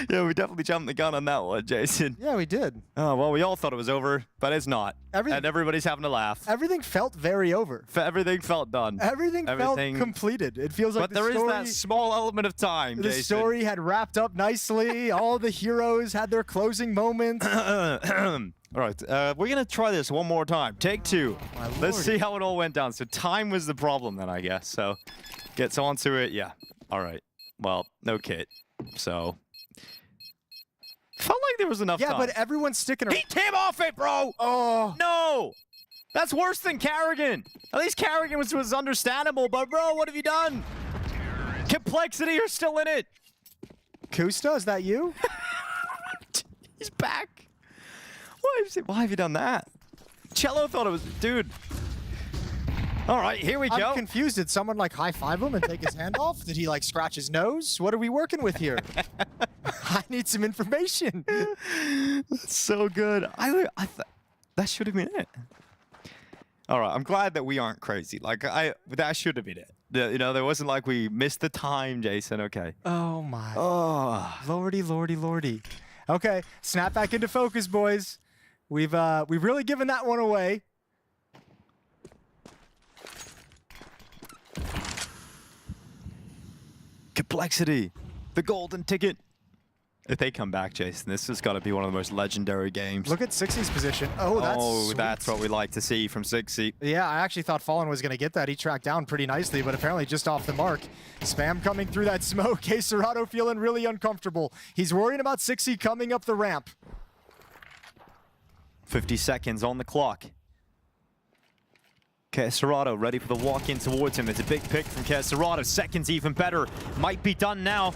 Yeah, we definitely jumped the gun on that one, Jason. Yeah, we did. Oh, well, we all thought it was over, but it's not. And everybody's having a laugh. Everything felt very over. Everything felt done. Everything felt completed. It feels like but there is that small element of time, The Jason. story had wrapped up nicely. All the heroes had their closing moments. All right, we're going to try this one more time. Take 2. Let's see how it all went down. So time was the problem then, I guess. So gets onto it. Yeah. All right. Well, no kit. So... felt like there was enough time. Yeah, but everyone's sticking around. He came off it, bro! Oh. No! That's worse than Carrigan. At least Carrigan was understandable, but bro, what have you done? Complexity are still in it. Kusta, is that you? He's back. Why have you done that? Cello thought it was... Dude. All right, here we go. I'm confused. Did someone like high-five him and take his hand off? Did he like scratch his nose? What are we working with here? I need some information. That's so good. That should have been it. All right, I'm glad that we aren't crazy. Like that should have been it. You know, there wasn't like we missed the time, Jason. Okay. Oh my. Oh. Lordy, lordy, lordy. Okay, snap back into focus, boys. We've really given that one away. Complexity, the golden ticket. If they come back, Jason, this has got to be one of the most legendary games. Look at Sixy's position. Oh, that's sweet. That's what we like to see from Sixy. Yeah, I actually thought Fallen was going to get that. He tracked down pretty nicely, but apparently just off the mark. Spam coming through that smoke. Serato feeling really uncomfortable. He's worrying about Sixy coming up the ramp. 50 seconds on the clock. Serato ready for the walk-in towards him. It's a big pick from Serato. Seconds even better. Might be done now.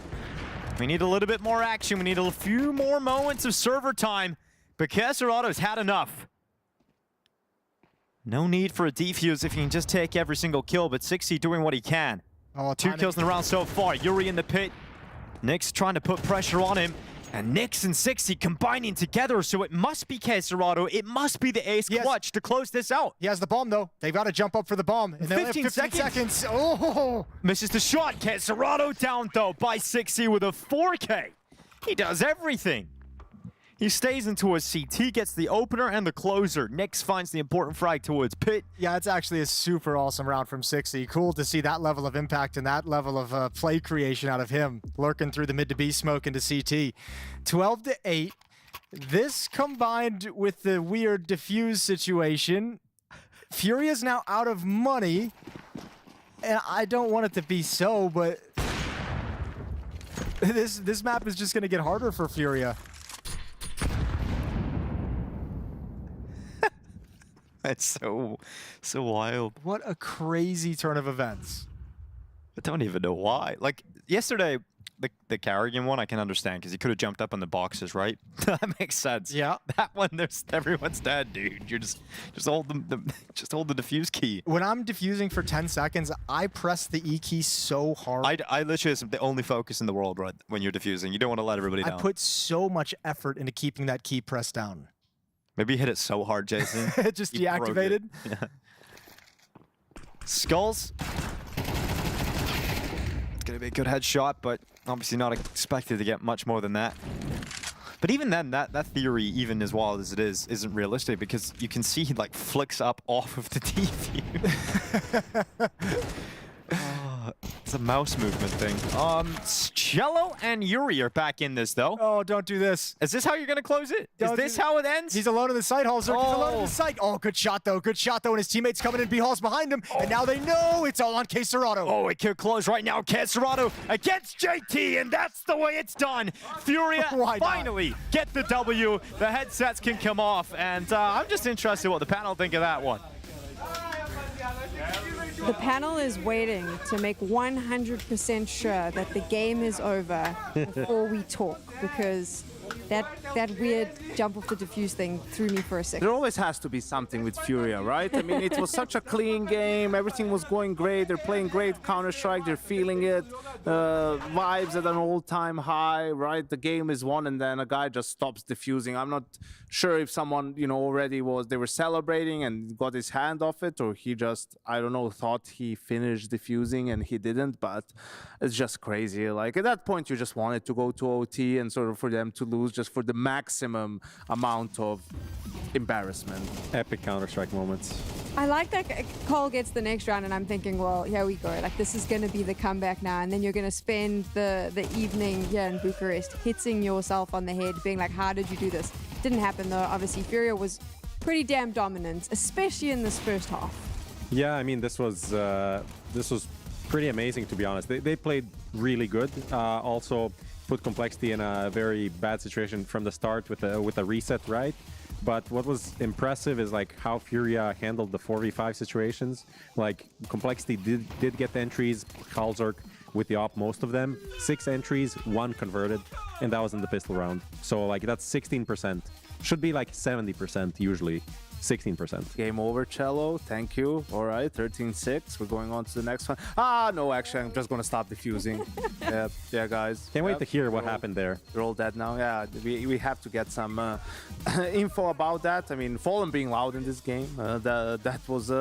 We need a little bit more action. We need a few more moments of server time. But Serato's had enough. No need for a defuse if he can just take every single kill, but Sixy doing what he can. Oh, 2 kills in the round so far. Yuri in the pit. Nyx trying to put pressure on him. And Nyx and Sixy combining together, so it must be Serato. It must be the ace clutch to close this out. He has the bomb, though. They've got to jump up for the bomb. And 15 seconds. Oh! Misses the shot. Serato down, though, by Sixy with a 4K. He does everything. He stays into a CT, gets the opener and the closer. Nyx finds the important frag towards pit. Yeah, it's actually a super awesome round from Sixy. Cool to see that level of impact and that level of play creation out of him, lurking through the mid to B smoke into CT. 12-8. This combined with the weird diffuse situation, Furia's now out of money. And I don't want it to be so, but this map is just going to get harder for Furia. It's so wild. What a crazy turn of events. I don't even know why. Like, yesterday, the Carrigan one, I can understand because he could have jumped up on the boxes, right? That makes sense. Yeah. That one, everyone's dead, dude. You're just hold the diffuse key. When I'm diffusing for 10 seconds, I press the E key so hard. I literally is the only focus in the world, right? When you're diffusing, you don't want to let everybody down. I put so much effort into keeping that key pressed down. Maybe you hit it so hard, Jason. It just deactivated. Yeah. Skulls. It's gonna be a good headshot, but obviously not expected to get much more than that. But even then, that theory, even as wild as it is, isn't realistic because you can see he like flicks up off of the TV. It's a mouse movement thing. Cello and Yuri are back in this, though. Oh, don't do this. Is this how you're going to close it? Is this how it ends? He's alone in the site, Halzer. He's alone in the site. Oh, good shot, though. Good shot, though. And his teammates coming in. B-Hall's behind him. And now they know it's all on K-Serato. Oh, it could close right now. K-Serato against JT, and that's the way it's done. Furia finally get the W. The headsets can come off, and I'm just interested what the panel think of that one. The panel is waiting to make 100% sure that the game is over before we talk, because that weird jump off the diffuse thing threw me for a second. There always has to be something with Furia, right? I mean, it was such a clean game. Everything was going great. They're playing great Counter-Strike. They're feeling it. Vibes at an all-time high, right? The game is won, and then a guy just stops diffusing. I'm not sure if someone, already they were celebrating and got his hand off it, or he just, I don't know, thought he finished diffusing and he didn't, but it's just crazy. Like, at that point, you just wanted to go to OT and sort of for them to lose just for the maximum amount of embarrassment. Epic Counter-Strike moments. I like that Cole gets the next round, and I'm thinking, well, here we go. Like, this is going to be the comeback now, and then you're going to spend the evening here in Bucharest hitting yourself on the head, being like, how did you do this? Didn't happen, though. Obviously, Furia was pretty damn dominant, especially in this first half. Yeah, I mean, this was pretty amazing, to be honest. They played really good. Also put Complexity in a very bad situation from the start with a reset, right? But what was impressive is like how Furia handled the 4v5 situations. Like, Complexity did get the entries, Halzerk with the op, most of them. 6 entries, 1 converted, and that was in the pistol round. So like that's 16%. Should be like 70% usually. 16%. Game over, Cello. Thank you. All right, 13-6. We're going on to the next one. No, actually, I'm just going to stop diffusing. Yeah, guys. Can't wait to hear what happened there. They're all dead now. Yeah, we have to get some info about that. I mean, Fallen being loud in this game, that was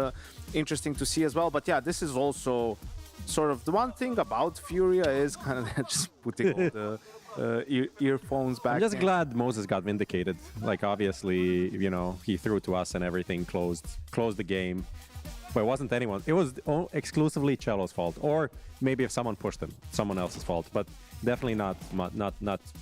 interesting to see as well. But yeah, this is also sort of the one thing about Furia is kind of just putting all the earphones back. I'm just in. glad Moses got vindicated. Like, obviously, he threw to us and everything, closed the game. But it wasn't anyone. It was exclusively Cello's fault, or maybe if someone pushed him, someone else's fault. But definitely not.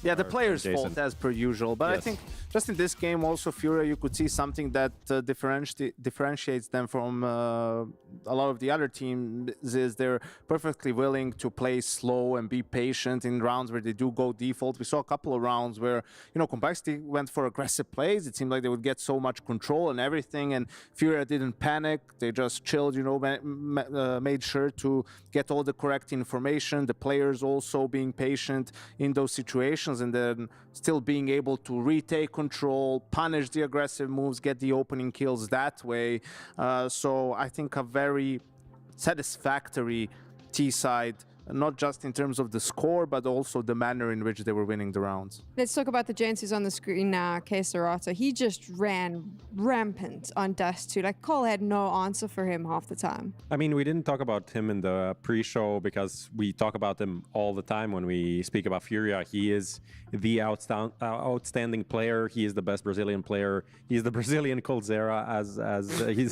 Yeah, the player's fault as per usual. But yes. I think just in this game, also Furia, you could see something that differentiates them from a lot of the other teams. Is they're perfectly willing to play slow and be patient in rounds where they do go default. We saw a couple of rounds where Complexity went for aggressive plays. It seemed like they would get so much control and everything, and Furia didn't panic. They just chilled. Made sure to get all the correct information. The players also being patient in those situations, and then still being able to retake control, punish the aggressive moves, get the opening kills that way. So I think a very satisfactory T-side, not just in terms of the score, but also the manner in which they were winning the rounds. Let's talk about the gents who's on the screen now, K-Serato. He just ran rampant on Dust 2. Like, Cole had no answer for him half the time. I mean, we didn't talk about him in the pre-show because we talk about him all the time when we speak about Furia. He is the outstanding player. He is the best Brazilian player. He's the Brazilian Coldzera, as he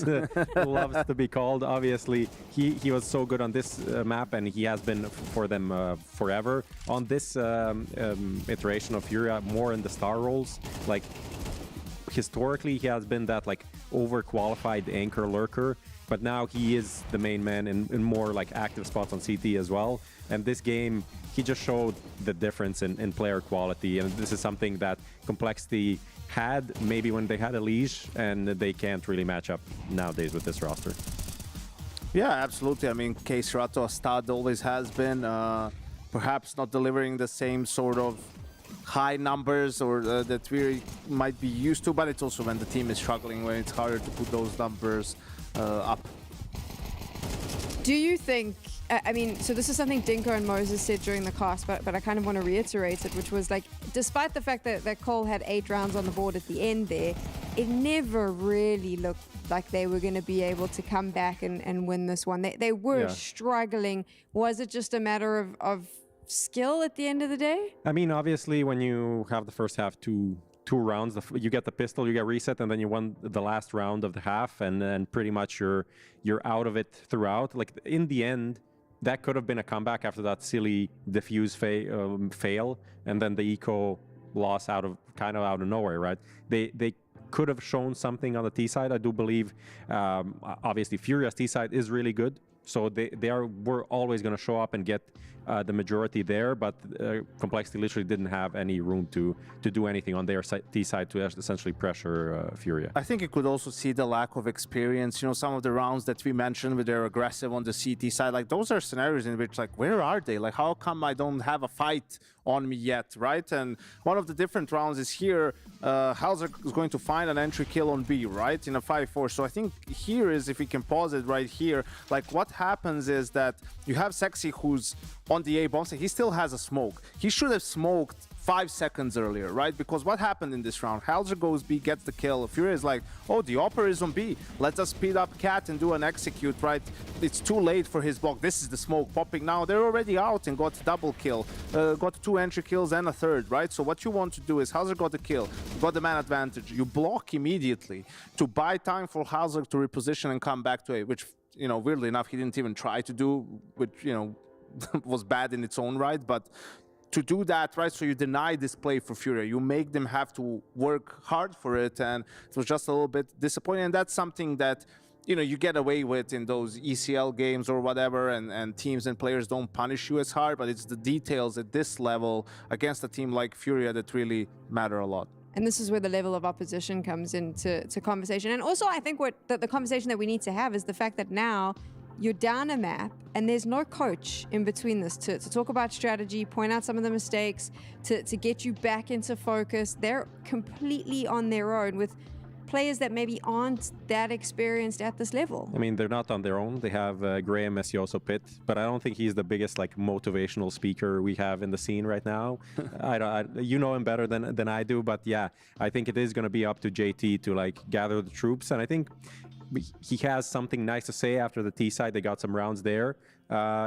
loves to be called. Obviously, he was so good on this map, and he has been for them forever. On this iteration of Furia, more in the star roles, like historically he has been that like overqualified anchor lurker, but now he is the main man in more like active spots on CT as well. And this game, he just showed the difference in player quality, and this is something that Complexity had maybe when they had a leash, and they can't really match up nowadays with this roster. Yeah, absolutely. I mean, K-Serato, a stud, always has been. perhaps not delivering the same sort of high numbers or that we might be used to, but it's also when the team is struggling, when it's harder to put those numbers up. Do you think, I mean, so this is something Dinko and Moses said during the cast, but I kind of want to reiterate it, which was like, despite the fact that Cole had 8 rounds on the board at the end there, it never really looked like they were going to be able to come back and win this one. They were struggling. Was it just a matter of skill at the end of the day? I mean, obviously, when you have the first half two rounds, you get the pistol, you get reset, and then you won the last round of the half, and then pretty much you're out of it throughout. Like in the end, that could have been a comeback after that silly diffuse fail, and then the eco loss out of nowhere, right? They could have shown something on the T side. I do believe, obviously, Furia's T side is really good. So we're always going to show up and get the majority there, but Complexity literally didn't have any room to do anything on their T side to essentially pressure Furia. I think you could also see the lack of experience. You know, some of the rounds that we mentioned where they're aggressive on the CT side, like those are scenarios in which, like, where are they? Like, how come I don't have a fight on me yet, right? And one of the different rounds is here, Hauser is going to find an entry kill on B, right? In a 5-4. So I think here is, if we can pause it right here, like what happens is that you have Sexy who's on the A bomb site. He still has a smoke. He should have smoked 5 seconds earlier, right? Because what happened in this round? Hauser goes B, gets the kill. Furia is like, oh, the Opera is on B. Let us speed up Cat and do an execute, right? It's too late for his block. This is the smoke popping now. They're already out and got double kill. Got 2 entry kills and a third, right? So what you want to do is Hauser got the kill, got the man advantage. You block immediately to buy time for Hauser to reposition and come back to A, which, you know, weirdly enough, he didn't even try to do, which, you know, was bad in its own right, but to do that, right, so you deny this play for Furia. You make them have to work hard for it, and it was just a little bit disappointing. And that's something that, you know, you get away with in those ECL games or whatever, and teams and players don't punish you as hard, but it's the details at this level against a team like Furia that really matter a lot. And this is where the level of opposition comes into conversation. And also, I think what the conversation that we need to have is the fact that now you're down a map and there's no coach in between this to talk about strategy, point out some of the mistakes, to get you back into focus. They're completely on their own with players that maybe aren't that experienced at this level. I mean, they're not on their own. They have Graham Messioso Pitt, but I don't think he's the biggest like motivational speaker we have in the scene right now. You know him better than I do, but yeah, I think it is going to be up to JT to like gather the troops, and I think he has something nice to say after the T side. They got some rounds there.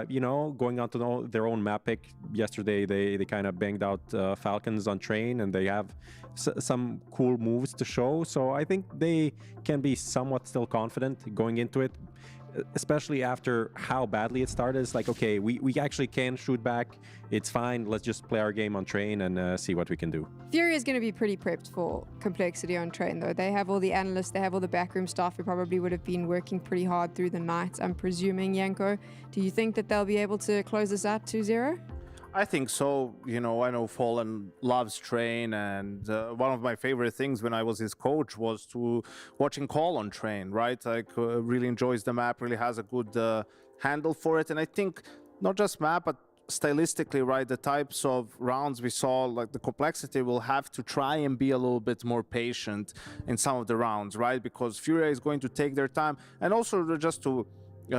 You know, going on to their own map pick. Yesterday, they kind of banged out Falcons on train, and they have some cool moves to show. So I think they can be somewhat still confident going into it, especially after how badly it started. It's like, okay, we actually can shoot back. It's fine. Let's just play our game on train and see what we can do. Furia is going to be pretty prepped for Complexity on train, though. They have all the analysts, they have all the backroom staff who probably would have been working pretty hard through the night, I'm presuming, Yanko. Do you think that they'll be able to close this out 2-0? I think so. You know, I know Fallen loves train, and one of my favorite things when I was his coach was to watching Call on train, right? Like, really enjoys the map, really has a good handle for it. And I think not just map, but stylistically, right, the types of rounds we saw, like the Complexity will have to try and be a little bit more patient in some of the rounds, right? Because Furia is going to take their time. And also just to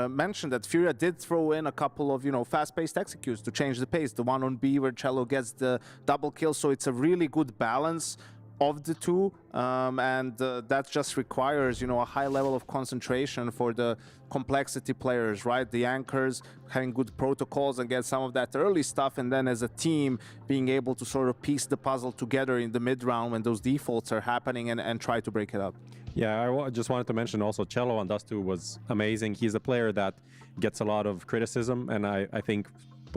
mention that Furia did throw in a couple of, you know, fast-paced executes to change the pace. The one on B where Cello gets the double kill, so it's a really good balance of the two, and that just requires, you know, a high level of concentration for the Complexity players, right? The anchors having good protocols and get some of that early stuff, and then as a team being able to sort of piece the puzzle together in the mid-round when those defaults are happening and try to break it up. Yeah, I just wanted to mention also Cello on Dust 2 was amazing. He's a player that gets a lot of criticism, and I think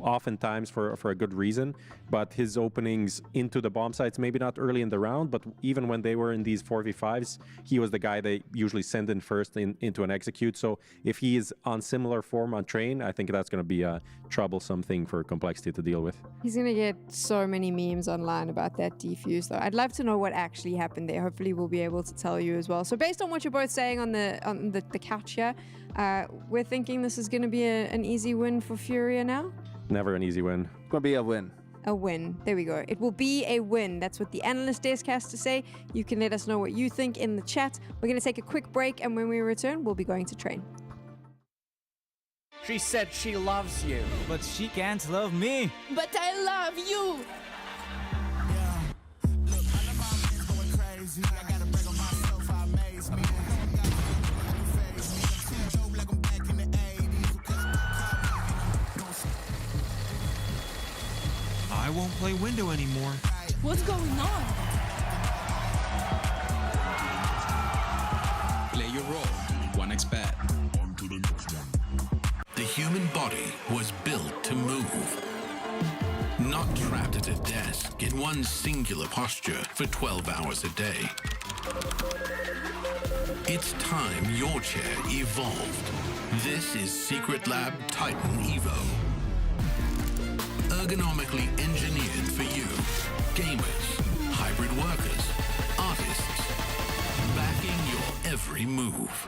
oftentimes for a good reason, but his openings into the bomb sites, maybe not early in the round, but even when they were in these 4v5s, he was the guy they usually send in first into an execute. So if he is on similar form on train, I think that's going to be a troublesome thing for Complexity to deal with. He's going to get so many memes online about that defuse, though. I'd love to know what actually happened there. Hopefully we'll be able to tell you as well. So based on what you're both saying on the couch here, We're thinking this is going to be an easy win for Furia now. Never an easy win. Gonna be a win. A win. There we go. It will be a win. That's what the analyst desk has to say. You can let us know what you think in the chat. We're going to take a quick break, and when we return, we'll be going to train. She said she loves you. But she can't love me. But I love you. I won't play window anymore. What's going on? Play your role. 1xBet. On to the next one. The human body was built to move. Not trapped at a desk in one singular posture for 12 hours a day. It's time your chair evolved. This is Secret Lab Titan Evo. Ergonomically engineered for you. Gamers, hybrid workers, artists. Backing your every move.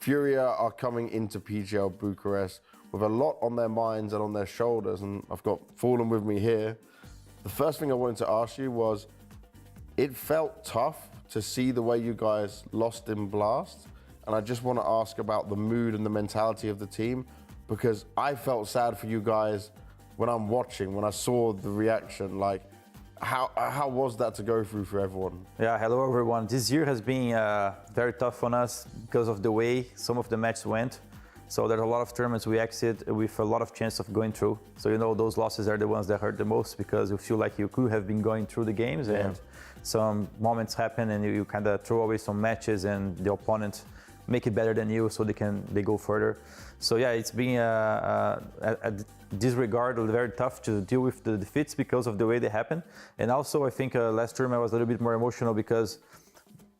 Furia are coming into PGL Bucharest with a lot on their minds and on their shoulders, and I've got Fallen with me here. The first thing I wanted to ask you was, it felt tough to see the way you guys lost in Blast, and I just want to ask about the mood and the mentality of the team, because I felt sad for you guys when I'm watching, when I saw the reaction. Like, how was that to go through for everyone? Yeah, hello everyone. This year has been very tough on us because of the way some of the matches went. So there's a lot of tournaments we exit with a lot of chance of going through. So you know those losses are the ones that hurt the most because you feel like you could have been going through the games and some moments happen and you kind of throw away some matches and the opponent make it better than you so they go further. So yeah, it's been this regard very tough to deal with the defeats because of the way they happen. And also I think last tournament I was a little bit more emotional because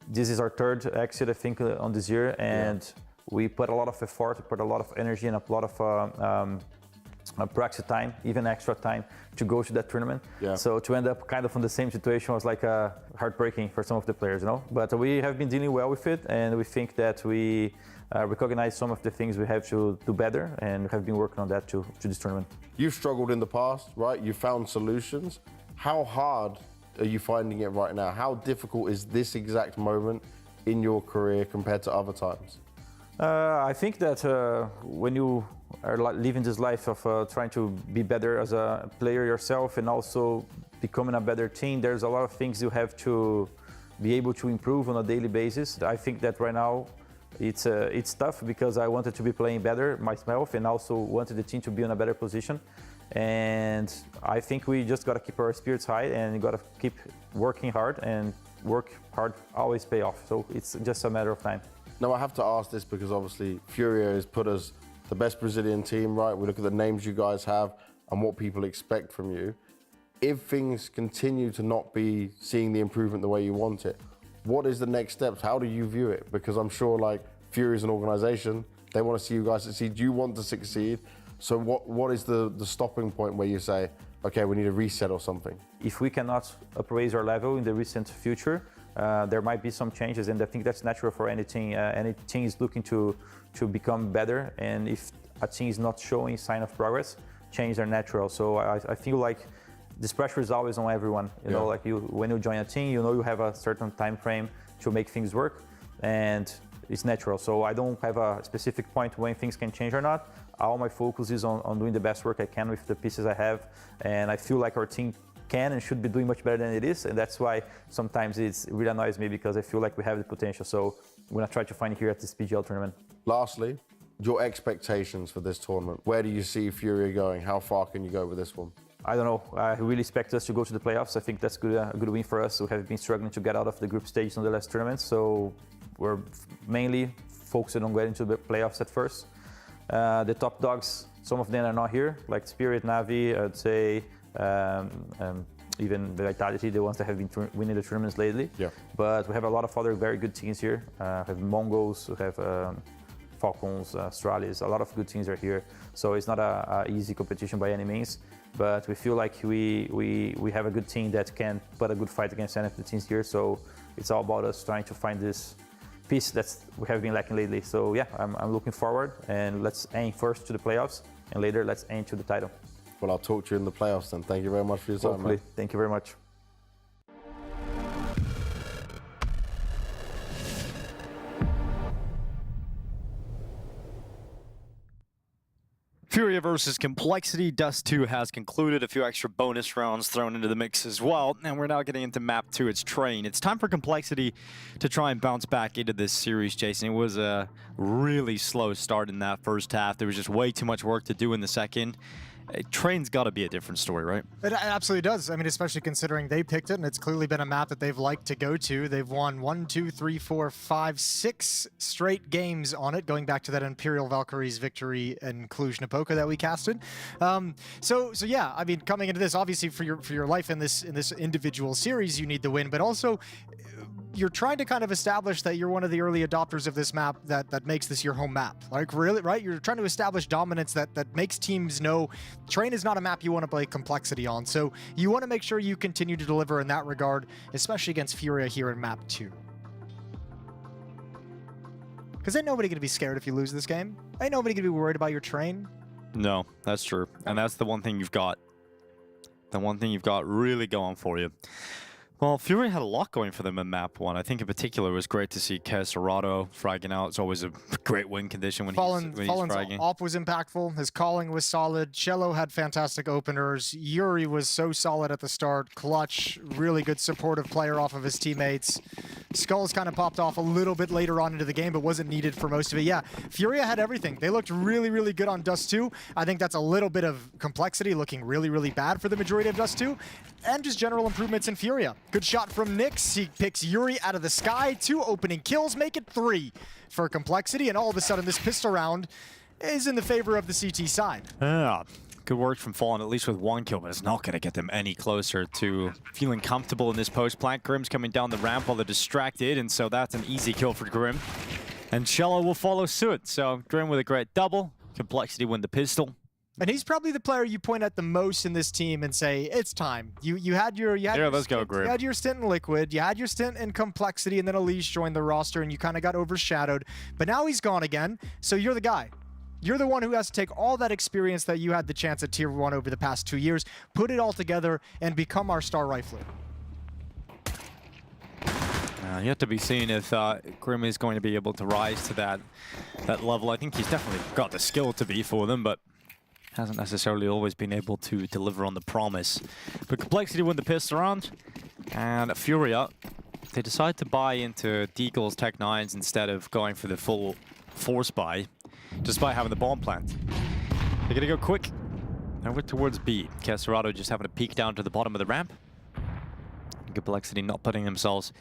this is our third exit I think on this year, and we put a lot of effort, we put a lot of energy and a lot of practice time, even extra time to go to that tournament. So to end up kind of on the same situation was like heartbreaking for some of the players, you know. But we have been dealing well with it, and we think that we recognize some of the things we have to do better, and we have been working on that to this tournament. You've struggled in the past, right? You found solutions. How hard are you finding it right now? How difficult is this exact moment in your career compared to other times? I think that when you are living this life of trying to be better as a player yourself and also becoming a better team, there's a lot of things you have to be able to improve on a daily basis. I think that right now it's tough because I wanted to be playing better myself and also wanted the team to be in a better position. And I think we just got to keep our spirits high and got to keep working hard, and work hard always pay off. So it's just a matter of time. Now I have to ask this because obviously Furia has put us the best Brazilian team, right? We look at the names you guys have and what people expect from you. If things continue to not be seeing the improvement the way you want it, what is the next steps? How do you view it? Because I'm sure like Furia is an organization, they want to see you guys succeed, you want to succeed. So what is the stopping point where you say, okay, we need a reset or something? If we cannot upraise our level in the recent future, there might be some changes, and I think that's natural for any team. Any team is looking to become better, and if a team is not showing sign of progress, changes are natural. So I feel like this pressure is always on everyone. You know, like when you join a team, you know you have a certain time frame to make things work, and it's natural. So I don't have a specific point when things can change or not. All my focus is on doing the best work I can with the pieces I have, and I feel like our team can and should be doing much better than it is, and that's why sometimes it really annoys me because I feel like we have the potential. So we're gonna try to find it here at this PGL tournament. Lastly, your expectations for this tournament. Where do you see Furia going? How far can you go with this one? I don't know. I really expect us to go to the playoffs. I think that's good, a good win for us. We have been struggling to get out of the group stage in the last tournament, so we're mainly focused on getting to the playoffs at first. The top dogs, some of them are not here, like Spirit, Navi, I'd say, even the Vitality, the ones that have been winning the tournaments lately. Yeah. But we have a lot of other very good teams here. We have MongolZ, we have Falcons, Astralis, a lot of good teams are here. So it's not a easy competition by any means, but we feel like we have a good team that can put a good fight against any of the teams here. So it's all about us trying to find this piece that we have been lacking lately. So yeah, I'm looking forward, and let's aim first to the playoffs, and later let's aim to the title. Well, I'll talk to you in the playoffs then. Thank you very much for your time, Hopefully. man. Thank you very much. Furia versus Complexity. Dust 2 has concluded. A few extra bonus rounds thrown into the mix as well. And we're now getting into map 2. It's Train. It's time for Complexity to try and bounce back into this series, Jason. It was a really slow start in that first half. There was just way too much work to do in the second. Train's got to be a different story, right? It absolutely does. I mean, especially considering they picked it, and it's clearly been a map that they've liked to go to. They've won 1, 2, 3, 4, 5, 6 straight games on it, going back to that Imperial Valkyries victory in Cluj-Napoca that we casted. So yeah, I mean, coming into this, obviously for your life in this individual series, you need the win, but also you're trying to kind of establish that you're one of the early adopters of this map that makes this your home map. Like, really, right? You're trying to establish dominance that makes teams know Train is not a map you want to play Complexity on. So you want to make sure you continue to deliver in that regard, especially against Furia here in map 2. Because ain't nobody going to be scared if you lose this game. Ain't nobody going to be worried about your Train. No, that's true. And that's the one thing you've got. The one thing you've got really going for you. Well, Furia had a lot going for them in map 1. I think in particular it was great to see Aurora fragging out. It's always a great win condition when he's fragging. Op was impactful. His calling was solid. Cello had fantastic openers. Yuri was so solid at the start. Clutch, really good supportive player off of his teammates. Skulls kind of popped off a little bit later on into the game, but wasn't needed for most of it. Yeah, Furia had everything. They looked really, really good on Dust 2. I think that's a little bit of Complexity looking really, really bad for the majority of Dust 2. And just general improvements in Furia. Good shot from Nyx. He picks Yuri out of the sky. 2 opening kills, make it 3 for Complexity. And all of a sudden, this pistol round is in the favor of the CT side. Yeah, good work from Fallen, at least with 1 kill, but it's not going to get them any closer to feeling comfortable in this post plant. Grim's coming down the ramp while they're distracted, and so that's an easy kill for Grim. And Cello will follow suit. So Grim with a great double. Complexity win the pistol. And he's probably the player you point at the most in this team and say, it's time. You had your stint in Liquid, you had your stint in Complexity, and then Elise joined the roster and you kind of got overshadowed. But now he's gone again, so you're the guy. You're the one who has to take all that experience that you had the chance at Tier 1 over the past 2 years, put it all together, and become our star rifler. Yet to be seen if Grim is going to be able to rise to that level. I think he's definitely got the skill to be for them, but hasn't necessarily always been able to deliver on the promise. But Complexity win the pistol round, and Furia, they decide to buy into Deagle's Tech 9s instead of going for the full force buy, despite having the bomb plant. They're gonna go quick over towards B. Caserado just having to peek down to the bottom of the ramp. Complexity not putting themselves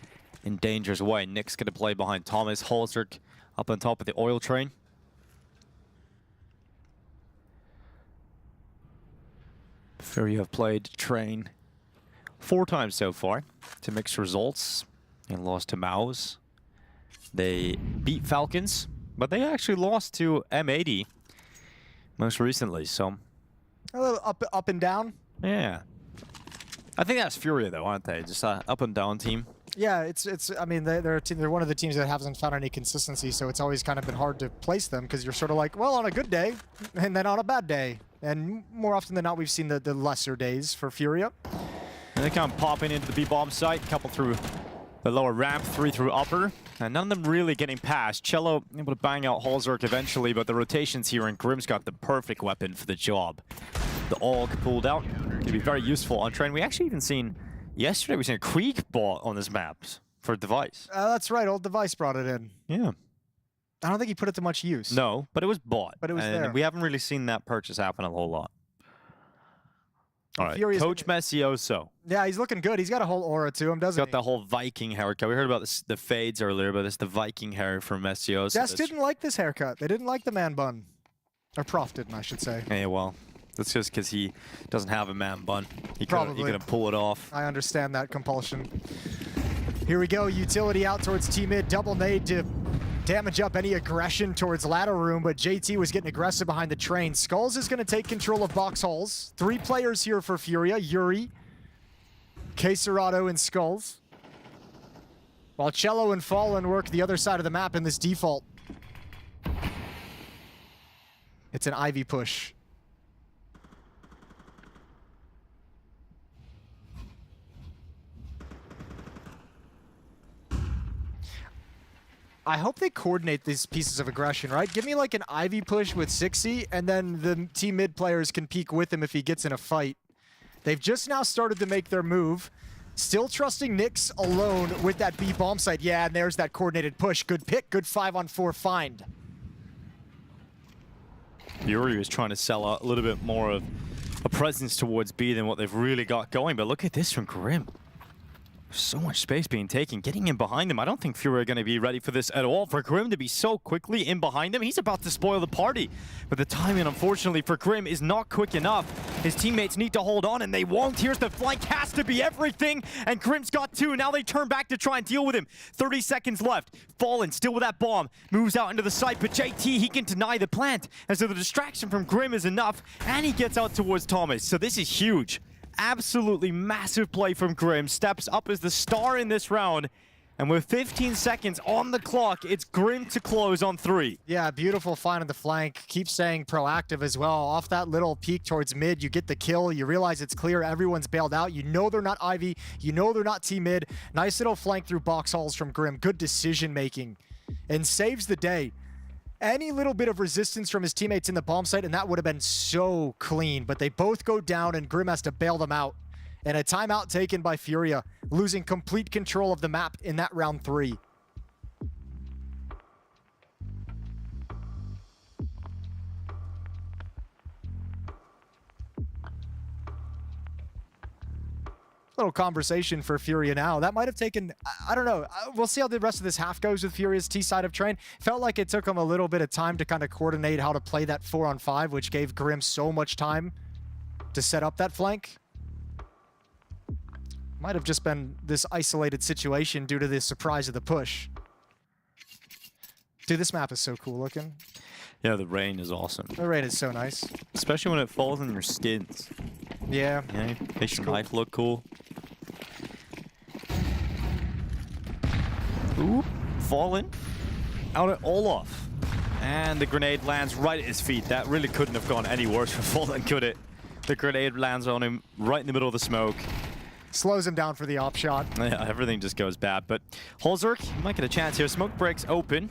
in danger's way. Nick's gonna play behind Thomas. Holzerk up on top of the oil train. Furia have played Train 4 times so far to mixed results and lost to Maus. They beat Falcons, but they actually lost to M80 most recently, so. A little up and down. Yeah. I think that's Furia though, aren't they? Just an up and down team. Yeah, it's. I mean, they're one of the teams that hasn't found any consistency, so it's always kind of been hard to place them because you're sort of like, well, on a good day, and then on a bad day, and more often than not, we've seen the lesser days for Furia. And they come popping into the B-bomb site, a couple through the lower ramp, 3 through upper, and none of them really getting past. Cello able to bang out Holzerk eventually, but the rotations here, and Grim's got the perfect weapon for the job. The AUG pulled out. It'd be very useful on train. We actually even seen, yesterday we seen a Krieg bot on this map for device. That's right, old device brought it in. Yeah. I don't think he put it to much use. No, but it was bought. But it was there. We haven't really seen that purchase happen a whole lot. All right, Furious Coach Messioso. Yeah, he's looking good. He's got a whole aura to him, doesn't Got that whole Viking haircut. We heard about this, the fades earlier, but it's the Viking hair from Messioso. Des didn't like this haircut. They didn't like the man bun. Or Prof didn't, I should say. Yeah, well, that's just because he doesn't have a man bun. He Probably. couldn't pull it off. I understand that compulsion. Here we go. Utility out towards T-mid. Double nade to damage up any aggression towards ladder room, but JT was getting aggressive behind the train. Skulls is going to take control of box halls. 3 players here for Furia. Yuri, Queserado, and Skulls. While Cello and Fallen work the other side of the map in this default. It's an Ivy push. I hope they coordinate these pieces of aggression, right? Give me like an Ivy push with 60, and then the team mid players can peek with him if he gets in a fight. They've just now started to make their move. Still trusting Nyx alone with that B bomb site. Yeah, and there's that coordinated push. Good pick, good 5-on-4 find. Yuri was trying to sell out a little bit more of a presence towards B than what they've really got going, but look at this from Grim. So much space being taken, getting in behind him. I don't think Furia are going to be ready for this at all. For Grim to be so quickly in behind him, he's about to spoil the party. But the timing, unfortunately, for Grim is not quick enough. His teammates need to hold on, and they won't. Here's the flank, has to be everything, and Grim's got 2. Now they turn back to try and deal with him. 30 seconds left. Fallen, still with that bomb, moves out into the site, but JT, he can deny the plant. And so the distraction from Grim is enough, and he gets out towards Thomas. So this is huge. Absolutely massive play from Grim. Steps up as the star in this round. And with 15 seconds on the clock, it's Grim to close on 3. Yeah, beautiful find on the flank. Keep staying proactive as well. Off that little peek towards mid, you get the kill. You realize it's clear. Everyone's bailed out. You know they're not Ivy. You know they're not T-mid. Nice little flank through box halls from Grim. Good decision making. And saves the day. Any little bit of resistance from his teammates in the bomb site, and that would have been so clean. But they both go down, and Grim has to bail them out. And a timeout taken by Furia, losing complete control of the map in that round 3. Little conversation for Furia now. That might have taken, I don't know. We'll see how the rest of this half goes with Furia's T side of train. Felt like it took him a little bit of time to kind of coordinate how to play that 4-on-5, which gave Grim so much time to set up that flank. Might have just been this isolated situation due to the surprise of the push. Dude, this map is so cool looking. Yeah, the rain is awesome. The rain is so nice. Especially when it falls on your skins. Yeah. Yeah, makes your knife look cool. Ooh, Fallen. Out at Olaf. And the grenade lands right at his feet. That really couldn't have gone any worse for Fallen, could it? The grenade lands on him right in the middle of the smoke. Slows him down for the op shot. Yeah, everything just goes bad. But Holzerk might get a chance here. Smoke breaks open.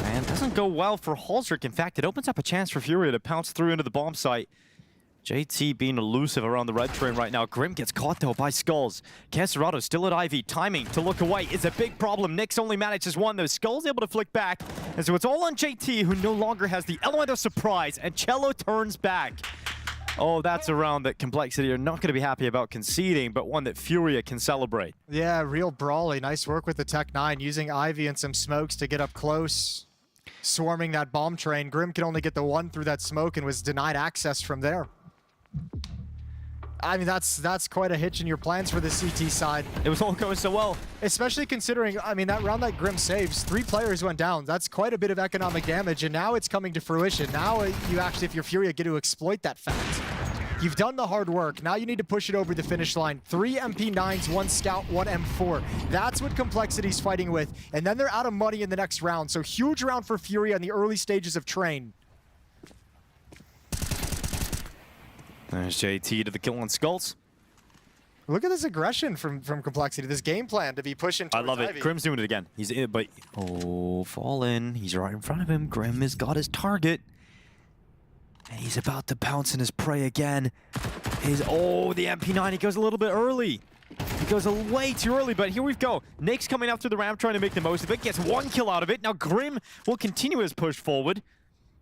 And doesn't go well for Holzerk. In fact, it opens up a chance for Furia to pounce through into the bomb site. JT being elusive around the red train right now. Grim gets caught though by Skulls. Queserado still at Ivy. Timing to look away is a big problem. Nyx only manages 1 though. Skulls able to flick back. And so it's all on JT, who no longer has the element of surprise. And Cello turns back. Oh, that's a round that Complexity are not going to be happy about conceding, but one that Furia can celebrate. Yeah, real brawly. Nice work with the Tech 9, using Ivy and some smokes to get up close. Swarming that bomb train. Grim can only get the 1 through that smoke and was denied access from there. I mean, that's quite a hitch in your plans for the CT side. It was all going so well. Especially considering, I mean, that round that Grim saves, 3 players went down. That's quite a bit of economic damage, and now it's coming to fruition. Now you actually, if you're Furia, get to exploit that fact. You've done the hard work. Now you need to push it over the finish line. 3 MP9s, 1 Scout, 1 M4. That's what Complexity's fighting with. And then they're out of money in the next round. So huge round for Furia in the early stages of train. There's JT to the kill on Skulls. Look at this aggression from Complexity, this game plan to be pushing towards I love it. Ivy. Grim's doing it again. He's in it, but oh, Fallen. He's right in front of him. Grim has got his target. And he's about to pounce in his prey again. Oh, the MP9, he goes a little bit early. He goes way too early, but here we go. Nick's coming up through the ramp trying to make the most of it. Gets 1 kill out of it. Now Grim will continue his push forward.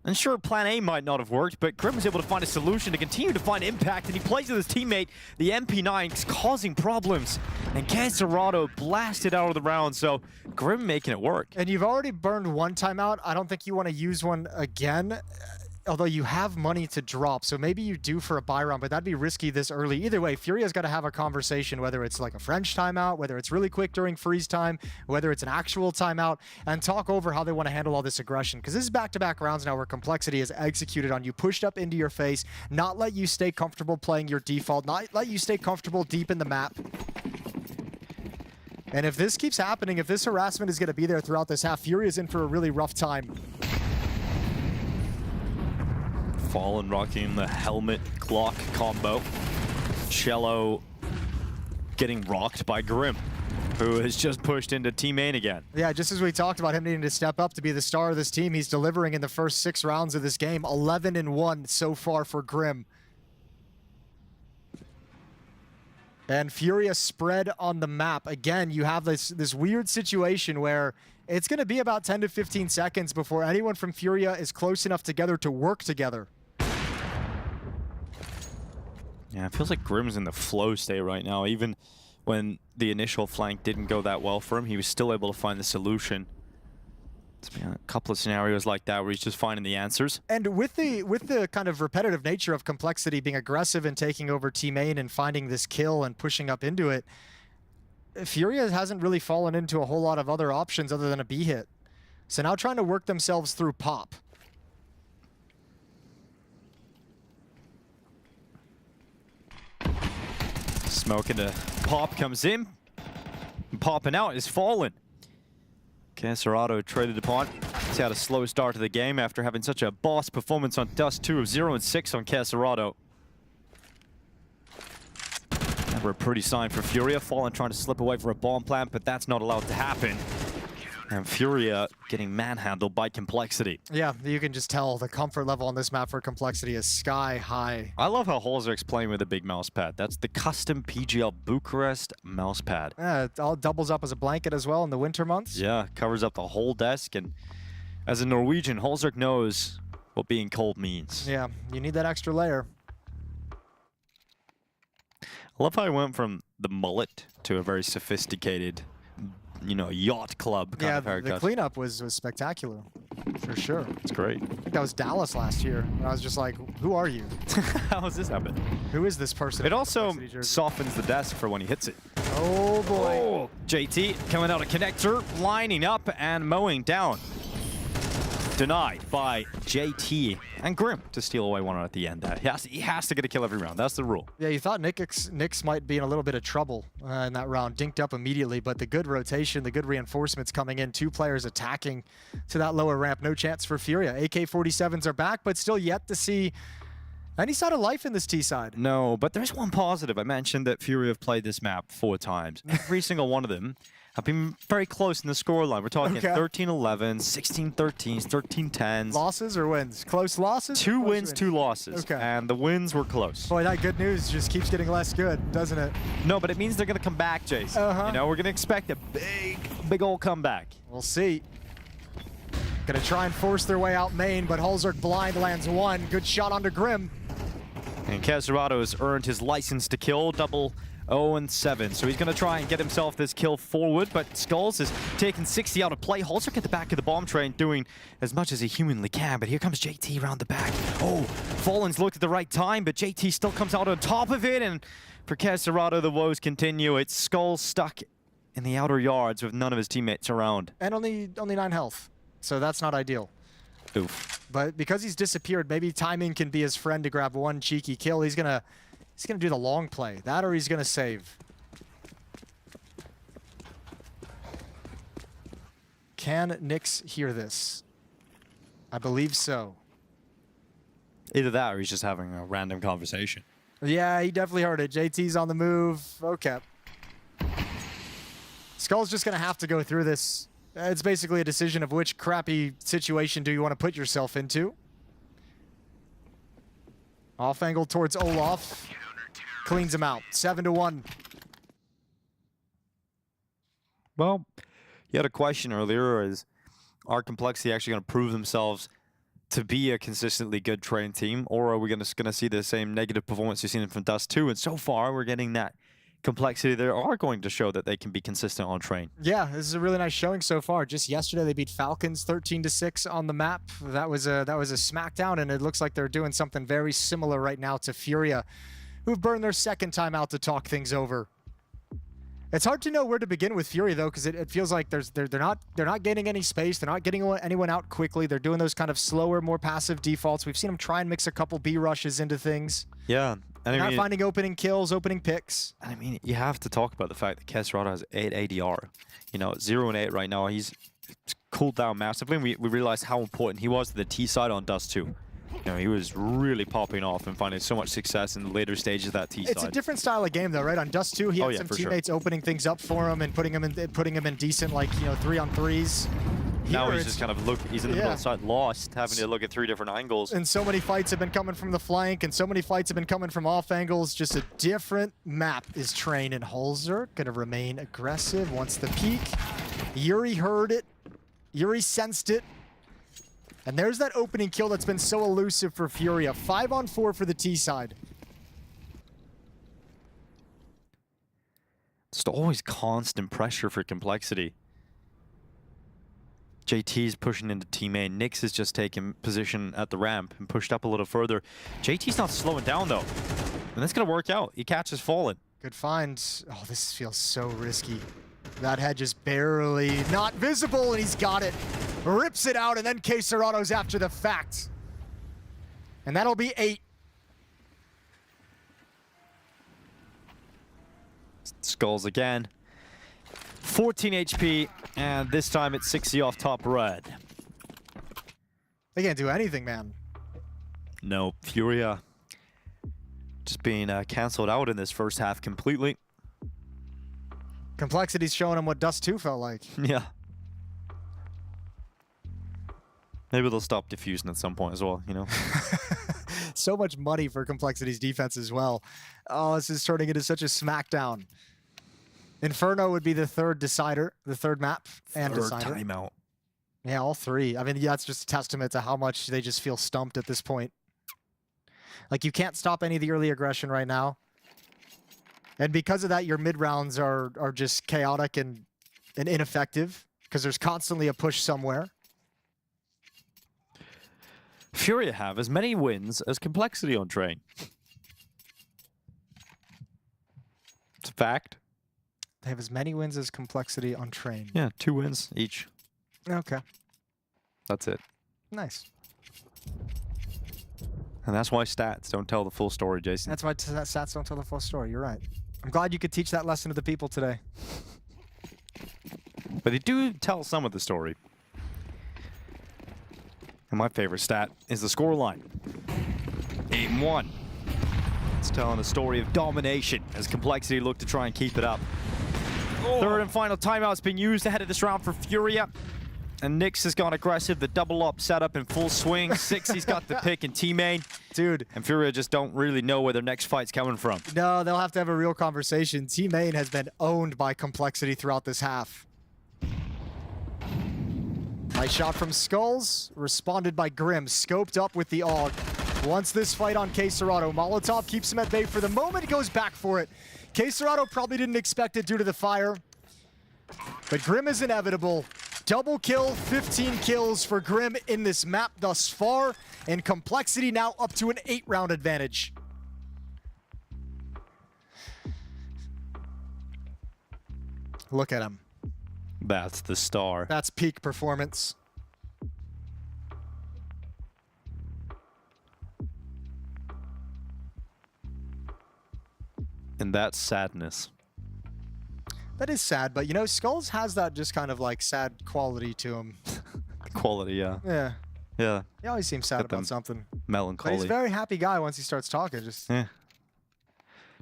And sure, plan A might not have worked, but Grim was able to find a solution to continue to find impact, and he plays with his teammate, the MP9, causing problems. And Caserado blasted out of the round, so Grim making it work. And you've already burned 1 timeout. I don't think you want to use one again. Although you have money to drop, so maybe you do for a buy round, but that'd be risky this early. Either way, Furia's got to have a conversation, whether it's like a French timeout, whether it's really quick during freeze time, whether it's an actual timeout, and talk over how they want to handle all this aggression. Because this is back-to-back rounds now where complexity is executed on you, pushed up into your face, not let you stay comfortable playing your default, not let you stay comfortable deep in the map. And if this keeps happening, if this harassment is going to be there throughout this half, Furia's in for a really rough time. Fallen rocking the helmet Glock combo. Cello getting rocked by Grim, who has just pushed into team main again. Yeah, just as we talked about him needing to step up to be the star of this team, he's delivering in the first 6 rounds of this game. 11-1 so far for Grim. And Furia spread on the map. Again, you have this weird situation where it's going to be about 10 to 15 seconds before anyone from Furia is close enough together to work together. Yeah, it feels like Grim's in the flow state right now. Even when the initial flank didn't go that well for him, he was still able to find the solution. It's been a couple of scenarios like that where he's just finding the answers. And with the kind of repetitive nature of complexity, being aggressive and taking over team main and finding this kill and pushing up into it, Furia hasn't really fallen into a whole lot of other options other than a B hit. So now trying to work themselves through pop. Smoke into pop comes in. Popping out is Fallen. Caserado traded upon. He's had a slow start to the game after having such a boss performance on Dust 2 of 0-6 on Caserado. Never a pretty sign for Furia. Fallen trying to slip away for a bomb plant, but that's not allowed to happen. And Furia getting manhandled by Complexity. Yeah, you can just tell the comfort level on this map for Complexity is sky high. I love how holzer's playing with a big mouse pad. That's the custom PGL Bucharest mouse pad. Yeah, it all doubles up as a blanket as well in the winter months. Yeah, covers up the whole desk. And as a Norwegian, Holzer knows what being cold means. Yeah, you need that extra layer. I love how I went from the mullet to a very sophisticated, you know, yacht club kind of haircut. The cleanup was spectacular, for sure. It's great. I think that was Dallas last year, and I was just like, who are you? How has this happened? Who is this person? It also softens the desk for when he hits it. Oh, boy. Oh, JT coming out of connector, lining up and mowing down. Denied by JT and Grim to steal away one at the end. He has to get a kill every round. That's the rule. Yeah, you thought Nyx might be in a little bit of trouble in that round. Dinked up immediately, but the good rotation, the good reinforcements coming in. 2 players attacking to that lower ramp. No chance for Furia. AK-47s are back, but still yet to see any side of life in this T side. No, but there's one positive. I mentioned that Furia have played this map 4 times. Every single one of them have been very close in the scoreline. We're talking 13-11, 16-13s, 13-10s. Losses or wins? Close losses? 2 wins, 2 losses. Okay. And the wins were close. Boy, that good news just keeps getting less good, doesn't it? No, but it means they're going to come back, Jason. You know, we're going to expect a big old comeback. We'll see. Going to try and force their way out main, but Holzerk blind lands 1. Good shot onto Grim. And Caserado has earned his license to kill, double 0-7. So he's going to try and get himself this kill forward, but Skulls is taking 60 out of play. Holzerk at the back of the bomb train doing as much as he humanly can, but here comes JT around the back. Oh, Fallen's looked at the right time, but JT still comes out on top of it, and for Caserado, the woes continue. It's Skulls stuck in the outer yards with none of his teammates around. And only 9 health, so that's not ideal. Oof. But because he's disappeared, maybe timing can be his friend to grab 1 cheeky kill. He's gonna do the long play. That or he's gonna save. Can Nyx hear this? I believe so. Either that or he's just having a random conversation. Yeah, he definitely heard it. JT's on the move. Okay. Skull's just gonna have to go through this. It's basically a decision of which crappy situation do you want to put yourself into. Off angle towards Olaf. cleans him out. 7-1. Well, you had a question earlier, are Complexity actually going to prove themselves to be a consistently good train team, or are we going to see the same negative performance you've seen from Dust 2? And so far, we're getting that Complexity. They are going to show that they can be consistent on train. Yeah, this is a really nice showing so far. Just yesterday, they beat Falcons 13-6 on the map. That was a smackdown, and it looks like they're doing something very similar right now to Furia, who've burned their second time out to talk things over. It's hard to know where to begin with Fury though, because it feels like they're not getting any space. They're not getting anyone out quickly. They're doing those kind of slower, more passive defaults. We've seen them try and mix a couple B rushes into things. Yeah. And not finding opening kills, opening picks. I mean, you have to talk about the fact that Kesrada has 8 ADR. You know, 0 and 8 right now. He's cooled down massively. And we realized how important he was to the T side on Dust 2. You know, he was really popping off and finding so much success in the later stages of that T side. It's a different style of game though, right? On Dust 2, he had some teammates opening things up for him and putting him in decent, like, you know, 3-on-3s. Now he's just kind of he's in the middle side, lost, having to look at 3 different angles. And so many fights have been coming from the flank, and so many fights have been coming from off angles. Just a different map is Train, and Holzer gonna remain aggressive. Wants the peek. Yuri heard it. Yuri sensed it. And there's that opening kill that's been so elusive for Furia. 5-on-4 for the T side. It's always constant pressure for Complexity. JT's pushing into team A. Nyx is just taking position at the ramp and pushed up a little further. JT's not slowing down though. And that's gonna work out. He catches Fallen. Good find. Oh, this feels so risky. That head just barely not visible, and he's got it. Rips it out, and then K-Serato's after the fact. And that'll be 8. Skulls again. 14 HP, and this time it's 60 off top red. They can't do anything, man. No, Furia just being canceled out in this first half completely. Complexity's showing him what Dust 2 felt like. Yeah. Maybe they'll stop diffusing at some point as well, you know? So much money for Complexity's defense as well. Oh, this is turning into such a smackdown. Inferno would be the third decider, the third map and decider. Third timeout. Yeah, all 3. I mean, yeah, that's just a testament to how much they just feel stumped at this point. Like, you can't stop any of the early aggression right now. And because of that, your mid rounds are just chaotic and ineffective because there's constantly a push somewhere. Furia have as many wins as Complexity on Train. It's a fact. They have as many wins as Complexity on Train. Yeah, 2 wins each. Okay. That's it. Nice. And that's why stats don't tell the full story, Jason. That's why stats don't tell the full story. You're right. I'm glad you could teach that lesson to the people today. But they do tell some of the story. And my favorite stat is the scoreline. 8-1. It's telling a story of domination as Complexity look to try and keep it up. Third and final timeout's been used ahead of this round for Furia. And Nyx has gone aggressive. The double up setup in full swing. 60's got the pick in T-main. Dude. And Furia just don't really know where their next fight's coming from. No, they'll have to have a real conversation. T-main has been owned by Complexity throughout this half. Nice shot from Skulls, responded by Grim, scoped up with the AUG. Wants this fight on K-Serato. Molotov keeps him at bay for the moment, he goes back for it. K-Serato probably didn't expect it due to the fire, but Grim is inevitable. Double kill, 15 kills for Grim in this map thus far, and Complexity now up to an 8-round advantage. Look at him. That's the star. That's peak performance. And that's sadness. That is sad, but you know, Skulls has that just kind of like sad quality to him. Quality, yeah. Yeah. Yeah. He always seems sad Got about them something. Melancholy. But he's a very happy guy once he starts talking. Just Yeah.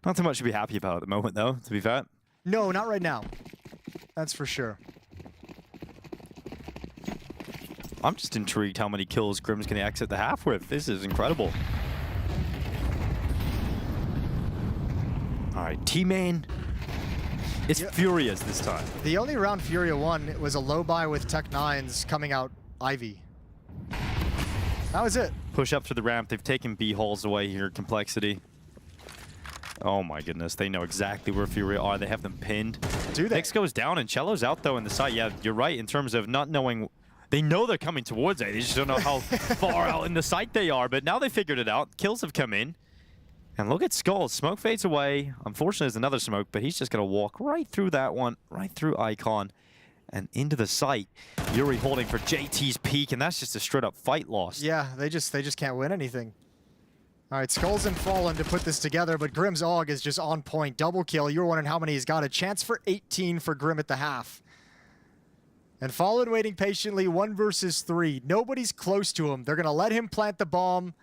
Not too much to be happy about at the moment, though, to be fair. No, not right now. That's for sure. I'm just intrigued how many kills Grim's going to exit the half with. This is incredible. right, T-Main. It's Furia's this time. The only round Furia won was a low buy with Tech 9s coming out Ivy. That was it. Push up to the ramp. They've taken B holes away here, Complexity. Oh my goodness, they know exactly where Furia are. They have them pinned. Do they? Nix goes down and Cello's out though in the site. Yeah, you're right in terms of not knowing. They know they're coming towards A. They just don't know how far out in the site they are. But now they figured it out. Kills have come in. And look at Skulls. Smoke fades away. Unfortunately, there's another smoke, but he's just going to walk right through that one, right through Icon, and into the site. Yuri holding for JT's peak, and that's just a straight-up fight loss. Yeah, they just can't win anything. All right, Skulls and Fallen to put this together, but Grim's AUG is just on point. Double kill. You're wondering how many he's got. A chance for 18 for Grim at the half. And Fallen waiting patiently, 1 versus 3. Nobody's close to him. They're going to let him plant the bomb.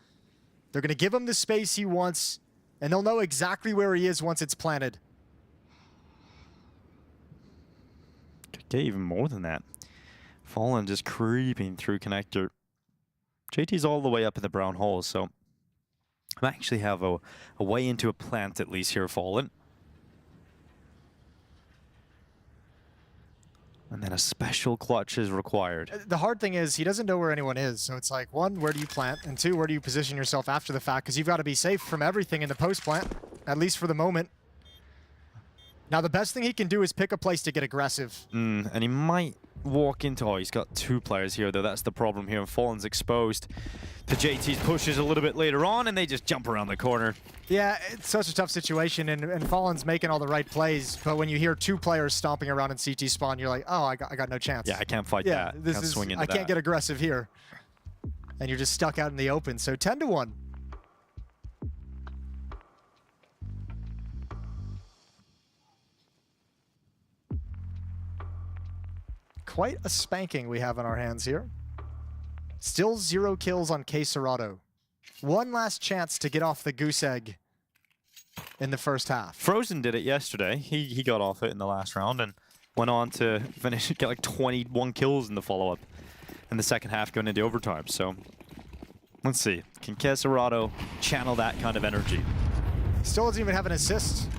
They're going to give him the space he wants, and they'll know exactly where he is once it's planted. Could get even more than that. Fallen just creeping through connector. JT's all the way up in the brown hole, so I actually have a way into a plant at least here, Fallen. And then a special clutch is required. The hard thing is he doesn't know where anyone is. So it's like, 1, where do you plant? And 2, where do you position yourself after the fact? Because you've got to be safe from everything in the post plant, at least for the moment. Now, the best thing he can do is pick a place to get aggressive. And he might walk into... Oh, he's got 2 players here, though. That's the problem here. And Fallen's exposed to JT's pushes a little bit later on, and they just jump around the corner. Yeah, it's such a tough situation, and Fallen's making all the right plays. But when you hear 2 players stomping around in CT spawn, you're like, oh, I got no chance. Yeah, I can't fight that. I can't get aggressive here. And you're just stuck out in the open. So 10-1. Quite a spanking we have on our hands here. Still 0 kills on K Serato. 1 last chance to get off the goose egg in the first half. Frozen did it yesterday. He got off it in the last round and went on to finish, get like 21 kills in the follow-up in the second half going into overtime. So let's see. Can K Serato channel that kind of energy? Still doesn't even have an assist.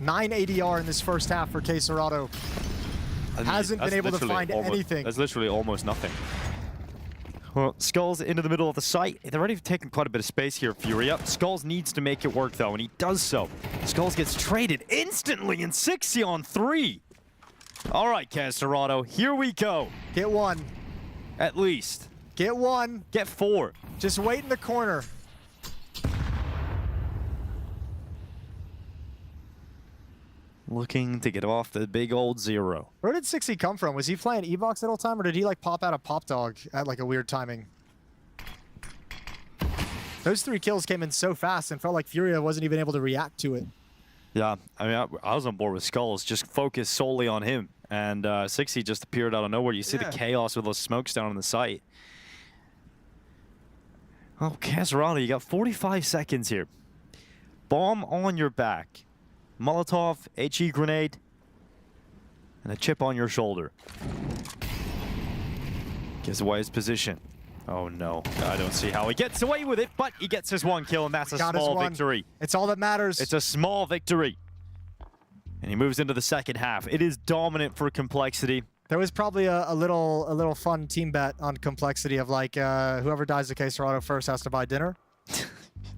9 ADR in this first half for K Serato. I mean, hasn't been able to find anything. That's literally almost nothing. Well, Skulls into the middle of the site. They're already taking quite a bit of space here, Furia. Skulls needs to make it work, though, and he does so. Skulls gets traded instantly in 60 on 3. All right, K Serato, here we go. Get 1. At least. Get 1. Get 4. Just wait in the corner. Looking to get off the big old 0. Where did 60 come from? Was he playing E-Box that whole time, or did he like pop out a Pop Dog at like a weird timing? Those 3 kills came in so fast and felt like Furia wasn't even able to react to it. Yeah, I mean, I was on board with Skulls, just focused solely on him. And 60 just appeared out of nowhere. You see the chaos with those smokes down on the site. Oh, K Serato, you got 45 seconds here. Bomb on your back. Molotov, HE grenade, and a chip on your shoulder. Gives away his position. Oh no, I don't see how he gets away with it, but he gets his 1 kill, and that's a small victory. It's all that matters. It's a small victory. And he moves into the second half. It is dominant for Complexity. There was probably a little fun team bet on Complexity of like, whoever dies to K Serato first has to buy dinner.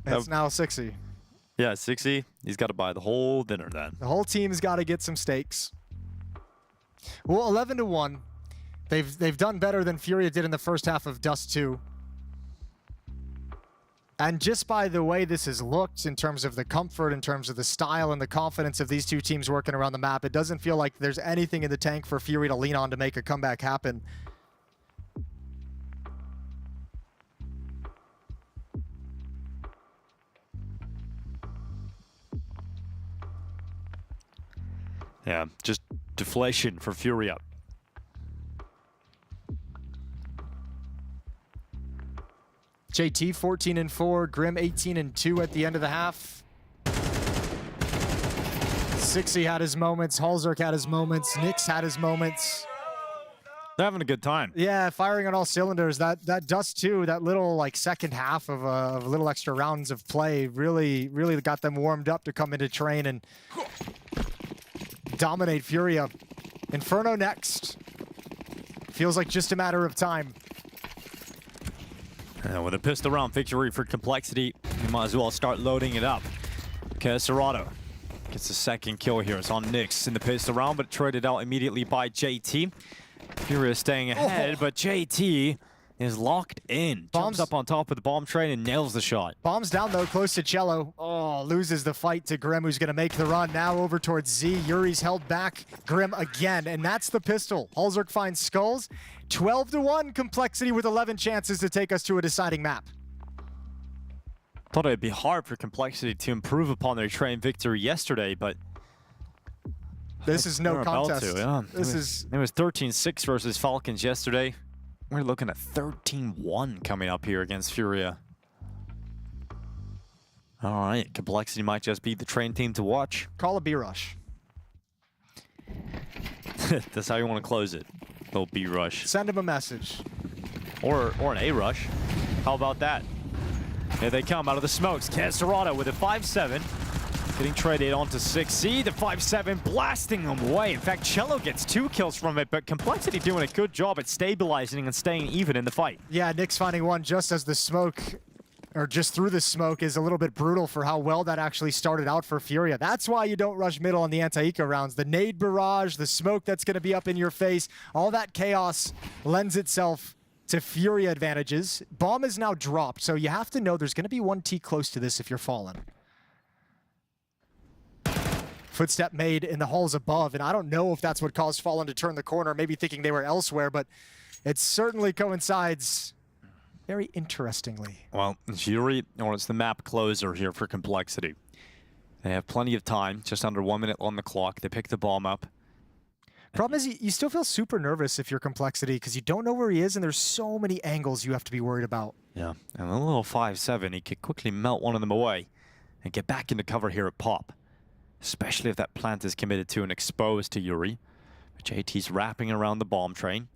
It's now 60. Yeah, 60. He's got to buy the whole dinner then. The whole team's got to get some steaks. Well, 11-1. They've done better than Furia did in the first half of Dust 2. And just by the way this has looked in terms of the comfort, in terms of the style and the confidence of these 2 teams working around the map, it doesn't feel like there's anything in the tank for Fury to lean on to make a comeback happen. Yeah, just deflation for Furia. JT 14-4, Grim 18-2 at the end of the half. 60 had his moments, Halzerk had his moments, Nix had his moments. They're having a good time. Yeah, firing on all cylinders. That Dust 2, that little like second half of little extra rounds of play really got them warmed up to come into train and dominate Furia. Inferno next. Feels like just a matter of time. With a pistol round victory for Complexity, you might as well start loading it up. Aurora gets a second kill here. It's on Nyx in the pistol round, but traded out immediately by JT. Furia staying ahead, but JT is locked in. Jumps up on top of the bomb train and nails the shot. Bombs down though, close to Cello. Oh, loses the fight to Grim, who's gonna make the run. Now over towards Z. Yuri's held back. Grim again, and that's the pistol. Hulzerk finds Skulls. 12-1 Complexity with 11 chances to take us to a deciding map. Thought it'd be hard for Complexity to improve upon their train victory yesterday, but this is no contest. It was 13-6 versus Falcons yesterday. We're looking at 13-1 coming up here against Furia. All right, Complexity might just be the train team to watch. Call a B-rush. That's how you want to close it. Little B-rush. Send him a message. Or an A-rush. How about that? Here they come out of the smokes. Aurora with a 5-7. Getting traded onto 6C. The 5-7 blasting them away. In fact, Cello gets 2 kills from it, but Complexity doing a good job at stabilizing and staying even in the fight. Yeah, Nyx finding one just as the smoke, or just through the smoke, is a little bit brutal for how well that actually started out for Furia. That's why you don't rush middle on the anti-eco rounds. The nade barrage, the smoke that's going to be up in your face, all that chaos lends itself to Furia advantages. Bomb is now dropped, so you have to know there's going to be 1 T close to this if you're fallen. Footstep made in the halls above, and I don't know if that's what caused Fallen to turn the corner, maybe thinking they were elsewhere, but it certainly coincides very interestingly. Well, Yuri, or it's the map closer here for Complexity. They have plenty of time, just under 1 minute on the clock. They pick the bomb up. Problem is, you still feel super nervous if you're Complexity, because you don't know where he is, and there's so many angles you have to be worried about. Yeah, and a little 5-7, he could quickly melt one of them away and get back into cover here at Pop. Especially if that plant is committed to and exposed to Yuri. JT's wrapping around the bomb train.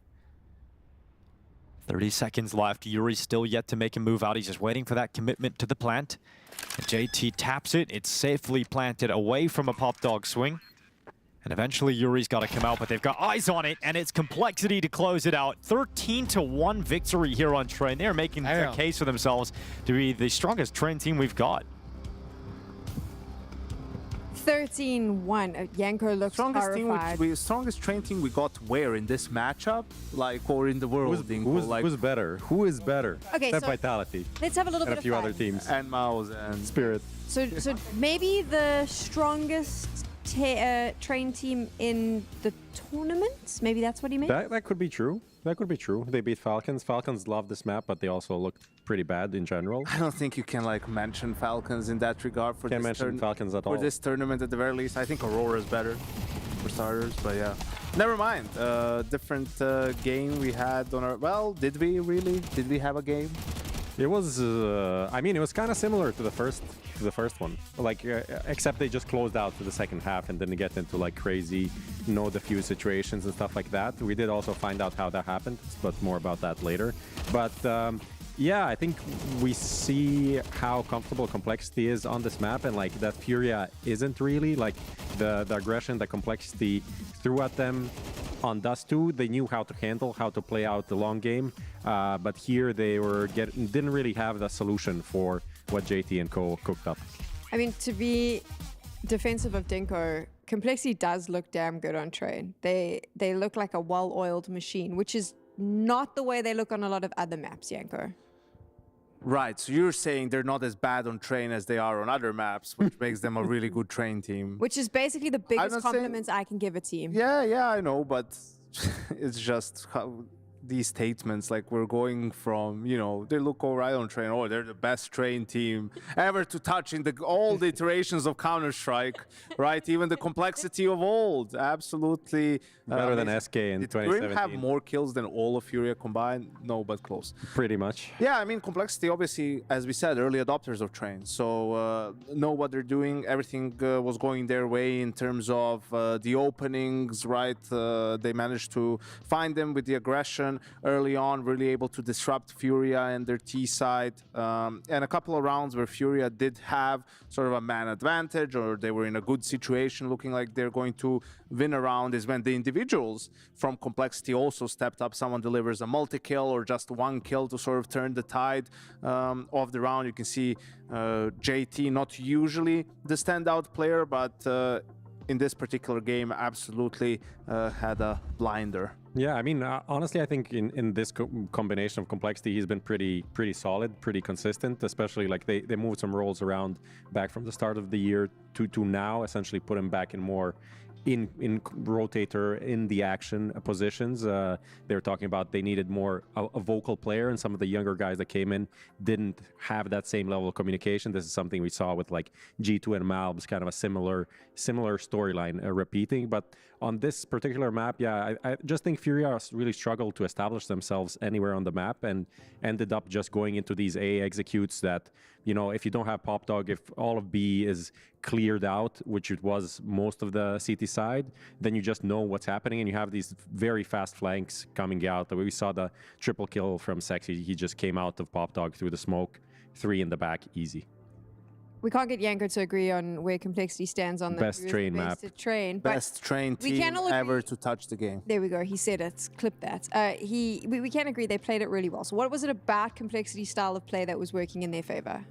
30 seconds left. Yuri's still yet to make a move out. He's just waiting for that commitment to the plant. And JT taps it. It's safely planted away from a Pop Dog swing. And eventually Yuri's got to come out, but they've got eyes on it, and it's Complexity to close it out. 13-1 victory here on Train. They're making a case for themselves to be the strongest Train team we've got. 13-1. Yanko looks horrified. Strongest train team we got where in this matchup? Like, or in the world? Who's better? Who is better? Okay, Except so Vitality. let's have a little and bit a few of other fun. teams. And Mouse and Spirit. So maybe the strongest train team in the tournament? Maybe that's what he meant? That could be true. That could be true. They beat Falcons. Falcons love this map, but they also looked pretty bad in general. I don't think you can like mention Falcons in that regard for Can't mention Falcons at all. For this tournament at the very least. I think Aurora is better for starters, but yeah. Never mind. Different game we had on our... Well, did we really? Did we have a game? It was, I mean, it was kind of similar to the first one. Like, except they just closed out to the second half and didn't get into like crazy no defuse situations and stuff like that. We did also find out how that happened, but more about that later. But yeah, I think we see how comfortable Complexity is on this map, and like that Furia isn't really. Like the aggression that Complexity threw at them on Dust 2, they knew how to handle, how to play out the long game. But here they didn't really have the solution for what JT and co cooked up. I mean, to be defensive of Dinko, Complexity does look damn good on train. They look like a well-oiled machine, which is not the way they look on a lot of other maps, Yanko. Right, so you're saying they're not as bad on train as they are on other maps, which makes them a really good train team. Which is basically the biggest compliments I can give a team. Yeah, I know, but it's just these statements, like we're going from, you know, they look all right on train, oh, they're the best train team ever to touch in all the iterations of Counter-Strike, right? Even the complexity of old, absolutely. Better than SK in 2017. Did Grim have more kills than all of Furia combined? No, but close. Pretty much. Yeah, I mean, complexity, obviously, as we said, early adopters of train. So know what they're doing. Everything was going their way in terms of the openings, right? They managed to find them with the aggression early on, really able to disrupt Furia and their T side. And a couple of rounds where Furia did have sort of a man advantage, or they were in a good situation looking like they're going to win a round, is when the individuals from complexity also stepped up. Someone delivers a multi-kill or just one kill to sort of turn the tide of the round. You can see JT, not usually the standout player, but in this particular game, absolutely had a blinder. Yeah, I mean, honestly, I think in this combination of complexity, he's been pretty solid, pretty consistent, especially like they moved some roles around back from the start of the year to now, essentially put him back in more in rotator, in the action positions. They were talking about they needed more a vocal player, and some of the younger guys that came in didn't have that same level of communication. This is something we saw with like G2 and Malbs, kind of a similar storyline repeating. But on this particular map, yeah, I just think Furia really struggled to establish themselves anywhere on the map and ended up just going into these A executes that, you know, if you don't have Pop Dog, if all of B is cleared out, which it was most of the CT side, then you just know what's happening, and you have these very fast flanks coming out. The way we saw the triple kill from Sexy, he just came out of Pop Dog through the smoke, 3 in the back, easy. We can't get Yanko to agree on where complexity stands on the best train map. Best train team ever to touch the game. There we go. He said it. Clip that. We can agree they played it really well. So what was it about complexity style of play that was working in their favor?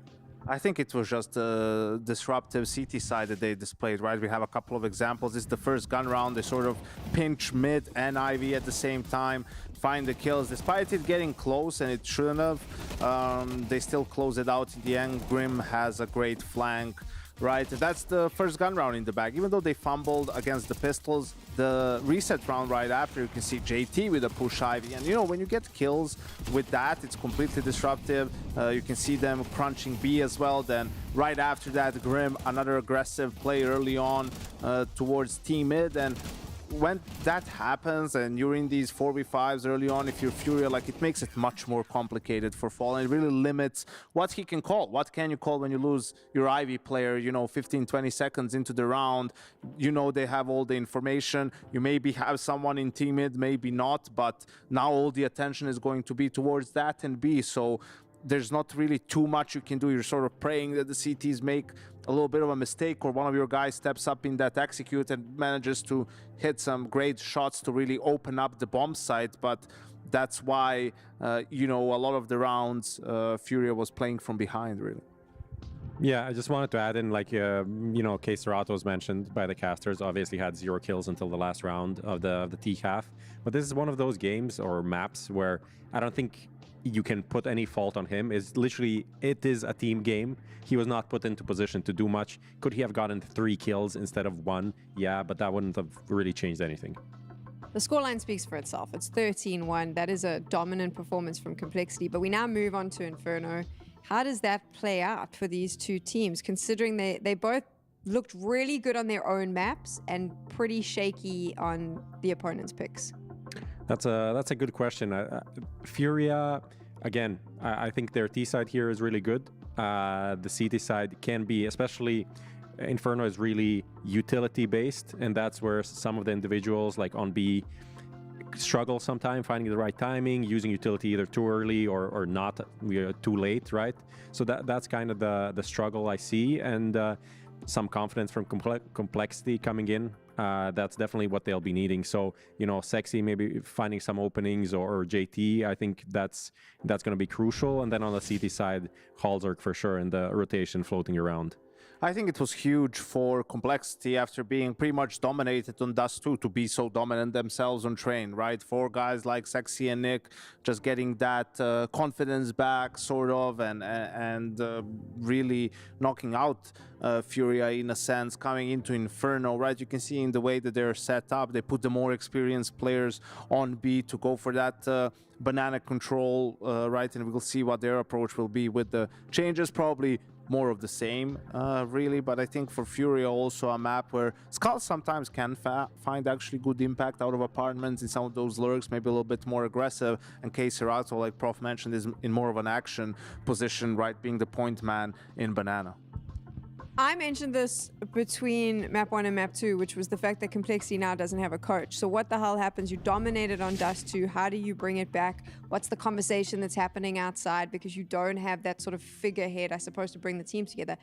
I think it was just a disruptive CT side that they displayed, right? We have a couple of examples. This is the first gun round. They sort of pinch mid and Ivy at the same time, find the kills. Despite it getting close, and it shouldn't have, they still close it out in the end. Grim has a great flank, right? That's the first gun round in the bag. Even though they fumbled against the pistols, the reset round right after, you can see JT with a push Ivy. And, you know, when you get kills with that, it's completely disruptive. You can see them crunching B as well. Then right after that, Grim, another aggressive play early on towards team mid. And when that happens and you're in these 4v5s early on, if you're Furia, like, it makes it much more complicated for Fallen. It really limits what he can call. What can you call when you lose your Ivy player, you know, 15, 20 seconds into the round? You know, they have all the information. You maybe have someone in team mid, maybe not, but now all the attention is going to be towards that and B. So there's not really too much you can do. You're sort of praying that the CTs make a little bit of a mistake, or one of your guys steps up in that execute and manages to hit some great shots to really open up the bomb site. But that's why, you know, a lot of the rounds, Furia was playing from behind, really. Yeah, I just wanted to add in, like, you know, K-Serato was mentioned by the casters, obviously had 0 kills until the last round of the T half. But this is one of those games or maps where I don't think you can put any fault on him. It's literally, it is a team game. He was not put into position to do much. Could he have gotten 3 kills instead of 1? Yeah, but that wouldn't have really changed anything. The scoreline speaks for itself. It's 13-1. That is a dominant performance from Complexity. But we now move on to Inferno. How does that play out for these two teams, considering they both looked really good on their own maps and pretty shaky on the opponent's picks? That's a good question. Furia, again, I think their T side here is really good. The CT side can be, especially Inferno is really utility based, and that's where some of the individuals like on B struggle sometimes finding the right timing, using utility either too early or not too late, right? So that's kind of the struggle I see, and some confidence from complexity coming in. That's definitely what they'll be needing. So, you know, Sexy maybe finding some openings, or JT, I think that's going to be crucial. And then on the CT side, Halzerk for sure, and the rotation floating around. I think it was huge for Complexity after being pretty much dominated on Dust 2 to be so dominant themselves on Train, right? 4 guys like Sexy and Nick just getting that confidence back, sort of, and really knocking out Furia in a sense, coming into Inferno, right? You can see in the way that they're set up, they put the more experienced players on B to go for that banana control, right? And we'll see what their approach will be with the changes, probably more of the same, really. But I think for Furia also a map where Skulls sometimes can find actually good impact out of apartments in some of those lurks, maybe a little bit more aggressive, and K-Serato, like Prof mentioned, is in more of an action position, right, being the point man in banana. I mentioned this between map 1 and map 2, which was the fact that Complexity now doesn't have a coach. So what the hell happens? You dominated on Dust 2. How do you bring it back? What's the conversation that's happening outside? Because you don't have that sort of figurehead, I suppose, to bring the team together.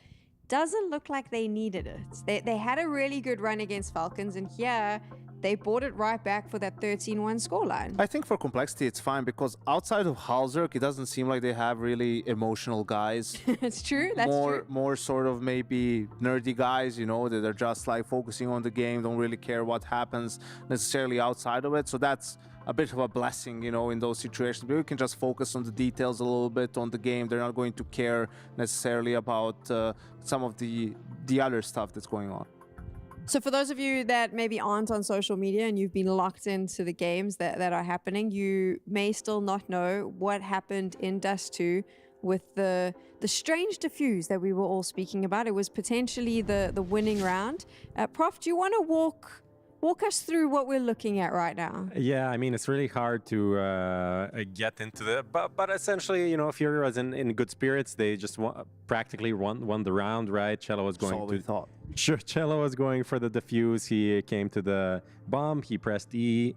Doesn't look like they needed it. They had a really good run against Falcons, and here they brought it right back for that 13-1 scoreline. I think for Complexity it's fine because outside of Halzerk, it doesn't seem like they have really emotional guys. It's true, that's true. More sort of maybe nerdy guys, you know, that are just like focusing on the game, don't really care what happens necessarily outside of it. So that's a bit of a blessing, you know, in those situations. People can just focus on the details a little bit on the game. They're not going to care necessarily about some of the other stuff that's going on. So for those of you that maybe aren't on social media and you've been locked into the games that are happening, you may still not know what happened in Dust 2 with the strange diffuse that we were all speaking about. It was potentially the winning round. Prof, do you want to walk us through what we're looking at right now? Yeah, I mean, it's really hard to get into the... But essentially, you know, Furia was in good spirits. They just practically won the round, right? Cello was going to... thought. Sure, Cello was going for the defuse. He came to the bomb. He pressed E.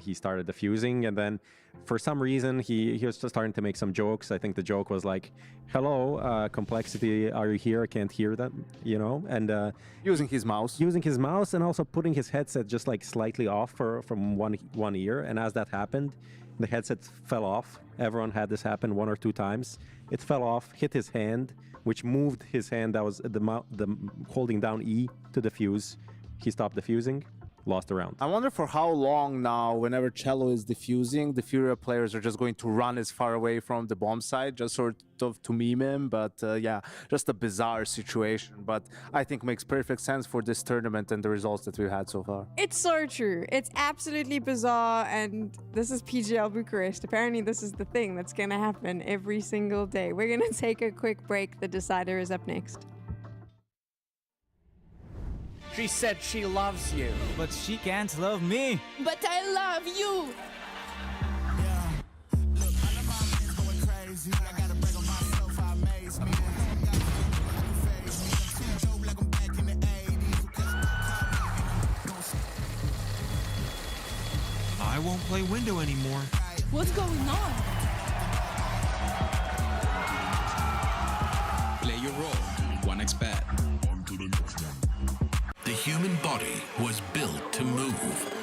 He started defusing, and then for some reason he was just starting to make some jokes. I think the joke was like, "Hello, Complexity, are you here? I can't hear them," you know, and using his mouse, and also putting his headset just like slightly off from one ear. And as that happened, the headset fell off. Everyone had this happen 1 or 2 times. It fell off, hit his hand, which moved his hand that was the holding down E to defuse. He stopped defusing, lost the round. I wonder for how long now, whenever Cello is defusing, the Furia players are just going to run as far away from the bomb site, just sort of to meme him. But yeah, just a bizarre situation. But I think makes perfect sense for this tournament and the results that we've had so far. It's so true. It's absolutely bizarre, and this is PGL Bucharest. Apparently this is the thing that's going to happen every single day. We're going to take a quick break. The decider is up next. She said she loves you. But she can't love me. But I love you. I won't play window anymore. What's going on? Play your role. 1xBet. The human body was built to move.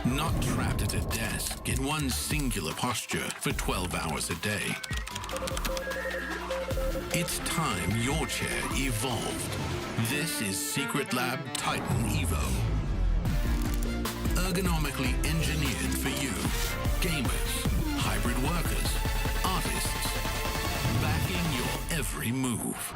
Not trapped at a desk in one singular posture for 12 hours a day. It's time your chair evolved. This is Secret Lab Titan Evo. Ergonomically engineered for you. Gamers, hybrid workers, artists. Backing your every move.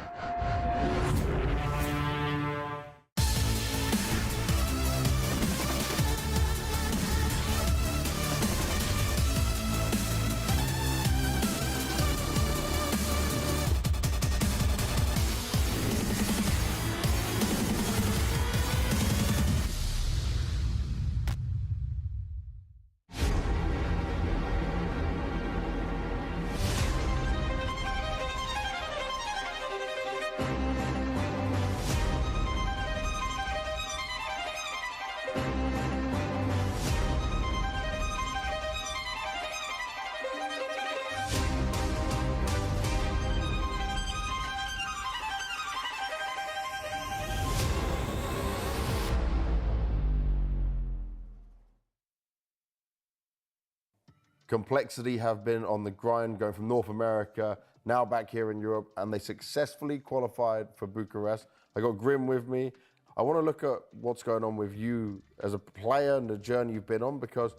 Complexity have been on the grind, going from North America now back here in Europe, and they successfully qualified for Bucharest. I got Grim with me. I want to look at what's going on with you as a player and the journey you've been on, because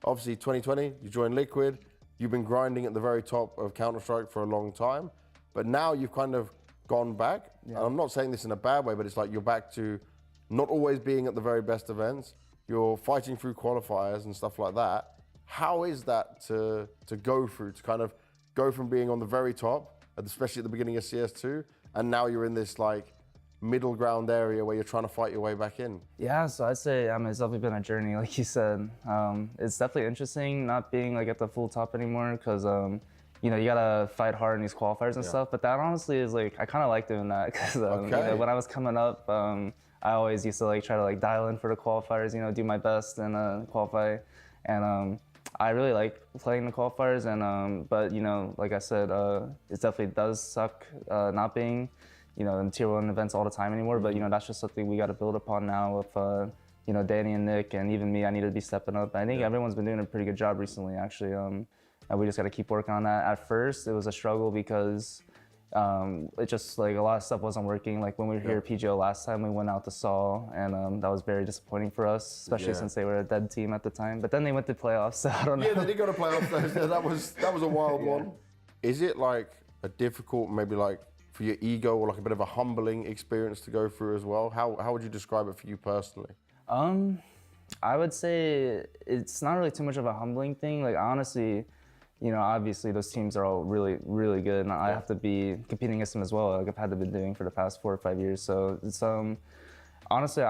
obviously 2020, you joined Liquid. You've been grinding at the very top of Counter-Strike for a long time, but now you've kind of gone back. And I'm not saying this in a bad way, but it's like you're back to not always being at the very best events. You're fighting through qualifiers and stuff like that. How is that to go through, to kind of go from being on the very top, especially at the beginning of CS2, and now you're in this like middle ground area where you're trying to fight your way back in? Yeah, so I'd say it's definitely been a journey, like you said. It's definitely interesting not being like at the full top anymore, because you know, you gotta fight hard in these qualifiers and stuff. But that honestly is like, I kind of like doing that, because you know, when I was coming up, I always used to like try to like dial in for the qualifiers, you know, do my best and qualify. And I really like playing the qualifiers, and but you know, like I said, it definitely does suck not being, you know, in tier 1 events all the time anymore. But you know, that's just something we got to build upon now with you know, Danny and Nick, and even me. I need to be stepping up. I think everyone's been doing a pretty good job recently, actually. And we just got to keep working on that. At first, it was a struggle because it just like a lot of stuff wasn't working. Like when we were here at PGL last time, we went out to Saul, and that was very disappointing for us, especially since they were a dead team at the time. But then they went to playoffs, so I don't know. Yeah, they did go to playoffs. That was a wild one. Is it like a difficult, maybe like for your ego, or like a bit of a humbling experience to go through as well? How would you describe it for you personally? I would say it's not really too much of a humbling thing. Like honestly, you know, obviously those teams are all really, really good, and I have to be competing against them as well, like I've had to be doing for the past 4 or 5 years. So it's honestly,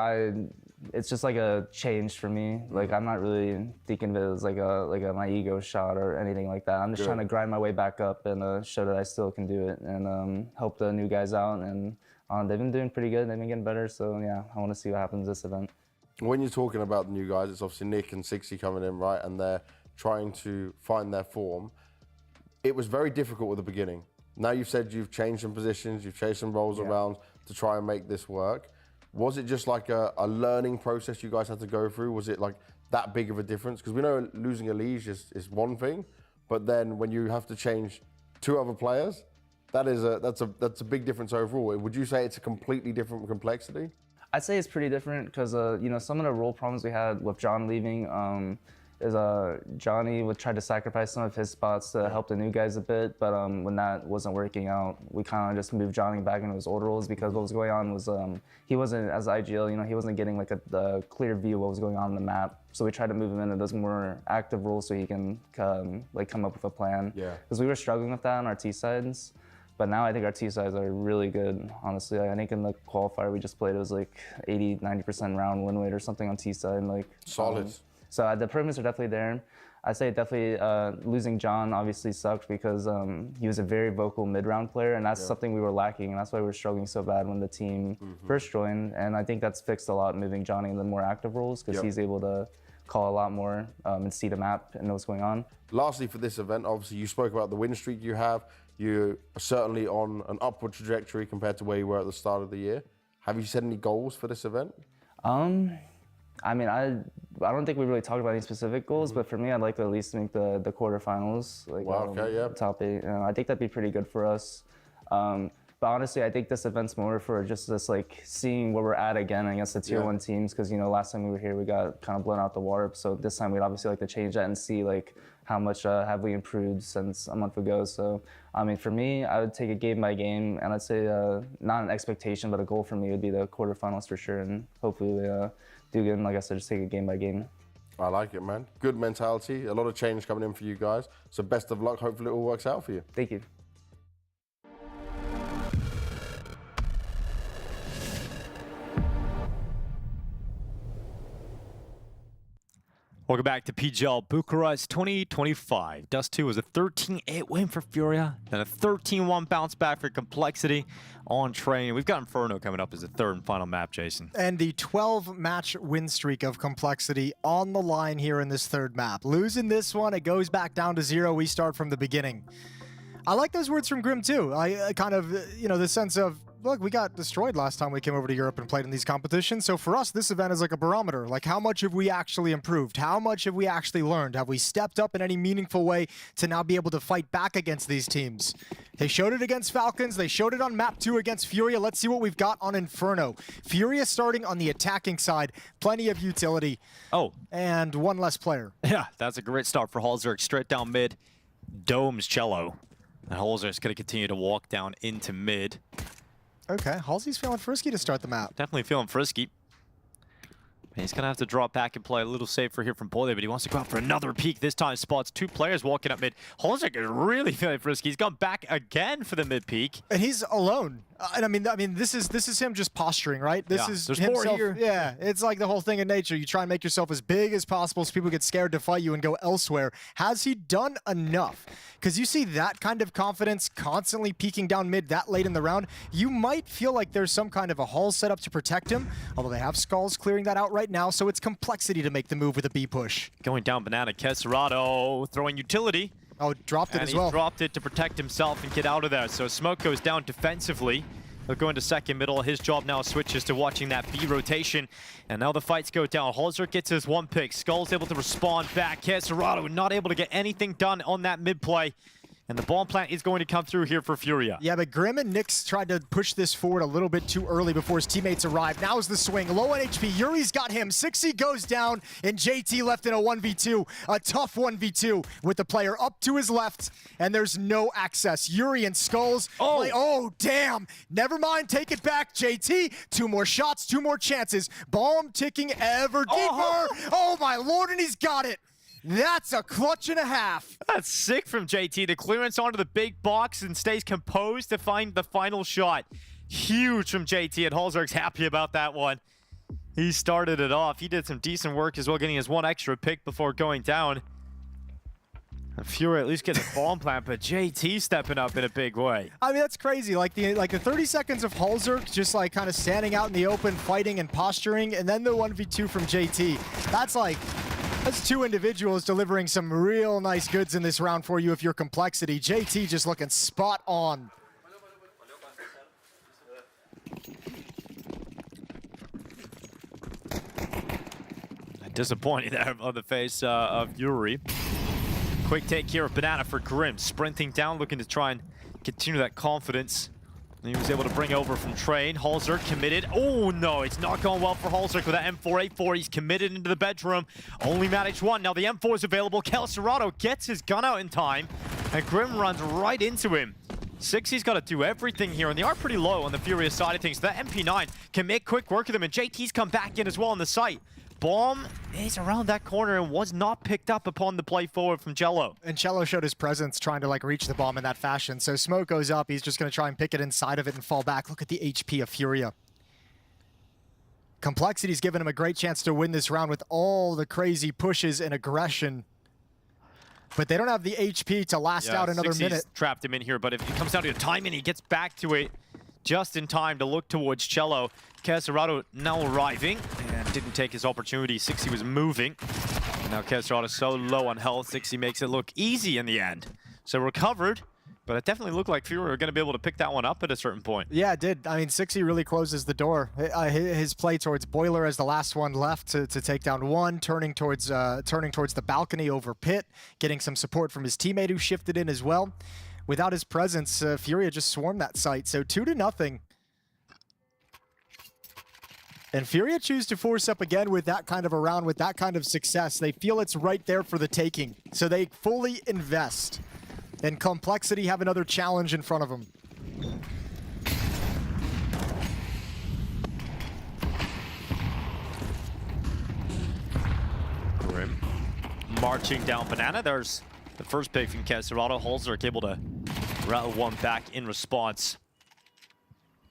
it's just like a change for me. Like I'm not really thinking of it as like my ego shot or anything like that. I'm just trying to grind my way back up and show that I still can do it, and help the new guys out. And they've been doing pretty good. They've been getting better. So yeah, I want to see what happens this event. When you're talking about the new guys, it's obviously Nick and Sixty coming in, right? And they're trying to find their form. It was very difficult at the beginning. Now you've said you've changed some positions, you've changed some roles around to try and make this work. Was it just like a learning process you guys had to go through? Was it like that big of a difference? Because we know losing a Liege is one thing, but then when you have to change 2 other players, that's a big difference overall. Would you say it's a completely different complexity? I'd say it's pretty different because you know, some of the role problems we had with John leaving is Johnny would try to sacrifice some of his spots to help the new guys a bit, but when that wasn't working out, we kind of just moved Johnny back into his old roles, because what was going on was he wasn't, as IGL, you know, he wasn't getting like a clear view of what was going on the map. So we tried to move him into those more active roles so he can like come up with a plan. Yeah. Because we were struggling with that on our T sides. But now I think our T sides are really good, honestly. I think in the qualifier we just played, it was like 80-90% round win rate or something on T side. Like solid. So the improvements are definitely there. I'd say definitely losing John obviously sucked, because he was a very vocal mid-round player, and that's something we were lacking, and that's why we were struggling so bad when the team first joined. And I think that's fixed a lot, moving Johnny in the more active roles, because he's able to call a lot more and see the map and know what's going on. Lastly, for this event, obviously you spoke about the win streak you have. You're certainly on an upward trajectory compared to where you were at the start of the year. Have you set any goals for this event? I mean, I don't think we really talked about any specific goals, but for me, I'd like to at least make the quarterfinals, like top 8. I think that'd be pretty good for us. But honestly, I think this event's more for just this, like, seeing where we're at again against the tier 1 teams, because, you know, last time we were here, we got kind of blown out the water. So this time we'd obviously like to change that and see, like, how much have we improved since a month ago. So, I mean, for me, I would take it game by game, and I'd say not an expectation, but a goal for me would be the quarterfinals for sure, and hopefully we do good. And like I said, just take it game by game. I like it, man. Good mentality. A lot of change coming in for you guys. So best of luck. Hopefully it all works out for you. Thank you. Welcome back to PGL Bucharest 2025. Dust 2 was a 13-8 win for Furia, then a 13-1 bounce back for Complexity on train. We've got Inferno coming up as the 3rd and final map, Jason. And the 12-match win streak of Complexity on the line here in this 3rd map. Losing this one, it goes back down to 0. We start from the beginning. I like those words from Grim too. I kind of, you know, the sense of look, we got destroyed last time we came over to Europe and played in these competitions. So for us, this event is like a barometer. Like, how much have we actually improved? How much have we actually learned? Have we stepped up in any meaningful way to now be able to fight back against these teams? They showed it against Falcons. They showed it on map 2 against Furia. Let's see what we've got on Inferno. Furia starting on the attacking side. Plenty of utility. Oh. And one less player. Yeah, that's a great start for holzer. Straight down mid. Domes Cello. And holzer's going to continue to walk down into mid. Okay, Halsey's feeling frisky to start the map. Definitely feeling frisky. He's going to have to drop back and play a little safer here from Boyle, but he wants to go out for another peek. This time spots 2 players walking up mid. Holzer is really feeling frisky. He's gone back again for the mid peek. And he's alone. And I mean, this is him just posturing, right? This is there's himself. 4 here. Yeah, it's like the whole thing in nature. You try and make yourself as big as possible so people get scared to fight you and go elsewhere. Has he done enough? Because you see that kind of confidence constantly peeking down mid that late in the round, you might feel like there's some kind of a hull set up to protect him, although they have Skulls clearing that out right now, so it's complexity to make the move with a B push. Going down banana, Kesserado throwing utility. Oh, dropped it and as well. He dropped it to protect himself and get out of there. So Smoke goes down defensively. They'll go into second middle. His job now switches to watching that B rotation. And now the fights go down. Holzer gets his 1 pick. Skull's able to respond back. Kesserado not able to get anything done on that mid play. And the bomb plant is going to come through here for Furia. Yeah, but Grim and Nyx tried to push this forward a little bit too early before his teammates arrived. Now is the swing. Low on HP. Yuri's got him. 6C goes down, and JT left in a 1v2. A tough 1v2 with the player up to his left, and there's no access. Yuri and Skulls. Oh, damn. Never mind. Take it back, JT. 2 more shots, 2 more chances. Bomb ticking ever deeper. Oh, my Lord, and he's got it. That's a clutch and a half. That's sick from JT. The clearance onto the big box and stays composed to find the final shot. Huge from JT, and Holzerg's happy about that one. He started it off. He did some decent work as well, getting his 1 extra pick before going down. And Fury at least getting a bomb plant, but JT stepping up in a big way. I mean, that's crazy. Like the 30 seconds of Holzerg just like kind of standing out in the open, fighting and posturing, and then the 1v2 from JT. That's 2 individuals delivering some real nice goods in this round for you if you're complexity. JT just looking spot on. Disappointing there on the face of Yuri. Quick take here of Banana for Grim. Sprinting down, looking to try and continue that confidence. And he was able to bring over from Train. Holzer committed. Oh no, it's not going well for Holzer with that M4A4. He's committed into the bedroom. Only managed 1. Now the M4 is available. Kesserado gets his gun out in time. And Grim runs right into him. 6C's got to do everything here, and they are pretty low on the Furious side of things. So that MP9 can make quick work of them, and JT's come back in as well on the site. Bomb is around that corner and was not picked up upon the play forward from Cello. And Cello showed his presence trying to like reach the bomb in that fashion. So Smoke goes up. He's just going to try and pick it inside of it and fall back. Look at the HP of Furia. Complexity's given him a great chance to win this round with all the crazy pushes and aggression. But they don't have the HP to last out another minute. Trapped him in here, but if it comes down to timing, he gets back to it just in time to look towards Cello. Kesserado now arriving and didn't take his opportunity. 6C was moving. And now Kesserado so low on health. 6C makes it look easy in the end. So recovered, but it definitely looked like Fury were going to be able to pick that one up at a certain point. Yeah, it did. I mean, 6C really closes the door. His play towards Boiler as the last one left to take down 1, turning towards the balcony over Pit, getting some support from his teammate who shifted in as well. Without his presence, Furia just swarmed that site. So 2-0. And Furia choose to force up again with that kind of a round, with that kind of success. They feel it's right there for the taking. So they fully invest. And Complexity have another challenge in front of them. Grim marching down Banana. There's the first pick from Kesserado. Holzer able to rattle 1 back in response.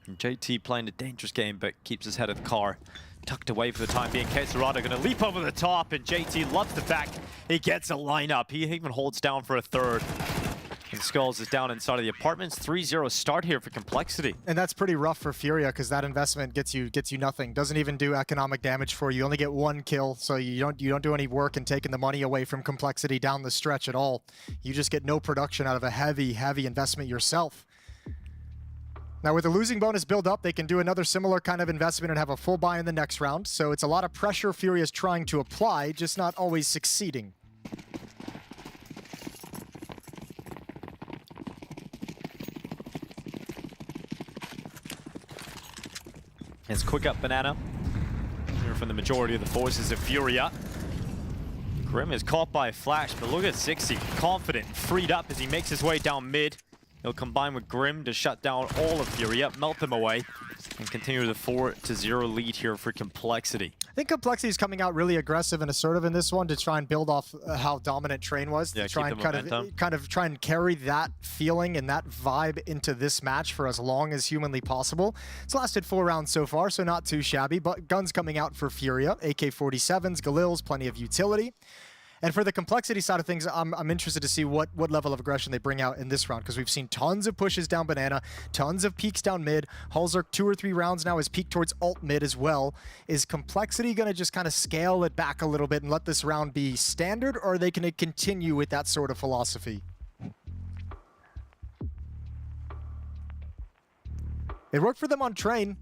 And JT playing a dangerous game, but keeps his head of the car tucked away for the time being. Kesserado going to leap over the top, and JT loves the fact he gets a lineup. He even holds down for a 3rd. And Skulls is down inside of the apartments. 3-0 start here for Complexity. And that's pretty rough for Furia because that investment gets you nothing. Doesn't even do economic damage for you. You only get 1 kill, so you don't do any work in taking the money away from Complexity down the stretch at all. You just get no production out of a heavy investment yourself. Now with the losing bonus build up, they can do another similar kind of investment and have a full buy in the next round. So it's a lot of pressure Furia is trying to apply, just not always succeeding. It's quick up banana. Here from the majority of the forces of Furia. Grim is caught by a flash, but look at 60. Confident, freed up as he makes his way down mid. He'll combine with Grim to shut down all of Furia, melt them away, and continue the 4-0 lead here for Complexity. I think Complexity is coming out really aggressive and assertive in this one to try and build off how dominant Train was. Yeah, to try and kind of try and carry that feeling and that vibe into this match for as long as humanly possible. It's lasted 4 rounds so far, so not too shabby, but guns coming out for Furia. AK-47s, Galils, plenty of utility. And for the Complexity side of things, I'm interested to see what level of aggression they bring out in this round, because we've seen tons of pushes down banana, tons of peeks down mid. Hulzerk 2 or 3 rounds now has peeked towards alt mid as well. Is Complexity going to just kind of scale it back a little bit and let this round be standard, or are they going to continue with that sort of philosophy? It worked for them on Train.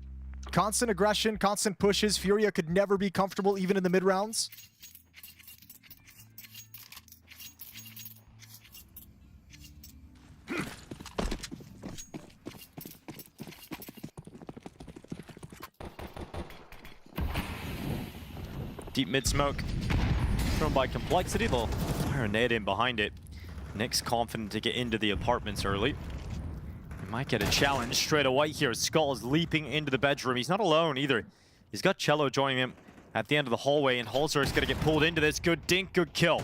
Constant aggression, constant pushes. Furia could never be comfortable even in the mid rounds. Deep mid smoke thrown by Complexity. They'll fire a nade in behind it. Nick's confident to get into the apartments early. He might get a challenge straight away here. Skull's leaping into the bedroom. He's not alone either. He's got Cello joining him at the end of the hallway, and Hulzerk's gonna get pulled into this. Good dink, good kill.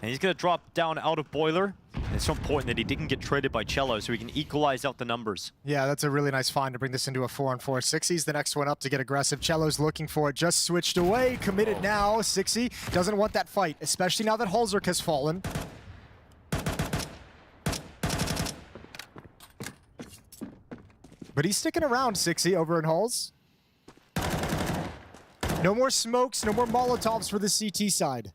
And he's gonna drop down out of Boiler. And it's so important that he didn't get traded by Cello so he can equalize out the numbers. Yeah, that's a really nice find to bring this into a 4-on-4. 60's the next one up to get aggressive. Cello's looking for it, just switched away, committed now. 60 doesn't want that fight, especially now that Hulzerk has fallen. But he's sticking around, 60 over in Hulz. No more smokes, no more Molotovs for the CT side.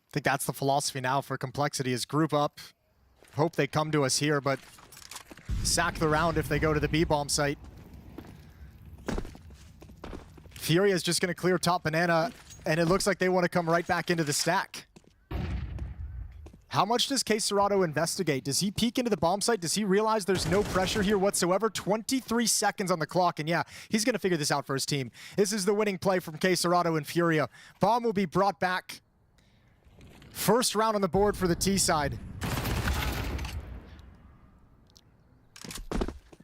I think that's the philosophy now for Complexity, is group up. Hope they come to us here, but sack the round if they go to the B-bomb site. Furia is just going to clear top banana, and it looks like they want to come right back into the stack. How much does Serato investigate? Does he peek into the bomb site? Does he realize there's no pressure here whatsoever? 23 seconds on the clock, and yeah, he's going to figure this out for his team. This is the winning play from Serato and Furia. Bomb will be brought back. First round on the board for the T side.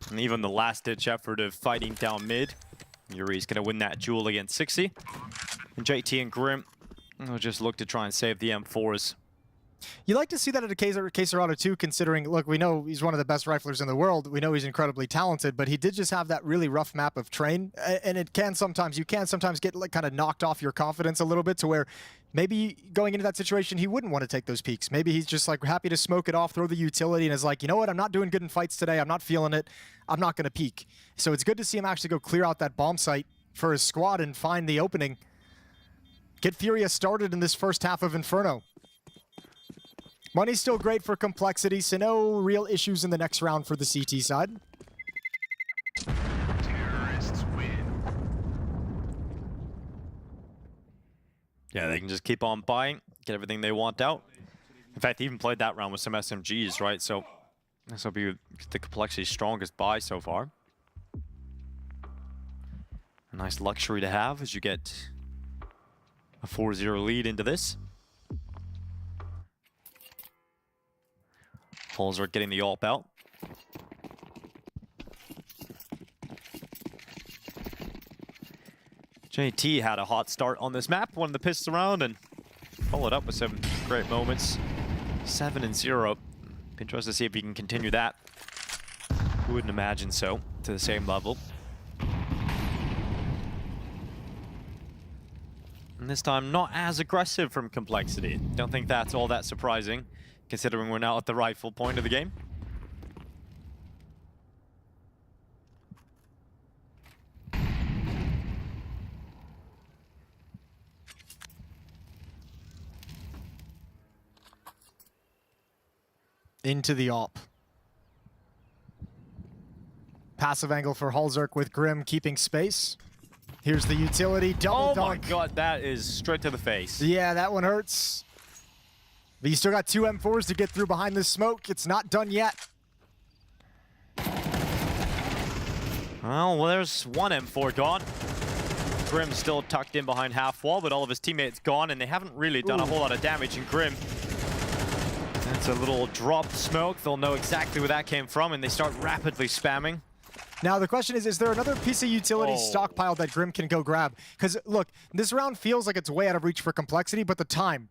And even the last-ditch effort of fighting down mid. Yuri's going to win that duel against 60. And JT and Grim will just look to try and save the M4s. You like to see that at a Serato too, considering, look, we know he's one of the best riflers in the world. We know he's incredibly talented, but he did just have that really rough map of Train. And it can sometimes, you can sometimes get like kind of knocked off your confidence a little bit to where maybe going into that situation, he wouldn't want to take those peaks. Maybe he's just like happy to smoke it off, throw the utility, and is like, you know what, I'm not doing good in fights today. I'm not feeling it. I'm not going to peak. So it's good to see him actually go clear out that bomb site for his squad and find the opening. Get Furia started in this first half of Inferno. Money's still great for Complexity, so no real issues in the next round for the CT side. Terrorists win. Yeah, they can just keep on buying, get everything they want out. In fact, they even played that round with some SMGs, right? So this will be the Complexity's strongest buy so far. A nice luxury to have as you get a 4-0 lead into this. Hulzerk getting the AWP out. JT had a hot start on this map, won the pistol round, and followed up with some great moments. 7-0. Interested to see if he can continue that. Who wouldn't imagine so, to the same level. And this time, not as aggressive from Complexity. Don't think that's all that surprising, considering we're now at the rifle point of the game. into the AWP. Passive angle for Halzerk with Grim keeping space. Here's the utility, double dunk. Oh my god, that is straight to the face. Yeah, that one hurts. But you still got 2 M4s to get through behind this smoke. It's not done yet. Well, there's one M4 gone. Grim still tucked in behind half wall, but all of his teammates gone, and they haven't really done a whole lot of damage in Grim. That's a little drop smoke. They'll know exactly where that came from, and they start rapidly spamming. Now, the question is there another piece of utility stockpiled that Grim can go grab? Because, look, this round feels like it's way out of reach for Complexity, but the time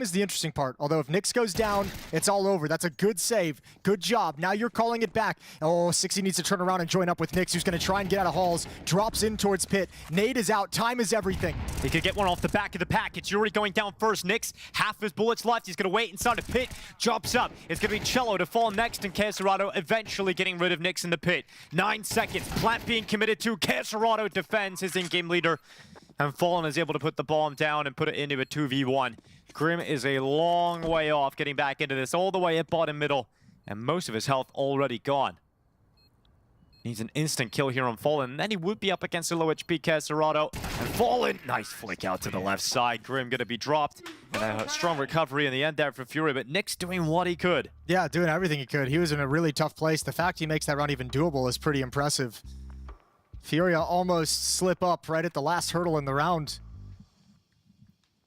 is the interesting part. Although if Nyx goes down, it's all over. That's a good save. Good job. Now you're calling it back. Oh, 60 needs to turn around and join up with Nyx, who's going to try and get out of halls. Drops in towards pit. Nade is out. Time is everything. He could get one off the back of the pack. It's Yuri going down first. Nyx, half his bullets left. He's going to wait inside the pit. Drops up. It's going to be Cello to fall next, and Caserado eventually getting rid of Nyx in the pit. 9 seconds. Plant being committed to. Caserado defends his in-game leader. And Fallen is able to put the bomb down and put it into a 2v1. Grim is a long way off getting back into this, all the way at bottom middle, and most of his health already gone. Needs an instant kill here on Fallen, and then he would be up against a low HP Caserado. And Fallen, nice flick out to the left side. Grim gonna be dropped, and a strong recovery in the end there for Fury, but Nyx doing what he could. Yeah, doing everything he could. He was in a really tough place. The fact he makes that round even doable is pretty impressive. Furia almost slip up right at the last hurdle in the round.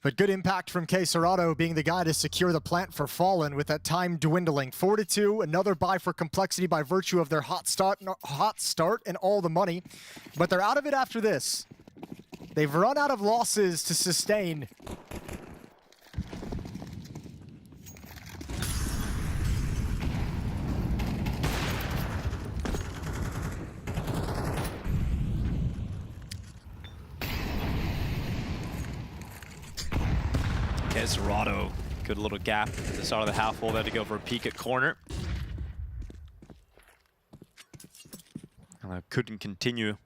But good impact from Caserado being the guy to secure the plant for Fallen with that time dwindling. 4-2, another buy for Complexity by virtue of their hot start and all the money. But they're out of it after this. They've run out of losses to sustain. Caserado, good little gap at the start of the half wall there to go for a peek at corner. Couldn't continue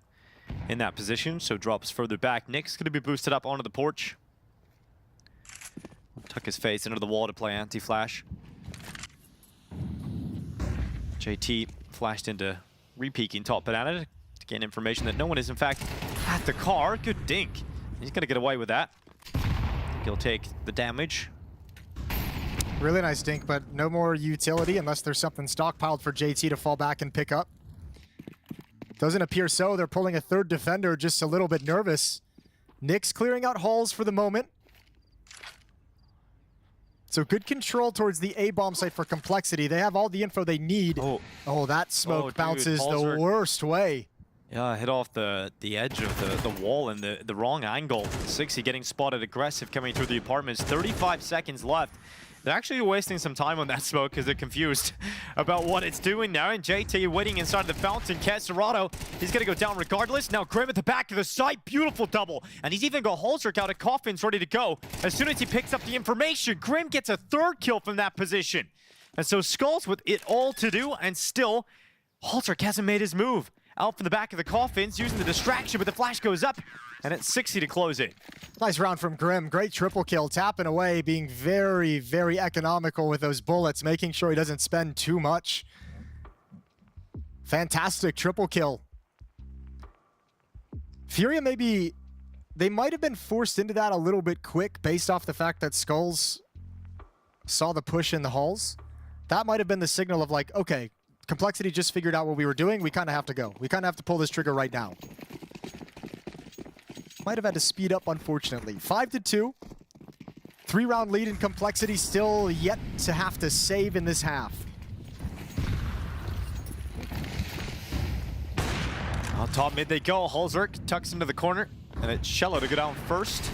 in that position, so drops further back. Nyx going to be boosted up onto the porch. Tuck his face into the wall to play anti-flash. JT flashed into re-peeking top banana to gain information that no one is in fact at the car. Good dink. He's going to get away with that. He'll take the damage. Really nice dink, but no more utility unless there's something stockpiled for JT to fall back and pick up. Doesn't appear so. They're pulling a third defender, just a little bit nervous. Nyx clearing out halls for the moment. So good control towards the A-bomb site for Complexity. They have all the info they need. Oh, that smoke bounces the worst way. Yeah, hit off the edge of the wall in the wrong angle. 60 getting spotted aggressive coming through the apartments. 35 seconds left. They're actually wasting some time on that smoke because they're confused about what it's doing now. And JT waiting inside the fountain. Caserado, he's going to go down regardless. Now Grim at the back of the site. Beautiful double. And he's even got Halzerk out of coffins ready to go. As soon as he picks up the information, Grim gets a third kill from that position. And so Skulls with it all to do, and still Halzerk hasn't made his move. Out from the back of the coffins, using the distraction, but the flash goes up, and it's 60 to close it. Nice round from Grim. Great triple kill, tapping away, being very, very economical with those bullets, making sure he doesn't spend too much. Fantastic triple kill. Furia maybe, they might have been forced into that a little bit quick based off the fact that Skulls saw the push in the halls. That might have been the signal of like, okay, Complexity just figured out what we were doing. We kind of have to go. We kind of have to pull this trigger right now. Might have had to speed up, unfortunately. 5-2. 3-round lead in Complexity, still yet to have to save in this half. On top mid they go. Halzerk tucks into the corner, and it's Cello to go down first.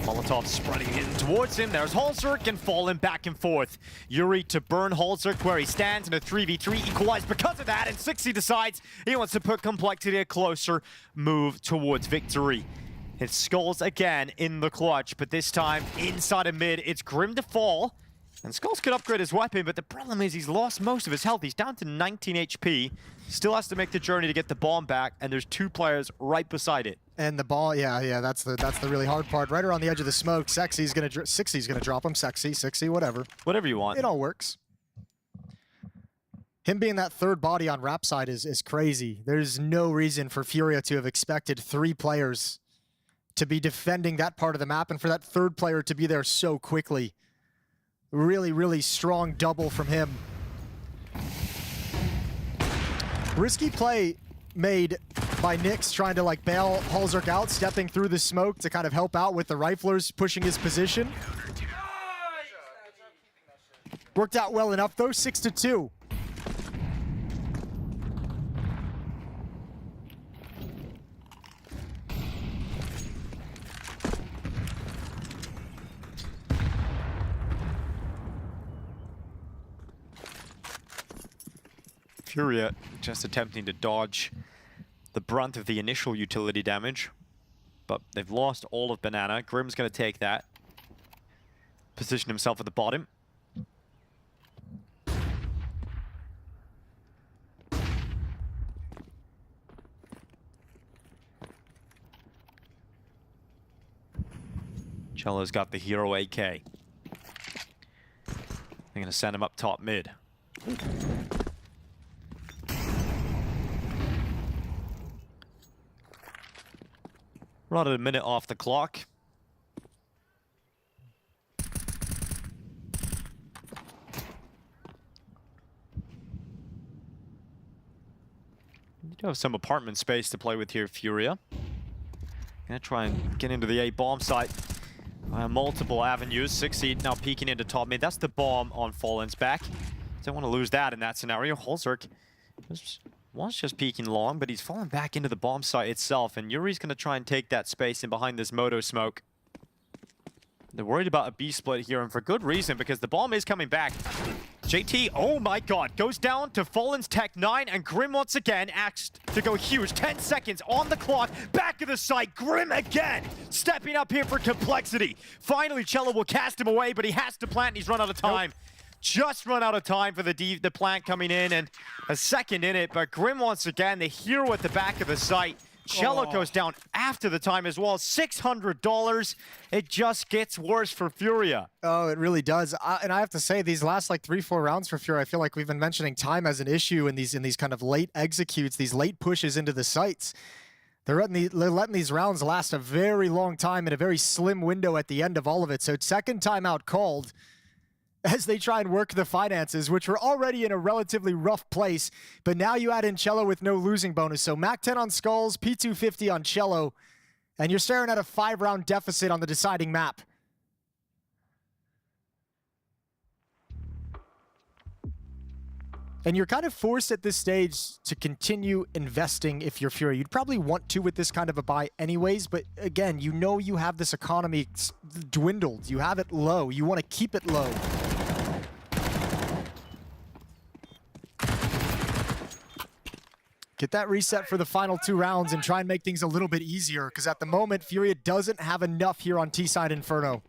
Molotov spreading in towards him. There's Halzerk and Fallen back and forth. Yuri to burn Halzerk where he stands in a 3v3 equalized because of that, and 60 decides he wants to put Complexity a closer move towards victory. It's Skulls again in the clutch, but this time inside of mid, it's Grim to fall. And Skulls could upgrade his weapon, but the problem is he's lost most of his health. He's down to 19 HP. Still has to make the journey to get the bomb back, and there's 2 players right beside it. And the ball, yeah, that's the really hard part. Right around the edge of the smoke, 60's gonna drop him. Sexy, whatever. Whatever you want. It all works. Him being that third body on Rap side is crazy. There's no reason for Furia to have expected 3 players to be defending that part of the map and for that third player to be there so quickly. Really, really strong double from him. Risky play made by Nyx trying to like bail Halzerk out, stepping through the smoke to kind of help out with the riflers pushing his position. Worked out well enough though, 6-2. Furia just attempting to dodge the brunt of the initial utility damage, but they've lost all of Banana. Grim's going to take that, position himself at the bottom. Cello's got the hero AK. They're going to send him up top mid. We're at a minute off the clock. You do have some apartment space to play with here, Furia. Gonna try and get into the A bomb site. Multiple avenues. 6-seed now peeking into top mid. That's the bomb on Fallen's back. Don't want to lose that in that scenario. Halzerk was just peeking long, but he's fallen back into the bomb site itself, and Yuri's going to try and take that space in behind this Moto smoke. They're worried about a B split here, and for good reason, because the bomb is coming back. JT, oh my god, goes down to Fallen's Tech 9, and Grim once again asked to go huge. 10 seconds on the clock, back of the site, Grim again, stepping up here for complexity. Finally, Cello will cast him away, but he has to plant, and he's run out of time. Nope. Just run out of time for the plant coming in, and a second in it, but Grim once again, the hero at the back of the site. Cello goes down after the time as well. $600. It just gets worse for Furia. Oh, it really does. And I have to say, these last like 3-4 rounds for Furia, I feel like we've been mentioning time as an issue in these kind of late executes, these late pushes into the sites. They're letting these rounds last a very long time in a very slim window at the end of all of it. So second timeout called as they try and work the finances, which were already in a relatively rough place, but now you add in Cello with no losing bonus. So MAC 10 on Skulls, P250 on Cello, and you're staring at a 5-round deficit on the deciding map. And you're kind of forced at this stage to continue investing if you're Fury. You'd probably want to with this kind of a buy anyways, but again, you know you have this economy dwindled. You have it low. You want to keep it low. Get that reset for the final 2 rounds and try and make things a little bit easier, because at the moment, Furia doesn't have enough here on T-side Inferno.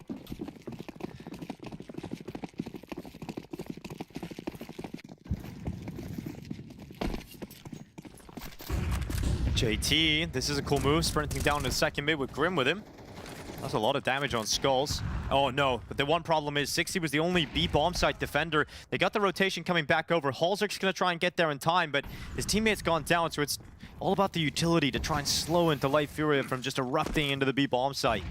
JT, this is a cool move, sprinting down to second mid with Grim with him. That's a lot of damage on Skulls. Oh no, but the one problem is 60 was the only B bomb site defender. They got the rotation coming back over. Halzerk's gonna try and get there in time, but his teammate's gone down, so it's all about the utility to try and slow and delay Furia from just erupting into the B bomb site.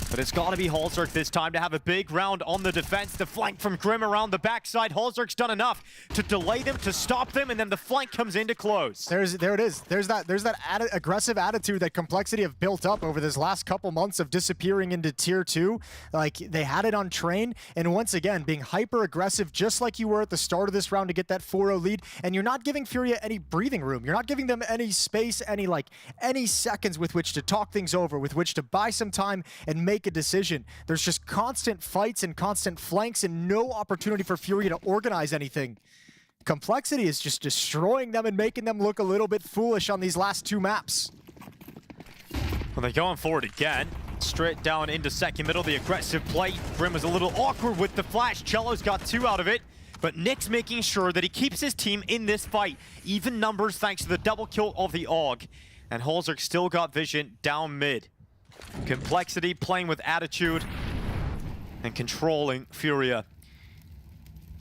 But it's got to be Halzerk this time to have a big round on the defense. The flank from Grim around the backside. Halzerk's done enough to delay them, to stop them, and then the flank comes in to close. There it is. There's that aggressive attitude that Complexity have built up over this last couple months of disappearing into tier 2. Like, they had it on train, and once again, being hyper aggressive just like you were at the start of this round to get that 4-0 lead, and you're not giving Furia any breathing room. You're not giving them any space, any seconds with which to talk things over, with which to buy some time and make a decision. There's just constant fights and constant flanks and no opportunity for Furia to organize anything. Complexity is just destroying them and making them look a little bit foolish on these last 2 maps. Well, they're going forward again. Straight down into second middle, the aggressive play. Grim was a little awkward with the flash. Cello's got 2 out of it, but Nick's making sure that he keeps his team in this fight. Even numbers thanks to the double kill of the AUG. And Halzerk still got vision down mid. Complexity playing with attitude and controlling Furia.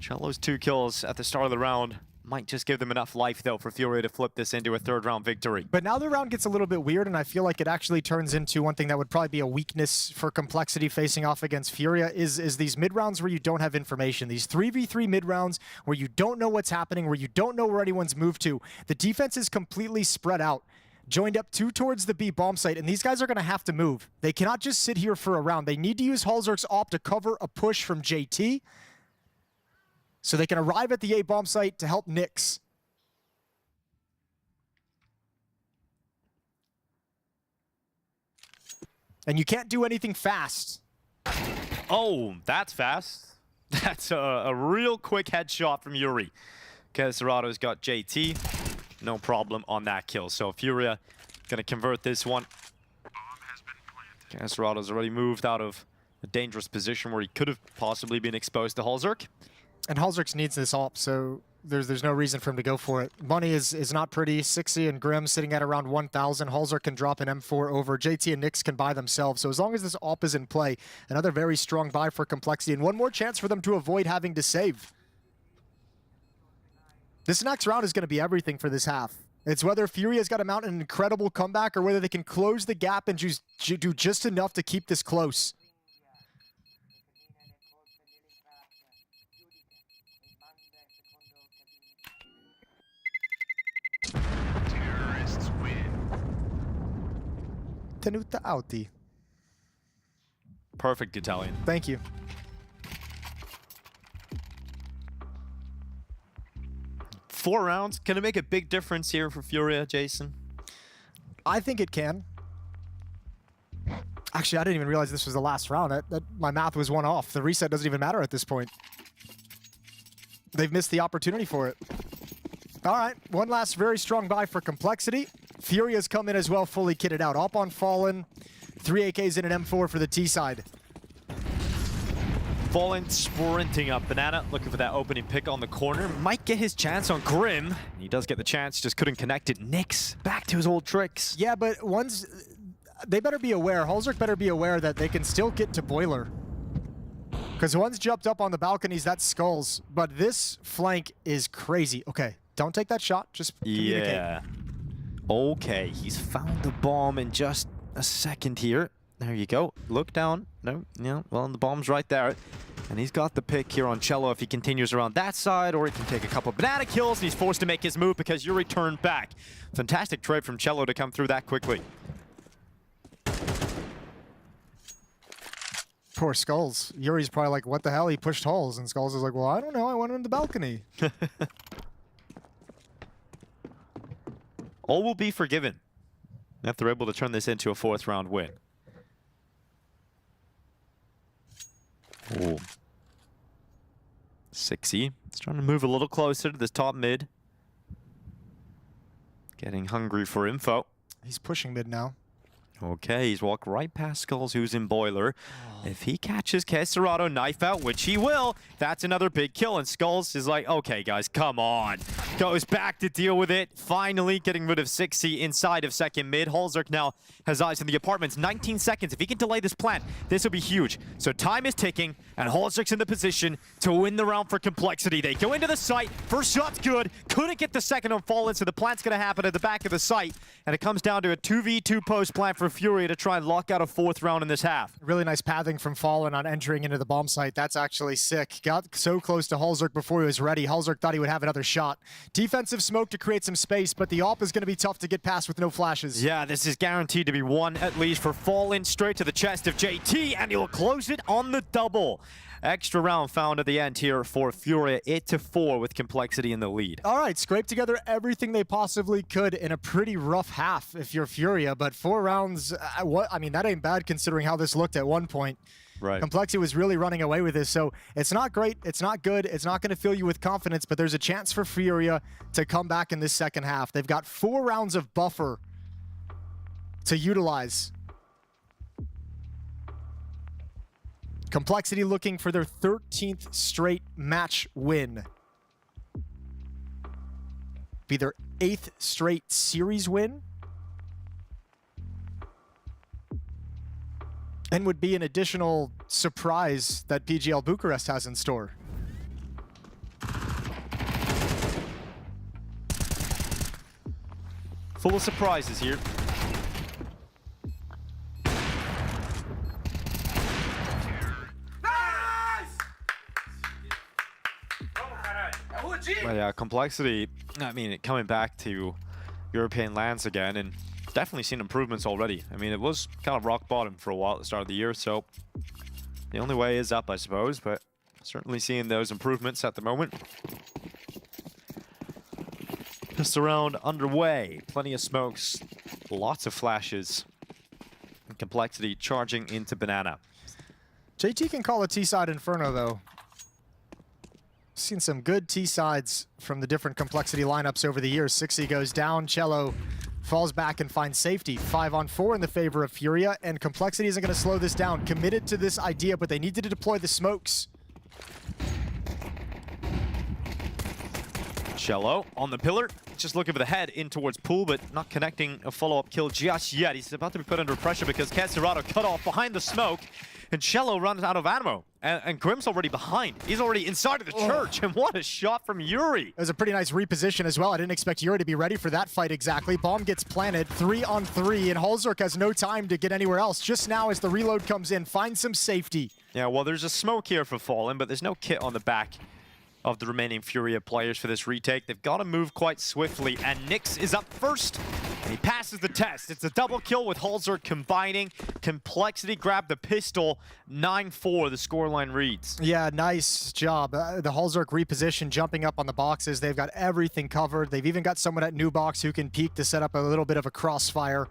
Cello's 2 kills at the start of the round Might just give them enough life, though, for Furia to flip this into a third-round victory. But now the round gets a little bit weird, and I feel like it actually turns into one thing that would probably be a weakness for Complexity facing off against Furia is these mid-rounds where you don't have information. These 3v3 mid-rounds where you don't know what's happening, where you don't know where anyone's moved to. The defense is completely spread out, joined up 2 towards the B bomb site, and these guys are going to have to move. They cannot just sit here for a round. They need to use Halzerk's op to cover a push from JT so they can arrive at the A bomb site to help Nyx. And you can't do anything fast. Oh, that's fast. That's a real quick headshot from Yuri. Keserado's got JT. No problem on that kill. So Furia going to convert this one. Keserado's already moved out of a dangerous position where he could have possibly been exposed to Halzerk. And Halzerk needs this op, so there's no reason for him to go for it. Money is not pretty. Sixy and Grim sitting at around 1,000. Halzerk can drop an M4 over. JT and Nyx can buy themselves. So as long as this op is in play, another very strong buy for Complexity and one more chance for them to avoid having to save. This next round is going to be everything for this half. It's whether Furia's got to mount an incredible comeback or whether they can close the gap and just do just enough to keep this close. Tenuta Auti. Perfect Italian. Thank you. Four rounds. Can it make a big difference here for Furia, Jason? I think it can. Actually, I didn't even realize this was the last round. My math was one off. The reset doesn't even matter at this point. They've missed the opportunity for it. All right, one last very strong buy for Complexity. Furia's come in as well, fully kitted out. Op on Fallen, 3 AKs and an M4 for the T side. Fallen sprinting up. Banana looking for that opening pick on the corner. Might get his chance on Grim. He does get the chance, just couldn't connect it. Nyx back to his old tricks. Yeah, but they better be aware. Halzerk better be aware that they can still get to Boiler. Because one's jumped up on the balconies, that's Skulls. But this flank is crazy. Okay, don't take that shot, just communicate. Yeah. Okay, he's found the bomb in just a second here. There you go. Look down. No, yeah, well, the bomb's right there. And he's got the pick here on Cello if he continues around that side, or he can take a couple of banana kills, and he's forced to make his move because Yuri turned back. Fantastic trade from Cello to come through that quickly. Poor Skulls. Yuri's probably like, what the hell? He pushed holes. And Skulls is like, well, I don't know. I went on the balcony. All will be forgiven if they're able to turn this into a 4th round win. Ooh. Sixy. He's trying to move a little closer to this top mid. Getting hungry for info. He's pushing mid now. Okay, he's walked right past Skulls, who's in Boiler. If he catches Keserado knife out, which he will, that's another big kill. And Skulls is like, okay, guys, come on. Goes back to deal with it. Finally getting rid of Sixy inside of second mid. Halzerk now has eyes in the apartments. 19 seconds. If he can delay this plant, this will be huge. So time is ticking, and Halzerk's in the position to win the round for Complexity. They go into the site. First shot's good. Couldn't get the second on Fallen, so the plant's going to happen at the back of the site. And it comes down to a 2v2 post plant for Furia to try and lock out a 4th round in this half. Really nice pathing from Fallen on entering into the bomb site. That's actually sick. Got so close to Halzerk before he was ready. Halzerk thought he would have another shot. Defensive smoke to create some space, but the op is going to be tough to get past with no flashes. Yeah, this is guaranteed to be one at least for Fallen. Straight to the chest of JT, and he'll close it on the double. Extra round found at the end here for Furia. 8-4 with Complexity in the lead. All right, scrape together everything they possibly could in a pretty rough half if you're Furia, but 4 rounds, I mean, that ain't bad considering how this looked at one point. Right. Complexity was really running away with this, so it's not great, it's not good, it's not going to fill you with confidence, but there's a chance for Furia to come back in this second half. They've got 4 rounds of buffer to utilize. Complexity looking for their 13th straight match win. Be their 8th straight series win. And would be an additional surprise that PGL Bucharest has in store. Full of surprises here. Well, yeah, Complexity, I mean, coming back to European lands again, and definitely seen improvements already. I mean, it was kind of rock bottom for a while at the start of the year, so the only way is up, I suppose, but certainly seeing those improvements at the moment. Just around underway, plenty of smokes, lots of flashes, and Complexity charging into Banana. JT can call a T-side Inferno, though. Seen some good T-sides from the different Complexity lineups over the years. 60 goes down, Cello falls back and finds safety. 5-on-4 in the favor of Furia, and Complexity isn't going to slow this down. Committed to this idea, but they needed to deploy the smokes. Cello on the pillar, just looking for the head in towards Pool, but not connecting a follow-up kill just yet. He's about to be put under pressure because Castorado cut off behind the smoke, and Cello runs out of ammo. And Grim's already behind. He's already inside of the church, and what a shot from Yuri. It was a pretty nice reposition as well. I didn't expect Yuri to be ready for that fight exactly. Bomb gets planted, 3-on-3, and holzerk has no time to get anywhere else. Just now as the reload comes in, find some safety. Yeah, well, there's a smoke here for Fallen, but there's no kit on the back of the remaining Furia players for this retake. They've got to move quite swiftly, and Nyx is up first, and he passes the test. It's a double kill with holzerk combining. Complexity grabbed the pistol. 9-4, the scoreline reads. Yeah, nice job. The holzerk reposition, jumping up on the boxes. They've got everything covered. They've even got someone at new box who can peek to set up a little bit of a crossfire.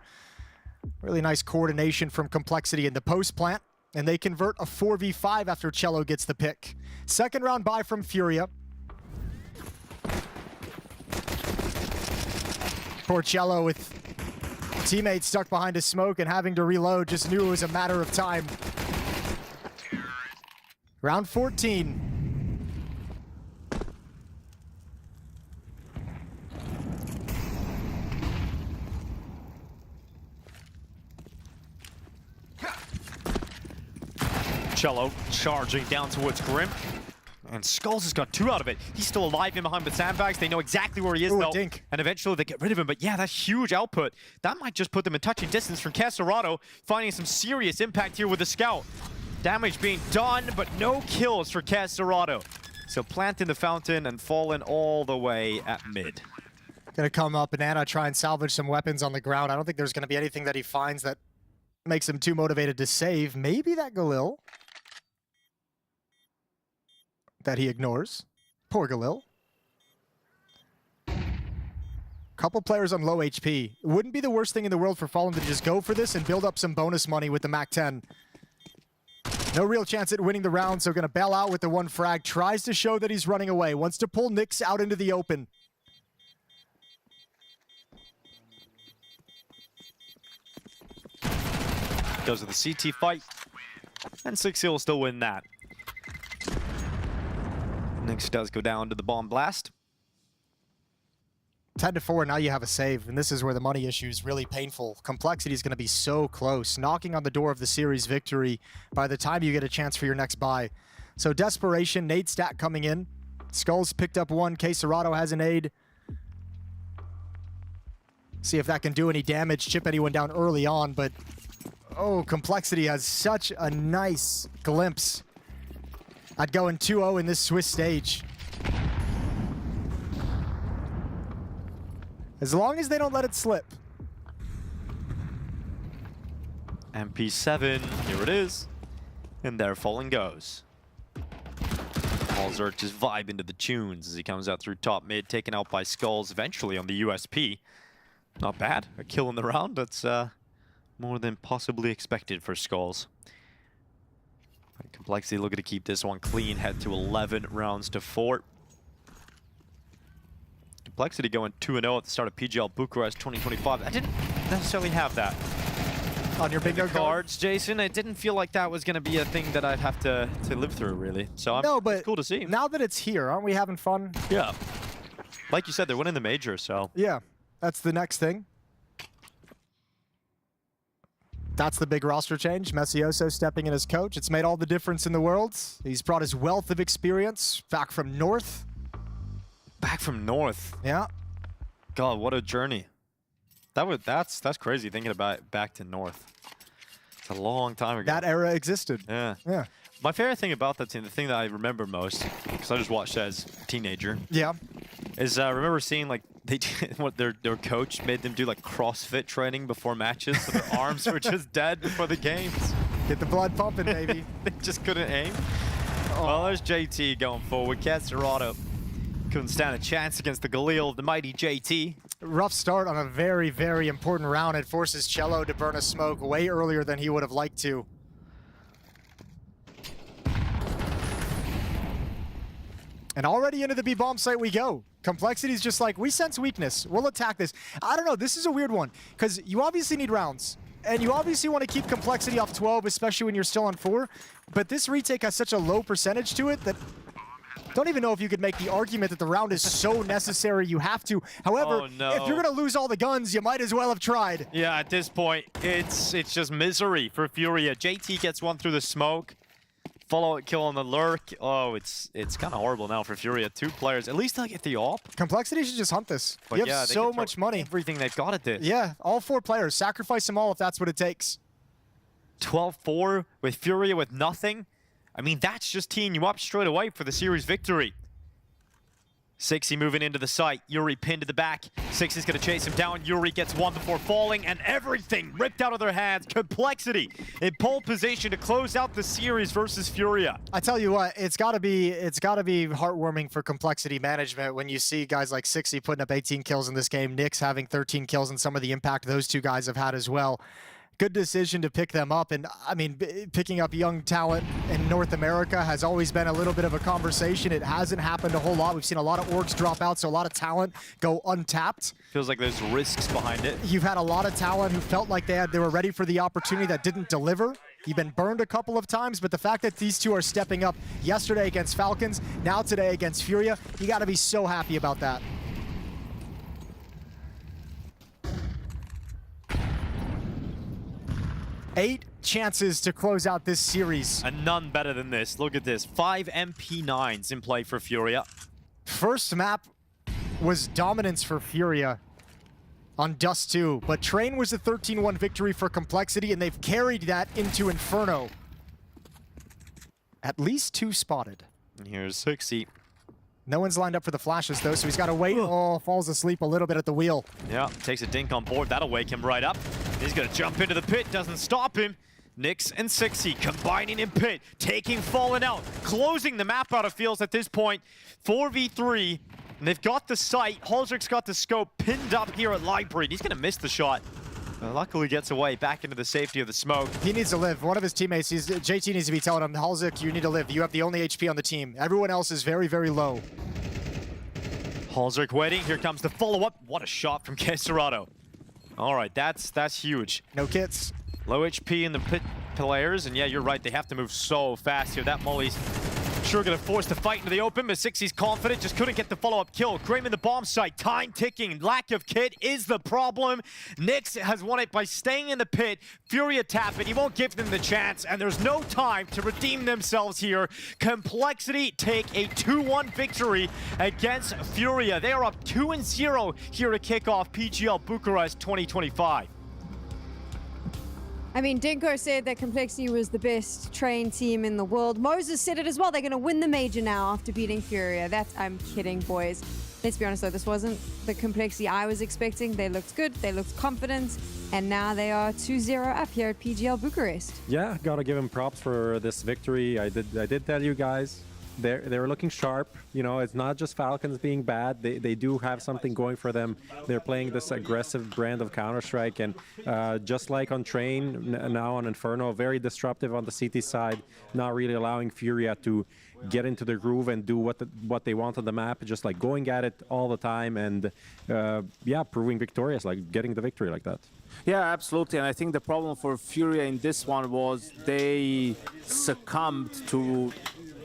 Really nice coordination from Complexity in the post plant. And they convert a 4v5 after Cello gets the pick. Second round bye from Furia. Poor Cello with teammates stuck behind a smoke and having to reload, just knew it was a matter of time. Round 14. Cello charging down towards Grim. And Skulls has got 2 out of it. He's still alive in behind the sandbags. They know exactly where he is, though. Dink. And eventually they get rid of him. But yeah, that's huge output. That might just put them in touching distance from Castorado, finding some serious impact here with the scout. Damage being done, but no kills for Castorado. So planting the fountain and falling all the way at mid. Gonna come up, Banana, try and salvage some weapons on the ground. I don't think there's gonna be anything that he finds that makes him too motivated to save. Maybe that Galil that he ignores. Poor Galil. Couple players on low HP. It wouldn't be the worst thing in the world for Fallen to just go for this and build up some bonus money with the MAC-10. No real chance at winning the round, so gonna bail out with the 1 frag. Tries to show that he's running away. Wants to pull Nyx out into the open. Goes to the CT fight. And 6-0 will still win that. Nyx does go down to the bomb blast. 10-4, now you have a save, and this is where the money issue is really painful. Complexity is going to be so close, knocking on the door of the series victory by the time you get a chance for your next buy. So desperation, nade stat coming in. Skulls picked up 1, Castorado has an aid. See if that can do any damage, chip anyone down early on, but oh, Complexity has such a nice glimpse at going 2-0 in this Swiss stage. As long as they don't let it slip. MP7, here it is. And there Fallen goes. holzerk just vibing to the tunes as he comes out through top mid, taken out by Skulls eventually on the USP. Not bad, a kill in the round. That's more than possibly expected for Skulls. Complexity looking to keep this one clean, head to 11 rounds to 4. Complexity going 2-0 at the start of PGL Bucharest 2025. I didn't necessarily have that on your bingo cards, Jason. It didn't feel like that was going to be a thing that I'd have to live through, really. So it's cool to see. Now that it's here, aren't we having fun? Yeah. Like you said, they're winning the major, so. Yeah, that's the next thing. That's the big roster change. Messioso stepping in as coach. It's made all the difference in the world. He's brought his wealth of experience back from North. Back from North? Yeah. God, what a journey. That's crazy thinking about it back to North. It's a long time ago. That era existed. Yeah. Yeah. My favorite thing about that team, the thing that I remember most, because I just watched as a teenager. Yeah. Is I remember seeing like what their coach made them do like CrossFit training before matches, so their arms were just dead before the games. Get the blood pumping, baby. They just couldn't aim. Well, there's JT going forward. Casterado couldn't stand a chance against the Galil, the mighty JT. Rough start on a very, very important round. It forces Cello to burn a smoke way earlier than he would have liked to. And already into the B-bomb site we go. Complexity's just like, we sense weakness. We'll attack this. I don't know, this is a weird one, because you obviously need rounds. And you obviously want to keep Complexity off 12, especially when you're still on 4. But this retake has such a low percentage to it that don't even know if you could make the argument that the round is so necessary you have to. However, if you're going to lose all the guns, you might as well have tried. Yeah, at this point, it's just misery for Furia. JT gets one through the smoke. Follow-up kill on the lurk. Oh, it's kind of horrible now for Furia. 2 players. At least they'll get the AWP. Complexity should just hunt this. But you have so much money. Everything they've got at this. Yeah, all 4 players. Sacrifice them all if that's what it takes. 12-4 with Furia with nothing. I mean, that's just teeing you up straight away for the series victory. Sixy moving into the site. Yuri pinned to the back. Sixy's going to chase him down. Yuri gets one before falling, and everything ripped out of their hands. Complexity in pole position to close out the series versus Furia. I tell you what, it's got to be heartwarming for Complexity management when you see guys like Sixy putting up 18 kills in this game, Nyx having 13 kills, and some of the impact those 2 guys have had as well. Good decision to pick them up, and I mean, picking up young talent in North America has always been a little bit of a conversation. It hasn't happened a whole lot. We've seen a lot of orgs drop out, so a lot of talent go untapped. Feels like there's risks behind it. You've had a lot of talent who felt like they were ready for the opportunity that didn't deliver. You've been burned a couple of times, but the fact that these 2 are stepping up yesterday against Falcons, now today against Furia, you got to be so happy about that. 8 chances to close out this series. And none better than this. Look at this. 5 MP9s in play for Furia. First map was dominance for Furia on Dust 2, but Train was a 13-1 victory for Complexity, and they've carried that into Inferno. At least 2 spotted. And here's Sixy. No one's lined up for the flashes, though, so he's got to wait. Oh, falls asleep a little bit at the wheel. Yeah, takes a dink on board. That'll wake him right up. He's going to jump into the pit. Doesn't stop him. Nyx and Sixy combining in pit, taking Fallen out, closing the map out of fields at this point. 4v3, and they've got the sight. Halzer's got the scope pinned up here at Library. He's going to miss the shot. Luckily gets away back into the safety of the smoke. He needs to live. One of his teammates, JT needs to be telling him, Halzik, you need to live. You have the only HP on the team. Everyone else is very, very low. Halzik waiting. Here comes the follow-up. What a shot from Casterado. All right, that's huge. No kits. Low HP in the pit players, and yeah, you're right. They have to move so fast here. That Molly's sure going to force the fight into the open, but Sixy's confident, just couldn't get the follow-up kill. Graham in the bomb site, time ticking, lack of kit is the problem. Nyx has won it by staying in the pit. Furia tap it, he won't give them the chance, and there's no time to redeem themselves here. Complexity take a 2-1 victory against Furia. They are up 2-0 here to kick off PGL Bucharest 2025. I mean, Dinko said that Complexity was the best trained team in the world. Moses said it as well. They're going to win the major now after beating Furia. I'm kidding, boys. Let's be honest, though. This wasn't the Complexity I was expecting. They looked good. They looked confident. And now they are 2-0 up here at PGL Bucharest. Yeah, got to give them props for this victory. I did tell you guys. They're looking sharp. You know, it's not just Falcons being bad. They do have something going for them. They're playing this aggressive brand of Counter-Strike, and just like on Train, now on Inferno, very disruptive on the CT side, not really allowing Furia to get into the groove and do what they want on the map, just like going at it all the time and yeah, proving victorious, like getting the victory like that. Yeah, absolutely. And I think the problem for Furia in this one was they succumbed to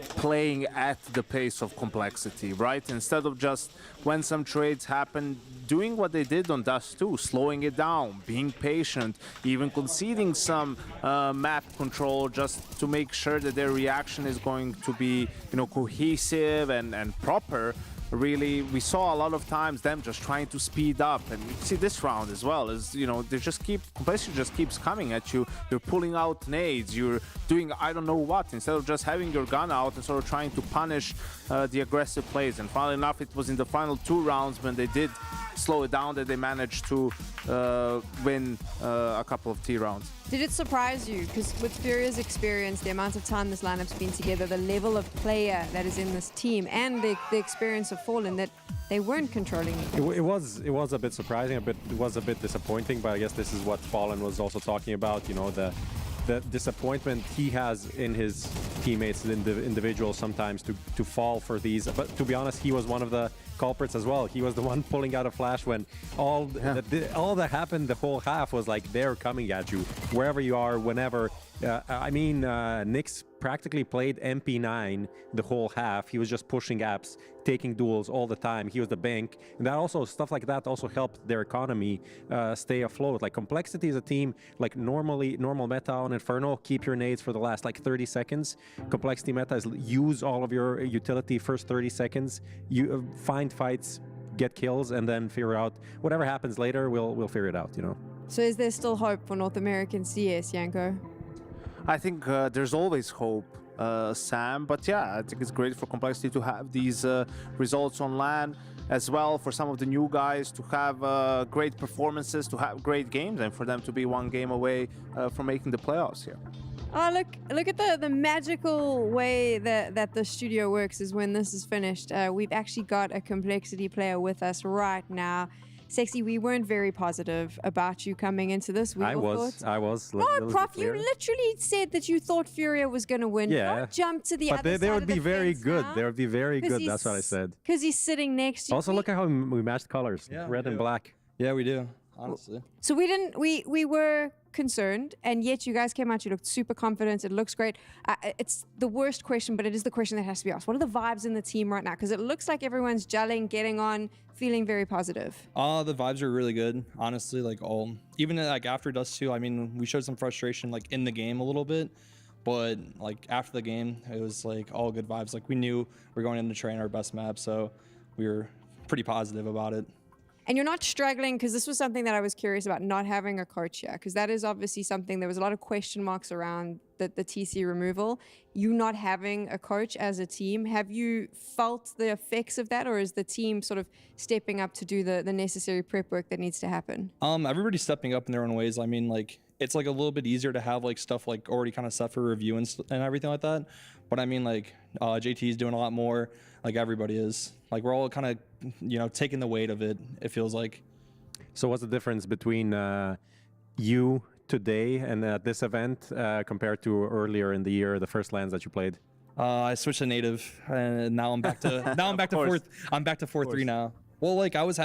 playing at the pace of Complexity, right? Instead of just, when some trades happen, doing what they did on Dust 2, slowing it down, being patient, even conceding some map control just to make sure that their reaction is going to be, you know, cohesive and proper. really, we saw a lot of times them just trying to speed up, and you see this round as well, is, you know, they just complexity just keeps coming at you. You're pulling out nades, you're doing I don't know what, instead of just having your gun out and sort of trying to punish the aggressive plays. And funnily enough, it was in the final 2 rounds when they did slow it down that they managed to win a couple of T rounds. Did it surprise you? Because with Furia's experience, the amount of time this lineup's been together, the level of player that is in this team, and the experience of Fallen, that they weren't controlling it was a bit surprising, it was a bit disappointing, but I guess this is what Fallen was also talking about, you know, the disappointment he has in his teammates, in the individuals sometimes to fall for these. But to be honest, he was one of the culprits as well. He was the one pulling out a flash when all that happened the whole half was like they're coming at you wherever you are, whenever. I mean, Nyx practically played MP9 the whole half. He was just pushing apps, taking duels all the time. He was the bank, and that also, stuff like that also helped their economy stay afloat. Like Complexity is a team, like normal meta on Inferno, keep your nades for the last like 30 seconds. Complexity meta is use all of your utility first 30 seconds. You find fights, get kills, and then figure out whatever happens later. We'll figure it out, you know. So is there still hope for North American CS, Yanko? I think there's always hope, Sam, but yeah, I think it's great for Complexity to have these results on LAN, as well for some of the new guys to have great performances, to have great games, and for them to be 1 game away from making the playoffs here. Oh, look at the magical way that the studio works is when this is finished. We've actually got a Complexity player with us right now. Sexy, we weren't very positive about you coming into this. I was. No, Prof, you literally said that you thought Furia was going to win. Yeah. Don't jump to the other side. But they would be very good. Now. They would be very good. That's what I said. Because he's sitting next to you. Also, look at how we matched colors, red and black. Yeah, we do. Honestly. So we were concerned, and yet you guys came out, you looked super confident, it looks great. It's the worst question, but it is the question that has to be asked. What are the vibes in the team right now? Because it looks like everyone's gelling, getting on, feeling very positive. The vibes are really good, honestly. Like even like after Dust 2, I mean, we showed some frustration like in the game a little bit, but like after the game, it was like all good vibes. Like we knew we're going in to train our best map, so we were pretty positive about it. And you're not struggling, because this was something that I was curious about, not having a coach here, because that is obviously something, there was a lot of question marks around the TC removal. You not having a coach as a team, have you felt the effects of that, or is the team sort of stepping up to do the necessary prep work that needs to happen? Everybody's stepping up in their own ways. I mean, like, it's like a little bit easier to have like stuff like already kind of set for review and everything like that. But I mean, like, JT is doing a lot more, like everybody is. Like, we're all kind of, you know, taking the weight of it, it feels like. So what's the difference between you today and at this event compared to earlier in the year, the first LANs that you played? I switched to native, and now I'm back to I'm back to 4-3 now. Well, like I was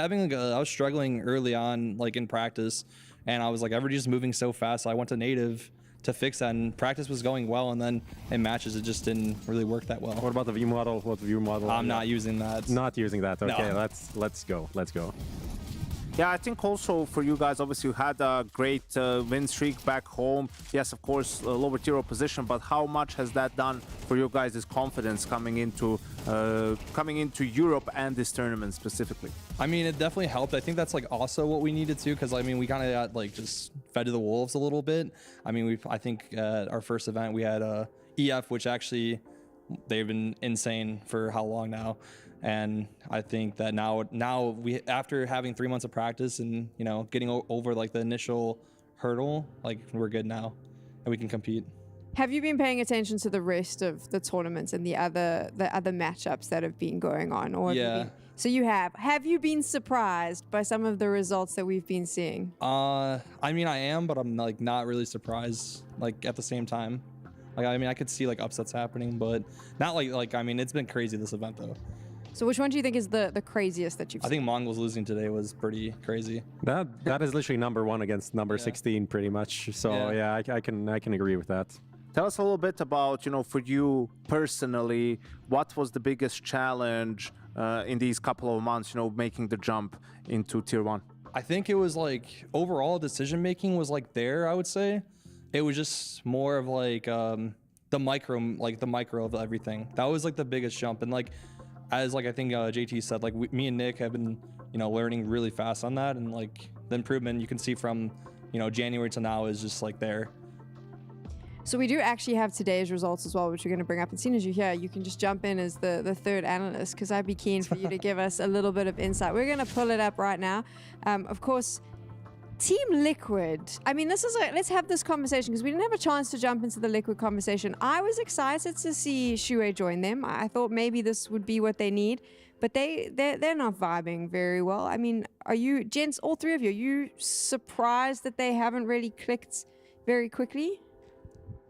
struggling early on, like in practice, and I was like, everybody's just moving so fast. So I went to native to fix that, and practice was going well, and then in matches it just didn't really work that well. What about the view model? What view model? I'm not using that. Not using that. Okay, no. Let's go. Yeah, I think also for you guys, obviously you had a great win streak back home. Yes, of course, a lower tier opposition, but how much has that done for you guys' confidence coming into Europe and this tournament specifically? I mean, it definitely helped. I think that's like also what we needed to, because I mean, we kind of got like just fed to the wolves a little bit. I mean, I think our first event we had EF, which actually they've been insane for how long now. And I think that now we, after having 3 months of practice and, you know, getting over like the initial hurdle, like we're good now and we can compete. Have you been paying attention to the rest of the tournaments and the other matchups that have been going on? Or yeah. So you have. Have you been surprised by some of the results that we've been seeing? I mean, I am, but I'm like not really surprised. Like at the same time, like I mean, I could see like upsets happening, but not like I mean, it's been crazy this event though. So which one do you think is the craziest that you've seen? I think MongolZ losing today was pretty crazy. That is literally #1 against number 16 pretty much. So yeah, I can agree with that. Tell us a little bit about, you know, for you personally, what was the biggest challenge in these couple of months, you know, making the jump into Tier 1? I think it was like overall decision making was like there, I would say. It was just more of like the micro of everything. That was like the biggest jump. And like as like I think JT said, like me and Nick have been, you know, learning really fast on that, and like the improvement you can see from, you know, January to now is just like there. So we do actually have today's results as well, which we're going to bring up. And as soon as you're here, you can just jump in as the third analyst, because I'd be keen for you to give us a little bit of insight. We're going to pull it up right now. Of course, Team Liquid. I mean, let's have this conversation, because we didn't have a chance to jump into the Liquid conversation. I was excited to see Shuei join them. I thought maybe this would be what they need, but they're not vibing very well. I mean, are you, gents, all three of you, are you surprised that they haven't really clicked very quickly?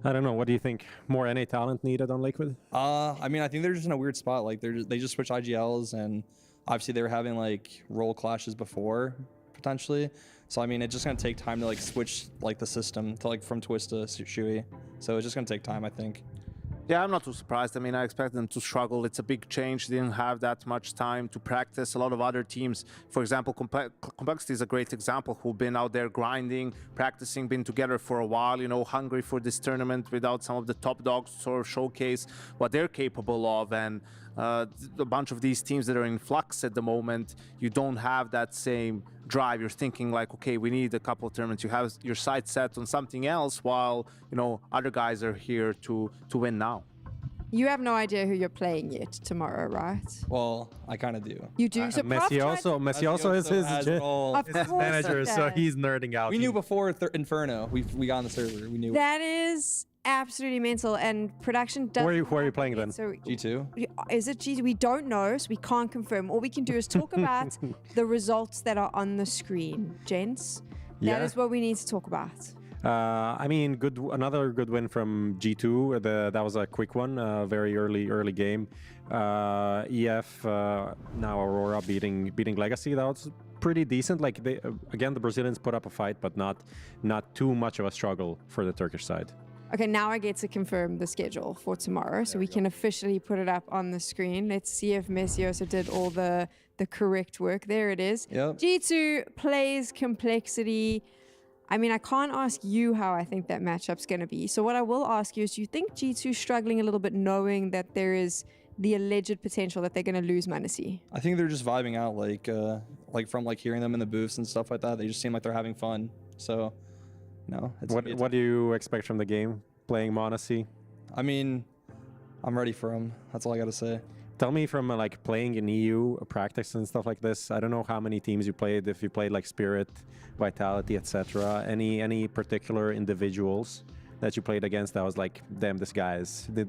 I don't know. What do you think? More NA talent needed on Liquid? I mean, I think they're just in a weird spot. Like they just switched IGLs, and obviously they were having like role clashes before potentially. So I mean, it's just gonna take time to like switch like the system to like from Twist to Shui. So it's just gonna take time, I think. Yeah, I'm not too surprised. I mean, I expect them to struggle. It's a big change. They didn't have that much time to practice. A lot of other teams, for example, Complexity is a great example, who've been out there grinding, practicing, been together for a while, you know, hungry for this tournament without some of the top dogs to sort of showcase what they're capable of. And a bunch of these teams that are in flux at the moment, you don't have that same drive. You're thinking like, okay, we need a couple of tournaments. You have your sights set on something else, while, you know, other guys are here to win now. You have no idea who you're playing yet tomorrow, right? Well, I kind of do. You do? So Messi also is his manager, so he's nerding out. We knew before Inferno. We got on the server. We knew. That is absolutely mental, and production does. Who are you playing then? So G2. Is it G2? We don't know, so we can't confirm. All we can do is talk about the results that are on the screen, gents. That is what we need to talk about. I mean, another good win from G2. That was a quick one, very early game. EF now Aurora beating Legacy. That was pretty decent. Like again, the Brazilians put up a fight, but not too much of a struggle for the Turkish side. Okay, now I get to confirm the schedule for tomorrow, so we can officially put it up on the screen. Let's see if Messi also did all the correct work. There it is. Yep. G2 plays Complexity. I mean, I can't ask you how I think that matchup's going to be. So what I will ask you is, do you think G2's struggling a little bit, knowing that there is the alleged potential that they're going to lose m0NESY? I think they're just vibing out, like from like hearing them in the booths and stuff like that. They just seem like they're having fun. So, no. What do you expect from the game playing m0NESY? I mean, I'm ready for them. That's all I got to say. Tell me, from like playing in EU practice and stuff like this, I don't know how many teams you played, if you played like Spirit, Vitality, etc. Any particular individuals that you played against that was like, damn, this guy's good?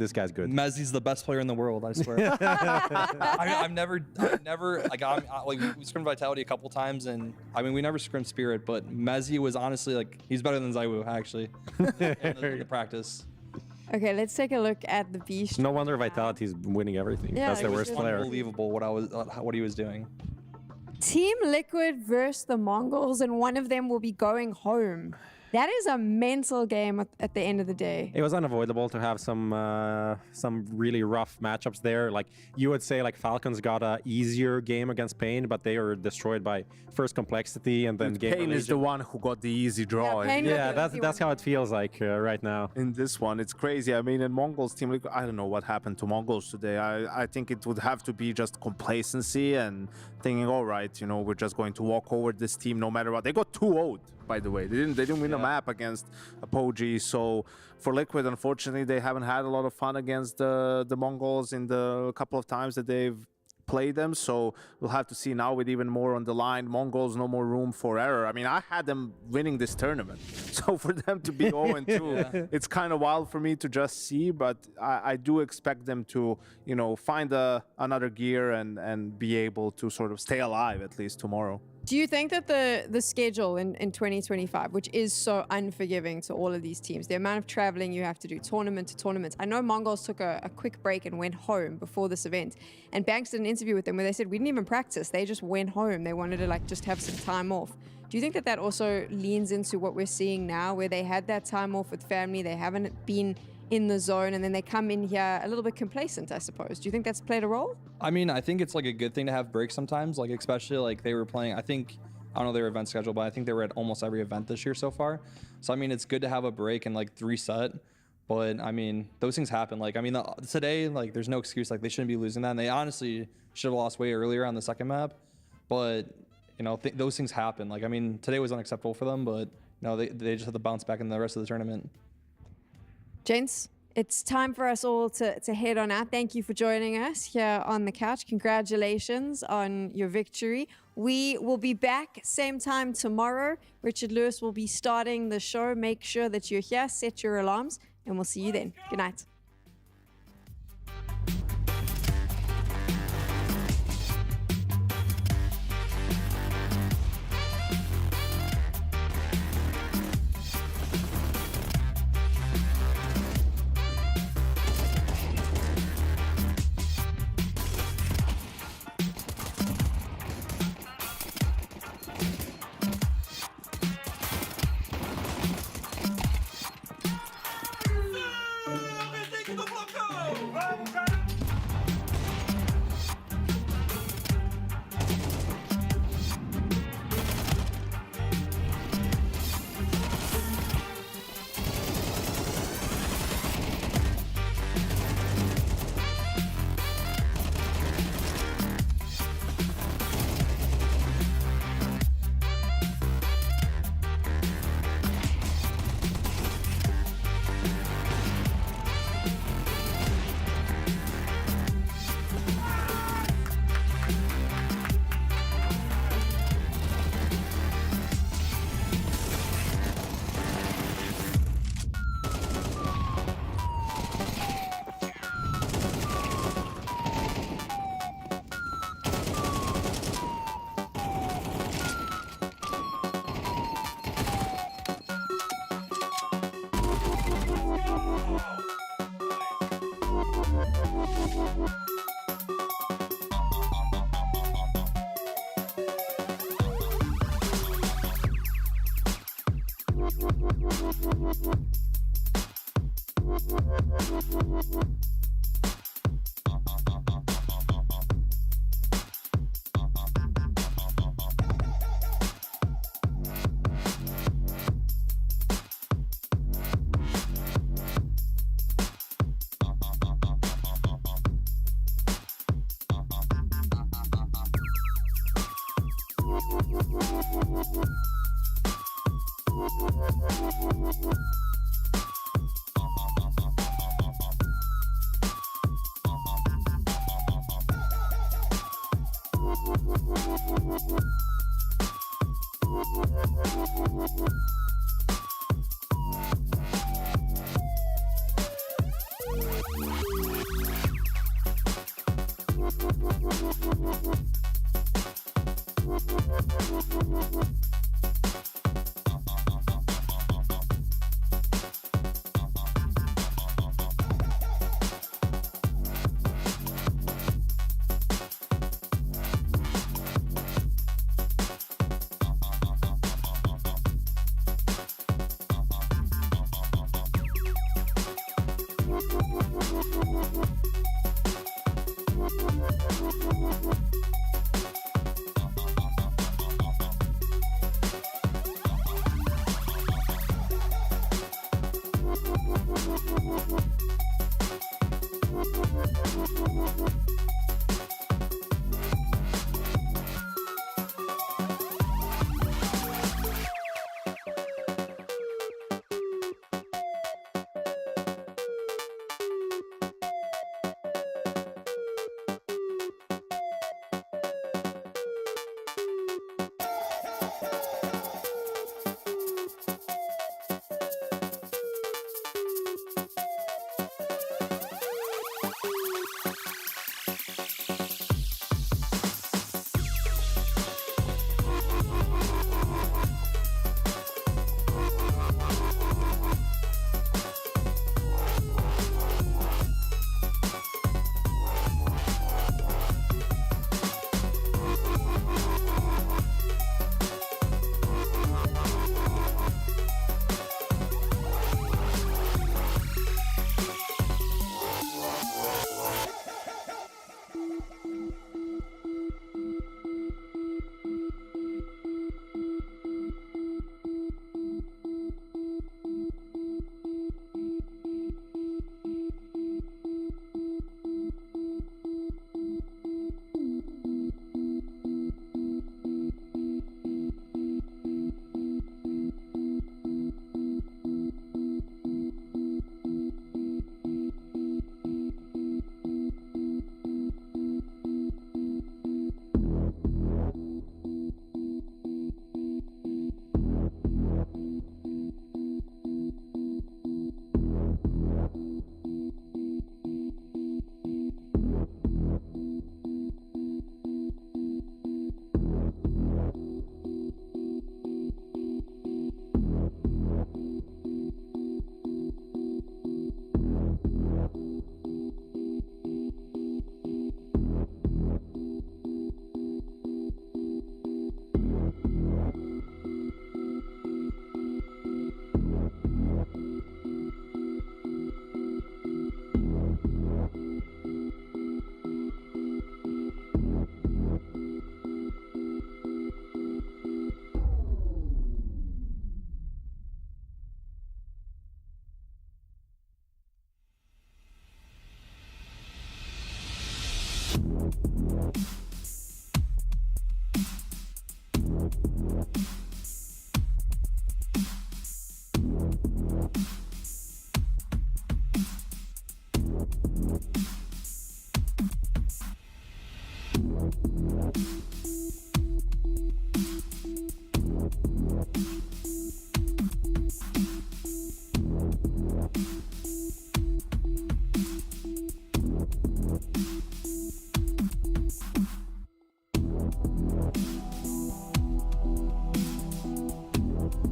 m0NESY's the best player in the world, I swear. I've never like we scrimmed Vitality a couple times, and I mean we never scrimmed Spirit, but m0NESY was honestly like, he's better than Zywoo actually in the practice. Okay, let's take a look at the beast. No wonder Vitality's winning everything. Yeah, that's their worst player. Unbelievable what he was doing. Team Liquid versus the Mongols, and one of them will be going home. That is a mental game at the end of the day. It was unavoidable to have some really rough matchups there. Like you would say, like Falcons got a easier game against Pain, but they were destroyed by first Complexity and then GamerLegion. Pain is the one who got the easy draw. Yeah, that's how it feels like right now. In this one, it's crazy. I mean, in Mongols team, I don't know what happened to Mongols today. I think it would have to be just complacency and thinking, all right, you know, we're just going to walk over this team no matter what. They got 2-0. By the way, they didn't win a map against Apogee. So for Liquid, unfortunately, they haven't had a lot of fun against the Mongols in the couple of times that they've played them. So we'll have to see now, with even more on the line. Mongols, no more room for error. I mean, I had them winning this tournament. So for them to be 0-2, it's kind of wild for me to just see. But I do expect them to, you know, find another gear and be able to sort of stay alive at least tomorrow. Do you think that the schedule in 2025, which is so unforgiving to all of these teams, the amount of traveling you have to do, tournament to tournament, I know Mongols took a quick break and went home before this event, and Banks did an interview with them where they said, we didn't even practice, they just went home, they wanted to like just have some time off. Do you think that also leans into what we're seeing now, where they had that time off with family, they haven't been in the zone, and then they come in here a little bit complacent, I suppose? Do you think that's played a role? I mean, I think it's like a good thing to have breaks sometimes, like especially like they were playing, I don't know their event schedule, but I think they were at almost every event this year so far. So I mean, it's good to have a break and like reset. But I mean, those things happen. Like, I mean, today, like, there's no excuse. Like, they shouldn't be losing that. And they honestly should have lost way earlier on the second map. But, you know, those things happen. Like, I mean, today was unacceptable for them, but, you know, they just have to bounce back in the rest of the tournament. Gents, it's time for us all to head on out. Thank you for joining us here on the couch. Congratulations on your victory. We will be back same time tomorrow. Richard Lewis will be starting the show. Make sure that you're here, set your alarms, and we'll see you then. Good night.